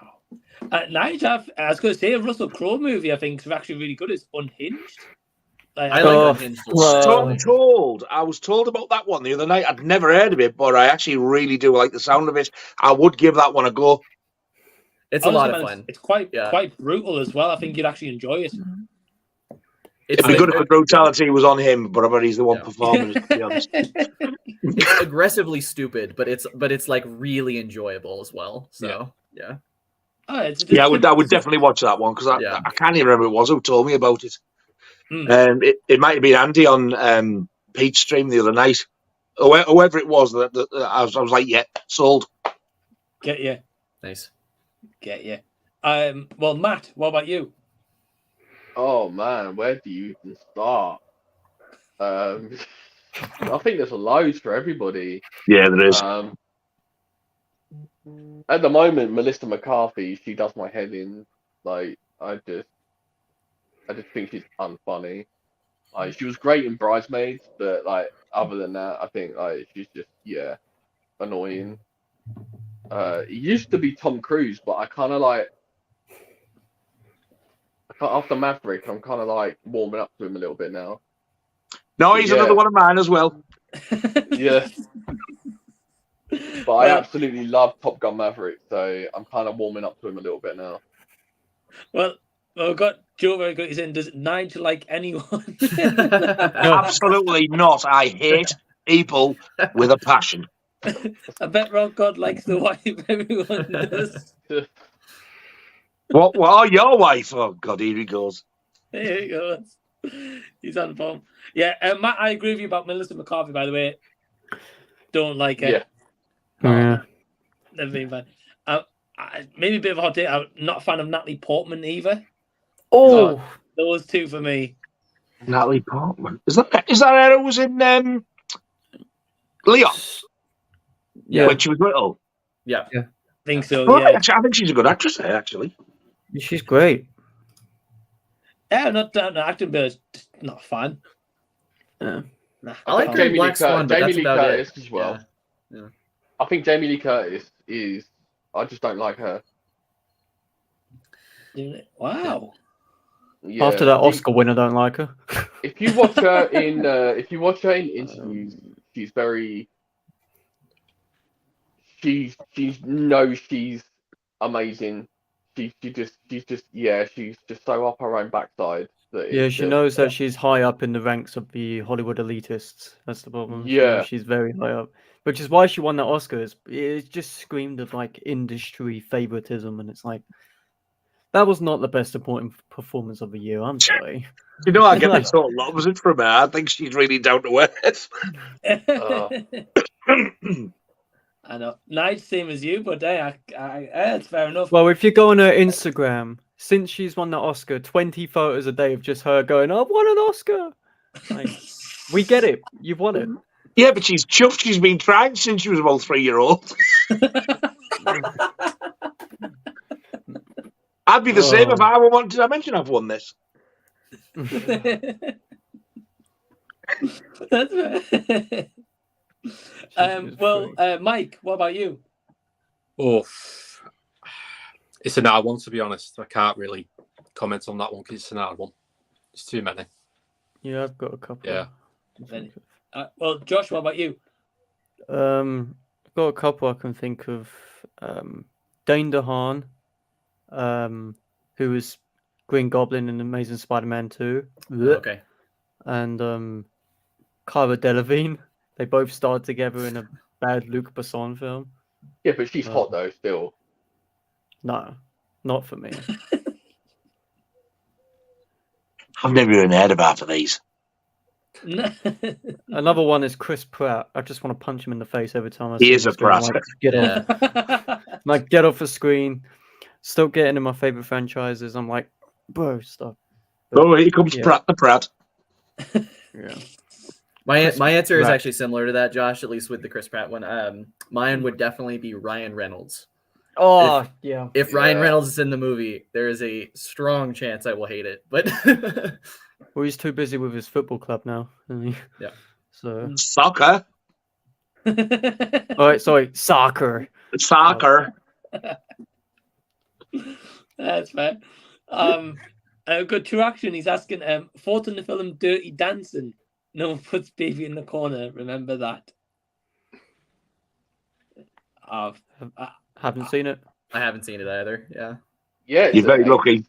Nigel, I was going to say a Russell Crowe movie I think is actually really good. It's Unhinged. I like Unhinged. I was told about that one the other night. I'd never heard of it, but I actually really do like the sound of it. I would give that one a go. It's a lot of fun. It's quite brutal as well. I think you'd actually enjoy it. It'd be good if the brutality was on him, but I bet he's the one performing it, to be honest. It's aggressively stupid, but it's like really enjoyable as well. So yeah. Oh, I would definitely watch that one because I can't even remember who it was who told me about it. It might have been Andy on Pete's stream the other night. Whoever it was, that I was like, yeah, sold. Get you. Nice. Get you. Well, Matt, what about you? Oh man, where do you even start? I think there's loads for everybody. Yeah, there is. At the moment, Melissa McCarthy, she does my head in. Like, I just think she's unfunny. Like, she was great in Bridesmaids, but like other than that, I think like she's just annoying. It used to be Tom Cruise, but I kind of like after Maverick, I'm kind of like warming up to him a little bit now. No, he's another one of mine as well. Yeah. But I absolutely love Top Gun Maverick, so I'm kind of warming up to him a little bit now. Well, we've got Joe very good. He's in. Does Nigel like anyone? Absolutely not. I hate people with a passion. I bet Rob God likes the wife. Everyone does. What? Oh, your wife? Oh God, here he goes. There he goes. He's on the phone. Yeah, Matt, I agree with you about Melissa McCarthy. By the way, don't like her. Yeah. Never been fan. Maybe a bit of a hot take. I'm not a fan of Natalie Portman either. Oh, those two for me. Natalie Portman. Is that her who was in Leon? Yeah. When she was little. Yeah. I think so. Oh, Yeah. I think she's a good actress there, actually. She's great. Yeah, not acting, but just not a fan. Yeah. Nah, I like her in Black Swan, but that's about Curtis it. as well. Yeah. I think Jamie Lee Curtis is. I just don't like her. Wow. Yeah, After that Oscar winner, don't like her. If you watch her in interviews, she's very. She's amazing. She's just so up her own backside. Yeah, she knows that she's high up in the ranks of the Hollywood elitists. That's the problem. She Yeah. knows she's very high up, which is why she won that Oscar. It just screamed of like industry favoritism, and it's like That was not the best supporting performance of the year. I'm sorry. You know, I get the total opposite from her. I think she's really down to earth. I know. Nice, same as you, but that's fair enough. Well, if you go on her Instagram, since she's won the Oscar, 20 photos a day of just her going, "I've won an Oscar." Like, we get it. You've won it. Yeah, but she's chuffed. She's been trying since she was about 3-year-old. I'd be the same if I were wanting to mention I've won this. That's fair. Mike, what about you? Oh, it's an hard one, to be honest. I can't really comment on that one because it's an hard one. It's too many. Yeah, I've got a couple. Yeah. Well, Josh, what about you? I've got a couple I can think of. Dane DeHaan, who was Green Goblin in Amazing Spider-Man 2. Okay. And Cara Delevingne. They both starred together in a bad Luc Besson film. Yeah, but she's hot though, still. No, not for me. I've never even heard of half of these. Another one is Chris Pratt. I just want to punch him in the face every time I see He him. is a Just going, Pratt. like, get off. Like, get off the screen. Still getting in my favorite franchises. I'm like, bro, stop. Oh, here comes Pratt the Pratt. Yeah. My answer is Pratt. actually similar to that, Josh, at least with the Chris Pratt one. Mine would definitely be Ryan Reynolds. Oh, yeah. If Ryan Reynolds is in the movie, there is a strong chance I will hate it. But Well, he's too busy with his football club now. Isn't he? Yeah. So Soccer. All right, sorry, soccer. Soccer. That's fair. I've got two action. He's asking, thoughts on the film Dirty Dancing? No one puts baby in the corner. Remember that. Haven't seen it. I haven't seen it either. Yeah. Yeah, You're very lucky.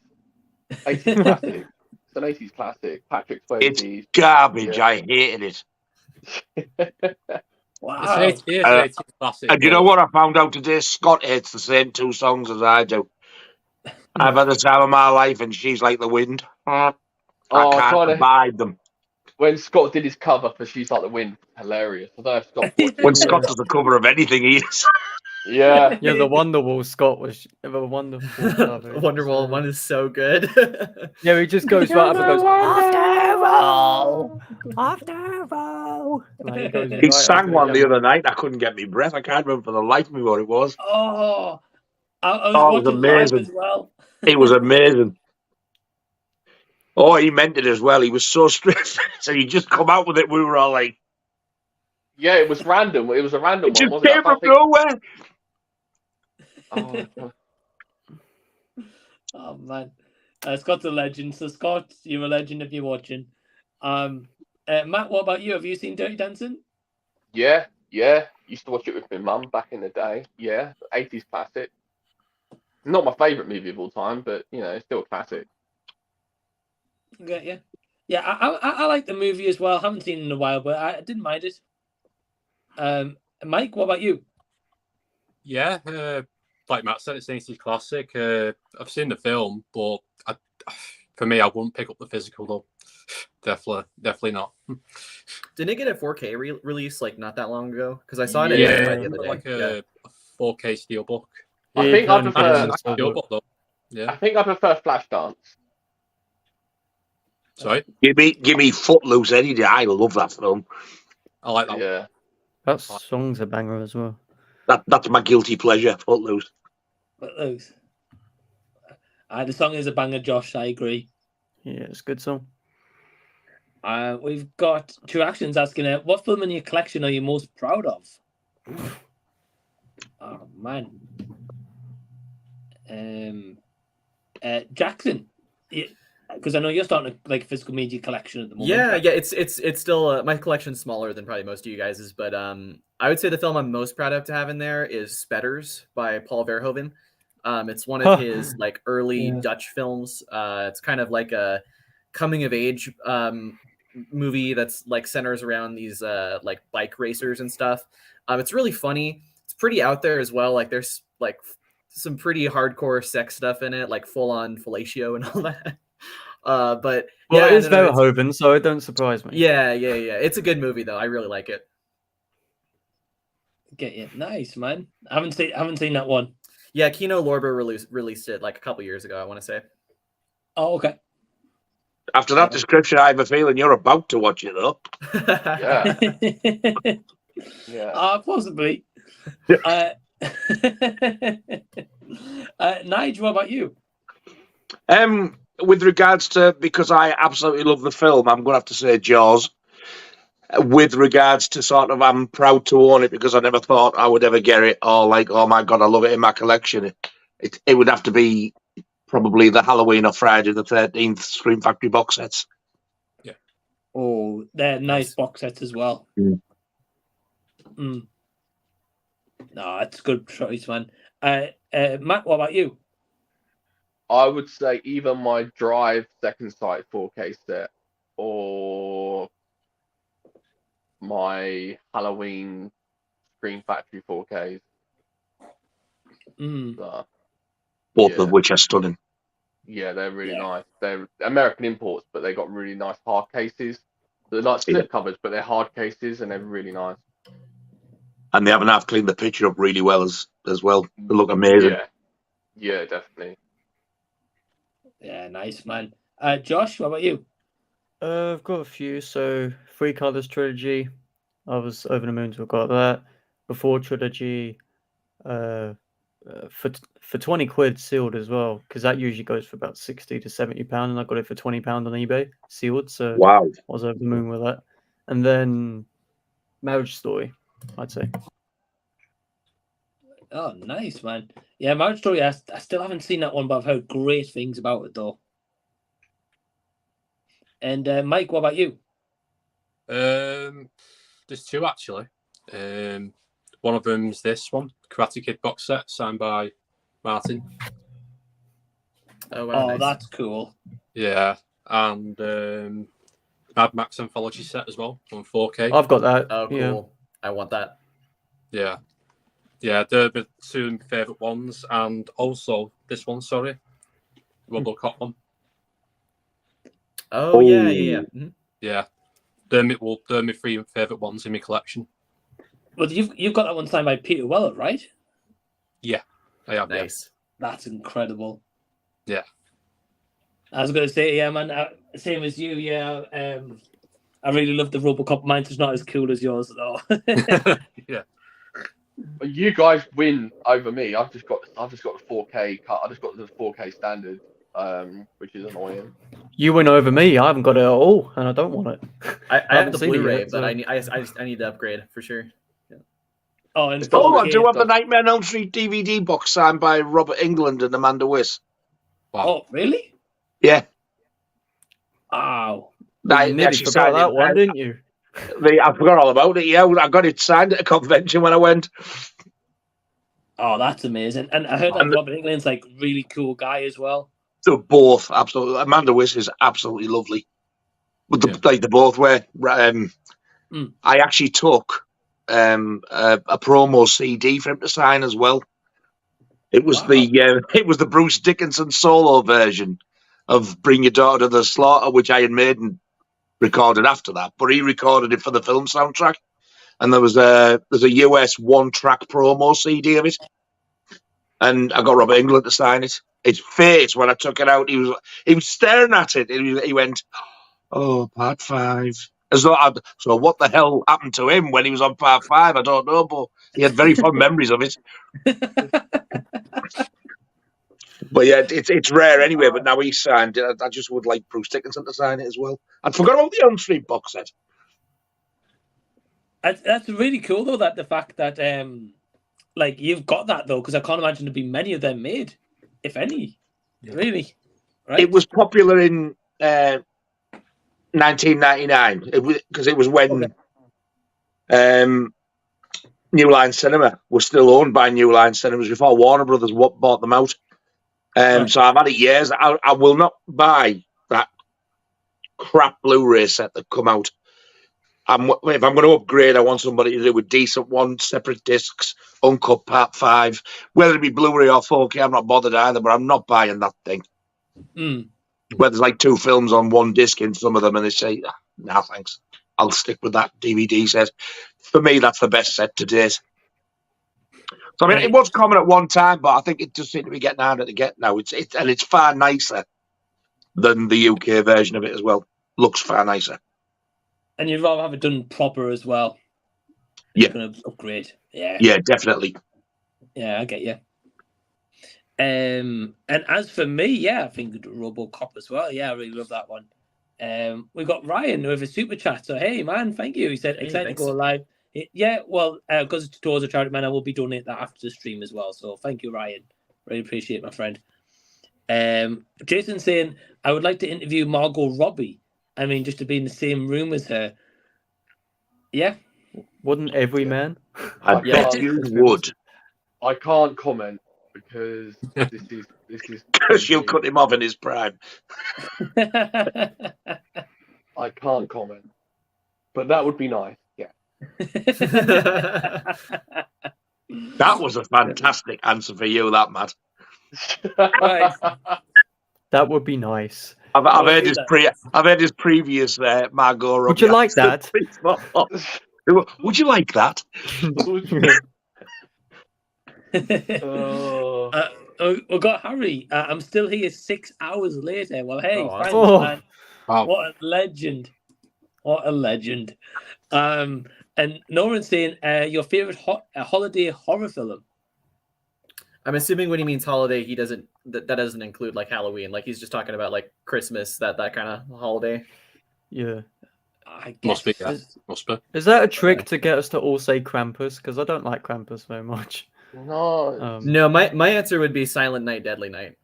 80s classic. It's an 80s classic. Patrick Swayze. It's garbage. I hated it. Wow. It's an 80s classic. And you know what I found out today? Scott hates the same two songs as I do. I've had the time of my life, and She's Like the Wind. I can't abide them. When Scott did his cover for She's Like the Wind, hilarious. I don't know if Scott When Scott does the cover of anything, he is. Yeah. Yeah, the Wonderwall Scott was a wonderful cover. Wonderwall one is so good. Yeah, he just goes right up and goes, after all. Like, he goes He right sang up one to the other night. I couldn't get my breath. I can't remember for the life of me what it was. Oh, I was Oh, it was watching live amazing. as well. It was amazing. Oh, he meant it as well. He was so straight. So he just come out with it. We were all like, Yeah, it was random. It was a random it just one, wasn't it? came from nowhere. Oh man, Scott's a legend. So Scott, you're a legend if you're watching. Matt, what about you? Have you seen Dirty Dancing? Yeah. Used to watch it with my mum back in the day. Yeah, 80s classic. Not my favourite movie of all time, but you know, it's still a classic. Yeah. I like the movie as well. Haven't seen it in a while, but I didn't mind it. Mike, what about you? Yeah, like Matt said, it's an 80s classic. I've seen the film, but for me, I wouldn't pick up the physical though. Definitely not. Didn't it get a 4K release like not that long ago? Because I saw it Yeah, at the other day. like a 4K steelbook. I think I prefer steelbook though. Yeah. I think I prefer Flashdance. Sorry. Give me Footloose any day. I love that film. I like that. Yeah. That song's a banger as well. That's my guilty pleasure. Footloose. Footloose. The song is a banger, Josh. I agree. Yeah, it's a good song. We've got two actions asking, what film in your collection are you most proud of? Oh man. Jackson, because I know you're starting a like physical media collection at the moment. Yeah, it's still my collection's smaller than probably most of you guys's, but I would say the film I'm most proud of to have in there is Spetters by Paul Verhoeven. It's one of his like early Dutch films. It's kind of like a coming of age movie that's like centers around these like bike racers and stuff. It's really funny. It's pretty out there as well. Like there's like some pretty hardcore sex stuff in it, like full on fellatio and all that. But Well, yeah, it is no, no, Verhoeven, so it don't surprise me. yeah. It's a good movie though. I really like it. Get you. Nice, man. I haven't seen that one. Yeah, Kino Lorber released it like a couple years ago, I want to say. Oh, okay. After that description, I have a feeling you're about to watch it, though. Yeah. Yeah. Possibly. Nigel, what about you? With regards to, because I absolutely love the film, I'm going to have to say Jaws. With regards to sort of, I'm proud to own it because I never thought I would ever get it, or like, oh my God, I love it in my collection. It would have to be probably the Halloween or Friday the 13th Scream Factory box sets. Yeah. Oh, they're nice box sets as well. No, that's a good choice, man. Matt, what about you? I would say either my Drive Second Sight 4K set or my Halloween Scream Factory 4Ks. Both of which are stunning. Yeah, they're really nice. They're American imports, but they got really nice hard cases. They're like slip covers, but they're hard cases and they're really nice. And they haven't half cleaned the picture up really well as well. They look amazing. Yeah, definitely. Yeah, nice, man. Josh, what about you? I've got a few. So, Three Colors trilogy. I was over the moon to have got that. Before trilogy, for 20 quid sealed as well, because that usually goes for about 60 to 70 pound, and I got it for 20 pound on eBay sealed. So wow, I was over the moon with that. And then Marriage Story, I'd say. Oh, nice, man. Yeah, Marriage Story, I still haven't seen that one, but I've heard great things about it, though. And Mike, what about you? There's two, actually. One of them's this one, Karate Kid box set, signed by Martin. Oh, wow, nice. That's cool. Yeah, and Mad Max Anthology set as well on 4K. I've got that. Oh, cool. Yeah. I want that. Yeah. Yeah, they're the two of my favourite ones. And also this one, sorry. RoboCop one. Oh, yeah. Mm-hmm. Yeah. They're my three favourite ones in my collection. Well, you've got that one signed by Peter Weller, right? Yeah, I have. Nice. Yeah. That's incredible. Yeah. I was going to say, yeah, man, same as you, yeah. I really love the RoboCop. Mine's just not as cool as yours, though. Yeah. You guys win over me. I've just got the 4K cut. I just got the 4K standard, which is annoying. You win over me. I haven't got it at all, and I don't want it. I have the seen it Blu-ray, yet, but so- I need to upgrade for sure. Yeah. Oh, and I do have the Nightmare on Elm Street DVD box signed by Robert Englund and Amanda Wyss. Wow. Oh, really? Yeah. Wow. You nearly forgot that one, didn't you? I forgot all about it. Yeah, I got it signed at a convention when I went. Oh, that's amazing. And I heard that Robert Englund's like really cool guy as well. They're both absolutely. Amanda Wyss is absolutely lovely. But they both were. I actually took a promo CD for him to sign as well. It was the Bruce Dickinson solo version of "Bring Your Daughter to the Slaughter," which I had made and recorded after that. But he recorded it for the film soundtrack, and there's a US 1-track promo CD of it, and I got Robert Englund to sign it. His face when I took it out, he was staring at it. He went, "Oh, part 5." As though so what the hell happened to him when he was on part 5? I don't know, but he had very fond memories of it. But yeah, it's rare anyway. But now he's signed it. I just would like Bruce Dickinson to sign it as well. I forgot about the Elm Street box set. That's really cool though. That the fact that like you've got that though, because I can't imagine there'd be many of them made, if any. Really, right? It was popular in 1999. Because it was when New Line Cinema was still owned by New Line Cinemas before Warner Brothers bought them out. So I've had it years. I will not buy that crap Blu-ray set that come out. if I'm going to upgrade, I want somebody to do a decent one, separate discs, uncut part 5, whether it be Blu-ray or 4K. I'm not bothered either, but I'm not buying that thing. Where there's like 2 films on one disc in some of them, and they say, "No, thanks. I'll stick with that DVD set." For me, that's the best set to date. So I mean, it was common at one time, but I think it does seem to be getting harder to get now. It's far nicer than the UK version of it as well. Looks far nicer. And you'd rather have it done proper as well. Yeah. Going to upgrade. Yeah. Yeah, definitely. Yeah, I get you. And as for me, yeah, I think RoboCop as well. Yeah, I really love that one. We got Ryan with a super chat. So hey, man, thank you. He said excited to go live. Yeah, well, because it's towards a charity, man, I will be doing that after the stream as well. So thank you, Ryan. Really appreciate it, my friend. Jason saying I would like to interview Margot Robbie. I mean, just to be in the same room as her. Yeah. Wouldn't every man? I bet you would. I can't comment because this is because you'll cut him off in his prime. I can't comment, but that would be nice. Yeah. That was a fantastic answer for you, that Matt. That would be nice. I've heard his previous Margot Robbie. Would you like that? Would you like that? We got Harry. I'm still here 6 hours later. Well, hey, friends, man. Wow. What a legend. What a legend. And Noran's saying your favorite holiday horror film. I'm assuming when he means holiday, he doesn't that doesn't include like Halloween. Like he's just talking about like Christmas, that kind of holiday. Yeah. I guess Must be. Yeah. Must be. Is that a trick to get us to all say Krampus? Because I don't like Krampus very much. No. No, my answer would be Silent Night, Deadly Night.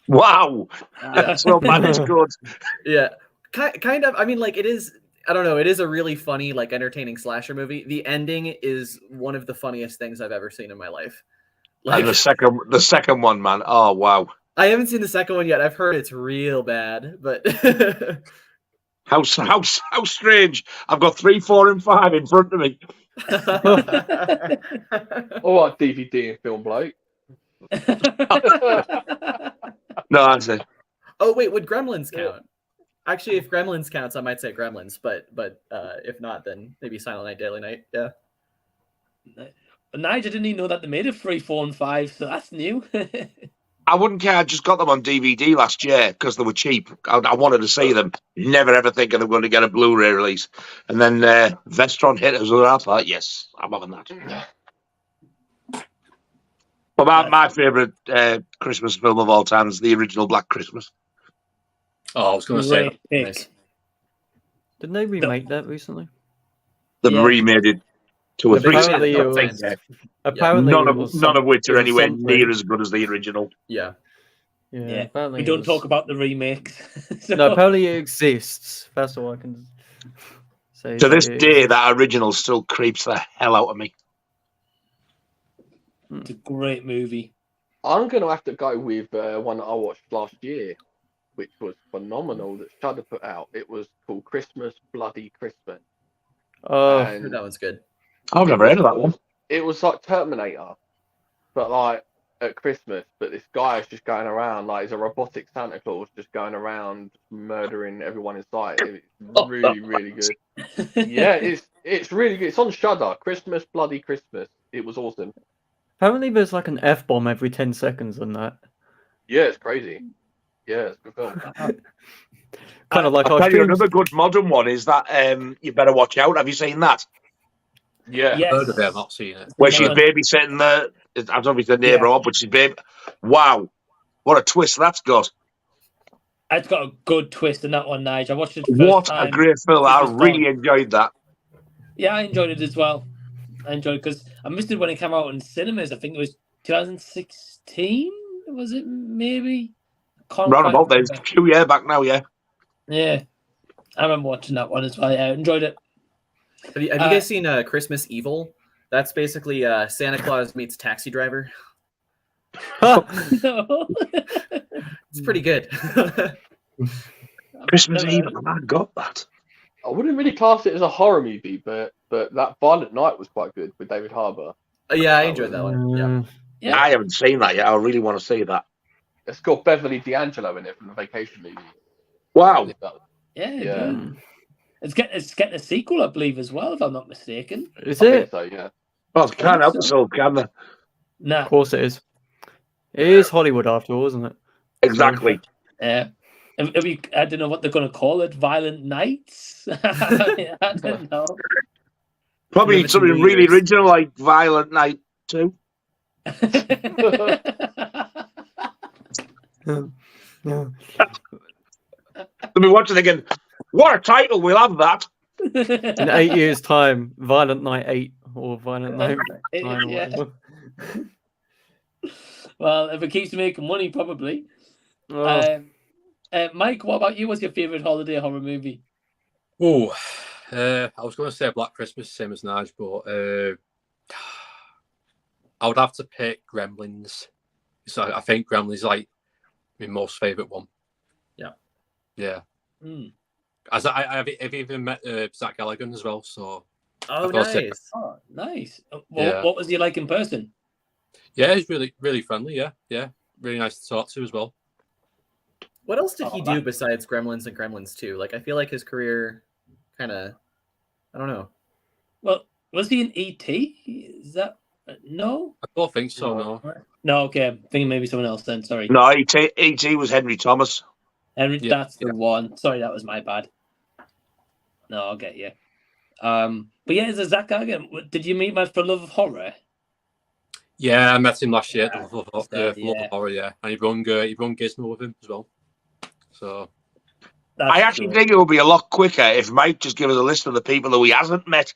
Wow. So bad it's good. Yeah. Kind of. I mean, like it is. I don't know. It is a really funny, like entertaining slasher movie. The ending is one of the funniest things I've ever seen in my life. Like, and the second one, man. Oh wow. I haven't seen the second one yet. I've heard it's real bad, but how strange. I've got 3, 4, and 5 in front of me. All right, DVD and film, bloke. No, that's it. Oh wait, would Gremlins count? Actually, if Gremlins counts, I might say Gremlins, but if not, then maybe Silent Night, Deadly Night. Yeah. Nigel didn't even know that they made a 3, 4, and 5, so that's new. I wouldn't care. I just got them on DVD last year because they were cheap. I wanted to see them. Never ever thinking they were going to get a Blu-ray release. And then Vestron hit us, and I thought, yes, I'm having that. Well, my favourite Christmas film of all time is the original Black Christmas. Oh, I was going to say that. Nice. Didn't they remake that recently? They've remade it to a Apparently none of which are anywhere near as good as the original. Yeah. Yeah. We don't talk about the remakes. So. No, apparently it exists. That's all I can say. To this day, that original still creeps the hell out of me. It's a great movie. I'm going to have to go with one that I watched last year, which was phenomenal, that Shudder put out. It was called Christmas, Bloody Christmas. Oh, that one's good. I've never heard of that one. It was like Terminator, but like at Christmas. But this guy is just going around, like he's a robotic Santa Claus, just going around murdering everyone in sight. It's really, really good. Yeah, it's really good. It's on Shudder. Christmas, Bloody Christmas. It was awesome. Apparently there's like an F-bomb every 10 seconds on that. Yeah, it's crazy. Yeah, it's a good film. Kind of like I'll tell you another good modern one is that You Better Watch Out. Have you seen that? Yeah. I've heard of it, I've not seen it. Where she's babysitting I don't know if it's the neighbour or but she's wow, what a twist that's got. It's got a good twist in that one, Nigel. I watched it What a great film. I really enjoyed that. Yeah, I enjoyed it as well. I enjoyed it because I missed it when it came out in cinemas. I think it was 2016, was it maybe? Round about there. It's a few years back now, yeah. Yeah. I remember watching that one as well. Yeah, I enjoyed it. Have you guys seen Christmas Evil? That's basically Santa Claus meets Taxi Driver. It's pretty good. Christmas Evil, I got that. I wouldn't really class it as a horror movie, but that Violent Night was quite good with David Harbour. Yeah, I enjoyed that one. Yeah. I haven't seen that yet. I really want to see that. It's got Beverly D'Angelo in it from the Vacation movie. Wow. Yeah, it Yeah. does. It's getting a sequel, I believe, as well, if I'm not mistaken. Is I think it? so, yeah. Well, they can't help themselves, can they? Nah. Of course it is. It is Hollywood after all, isn't it? Exactly. Yeah. I don't know what they're going to call it. Violent Nights? I don't know. Probably Never something seen really yours. original like Violent Night 2. No. Let me watch it again. What a title! We'll have that. In 8 years' time, Violent Night 8 or Violent Night 9 or Yeah. whatever. Well, if it keeps making money, probably. Oh. Mike, what about you? What's your favorite holiday horror movie? Oh, I was going to say Black Christmas, same as Naj, but I would have to pick Gremlins. So I think Gremlins is like my most favorite one. Yeah. Yeah. Mm. As I've even met Zach Galligan as well, so. Oh, I've got to say- nice. Oh, nice. Yeah. What was he like in person? Yeah, he's really, really friendly. Yeah, yeah, really nice to talk to as well. What else did he do besides Gremlins and Gremlins 2? Like, I feel like his career kind of, I don't know. Well, was he in E.T.? Is that no? I don't think so. No. No, okay. I'm thinking maybe someone else then. Sorry. No, E.T. was Henry Thomas. Henry, Yeah, that's the one. Sorry, that was my bad. No, I'll get you. But yeah, it's a Zach Galligan. Did you meet him for Love of Horror? Yeah, I met him last year. For Love of yeah. Horror, yeah, and he run Gizmo with him as well. So. I actually think it would be a lot quicker if Mike just gave us a list of the people who he hasn't met.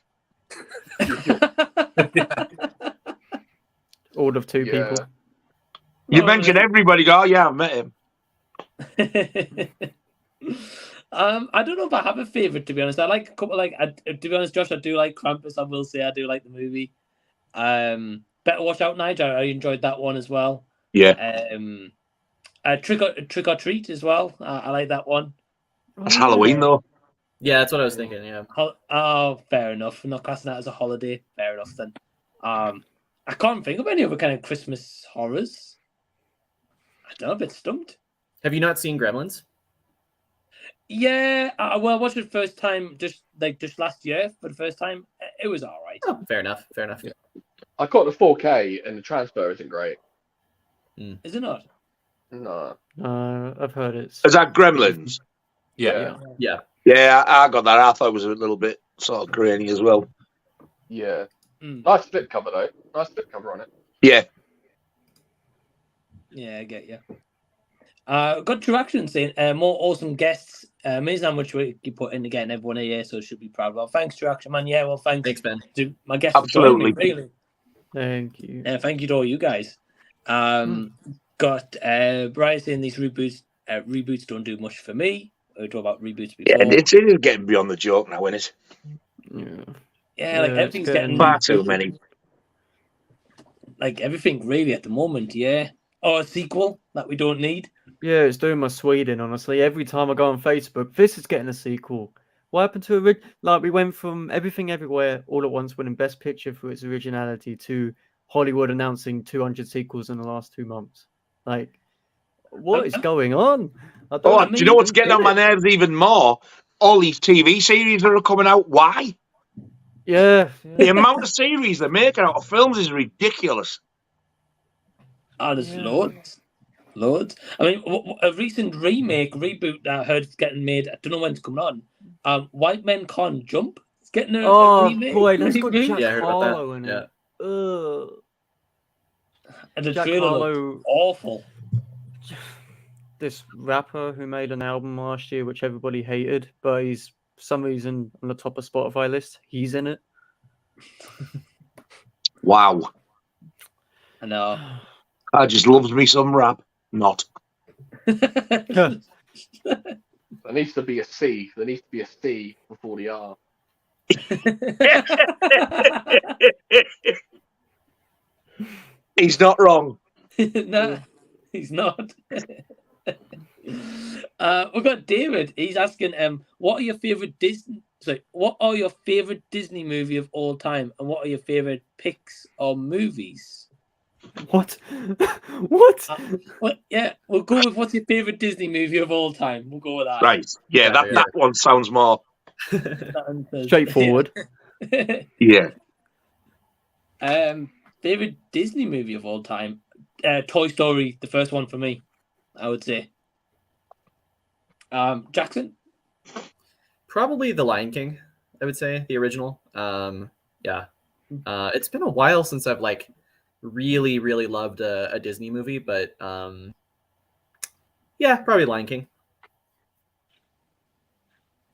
All of 2 people. You mentioned everybody. Go, oh, yeah, I've met him. I don't know if I have a favorite, to be honest. I like a couple. To be honest, Josh, I do like Krampus. I will say I do like the movie. Better Watch Out, Nigel. I enjoyed that one as well. Yeah. Trick or Treat as well. I like that one. That's Halloween, though. Yeah, that's what I was thinking. Yeah. Oh, fair enough. I'm not classing that as a holiday. Fair enough then. I can't think of any other kind of Christmas horrors. I don't know, a bit stumped. Have you not seen Gremlins? Yeah, well, I watched it first time just last year for the first time. It was all right. Oh, fair enough. Fair enough. Yeah. I got the 4K and the transfer isn't great. Is it not? No. I've heard it. Is that Gremlins? Yeah. Yeah. Yeah, I got that. I thought it was a little bit sort of grainy as well. Yeah. Nice flip cover, though. Nice flip cover on it. Yeah. Yeah, I get you. Got two actions saying more awesome guests. Amazing how much work you put into getting everyone here, so should be proud of. Thanks, True Action Man. Yeah, well, thanks Ben. to my guests for joining me. Really. Thank you. Yeah, thank you to all you guys. Got Brian saying these reboots don't do much for me. We talked about reboots before. Yeah, it is getting beyond the joke now, isn't it? Yeah, like everything's getting far too many. Like everything really at the moment, yeah. Or a sequel that we don't need. Yeah, it's doing my Sweden, honestly. Every time I go on Facebook, this is getting a sequel. What happened to like we went from Everything Everywhere All at Once winning Best Picture for its originality to Hollywood announcing 200 sequels in the last 2 months. Like, what is going on? Do you know what's getting on my nerves even more? All these TV series that are coming out. Why? Yeah. The amount of series they're making out of films is ridiculous. Oh, there's loads. I mean, a recent reboot that I heard is getting made. I don't know when it's coming on. White Men Can't Jump. It's getting a remake. Boy, that's got reboot. Jack Harlow in it. And the Jack trailer Harlow, looked awful. This rapper who made an album last year, which everybody hated, but he's for some reason on the top of Spotify list. He's in it. Wow. I know. I just loves me some rap. Not. There needs to be a C. There needs to be a C before the R. He's not wrong. No, he's not. We've got David. He's asking, what are your favorite So, what are your favorite Disney movie of all time, and what are your favorite picks or movies? What? What? Yeah, we'll go with what's your favorite Disney movie of all time. We'll go with that. Right. Yeah, that one sounds more Straightforward. Yeah. Favorite Disney movie of all time? Toy Story, the first one for me, I would say. Jackson? Probably The Lion King, I would say, the original. Yeah. It's been a while since I've like really, really loved a Disney movie, but yeah, probably Lion King.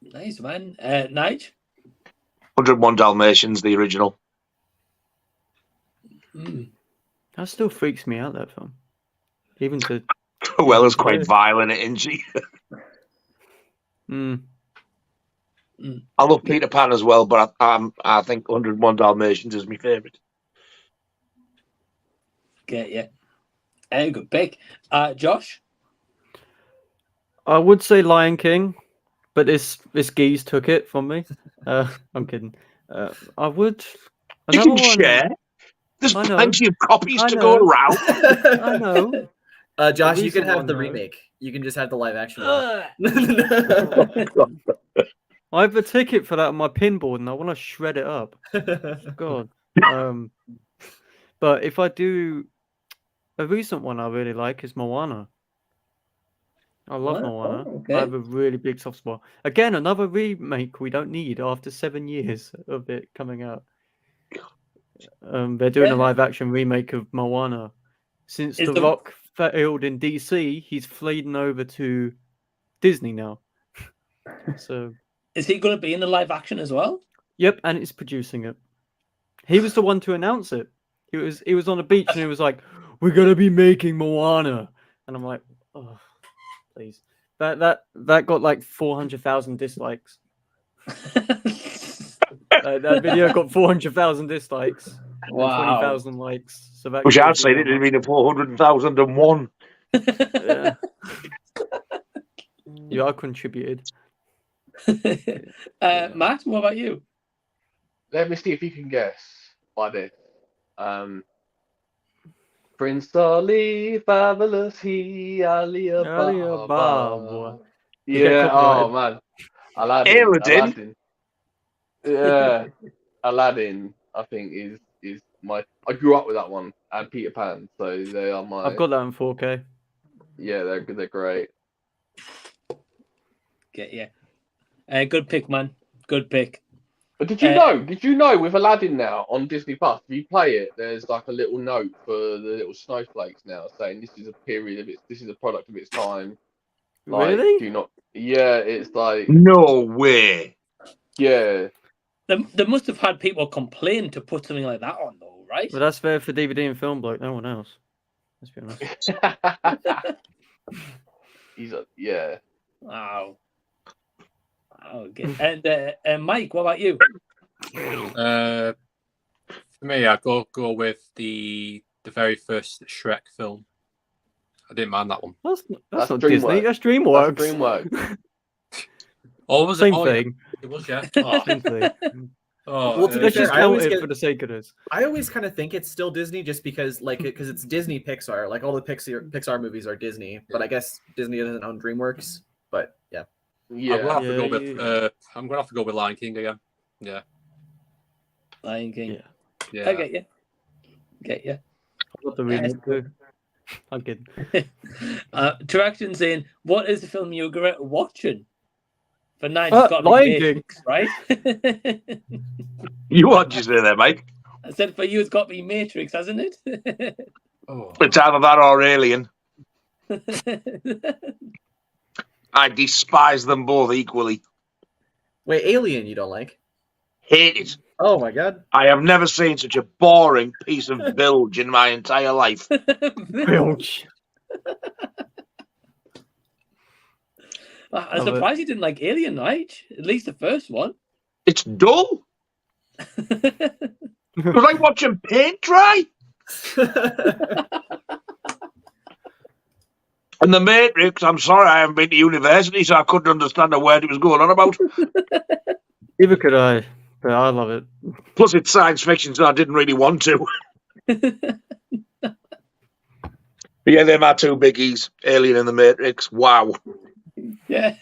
Nice, man. Nige? 101 Dalmatians, the original. That still freaks me out, that film. Even to... Well, it's quite violent, isn't she? I love Peter Pan as well, but I think 101 Dalmatians is my favourite. Get you. Good pick. Josh? I would say Lion King, but this geese took it from me. I'm kidding. I would... You can share. There's plenty of copies to go around. I know. Josh, you can have the remake. You can just have the live action one. I have a ticket for that on my pinboard, and I want to shred it up. God. But if I do, a recent one I really like is Moana. I love Moana. okay. I have a really big soft spot. Again, another remake we don't need after 7 years of it coming out. They're doing a live action remake of Moana. Since The Rock failed in DC, he's fleeing over to Disney now. So, is he going to be in the live action as well? Yep, and he's producing it. He was the one to announce it. He was on the beach and he was like, "We're gonna be making Moana," and I'm like, "Oh, please." That got like 400,000 dislikes. That video got 400,000 dislikes. Wow. 20,000 likes. So that Which I'd say it didn't mean a 400,001. Yeah. You are contributed. Matt, what about you? Let me see if you can guess by this. Prince Ali, fabulous he, Alibaba. Yeah, oh man. Aladdin. Yeah, Aladdin, I think is my. I grew up with that one and Peter Pan, so they are my. I've got that in 4K. Yeah, they're great. Get you. Good pick, man. Good pick. But did you know? Did you know with Aladdin now on Disney Plus, if you play it, there's like a little note for the little snowflakes now saying this is a period of its. This is a product of its time. Like, really? Do not. Yeah, it's like. No way. Yeah. They must have had people complain to put something like that on, though, right? But that's there for DVD and film, bloke. No one else. Let's be honest. Yeah. Wow. Okay. And Mike, what about you? For me, I go with the very first Shrek film. I didn't mind that one. That's not Disney. That's DreamWorks. That's DreamWorks. Oh, was Same it? thing. It was, yeah. Oh. Same thing. Well, to be Let's fair, just I count always it get- for the sake of this. I always kind of think it's still Disney just because it's Disney Pixar. Like all the Pixar movies are Disney, but I guess Disney doesn't own DreamWorks. But yeah. I'm gonna have to go with. I'm gonna have to go with Lion King again. Yeah. Lion King. Yeah. I get you. Get you. I got the remake too. I'm kidding. Traction saying, "What is the film you're watching?" For 9, Lion King, right? What'd you say there, Mike? I said for you, it's got to be Matrix, hasn't it? It's either that or Alien. I despise them both equally. Wait, Alien, you don't like? Hate it. Oh my god. I have never seen such a boring piece of bilge in my entire life. Bilge. I'm surprised you didn't like Alien, right? At least the first one. It's dull. It was like watching paint dry. And the Matrix, I'm sorry, I haven't been to university, so I couldn't understand a word it was going on about. Neither could I, but I love it. Plus, it's science fiction, so I didn't really want to. Yeah, they're my two biggies. Alien and the Matrix. Wow. Yeah.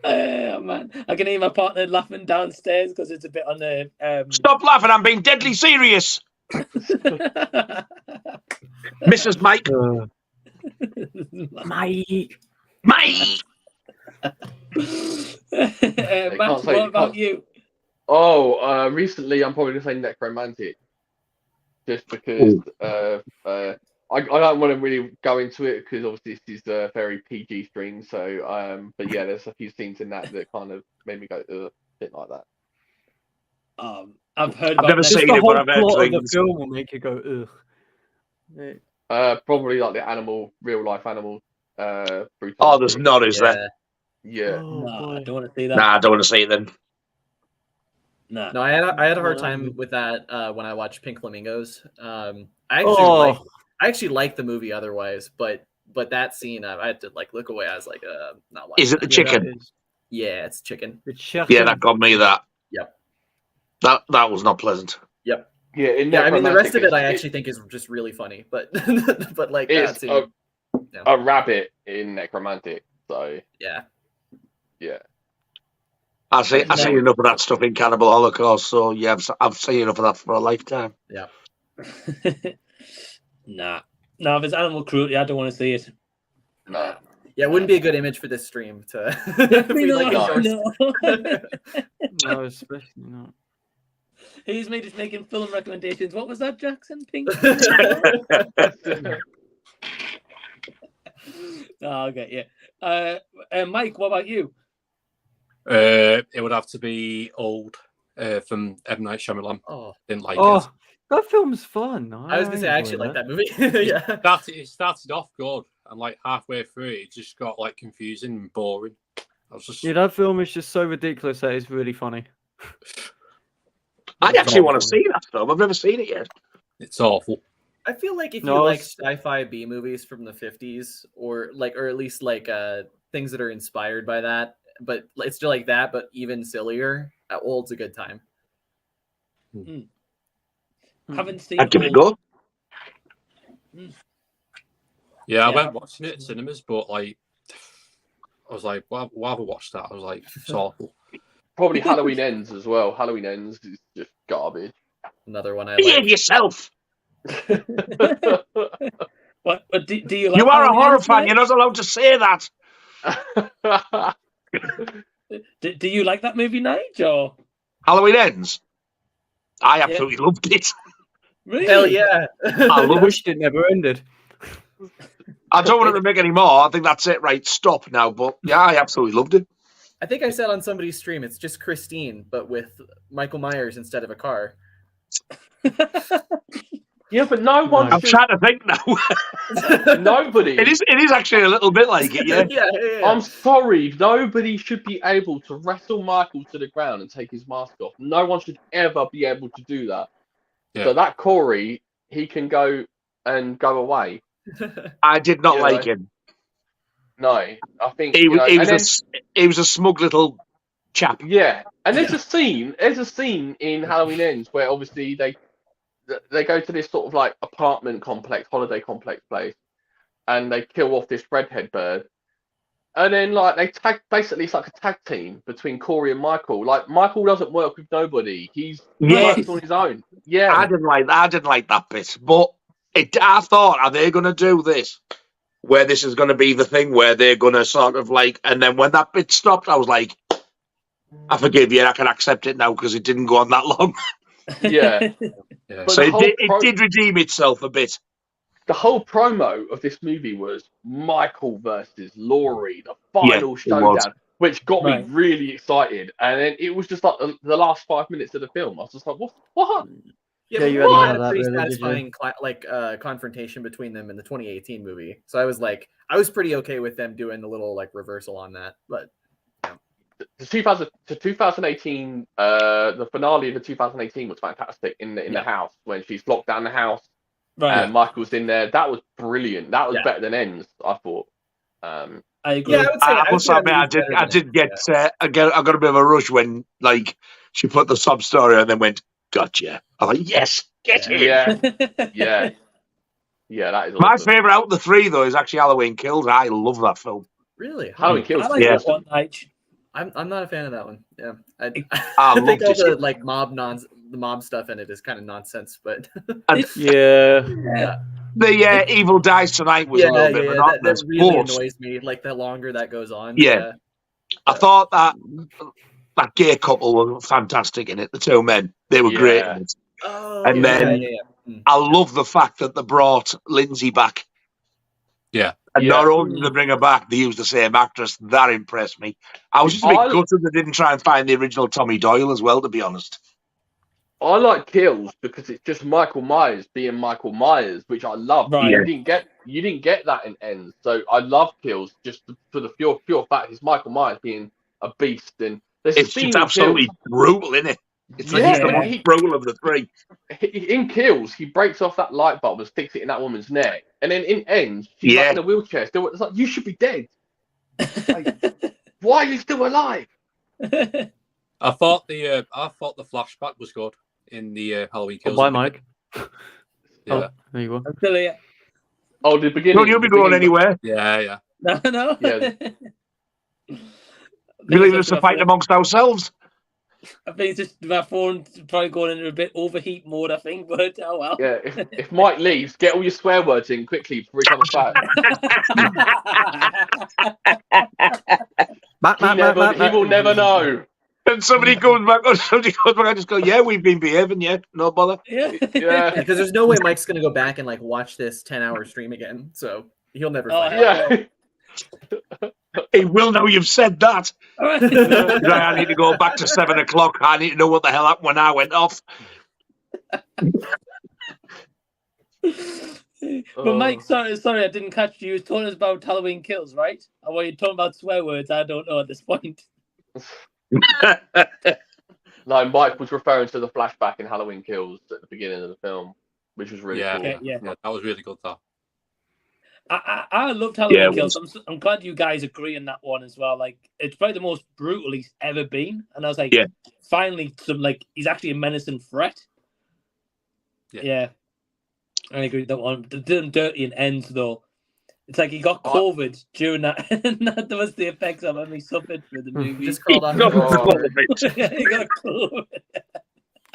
Oh, man, I can hear my partner laughing downstairs because it's a bit on the. Stop laughing! I'm being deadly serious. Mrs. Mike. Mike. Matt, what about you? Oh, recently I'm probably going to say Necromantic. Just because I don't want to really go into it because obviously this is a very PG stream. So, but yeah, there's a few scenes in that kind of made me go, a bit like that. I've heard I've about never seen it, but I've heard plot of the things. film will make you go, ugh. Probably like the real life animal. Brutality. Oh, there's not, is there? Yeah. No, I don't want to see that. Nah, I don't want to see it then. No, I had a hard time with that when I watched Pink Flamingos. I actually liked the movie otherwise, but that scene I had to like look away. I was like, not watching. Is it the chicken? Yeah, it's chicken. Yeah, that got me. That. Yep. That was not pleasant. Yep. Yeah, I mean the rest of it I actually think is just really funny, but but like it's that scene, a rabbit in Necromantic. So yeah. I've seen enough of that stuff in Cannibal Holocaust, so yeah, I've seen enough of that for a lifetime. Yeah. No, if it's animal cruelty, I don't want to see it. No. Yeah, it wouldn't be a good image for this stream to. No, especially not. He's made us making film recommendations. What was that, Jackson? Pink. Oh, okay, yeah. Mike, what about you? It would have to be Old from M. Night Shyamalan. Oh, didn't like it. That film's fun. I was gonna say I actually like that movie. Yeah. It started off good, and like halfway through, it just got like confusing and boring. Yeah, that film is just so ridiculous that it's really funny. I actually want to see that film. I've never seen it yet. It's awful. I feel like if you like sci-fi B movies from the 50s, or at least like things that are inspired by that, but it's still like that, but even sillier, Old's a good time. Haven't seen. I'd give it a go. Yeah, I went watching it in cinemas, but like, I was like, why have I watched that? I was like, it's awful. Probably Halloween Ends as well. Halloween Ends is just garbage. Another one I Behave like. yourself. What do you like? You are a Halloween horror Ends, fan. Mike? You're not allowed to say that. Do you like that movie, Nige? Or Halloween Ends. I absolutely loved it. really? Hell yeah! I love it. Wished it never ended. I don't want to make any more. I think that's it. Right, stop now. But yeah, I absolutely loved it. I think I said on somebody's stream, it's just Christine, but with Michael Myers instead of a car. Yeah, but no one. I'm trying to think now. Nobody. It is actually a little bit like it. Yeah. yeah. I'm sorry. Nobody should be able to wrestle Michael to the ground and take his mask off. No one should ever be able to do that. Yeah. So that Corey, he can go away. I did not like him. No, I think He was a smug little chap. Yeah, and there's a scene in Halloween Ends where obviously they go to this sort of like apartment complex, holiday complex place, and they kill off this redhead bird, and then like they basically it's like a tag team between Corey and Michael. Like Michael doesn't work with nobody; he works on his own. Yeah, I didn't like that bit, but I thought, are they going to do this? Where this is going to be the thing where they're going to sort of like, and then when that bit stopped, I was like, I forgive you, I can accept it now because it didn't go on that long. Yeah. So it did redeem itself a bit. The whole promo of this movie was Michael versus Laurie, the final showdown, which got me really excited. And then it was just like the last 5 minutes of the film. I was just like, what? Yeah, you had had a pretty really, satisfying confrontation between them in the 2018 movie. So I was pretty okay with them doing the little like reversal on that. But the 2018, the finale of the 2018 was fantastic in the house when she's locked down the house and Michael's in there. That was brilliant. That was better than Ends, I thought. I agree. Yeah, I must admit, I got a bit of a rush when like she put the sub story and then went, "Gotcha." I'm like, yes, get in. Yeah. Yeah, that is My awesome. favorite out of the three though is actually Halloween Kills. I love that film. Really? Halloween Kills. I like that one, Nige. I'm not a fan of that one. Yeah, I I think all loved it. the like the mob stuff in it is kind of nonsense. But yeah. The Evil Dies Tonight was a little bit monotonous. That really but annoys me. Like the longer that goes on. Yeah. I thought that gay couple were fantastic in it. The two men, they were great in it. And then I love the fact that they brought Lindsay back. Yeah. And not only did they bring her back, they used the same actress. That impressed me. I was just a bit gutted they didn't try and find the original Tommy Doyle as well, to be honest. I like Kills because it's just Michael Myers being Michael Myers, which I love. Right. You didn't get that in Ends, so I love Kills just for the pure fact it's Michael Myers being a beast, and It's just absolutely brutal, isn't it? It's like he's the most brutal of the three. In Kills, he breaks off that light bulb and sticks it in that woman's neck, and then in Ends, she's like in a wheelchair. Still, it's like you should be dead. Like, why are you still alive? I thought the flashback was good in the Halloween Kills. Bye, Mike. Yeah. There you go. I'm still here. Oh, the beginning. Don't you be going anywhere. Yeah. No. Yeah. You're leaving us to fight amongst ourselves. I think it's just my phone's probably going into a bit overheat mode, I think, but oh well. Yeah, if Mike leaves, get all your swear words in quickly before he comes back. He will never know. And somebody goes back, I just go, yeah, we've been behaving, no bother. Yeah. Because there's no way Mike's gonna go back and like watch this 10-hour stream again, so he'll never. He will know you've said that. I need to go back to 7 o'clock. I need to know what the hell happened when I went off. But Mike, sorry, I didn't catch you. You were talking about Halloween Kills, right? Or were you talking about swear words? I don't know at this point. No, Mike was referring to the flashback in Halloween Kills at the beginning of the film, which was really cool. Yeah, that was really good, though. I loved Halloween Kills. I'm glad you guys agree on that one as well. Like, it's probably the most brutal he's ever been, and I was like, finally, he's actually a menacing threat. Yeah, I agree with that one. The dirty and Ends though. It's like he got COVID during that, and that was the effects of him. He suffered for the movie. Just crawled on. He got COVID.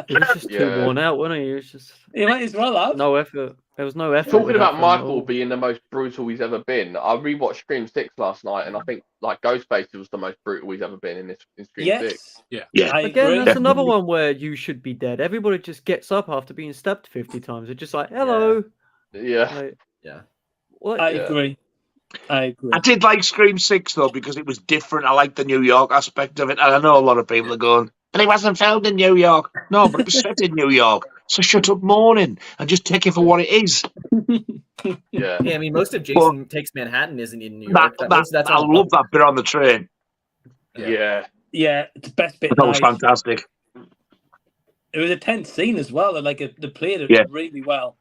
He was just too worn out, wasn't he? He was just. He might as well have. No effort. There was no effort. Talking about Michael being the most brutal he's ever been, I rewatched Scream 6 last night, and I think like Ghostface was the most brutal he's ever been in Scream 6. Yeah. Again, that's another one where you should be dead. Everybody just gets up after being stabbed 50 times. They're just like, hello. Yeah. Like, yeah. What? I agree. I did like Scream 6 though because it was different. I liked the New York aspect of it, and I know a lot of people are going, but it wasn't filmed in New York. No, but it was set in New York. So shut up, morning, and just take it for what it is. Yeah. I mean, most of Jason Takes Manhattan isn't in New York. That's I love that bit on the train. Yeah. Yeah, it's the best bit. That was fantastic. It was a tense scene as well, and they played it really well.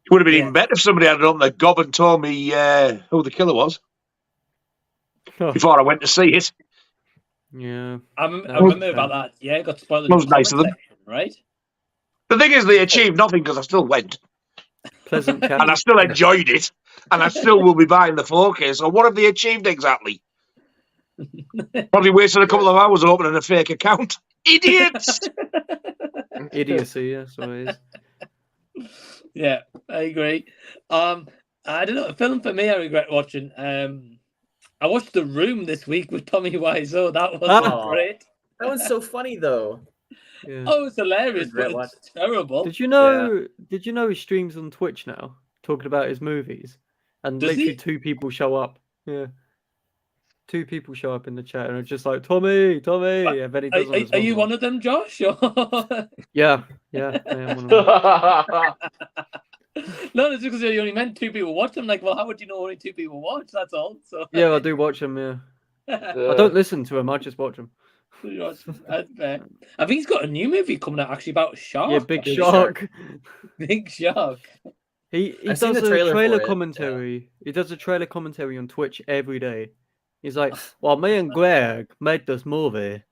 It would have been even better if somebody had it on the gob and told me who the killer was before I went to see it. Yeah, I remember about that. Yeah, it got spoiled. That was nice of them, right? The thing is, they achieved nothing because I still went, Pleasant and I still enjoyed it, and I still will be buying the 4K. So what have they achieved exactly? Probably wasted a couple of hours opening a fake account. Idiots! Idiocy, that's what it is. Yeah, I agree. I don't know. A film for me I regret watching. I watched The Room this week with Tommy Wiseau. That was great. That was so funny though. Yeah. Oh, it's hilarious, but it's terrible. Did you know? Did you know he streams on Twitch now, talking about his movies, and Does literally he? 2 people show up. Yeah, 2 people show up in the chat and are just like Tommy. And then he does Are you one of them, Josh? Yeah, I am one of them. No, it's because you only meant 2 people watch them. Like, well, how would you know only 2 people watch? That's all. So Yeah, I do watch them. Yeah, I don't listen to him. I just watch them. That's fair. I think he's got a new movie coming out actually about a shark. Yeah, Big Shark. Big Shark. He I've does seen the a trailer trailer for it, commentary. He does a trailer commentary on Twitch every day. He's like, "Well, me and Greg made this movie."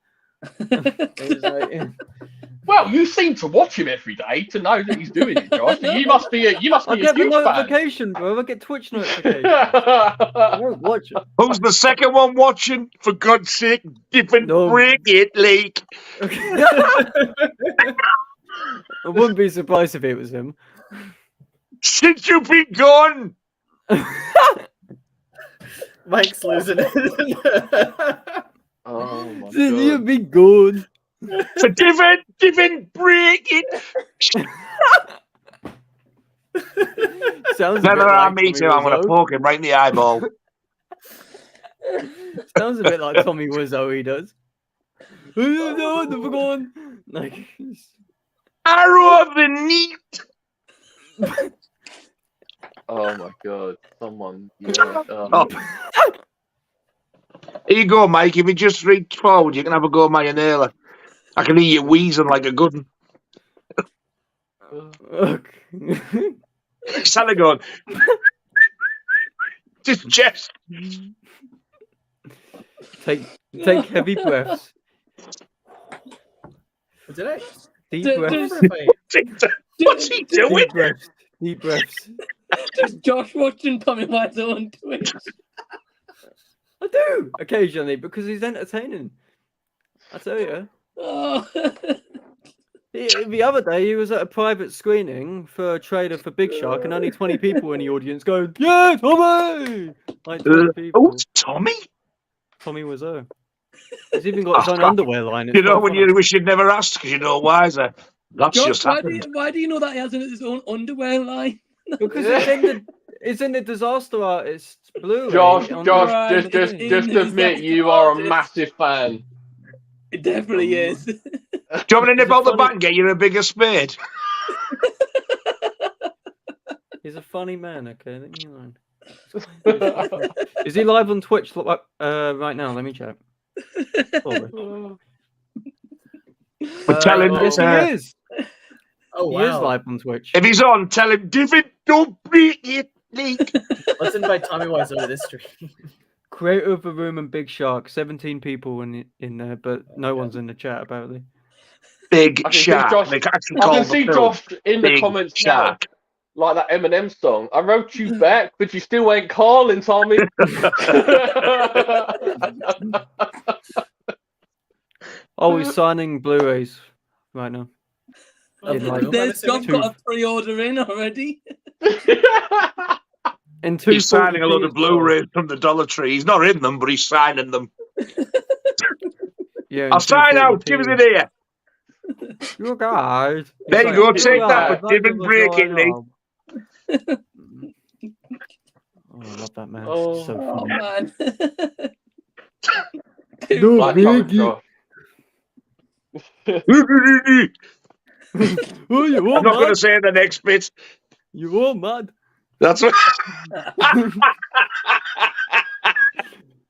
He's like, Well, you seem to watch him every day to know that he's doing it, Josh. You must be a I huge get the fan. notification, bro. I get Twitch notifications. I don't watch it. Who's the second one watching? For God's sake, different break it, Leak. I wouldn't be surprised if it was him. Since you've been gone. Mike's losing it. Oh my Since you've been gone. For different break it. Sounds a Never bit I like meet Tommy him, I'm going to Wiseau. poke him right in the eyeball. Sounds a bit like Tommy Wiseau. He does. No, never gone. Like, Arrow of the neat. Oh my god! Someone. Yeah, Oh. Here you go, Mike. If you just reach forward, you can have a go at my inhaler. I can hear you wheezing like a good one. Santa going. Just. Take heavy breaths. Did I? Deep breaths. What's he doing? Deep breaths. Deep breaths. Just Josh watching Tommy Wiseau on Twitch. I do occasionally because he's entertaining. I tell you. Oh. The other day he was at a private screening for a trailer for Big Shark, and only 20 people in the audience going, "Yeah, Tommy!" Like 20 people. Oh, Tommy? Tommy Wiseau. He's even got his own underwear line. It's You know quite when funny. you wish you'd never asked because you're no wiser. That's Josh, just happened. why do you know that he has his own underwear line? Because it's in the Disaster Artist Blu-ray. Josh, on just admit you are a massive fan. It definitely is. Do you want me to nip out the back and get you a bigger spade? He's a funny man, okay? Leave me alone. Is he live on Twitch right now? Let me check. Tell him Yes, he is. Oh, He is wow. live on Twitch. If he's on, tell him, David, don't break it, Leak. Let's invite Tommy Wiseau to this stream. Creator of the Room and Big Shark. 17 people in there, but no one's in the chat apparently. Big I can see Shark. Josh, They actually I call can the see film Josh in the Big comments Shark. now, like that Eminem song. I wrote you back, but you still ain't calling, Tommy. Oh, he's signing Blu-rays right now. There's John got a pre-order in already. In He's signing a load of 240p as well. Blu-rays from the Dollar Tree. He's not in them, but he's signing them. Yeah, in I'll sign out. Give us it here. You guys. There you go. Take that, but didn't break it, Lee. Oh, I love that man. Oh, So Oh funny. man. No, Like Tommy, Biggie. Josh. Oh, you I'm all not going to mad? say the next bit. You all mad? That's what. You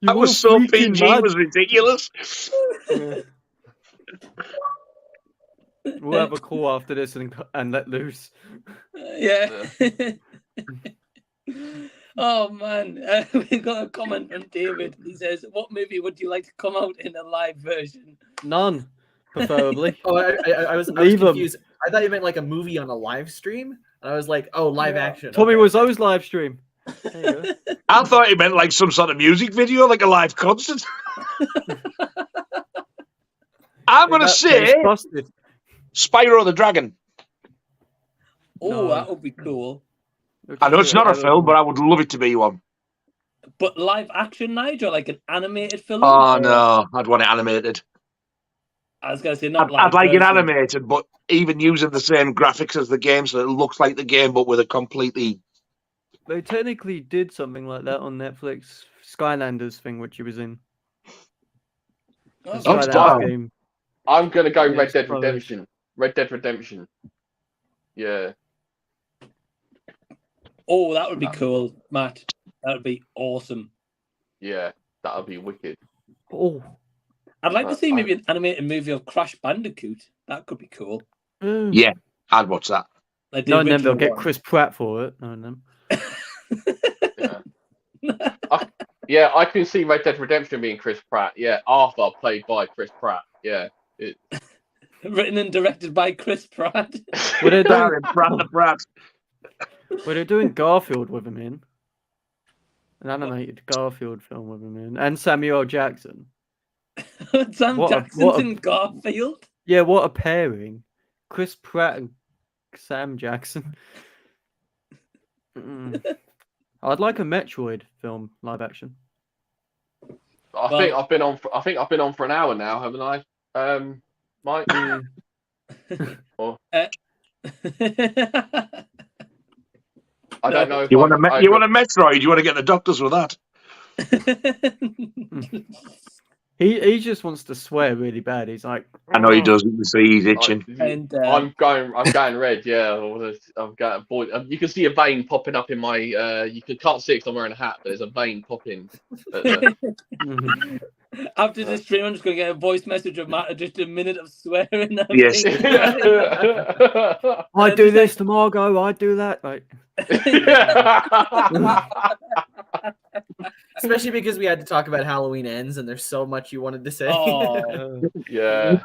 That was all so freaking PG. mad? It was ridiculous. Yeah. We'll have a call after this and let loose. Yeah. Oh man, we've got a comment from David. He says, "What movie would you like to come out in a live version?" None, preferably. Oh, I was Leave 'em. confused. I thought you meant like a movie on a live stream. And I was like, oh, live action. Tommy Okay. Wiseau's live stream. There you go. I thought he meant like some sort of music video, like a live concert. I'm going to say busted. Spyro the Dragon. Oh, No. that would be cool. I know it's not a film, but I would love it to be one. But live action, Nigel, like an animated film. Oh or- no, I'd want it animated. I was gonna say not I'd live. like it version. animated, but even using the same graphics as the game, so it looks like the game, but with a completely. They technically did something like that on Netflix. Skylanders thing, which he was in. The Oh, Skylanders wow. game. I'm gonna go Yeah, Red it's Dead probably- Redemption. Red Dead Redemption. Yeah. Oh, that would be cool, Matt. That would be awesome. Yeah, that would be wicked. Oh. I'd like to see maybe an animated movie of Crash Bandicoot. That could be cool. Yeah, I'd watch that. Like the No, and then they'll original get one. Chris Pratt for it. No, and then. Yeah, I can see Red Dead Redemption being Chris Pratt. Yeah, Arthur played by Chris Pratt. Yeah. Written and directed by Chris Pratt. Well, they're doing, Pratt. well, they're doing Garfield with him in. An animated Garfield film with him in. And Samuel Jackson. Sam Jackson's in Garfield? Yeah, what a pairing. Chris Pratt and Sam Jackson. I'd like a Metroid film live action. I think I've been on for an hour now, haven't I? Mike. I don't know. If You want a Metroid? You want to get the doctors with that? He just wants to swear really bad. He's like, I know he does. You can see he's itching. And I'm going red. Yeah, I'm going. Boy, you can see a vein popping up in my. You can't see it 'cause I'm wearing a hat, but there's a vein popping. After this stream, I'm just going to get a voice message of Matt, just a minute of swearing. Yes. I do this to Margot. I do that. Like. Especially because we had to talk about Halloween Ends, and there's so much you wanted to say. Yeah.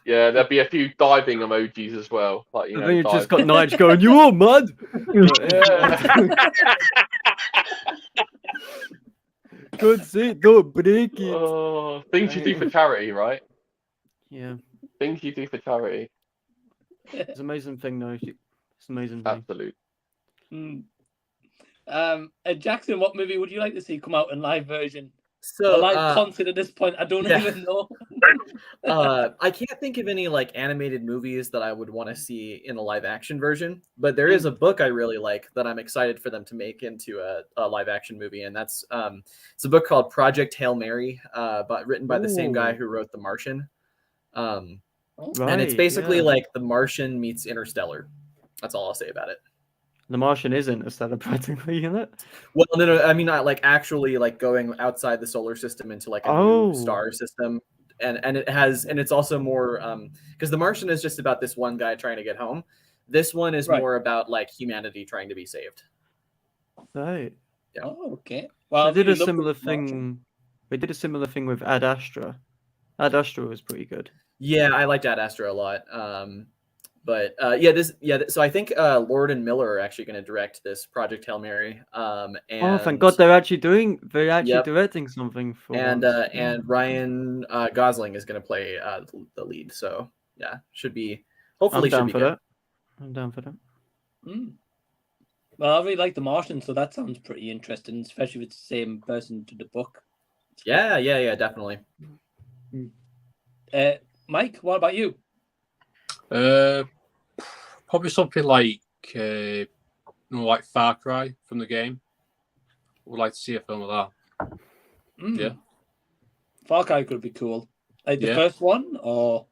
Yeah, there'd be a few diving emojis as well. Like, you know, then you just got Nige going, "You all mud?" Good see, don't break it. Oh, things you do for charity, right? Yeah. Things you do for charity. It's an amazing thing, though. It's an amazing thing. Absolutely. Jackson, what movie would you like to see come out in live version? So, or live concert at this point? I don't even know. I can't think of any like animated movies that I would want to see in a live action version, but there is a book I really like that I'm excited for them to make into a live action movie, and that's it's a book called Project Hail Mary, but written by the same guy who wrote The Martian. And it's basically like The Martian meets Interstellar. That's all I'll say about it. The Martian is Interstellar practically, isn't it? Well, no, I mean not like actually like going outside the solar system into like a new star system, and it's also more because The Martian is just about this one guy trying to get home. This one is more about like humanity trying to be saved. Right. Yeah. Oh, okay. Well, they did a similar thing. They did a similar thing with Ad Astra. Ad Astra was pretty good. Yeah, I liked Ad Astra a lot. So I think Lord and Miller are actually going to direct this Project Hail Mary. And thank God they're actually directing something for and once. and Ryan Gosling is going to play the lead. So yeah, should be hopefully I'm down should be for good. that. I'm down for that. Well, I really like The Martian, so that sounds pretty interesting, especially if it's the same person to the book. Yeah, definitely. Mike, what about you? Probably something like like Far Cry from the game. Would like to see a film of that. Yeah, Far Cry could be cool. Like the Yeah. first one, or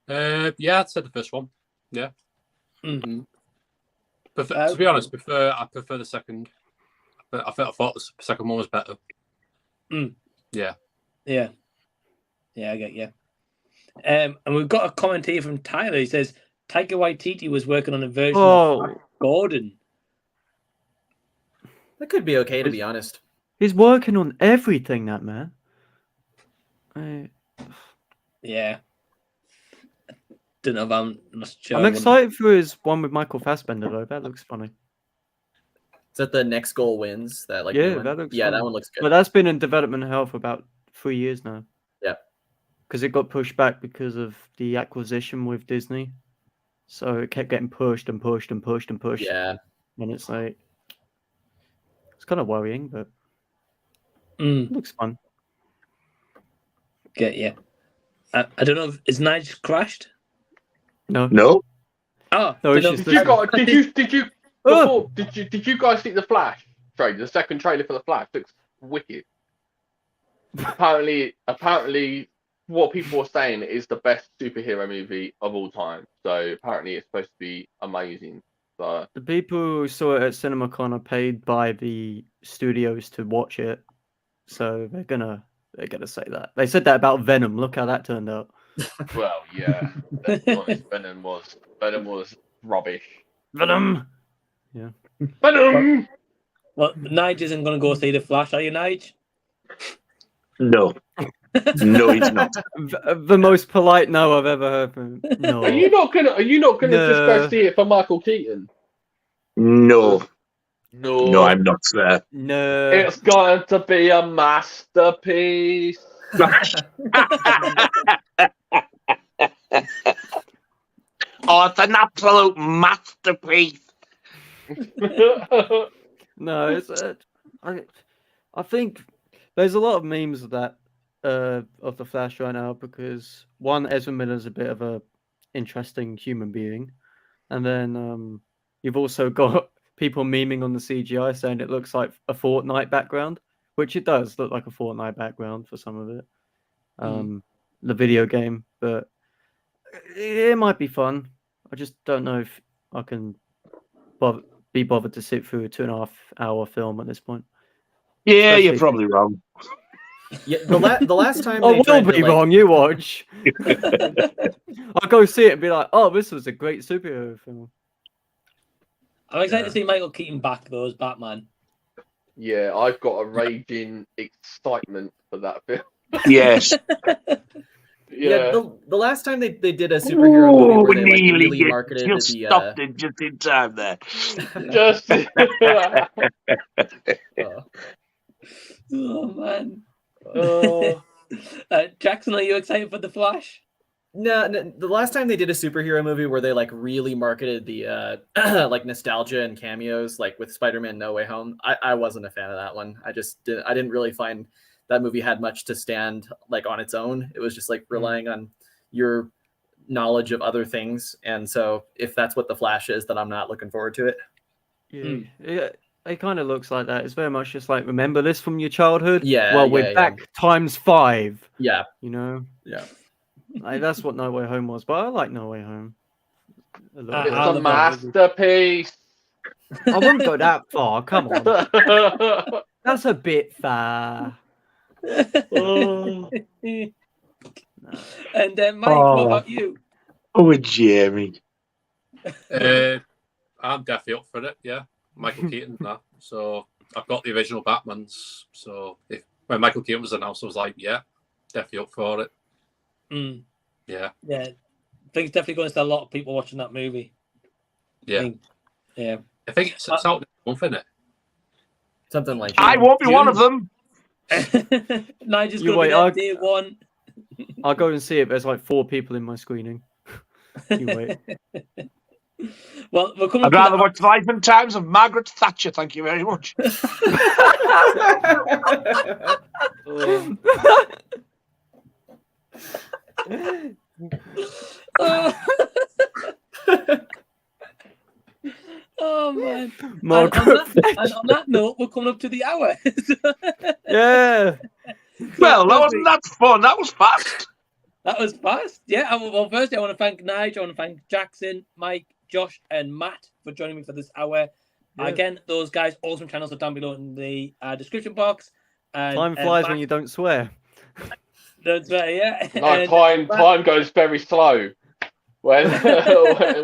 yeah, I'd say the first one. Yeah. To be honest, I prefer the second. I thought the second one was better. Yeah. Yeah, I get you. And we've got a comment here from Tyler. He says Taika Waititi was working on a version of Flash Gordon. That could be okay, to be honest. He's working on everything, that man. Yeah. Don't know if I'm not sure. I'm excited for his one with Michael Fassbender, though. That looks funny. Is that the Next Goal Wins? That like Yeah, new one? that looks that funny. one looks good. But that's been in development hell for about 3 years now. Yeah. Because it got pushed back because of the acquisition with Disney. So it kept getting pushed and pushed and pushed and pushed. Yeah. And it's like, it's kind of worrying, but it looks fun. Get you. I don't know if is Nige crashed? No. Oh, No, it's just Did you guys see the Flash trailer? The second trailer for the Flash looks wicked. Apparently, what people are saying is the best superhero movie of all time. So apparently, it's supposed to be amazing. So The people who saw it at CinemaCon are paid by the studios to watch it. So they're gonna say that. They said that about Venom. Look how that turned out. well, yeah. Let's be honest, Venom was rubbish. Venom. Yeah. Venom. Well, Nige isn't going to go see the Flash, are you, Nige? No. No, he's not. The most polite no I've ever heard from him. No. Are you not gonna just go see it for Michael Keaton? No. No. No, I'm not there. No. It's going to be a masterpiece. Oh, it's an absolute masterpiece. No, it's I think there's a lot of memes of that of the Flash right now because one, Ezra Miller's a bit of a interesting human being, and then you've also got people memeing on the CGI saying it looks like a Fortnite background, which it does look like a Fortnite background for some of it, the video game, but it might be fun. I just don't know if I can be bothered to sit through a 2.5-hour film at this point. Yeah, Especially you're probably wrong. Yeah, the last time I they will tried to, be like- wrong. You watch. I'll go see it and be like, "Oh, this was a great superhero film." I'm excited to see Michael Keaton back though as Batman. Yeah, I've got a raging excitement for that film. Yes. Yeah, the last time they did a superhero movie where they like nearly really marketed just the stopped it just in time there. Just Oh man. Oh. Jackson, are you excited for the Flash? No, the last time they did a superhero movie where they like really marketed the like nostalgia and cameos, like with Spider-Man No Way Home, I wasn't a fan of that one. I didn't really find that movie had much to stand like on its own. It was just like relying on your knowledge of other things, and so if that's what the Flash is, then I'm not looking forward to it. Yeah, it kind of looks like that. It's very much just like, remember this from your childhood? Yeah, Well, we're yeah. back times 5. Yeah. You know? Yeah. Like, that's what No Way Home was, but I like No Way Home. It's a masterpiece. I wouldn't go that far. Come on. That's a bit far. And then Mike, what about you? Oh, Jamie. I'm definitely up for it. Yeah, Michael Keaton. That. So I've got the original Batmans. So when Michael Keaton was announced, I was like, yeah, definitely up for it. Yeah. Yeah. I think it's definitely going to see a lot of people watching that movie. Yeah. I think it's out this month, isn't it? Something like I won't be one of them. Nigel's You going wait, to be there day one. I'll go and see it. There's like 4 people in my screening. You wait. Well, we're coming I'd rather watch Life and Times of Margaret Thatcher. Thank you very much. Oh man! And Margaret on that note, we're coming up to the hour. Yeah. Well, that wasn't that fun. That was fast. That was fast. Yeah. Well, firstly, I want to thank Nigel. I want to thank Jackson, Mike, Josh, and Matt for joining me for this hour. Yeah. Again, those guys' awesome channels are down below in the description box. And, Time flies Matt, when you don't swear. That's right. Yeah. No, And, time goes very slow when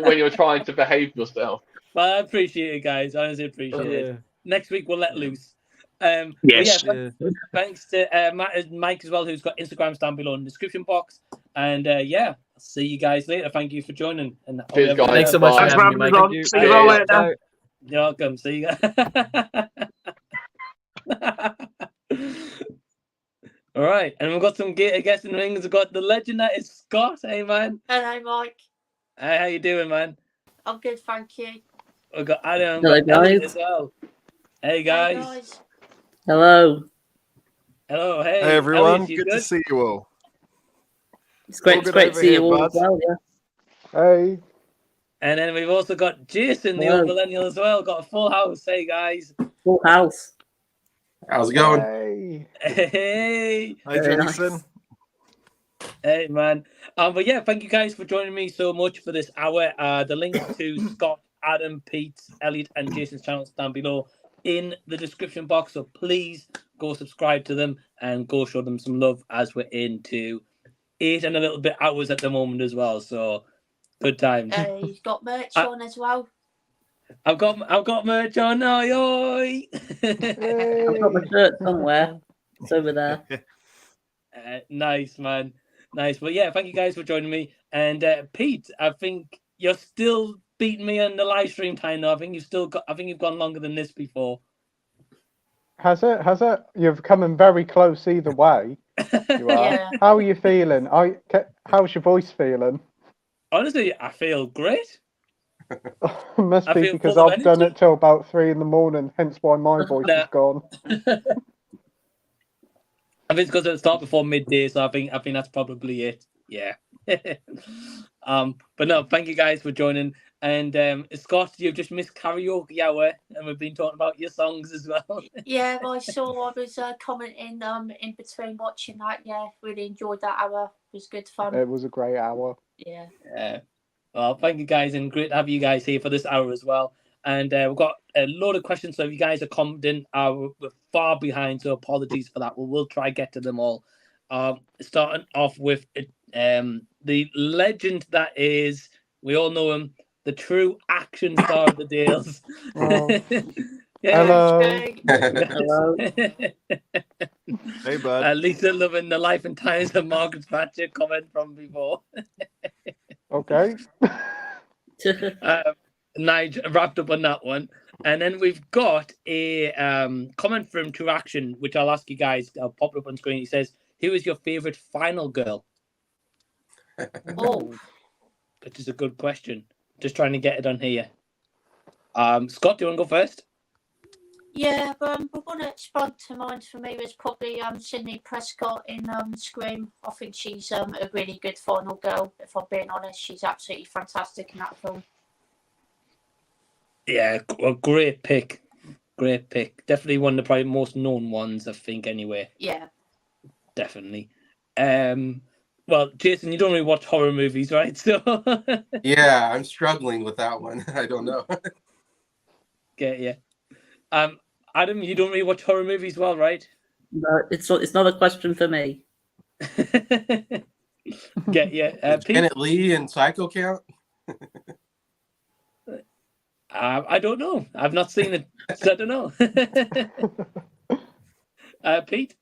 when you're trying to behave yourself. Well, I appreciate it, guys. I honestly appreciate it. Next week we'll let loose. Yes. But yeah, thanks to Matt and Mike as well, who's got Instagrams down below in the description box. And yeah, I'll see you guys later. Thank you for joining. And Cheers, guys. Thanks so much for having me, Mike. Thank you. See you all later. You're welcome. See you guys. All right, and we've got some guests in the rings. We've got the legend that is Scott. Hey, man. Hello, Mike. Hey, how you doing, man? I'm good, thank you. We've got Adam. Hello, We've got Elliot guys. as well. Hey, guys. Hello. Hello. Hey. Hey everyone, Elliot, you good to see you all. It's great, All it's good great to over see here, you all bud. as well, yeah. Hey. And then we've also got Jason, the Hello. old millennial, as well. Got a full house. Hey, guys. Full house. How's it going? Hey. Hi, Very Jason. nice. Hey, man. But yeah, thank you guys for joining me so much for this hour. The link to Scott, Adam, Pete, Elliot, and Jason's channels down below in the description box. So please go subscribe to them and go show them some love as we're into 8 and a little bit hours at the moment as well. So good times. He's got merch on as well. I've got merch on. Oi, oi. I've got my shirt somewhere. It's over there. Nice, man. Nice. Well, yeah, thank you guys for joining me. And Pete, I think you're still beating me on the live stream time now. I think you've gone longer than this before. Has it? Has it? You've come in very close either way. You are. Yeah. How are you feeling? How's your voice feeling? Honestly, I feel great. Must I be feel because full of I've done energy. it till about 3 a.m, hence why my voice is gone. I think it's because it'll start before midday, so I think that's probably it. Yeah. But no, thank you guys for joining. And Scott, you've just missed karaoke hour, and we've been talking about your songs as well. Yeah, I saw. I was commenting in between watching that. Yeah, really enjoyed that hour. It was good fun. It was a great hour. Yeah. Well, thank you guys, and great to have you guys here for this hour as well. And we've got a load of questions, so if you guys are commenting, we're far behind, so apologies for that. We'll try get to them all. Starting off with the legend that is, we all know him, the true action star of the Dales. Oh. Yeah. Hello. Hey, bud. Lisa loving the life and times of Margaret Thatcher comment from before. Okay. Nigel wrapped up on that one. And then we've got a comment from True Action, which I'll ask you guys. I'll pop it up on screen. He says, who is your favorite final girl? Oh. Which is a good question. Just trying to get it on here. Scott, do you want to go first? Yeah, but the one that sprung to mind for me was probably Sydney Prescott in Scream. I think she's a really good final girl. If I'm being honest, she's absolutely fantastic in that film. Yeah, well, great pick. Great pick. Definitely one of the probably most known ones, I think, anyway. Yeah. Definitely. Well, Jason, you don't really watch horror movies, right? So Yeah, I'm struggling with that one. I don't know. Get you. Adam, you don't really watch horror movies, well, right? No, it's not a question for me. Get you. Pete? Janet Leigh and Psycho count? I don't know. I've not seen it, so I don't know. Pete?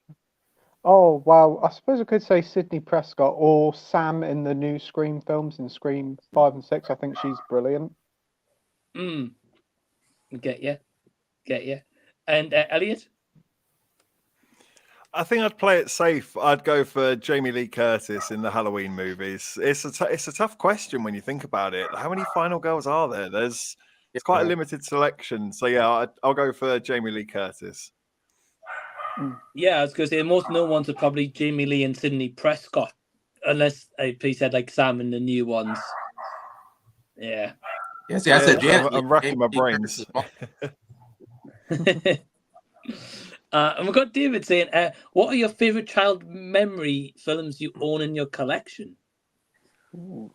Oh, wow. I suppose I could say Sydney Prescott or Sam in the new Scream films in Scream 5 and 6. I think she's brilliant. Get you. Get you. And Elliot? I think I'd play it safe. I'd go for Jamie Lee Curtis in the Halloween movies. It's a tough question when you think about it. How many final girls are there? It's quite a limited selection. So yeah, I'll go for Jamie Lee Curtis. Yeah, I was going to say the most known ones are probably Jamie Lee and Sydney Prescott, unless Pete said like Sam in the new ones. Yeah. Yeah, see, I said Janet. I'm racking my brains. And we've got David saying, what are your favorite child memory films you own in your collection? Oh.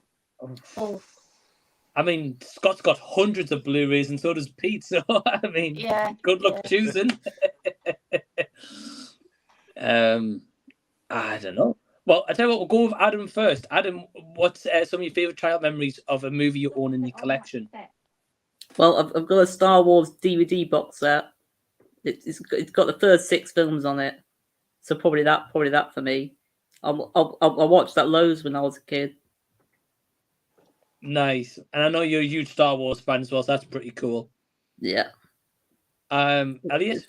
I mean, Scott's got hundreds of Blu-rays and so does Pete, so I mean, good luck choosing. I don't know. Well, I tell you what, we'll go with Adam first. Adam, what's some of your favorite child memories of a movie you own in your collection? Well, I've got a Star Wars DVD box set. It's got the first 6 films on it, so probably that for me. I watched that loads when I was a kid. Nice, and I know you're a huge Star Wars fan as well, so that's pretty cool. Yeah. Elliot?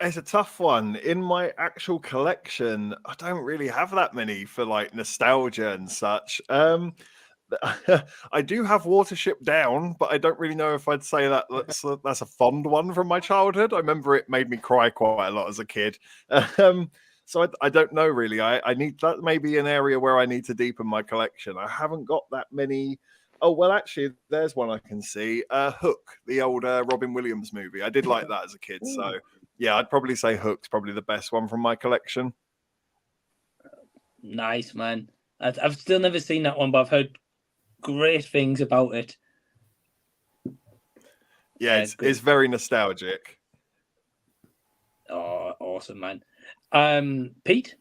It's a tough one. In my actual collection, I don't really have that many for like nostalgia and such. I do have Watership Down, but I don't really know if I'd say that's a fond one from my childhood. I remember it made me cry quite a lot as a kid. So I don't know really. I need that maybe an area where I need to deepen my collection. I haven't got that many. Oh, well, actually, there's one I can see. Hook, the old Robin Williams movie. I did like that as a kid. So, yeah, I'd probably say Hook's probably the best one from my collection. Nice, man. I've still never seen that one, but I've heard great things about it. Yeah, it's very nostalgic. Oh, awesome, man. Pete?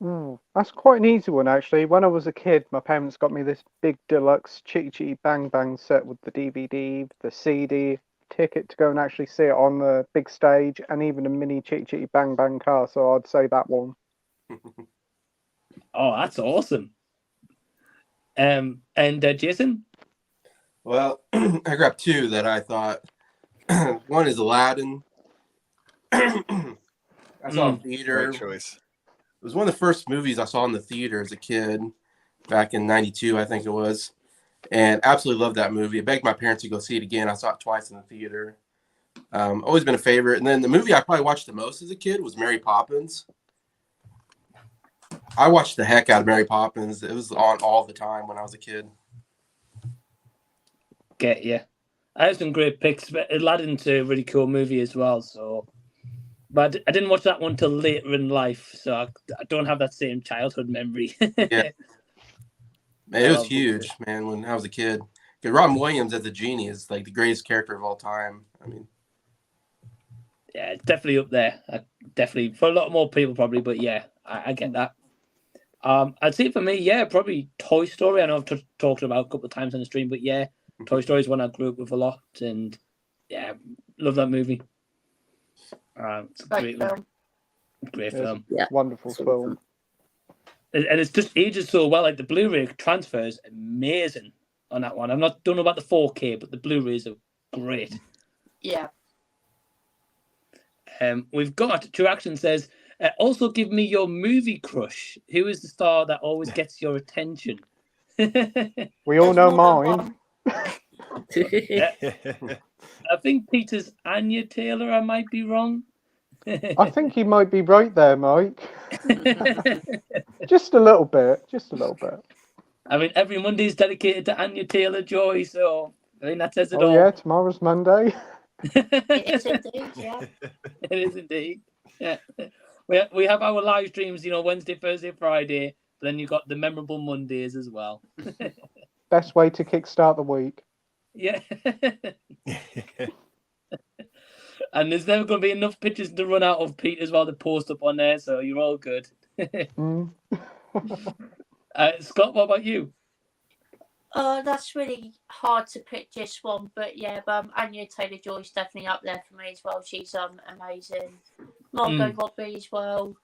That's quite an easy one, actually. When I was a kid, my parents got me this big deluxe Chitty Chitty Bang Bang set with the DVD, the CD, ticket to go and actually see it on the big stage, and even a mini Chitty Chitty Bang Bang car. So I'd say that one. Oh, that's awesome. And Jason? Well, I grabbed two that I thought. One is Aladdin. I saw in theater. Great choice. It was one of the first movies I saw in the theater as a kid, back in '92, I think it was, and absolutely loved that movie. I begged my parents to go see it again. I saw it twice in the theater. Always been a favorite. And then the movie I probably watched the most as a kid was Mary Poppins. I watched the heck out of Mary Poppins. It was on all the time when I was a kid. Get you. I have some great picks, but Aladdin's a really cool movie as well. So, but I didn't watch that one till later in life, so I don't have that same childhood memory. Yeah, man, it was huge, man, when I was a kid. Because Robin Williams as a genie is like the greatest character of all time. I mean, yeah, it's definitely up there. Definitely for a lot more people, probably, but yeah, I get that. I'd say for me, yeah, probably Toy Story. I know I've talked about it a couple of times on the stream, but yeah, Toy Story is one I grew up with a lot, and yeah, love that movie. It's a great film. Great film. Yeah, wonderful film. And it's just ages so well. Like the Blu-ray transfer is amazing on that one. Don't know about the 4K, but the Blu-rays are great. Yeah. We've got True Action says, also give me your movie crush. Who is the star that always gets your attention? We all know mine. I think Peter's Anya Taylor. I might be wrong. I think you might be right there, Mike. Just a little bit. Just a little bit. I mean, every Monday is dedicated to Anya Taylor-Joy, so I mean that says it all. Oh yeah, tomorrow's Monday. It is indeed, yeah. It is indeed. Yeah. We have our live streams, Wednesday, Thursday, Friday, but then you've got the memorable Mondays as well. Best way to kickstart the week. Yeah. And there's never going to be enough pictures to run out of Pete as well to post up on there, so you're all good. Scott, what about you? That's really hard to pick just one, but yeah, Anya Taylor-Joy's definitely up there for me as well. She's amazing. Margot Robbie as well.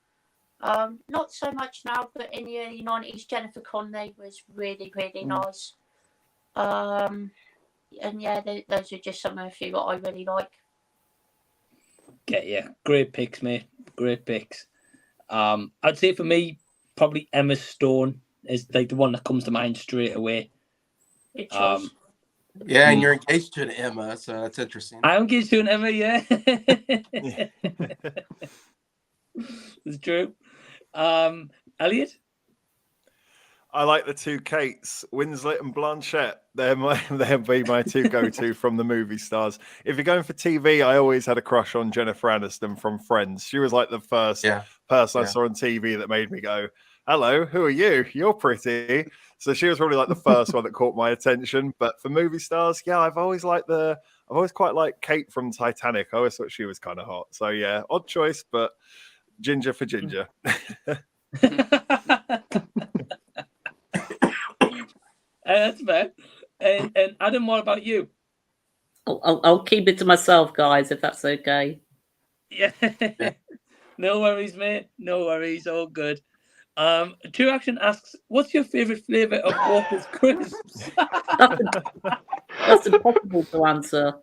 Not so much now, but in the early 90s, Jennifer Connelly was really, really nice. And yeah, those are just some of the few that I really like. Get you. Great picks, mate. Great picks. I'd say for me, probably Emma Stone is like the one that comes to mind straight away. yeah, and you're engaged to an Emma, so that's interesting. I'm engaged to an Emma, yeah. It's true. Elliot? I like the two Kates, Winslet and Blanchett. They'll be my two go-to from the movie stars. If you're going for TV, I always had a crush on Jennifer Aniston from Friends. She was like the first person I saw on TV that made me go, hello, who are you? You're pretty. So she was probably like the first one that caught my attention. But for movie stars, yeah, I've always quite liked Kate from Titanic. I always thought she was kind of hot. So yeah, odd choice, but ginger for ginger. That's fair. And Adam, what about you? I'll keep it to myself, guys, if that's okay. Yeah. No worries, mate. No worries. All good. True Action asks, what's your favorite flavor of Walker's crisps? That's impossible to answer.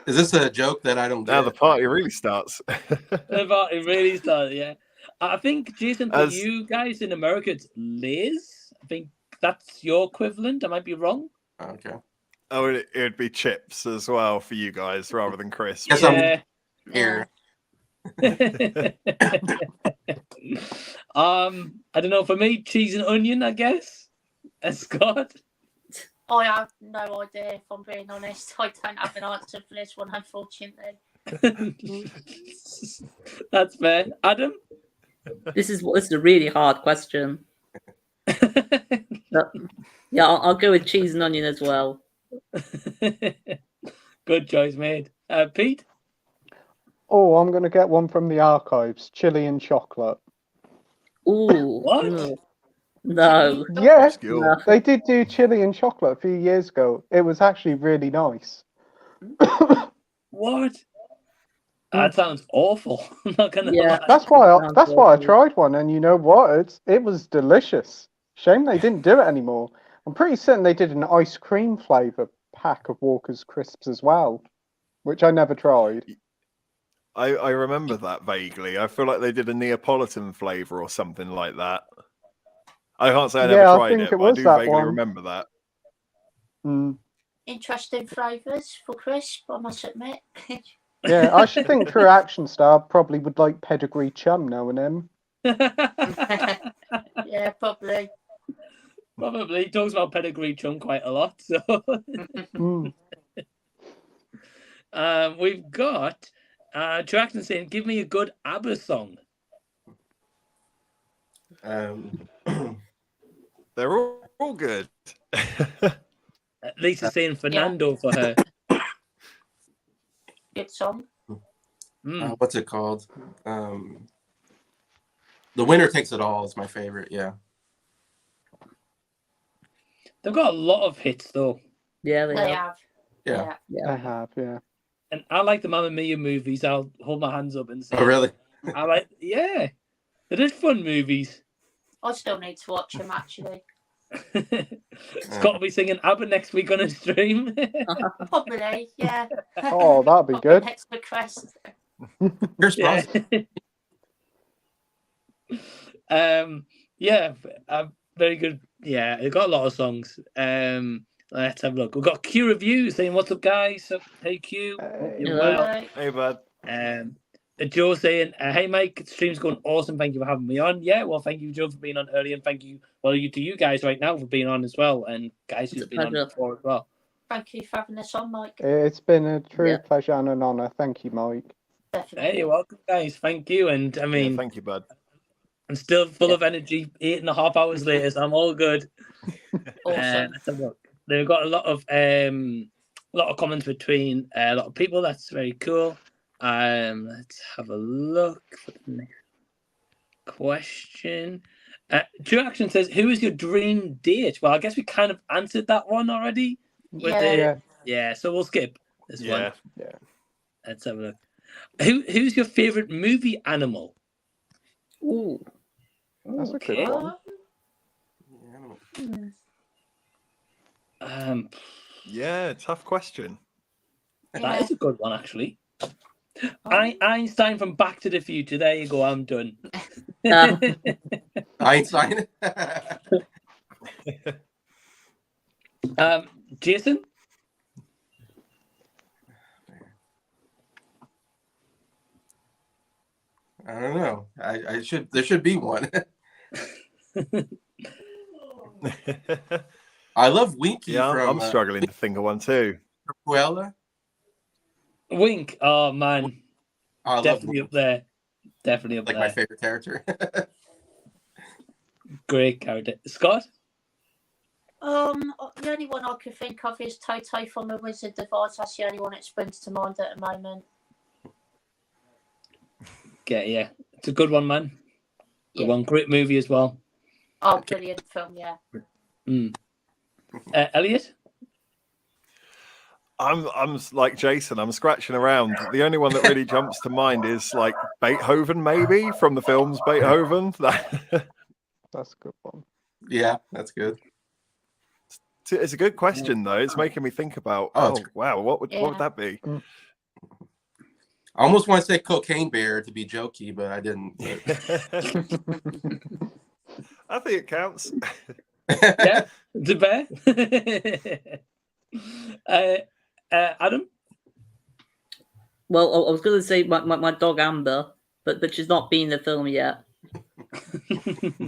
Is this a joke that I don't get? Now the party really starts. The party really starts, yeah. I think, Jason, for you guys in America, it's Lay's. I think that's your equivalent. I might be wrong. Okay. Oh, it would be chips as well for you guys rather than crisps. Yes, I'm here. I don't know. For me, cheese and onion, I guess. And Scott? I have no idea, if I'm being honest. I don't have an answer for this one, unfortunately. That's fair. Adam? This is a really hard question. Yeah, I'll go with cheese and onion as well. Good choice, mate. Pete? Oh, I'm gonna get one from the archives. Chili and chocolate. Ooh. What? No. Yeah, No. they did do chili and chocolate a few years ago. It was actually really nice. What? That sounds awful. I'm not gonna Yeah. lie. That's why I tried one, and you know what? It was delicious. Shame they didn't do it anymore. I'm pretty certain they did an ice cream flavour pack of Walker's crisps as well, which I never tried. I remember that vaguely. I feel like they did a Neapolitan flavour or something like that. I can't say I never Yeah, I tried think it, it but I was do that vaguely one. remember that. Mm. Interesting flavours for crisp, I must admit. Yeah, I should think True Action Star probably would like pedigree chum knowing him. Yeah, probably. Probably. He talks about pedigree chum quite a lot. So Mm. we've got Jackson saying, "Give me a good ABBA song." They're all good. Lisa saying Fernando for her. Good song. What's it called? The Winner Takes It All is my favorite. Yeah. They've got a lot of hits though. Yeah, They have. Yeah. I have, yeah. And I like the Mamma Mia movies. I'll hold my hands up and say, Oh, really? I like, yeah, they're just fun movies. I still need to watch them actually. Scott will be singing ABBA next week on a stream. Probably, yeah. Oh, that'd be Probably good. next request. Yeah. Yeah, very good. Yeah, they've got a lot of songs. Let's have a look. We've got Q Review saying, "What's up, guys?" So, hey, Q. Hope you're well. Hey, bud. Joe saying, "Hey, Mike, the stream's going awesome. Thank you for having me on." Yeah, well, thank you, Joe, for being on early, and thank you, to you guys right now for being on as well, and guys who've been on before as well. Thank you for having us on, Mike. It's been a true pleasure and an honour. Thank you, Mike. Definitely. Hey, you're welcome, guys. Thank you. And I mean, thank you, bud. I'm still full of energy. 8.5 hours later, so I'm all good. Awesome. Let's have a look. They've got a lot of comments between a lot of people. That's very cool. Let's have a look for the next question. True Action says, "Who is your dream date?" Well, I guess we kind of answered that one already. Yeah. So we'll skip this one. Yeah. Let's have a look. Who's your favorite movie animal? Ooh, that's a good one. Yeah, tough question. That is a good one, actually. Einstein from Back to the Future. There you go. I'm done. Einstein. Jason. I don't know. I should. There should be one. I love Winky. Yeah, from, I'm struggling to think of one too. Cruella. Wink. Oh man, I love definitely Wink. up there. Definitely up Like there. my favorite character. Great character, Scott. The only one I could think of is Toto from The Wizard of Oz. That's the only one that springs to mind at the moment. Yeah, it's a good one, man. Good one. Great movie as well. Oh, brilliant film, yeah. Elliot. I'm like Jason. I'm scratching around. The only one that really jumps to mind is like Beethoven, maybe from the films Beethoven. That's a good one. Yeah, that's good. It's a good question though. It's making me think about. Oh wow, what would that be? I almost want to say Cocaine Bear to be jokey, but I didn't. I think it counts. Yeah, it's a bear. Adam. Well, I was going to say my dog Amber, but she's not been in the film yet.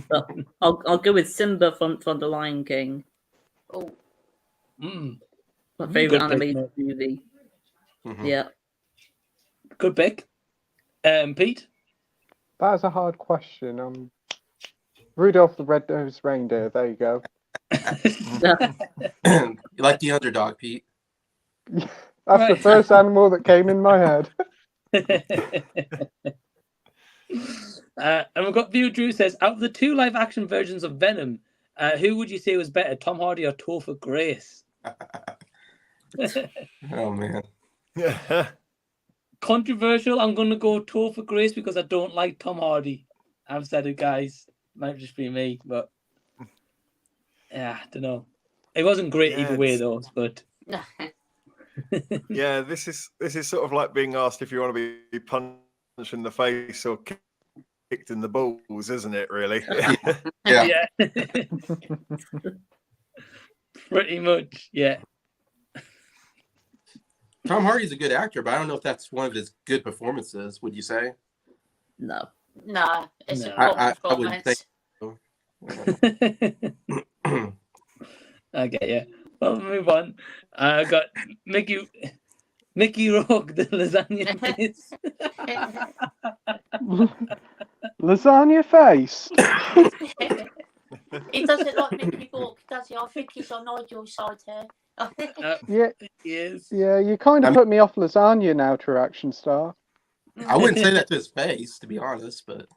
But I'll go with Simba from The Lion King. Oh, my favorite animated movie. Yeah. Good pick. Pete? That is a hard question. Rudolph the Red-Nosed Reindeer. There you go. You like the underdog, Pete? That's the first animal that came in my head. And we've got View Drew says, out of the 2 live action versions of Venom, who would you say was better, Tom Hardy or Topher Grace? Oh man. Controversial. I'm going to go Topher Grace because I don't like Tom Hardy. I've said it, guys. Might just be me, but yeah, I don't know. It wasn't great either way, though. But yeah, this is sort of like being asked if you want to be punched in the face or kicked in the balls, isn't it? Really? Yeah. Pretty much, yeah. Tom Hardy's a good actor, but I don't know if that's one of his good performances. Would you say? No. No, it's a I poor wouldn't think performance. so. Okay, yeah. Well, move on. I got Mickey Rourke, the lasagna face. Lasagna face. He doesn't like Mickey Rourke, does he? I think he's on Nigel's side here. Yeah, yes. Yeah, you kind of put me off lasagna now, True Action Star. I wouldn't say that to his face, to be honest, but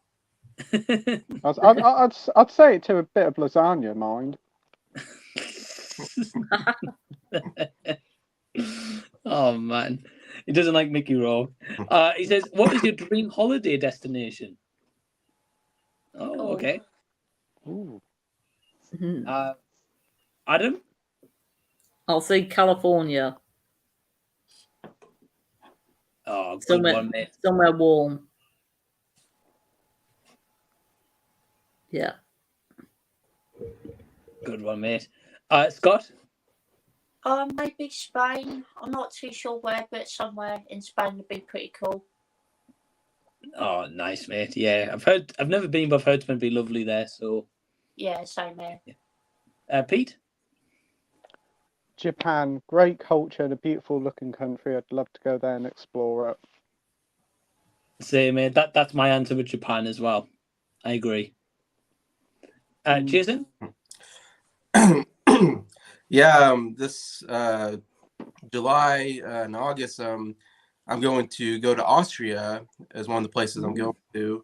I'd say it to a bit of lasagna, mind. Oh man, he doesn't like Mickey Rourke. He says, "What is your dream holiday destination?" Oh, okay. Ooh. Adam? I'll say California. Oh, good one, mate. Somewhere warm. Yeah. Good one, mate. Scott? Maybe Spain. I'm not too sure where, but somewhere in Spain would be pretty cool. Oh, nice, mate. Yeah, I've never been, but I've heard it's going to be lovely there. So, Yeah, same here. Pete? Japan, great culture and a beautiful looking country. I'd love to go there and explore it. Same, mate. That's my answer with Japan as well. I agree. Jason? yeah, this July and August, I'm going to go to Austria as one of the places I'm going to.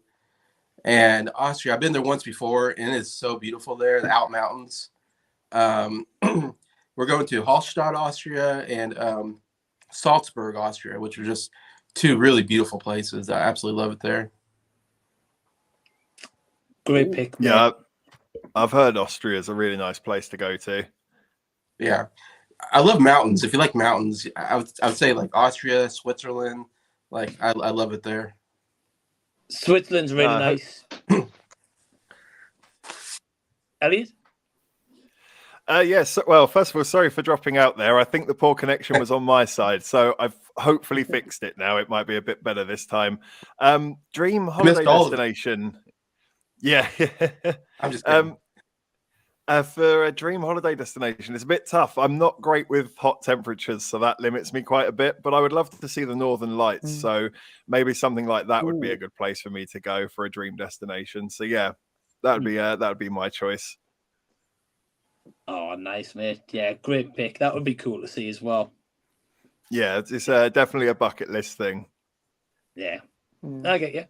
And Austria, I've been there once before, and it's so beautiful there, the Alp Mountains. We're going to Hallstatt, Austria, and Salzburg, Austria, which are just 2 really beautiful places. I absolutely love it there. Great pick, mate. Yeah, I've heard Austria is a really nice place to go to. Yeah, I love mountains. If you like mountains, I would say like Austria, Switzerland. Like I love it there. Switzerland's really nice. Elliot? Yes. Well, first of all, sorry for dropping out there. I think the poor connection was on my side, so I've hopefully fixed it now. It might be a bit better this time. Dream holiday destination. Yeah. I'm just kidding. For a dream holiday destination, it's a bit tough. I'm not great with hot temperatures, so that limits me quite a bit. But I would love to see the Northern Lights, so maybe something like that would be a good place for me to go for a dream destination. So yeah, that would be my choice. Oh, nice, mate. Yeah, great pick. That would be cool to see as well. Yeah, it's definitely a bucket list thing. Yeah. Okay, yeah.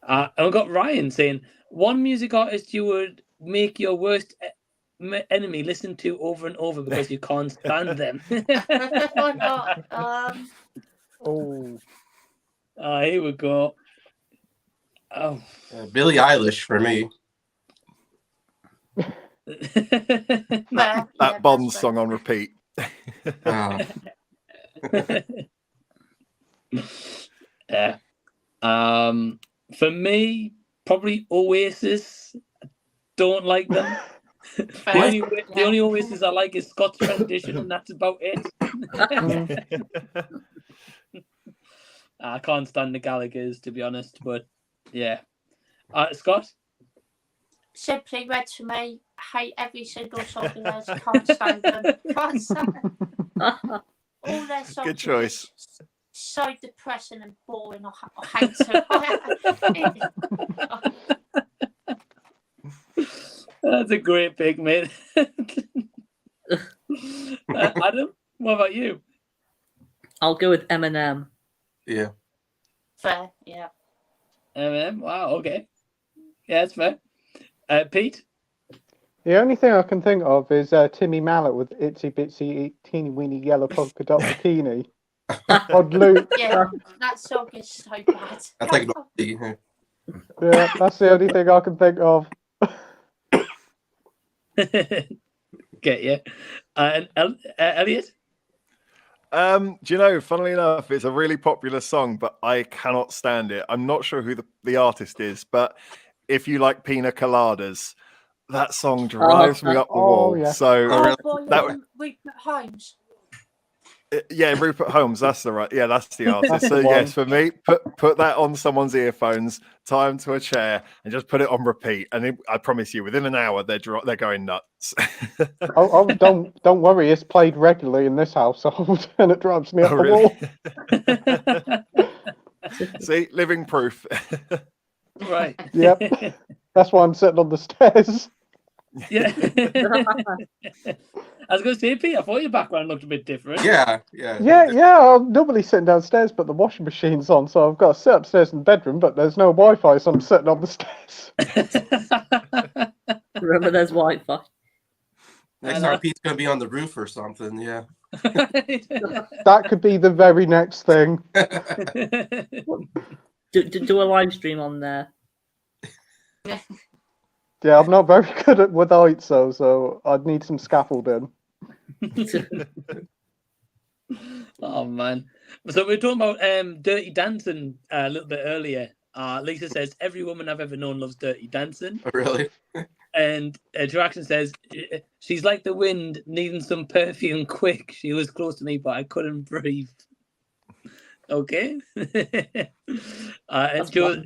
And we've got Ryan saying, one music artist you would make your worst enemy listen to over and over because you can't stand them. Why not? Here we go. Oh, Billie Eilish for me. that Bond song on repeat. Yeah. For me, probably Oasis. I don't like them. The only Oasis I like is Scott's rendition, and that's about it. I can't stand the Gallaghers, to be honest, but yeah. Scott? Simply Red for me. Hate every single song of theirs. Can't stand them. Can't stand them. All their songs. Good choice. So depressing and boring. I hate them. That's a great pick, mate. Adam, what about you? I'll go with Eminem. Yeah. Fair, yeah. Wow, okay. Yeah, that's fair. Pete? The only thing I can think of is Timmy Mallet with Itsy Bitsy Teeny Weeny Yellow Polka Dot Bikini. Odd loop. Yeah, that song is so bad. That's like an Yeah, that's the only thing I can think of. Get you. And Elliot? Do you know, funnily enough, it's a really popular song, but I cannot stand it. I'm not sure who the artist is, but if you like pina coladas, that song drives me up the wall. Yeah. So Rupert Holmes. yeah, Rupert Holmes, that's the right. Yeah, that's the artist. That's So the one. yes, for me, put that on someone's earphones, tie them to a chair, and just put it on repeat. And I promise you, within an hour, they're going nuts. Don't worry, it's played regularly in this household, and it drives me up the wall. See, living proof. Right. Yep. That's why I'm sitting on the stairs. Yeah. I was going to say, Pete, I thought your background looked a bit different. Yeah. I'm normally sitting downstairs, but the washing machine's on, so I've got to sit upstairs in the bedroom, but there's no Wi-Fi, so I'm sitting on the stairs. Remember, there's Wi-Fi. Next time Pete's gonna be on the roof or something. Yeah. That could be the very next thing. Do a live stream on there. Yeah, I'm not very good with heights, so I'd need some scaffolding. Oh man! So we were talking about Dirty Dancing a little bit earlier. Lisa says every woman I've ever known loves Dirty Dancing. Oh, really? And Traction says she's like the wind, needing some perfume quick. She was close to me, but I couldn't breathe. Okay. And Joe.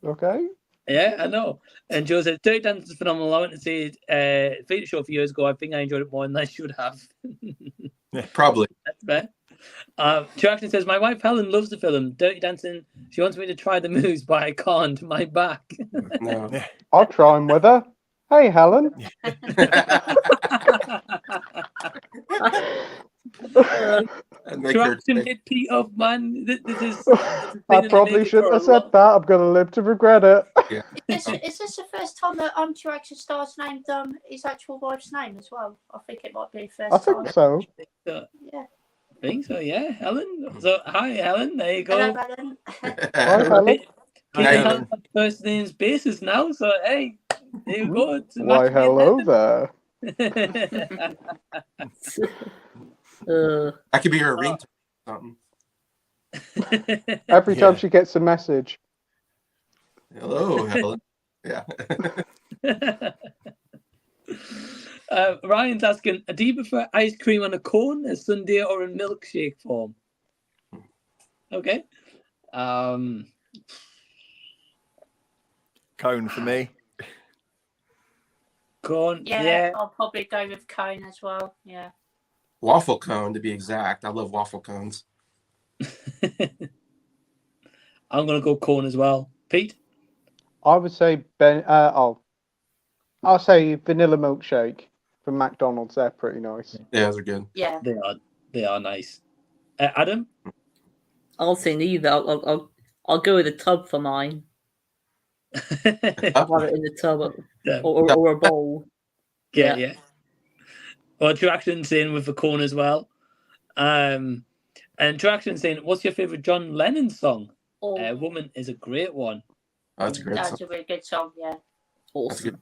Okay. Yeah, I know. And Joe said, Dirty Dancing is phenomenal. I went to see it feature show a few years ago. I think I enjoyed it more than I should have. Yeah, probably. That's fair. Traction says, my wife Helen loves the film Dirty Dancing. She wants me to try the moves, but I can't. My back. No. I'll try them with her. Hey, Helen. Traction hit Pete up, man. This is I probably shouldn't have said that. I'm going to live to regret it. Is this the first time that Traction Star's named his actual wife's name as well? I think it might be the I first time. think so. Yeah. I think so, yeah. Helen. So, hi, Helen. There you go. Hello, Helen. Hi, Helen. Helen. First names basis now, so hey, there you go. It's Why, hello there. That could be her ringtone or something. Every time she gets a message. Hello, Helen. Yeah. Ryan's asking, do you prefer ice cream on a cone, a sundae, or in milkshake form? Okay. Cone for me. Cone, Yeah, I'll probably go with cone as well. Yeah. Waffle cone, to be exact. I love waffle cones. I'm going to go cone as well. Pete? I would say I'll say vanilla milkshake from McDonald's. They're pretty nice. Yeah, those are good. Yeah. They are nice. Adam? I'll say neither. I'll go with a tub for mine. Have it in the tub or a bowl. Yeah. Well, Traction saying with the cone as well. And Traction saying, what's your favourite John Lennon song? Woman is a great one. Oh, that's a great That's song. a really good song, yeah. Awesome.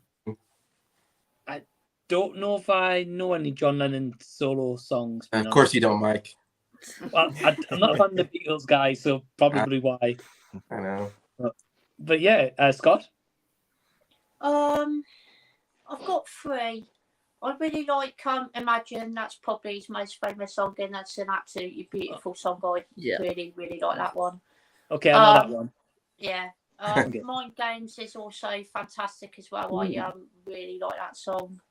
I don't know if I know any John Lennon solo songs. Of course you don't, Mike. Well, I'm not a fan of the Beatles guy, so probably why. I know. But yeah, Scott? I've got three. I really like Imagine. That's probably his most famous song, and that's an absolutely beautiful song. I really, really like that one. Okay, I know that one. Yeah. Mind Games is also fantastic as well. I really like that song.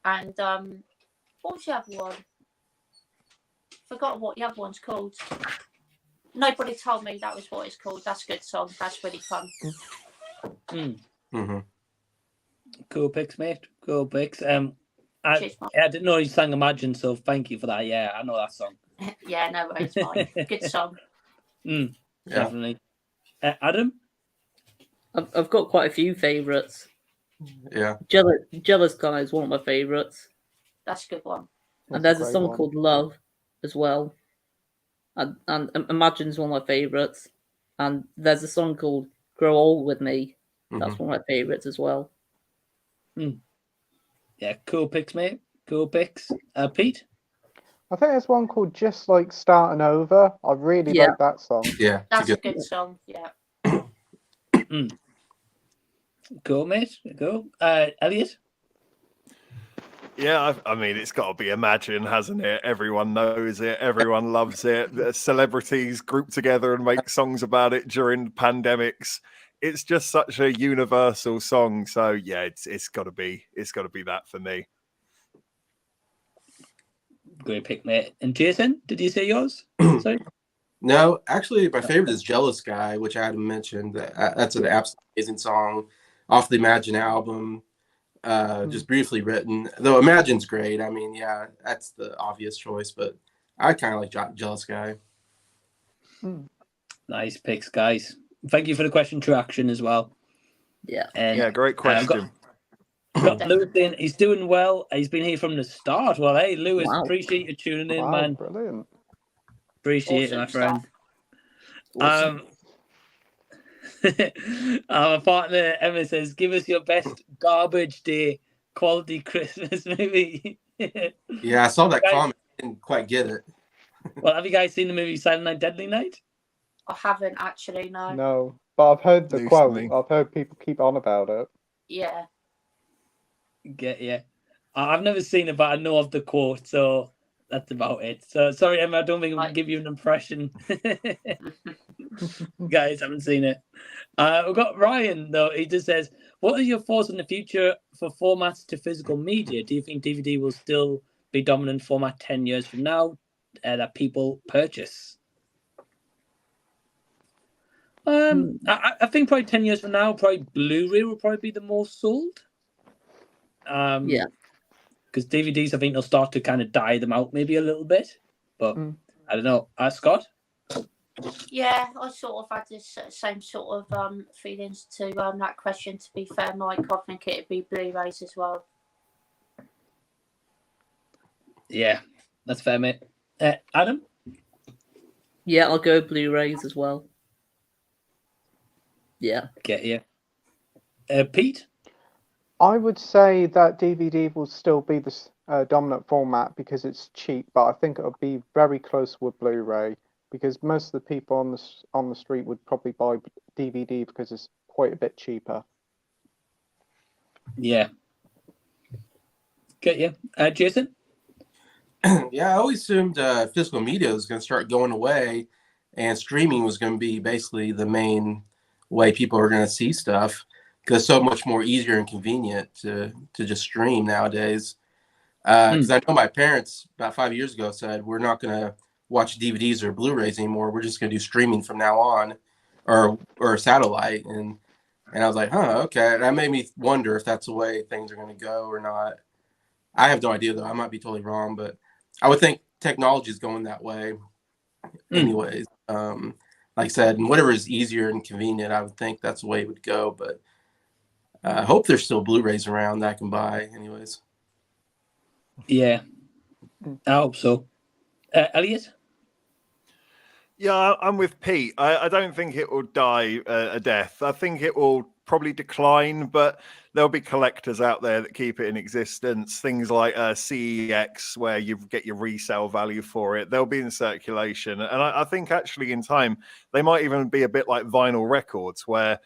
And what was the other one? Forgot what the other one's called. Nobody told me that was what it's called. That's a good song. That's really fun. Mm-hmm. Cool picks, mate. Cool picks. I didn't know you sang Imagine, so thank you for that. Yeah, I know that song. Yeah, no worries, fine. Good song. Definitely. Adam? I've got quite a few favourites. Yeah. Jealous Guy is one of my favourites. That's a good one. And there's a song called Love as well. And Imagine's one of my favourites. And there's a song called Grow Old With Me. That's one of my favourites as well. Yeah, cool picks, mate. Cool picks. Pete? I think there's one called Just Like Starting Over. I really like that song. Yeah, That's a good song. Yeah. Cool, mate. Cool. Elliot? Yeah, I mean, it's got to be Imagine, hasn't it? Everyone knows it. Everyone loves it. The celebrities group together and make songs about it during pandemics. It's just such a universal song. So yeah, it's got to be that for me. Great pick, mate. And Jason, did you say yours? Sorry. No, actually, my favorite is "Jealous Guy," which I hadn't mentioned. That's an absolutely amazing song off the Imagine album. Just briefly written, though Imagine's great. I mean, yeah, that's the obvious choice, but I kind of like Jealous Guy. Nice picks, guys. Thank you for the question to action as well. Yeah. And, yeah, great question. Got Lewis in. He's doing well. He's been here from the start. Well, hey, Lewis, Wow. appreciate you tuning in, Wow, man. brilliant. Appreciate Awesome it, my friend. Awesome. Our partner Emma says, "Give us your best garbage day quality Christmas movie." Yeah, I saw that Guys- comment. I didn't quite get it. Well, have you guys seen the movie Silent Night, Deadly Night? I haven't actually, no. No, but I've heard the Loosely. quote. I've heard people keep on about it. Yeah. Yeah. I've never seen it, but I know of the quote, so that's about it. So sorry, Emma, I don't think I can give you an impression. Guys, haven't seen it. We've got Ryan though. He just says, "What are your thoughts on the future for formats to physical media? Do you think DVD will still be dominant format 10 years from now that people purchase?" I think probably 10 years from now, probably Blu-ray will probably be the most sold. Yeah. Because DVDs, I think they'll start to kind of die them out maybe a little bit. But I don't know. Scott? Yeah, I sort of had this same sort of feelings to that question. To be fair, Mike, I think it'd be Blu-rays as well. Yeah, that's fair, mate. Adam? Yeah, I'll go Blu-rays as well. Yeah. Get you. Pete? I would say that DVD will still be the dominant format because it's cheap, but I think it'll be very close with Blu-ray because most of the people on the street would probably buy DVD because it's quite a bit cheaper. Yeah. Get you. Jason? Yeah, I always assumed physical media was going to start going away and streaming was going to be basically the main way people are going to see stuff because it's so much more easier and convenient to just stream nowadays. Because I know my parents about 5 years ago said, we're not going to watch DVDs or Blu-rays anymore. We're just going to do streaming from now on or satellite. And I was like, huh, okay. And that made me wonder if that's the way things are going to go or not. I have no idea, though. I might be totally wrong, but I would think technology is going that way anyways. Like I said, and whatever is easier and convenient, I would think that's the way it would go. But I hope there's still Blu-rays around that I can buy anyways. Yeah, I hope so. Elliot? Yeah, I'm with Pete. I don't think it will die a death. I think it will probably decline, but there'll be collectors out there that keep it in existence. Things like CEX, where you get your resale value for it. They'll be in circulation. And I think actually in time, they might even be a bit like vinyl records, where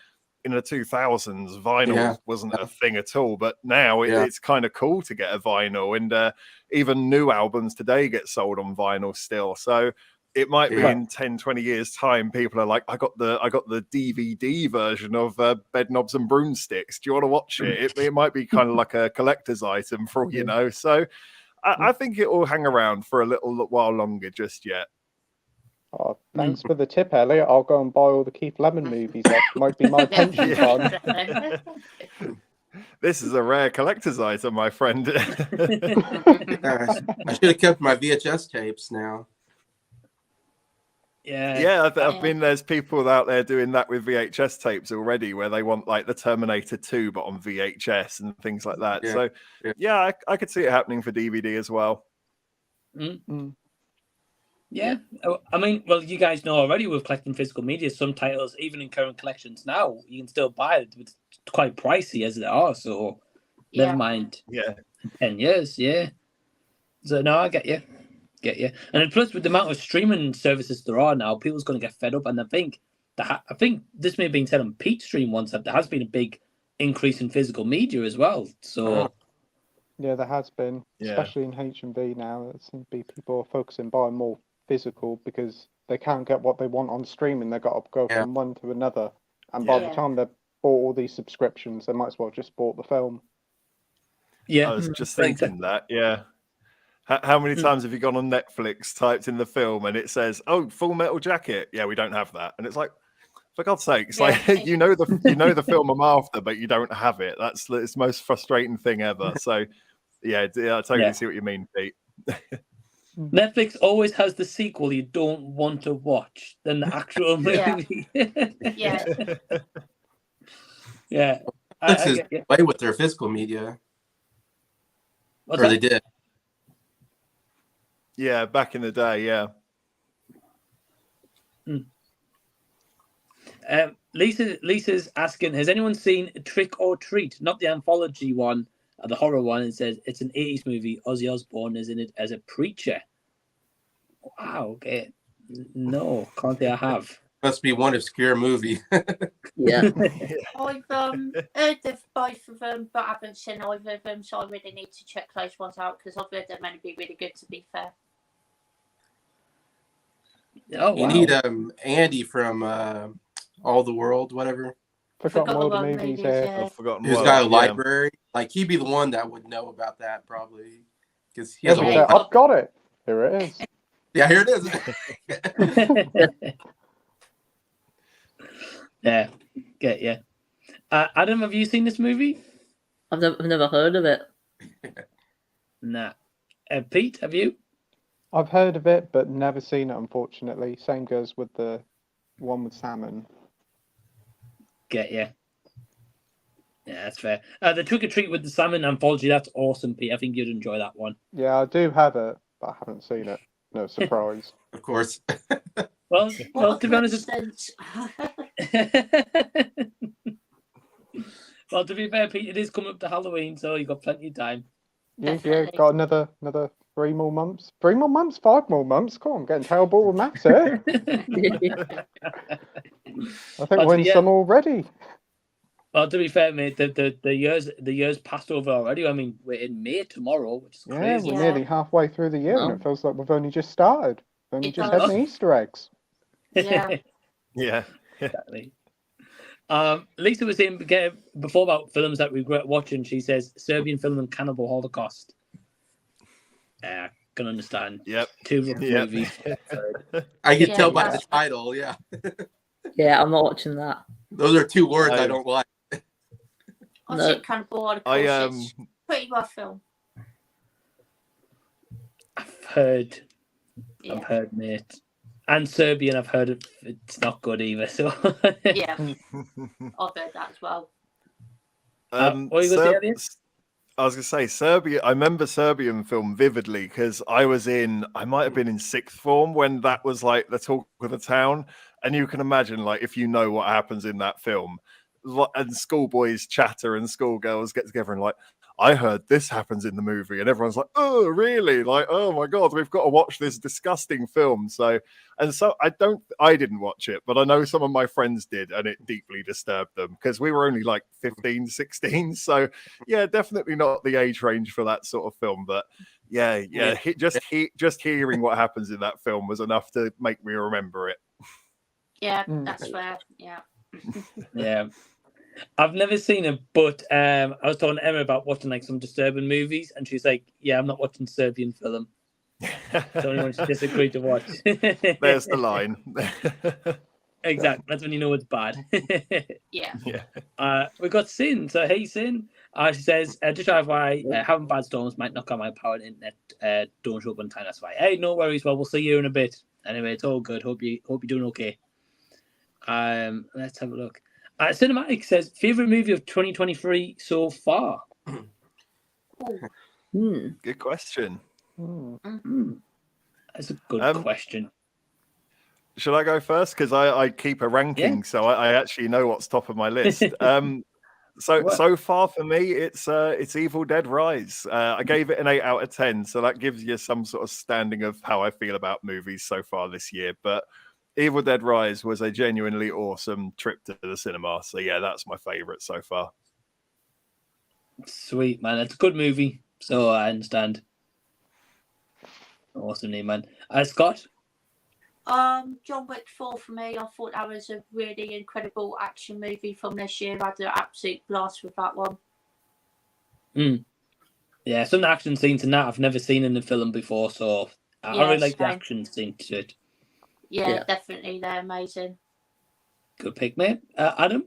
in the 2000s, vinyl wasn't a thing at all. But now it's kind of cool to get a vinyl. And even new albums today get sold on vinyl still. So it might be in 10, 20 years time, people are like, I got the DVD version of Bed Knobs and Broomsticks. Do you want to watch it? It might be kind of like a collector's item for all you know. So I think it will hang around for a little while longer just yet. Oh, thanks for the tip, Elliot. I'll go and buy all the Keith Lemon movies. That might be my pension fund. This is a rare collector's item, my friend. I should have kept my VHS tapes now. Yeah, I've been. There's people out there doing that with VHS tapes already, where they want like the Terminator 2, but on VHS and things like that. Yeah. So, yeah, I could see it happening for DVD as well. Yeah. I mean, well, you guys know already with collecting physical media, some titles, even in current collections now, you can still buy it. It's quite pricey as they are, so never mind. Yeah. 10 years, yeah. So, no, I get you. And then plus, with the amount of streaming services there are now, people's going to get fed up. And I think this may have been said on Pete's stream once, that there has been a big increase in physical media as well. So, yeah, there has been, especially in H&B now. It seems to be people are focusing buying more physical because they can't get what they want on streaming. They've got to go from one to another. And by the time they've bought all these subscriptions, they might as well just bought the film. Yeah, I was just thinking that. Yeah. How many times have you gone on Netflix, typed in the film, and it says, "Oh, Full Metal Jacket"? Yeah, we don't have that, and it's like, for God's sake, it's like you know the film I'm after, but you don't have it. It's the most frustrating thing ever. So, yeah, I totally see what you mean, Pete. Netflix always has the sequel you don't want to watch than the actual movie. Yeah. Netflix is away with their physical media. They did. Yeah, back in the day, yeah. Lisa's asking, has anyone seen Trick or Treat? Not the anthology one, the horror one. It says it's an 80s movie. Ozzy Osbourne is in it as a preacher. Wow, okay. No, can't say I have. Must be one obscure movie. Yeah. I've heard of both of them, but I haven't seen either of them, so I really need to check those ones out because I've heard they're meant to be really good, to be fair. Oh, you need Andy from All the World, whatever. Forgotten World movies, yeah. Who's got a library? Like he'd be the one that would know about that probably, because he has a whole. I've got it. Here it is. Yeah, here it is. Yeah, get you. Adam, have you seen this movie? I've never heard of it. Nah. Pete, have you? I've heard of it, but never seen it, unfortunately. Same goes with the one with salmon. Get you. Yeah, that's fair. The Trick or Treat with the Salmon anthology, that's awesome, Pete. I think you'd enjoy that one. Yeah, I do have it, but I haven't seen it. No surprise. Of course. Well, to be honest, well, to be fair, Pete, it is coming up to Halloween, so you've got plenty of time. Yeah, got another 3 more months. 3 more months? 5 more months? Come on, I'm getting terrible with maths here. I think we're in summer already. Well, to be fair, mate, the years passed over already. I mean, we're in May tomorrow, which is crazy. Yeah, we're nearly halfway through the year, and it feels like we've only just started. We've only just had the Easter eggs. Yeah. Yeah. Exactly. Lisa was saying before about films that we grew up watching. She says Serbian film and Cannibal Holocaust. I can understand. Yep. 2 rough movies. I can tell by the title. Yeah. Yeah, I'm not watching that. Those are 2 words I don't like. I've seen Cannibal Holocaust. It's pretty rough film. I've heard, mate. And Serbian, I've heard it's not good either. So yeah, I've heard that as well. what are you going to say? I was going to say Serbia. I remember Serbian film vividly because I might have been in 6th form when that was like the talk of the town, and you can imagine like if you know what happens in that film, and schoolboys chatter and schoolgirls get together and like, I heard this happens in the movie, and everyone's like, oh, really? Like, oh my God, we've got to watch this disgusting film. So I didn't watch it, but I know some of my friends did, and it deeply disturbed them because we were only like 15, 16. So yeah, definitely not the age range for that sort of film. But yeah. Just hearing what happens in that film was enough to make me remember it. Yeah, that's fair. Yeah. Yeah. I've never seen it, but I was talking to Emma about watching like some disturbing movies, and she's like, "Yeah, I'm not watching Serbian film." It's only when she disagreed to watch. There's the line. Exactly. That's when you know it's bad. Yeah. We got Sin. So hey, Sin. She says, just why having bad storms might knock out my power and internet. Don't show up on time. That's why. Hey, no worries. Well, we'll see you in a bit. Anyway, it's all good. Hope you're doing okay. Let's have a look. Cinematic says favorite movie of 2023 so far. Good question. That's a good question. Shall I go first? Because I keep a ranking, so I actually know what's top of my list. So far for me, it's Evil Dead Rise. I gave it an 8 out of 10, so that gives you some sort of standing of how I feel about movies so far this year. But Evil Dead Rise was a genuinely awesome trip to the cinema. So yeah, that's my favorite so far. Sweet, man. It's a good movie, so I understand. Awesome name, man. Scott? John Wick 4 for me. I thought that was a really incredible action movie from this year. I had an absolute blast with that one. Yeah, some action scenes in that I've never seen in the film before, so I really like the action scene to it. Yeah, definitely. They're amazing. Good pick, mate. Adam?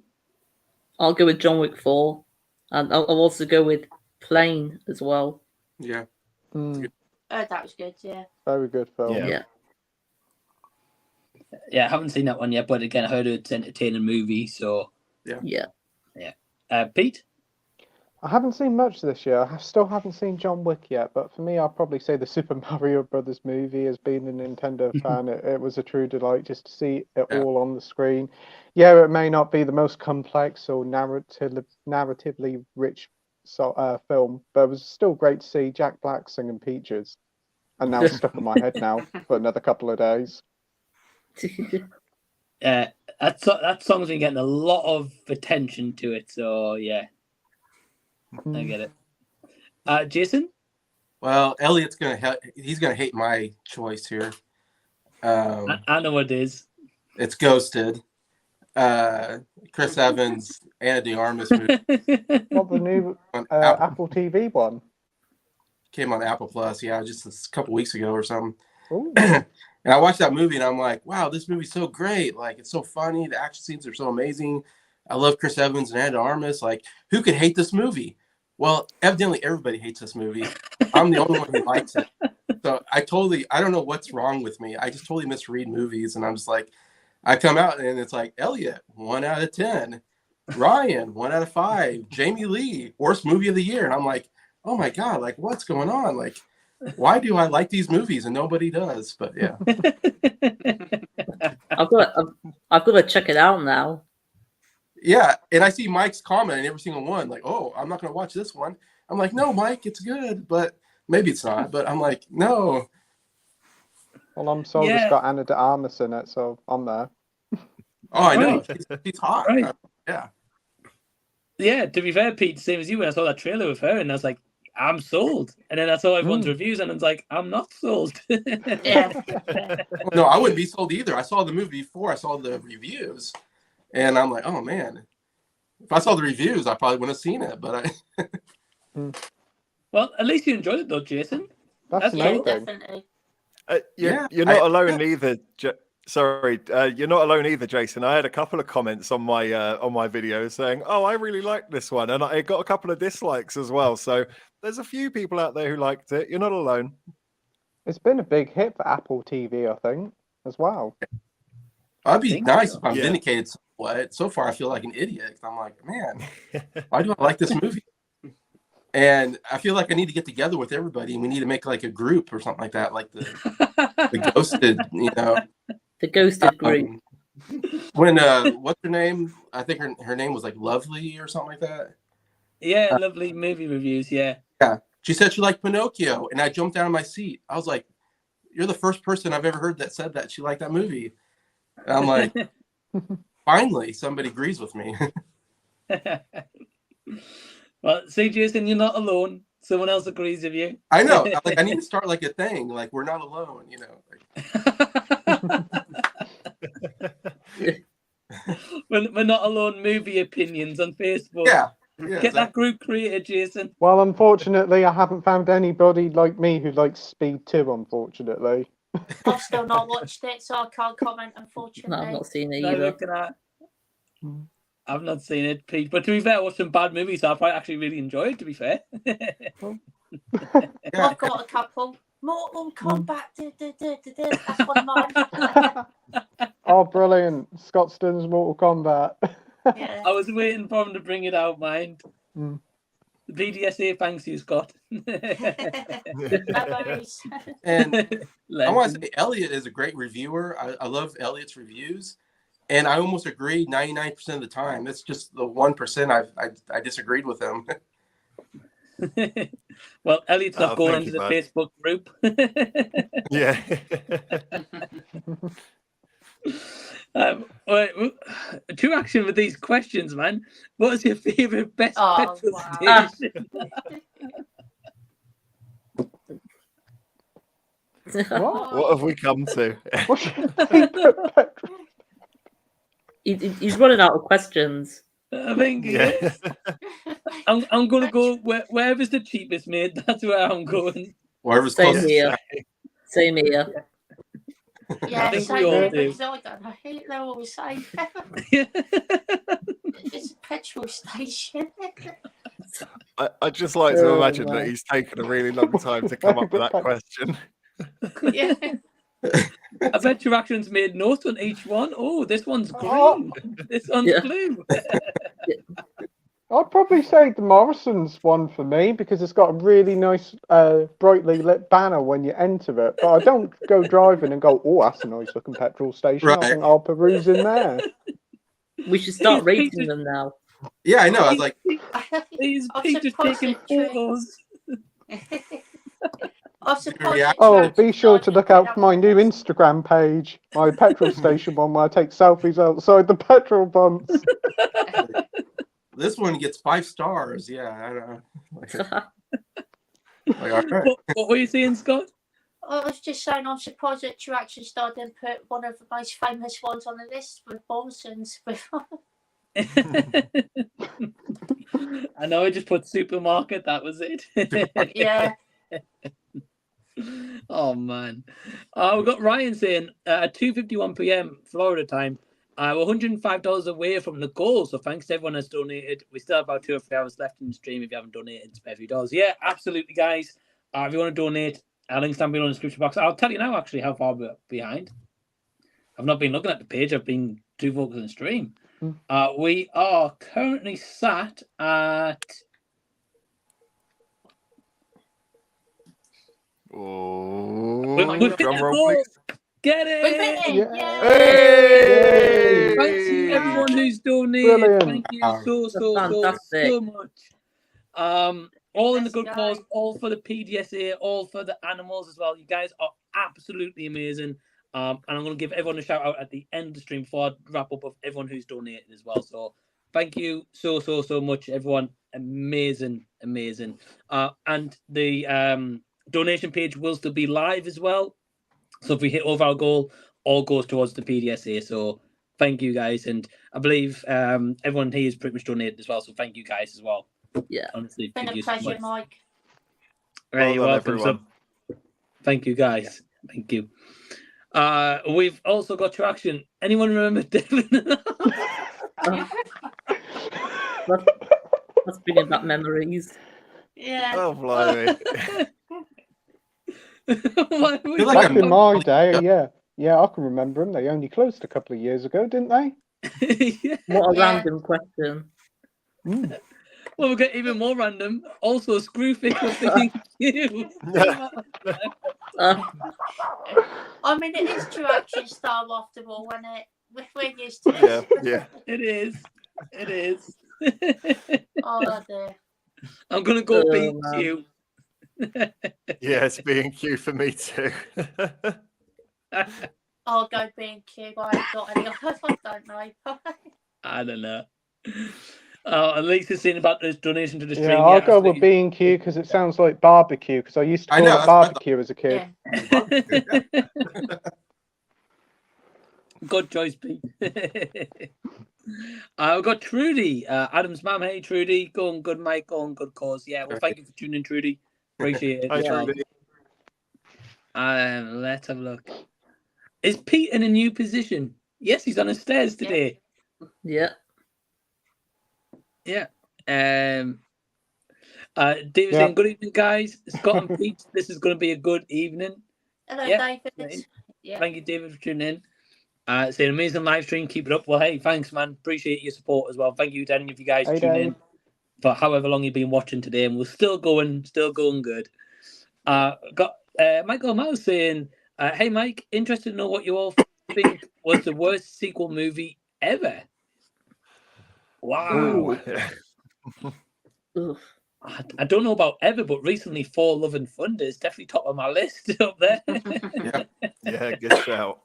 I'll go with John Wick 4. And I'll also go with Plane as well. Yeah. That was good, yeah. Very good film. Yeah, I haven't seen that one yet, but again, I heard it's an entertaining movie, so... Yeah. Pete? I haven't seen much this year. I still haven't seen John Wick yet, but for me, I'll probably say the Super Mario Brothers movie. As being a Nintendo fan, it was a true delight just to see it all on the screen. Yeah, it may not be the most complex or narratively rich film, but it was still great to see Jack Black singing Peaches. And now it's stuck in my head now for another couple of days. That song's been getting a lot of attention to it, so yeah. I get it. Jason? Well, Elliot's he's gonna hate my choice here. I know what it is. It's Ghosted. Chris Evans, Anna de Armas movie. What, the new Apple TV one? Came on Apple Plus, just a couple weeks ago or something. And I watched that movie and I'm like, wow, this movie's so great. Like, it's so funny. The action scenes are so amazing. I love Chris Evans and Anna de Armas. Like, who could hate this movie? Well, evidently everybody hates this movie. I'm the only one who likes it. So I don't know what's wrong with me. I just totally misread movies. And I'm just like, I come out and it's like, Elliot, 1 out of 10. Ryan, 1 out of 5. Jamie Lee, worst movie of the year. And I'm like, oh my God, like, what's going on? Like, why do I like these movies and nobody does? But yeah. I've got to check it out now. Yeah, and I see Mike's comment in every single one, like, oh, I'm not going to watch this one. I'm like, no, Mike, it's good, but maybe it's not. But I'm like, no. Well, I'm sorry, it's got Anna de Armas in it, so I'm there. Oh, I know. She's hot. Right. Yeah. Yeah, to be fair, Pete, same as you, when I saw that trailer with her, and I was like, I'm sold. And then I saw everyone's reviews, and I was like, I'm not sold. No, I wouldn't be sold either. I saw the movie before I saw the reviews. And I'm like, oh man, if I saw the reviews, I probably wouldn't have seen it. But Well, at least you enjoyed it, though, Jason. That's amazing. Definitely. You're not alone either. You're not alone either, Jason. I had a couple of comments on my video saying, "Oh, I really liked this one," and I got a couple of dislikes as well. So there's a few people out there who liked it. You're not alone. It's been a big hit for Apple TV, I think, as well. I'd be nice if I'm vindicated somewhat. So far, I feel like an idiot. I'm like, man, why do I like this movie? And I feel like I need to get together with everybody, and we need to make like a group or something like that, like the Ghosted, The Ghosted group. When what's her name? I think her name was like Lovely or something like that. Yeah, lovely movie reviews. Yeah. She said she liked Pinocchio, and I jumped out of my seat. I was like, "You're the first person I've ever heard that said that she liked that movie." And I'm like, finally, somebody agrees with me. Well, see, Jason, you're not alone. Someone else agrees with you. I know. Like, I need to start like a thing. Like, we're not alone. We're not alone. Movie opinions on Facebook. Yeah. Get that group created, Jason. Well, unfortunately, I haven't found anybody like me who likes Speed 2, unfortunately. I've still not watched it, so I can't comment, unfortunately. No, I've not seen it No, either. look at that. I've not seen it, Pete. But to be fair, I watched some bad movies, so I probably actually really enjoyed it, to be fair. I've got a couple. Mortal Kombat. That's one of mine. Oh, brilliant. Scotstoun's Mortal Kombat. Yeah. I was waiting for him to bring it out, mind. Mm. The PDSA thanks you, Scott. No worries. And I want Legend. to say Elliot is a great reviewer. I love Elliot's reviews, and I almost agree 99% of the time. It's just the 1% I disagreed with him. Well, Elliot's not Oh, going thank into you, the bud. Facebook group. Yeah. Right, true action with these questions, man. What is your favorite best Oh, petrol wow. station? What have we come to? He's running out of questions. I think he Yeah. is. I'm gonna go wherever's the cheapest, mate. That's where I'm going. Wherever's Same closest. here. Same here. Yeah, I think same we all here, do. because I don't know. They're all the same. It's a petrol station. I'd just like to Oh, imagine man. that he's taken a really long time to come up with that question. Yeah. I bet your actions made notes on each one. Oh, this one's green. Oh. This one's Yeah. blue. I'd probably say the Morrison's one for me because it's got a really nice, brightly lit banner when you enter it. But I don't go driving and go, "Oh, that's a nice looking petrol station." I Right. think I'll peruse in there. We should start He's rating Peter- them now. Yeah, I know. I was like, He's I Peter suppose taking it's true. photos. I suppose Yeah. it's Oh, true. be sure to I look did out that for my one new once. Instagram page, my petrol station one, where I take selfies outside the petrol pumps. this one gets 5 stars. Yeah, I don't know. Like, all right. What were you saying, Scott? I was just saying, I'm surprised that you actually started and put one of the most famous ones on the list with Morrison's. I know I just put supermarket, that was it. Yeah. Oh man. We've got Ryan saying at 2:51 p.m. Florida time, we're $105 away from the goal. So thanks to everyone that's donated. We still have about 2 or 3 hours left in the stream. If you haven't donated, spare a few dollars. Yeah, absolutely, guys. If you want to donate, links down below in the description box. I'll tell you now actually how far we're behind. I've not been looking at the page. I've been too focused on the stream. We are currently sat at Oh, drum roll, please. Get it! Yeah. Hey! Thank you everyone who's donated. Brilliant. Thank you so Fantastic. much. All in the Let's good go. cause, all for the PDSA, all for the animals as well. You guys are absolutely amazing. And I'm going to give everyone a shout out at the end of the stream before I wrap up of everyone who's donated as well. So thank you so much, everyone. Amazing. And the donation page will still be live as well. So if we hit over our goal, all goes towards the PDSA. So thank you guys. And I believe everyone here is pretty much donated as well. So thank you guys as well. Yeah. Honestly, Been thank a you so pleasure, much. Mike. Right, you're Well done, welcome. So, everyone. thank you guys. Thank you. We've also got traction. Anyone remember Devin? That's bringing back memories. Yeah. Oh, blimey. Why are we- feel like Back I'm- in my day, yeah, I can remember them. They only closed a couple of years ago, didn't they? Yeah. What a Yeah. random question. Well, we'll get even more random. Also, Screwfix for being you. I mean, it is true action style after all, when we're used to this. Yeah. It is. Oh dear. I'm gonna go Oh, beat man. you. Yeah, it's B&Q for me too. I'll go B&Q. I ain't got any. I don't know. I don't know. At least it's saying about this donation to the stream. Yeah, I'll go with absolutely. B&Q because it sounds like barbecue. Because I used to I call know, it that's what I thought. barbecue as a kid. Yeah. Good choice, Pete. I've got Trudy, Adam's mum. Hey, Trudy. Going good, Mike. Going good cause. Yeah, well, thank you for tuning in, Trudy. Appreciate it. Hi, as well. Trudy. Let's have a look. Is Pete in a new position? Yes, he's on the stairs today. Yeah. Yeah. David saying, good evening, guys. Scott and Pete, this is going to be a good evening. Hello, Yeah. David. Yeah. Thank you, David, for tuning in. Saying amazing live stream. Keep it up. Well, hey, thanks, man. Appreciate your support as well. Thank you to any of you guys Hey, tuning Dave. in for however long you've been watching today, and we're still going good. Got Michael Mouse saying, hey, Mike, interested to know what you all think was the worst sequel movie ever. Wow. I don't know about ever, but recently Thor Love and Thunder is definitely top of my list up there. Yeah, good shout.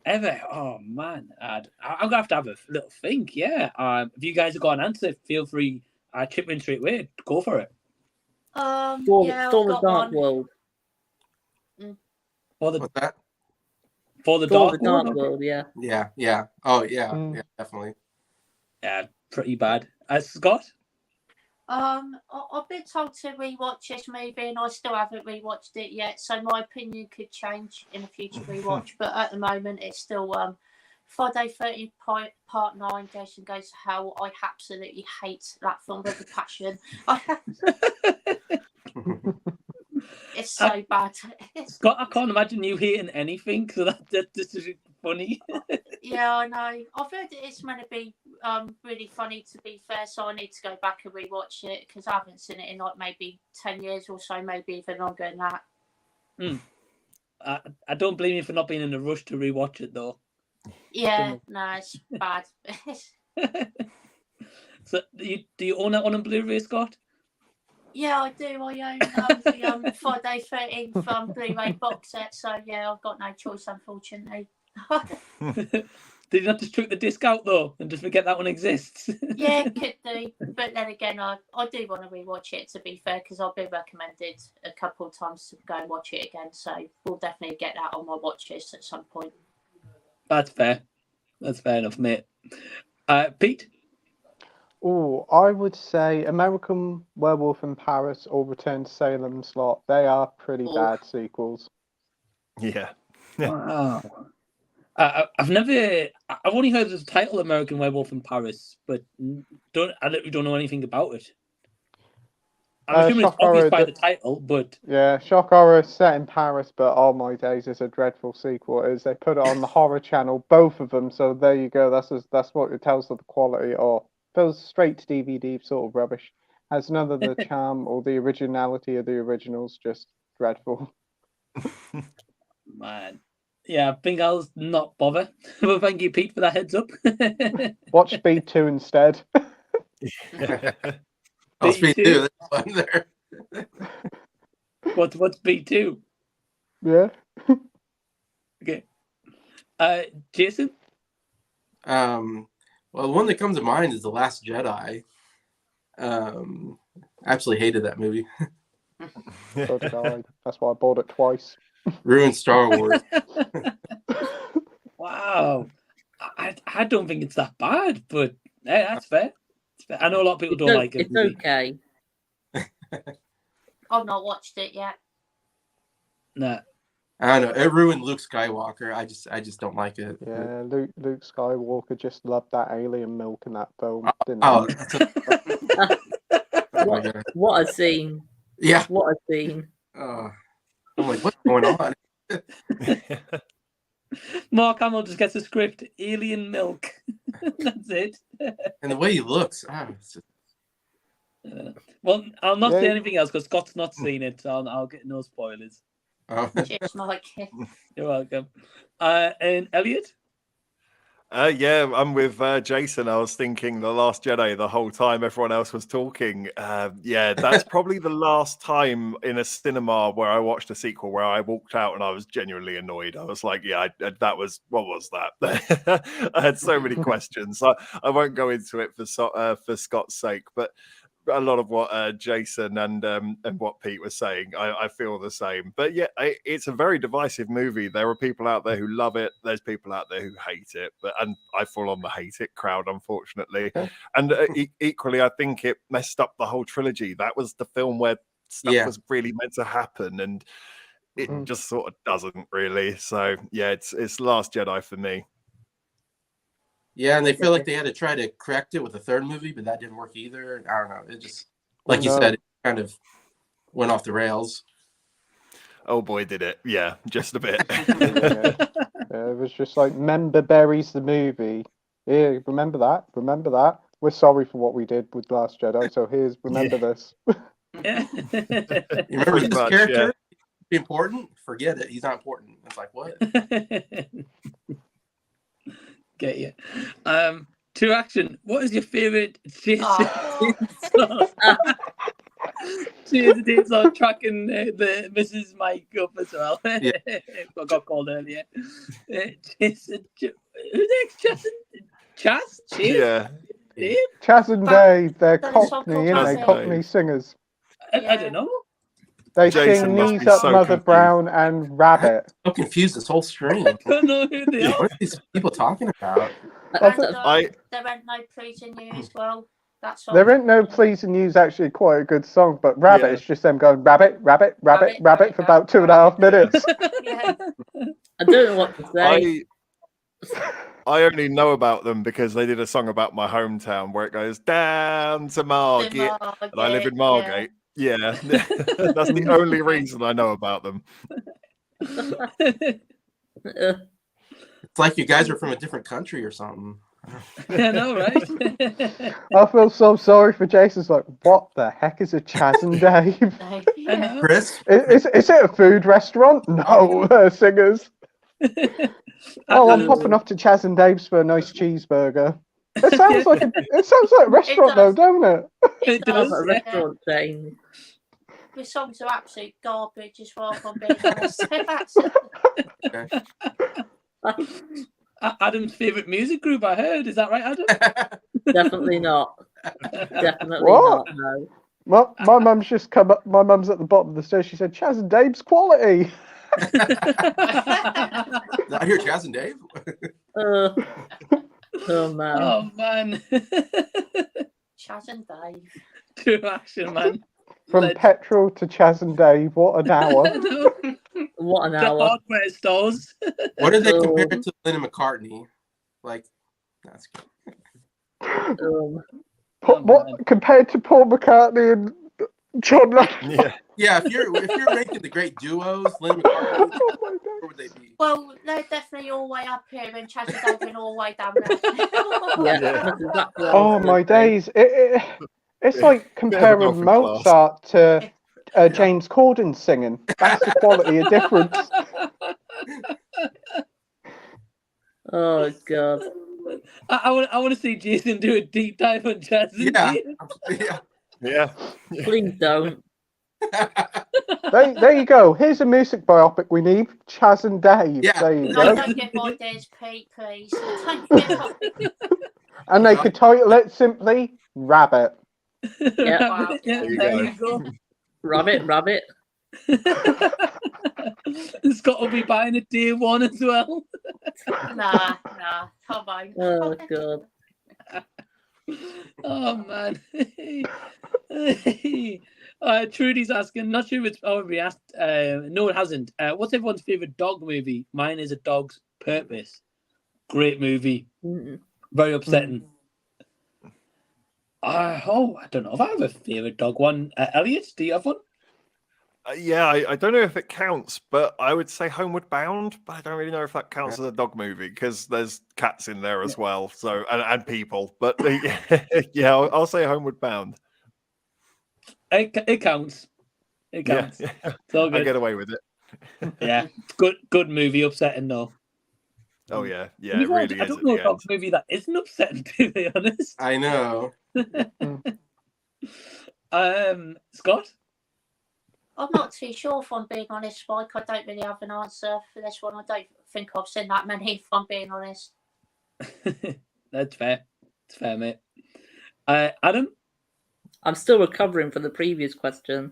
Ever? Oh man, I'm gonna have to have a little think. Yeah. If you guys have got an answer, feel free. Chip in straight away. Go for it. Yeah, Thor I've the got Dark one. World. What's that? For the Thor Dark the Dark World. World, yeah. Yeah. Oh, yeah. Yeah, definitely. Yeah, pretty bad. Scott. I've been told to rewatch this movie, and I still haven't rewatched it yet. So my opinion could change in a future rewatch. But at the moment, it's still Friday 13th Part 9. Jason Goes to Hell. I absolutely hate that film with a passion. It's so bad. Scott, I can't imagine you hating anything, so that's just funny. Yeah, I know. I've heard it's meant to be really funny, to be fair, so I need to go back and rewatch it because I haven't seen it in like maybe 10 years or so, maybe even longer than that. I don't blame you for not being in a rush to rewatch it, though. Yeah, no, it's bad. So, do you own that one on Blu-ray, Scott? Yeah, I do. I own the Friday 13th Blu-ray box set, so yeah, I've got no choice, unfortunately. Did you not just chuck the disc out, though, and just forget that one exists? Yeah, could do. But then again, I do want to rewatch it, to be fair, because I've been recommended a couple of times to go and watch it again. So we'll definitely get that on my watch list at some point. That's fair. That's fair enough, mate. Pete? Oh, I would say American Werewolf in Paris or Return to Salem slot. They are pretty bad sequels. Yeah. Wow. I've only heard of the title American Werewolf in Paris, but I literally don't know anything about it. I'm assuming it's obvious by the title, but yeah, shock horror set in Paris, but oh my days, is a dreadful sequel. Is they put it on the horror channel, both of them. So there you go. That's what it tells of the quality. Or feels straight to DVD sort of rubbish. Has none of the charm or the originality of the originals. Just dreadful. Man. Yeah, I think I'll not bother. But thank you, Pete, for that heads up. Watch Speed 2 instead. Speed 2, that's fun there. What's Speed 2? Yeah. Okay. Jason? Well, the one that comes to mind is The Last Jedi. Absolutely hated that movie. So did I. That's why I bought it twice. Ruined Star Wars. Wow. I don't think it's that bad, but hey, that's fair. I know a lot of people don't like it. It's okay. I've not watched it yet. Nah. I don't know. It ruined Luke Skywalker. I just don't like it. Yeah, Luke Skywalker just loved that alien milk in that film, didn't he? What a scene. Yeah. What a scene. I'm like, what's going on? Mark Hamill just gets a script, alien milk. That's it. And the way he looks. Well, I'll not say anything else because Scott's not seen it, so I'll get no spoilers. Cheers, Mike. You're welcome. And Elliot? Yeah, I'm with Jason. I was thinking The Last Jedi the whole time everyone else was talking. Yeah, that's probably the last time in a cinema where I watched a sequel where I walked out and I was genuinely annoyed. I was like, yeah, that was, what was that? I had so many questions. I won't go into it for Scott's sake, but a lot of what Jason and what Pete was saying, I feel the same. But yeah, it's a very divisive movie. There are people out there who love it. There's people out there who hate it. And I fall on the hate it crowd, unfortunately. And equally, I think it messed up the whole trilogy. That was the film where stuff was really meant to happen, and it just sort of doesn't really. So yeah, it's Last Jedi for me. Yeah, and they feel like they had to try to correct it with a third movie, but that didn't work either. I don't know. It just Like Oh, you no. said, it kind of went off the rails. Oh boy, did it. Yeah, just a bit. It was just like, remember Berries the movie. Yeah, remember that? Remember that? We're sorry for what we did with Last Jedi, so here's, remember this. You remember this character? Important? Forget it. He's not important. It's like, what? Get you. To action. What is your favorite Jason song? Jason song tracking the Mrs. Mike up as well. Yeah. I got called earlier. Jason, who's next? Jason? Chaz? Cheers? Yeah. Dave? Chaz and Dave, they're Then it's all Cockney, called aren't they? Chaz and Cockney Dave. singers. I don't know. They Jason sing must Knees be Up so Mother confused. Brown and Rabbit. I'm so confused this whole stream. I don't know who they are. What are these people talking about? And I- there ain't no pleasing you as well. That's all. There ain't no Pleasing You's actually quite a good song, but Rabbit Yeah. is just them going rabbit, rabbit, rabbit, Rabbit, rabbit rabbit, for about 2.5 minutes. Yeah. I don't know what to say. I only know about them because they did a song about my hometown where it goes down to Margate, and I live in Margate. Yeah, that's the only reason I know about them. It's like you guys are from a different country or something. I know, right? I feel so sorry for Jason. It's like, what the heck is a Chaz and Dave? Chris? Is it a food restaurant? No, singers. Oh, I'm popping off to Chaz and Dave's for a nice cheeseburger. It sounds like a restaurant though, don't it? It does. A restaurant chain. The songs are absolute garbage as well, if I'm being honest. Adam's favourite music group, I heard. Is that right, Adam? Definitely not. Definitely What? not. No. My mum's just come up. My mum's at the bottom of the stairs. She said, "Chaz and Dave's quality." I hear Chaz and Dave. Oh man. Oh man. Chaz and Dave. To action, man. From petrol to Chaz and Dave, what an hour! What an The hour. hardware stores. What do they compare it to Lennon McCartney? Like, that's good. What compared to Paul McCartney and John Lennon? Yeah. Yeah, if you're making the great duos, Lennon McCartney, where would they be? Well, they're definitely all the way up here, and Chaz and Dave are all the way down there. That's exactly what I Oh was my gonna say. days! It's like comparing Mozart to James Corden singing. That's the quality of difference. Oh god. I want to see Jason do a deep dive on Chaz and Dave. Yeah. Please don't. There you go. Here's a music biopic we need. Chaz and Dave. Yeah. There you No, go. don't give ideas, Pete, please. Don't give And they could title it simply Rabbit. Yeah. Wow. Yeah, you there go. you go. Rabbit. Scott will be buying it day one as well. Nah, come on. Oh god. Oh man. Trudy's asking, not sure if it's already asked. No, it hasn't. What's everyone's favorite dog movie? Mine is A Dog's Purpose. Great movie. Very upsetting. I don't know if I have a favorite dog one. Elliot, do you have one? Yeah, I don't know if it counts, but I would say Homeward Bound, but I don't really know if that counts as a dog movie because there's cats in there as well, so and people. But yeah, I'll say Homeward Bound. It counts. It counts. Yeah, It's all I good. get away with it. Yeah, good movie. Upsetting though. Oh yeah, To it be fair, really I is. don't At know the a dog movie that isn't upsetting, to be honest. I know. Scott? I'm not too sure if I'm being honest, Mike. I don't really have an answer for this one. I don't think I've seen that many, if I'm being honest. That's fair. It's fair, mate. Adam? I'm still recovering from the previous question.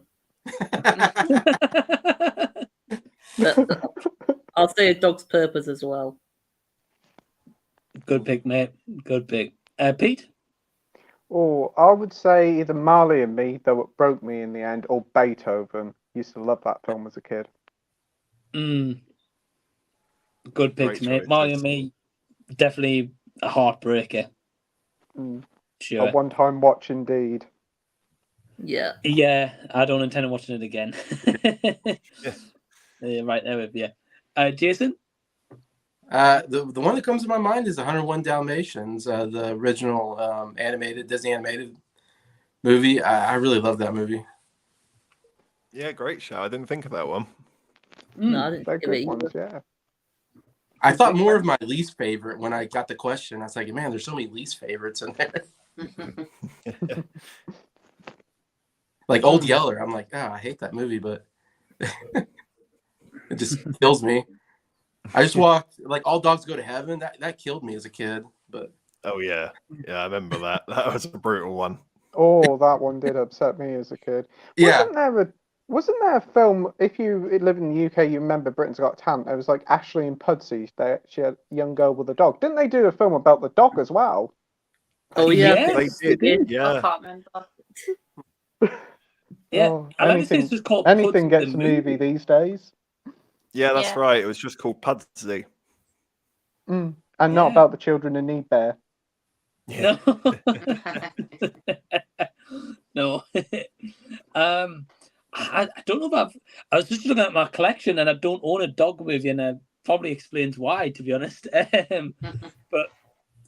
But I'll say A Dog's Purpose as well. Good pick, mate. Good pick. Pete? Oh, I would say either Marley and Me, though it broke me in the end, or Beethoven. Used to love that film as a kid. Good picks, Great mate. choices. Marley and Me, definitely a heartbreaker. A Sure. one-time watch indeed. Yeah. Yeah, I don't intend on watching it again. Yeah, right there with you. Jason? The one that comes to my mind is 101 Dalmatians, the original animated Disney animated movie. I really love that movie. Yeah, great show. I didn't think of that one. No, I didn't They're think of it good ones, either. yeah. I thought more of my least favorite when I got the question. I was like, man, there's so many least favorites in there. Like Old Yeller. I'm like, I hate that movie, but it just kills me. I just walked like All Dogs Go to Heaven. That killed me as a kid. But Oh yeah, I remember that. That was a brutal one. Oh, that one did upset me as a kid. Yeah. Wasn't there a film? If you live in the UK, you remember Britain's Got Talent. It was like Ashley and Pudsey. She had a young girl with a dog. Didn't they do a film about the dog as well? Oh yeah, Yes, they did. I Yeah. can't remember. Yeah, Oh, I like to say it's just called anything Pudsey gets the a movie these days. Yeah, that's Yeah. right. It was just called Pudsey. And not about the children in need bear. No. No. I don't know if I was just looking at my collection and I don't own a dog movie, and it probably explains why, to be honest. But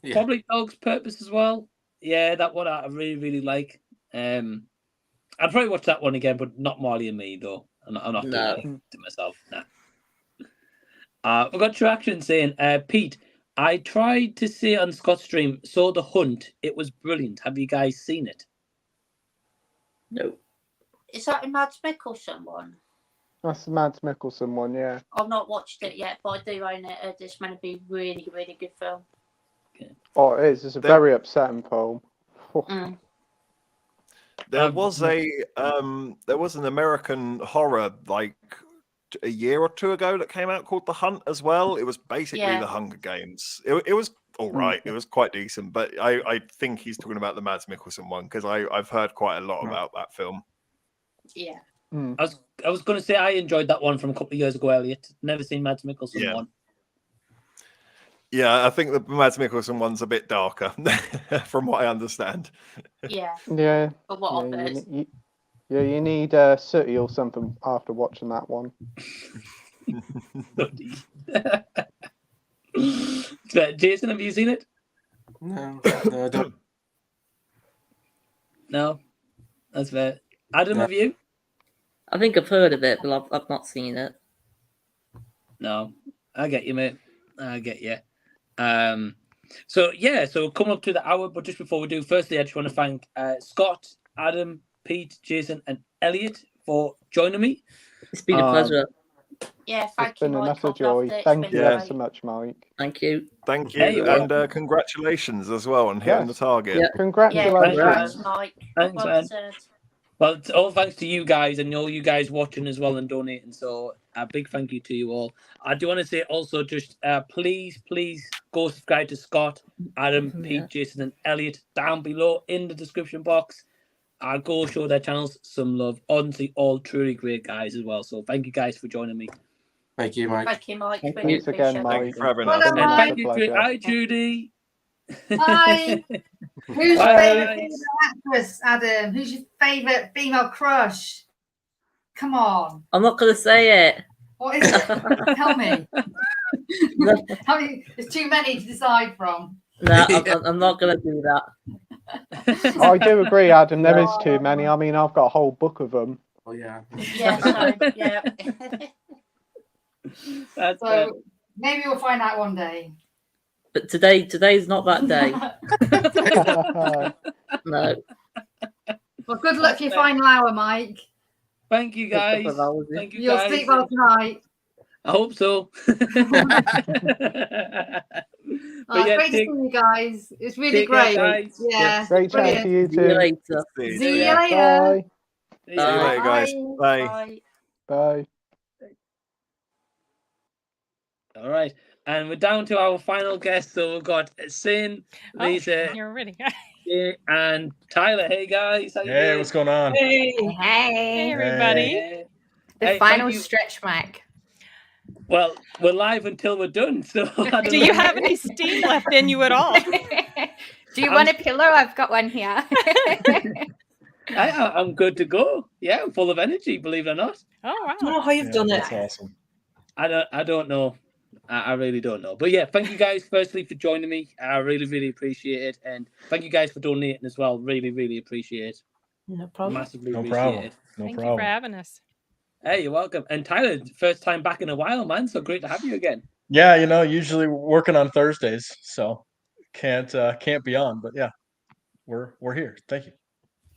Yeah. probably Dog's Purpose as well. Yeah, that one I really, really like. I'd probably watch that one again, but not Marley and Me, though. I'm not No. doing it to myself. Nah. We've got Traction saying, Pete, I tried to say on Scott's stream, saw The Hunt. It was brilliant. Have you guys seen it? No. Is that a Mads Mikkelsen one? That's the Mads Mikkelsen one, yeah. I've not watched it yet, but I do own it. It's meant to be really, really good film. Oh, it is. It's a very upsetting film. There was an American horror like a year or two ago that came out called The Hunt as well. It was basically Yeah. the Hunger Games. It was all right. It was quite decent, but I think he's talking about the Mads Mikkelsen one because I've heard quite a lot about that film. Yeah. I was going to say I enjoyed that one from a couple of years ago, Elliot. Never seen Mads Mikkelsen one. Yeah, I think the Mads Mikkelsen one's a bit darker, from what I understand. Yeah. Yeah. A lot of it. You need Sooty or something after watching that one. Jason, have you seen it? No, I don't. No, that's fair. Adam, have you? I think I've heard of it, but I've not seen it. No, I get you, mate. I get you. So coming up to the hour, but just before we do, firstly, I just want to thank Scott, Adam, Pete, Jason, and Elliot for joining me. It's been a pleasure. Yeah, It's thank you, been an Mike. utter I've joy. loved it. Thank It's you been ever great. so much, Mike. Thank you. Thank you, Hey, you're and congratulations as well on hitting the target. Yeah. Congratulations. Congrats, Mike. Thanks, Well man. deserved. Well, it's all thanks to you guys and all you guys watching as well and donating. So a big thank you to you all. I do want to say also just please go subscribe to Scott, Adam, Pete, Jason, and Elliot down below in the description box. Go show their channels some love. Honestly, all truly great guys as well. So thank you guys for joining me. Thank you, Mike. Thank you, Mike. Thanks Really again, appreciate Mike. Thank you for having Well us. done, And Mike. thank you, hi Judy. Hi. Who's your Bye, favourite guys. female actress, Adam? Who's your favourite female crush? Come on. I'm not going to say it. What is it? Tell me. How many, there's too many to decide from. No, I'm not going to do that. I do agree, Adam. There is too many. I mean, I've got a whole book of them. Oh yeah. Yeah, so, yeah. That's So maybe we'll find out one day. But today's not that day. No. Well, good luck for your final hour, Mike. Thank you guys. Thank you You'll guys. sleep well tonight. I hope so. Oh, it's great to see you guys. It's really Take care, great. guys. Yeah. Great chatting to you See you too. later. See you later. Bye. See you later, guys. Bye. Bye. Bye. All right. And we're down to our final guest. So we've got Sin, Lisa, You're ready. and Tyler. Hey, guys. How you Hey, doing? what's going on? Hey, Hey, everybody. Hey. the Hey, final thank you. stretch mic. Well, we're live until we're done. So I don't Do you know. have any steam left in you at all? Do you want a pillow? I've got one here. I'm good to go. Yeah, I'm full of energy, believe it or not. Oh wow! I don't know how you've done it. That's awesome. I don't know. I really don't know. But yeah, thank you guys firstly for joining me. I really, really appreciate it. And thank you guys for donating as well. Really, really appreciate it. No problem. Massively No appreciate problem. it. No Thank problem. you for having us. Hey, you're welcome. And Tyler, first time back in a while, man. So great to have you again. Yeah, usually working on Thursdays, so can't be on. But yeah, we're here. Thank you.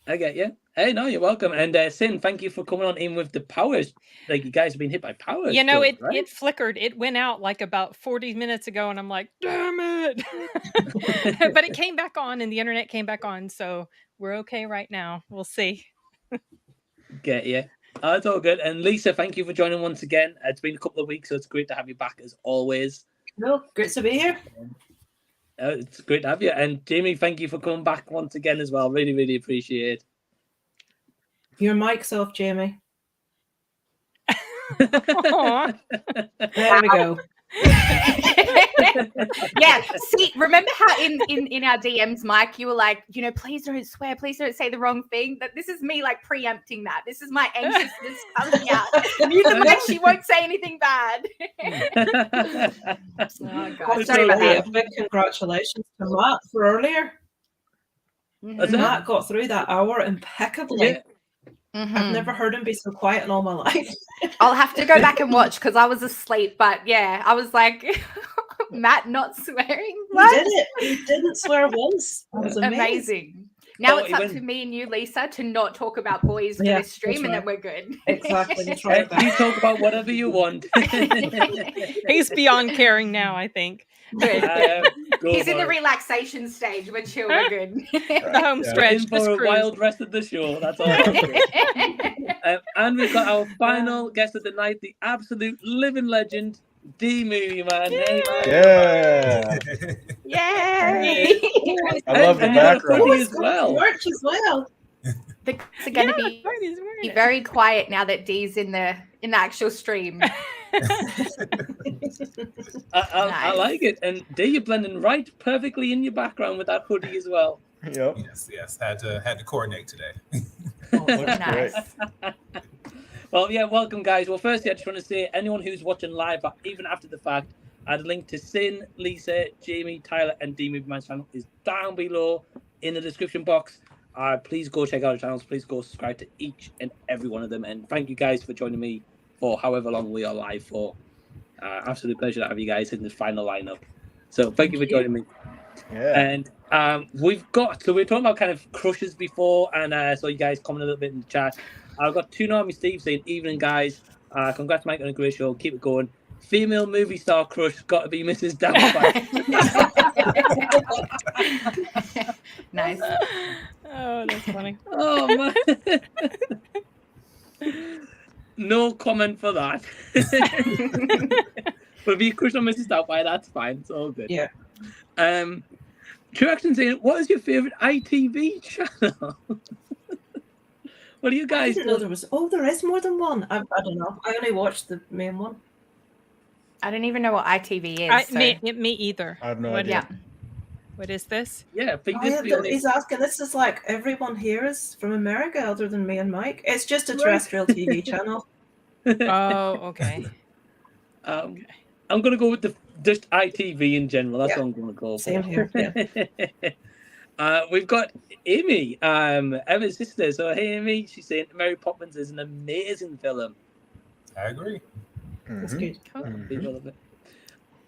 I get you. Hey, no, you're welcome. And Sin, thank you for coming on in with the powers. Like you guys have been hit by powers. You know, stuff, right? it flickered. It went out like about 40 minutes ago, and I'm like, damn it! But it came back on, and the internet came back on, so we're okay right now. We'll see. Get you. Oh, it's all good. And Lisa, thank you for joining once again. It's been a couple of weeks, so it's great to have you back as always. No, great to be here. It's great to have you. And Jamie, thank you for coming back once again as well. Really, really appreciate it. Your mic's off, Jamie. Aw. There we go. Yeah, see, remember how in our DMs, Mike, you were like, please don't swear, please don't say the wrong thing. That this is me like preempting that. This is my anxiousness coming out. Mute the mic, she won't say anything bad. Oh God, sorry about that. A big congratulations to Matt for earlier. Matt got through that hour impeccably. Yeah. I've never heard him be so quiet in all my life. I'll have to go back and watch because I was asleep. But yeah, I was like, Matt not swearing. He did it. He didn't swear once. That was amazing. Now it's up to me and you, Lisa, to not talk about boys for this stream, and then we're good. Exactly. You talk about whatever you want. He's beyond caring now, I think. Good. He's in the relaxation stage. We're chill. We're good. The home stretch. In for a wild rest of the show. That's all. And we've got our final guest of the night, the absolute living legend, D-Movie Man. Hey, man. Yeah. Yay! I love the background as well. Merch as well. The guys are going to be very quiet now that Dee's in the actual stream. I like it. And D, you're blending right perfectly in your background with that hoodie as well. Yep. Yes. Had to coordinate today. Nice. Well, yeah, welcome, guys. Well, firstly, I just want to say anyone who's watching live, even after the fact, I'd link to Sin, Lisa, Jamie, Tyler, and D-Movie Man's channel is down below in the description box. Please go check out our channels. Please go subscribe to each and every one of them. And thank you guys for joining me for however long we are live for. Absolute pleasure to have you guys in the final lineup. So thank you for joining me. Yeah. And we're talking about kind of crushes before, and so you guys comment a little bit in the chat. I've got Toonami Steve saying, evening guys. Congrats Mike on a great show. Keep it going. Female movie star crush got to be Mrs. Doubtfire. Nice. Oh, that's funny. Oh man. No comment for that. But if you crush on Mrs. Doubtfire, that's fine. It's all good. Yeah. True Action saying, what is your favorite ITV channel? What do you guys I didn't know there was. Oh, there is more than one. I don't know. I only watched the main one. I don't even know what ITV is. Me either. I have no idea. Yeah. What is this? Yeah, He's asking. This is like everyone here is from America, other than me and Mike. It's just a terrestrial TV channel. Oh, okay. I'm gonna go with just ITV in general. That's what I'm gonna go for. Same here. Yeah. We've got Amy, Emma's sister. So hey, Amy, she's saying Mary Poppins is an amazing film. I agree. That's good.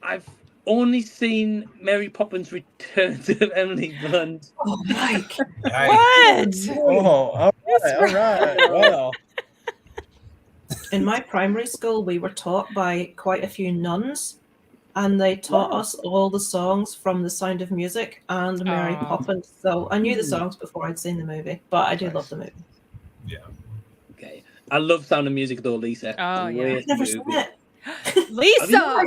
I've only seen Mary Poppins Return to Emily Blunt. Oh, Mike. What? Oh, all right. Wow. In my primary school, we were taught by quite a few nuns, and they taught us all the songs from The Sound of Music and Mary Poppins. So I knew the songs before I'd seen the movie, but I do love the movie. Yeah. Okay. I love Sound of Music though, Lisa. Oh, yeah. I've never seen it. Lisa!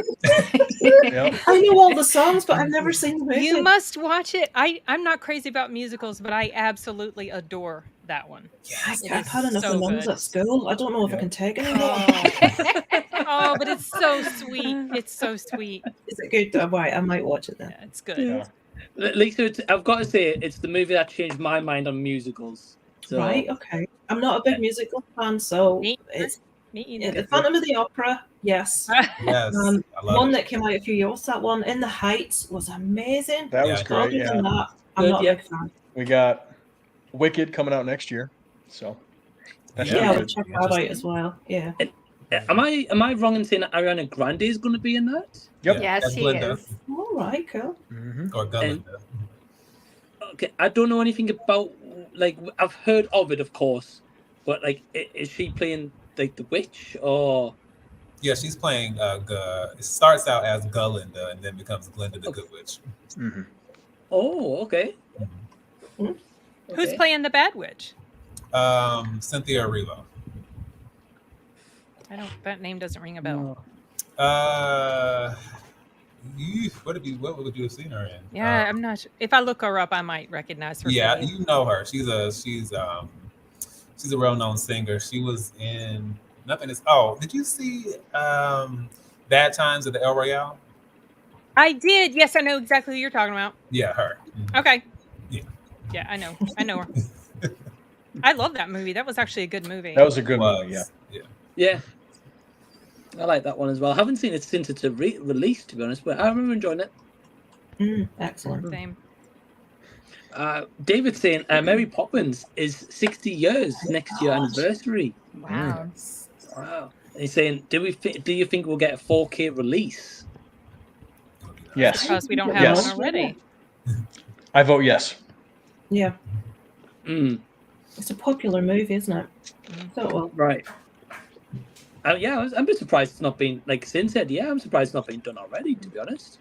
I know all the songs, but I've never seen the movie. You must watch it. I'm not crazy about musicals, but I absolutely adore that one. Yes, I've had enough of nuns at school. I don't know if I can take anymore. Oh, but it's so sweet. It's so sweet. Is it good? Oh, right, I might watch it then. Yeah, it's good. Yeah. Lisa, I've got to say, it's the movie that changed my mind on musicals. So Right, okay. I'm not a big musical fan, so it's the Phantom of the Opera, yes. Yes, I love One it. that came out a few years, that one In the Heights was amazing. That was But great. other Yeah. than that, I'm not a big fan. We got Wicked coming out next year, so that should Yeah, be we'll good. check that out as well. Yeah. am I wrong in saying that Ariana Grande is going to be in that? Yep. Yeah, that's she Glinda. is. All right, cool. Or Glinda. Okay, I don't know anything about, like, I've heard of it, of course, but like, is she playing like the witch or? Yeah, she's playing. It starts out as Glinda and then becomes Glinda the Good Witch. Oh, okay. Who's playing the bad witch? Cynthia Erivo. That name doesn't ring a bell. What would you have seen her in? Yeah, I'm not sure. If I look her up, I might recognize her. Yeah, face. you know her. She's a well-known singer. She was in nothing is. Oh, did you see Bad Times at the El Royale? I did. Yes, I know exactly who you're talking about. Yeah, her. Okay. Yeah. Yeah, I know her. I love that movie. That was actually a good movie. That was a good movie. Yeah. Yeah. I like that one as well. I haven't seen it since it's released, to be honest, but I remember enjoying it. Excellent. Same. David's saying Mary Poppins is 60 years next year anniversary. Wow. Wow. And he's saying, do you think we'll get a 4K release? Yes. Because we don't have one already. I vote yes. Yeah. It's a popular movie, isn't it? So well. Right. Yeah, I'm a bit surprised it's not been, like Sin said, I'm surprised it's not been done already, to be honest.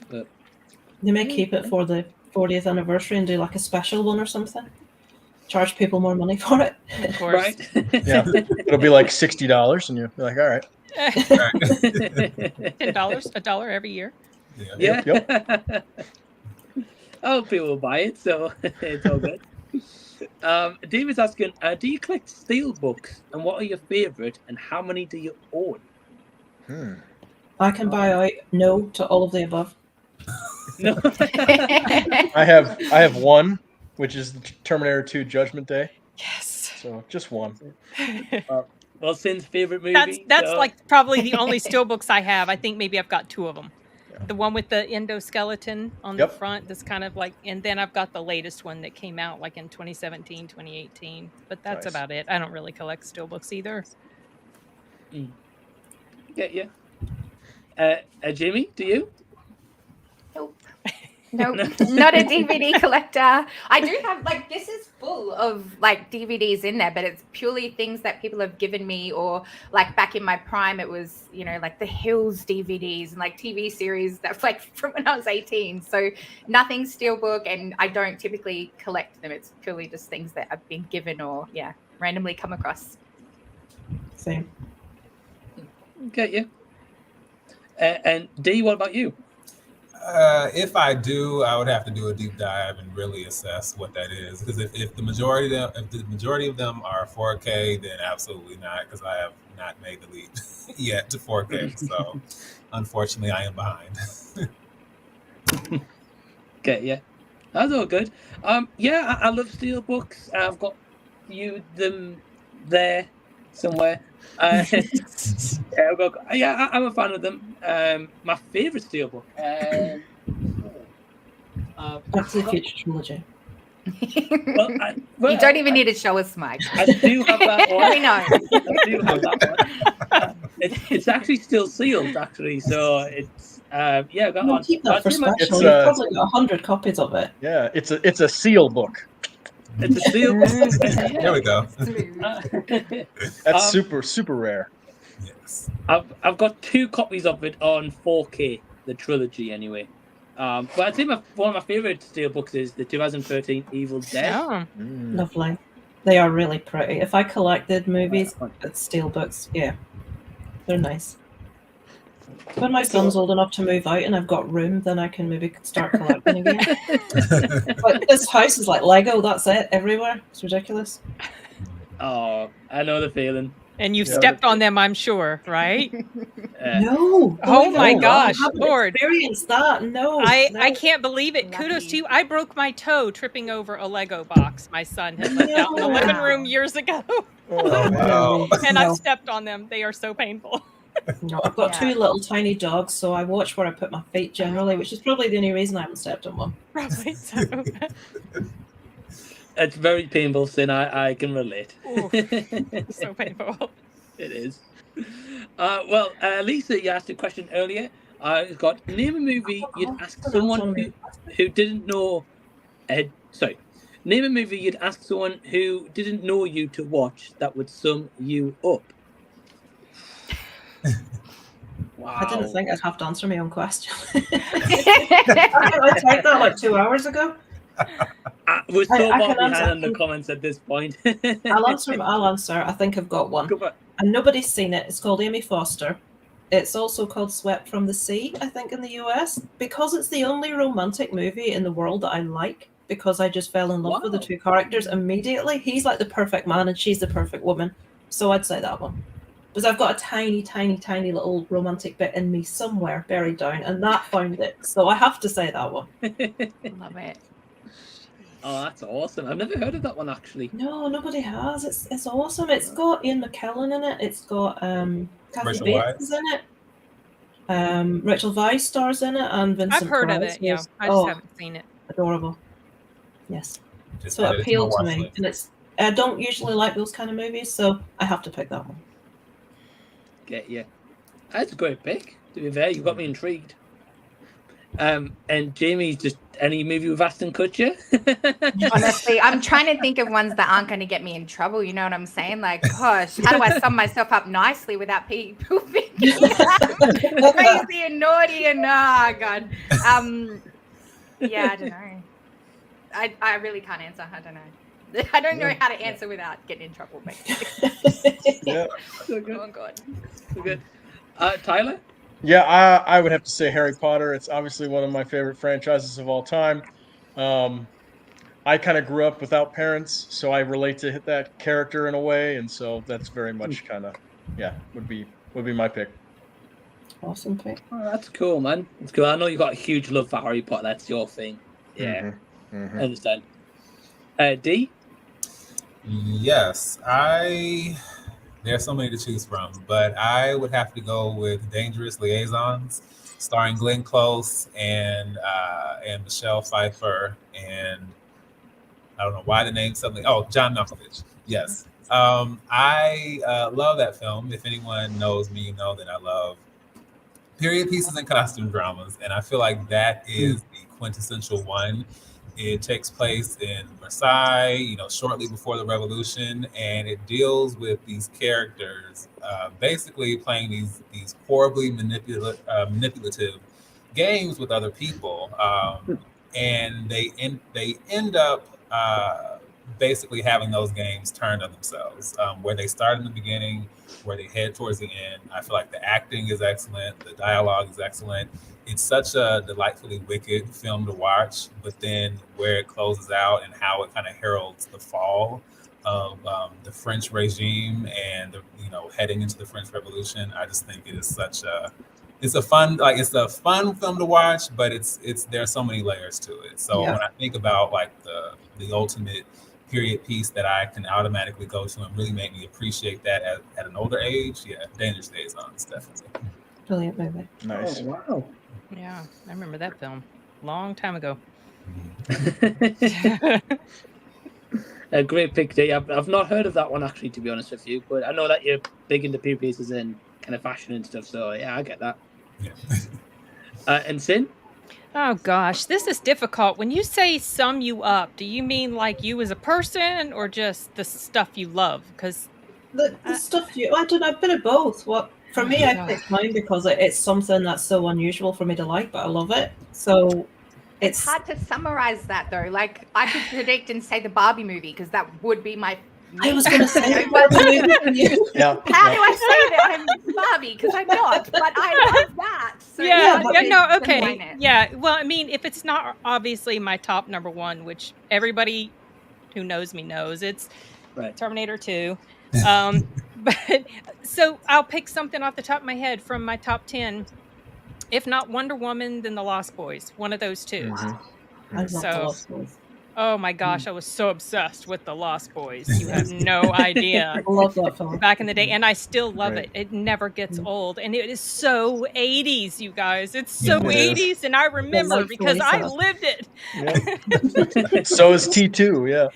But They may keep it for the 40th anniversary and do like a special one or something. Charge people more money for it. Of course. Right. Yeah. It'll be like $60 and you're like, all right. $10, $1 every year. Yeah. Yep. Oh, people will buy it, so it's all good. David's asking, do you collect steel books, and what are your favorite, and how many do you own? I can buy out no to all of the above. No. I have one, which is the Terminator 2 Judgment Day. Yes. So just one. Well, Sin's favorite movie. That's so. like probably the only steelbooks I have. I think maybe I've got two of them. The one with the endoskeleton on the front, that's kind of like, and then I've got the latest one that came out like in 2017, 2018. But that's Nice. about it. I don't really collect steelbooks either. Yeah. Jamie, do you? Nope, not a DVD collector. I do have, like, this is full of like DVDs in there, but it's purely things that people have given me, or like back in my prime, it was, like the Hills DVDs and like TV series that like from when I was 18. So nothing steelbook, and I don't typically collect them. It's purely just things that I've been given or randomly come across. Same. Okay, yeah. And Dee, what about you? If I do, I would have to do a deep dive and really assess what that is. Because if the majority of them are 4K, then absolutely not. Because I have not made the leap yet to 4K. So unfortunately, I am behind. Okay, yeah, that's all good. Yeah, I love steelbooks. I've got them there somewhere. I'm a fan of them. My favorite steelbook. Back to the Future trilogy. You don't even need to show us, Mike. I do have that one. We know. I do have that one. It's actually still sealed, actually. So it's I've got We'll one. keep that for special. It's, You've probably got 100 copies of it. Yeah, it's a seal book. It's a seal book. There we go. That's super rare. Yes. I've got 2 copies of it on 4K, the trilogy anyway. But I'd say one of my favorite steelbooks is the 2013 Evil Dead. Oh. Lovely. They are really pretty. If I collected movies, it's steelbooks. Yeah, they're nice. When my son's old enough to move out and I've got room, then I can maybe start collecting again. But this house is like Lego. That's it, everywhere. It's ridiculous. Oh, I know the feeling. And you've Yeah. stepped on them, I'm sure, right? No. Oh my no, gosh, I haven't Lord. experienced that. No. I can't believe it. Kudos to you. I broke my toe tripping over a Lego box my son had left out in the living room years ago. Oh, wow. And I've No. stepped on them. They are so painful. No, I've got two little tiny dogs, so I watch where I put my feet generally, which is probably the only reason I haven't stepped on one. Probably so. It's very painful, Sin. I can relate. Oof, so painful. It is. Well, Lisa, you asked a question earlier. I've got name a movie you'd ask someone who didn't know. Sorry, name a movie you'd ask someone who didn't know you to watch that would sum you up. Wow. I didn't think I'd have to answer my own question. I typed that like 2 hours ago. We're so I far can behind answer. in the comments at this point. I'll answer. I think I've got one. And nobody's seen it. It's called Amy Foster. It's also called Swept from the Sea, I think, in the US. Because it's the only romantic movie in the world that I like, because I just fell in love with the two characters immediately. He's like the perfect man and she's the perfect woman. So I'd say that one. Because I've got a tiny, tiny, tiny little romantic bit in me somewhere buried down, and that found it. So I have to say that one. Love it. Oh, that's awesome. I've never heard of that one, actually. No, nobody has. It's awesome. It's got Ian McKellen in it. It's got Kathy Rachel Bates is in it. Rachel Weisz stars in it, and Vincent I've heard of Price it, yeah. is- I just haven't seen it. Adorable. Yes. Just So added it it to my appealed to watch me, list. and I don't usually like those kind of movies, so I have to pick that one. Get you. That's a great pick. To be fair, you got me intrigued. And Jamie, just any movie with Ashton Kutcher? Honestly, I'm trying to think of ones that aren't going to get me in trouble. You know what I'm saying? Like, gosh, how do I sum myself up nicely without people thinking I'm crazy and naughty and God. Yeah, I don't know. I really can't answer. I don't know. I don't know how to answer without getting in trouble. Basically. Yeah. Oh God. So good. Tyler? Yeah, I would have to say Harry Potter. It's obviously one of my favorite franchises of all time. I kind of grew up without parents, so I relate to that character in a way, and so that's very much kind of, would be my pick. Awesome pick. Oh, that's cool, man. It's cool. I know you got a huge love for Harry Potter. That's your thing. Yeah. I understand. D? Yes, there's so many to choose from, but I would have to go with Dangerous Liaisons, starring Glenn Close and Michelle Pfeiffer, and I don't know why the name suddenly. Oh, John Malkovich. Yes, I love that film. If anyone knows me, you know that I love period pieces and costume dramas, and I feel like that is the quintessential one. It takes place in Versailles, shortly before the Revolution, and it deals with these characters basically playing these horribly manipulative games with other people, and they end up basically having those games turned on themselves. Where they start in the beginning, where they head towards the end. I feel like the acting is excellent, the dialogue is excellent. It's such a delightfully wicked film to watch, but then where it closes out and how it kind of heralds the fall of the French regime and heading into the French Revolution, I just think it is it's a fun film to watch, but there are so many layers to it. So when I think about like the ultimate period piece that I can automatically go to and really make me appreciate that at an older age, Dangerous Liaisons, definitely. Brilliant movie. Nice. Oh, wow. Yeah, I remember that film. Long time ago. A great pick, D. I've not heard of that one, actually, to be honest with you, but I know that you're big into period pieces and kind of fashion and stuff, so yeah, I get that. Yeah. And Sin? Oh gosh, this is difficult. When you say sum you up, do you mean like you as a person or just the stuff you love? Because the stuff I don't know, a bit of both. For me, I picked mine because it's something that's so unusual for me to like, but I love it. So It's hard to summarize that though. Like I could predict and say the Barbie movie because that would be my. I was going to say the Barbie movie for you. How do I say that I'm Barbie? Because I'm not, but I love that. So okay. Yeah, well, I mean, if it's not obviously my top number one, which everybody who knows me knows, it's Terminator 2. But so I'll pick something off the top of my head from my top 10. If not Wonder Woman, then The Lost Boys. One of those two. I love The So, Lost Boys. oh my gosh, I was so obsessed with The Lost Boys. You have no idea. I love that film. Back in the day, and I still love Right. it. It never gets old, and it is so 80s, you guys. It's so It is. 80s, and I remember like because I Teresa. lived it. So is T2, yeah.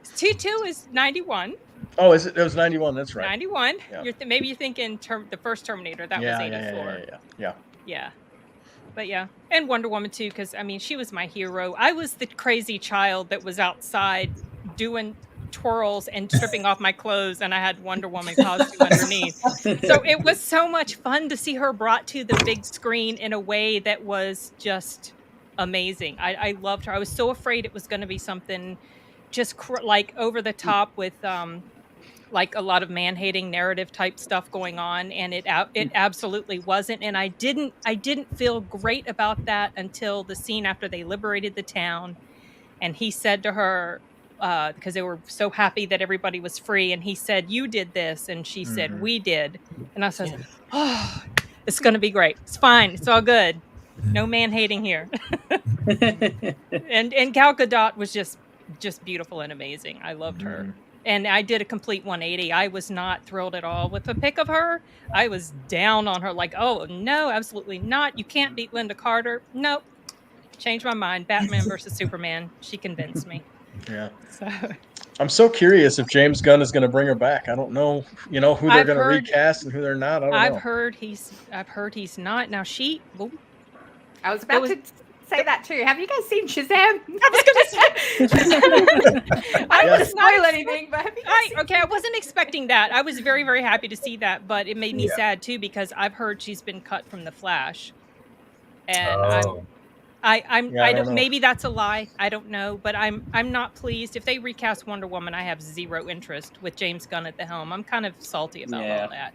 T2 is 91. Oh, is it? It was 91. That's right. 91. Yeah. Maybe you're thinking the first Terminator. That was 84. Yeah. But yeah, and Wonder Woman too, because I mean, she was my hero. I was the crazy child that was outside doing twirls and stripping off my clothes, and I had Wonder Woman costume underneath. So it was so much fun to see her brought to the big screen in a way that was just amazing. I loved her. I was so afraid it was going to be something just like over the top with like a lot of man-hating narrative type stuff going on, and it absolutely wasn't. And I didn't feel great about that until the scene after they liberated the town, and he said to her, because they were so happy that everybody was free, and he said, "You did this," and she said, "We did," and I said, "Oh, it's gonna be great. It's fine. It's all good. No man-hating here." and Gal Gadot was just beautiful and amazing. I loved her. And I did a complete 180. I was not thrilled at all with the pick of her. I was down on her, like, oh, no, absolutely not. You can't beat Linda Carter. Nope. Changed my mind. Batman versus Superman. She convinced me. Yeah. So I'm so curious if James Gunn is going to bring her back. I don't know, who they're going to recast and who they're not. I don't know. I've heard he's not. Now I was about to say that too. Have you guys seen Shazam? I was going to say. I was not spoil anything, but have you guys I wasn't expecting that. I was very, very happy to see that, but it made me sad too because I've heard she's been cut from The Flash, and I don't know. Maybe that's a lie. I don't know, but I'm not pleased. If they recast Wonder Woman, I have zero interest with James Gunn at the helm. I'm kind of salty about all that.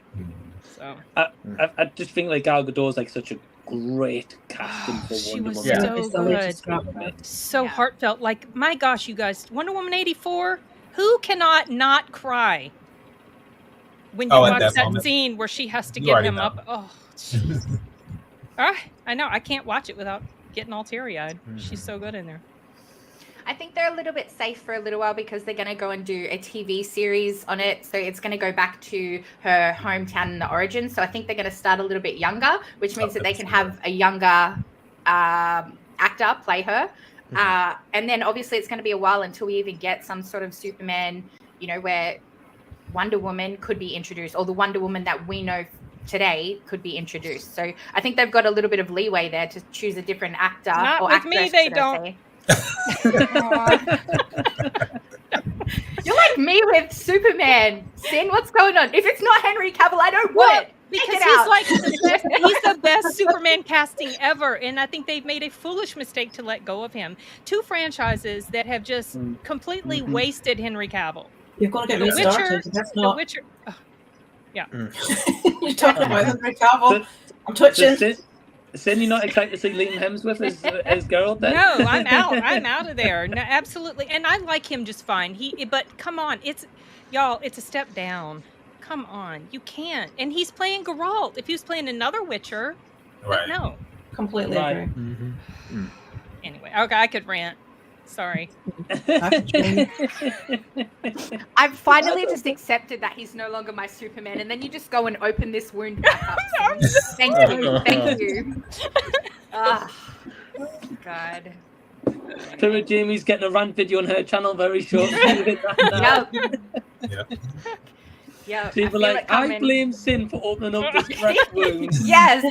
So I just think like Gal Gadot's like such a great casting for she Wonder was Woman. so good, so heartfelt. Like, my gosh, you guys, Wonder Woman 84. Who cannot not cry when you watch that scene where she has to get him up? Oh, I know. I can't watch it without getting all teary-eyed. She's so good in there. I think they're a little bit safe for a little while because they're going to go and do a TV series on it. So it's going to go back to her hometown and the origin. So I think they're going to start a little bit younger, which means that they can have a younger actor play her. And then obviously it's going to be a while until we even get some sort of Superman, where Wonder Woman could be introduced, or the Wonder Woman that we know today could be introduced. So I think they've got a little bit of leeway there to choose a different actor. Not or with actress, me, they should I don't. say. You're like me with Superman. Sin, what's going on? If it's not Henry Cavill, I don't want it. Because Take it he's out. like he's the best Superman casting ever, and I think they've made a foolish mistake to let go of him. Two franchises that have just completely wasted Henry Cavill. You've got to get The me Witcher, started. That's The not. Witcher. Yeah. You're talking about Henry Cavill. I'm touching. Sin, you're not excited to see Liam Hemsworth as Geralt then? No, I'm out. I'm out of there. No, absolutely. And I like him just fine. But come on, it's a step down. Come on, you can't. And he's playing Geralt. If he was playing another Witcher, Right. no. Completely Right. agree. Anyway, okay, I could rant. Sorry. I've finally just accepted that he's no longer my Superman, and then you just go and open this wound back up. Thank you. Thank you. Ah, God. Sarah Jamie's getting a rant video on her channel very shortly. Yeah. People like, I blame Sin for opening up this fresh wound. Yes,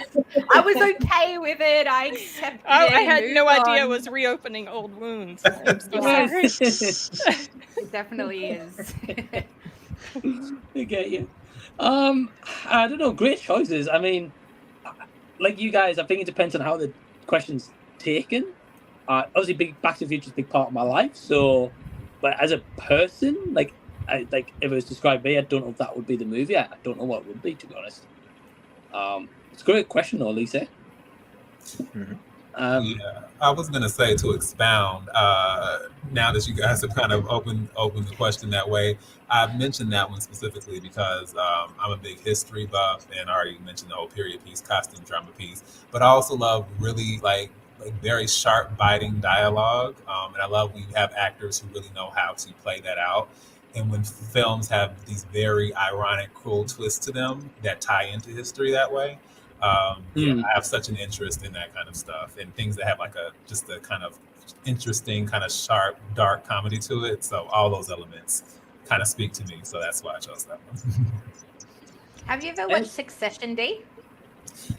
I was okay with it. I accepted it. I had and no moved idea it on. was reopening old wounds. I'm so Yes. sorry. It definitely is. I get you. I don't know. Great choices. I mean, like you guys, I think it depends on how the question's taken. Obviously, Back to the Future is a big part of my life. So, but as a person, like if it was described me, I don't know if that would be the movie. I don't know what it would be, to be honest. It's a great question, though, Lisa. Yeah, I was gonna say to expound. Now that you guys have kind of opened the question that way, I've mentioned that one specifically because I'm a big history buff, and I already mentioned the whole period piece, costume drama piece. But I also love really like very sharp, biting dialogue, and I love when you have actors who really know how to play that out. And when films have these very ironic, cruel twists to them that tie into history that way. Yeah, I have such an interest in that kind of stuff and things that have like just a kind of interesting, kind of sharp, dark comedy to it. So all those elements kind of speak to me. So that's why I chose that one. Have you ever watched Succession, D?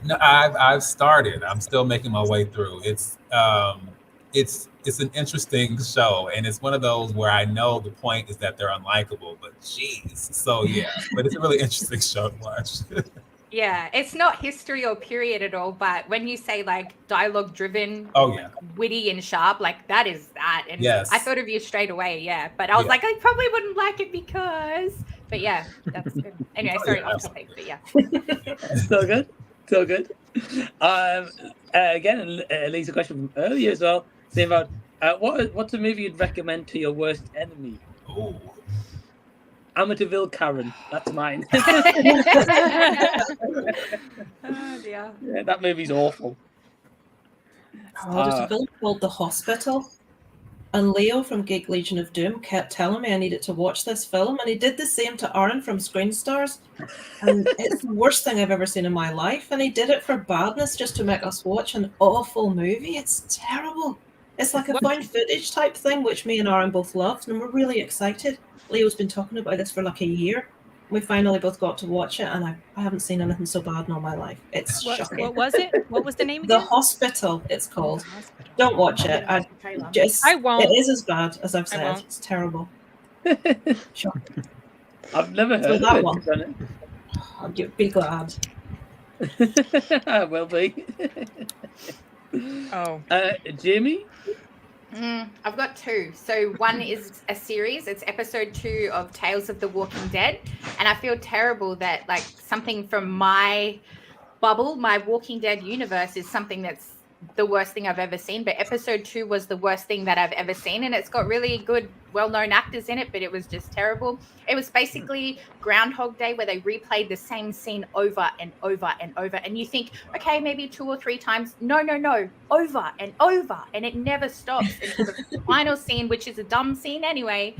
No, I've started. I'm still making my way through. It's an interesting show, and it's one of those where I know the point is that they're unlikable, but geez. So yeah, but it's a really interesting show to watch. Yeah, it's not history or period at all, but when you say like dialogue driven, witty and sharp, like that is that. And yes. I thought of you straight away, yeah. But I was like, I probably wouldn't like it because, but yeah, that's good. Anyway, sorry, off topic, but yeah. So good, so good. Again, Lisa, question from earlier as well, saying about what's a movie you'd recommend to your worst enemy? Oh. Amityville Karen, that's mine. Oh dear. Yeah, that movie's awful. Oh, there's a film called The Hospital, and Leo from Geek Legion of Doom kept telling me I needed to watch this film, and he did the same to Aaron from Screen Stars, and it's the worst thing I've ever seen in my life, and he did it for badness just to make us watch an awful movie. It's terrible. It's like a found footage type thing, which me and Aaron both loved, and we're really excited. Leo's been talking about this for like a year. We finally both got to watch it, and I haven't seen anything so bad in all my life. It's shocking. What was it? What was the name The again? Hospital, it's called. Don't watch it. I won't. It is as bad as I've said. It's terrible. Shocking. I've never So heard that of one. it. You'd be glad. I will be. Oh. Jamie? I've got two. So one is a series. It's episode 2 of Tales of the Walking Dead. And I feel terrible that like something from my bubble, my Walking Dead universe is something that's the worst thing I've ever seen. But episode 2 was the worst thing that I've ever seen. And it's got really good, well-known actors in it, but it was just terrible. It was basically Groundhog Day where they replayed the same scene over and over and over. And you think, okay, maybe 2 or 3 times. No, over and over. And it never stops until the final scene, which is a dumb scene anyway.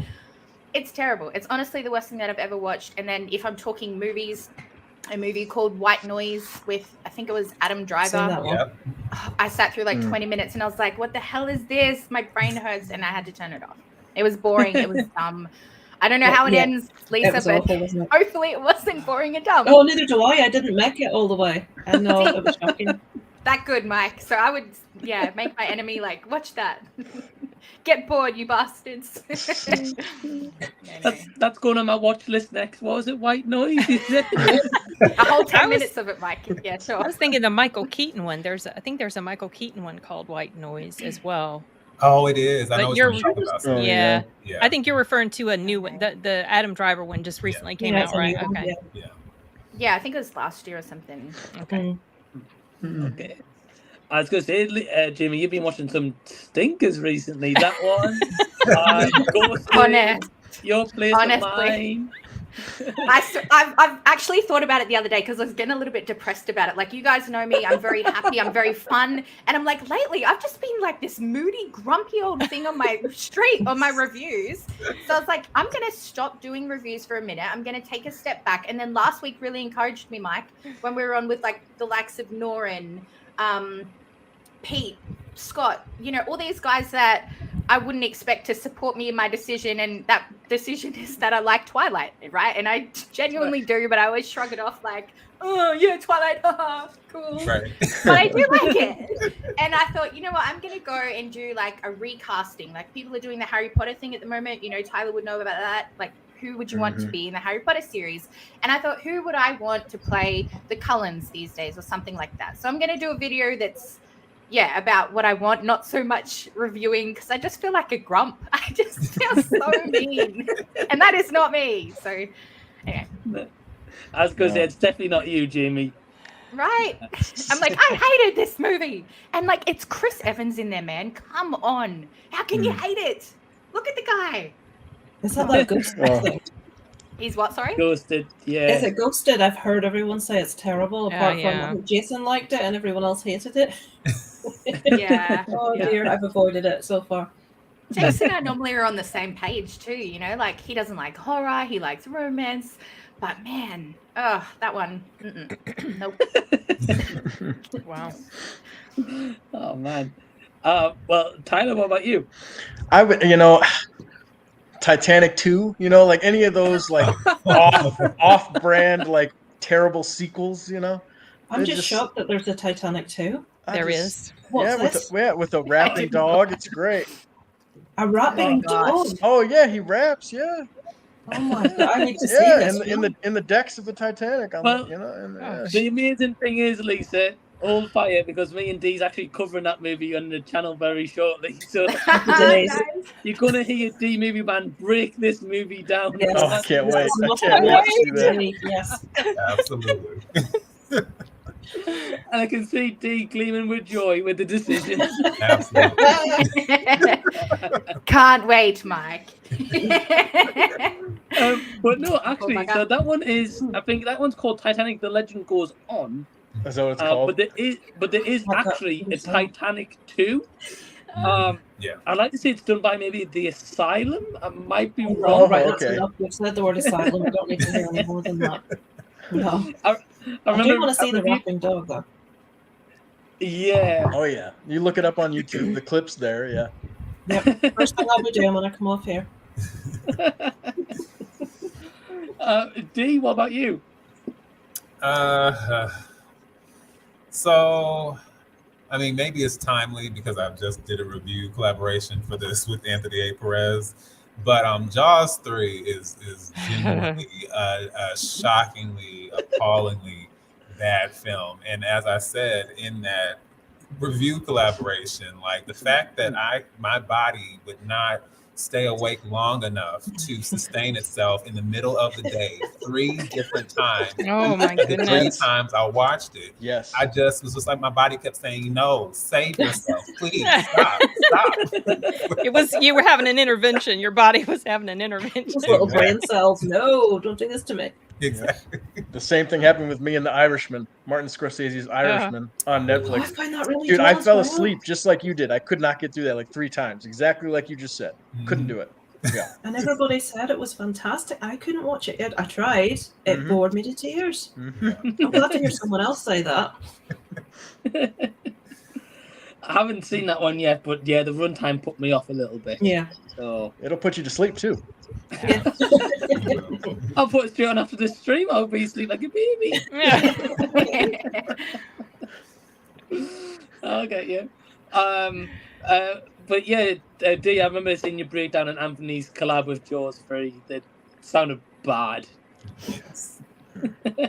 It's terrible. It's honestly the worst thing that I've ever watched. And then if I'm talking movies, a movie called White Noise with, I think it was Adam Driver. Yep. I sat through like 20 minutes and I was like, what the hell is this? My brain hurts, and I had to turn it off. It was boring. It was dumb. I don't know how it ends, Lisa, was but awful, wasn't it? hopefully it wasn't boring and dumb. Oh, neither do I. I didn't make it all the way. I know, it was shocking. That good, Mike. So I would, make my enemy like, watch that. Get bored, you bastards. That's going on my watch list next. What was it? White Noise? A whole 10 minutes of it, Mike. Yeah, sure. I was thinking the Michael Keaton one. I think there's a Michael Keaton one called White Noise as well. Oh, it is. I know But what you're, you're talking about. So. yeah. Yeah. I think you're referring to a new one. The Adam Driver one just recently came out, right? Okay. Yeah, I think it was last year or something. Okay. Okay. I was going to say, Jimmy, you've been watching some stinkers recently. That one, Honest. Your Place of Mine. I've actually thought about it the other day because I was getting a little bit depressed about it. Like, you guys know me, I'm very happy, I'm very fun, and I'm like, lately I've just been like this moody, grumpy old thing on my street on my reviews. So I was like, I'm gonna stop doing reviews for a minute. I'm gonna take a step back. And then last week really encouraged me, Mike, when we were on with like the likes of Norin, Pete, Scott, all these guys that I wouldn't expect to support me in my decision, and that decision is that I like Twilight, right? And I genuinely do, but I always shrug it off like, oh yeah, Twilight, haha, cool. Right. But I do like it. And I thought, you know what, I'm gonna go and do like a recasting. Like, people are doing the Harry Potter thing at the moment. Tyler would know about that. Like, who would you want to be in the Harry Potter series? And I thought, who would I want to play the Cullens these days, or something like that? So I'm gonna do a video that's about what I want, not so much reviewing, because I just feel like a grump. I just feel so mean, and that is not me. So, anyway. I was going to say, it's definitely not you, Jamie. Right? I'm like, I hated this movie. And like, it's Chris Evans in there, man. Come on. How can you hate it? Look at the guy. Is that Ghosted thing? He's what, sorry? Ghosted, yeah. Is it Ghosted? I've heard everyone say it's terrible, apart from I think Jason liked it and everyone else hated it. Yeah. Oh dear, I've avoided it so far. Jason and I normally are on the same page too, you know, like he doesn't like horror, he likes romance, but man, that one, nope. Wow. Oh man. Well, Tyler, what about you? I would, Titanic 2, like any of those like off-brand like terrible sequels, I'm just shocked that there's a Titanic 2. There is. What's this? With a rapping dog, it's great. A rapping dog? Oh yeah, he raps, yeah. Oh my god, I need to see this. in the decks of the Titanic. Well, the amazing thing is, Lisa, all fire, because me and Dee's actually covering that movie on the channel very shortly. So you're gonna hear D Movie Man break this movie down. Yes. Oh, I can't wait! I can't wait to see that. Yes, absolutely. And I can see D gleaming with joy with the decision. Can't wait, Mike. But no, actually, so that one is, I think that one's called Titanic: The Legend Goes On. Is that what it's called? But there is actually a Titanic 2. I'd like to say it's done by maybe the Asylum. I might be wrong. Right, that's enough. You've said the word asylum. I don't need to hear any more than that. No. I do want to see the rapping dog though. Yeah. Oh yeah. You look it up on YouTube. The clip's there. Yeah. Yep. First thing I'll be doing when I come off here. D, what about you? So, I mean, maybe it's timely because I just did a review collaboration for this with Anthony A. Perez. But Jaws 3 is genuinely a shockingly, appallingly bad film. And as I said in that review collaboration, like the fact that my body would not stay awake long enough to sustain itself in the middle of the day 3 different times. Oh my goodness. 3 times I watched it. Yes. I just was just like, my body kept saying, no, save yourself, please, stop. It was, you were having an intervention. Your body was having an intervention. Those little brain cells, no, don't do this to me. Exactly. The same thing happened with me in The Irishman, Martin Scorsese's Irishman on Netflix. I find that really Dude, I dull as fell well. asleep just like you did. I could not get through that like 3 times, exactly like you just said. Couldn't do it. Yeah. And everybody said it was fantastic. I couldn't watch it yet. I tried. It bored me to tears. I'm glad to hear someone else say that. I haven't seen that one yet, but yeah, the runtime put me off a little bit. Yeah. So it'll put you to sleep too. I'll put it straight on after the stream. I'll be asleep like a baby. I'll get you. But yeah, D, I remember seeing your breakdown on Anthony's collab with Jaws 3. That sounded bad. Yes.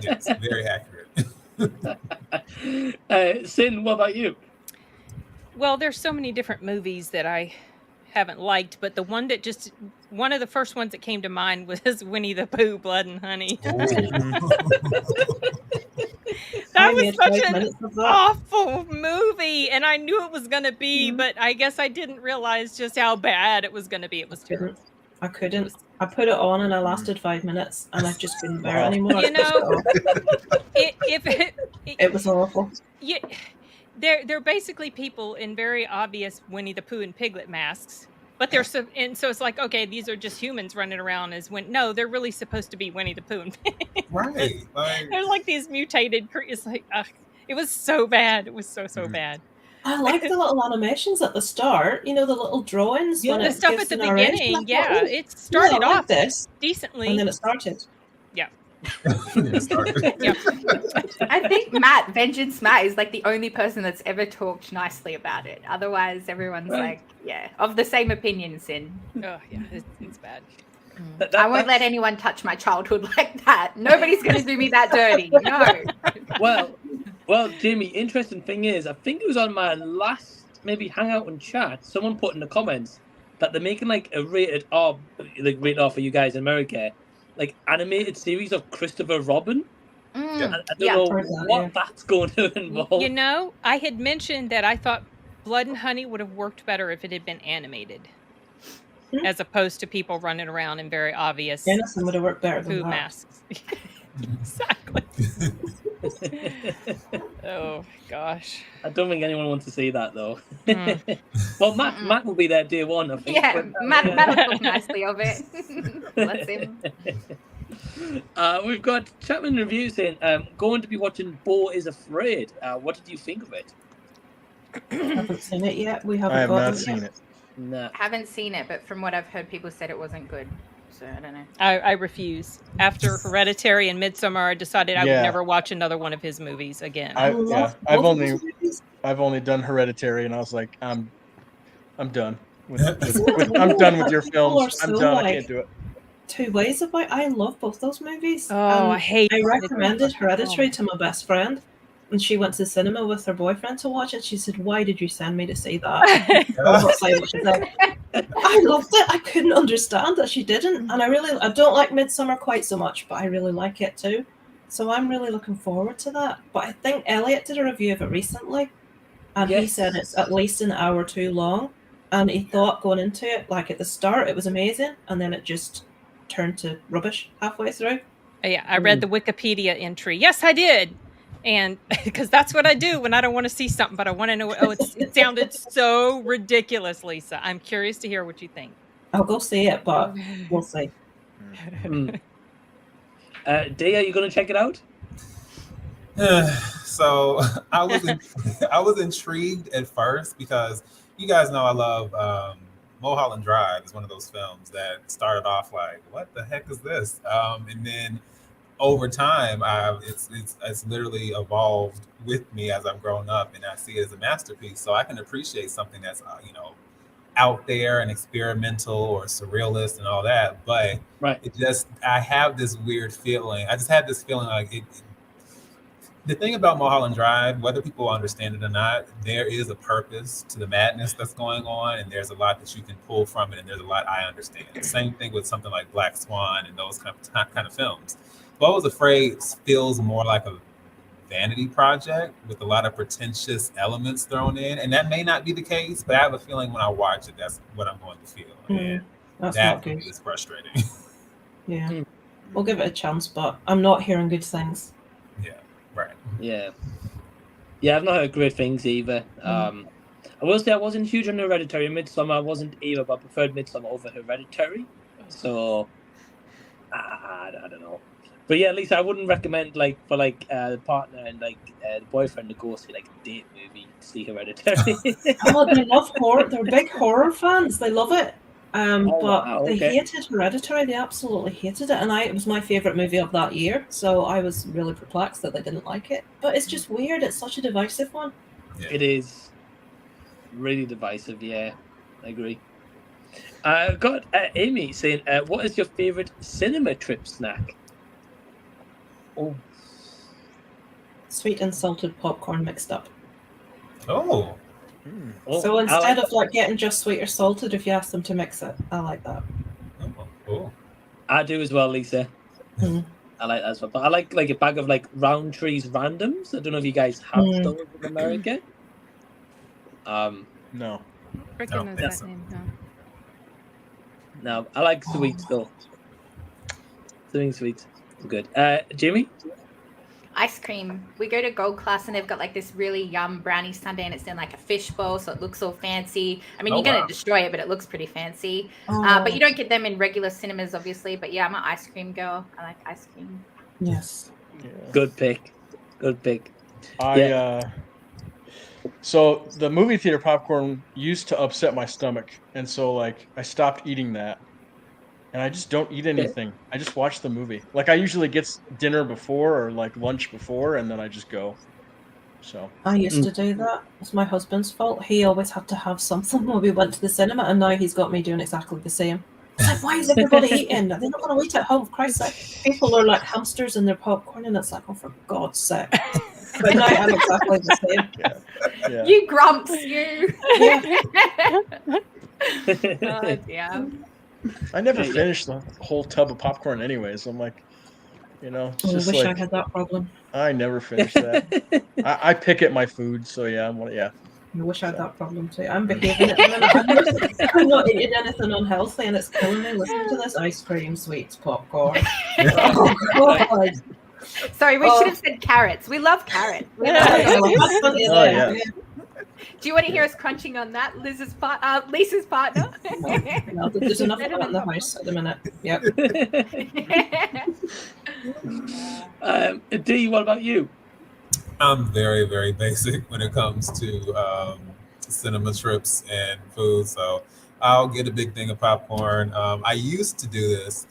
Yes, very accurate. Sin, what about you? Well, there's so many different movies that I haven't liked, but the one that just, one of the first ones that came to mind was Winnie the Pooh, Blood and Honey. That was such an awful movie, and I knew it was going to be, but I guess I didn't realize just how bad it was going to be. It was terrible. I couldn't. I put it on and I lasted 5 minutes, and I just couldn't bear it anymore. You know, it was awful. Yeah, they're basically people in very obvious Winnie the Pooh and Piglet masks, but they're so, and so it's like, okay, these are just humans running around as no, they're really supposed to be Winnie the Pooh and right. They're like these mutated creatures. Like, it was so bad. It was so bad. I like the little animations at the start. You know, the little drawings. Yeah, when the it stuff gives at the narration. beginning. I thought, Yeah, "Oh, it started I like off this decently, and then it started. Yeah. Yeah. I think Vengeance Matt is like the only person that's ever talked nicely about it. Otherwise, everyone's like, yeah, of the same opinion, Sin. Oh, yeah, it's bad. I won't let anyone touch my childhood like that. Nobody's going to do me that dirty. No. Well, Jamie, interesting thing is, I think it was on my last maybe hangout and chat, someone put in the comments that they're making like a rated R for you guys in America, like animated series of Christopher Robin. I don't know what that's going to involve. You know, I had mentioned that I thought Blood and Honey would have worked better if it had been animated, as opposed to people running around in very obvious Innocent would have worked better than poo that. masks. Exactly. Oh gosh. I don't think anyone wants to see that though. Well, Matt will be there day one, I think. Yeah, but, Matt will talk nicely of it. Bless him. We've got Chapman review saying, going to be watching Bo is Afraid. What did you think of it? I haven't seen it yet. We haven't I have got not it seen yet. it. No. Haven't seen it, but from what I've heard, people said it wasn't good. So I don't know. I refuse. After Hereditary and Midsommar, I decided I would Yeah. never watch another one of his movies again. I've only done Hereditary, and I was like, I'm done. I'm done with your films. I'm done. I can't do it. Two ways about. I love both those movies. Oh, I hate I it. recommended Hereditary Oh. to my best friend, and she went to the cinema with her boyfriend to watch it. She said, "Why did you send me to see that?" I'm not saying what she said. I loved it. I couldn't understand that she didn't, and I don't like Midsommar quite so much, but I really like it too. So I'm really looking forward to that. But I think Elliot did a review of it recently, and he said it's at least an hour too long. And he thought going into it, like at the start, it was amazing, and then it just turned to rubbish halfway through. Yeah, I read the Wikipedia entry. Yes, I did. And because that's what I do when I don't want to see something, but I want to know. Oh, it sounded so ridiculous, Lisa. I'm curious to hear what you think. I'll go see it, but we'll see. Dee, are you going to check it out? So I was intrigued at first because you guys know I love Mulholland Drive is one of those films that started off like, what the heck is this? And then over time, it's literally evolved with me as I've grown up, and I see it as a masterpiece. So I can appreciate something that's out there and experimental or surrealist and all that. But I have this weird feeling. I just had this feeling like it. The thing about Mulholland Drive, whether people understand it or not, there is a purpose to the madness that's going on, and there's a lot that you can pull from it, and there's a lot I understand. Same thing with something like Black Swan and those kind of films. Bo Was Afraid feels more like a vanity project with a lot of pretentious elements thrown in, and that may not be the case, but I have a feeling when I watch it, that's what I'm going to feel. And That's that not good. is frustrating. Yeah, we'll give it a chance, but I'm not hearing good things. Right. Yeah, I've not heard great things either. I will say I wasn't huge on Hereditary. Midsommar I wasn't either, but I preferred Midsommar over Hereditary. So I don't know. But yeah, at least I wouldn't recommend for the partner and the boyfriend to go see a date movie to see Hereditary. Oh, they love horror. They're big horror fans. They love it. But wow, they okay. hated Hereditary. They absolutely hated it, and it was my favorite movie of that year. So I was really perplexed that they didn't like it. But it's just weird. It's such a divisive one. It is really divisive. Yeah, I agree. I've got Amy saying, "What is your favorite cinema trip snack?" Oh, sweet and salted popcorn mixed up. Oh. So instead of getting just sweet or salted, if you ask them to mix it, I like that. Oh. I do as well, Lisa. I like that as well. But I like a bag of Roundtree's Randoms. I don't know if you guys have those in America. No. Rick knows that name. No, I like sweets though. Something sweet. Good. Jimmy? Ice cream. We go to Gold Class and they've got this really yum brownie sundae and it's in a fishbowl, so it looks all fancy. I mean, you're going to destroy it, but it looks pretty fancy. But you don't get them in regular cinemas, obviously. But yeah, I'm an ice cream girl. I like ice cream. Yes. Yeah. Good pick. So the movie theater popcorn used to upset my stomach, and so I stopped eating that. And I just don't eat anything. I just watch the movie. I usually get dinner before or lunch before, and then I just go. So I used to do that. It's my husband's fault. He always had to have something when we went to the cinema, and now he's got me doing exactly the same. It's like, why is everybody eating? They're not going to eat at home. For Christ's sake. People are like hamsters in their popcorn, and it's like, oh, for God's sake. But now I'm exactly the same. Yeah. You grumps, you. Yeah. Oh, dear. I never finished the whole tub of popcorn anyways. I'm like, You know, it's Oh, I just wish I like had that problem. I never finish that. I pick at my food, so yeah, yeah. I wish I had that problem too. I'm behaving at the minute. I'm not eating anything unhealthy, and it's killing me. Listen to this: ice cream, sweets, popcorn. Oh God! Sorry, we should have said carrots. We love carrots. We love Yeah, those. well, have plenty of Oh, them. yeah. Do you want to hear us crunching on that, Lisa's partner? No, there's enough of that in the house at the minute. Yep. D, what about you? I'm very, very basic when it comes to cinema trips and food. So I'll get a big thing of popcorn. I used to do this.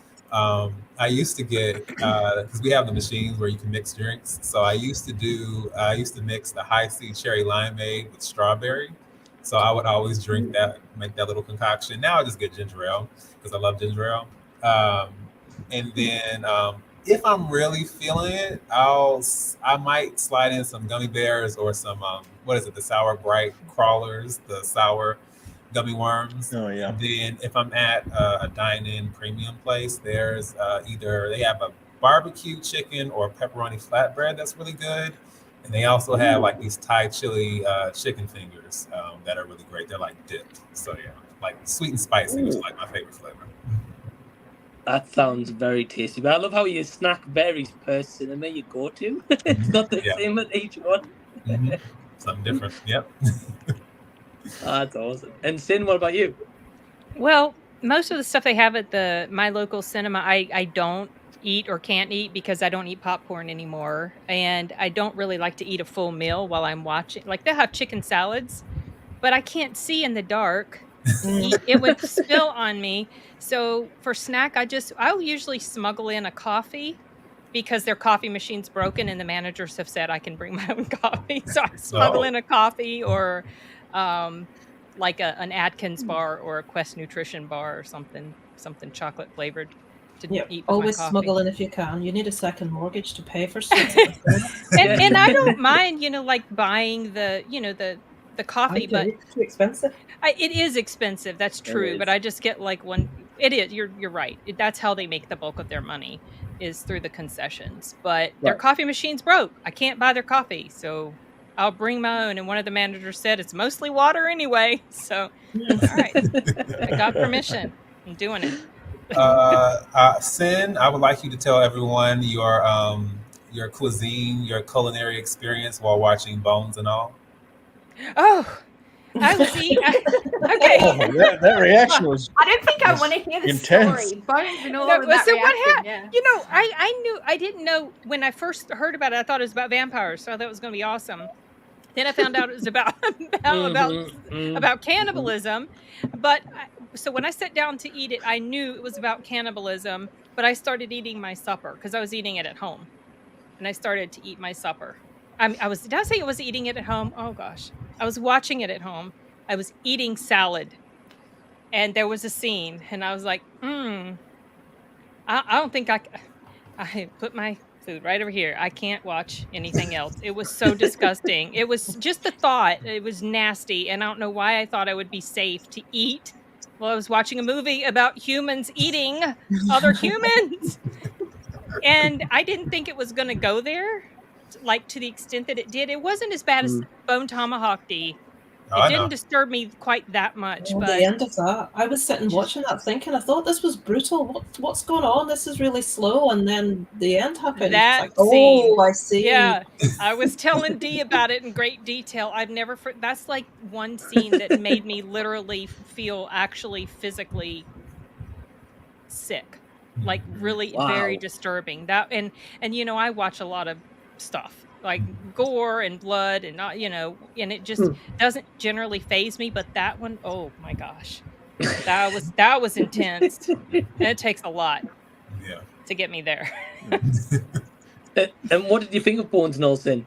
I used to get, because we have the machines where you can mix drinks. So I used to mix the high C cherry limeade with strawberry. So I would always drink that, make that little concoction. Now I just get ginger ale because I love ginger ale. And then if I'm really feeling it, I might slide in some gummy bears or some the Sour Bright crawlers, the sour gummy worms. Oh yeah. And then if I'm at a dine-in premium place, there's either they have a barbecue chicken or pepperoni flatbread that's really good, and they also have like these Thai chili chicken fingers that are really great. They're like dipped, so yeah, like sweet and spicy, which is like my favorite flavor. That sounds very tasty. But I love how you snack varies per cinema you go to. It's not the same at each one. Something different. Yep. That's awesome. And Sin, what about you? Well, most of the stuff they have at my local cinema, I don't eat or can't eat because I don't eat popcorn anymore. And I don't really like to eat a full meal while I'm watching. Like, they'll have chicken salads, but I can't see in the dark. It would spill on me. So for snack, I'll usually smuggle in a coffee because their coffee machine's broken and the managers have said I can bring my own coffee. So I smuggle in a coffee or like an Atkins bar or a Quest Nutrition bar or something chocolate flavored to eat with Always my coffee. smuggle in if you can. You need a second mortgage to pay for stuff. and I don't mind, like buying the coffee, but it's too expensive. It is expensive. That's true. But I just get like one. It is. You're right. That's how they make the bulk of their money is through the concessions. But their coffee machine's broke. I can't buy their coffee, so I'll bring my own. And one of the managers said it's mostly water anyway. So all right, I got permission. I'm doing it. Sin, I would like you to tell everyone your cuisine, your culinary experience while watching Bones and All. Oh, I was eating. Okay. Oh, that reaction was. I don't think I want to hear the intense. story. Bones and all No, of that so what reaction, happened? yeah. I didn't know when I first heard about it. I thought it was about vampires, so I thought it was going to be awesome. Then I found out it was about cannibalism. But so when I sat down to eat it, I knew it was about cannibalism. But I started eating my supper because I was eating it at home, and I started to eat my supper. Did I say I was eating it at home? Oh gosh, I was watching it at home. I was eating salad, and there was a scene, and I was like, I don't think I put my food right over here. I can't watch anything else. It was so disgusting. It was just the thought. It was nasty, and I don't know why I thought I would be safe to eat while I was watching a movie about humans eating other humans, and I didn't think it was going to go there. Like to the extent that it did, it wasn't as bad as Bone Tomahawk D. It didn't disturb me quite that much. Well, but the end of that, I was sitting watching that thinking, I thought this was brutal. What's going on? This is really slow, and then the end happened. that It's like, scene, oh, I see. Yeah, I was telling Dee about it in great detail. That's like one scene that made me literally feel actually physically sick, like really very disturbing. That and I watch a lot of stuff like gore and blood and and it just doesn't generally faze me, but that one, oh my gosh, that was intense. And it takes a lot to get me there. And what did you think of Bones and All, Sin?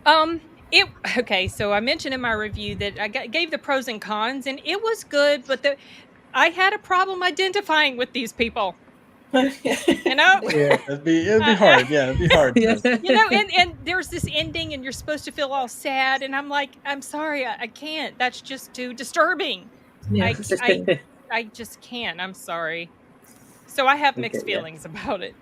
So I mentioned in my review that I gave the pros and cons, and it was good, but I had a problem identifying with these people. Yeah, it'd be hard. Yeah, it'd be hard. And there's this ending, and you're supposed to feel all sad, and I'm like, I'm sorry, I can't. That's just too disturbing. Yeah. I just can't. I'm sorry. So I have mixed feelings about it.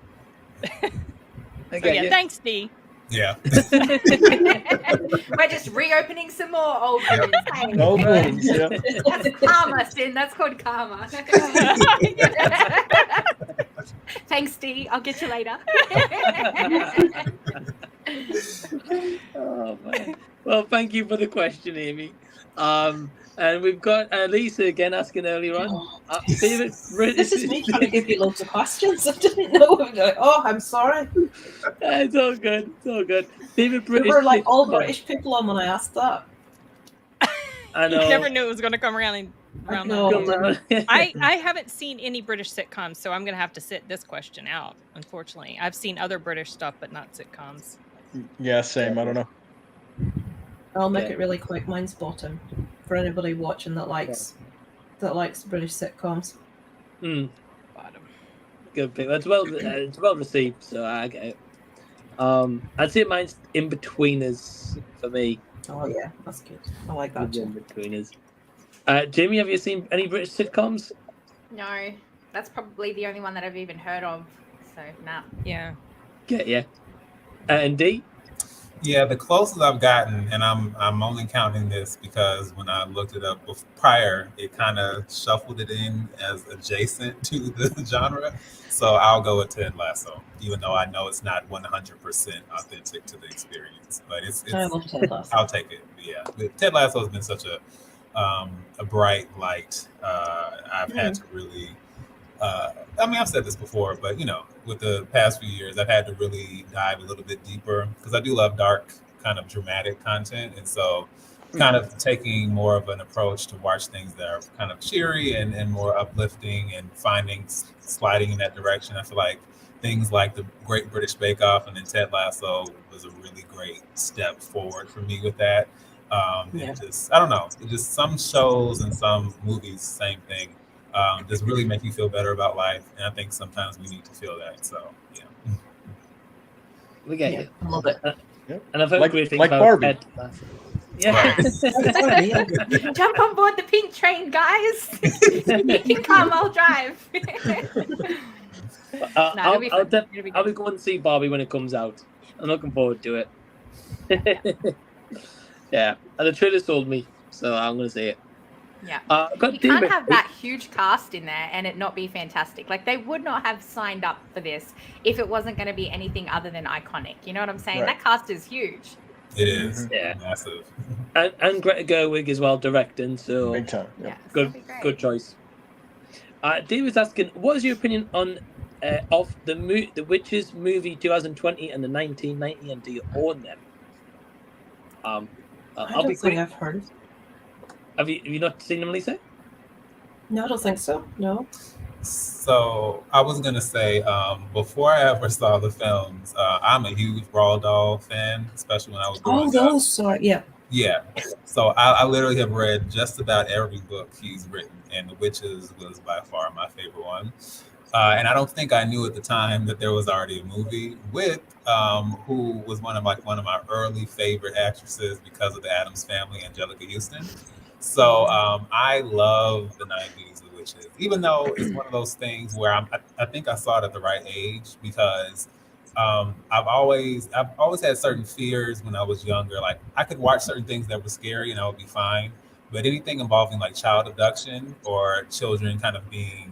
So yeah, thanks, Dee. Yeah. We're just reopening some more old wounds. Hey, Old wounds, yeah. That's karma, Sin. That's called karma. Thanks, Dee. I'll get you later. Oh, man. Well, thank you for the question, Amy. And we've got Lisa again asking earlier on. Favorite British. This is me trying to give you loads of questions. I didn't know. Oh, I'm sorry. It's all good. It's all good. Favorite British. We were like all sitcom? British people on when I asked that. I know. Never knew it was going to come around that. I haven't seen any British sitcoms, so I'm going to have to sit this question out. Unfortunately, I've seen other British stuff, but not sitcoms. Yeah, same. I don't know. I'll make it really quick. Mine's bottom for anybody watching that likes British sitcoms. Bottom. Good pick. It's well received, so I get it. I'd say mine's In Betweeners for me. Oh yeah, that's good. I like that too. In Betweeners. Jamie, have you seen any British sitcoms? No, that's probably the only one that I've even heard of. So, nah. Yeah. Yeah. And Dee? Yeah, the closest I've gotten, and I'm only counting this because when I looked it up prior, it kind of shuffled it in as adjacent to the genre. So I'll go with Ted Lasso, even though I know it's not 100% authentic to the experience. But it's I love Ted Lasso. I'll take it. Yeah, but Ted Lasso has been such a bright light. I've had to really. I've said this before, but with the past few years, I've had to really dive a little bit deeper because I do love dark, kind of dramatic content, and so kind of taking more of an approach to watch things that are kind of cheery and more uplifting, and sliding in that direction. I feel like things like the Great British Bake Off and then Ted Lasso was a really great step forward for me with that. And just I don't know, just some shows and some movies, same thing. Just really make you feel better about life, and I think sometimes we need to feel that. So, yeah. We get you. I love it. And I've heard great things like about Barbie. Ted Lasso. Yeah. Jump on board the pink train, guys. You can come, I'll drive. I'll be going to see Barbie when it comes out. I'm looking forward to it. Yeah, and the trailer sold me, so I'm going to see it. Yeah. You can't have that huge cast in there and it not be fantastic. Like, they would not have signed up for this if it wasn't going to be anything other than iconic. You know what I'm saying? Right. That cast is huge. It is. Yeah. Massive. And Greta Gerwig as well directing, so big time. Yeah. Good choice. Dave was asking, what is your opinion on of the Witches movie 2020 and the 1990, and do you own them? I don't think I've heard. Have you not seen them, Lisa? No, I don't think so. No. So I was gonna say, before I ever saw the films, I'm a huge Roald Dahl fan, especially when I was growing Oh, up. those. Sorry. Yeah. Yeah. So I literally have read just about every book he's written, and The Witches was by far my favorite one. And I don't think I knew at the time that there was already a movie with who was one of my early favorite actresses because of the Addams Family, Angelica Houston. So I love the 90s The Witches, even though it's one of those things where I think I saw it at the right age, because I've always had certain fears when I was younger. Like, I could watch certain things that were scary and I would be fine, but anything involving like child abduction or children kind of being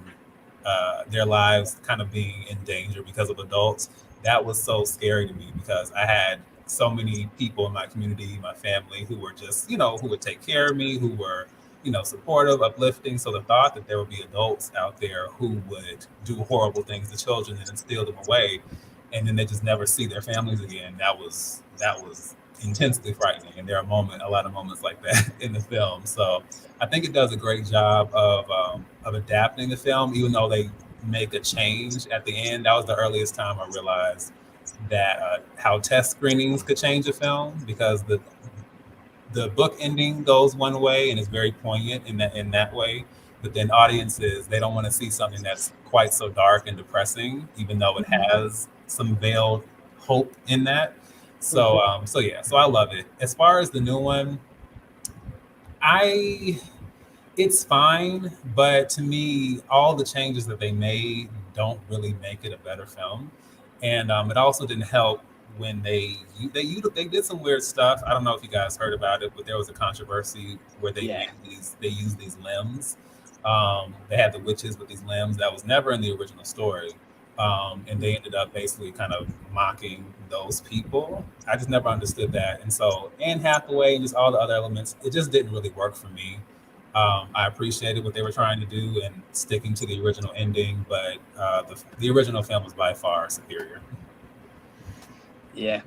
their lives kind of being in danger because of adults, that was so scary to me, because I had so many people in my community, my family, who were just, who would take care of me, who were, supportive, uplifting. So the thought that there would be adults out there who would do horrible things to children and then steal them away, and then they just never see their families again, that was intensely frightening. And there are a lot of moments like that in the film. So I think it does a great job of adapting the film, even though they make a change at the end. That was the earliest time I realized that how test screenings could change a film, because the book ending goes one way and is very poignant in that way, but then audiences, they don't want to see something that's quite so dark and depressing, even though it has some veiled hope in that. So so I love it. As far as the new one, it's fine, but to me, all the changes that they made don't really make it a better film. And it also didn't help when they did some weird stuff. I don't know if you guys heard about it, but there was a controversy where they used these limbs. They had the witches with these limbs that was never in the original story. And they ended up basically kind of mocking those people. I just never understood that. And so Anne Hathaway and just all the other elements, it just didn't really work for me. I appreciated what they were trying to do and sticking to the original ending, but the original film was by far superior. Yeah.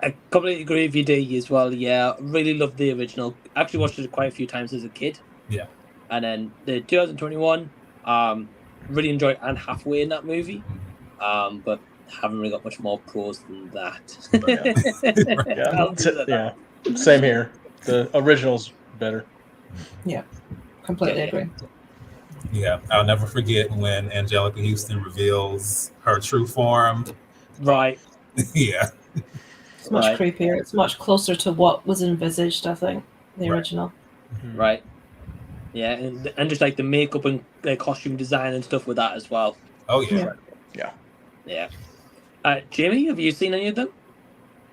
I completely agree with you, D, as well. Yeah, really loved the original. Actually watched it quite a few times as a kid. Yeah. And then the 2021, really enjoyed Anne Hathaway in that movie. But haven't really got much more pros than that. Yeah, same here. The original's better. Yeah, completely agree. Yeah, I'll never forget when Angelica Houston reveals her true form. Right. Yeah. It's much creepier. It's much closer to what was envisaged, I think, the original. Right. Yeah, and just like the makeup and the costume design and stuff with that as well. Oh yeah. Yeah. Jamie, have you seen any of them?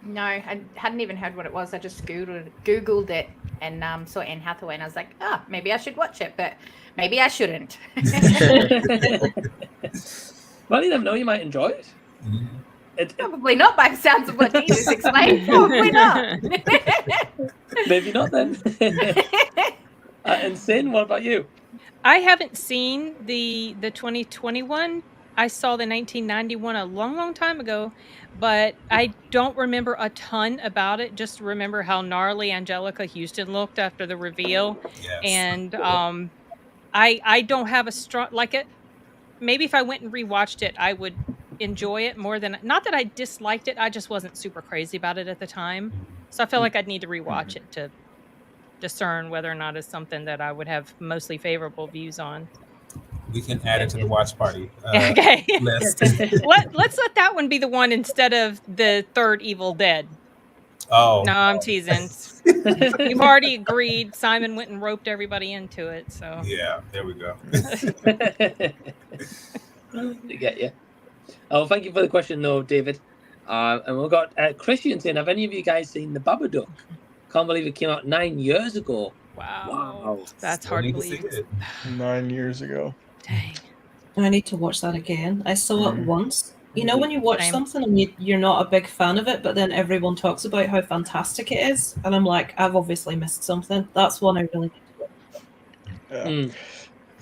No, I hadn't even heard what it was. I just Googled it and saw Anne Hathaway, and I was like, maybe I should watch it, but maybe I shouldn't. Well, you never know, you might enjoy it. Probably not by the sounds of what Jesus explained. Probably not. Maybe not then. And Sin, what about you? I haven't seen the 2021. I saw the 1991 a long time ago, but I don't remember a ton about it. Just remember how gnarly Angelica Houston looked after the reveal. Yes. And I don't have a strong like it. Maybe if I went and rewatched it, I would enjoy it more than, not that I disliked it, I just wasn't super crazy about it at the time. So I feel like I'd need to rewatch it to discern whether or not it's something that I would have mostly favorable views on. We can add it to the watch party Okay. list. Let's let that one be the one instead of the third Evil Dead. Oh. No, I'm teasing. You've already agreed. Simon went and roped everybody into it. So yeah, there we go. To get you. Oh, thank you for the question, though, David. And we've got Christian saying, have any of you guys seen The Babadook? Can't believe it came out 9 years ago. Wow. That's hard to believe. 9 years ago. Dang. I need to watch that again. I saw it once. You know when you watch Same. something and you're not a big fan of it, but then everyone talks about how fantastic it is, and I'm like, I've obviously missed something. That's one I really need to watch.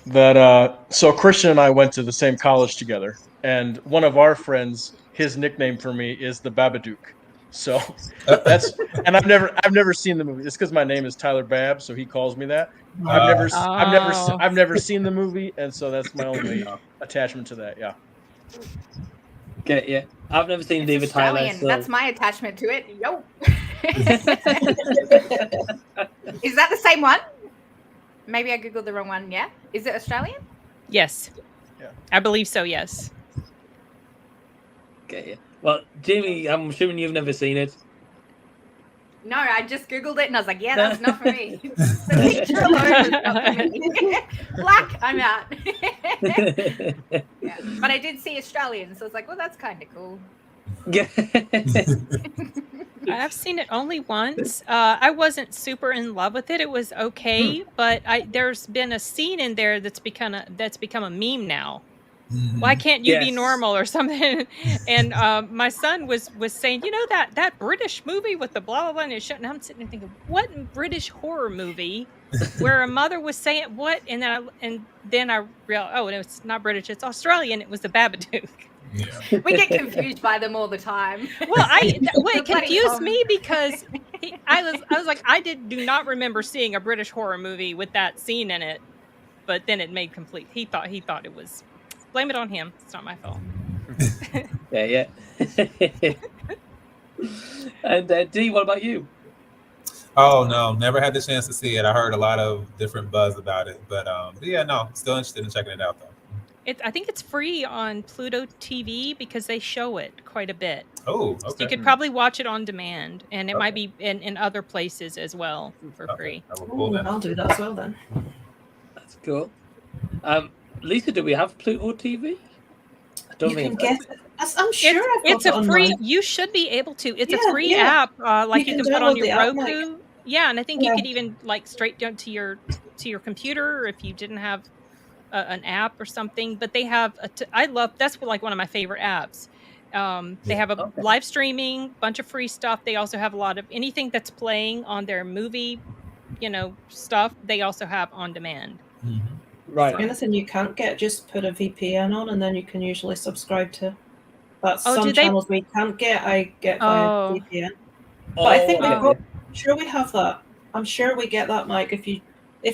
That so Christian and I went to the same college together, and one of our friends, his nickname for me is the Babadook. So that's, and I've never seen the movie. It's because my name is Tyler Babb, so he calls me that. I've never seen the movie, and so that's my only attachment to that. Yeah. Okay, yeah. I've never seen David Tyler. Australian. So. That's my attachment to it. Yo. Is that the same one? Maybe I googled the wrong one. Yeah. Is it Australian? Yes. Yeah. I believe so. Yes. Okay. Yeah. Well, Jamie, I'm assuming you've never seen it. No, I just googled it and I was like, yeah, that's not for me. The picture alone is not for me. Black, I'm out. Yeah. But I did see Australian, so I was like, well, that's kind of cool. Yeah. I've seen it only once. I wasn't super in love with it. It was okay, but there's been a scene in there that's become a meme now. Why can't you be normal or something? And my son was saying, you know, that British movie with the blah blah blah, and I'm sitting there thinking, what British horror movie where a mother was saying what, and then I realized, oh, no, it's not British, it's Australian. It was the Babadook. Yeah. We get confused by them all the time. Well, it confused me because I was like, do not remember seeing a British horror movie with that scene in it, but then it made complete. He thought it was. Blame it on him. It's not my fault. Yeah. And D, what about you? Oh no, never had the chance to see it. I heard a lot of different buzz about it, but yeah, no, still interested in checking it out though. I think it's free on Pluto TV because they show it quite a bit. Oh, okay. So you could probably watch it on demand, and it might be in other places as well for free. I'll do that as well then. That's cool. Lisa, do we have Pluto TV? I don't You think can it's get it. I'm sure I've got It's it a free. online. You should be able to. It's a Yeah, free yeah. app. Like You you can can put on download the your app, Mike. Roku. Yeah, and I think you Yeah. could even like straight down to your computer if you didn't have an app or something. But they have I love that's like one of my favorite apps. They have a live streaming, bunch of free stuff. They also have a lot of anything that's playing on their movie, stuff. They also have on demand. Right. Anything you can't get, just put a VPN on, and then you can usually subscribe to. That's Oh, some do they- channels we can't get. I get via Oh. VPN. But I think Oh, we've got. Sure, we have that. I'm sure we get that, Mike. If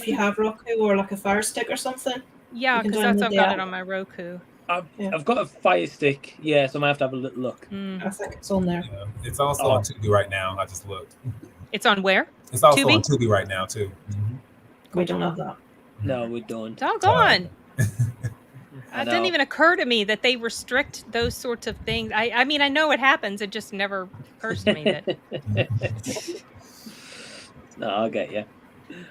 you have Roku or like a Fire Stick or something. Yeah, you can because that's download I've the got app. it on my Roku. I've got a Fire Stick, yeah, so I might have to have a little look. I think it's on there. Yeah, it's also on Tubi right now. I just looked. It's on where? It's also Tubi? on Tubi right now too. We don't have that. No, we don't. Doggone. I It didn't know. even occur to me that they restrict those sorts of things. I mean, I know it happens. It just never occurs to me that. No, I'll get you.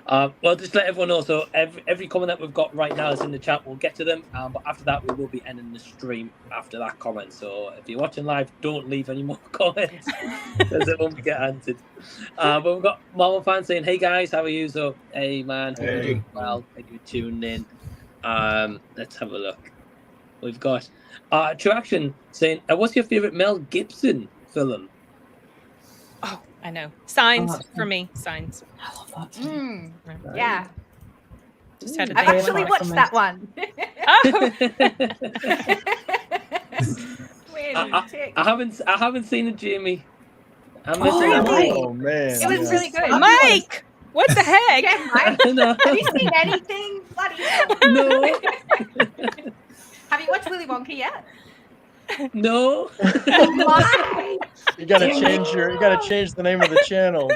Well, just let everyone know. So every comment that we've got right now is in the chat. We'll get to them. But after that, we will be ending the stream after that comment. So if you're watching live, don't leave any more comments because it won't get answered. But we've got Marvel fans saying, "Hey guys, how are you?" So, hey man, hope you're doing well. Thank you for tuning in. Let's have a look. We've got True Action saying, "What's your favorite Mel Gibson film?" Oh, I know. Signs for me. Signs. I love that. Yeah. Just had to I've think actually about it. watched that one. I haven't seen it, Jamie. I'm Really? Man. It was really good. Mike, what the heck? Yeah, Mike. No. Have you seen anything? Bloody hell. No. Have you watched Willy Wonka yet? No. Why? You gotta change the name of the channel.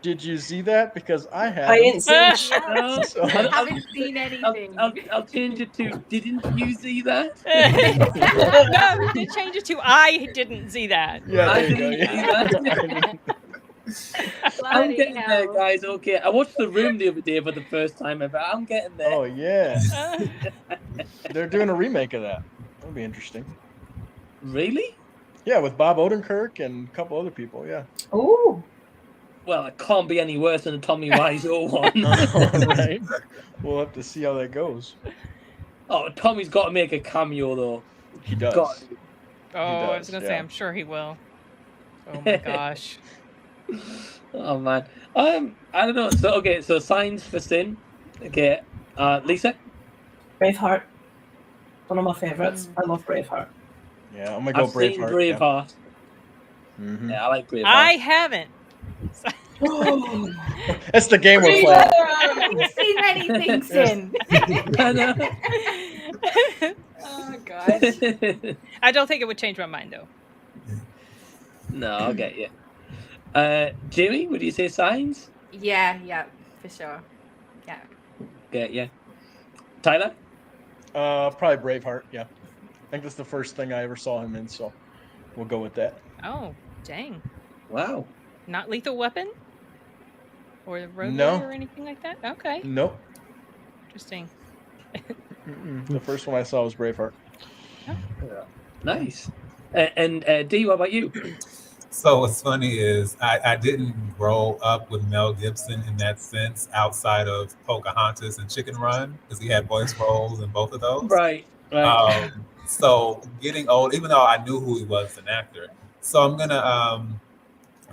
Did you see that? Because I haven't. I ain't seen No. So- I haven't seen anything. I'll change it to "Didn't you see that?" No, they changed it to I didn't see that. Yeah, I there you go. didn't see that. I'm Bloody getting there, hell. guys. Okay, I watched The Room the other day for the first time ever. I'm getting there. Oh yeah. They're doing a remake of that. That'll be interesting. Really? Yeah, with Bob Odenkirk and a couple other people. Yeah. Oh. Well, it can't be any worse than the Tommy Wiseau one. Right. We'll have to see how that goes. Oh, Tommy's got to make a cameo though. He does. Got to. Oh, I was does, gonna say, yeah. I'm sure he will. Oh my gosh. Oh man. I don't know. So Signs for Sin. Okay. Lisa. Braveheart. One of my favorites. I love Braveheart. Yeah, I'm gonna go I've seen Braveheart. Braveheart. Mhm. Yeah, I like Braveheart. I haven't. That's the game we're playing. Have you seen anything, Sin? I know. Oh, gosh. I don't think it would change my mind though. No, I'll get you. Jimmy, would you say Signs? Yeah, for sure. Yeah. Get you. Tyler? Probably Braveheart. Yeah, I think that's the first thing I ever saw him in, so we'll go with that. Oh, dang. Wow. Not Lethal Weapon? Or the Road No. Warrior or anything like that? Okay. Nope. Interesting. The first one I saw was Braveheart. Nice. And D, what about you? So what's funny is I didn't grow up with Mel Gibson in that sense outside of Pocahontas and Chicken Run because he had voice roles in both of those. Right. So getting old, even though I knew who he was as an actor, so I'm gonna.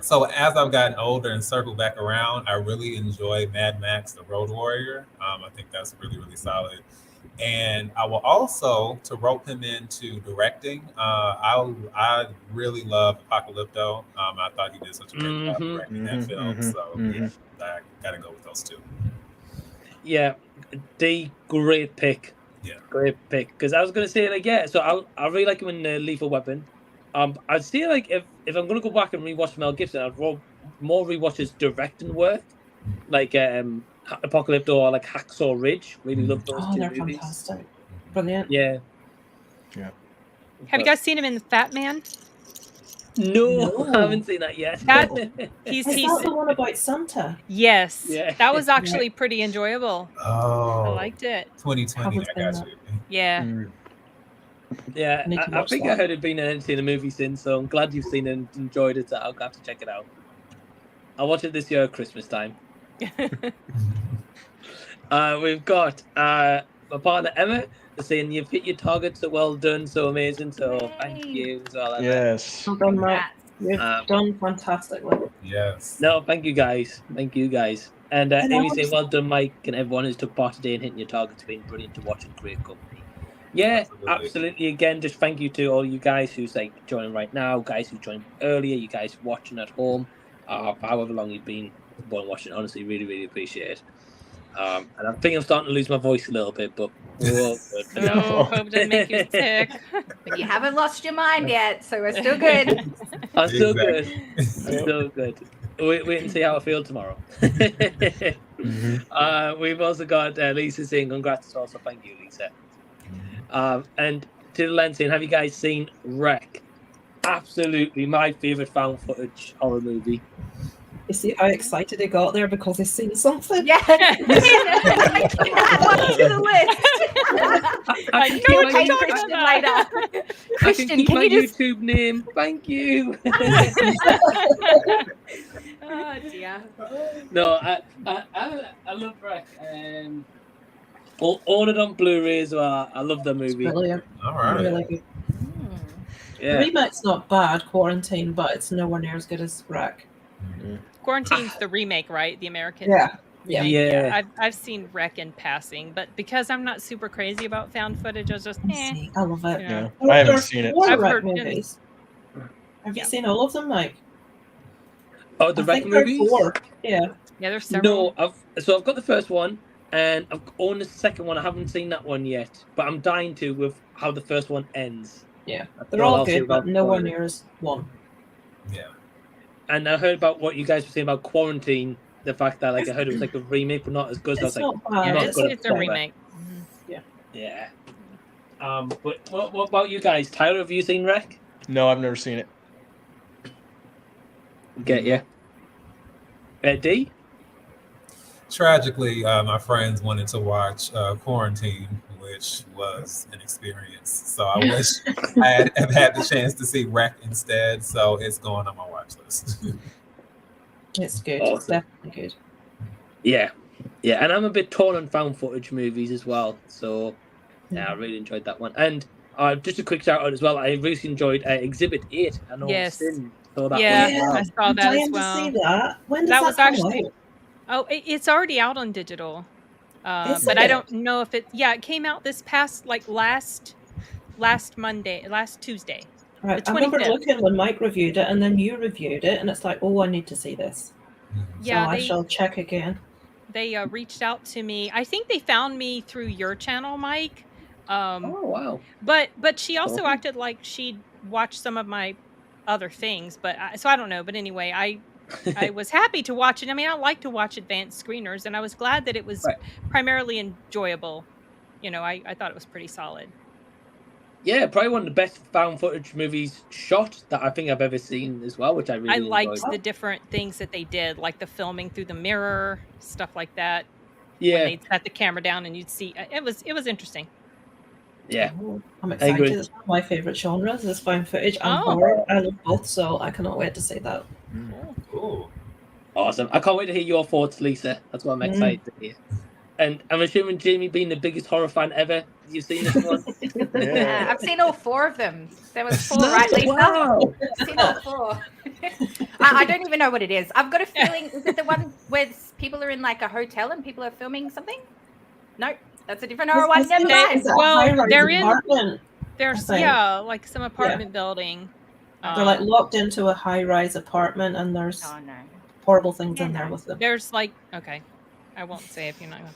So as I've gotten older and circled back around, I really enjoy Mad Max: The Road Warrior. I think that's really, really solid. And I will also, to rope him into directing, I really love Apocalypto. I thought he did such a great job directing that film. So yeah, I gotta go with those two. Yeah, D, great pick. Yeah, great pick. Because I was gonna say like so I really like him in Lethal Weapon. I'd say like if I'm gonna go back and rewatch Mel Gibson, I'd more rewatch his directing work, like Apocalypto or like Hacksaw Ridge. Really love those two they're movies. fantastic. Brilliant. Yeah. Yeah. Have you guys seen him in The Fat Man? No, I haven't seen that yet. He's Is that the one about Santa? Yes. Yeah. That was actually pretty enjoyable. Oh, I liked it. 2020, I got you. Yeah. Yeah, need to I watch think I that. heard it'd been and seen a movie since, so I'm glad you've seen it and enjoyed it. So I'll have to check it out. I'll watch it this year at Christmas time. We've got my partner Emma saying you've hit your target, so well done, so amazing. So thank you as well, Emma. Yes. Well done, Mike. You've done fantastically. Yes. No, thank you guys. Thank you guys. And And Amy I'm saying well done, Mike, and everyone who's took part today and hitting your targets. Been brilliant to watch and great company. Yeah, absolutely. Again, just thank you to all you guys who's like joining right now, guys who joined earlier, you guys watching at home, however long you've been watching. Honestly, really, really appreciate it. And I think I'm starting to lose my voice a little bit, but we're all good for now. Oh, hope it doesn't make you sick. But you haven't lost your mind yet, so we're still good. I'm still good. I'm still good. Wait and see how I feel tomorrow. We've also got Lisa saying congrats as well, so thank you, Lisa. And to the lens saying, have you guys seen Wreck? Absolutely my favourite found footage horror movie. You see how excited he got there because he's seen something? Yeah. Add one to the list. I Go can take keep Christian my- later. I Christian, can keep can my you just... YouTube name. Thank you. Oh dear. No, I love Wreck. Ordered on Blu-ray as well. I love the movie. Brilliant. All right. Really good. Yeah. The remake's not bad, Quarantine, but it's nowhere near as good as Wreck. Quarantine's the remake, right? The American. Yeah. remake. Yeah. I've seen Wreck in passing, but because I'm not super crazy about found footage, I was just I love it. you know. Yeah, I haven't There's seen it. 4 I've Wreck heard good. movies. Have you seen all of them, Mike? Oh, the I Wreck think there are movies? 4. Yeah. Yeah, there's several. No, I've got the first one, and I've owned the second one. I haven't seen that one yet, but I'm dying to with how the first one ends. Yeah. That's They're all all I'll say good, but about nowhere spoilers. near as 1. And I heard about what you guys were saying about Quarantine. The fact that I heard it was like a remake, but not as good. So I was It's like, not bad. I'm not It's gonna It's a bother. remake. Yeah. Yeah. But what about you guys? Tyler, have you seen Wreck? No, I've never seen it. Get you. D? Tragically, my friends wanted to watch Quarantine, which was an experience. So I wish I had had the chance to see Wreck instead. So it's going on my watch list. It's good. It's Awesome. definitely good. Yeah. Yeah, and I'm a bit torn on found footage movies as well. So, yeah, I really enjoyed that one. And just a quick shout out as well. I really enjoyed Exhibit 8. I know Yes. Sin saw that Yeah, one as well. I saw I'm that as dying well. to see that. When does That that was come actually. out? Oh, it's already out on digital. Is But I it? don't know if it. Yeah, it came out this past last Tuesday. Right. The I remember 25th. looking when Mike reviewed it, and then you reviewed it, and it's like, oh, I need to see this. Yeah, so I they- shall check again. They reached out to me. I think they found me through your channel, Mike. Oh, wow. But she also Cool. acted like she'd watched some of my other things. But so I don't know. But anyway, I was happy to watch it. I mean, I like to watch advanced screeners, and I was glad that it was Right. primarily enjoyable. You know, I thought it was pretty solid. Yeah, probably one of the best found footage movies shot that I think I've ever seen as well, which I really I liked enjoyed. the different things that they did, like the filming through the mirror, stuff like that. Yeah. When they'd set the camera down and you'd see, it was interesting. Yeah. I'm I agree. excited. It's one of my favourite genres is found footage and Oh. horror. I love both, so I cannot wait to see that. Cool. Awesome. I can't wait to hear your thoughts, Lisa. That's what I'm excited to hear. And I'm assuming Jamie being the biggest horror fan ever, you've seen this one? Yeah, I've seen all 4 of them. There was 4, right, Lisa? Wow. I've seen all 4. I don't even know what it is. I've got a feeling, is it the one where people are in like a hotel and people are filming something? No, that's a different horror one. Never mind. Well, they're in. apartment. There's I think. like some apartment building. They're like locked into a high-rise apartment, and there's horrible things in there with them. There's okay, I won't say if you don't. wanna-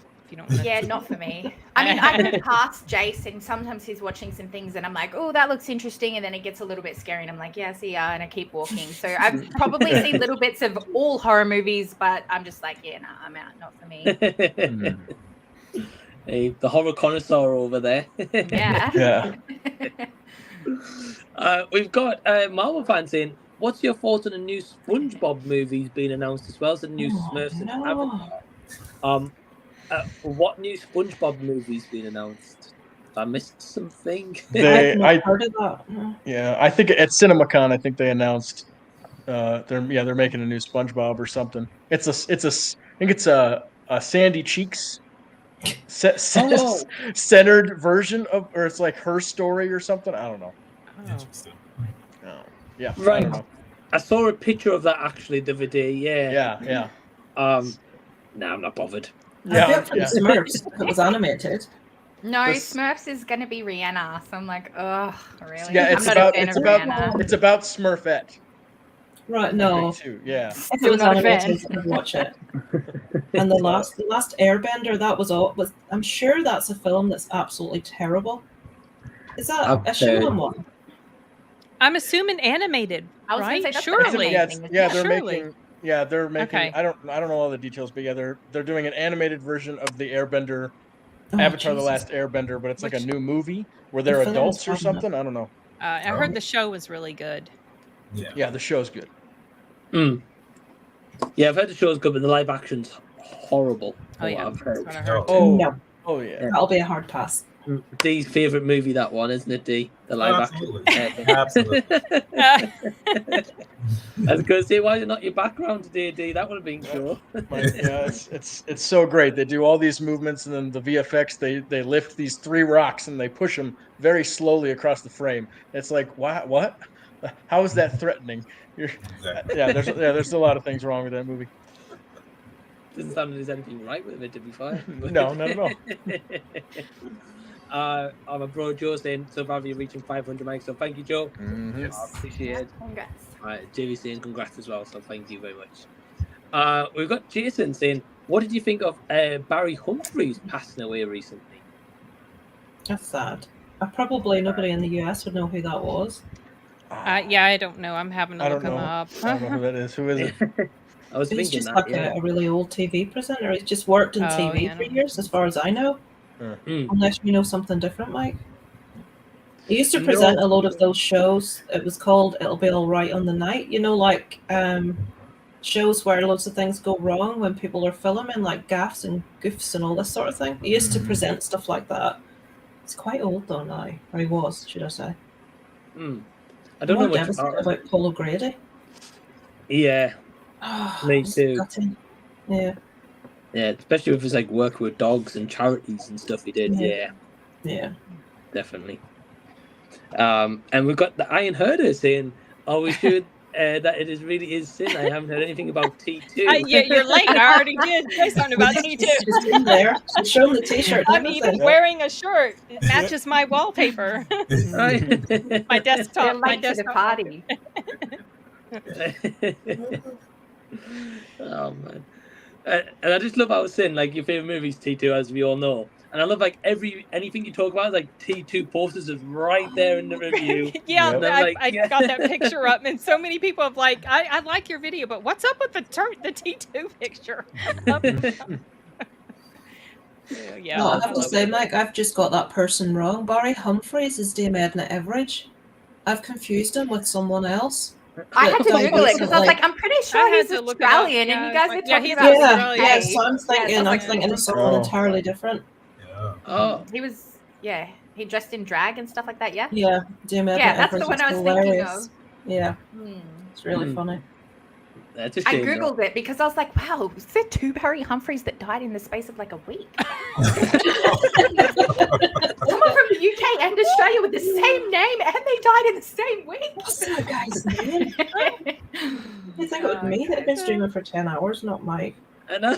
Yeah, not for me. I mean, I can pass Jace, and sometimes he's watching some things, and I'm like, oh, that looks interesting, and then it gets a little bit scary, and I'm like, yeah, see ya, and I keep walking. So I've probably seen little bits of all horror movies, but I'm just like, yeah, nah, I'm out, not for me. Hey, the horror connoisseur over there. Yeah. Yeah. We've got Marvel fans saying, what's your thoughts on the new SpongeBob movies being announced as well as the new Smurfs and Avatar? What new SpongeBob movies being announced? I missed something. I heard of that. Yeah, I think at CinemaCon, I think they announced they're making a new SpongeBob or something. I think it's a Sandy Cheeks Oh. centered version of, or it's like her story or something. I don't know. Interesting. Oh, yeah, I Right. don't know. I saw a picture of that actually the other day. Yeah. Yeah. No, I'm not bothered. I feel for the Smurfs if it was animated. No, This- Smurfs is going to be Rihanna. So I'm like, oh, really? Yeah, I'm not a fan of Rihanna. it's about Smurfette. Right, I no. think, too. Yeah. If Still it was not a animated, fan. I'd watch it. And the last Airbender, that was all. I'm sure that's a film that's absolutely terrible. Is that I've a Shyamalan heard- one? I'm assuming animated, I was gonna right? say, that's Surely. They're Surely. making. Okay. I don't know all the details, but yeah, they're doing an animated version of the Airbender, Oh, Avatar: The Jesus. Last Airbender, but it's like a Which- new movie where they're film's adults or fun, something. I don't know. I heard the show was really good. Yeah, the show's good. Yeah, I've heard the show's good, but the live action's horrible. Oh, yeah. I've heard. That's what I heard. Oh yeah. That'll be a hard pass. Dee's favourite movie, that one, isn't it, Dee? The live absolutely. action. Absolutely. I was going to say, why is it not your background today, Dee? That would have been cool. Yeah, it's so great. They do all these movements, and then the VFX they lift these 3 rocks and they push them very slowly across the frame. It's like, what? How is that threatening? There's a lot of things wrong with that movie. Doesn't sound like there's anything right with it, to be fair. No, not at all. My bro Joe saying, so far you're reaching 500 mics, so thank you, Joe. Mhm. I appreciate it. Congrats. Jerry saying congrats as well, so thank you very much. We've got Jason saying, what did you think of Barry Humphries passing away recently? That's sad. Probably nobody in the US would know who that was. Yeah, I don't know. I'm having to I look don't him know. up. I don't know who that is. Who is it? I was He's thinking just that. like a really old TV presenter. He's just worked in TV yeah, for years, as far as I know. Unless you know something different, Mike. He used to present a load of those shows. It was called It'll Be All Right on the Night. You know, like shows where loads of things go wrong when people are filming, like gaffes and goofs and all this sort of thing. He used to present stuff like that. He's quite old though now. Or he was, should I say. I don't know More much devastated about Paul O'Grady. Yeah, me It's too. gutting. Yeah. Yeah, especially with his like work with dogs and charities and stuff he did. Yeah. Yeah, definitely. And we've got the Iron Herder saying, "Are we sure that it really is sin? I haven't heard anything about T2." Yeah, you're late. I already did say something about T2. She's in there. She's showing the T-shirt. I'm even wearing a shirt. It matches my wallpaper. My desktop. They're My late to the desktop. party. Oh man. And I just love how it's saying like your favorite movie is T2, as we all know. And I love like anything you talk about, like T2 posters is right there in the review. Yeah, And I'm I got that picture up, and so many people have like, I like your video, but what's up with the T2 picture? Yeah, No, I have to love say, it. Mike, I've just got that person wrong. Barry Humphries is Dame Edna Everage. I've confused him with someone else. I had to Like, Google it because I was like- like, I'm pretty I sure had he's to look it up. Australian, Yeah, and you guys like, are yeah, talking he's about Australian. Yeah, UK. so I'm thinking, I I'm was thinking of someone entirely different. Oh, he was, he dressed in drag and stuff like that, yeah? Yeah, Dame Edna Yeah, that's the Everage one is I was thinking hilarious. of. Yeah, Hmm. it's really funny. That's a I shame. googled it because I was like, wow, is there 2 Barry Humphries that died in the space of like a week? Someone from the UK and Australia with the same name, and they died in the same week. What's that guy's name? You think it was me that had been streaming for 10 hours, not Mike? I know.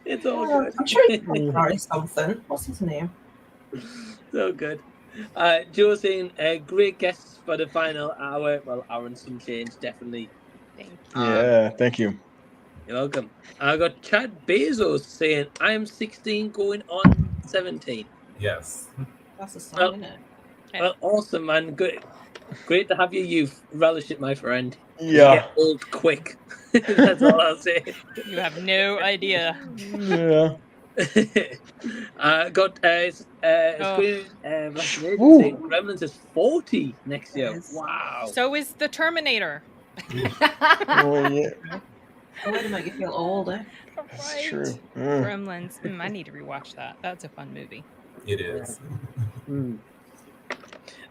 It's all good. I'm sure he's Barry something. What's his name? So good. Joe saying, great guests for the final hour. Well, hour and some change, definitely. Yeah, thank you. You're welcome. I got Chad Bezos saying, I'm 16 going on 17. Yes. That's a sign, Well, isn't it? well, awesome, man. Good. Great to have your youth. Relish it, my friend. You Yeah. get old quick. That's all I'll say. You have no idea. Yeah. Got screen Ooh. saying Gremlins is 40 next year. Wow. So is the Terminator. Oh, yeah. Oh, way to make you feel old, eh? That's true. Gremlins. I need to rewatch that. That's a fun movie. It is.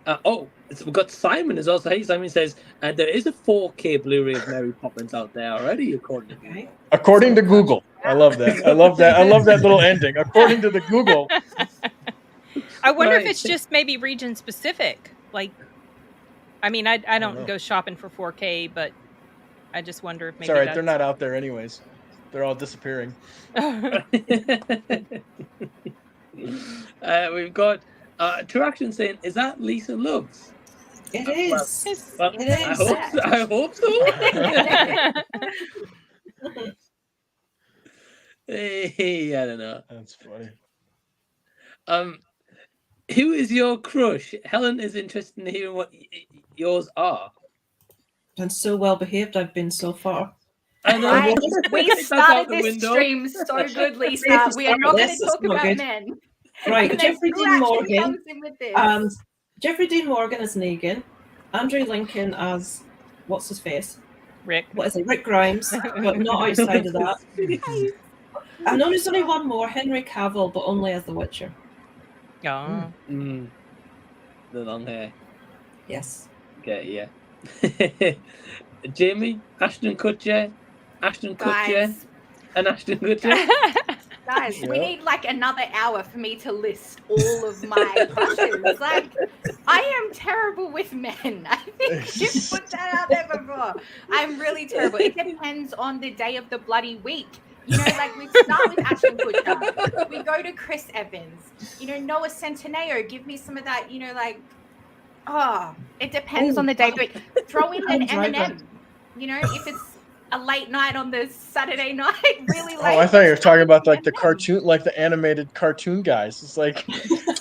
So we've got Simon as well. So hey, Simon says there is a 4K Blu-ray of Mary Poppins out there already, according to Google. According to Google. I love that. I love that. I love that little ending. According to the Google. I wonder if Right. it's just maybe region specific. Like, I mean, I don't know. go shopping for 4K, but I just wonder if maybe It's all right. that's... They're not out there anyways. They're all disappearing. We've got Traction saying, "Is that Lisa Loves?" It is. Well, It is. I hope so. Hey, I don't know. That's funny. Who is your crush? Helen is interested in hearing what yours are. And so well behaved I've been so far. I know. Right. We That's out started the this window. stream so good, Lisa. We are not going to talk about men. Right, And then Jeffrey who Dean actually Morgan comes in with this? and Jeffrey Dean Morgan as Negan, Andrew Lincoln as what's his face? Rick. What is it? Rick Grimes, but not outside of that. I know there's only one more, Henry Cavill, but only as the Witcher. Oh. The long hair. Yes. Okay, yeah. Jamie, Ashton Kutcher, and Ashton Kutcher. Guys, we Yeah. need like another hour for me to list all of my crushes. Like, I am terrible with men. I think you've put that out there before. I'm really terrible. It depends on the day of the bloody week. You know, like we start with Ashton Kutcher. We go to Chris Evans. You know, Noah Centineo. Give me some of that, you know, like, it depends on the day of the week. Throw in an Eminem. You know, if it's a late night on the Saturday night, really late. Oh, I thought you were talking about like the cartoon, like the animated cartoon guys. It's like,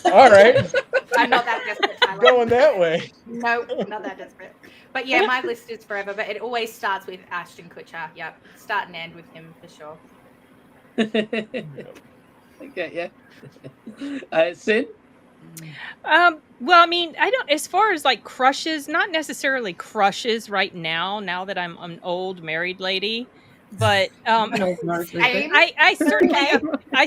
all right, I'm not that desperate, Tyler. going that way. No, not that desperate. But yeah, my list is forever, but it always starts with Ashton Kutcher. Yep. Start and end with him for sure. Okay, yeah. Sin? Well, I mean, I don't, as far as like crushes, not necessarily crushes right now that I'm an old married lady, but I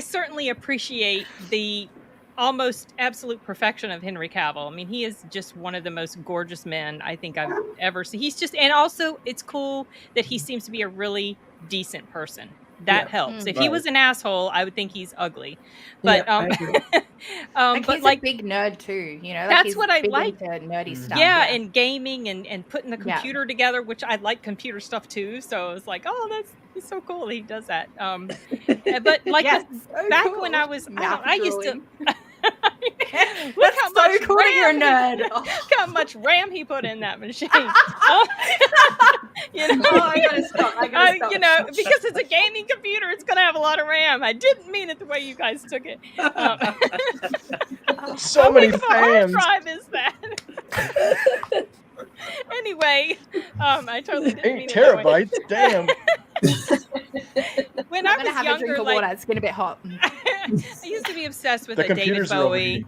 certainly appreciate the almost absolute perfection of Henry Cavill. I mean, he is just one of the most gorgeous men I think I've ever seen. He's just, and also it's cool that he seems to be a really decent person. That helps. If he was an asshole, I would think he's ugly. But Like but he's like a big nerd too, you know. Like that's he's what I big like. into nerdy stuff. Yeah, and gaming and putting the computer together, which I like computer stuff too. So it's like, oh, he's so cool. He does that. But like Yes, so back cool. when I was, Mouth I used to. drooling. Look how so much cool that you're a RAM nerd. Look how much RAM he put in that machine. You know, Oh, I gotta stop. I gotta stop. You know, because it's a gaming computer, it's gonna have a lot of RAM. I didn't mean it the way you guys took it. So how many big of a hard fans. drive is that? Anyway, I totally didn't mean 8 it that way. terabytes. Damn. When I'm I gonna was have a drink younger, of like water. It's getting a bit hot. I used to be obsessed with The David computers are Bowie.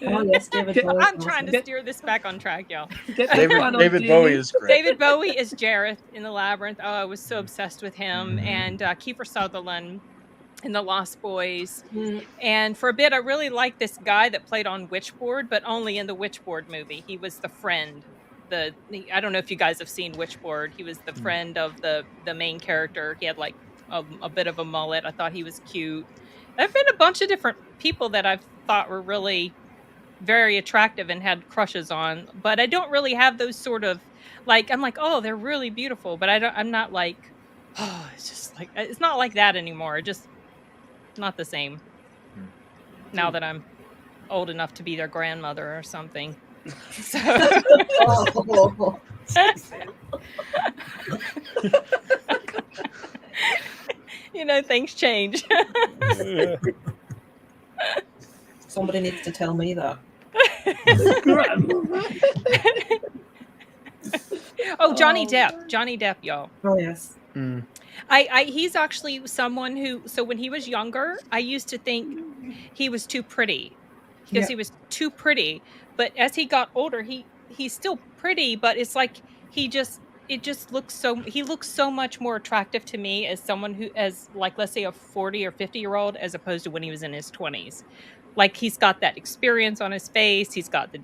Oh, yes, David Bowie. I'm trying to steer this back on track, y'all. David Bowie is great. David Bowie is Jareth in The Labyrinth. Oh, I was so obsessed with him. And Kiefer Sutherland in The Lost Boys. And for a bit, I really liked this guy that played on Witchboard, but only in the Witchboard movie. He was the friend. I don't know if you guys have seen Witchboard. He was the friend of the main character. He had like a bit of a mullet. I thought he was cute. There've been a bunch of different people that I've thought were really very attractive and had crushes on, but I don't really have those sort of like, I'm like, oh, they're really beautiful, but I'm not like, oh, it's just like, it's not like that anymore. It just not the same now that I'm old enough to be their grandmother or something. So you know, things change. Somebody needs to tell me that. Oh, Johnny Depp, y'all. Oh yes. He's actually someone who, so when he was younger, I used to think he was too pretty because he was too pretty. But as he got older, he's still pretty, but it's like it just looks so. He looks so much more attractive to me as someone who, as like, let's say a 40 or 50-year-old, as opposed to when he was in his 20s. Like, he's got that experience on his face. He's got the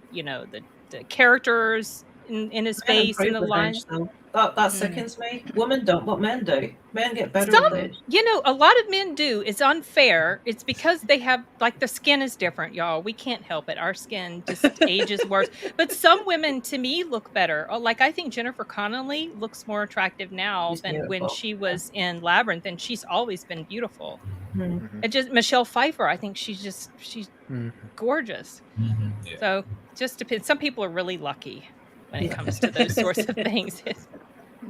the characters in his Men face and improve the with lines. age, though. That sickens me. Women don't, but men do. Men get better with Some, age. a lot of men do. It's unfair. It's because they have, like, the skin is different, y'all. We can't help it. Our skin just ages worse. But some women, to me, look better. Like, I think Jennifer Connelly looks more attractive now She's than when beautiful. she was in Labyrinth, and she's always been beautiful. Mhm. And just Michelle Pfeiffer, I think she's gorgeous. Yeah. So just depends. Some people are really lucky when it comes to those sorts of things.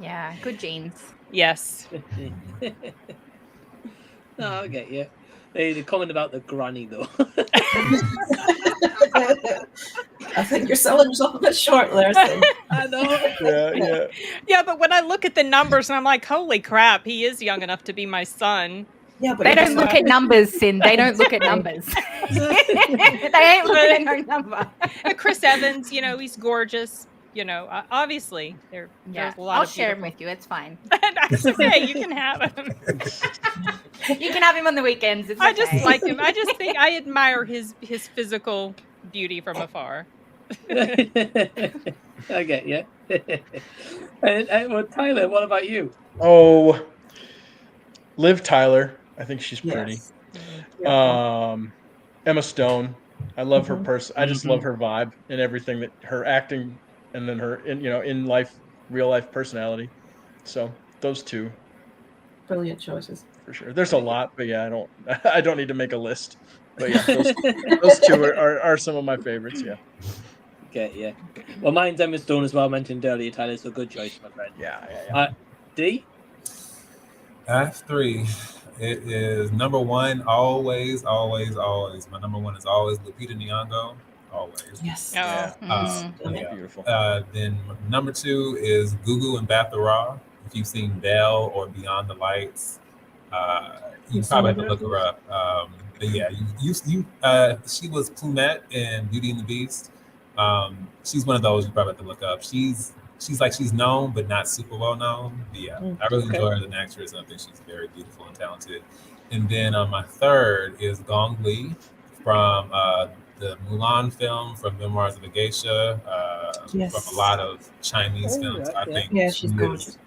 Yeah, good genes. Yes. No, I get you. The comment about the granny, though. I think you're selling yourself a bit short there. So. I know. Yeah. Yeah, but when I look at the numbers and I'm like, holy crap, he is young enough to be my son. Yeah, but They don't look at numbers, Sin. They don't look at numbers. They ain't looking at no number. Chris Evans, he's gorgeous. Obviously, there's Yeah, a lot I'll of share him beautiful- with you. It's fine. That's okay. You can have him. You can have him on the weekends. It's I just okay. like him. I just think I admire his physical beauty from afar. I get you. Well, Tyler, what about you? Oh, Liv Tyler. I think she's pretty. Yes. Emma Stone. I love her Mhm. person. I just love her vibe and everything, that her acting, and then her in life, real life personality. So those two Brilliant choices. for sure. There's a lot, but yeah, I don't need to make a list. But yeah, those two are some of my favorites. Yeah. Okay, yeah. Well, mine's Emma Stone as well, mentioned earlier, Tyler, so good choice, my friend. Yeah. D? I have 3. It is number 1, always. My number 1 is always Lupita Nyong'o, always. Yes. Yeah. Yeah. Beautiful. Then number 2 is Gugu and Batha Raw. If you've seen Belle or Beyond the Lights, you probably have to look her up. But yeah, she was Plumette in Beauty and the Beast. She's one of those you probably have to look up. She's known, but not super well known. But yeah, I really enjoy her as an actress. I think she's very beautiful and talented. And then my third is Gong Li from the Mulan film, from Memoirs of a Geisha, from a lot of Chinese films. I think she's gorgeous.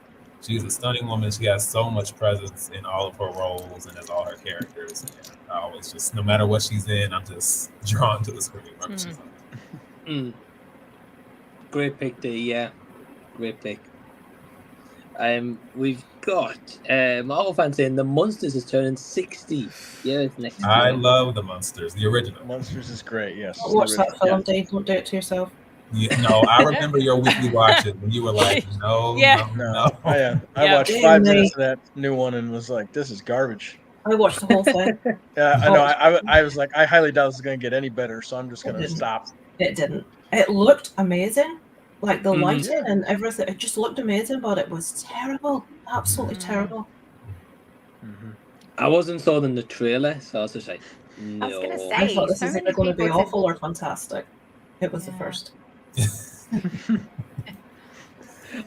She's a stunning woman. She has so much presence in all of her roles and as all her characters. Yeah, I always just, no matter what she's in, I'm just drawn to the screen wherever she's on. Great pick, D. Yeah, great pick. We've got Marvel fans saying the Monsters is turning 60 years next year. I love the Monsters, the original. Monsters is great. Yes. Watch that film, Dave. Don't do it to yourself. Yeah, no, I remember your weekly watches when you were like, no. I watched Damn, 5 mate. minutes of that new one and was like, this is garbage. I watched the whole thing. Yeah, I know. I was like, I highly doubt this is going to get any better, so I'm just going to stop. It didn't. It looked amazing. Like the Mhm. lighting and everything. It just looked amazing, but it was terrible. Absolutely terrible. I wasn't sold in the trailer, so I was just like, no. I was gonna say, I thought this so is many either going to be people said- awful or fantastic. It was the first.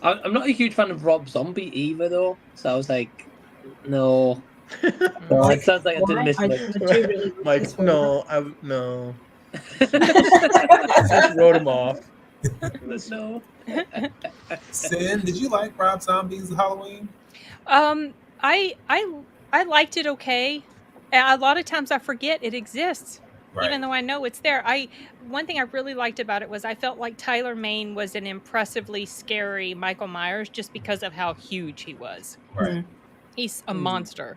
I'm not a huge fan of Rob Zombie either, though. So I was like, no. No, it sounds like I didn't miss much. Mike, no, no. Just wrote him off. No. Sin, did you like Rob Zombie's Halloween? I liked it okay. A lot of times I forget it exists, even though I know it's there. One thing I really liked about it was I felt like Tyler Mane was an impressively scary Michael Myers just because of how huge he was. Right. He's a monster.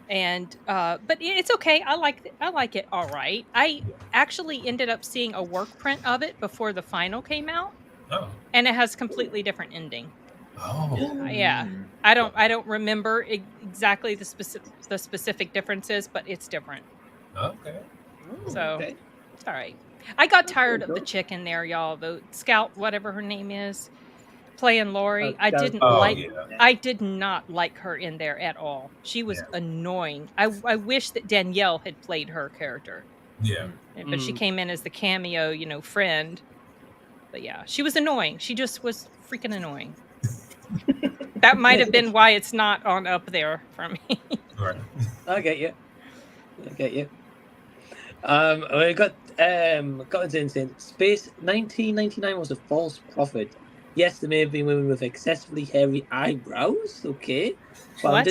And but it's okay. I like it all right. I actually ended up seeing a work print of it before the final came out. Oh. And it has completely different ending. Oh. Yeah. I don't remember exactly the specific differences, but it's different. Okay. So it's all right. I got tired of the chick in there, y'all. The Scout, whatever her name is, playing Lori. I didn't I did not like her in there at all. She was annoying. I wish that Danielle had played her character. Yeah. But she came in as the cameo, friend. But yeah, she was annoying. She just was freaking annoying. That might have been why it's not on up there for me. Right. I get you. We got saying Space 1999 was a false prophet. Yes, there may have been women with excessively hairy eyebrows. Okay, What?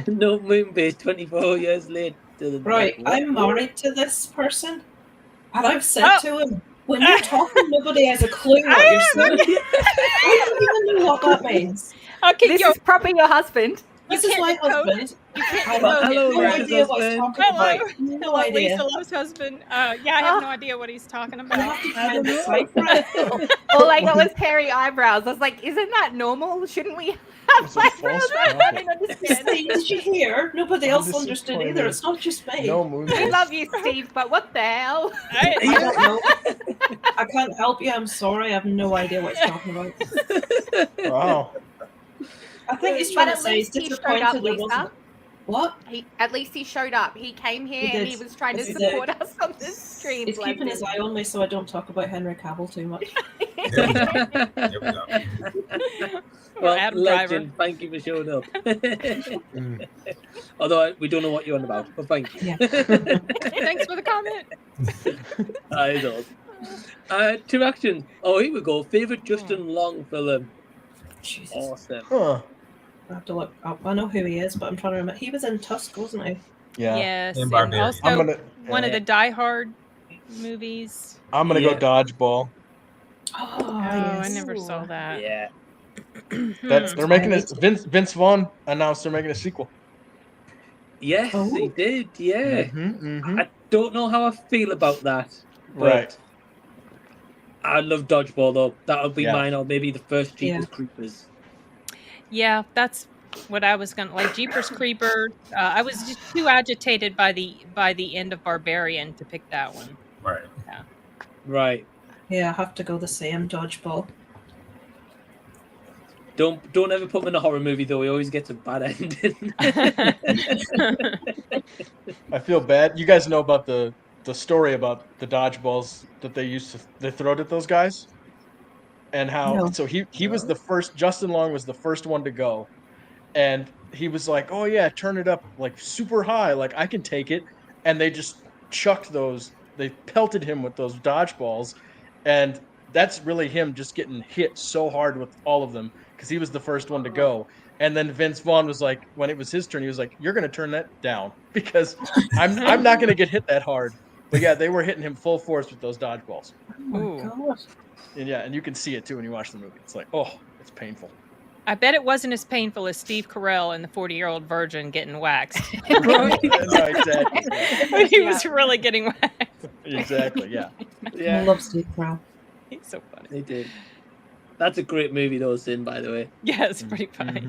No moon base 24 years later. Right, I'm married to this person, and I've said to him, when you're talking, nobody has a clue what you're saying. I don't even know what that means. Okay, This is probably your husband. This is my husband. I have Hello, no Lisa's idea what he's husband. talking about. No Hello, idea. Lisa Love's husband. Yeah, I have no idea what he's talking about. I don't know. All I got was hairy eyebrows. I was like, isn't that normal? Shouldn't we have eyebrows? I don't understand. Steve, did you hear? Nobody else understood either. It's not just me. We love you, Steve, but what the hell? I don't know. I can't help you. I'm sorry. I have no idea what he's talking about. Wow. I think he's But trying to at say he's least he showed disappointed up, there Lisa. wasn't. What? At least he showed up. He came here He and did. he was trying to Yes, he did. support us on this stream. He's bless keeping his him. eye on me so I don't talk about Henry Cavill too much. Well, Adam legend, thank you for showing up. Although we don't know what you're on about, but thank you. Thanks for the comment. I know. 2 actions. Oh, here we go. Favorite Justin Long film. Jesus. Awesome. Huh. I have to look up. I know who he is, but I'm trying to remember. He was in Tusk, wasn't he? Yeah. Yes, And and Barbarian. also I'm gonna- one of the Die Hard movies. I'm gonna go Dodgeball. Oh, I never saw that. Yeah. They're making this. Vince Vaughn announced they're making a sequel. Yes, he did. Yeah. I don't know how I feel about that. But Right. I love Dodgeball though. That'll be Yeah. mine, or maybe the first Jeepers Yeah. Creepers. Yeah, that's what I was gonna like. Jeepers Creepers. I was just too agitated by the end of Barbarian to pick that one. Right. Yeah. Right. Yeah, I have to go the same. Dodgeball. Don't ever put him in a horror movie though. He always gets a bad ending. I feel bad. You guys know about the story about the dodgeballs that they throwed at those guys, and how No. so he was the first. Justin Long was the first one to go, and he was like, "Oh yeah, turn it up like super high, like I can take it," and they just chucked those. They pelted him with those dodgeballs, and that's really him just getting hit so hard with all of them because he was the first one to go. And then Vince Vaughn was like, when it was his turn, he was like, "You're going to turn that down because I'm not going to get hit that hard." But yeah, they were hitting him full force with those dodgeballs. Oh my god. And yeah, and you can see it too when you watch the movie. It's like, oh, it's painful. I bet it wasn't as painful as Steve Carell and the 40-year-old virgin getting waxed. No, exactly. When he was really getting waxed. Exactly. Yeah. I love Steve Carell. He's so funny. They did. That's a great movie though, Sin, by the way. Yeah, it's pretty funny.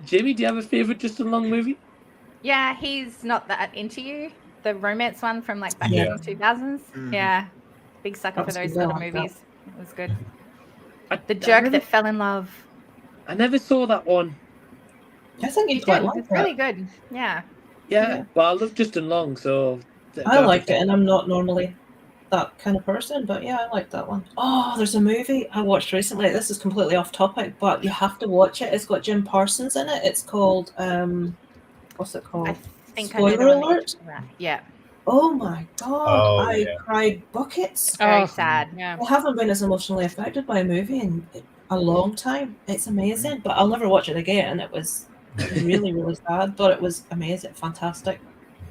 Jamie, do you have a favorite Justin Long movie? Yeah, he's not that into you. The romance one from like back Yeah. in the 2000s. Yeah, big sucker for those sort of movies. It was good. The jerk that fell in love. I never saw that one. I think You you quite did. liked It's really it. good. Yeah. Yeah. Well, I love Justin Long, so I liked it, and I'm not normally that kind of person, but yeah, I liked that one. Oh, there's a movie I watched recently. This is completely off topic, but you have to watch it. It's got Jim Parsons in it. It's called what's it called? I think I know the Spoiler one that you're alert. talking about. Yeah. Oh my god, Oh, I yeah. cried buckets. Very sad. Yeah. I haven't been as emotionally affected by a movie in a long time. It's amazing, but I'll never watch it again. It was really, really sad, but it was amazing, fantastic.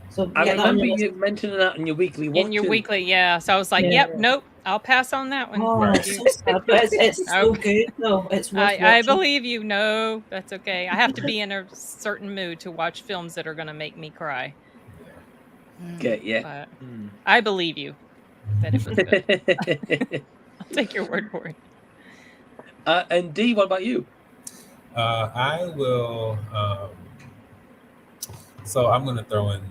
So I get that on remember your you list. mentioning that in your weekly watch. In your weekly, yeah. So I was like, Yeah. yep, nope, I'll pass on that one. Oh, it's so sad, but it's so good though. It's worth I watching. believe you. No, that's okay. I have to be in a certain mood to watch films that are going to make me cry. Okay, yeah. But I believe you that it was good. I'll take your word for it. And D, what about you? I will. So I'm going to throw in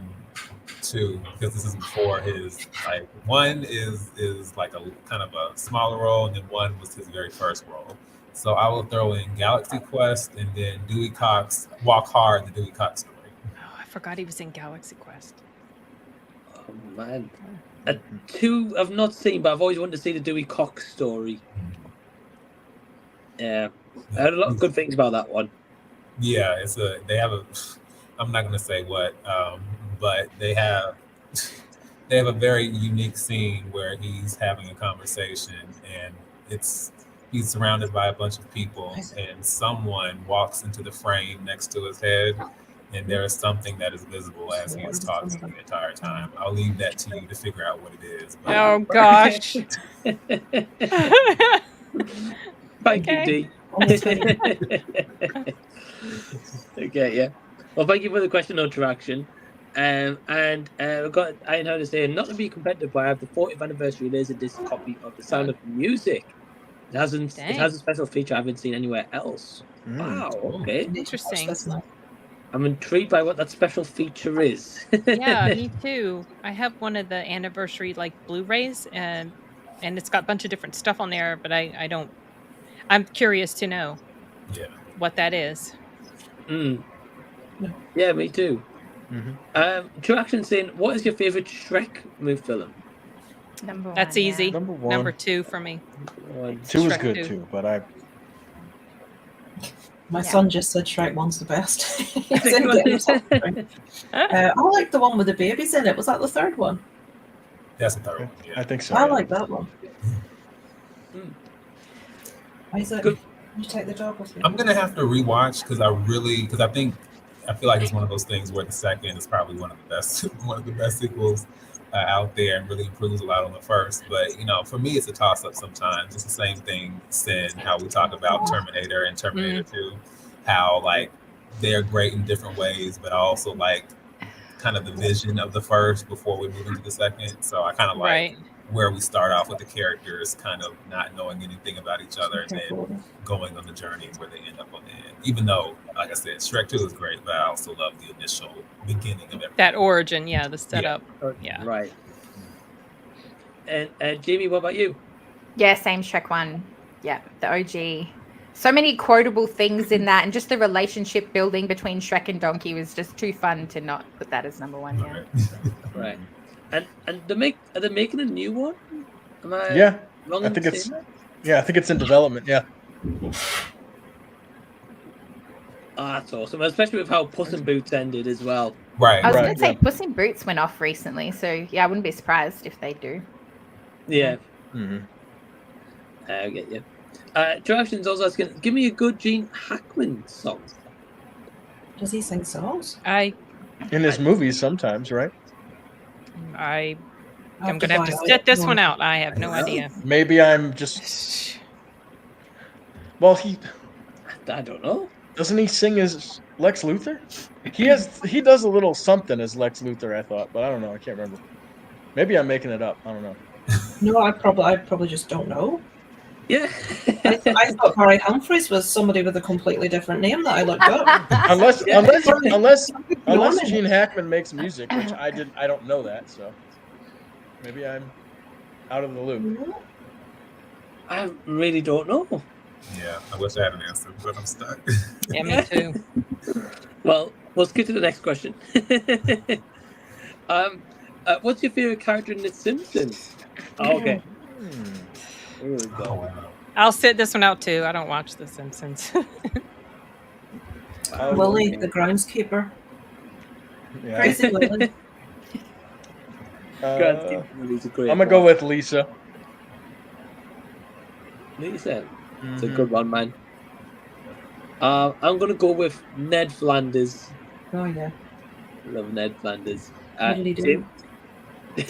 two because this is before his. Like one is like a kind of a smaller role, and then one was his very first role. So I will throw in Galaxy Quest and then Dewey Cox Walk Hard, the Dewey Cox story. Oh, I forgot he was in Galaxy Quest. Oh man, two I've not seen, but I've always wanted to see the Dewey Cox story. Yeah, I heard a lot of good things about that one. Yeah, they have a. I'm not gonna say what, but they have a very unique scene where he's having a conversation, and he's surrounded by a bunch of people, and someone walks into the frame next to his head, and there is something that is visible as he is talking the entire time. I'll leave that to you to figure out what it is. But... Oh gosh. Thank you, D. Okay, yeah. Well, thank you for the question on interaction. And we've got Iron Hunter saying, not to be competitive, but I have the 40th anniversary laser disc copy of The Sound of Music. It has a special feature I haven't seen anywhere else. Wow, okay. Interesting. I'm intrigued by what that special feature is. Yeah, me too. I have one of the anniversary like Blu-rays, and it's got a bunch of different stuff on there, but I don't. I'm curious to know. Yeah. What that is. Yeah, me too. True Action saying, what is your favorite Shrek movie film? Number one. That's easy. Number one. Number 2 for me. 2 is Shrek good 2. too, but I. My son just said Shrek 1's the best. I like the one with the babies in it. Was that the third one? That's the third one. Yeah. I think so. I like that one. Isaac, you take the dog with you. I'm gonna have to rewatch because I feel like it's one of those things where the second is probably one of the best sequels out there, and really improves a lot on the first. But for me, it's a toss up sometimes. It's the same thing, Sin, how we talk about Terminator and Terminator 2, how like they're great in different ways, but also like kind of the vision of the first before we move into the second. So I kind of like where we start off with the characters kind of not knowing anything about each other and then going on the journey where they end up on the end. Even though, like I said, Shrek 2 is great, but I also love the initial beginning of everything. That origin, the setup. Yeah. Right. And Jamie, what about you? Yeah, same Shrek 1. Yeah, the OG. So many quotable things in that, and just the relationship building between Shrek and Donkey was just too fun to not put that as number 1. Yeah. Right. And are they making a new one? Am I Yeah, wrong I in think it's. saying that? Yeah, I think it's in development. Yeah. Oh, that's awesome, especially with how Puss in Boots ended as well. Right. I was going to say Puss in Boots went off recently, so yeah, I wouldn't be surprised if they do. Yeah. I get you. Directions also asking, give me a good Gene Hackman song. Does he sing songs? In his movies sometimes, right? I'm going to have to set this one out. I have no idea. Maybe I'm just. Well, I don't know. Doesn't he sing as Lex Luthor? He does a little something as Lex Luthor, I thought, but I don't know. I can't remember. Maybe I'm making it up. I don't know. No, I probably just don't know. Yeah. I thought Barry Humphries was somebody with a completely different name that I looked up. unless Gene Hackman makes music, which I don't know that, so maybe I'm out of the loop. I really don't know. Yeah, I wish I had an answer, but I'm stuck. Yeah, me too. Well, let's get to the next question. What's your favorite character in The Simpsons? Oh, okay. Here we go. I'll sit this one out too. I don't watch The Simpsons. Willie, the groundskeeper. Yeah. Crazy Willie. I'm gonna go with Lisa. Lisa, it's a good one, man. I'm gonna go with Ned Flanders. Oh yeah. Love Ned Flanders. What did he do?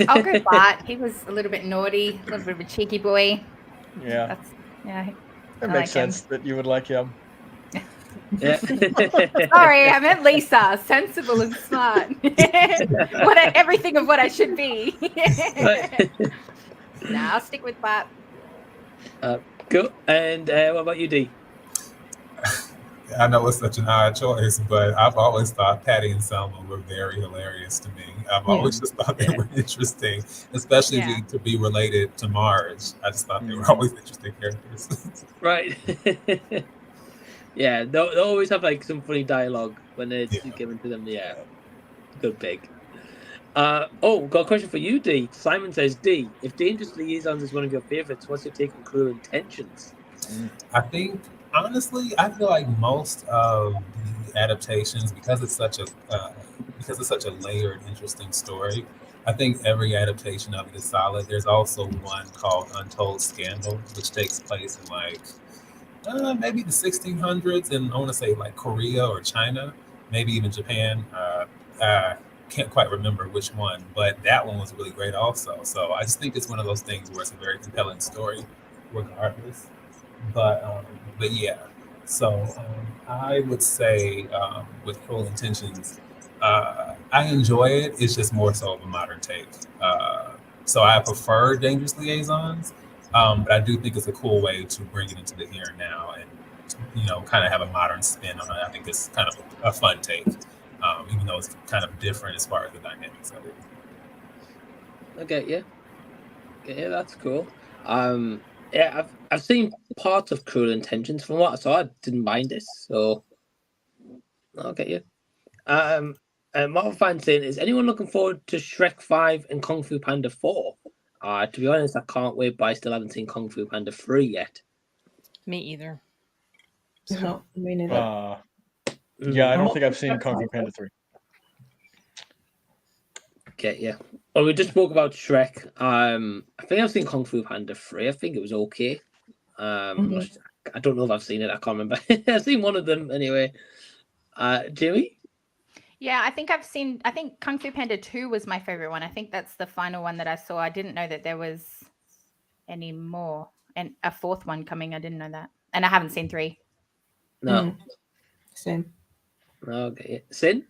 I'll go Bart. He was a little bit naughty, a little bit of a cheeky boy. Yeah. I That like makes him. sense that you would like him. Yeah. Sorry, I meant Lisa. Sensible and smart. Everything of what I should be. Nah, I'll stick with Bart. Cool. And what about you, D? I know it's such an odd choice, but I've always thought Patty and Selma were very hilarious to me. I've always just thought they were interesting, especially to be related to Marge. I just thought they were always interesting characters. Right. Yeah, they'll always have like some funny dialogue when it's given to them. Yeah, good pick. Got a question for you, D. Simon says, D, if Dangerous Liaisons is one of your favorites, what's your take on Cruel Intentions? I think, honestly, I feel like most of the adaptations, because it's such a layered, interesting story, I think every adaptation of it is solid. There's also one called Untold Scandal, which takes place in like maybe the 1600s, and I want to say like Korea or China, maybe even Japan. Can't quite remember which one, but that one was really great also. So I just think it's one of those things where it's a very compelling story, regardless. But yeah. So I would say with Cruel Intentions, I enjoy it. It's just more so of a modern take. So I prefer Dangerous Liaisons, but I do think it's a cool way to bring it into the here and now, and kind of have a modern spin on it. I think it's kind of a fun take, even though it's kind of different as far as the dynamics of it. Okay, yeah, that's cool. Yeah, I've seen parts of Cruel Intentions. From what I saw, I didn't mind it. So, okay, yeah. Marvel fan saying, is anyone looking forward to Shrek 5 and Kung Fu Panda 4? To be honest, I can't wait, but I still haven't seen Kung Fu Panda 3 yet. Me either. No, me neither. Yeah, I don't think I've seen Kung Fu Panda 3. Okay, yeah. Well, we just spoke about Shrek. I think I've seen Kung Fu Panda 3. I think it was okay. I don't know if I've seen it. I can't remember. I've seen one of them anyway. Jimmy? Yeah, I think Kung Fu Panda 2 was my favorite one. I think that's the final one that I saw. I didn't know that there was any more. And a fourth one coming. I didn't know that. And I haven't seen 3. No. Same. Okay. Sin?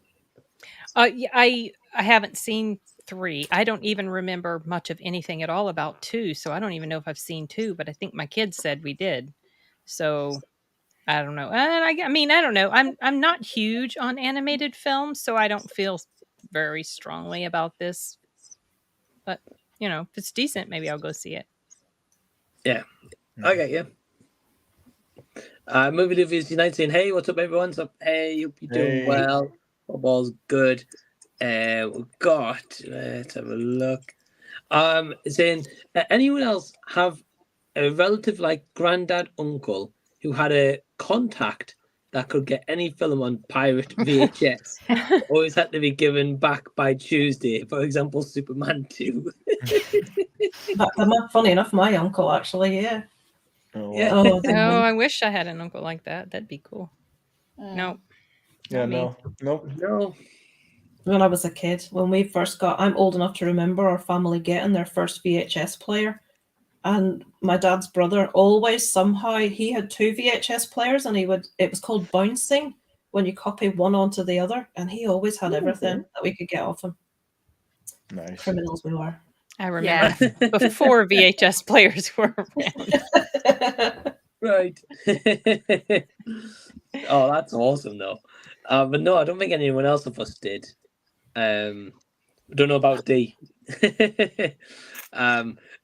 Yeah, I haven't seen 3. I don't even remember much of anything at all about 2, so I don't even know if I've seen 2, but I think my kids said we did. So I don't know. And I mean, I don't know. I'm not huge on animated films, so I don't feel very strongly about this. But, if it's decent, maybe I'll go see it. Yeah. Okay, yeah. Movie Reviews United saying, hey, what's up, everyone? What's up? Hey, hope you're doing well. Football's good. We've got, let's have a look. Saying, anyone else have a relative like granddad, uncle who had a contact that could get any film on pirate VHS? Always had to be given back by Tuesday. For example, Superman 2. Funny enough, my uncle actually, yeah. Yeah. Oh, I wish I had an uncle like that. That'd be cool. No. Yeah, Not me. No. When I was a kid, when we first I'm old enough to remember our family getting their first VHS player. And my dad's brother always somehow, he had 2 VHS players, and it was called bouncing, when you copy one onto the other. And he always had everything that we could get off him. Nice. Criminals we were. I remember before VHS players were around. Right. Oh, that's awesome, though. But no, I don't think anyone else of us did. I don't know about D.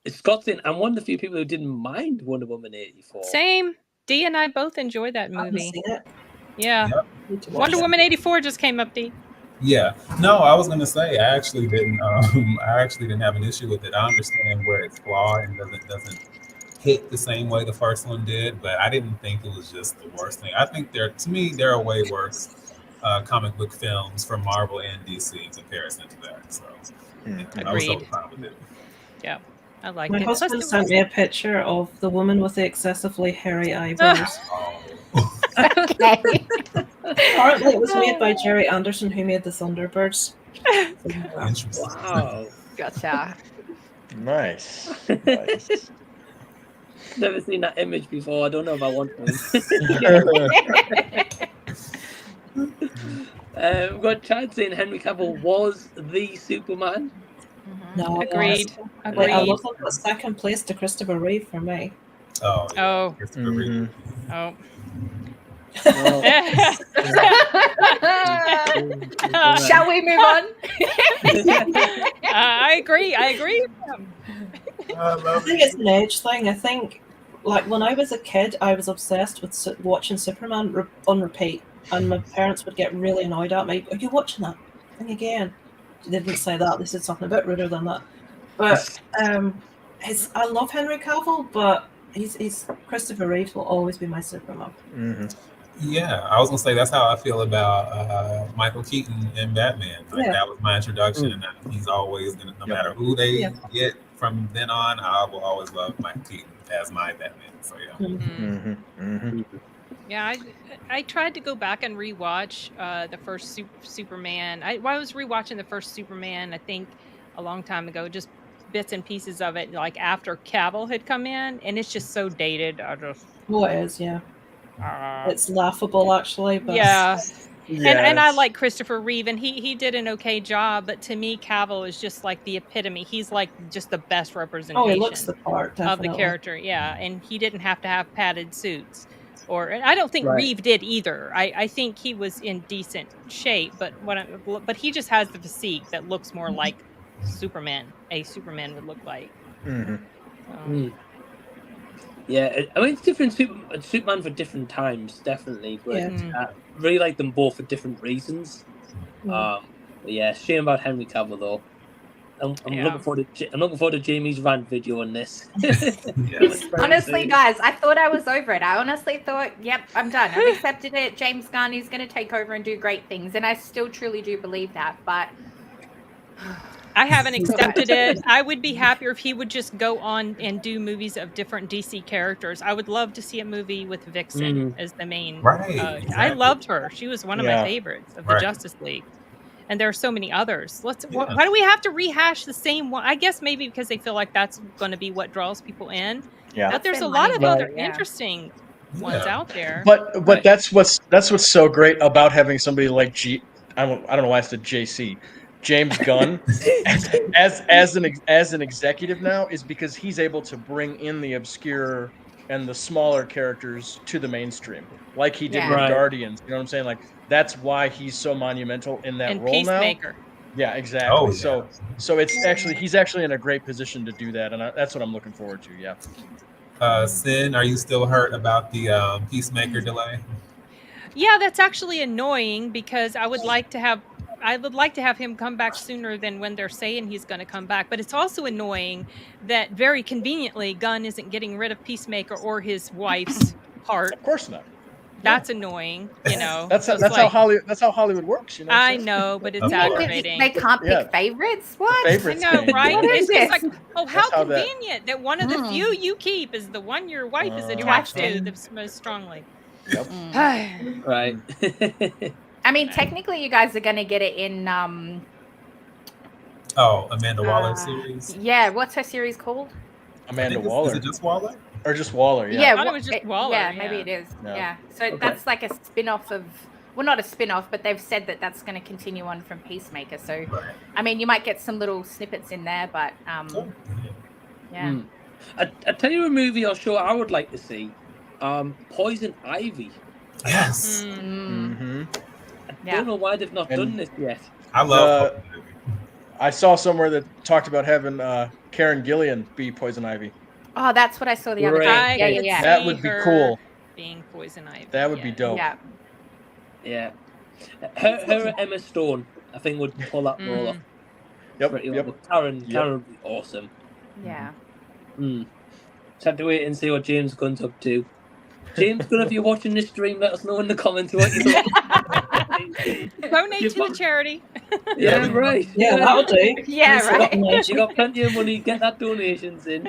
Scott's in. I'm one of the few people who didn't mind Wonder Woman 84. Same. D and I both enjoyed that movie. Seen it. Yeah. Wonder Woman 84 just came up, D. Yeah. No, I was gonna say I actually didn't. I actually didn't have an issue with it. I understand where it's flawed and doesn't hit the same way the first one did, but I didn't think it was just the worst thing. I think there are way worse comic book films from Marvel and DC in comparison to that. So I was totally fine with it. Yeah, I like My it. husband sent me a picture of the woman with the excessively hairy eyebrows. Okay. Apparently, it was made by Jerry Anderson, who made the Thunderbirds. Wow. Gotcha. Nice. Never seen that image before. I don't know if I want one. We've got Chad saying Henry Cavill was the Superman. No, Agreed. I Agreed. love him, but second place to Christopher Reeve for me. Oh. Yeah. Oh. Christopher Reeve. Oh. Shall we move on? I agree. I think it's an age thing. I think, like, when I was a kid, I was obsessed with watching Superman on repeat, and my parents would get really annoyed at me. Are you watching that thing again? They didn't say that. They said something a bit ruder than that. But I love Henry Cavill, but He's Christopher Reeve will always be my Superman. Yeah, I was gonna say that's how I feel about Michael Keaton in Batman. Like Yeah. that was my introduction, and he's always gonna, no matter who they get from then on, I will always love Michael Keaton as my Batman. So yeah. Yeah, I tried to go back and rewatch the first Superman. I was rewatching the first Superman, I think, a long time ago, just bits and pieces of it, like after Cavill had come in, and it's just so dated. I just Oh, it is, yeah. It's laughable, actually. But yeah. And I it's- like Christopher Reeve, and he did an okay job, but to me, Cavill is just like the epitome. He's like just the best representation looks the part, of the definitely. character. Yeah, and he didn't have to have padded suits. And I don't think Right. Reeve did either. I think he was in decent shape, but but he just has the physique that looks more like Superman. A Superman would look like. Yeah, I mean, it's different Superman for different times, definitely. But Yeah. I really like them both for different reasons. Mm. But yeah, shame about Henry Cavill though. I'm looking forward to Jamie's rant video on this. Honestly, guys, I thought I was over it. I honestly thought, yep, I'm done. I've accepted it. James Gunn is going to take over and do great things. And I still truly do believe that. But I haven't accepted it. I would be happier if he would just go on and do movies of different DC characters. I would love to see a movie with Vixen as the main. Right, I exactly. loved her. She was one of my Yeah. favorites of the Right. Justice League. And there are so many others. Why do we have to rehash the same one? I guess maybe because they feel like that's going to be what draws people in. Yeah. But there's a That's lot their of money. other Yeah. interesting ones out there. But that's what's so great about having somebody like I don't know why I said JC, James Gunn as an executive now, is because he's able to bring in the obscure and the smaller characters to the mainstream, like he did Yeah. with Right. Guardians. You know what I'm saying? Like that's why he's so monumental in that And role Peacemaker. now. Yeah, exactly. Oh, yeah. So he's actually in a great position to do that, and that's what I'm looking forward to. Yeah. Sin, are you still hurt about the Peacemaker delay? Yeah, that's actually annoying because I would like to have him come back sooner than when they're saying he's going to come back. But it's also annoying that very conveniently Gunn isn't getting rid of Peacemaker or his wife's heart. Of course not. That's annoying, you know. That's It's how like- Hollywood works. You know. I know, but it's aggravating. They can't pick favorites? What? favorites I know, thing. right? What It's is just this? like, oh, how That's how that- convenient that one of the few you keep is the one your wife is Your attached wife to did. the most strongly. Yep. Right. I mean, technically, you guys are going to get it in. Oh, Amanda Waller series. Yeah, what's her series called? Amanda I think Waller. Is it just Waller? Or just Waller? Yeah. Yeah, thought it was just Waller, Yeah, maybe yeah. it is. Yeah. Yeah. So Okay. that's like a spin-off of, well, not a spin-off, but they've said that that's going to continue on from Peacemaker. So, I mean, you might get some little snippets in there, but yeah. I tell you a movie or show I would like to see. Poison Ivy. Yes. Mm-hmm. I don't know why they've not done this yet. I love. I saw somewhere that talked about having Karen Gillian be Poison Ivy. Oh, that's what I saw the other Right. day. Yeah, yeah. That would be cool. Being Poison Ivy. That would be dope. Yeah. Yeah. Her and Emma Stone, I think, would pull that role off. Yep. Pretty Yep. well. Karen Yep. would be awesome. Yeah. Just have to wait and see what James Gunn's up to. James Gunn, if you're watching this stream, let us know in the comments what you think. Donate to the charity. Yeah, right. Yeah, that'll do. Yeah, right. You got plenty of money. Get that donations in.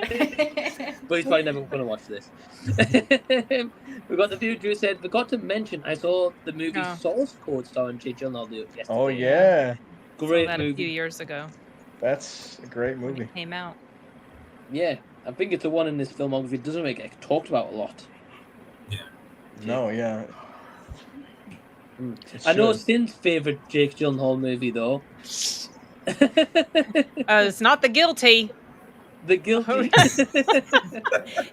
But he's probably never going to watch this. We got the viewer who said, forgot to mention, I saw the movie Source Code starring Jake Gyllenhaal yesterday. Oh yeah. Great Saw that movie. a few years ago. That's a great movie. Came out. Yeah, I think it's the one in this filmography that doesn't get talked about a lot. No, yeah. I know Sin's favourite Jake Gyllenhaal movie, though. It's not The Guilty. The Guilty.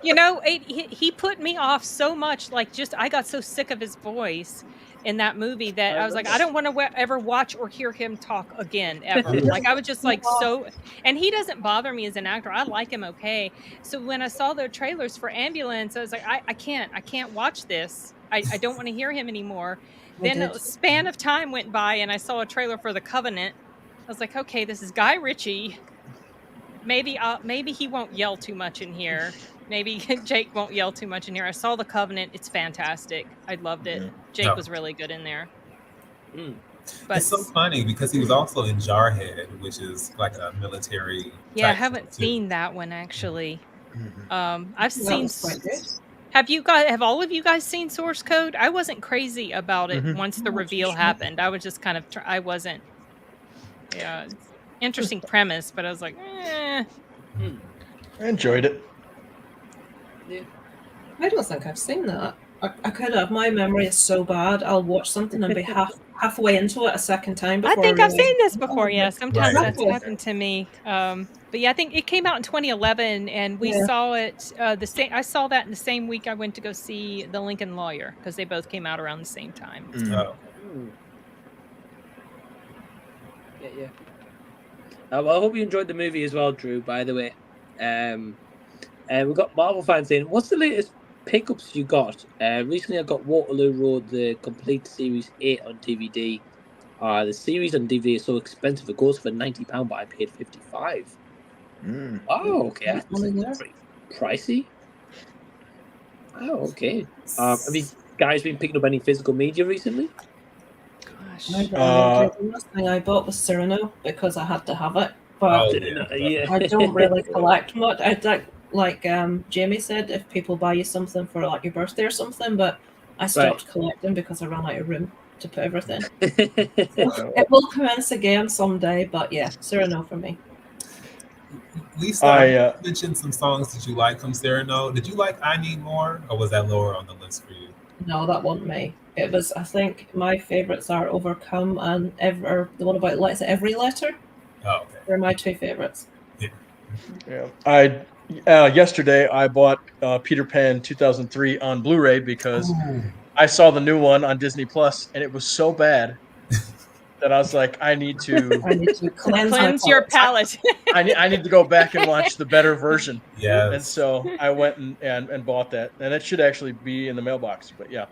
You know, he put me off so much. Like, I got so sick of his voice in that movie that I was like, I don't want to ever watch or hear him talk again, ever. Like, I was just like so. And he doesn't bother me as an actor. I like him okay. So when I saw the trailers for Ambulance, I was like, I can't watch this. I don't want to hear him anymore. Then a span of time went by and I saw a trailer for The Covenant. I was like, okay, this is Guy Ritchie. Maybe he won't yell too much in here. maybe Jake won't yell too much in here. I saw The Covenant. It's fantastic. I loved it. Jake Yeah. was really good in there. It's so funny because he was also in Jarhead, which is like a military. Yeah, I type haven't film, too. seen that one actually. I've That seen. was quite good. Have all of you guys seen Source Code? I wasn't crazy about it once the Not reveal sure. happened. I was just kind of. I wasn't. Yeah, it's interesting premise, but I was like, eh. I enjoyed it. I don't think I've seen that. I could have. My memory is so bad. I'll watch something and be halfway into it a second time. I Before think I've realize, seen this "Oh, before. Yeah, sometimes Right. that's happened to me. But yeah, I think it came out in 2011, and we Yeah. saw it the same. I saw that in the same week I went to go see The Lincoln Lawyer because they both came out around the same time. Oh. Yeah. Well, I hope you enjoyed the movie as well, Drew. By the way, we've got Marvel fans saying, "What's the latest pickups you got?" Recently, I got Waterloo Road, the complete series 8 on DVD. The series on DVD is so expensive; it goes for £90, but I paid £55. Oh, okay, that's pretty pricey. Oh, okay. Have you guys been picking up any physical media recently? The last thing I bought was Cyrano because I had to have it. But I don't really collect much. I like Jamie said, if people buy you something for like your birthday or something, but I stopped collecting because I ran out of room to put everything. So it will commence again someday, but yeah, Cyrano for me. Lisa, you mentioned some songs that you like from Cyrano. Did you like I Need More, or was that lower on the list for you? No, that wasn't me. It was, I think my favorites are Overcome and the one about Every Letter. Oh, okay. They're my two favorites. Yeah. Yesterday I bought Peter Pan 2003 on Blu-ray because I saw the new one on Disney Plus and it was so bad that I was like, I need to cleanse your palate. I need to go back and watch the better version. Yes. And so I went and bought that, and it should actually be in the mailbox. But yeah,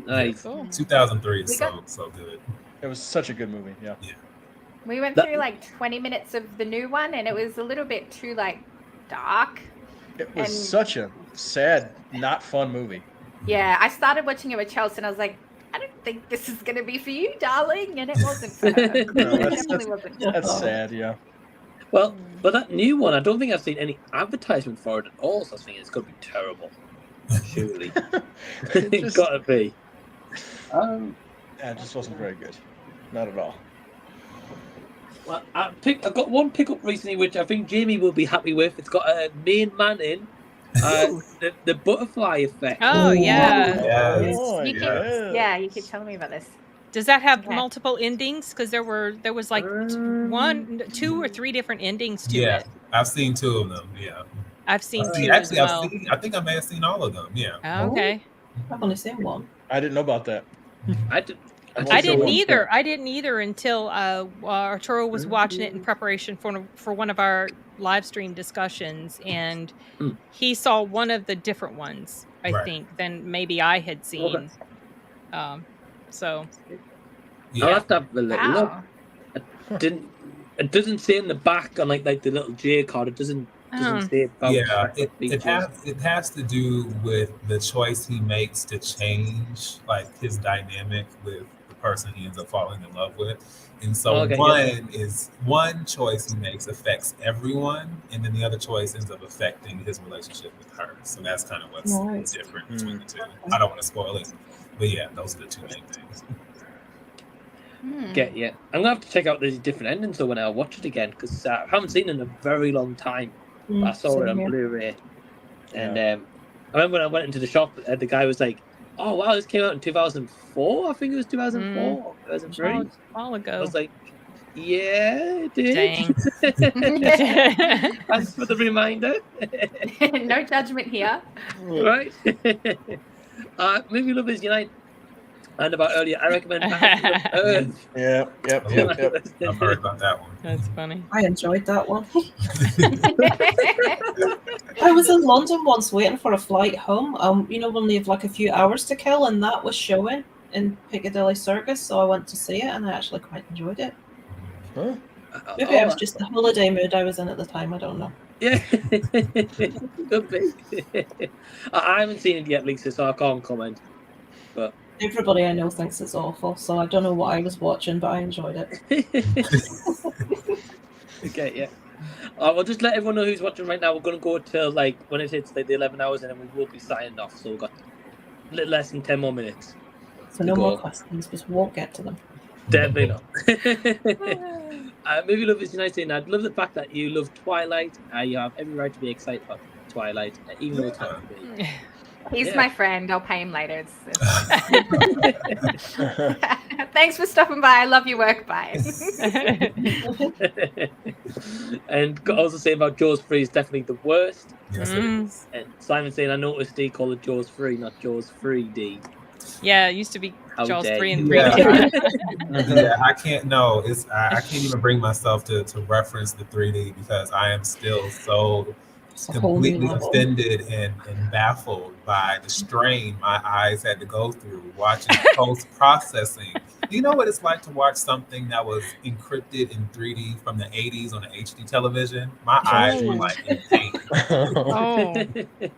nice. 2003 is so good. It was such a good movie. Yeah. We went through like 20 minutes of the new one, and it was a little bit too like dark. It was such a sad, not fun movie. Yeah, I started watching it with Chelsea, and I was like, I don't think this is going to be for you, darling. And it wasn't for her. It definitely wasn't. That's sad, yeah. Well, but that new one, I don't think I've seen any advertisement for it at all, so I think it's going to be terrible. Surely. It's got to be. Yeah, it just wasn't very good. Not at all. Well, I've got one pickup recently, which I think Jamie will be happy with. It's got a main man in. The butterfly effect. Oh, yeah. You keep telling me about this. Does that have multiple endings? Because there was like 1, 2, or 3 different endings to it. I've seen 2 of them. Yeah, I've seen 2 actually, as well. I think I may have seen all of them. Yeah. Oh, okay. I've only seen one. I didn't know about that. I didn't either. I didn't either until Arturo was watching it in preparation for one of our live stream discussions, and he saw one of the different ones, I think, than maybe I had seen. So I'll have to have a little look. It doesn't say in the back on like the little J card. It doesn't say about it has to do with the choice he makes to change like his dynamic with the person he ends up falling in love with. And so one choice he makes affects everyone, and then the other choice ends up affecting his relationship with her. So that's kind of what's different between the two. I don't want to spoil it, but yeah, those are the 2 main things. I'm gonna have to check out these different endings so when I watch it again, because I haven't seen it in a very long time. I saw it on Blu-ray, and I remember when I went into the shop, the guy was like, "Oh wow, this came out in 2004. I think it was 2004, 2003. A while ago." I was like, "Yeah, it did." Dang. Thanks for the reminder. No judgment here. Right. Movie Lovers Unite. And about earlier, I recommend Earth. Yep. I've heard about that one. That's funny. I enjoyed that one. I was in London once waiting for a flight home. When they have like a few hours to kill, and that was showing in Piccadilly Circus, so I went to see it, and I actually quite enjoyed it. Maybe it was just the holiday mood I was in at the time. I don't know. Yeah, could be. I haven't seen it yet, Lisa, so I can't comment. But Everybody I know thinks it's awful, so I don't know what I was watching, but I enjoyed it. okay, yeah. We'll just let everyone know who's watching right now. We're going to go till like when it hits like the 11 hours, and then we will be signing off. So we've got a little less than 10 more minutes. So no more questions, because we won't get to them. Definitely not. Movie Love is United. I'd love the fact that you love Twilight. You have every right to be excited about Twilight, even though it's not for me. He's my friend. I'll pay him later. Thanks for stopping by. I love your work. Bye. And also saying about Jaws 3 is definitely the worst. Yes, it is. And Simon saying, I noticed they call it Jaws 3, not Jaws 3D. Yeah, it used to be How Jaws dare 3 and you. 3D. Yeah, I can't. No, I can't even bring myself to reference the 3D because I am still so completely offended and baffled by the strain my eyes had to go through watching post-processing. Do you know what it's like to watch something that was encrypted in 3D from the 80s on an HD television? My eyes were like in pain.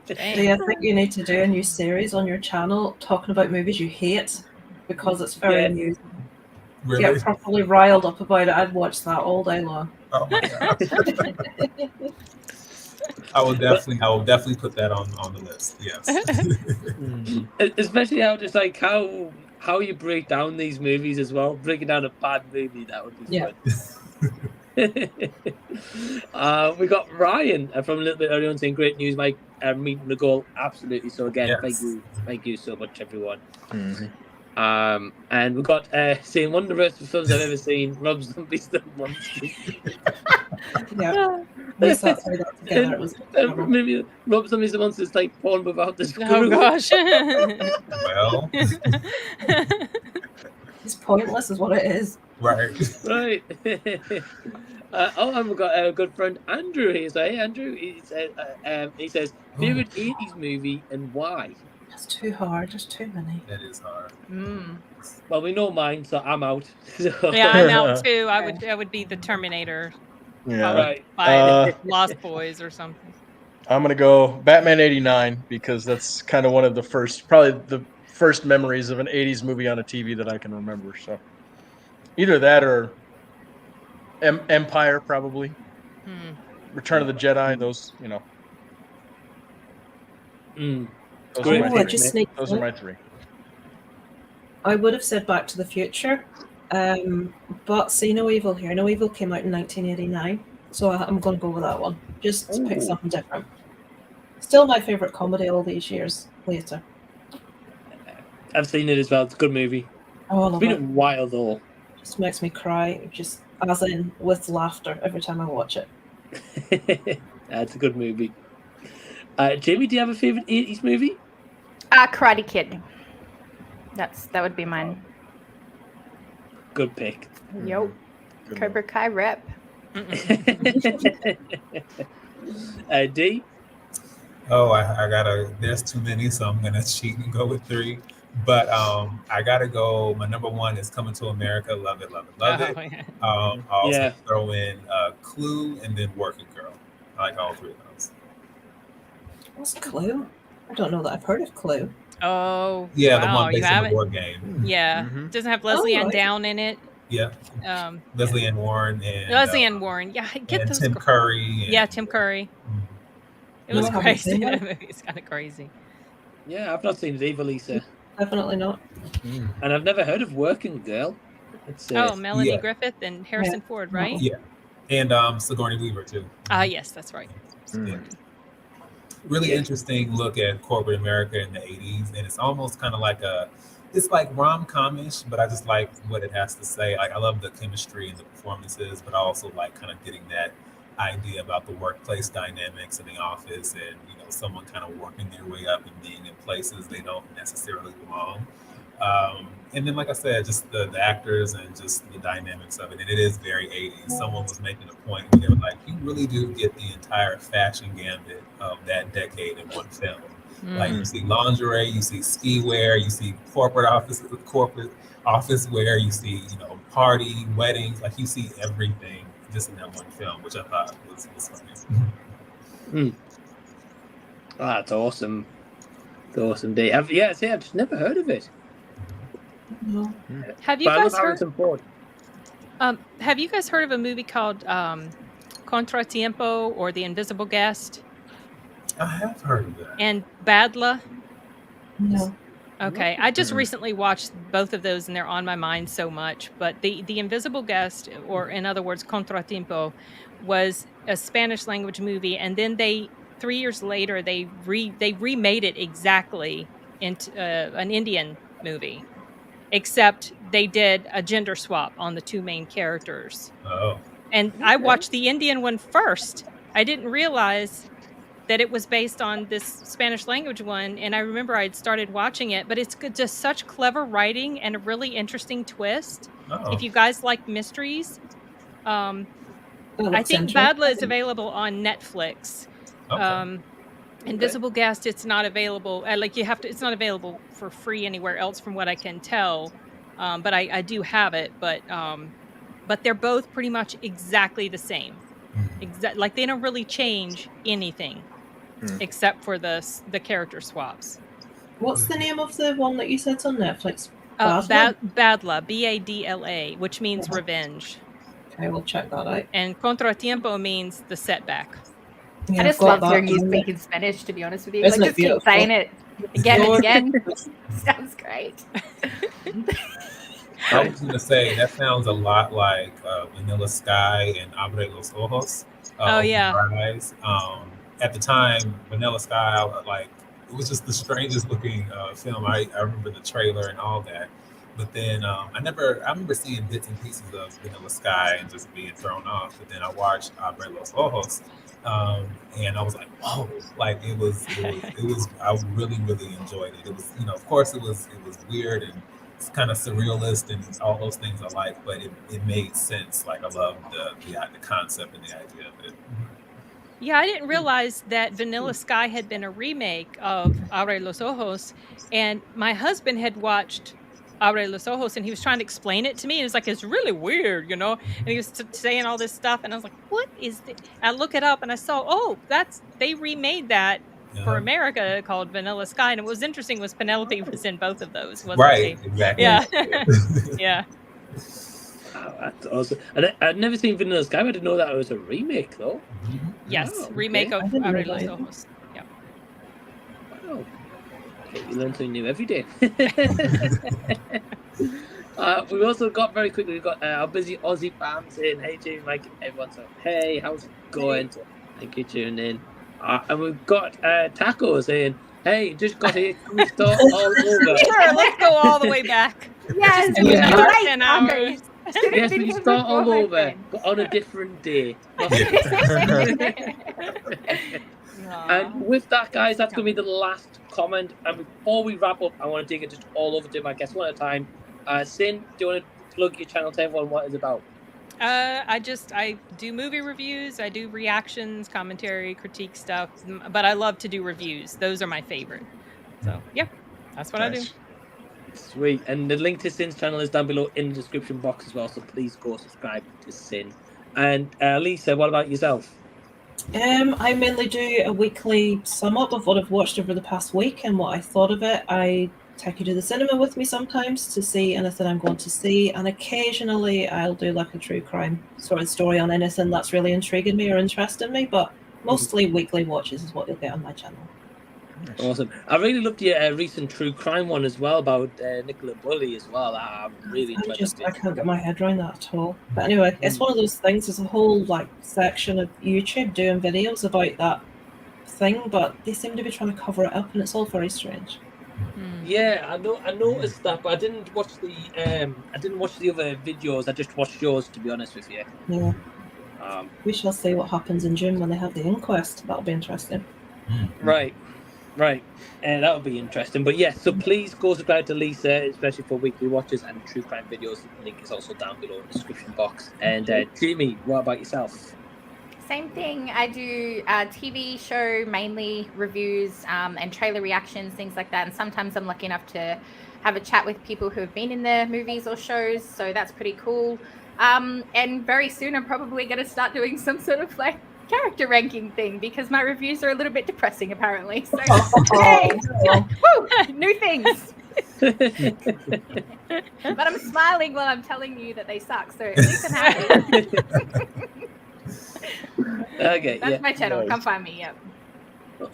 Do you think you need to do a new series on your channel talking about movies you hate? Because it's very amusing. Really? Get properly riled up about it. I'd watch that all day long. Oh my god. I will definitely put that on the list. Yes. Especially how just like how you break down these movies as well. Breaking down a bad movie, that would be fun. We got Ryan from a little bit earlier on saying great news, Mike. Meeting the goal, absolutely. So again, thank you so much, everyone. And we got saying one of the best films I've ever seen. Rob Zombie's The Monsters. Yeah. We sat through that together. It was maybe Rob Zombie's The Monsters like porn without the screw. Oh gosh. Well, it's pointless, is what it is. Right. And we've got our good friend Andrew here. So, hey, Andrew, he says, favorite 80s movie and why? It's too hard. There's too many. It is hard. Well, we know mine, so I'm out. Yeah, I'm out too. I would be the Terminator. Yeah. Right. By Lost Boys or something. I'm gonna go Batman '89 because that's kind of one of the first, probably the first memories of an '80s movie on a TV that I can remember. So either that or Empire, probably. Return of the Jedi. Those, you know. Those are my three. I would have said Back to the Future, but see No Evil here. No Evil came out in 1989, so I'm going to go with that one. Just to pick something different. Still my favorite comedy all these years later. I've seen it as well. It's a good movie. Oh, I it's love been it. a while though. Just makes me cry, just as in with laughter every time I watch it. It's a good movie. Jamie, do you have a favorite 80s movie? Karate Kid. That would be mine. Good pick. Yep. Cobra Kai rep. D? Oh, I gotta. There's too many, so I'm gonna cheat and go with 3. But I gotta go. My number 1 is Coming to America. Love it, love it, love it. Yeah. I'll also throw in Clue and then Working Girl. I like all 3 of those. What's Clue? I don't know that I've heard of Clue. Oh, yeah, wow, the one based you on have the board game. Yeah, doesn't have Leslie Ann Down in it. Yeah, Leslie Ann Warren and Leslie Ann Warren. Yeah, I get and those. Tim Curry. Yeah, Tim Curry. It was I haven't crazy. seen That it. movie is kind of crazy. Yeah, I've not seen it either, Lisa. Definitely not. And I've never heard of Working Girl. It's, Oh, Melanie Yeah. Griffith and Harrison Ford, right? Yeah, and Sigourney Weaver too. Yes, that's right. Yeah. Really interesting look at corporate America in the 80s, and it's almost kind of like it's like rom-com-ish, but I just like what it has to say. Like I love the chemistry and the performances, but I also like kind of getting that idea about the workplace dynamics in the office, and someone kind of working their way up and being in places they don't necessarily belong. And then, like I said, just the actors and just the dynamics of it. And it is very 80s. Someone was making a point where they were like, you really do get the entire fashion gambit of that decade in one film. Like you see lingerie, you see ski wear, you see corporate office wear, you see, party, weddings, like you see everything just in that one film, which I thought was funny. Oh, that's awesome. It's awesome, Dave. I've just never heard of it. No. Have you But I love guys heard? Harrison Ford. Have you guys heard of a movie called Contratiempo or The Invisible Guest? I have heard of that. And Badla? No. Okay, I just recently watched both of those, and they're on my mind so much. But the Invisible Guest, or in other words, Contratiempo, was a Spanish language movie, and then 3 years later they remade it exactly into an Indian movie, except they did a gender swap on the two main characters. Oh. And I watched the Indian one first. I didn't realize that it was based on this Spanish language one, and I remember I'd started watching it, but it's just such clever writing and a really interesting twist. Oh. If you guys like mysteries, I looks think interesting. Badla is available on Netflix. Okay. Invisible Guest, it's not available. It's not available for free anywhere else, from what I can tell. But I do have it. But they're both pretty much exactly the same. Like they don't really change anything, except for the character swaps. What's the name of the one that you said's on Netflix? Badla, Badla, which means revenge. Okay, we'll check that out. And Contratiempo means the setback. I just love hearing you speak in Spanish, to be honest with you. Isn't Like, it just keep beautiful? saying it again and again. Sounds great. I was going to say, that sounds a lot like Vanilla Sky and Abre los Ojos. Oh, yeah. Eyes. At the time, Vanilla Sky, it was just the strangest looking film. I remember the trailer and all that. But then I remember seeing bits and pieces of Vanilla Sky and just being thrown off. But then I watched Abre los Ojos, and I was like, whoa! Like it was. I really, really enjoyed it. It was, of course, it was weird and it's kind of surrealist and all those things I like, but it made sense. Like I loved the concept and the idea of it. Yeah, I didn't realize that Vanilla Sky had been a remake of Abre los Ojos, and my husband had watched Abre los Ojos, and he was trying to explain it to me. And it's like, it's really weird, And he was saying all this stuff, and I was like, what is this? I look it up, and I saw, they remade that for America called Vanilla Sky. And what was interesting was Penelope was in both of those, wasn't right, she? Exactly. Yeah. Yeah. Wow, that's awesome. And I'd never seen Vanilla Sky. I didn't know that it was a remake, though. Yes, remake of Abre los Ojos. Yeah. Wow. Okay, you learn something new every day. We've also got we've got our busy Aussie fans saying, hey, Jamie, Mike, everyone's like, hey, how's it going? So, thank you for tuning in. And we've got Taco saying, hey, just got here. Can we start all over? Sure, let's go all the way back. Yes, Just do another 10 hours. Yes, we start all over, but on a different day. And with that, guys, that's going to be the last comment. And before we wrap up, I want to take it just all over to my guests one at a time. Sin, do you want to plug your channel, tell everyone what it's about? I do movie reviews, I do reactions, commentary, critique stuff, but I love to do reviews. Those are my favorite. So yeah, that's what I do. Sweet. And the link to Sin's channel is down below in the description box as well, so please go subscribe to Sin. And Lisa, what about yourself? I mainly do a weekly sum up of what I've watched over the past week and what I thought of it. I take you to the cinema with me sometimes to see anything I'm going to see, and occasionally I'll do like a true crime sort of story on anything that's really intriguing me or interested me, but mostly weekly watches is what you'll get on my channel. Awesome. I really loved your recent true crime one as well about Nicola Bulley as well. I really enjoyed that. I can't get my head around that at all. But anyway, it's one of those things. There's a whole section of YouTube doing videos about that thing, but they seem to be trying to cover it up, and it's all very strange. Yeah, I noticed that, but I didn't watch the other videos. I just watched yours, to be honest with you. Yeah. We shall see what happens in June when they have the inquest. That'll be interesting. Right. That would be interesting. But yes, so please go subscribe to Lisa, especially for weekly watches and true crime videos. The link is also down below in the description box. And Jamie, what about yourself? Same thing. I do TV show, mainly reviews and trailer reactions, things like that. And sometimes I'm lucky enough to have a chat with people who have been in the movies or shows. So that's pretty cool. And very soon I'm probably going to start doing some sort of character ranking thing because my reviews are a little bit depressing, apparently. So, hey, woo, new things. But I'm smiling while I'm telling you that they suck. So at least I'm happy. Okay, That's yeah. my channel. Come find me. Yep.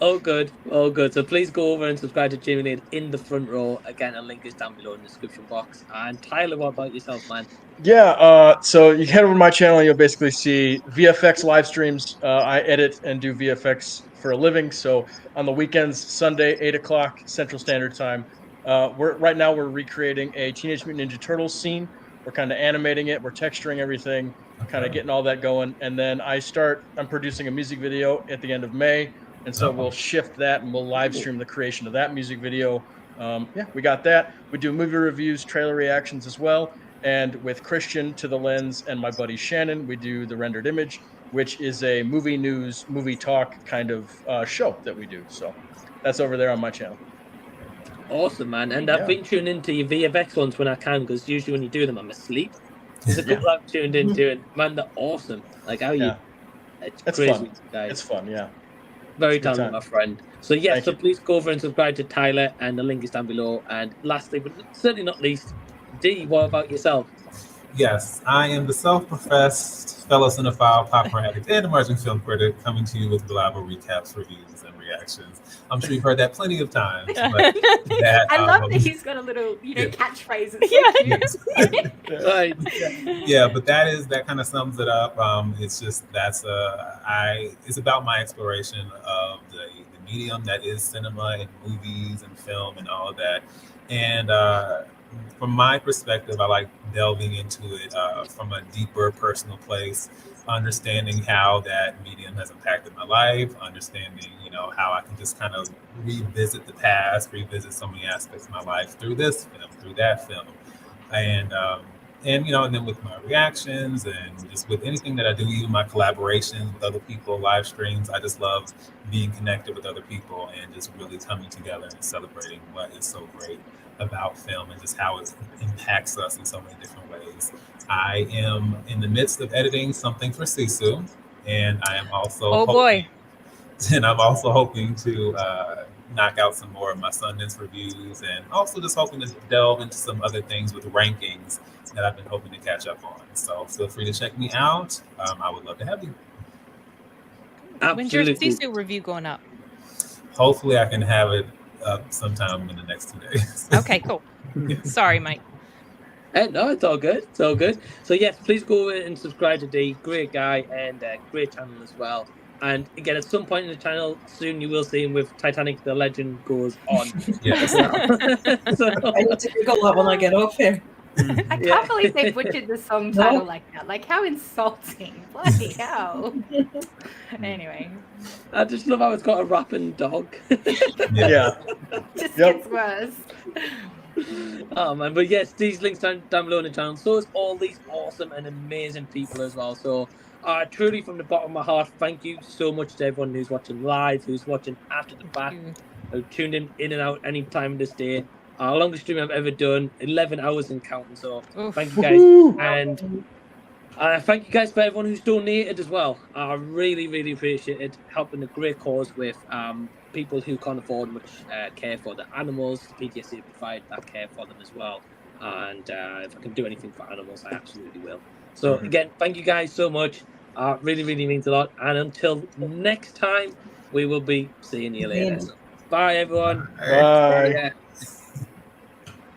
Oh, good. Oh, good. So please go over and subscribe to Jimmy Lane in the front row. Again, a link is down below in the description box. And Tyler, what about yourself, man? Yeah, so you head over to my channel and you'll basically see VFX live streams. I edit and do VFX for a living. So on the weekends, Sunday, 8 o'clock Central Standard Time, right now we're recreating a Teenage Mutant Ninja Turtles scene. We're kind of animating it. We're texturing everything, kind of getting all that going. And then I'm producing a music video at the end of May. And so we'll shift that and we'll live stream the creation of that music video. Yeah, we got that. We do movie reviews, trailer reactions as well. And with Christian to the Lens and my buddy Shannon, we do the rendered image, which is a movie news, movie talk kind of show that we do. So that's over there on my channel. Awesome, man. And I've been tuning into your VFX ones when I can, because usually when you do them, I'm asleep. There's a couple I've tuned into, and man, they're awesome. Like how you, it's crazy, fun. guys. It's fun, yeah. Very It's a good talented, time. my friend. So yes, Thank so you. please go over and subscribe to Tyler, and the link is down below. And lastly, but certainly not least, D, what about yourself? Yes, I am the self-professed fellow cinephile, popcorn addict, and emerging film critic, coming to you with reliable recaps, reviews, and reactions. I'm sure you've heard that plenty of times. But that, I love that he's got a little, catchphrase. It's so cute. Yeah, but that kind of sums it up. It's just it's about my exploration of the medium that is cinema and movies and film and all of that. And from my perspective, I like delving into it from a deeper personal place, understanding how that medium has impacted my life, understanding, how I can just kind of revisit the past, revisit so many aspects of my life through this film, through that film. And then with my reactions and just with anything that I do, even my collaborations with other people, live streams, I just love being connected with other people and just really coming together and celebrating what is so great about film and just how it impacts us in so many different ways. I am in the midst of editing something for Sisu, and I am also hoping to knock out some more of my Sundance reviews, and also just hoping to delve into some other things with rankings that I've been hoping to catch up on. So feel free to check me out. I would love to have you. When's your Sisu review going up? Hopefully I can have it up sometime in the next 2 days. Okay, cool. Sorry, Mike. No, it's all good. It's all good. So yes, please go and subscribe to D. Great guy and great channel as well. And again, at some point in the channel soon, you will see him with Titanic: The Legend Goes On. Yes. I need to Google that when I get off here. I can't believe they butchered the song title like that. Like, how insulting. Bloody hell. Anyway. I just love how it's got a rapping dog. Yeah. Just gets worse. Oh man, but yes, these links down below in the channel. So is all these awesome and amazing people as well. So truly from the bottom of my heart, thank you so much to everyone who's watching live, who's watching after the fact, who tuned in and out any time this day. Longest stream I've ever done, 11 hours and counting. So thank you guys. And thank you guys for everyone who's donated as well. I really, really appreciate it. Helping a great cause with people who can't afford much care for the animals. The PDSA provide that care for them as well. And if I can do anything for animals, I absolutely will. So again, thank you guys so much. Really, really means a lot. And until next time, we will be seeing you later. So, bye, everyone. Bye. Yeah.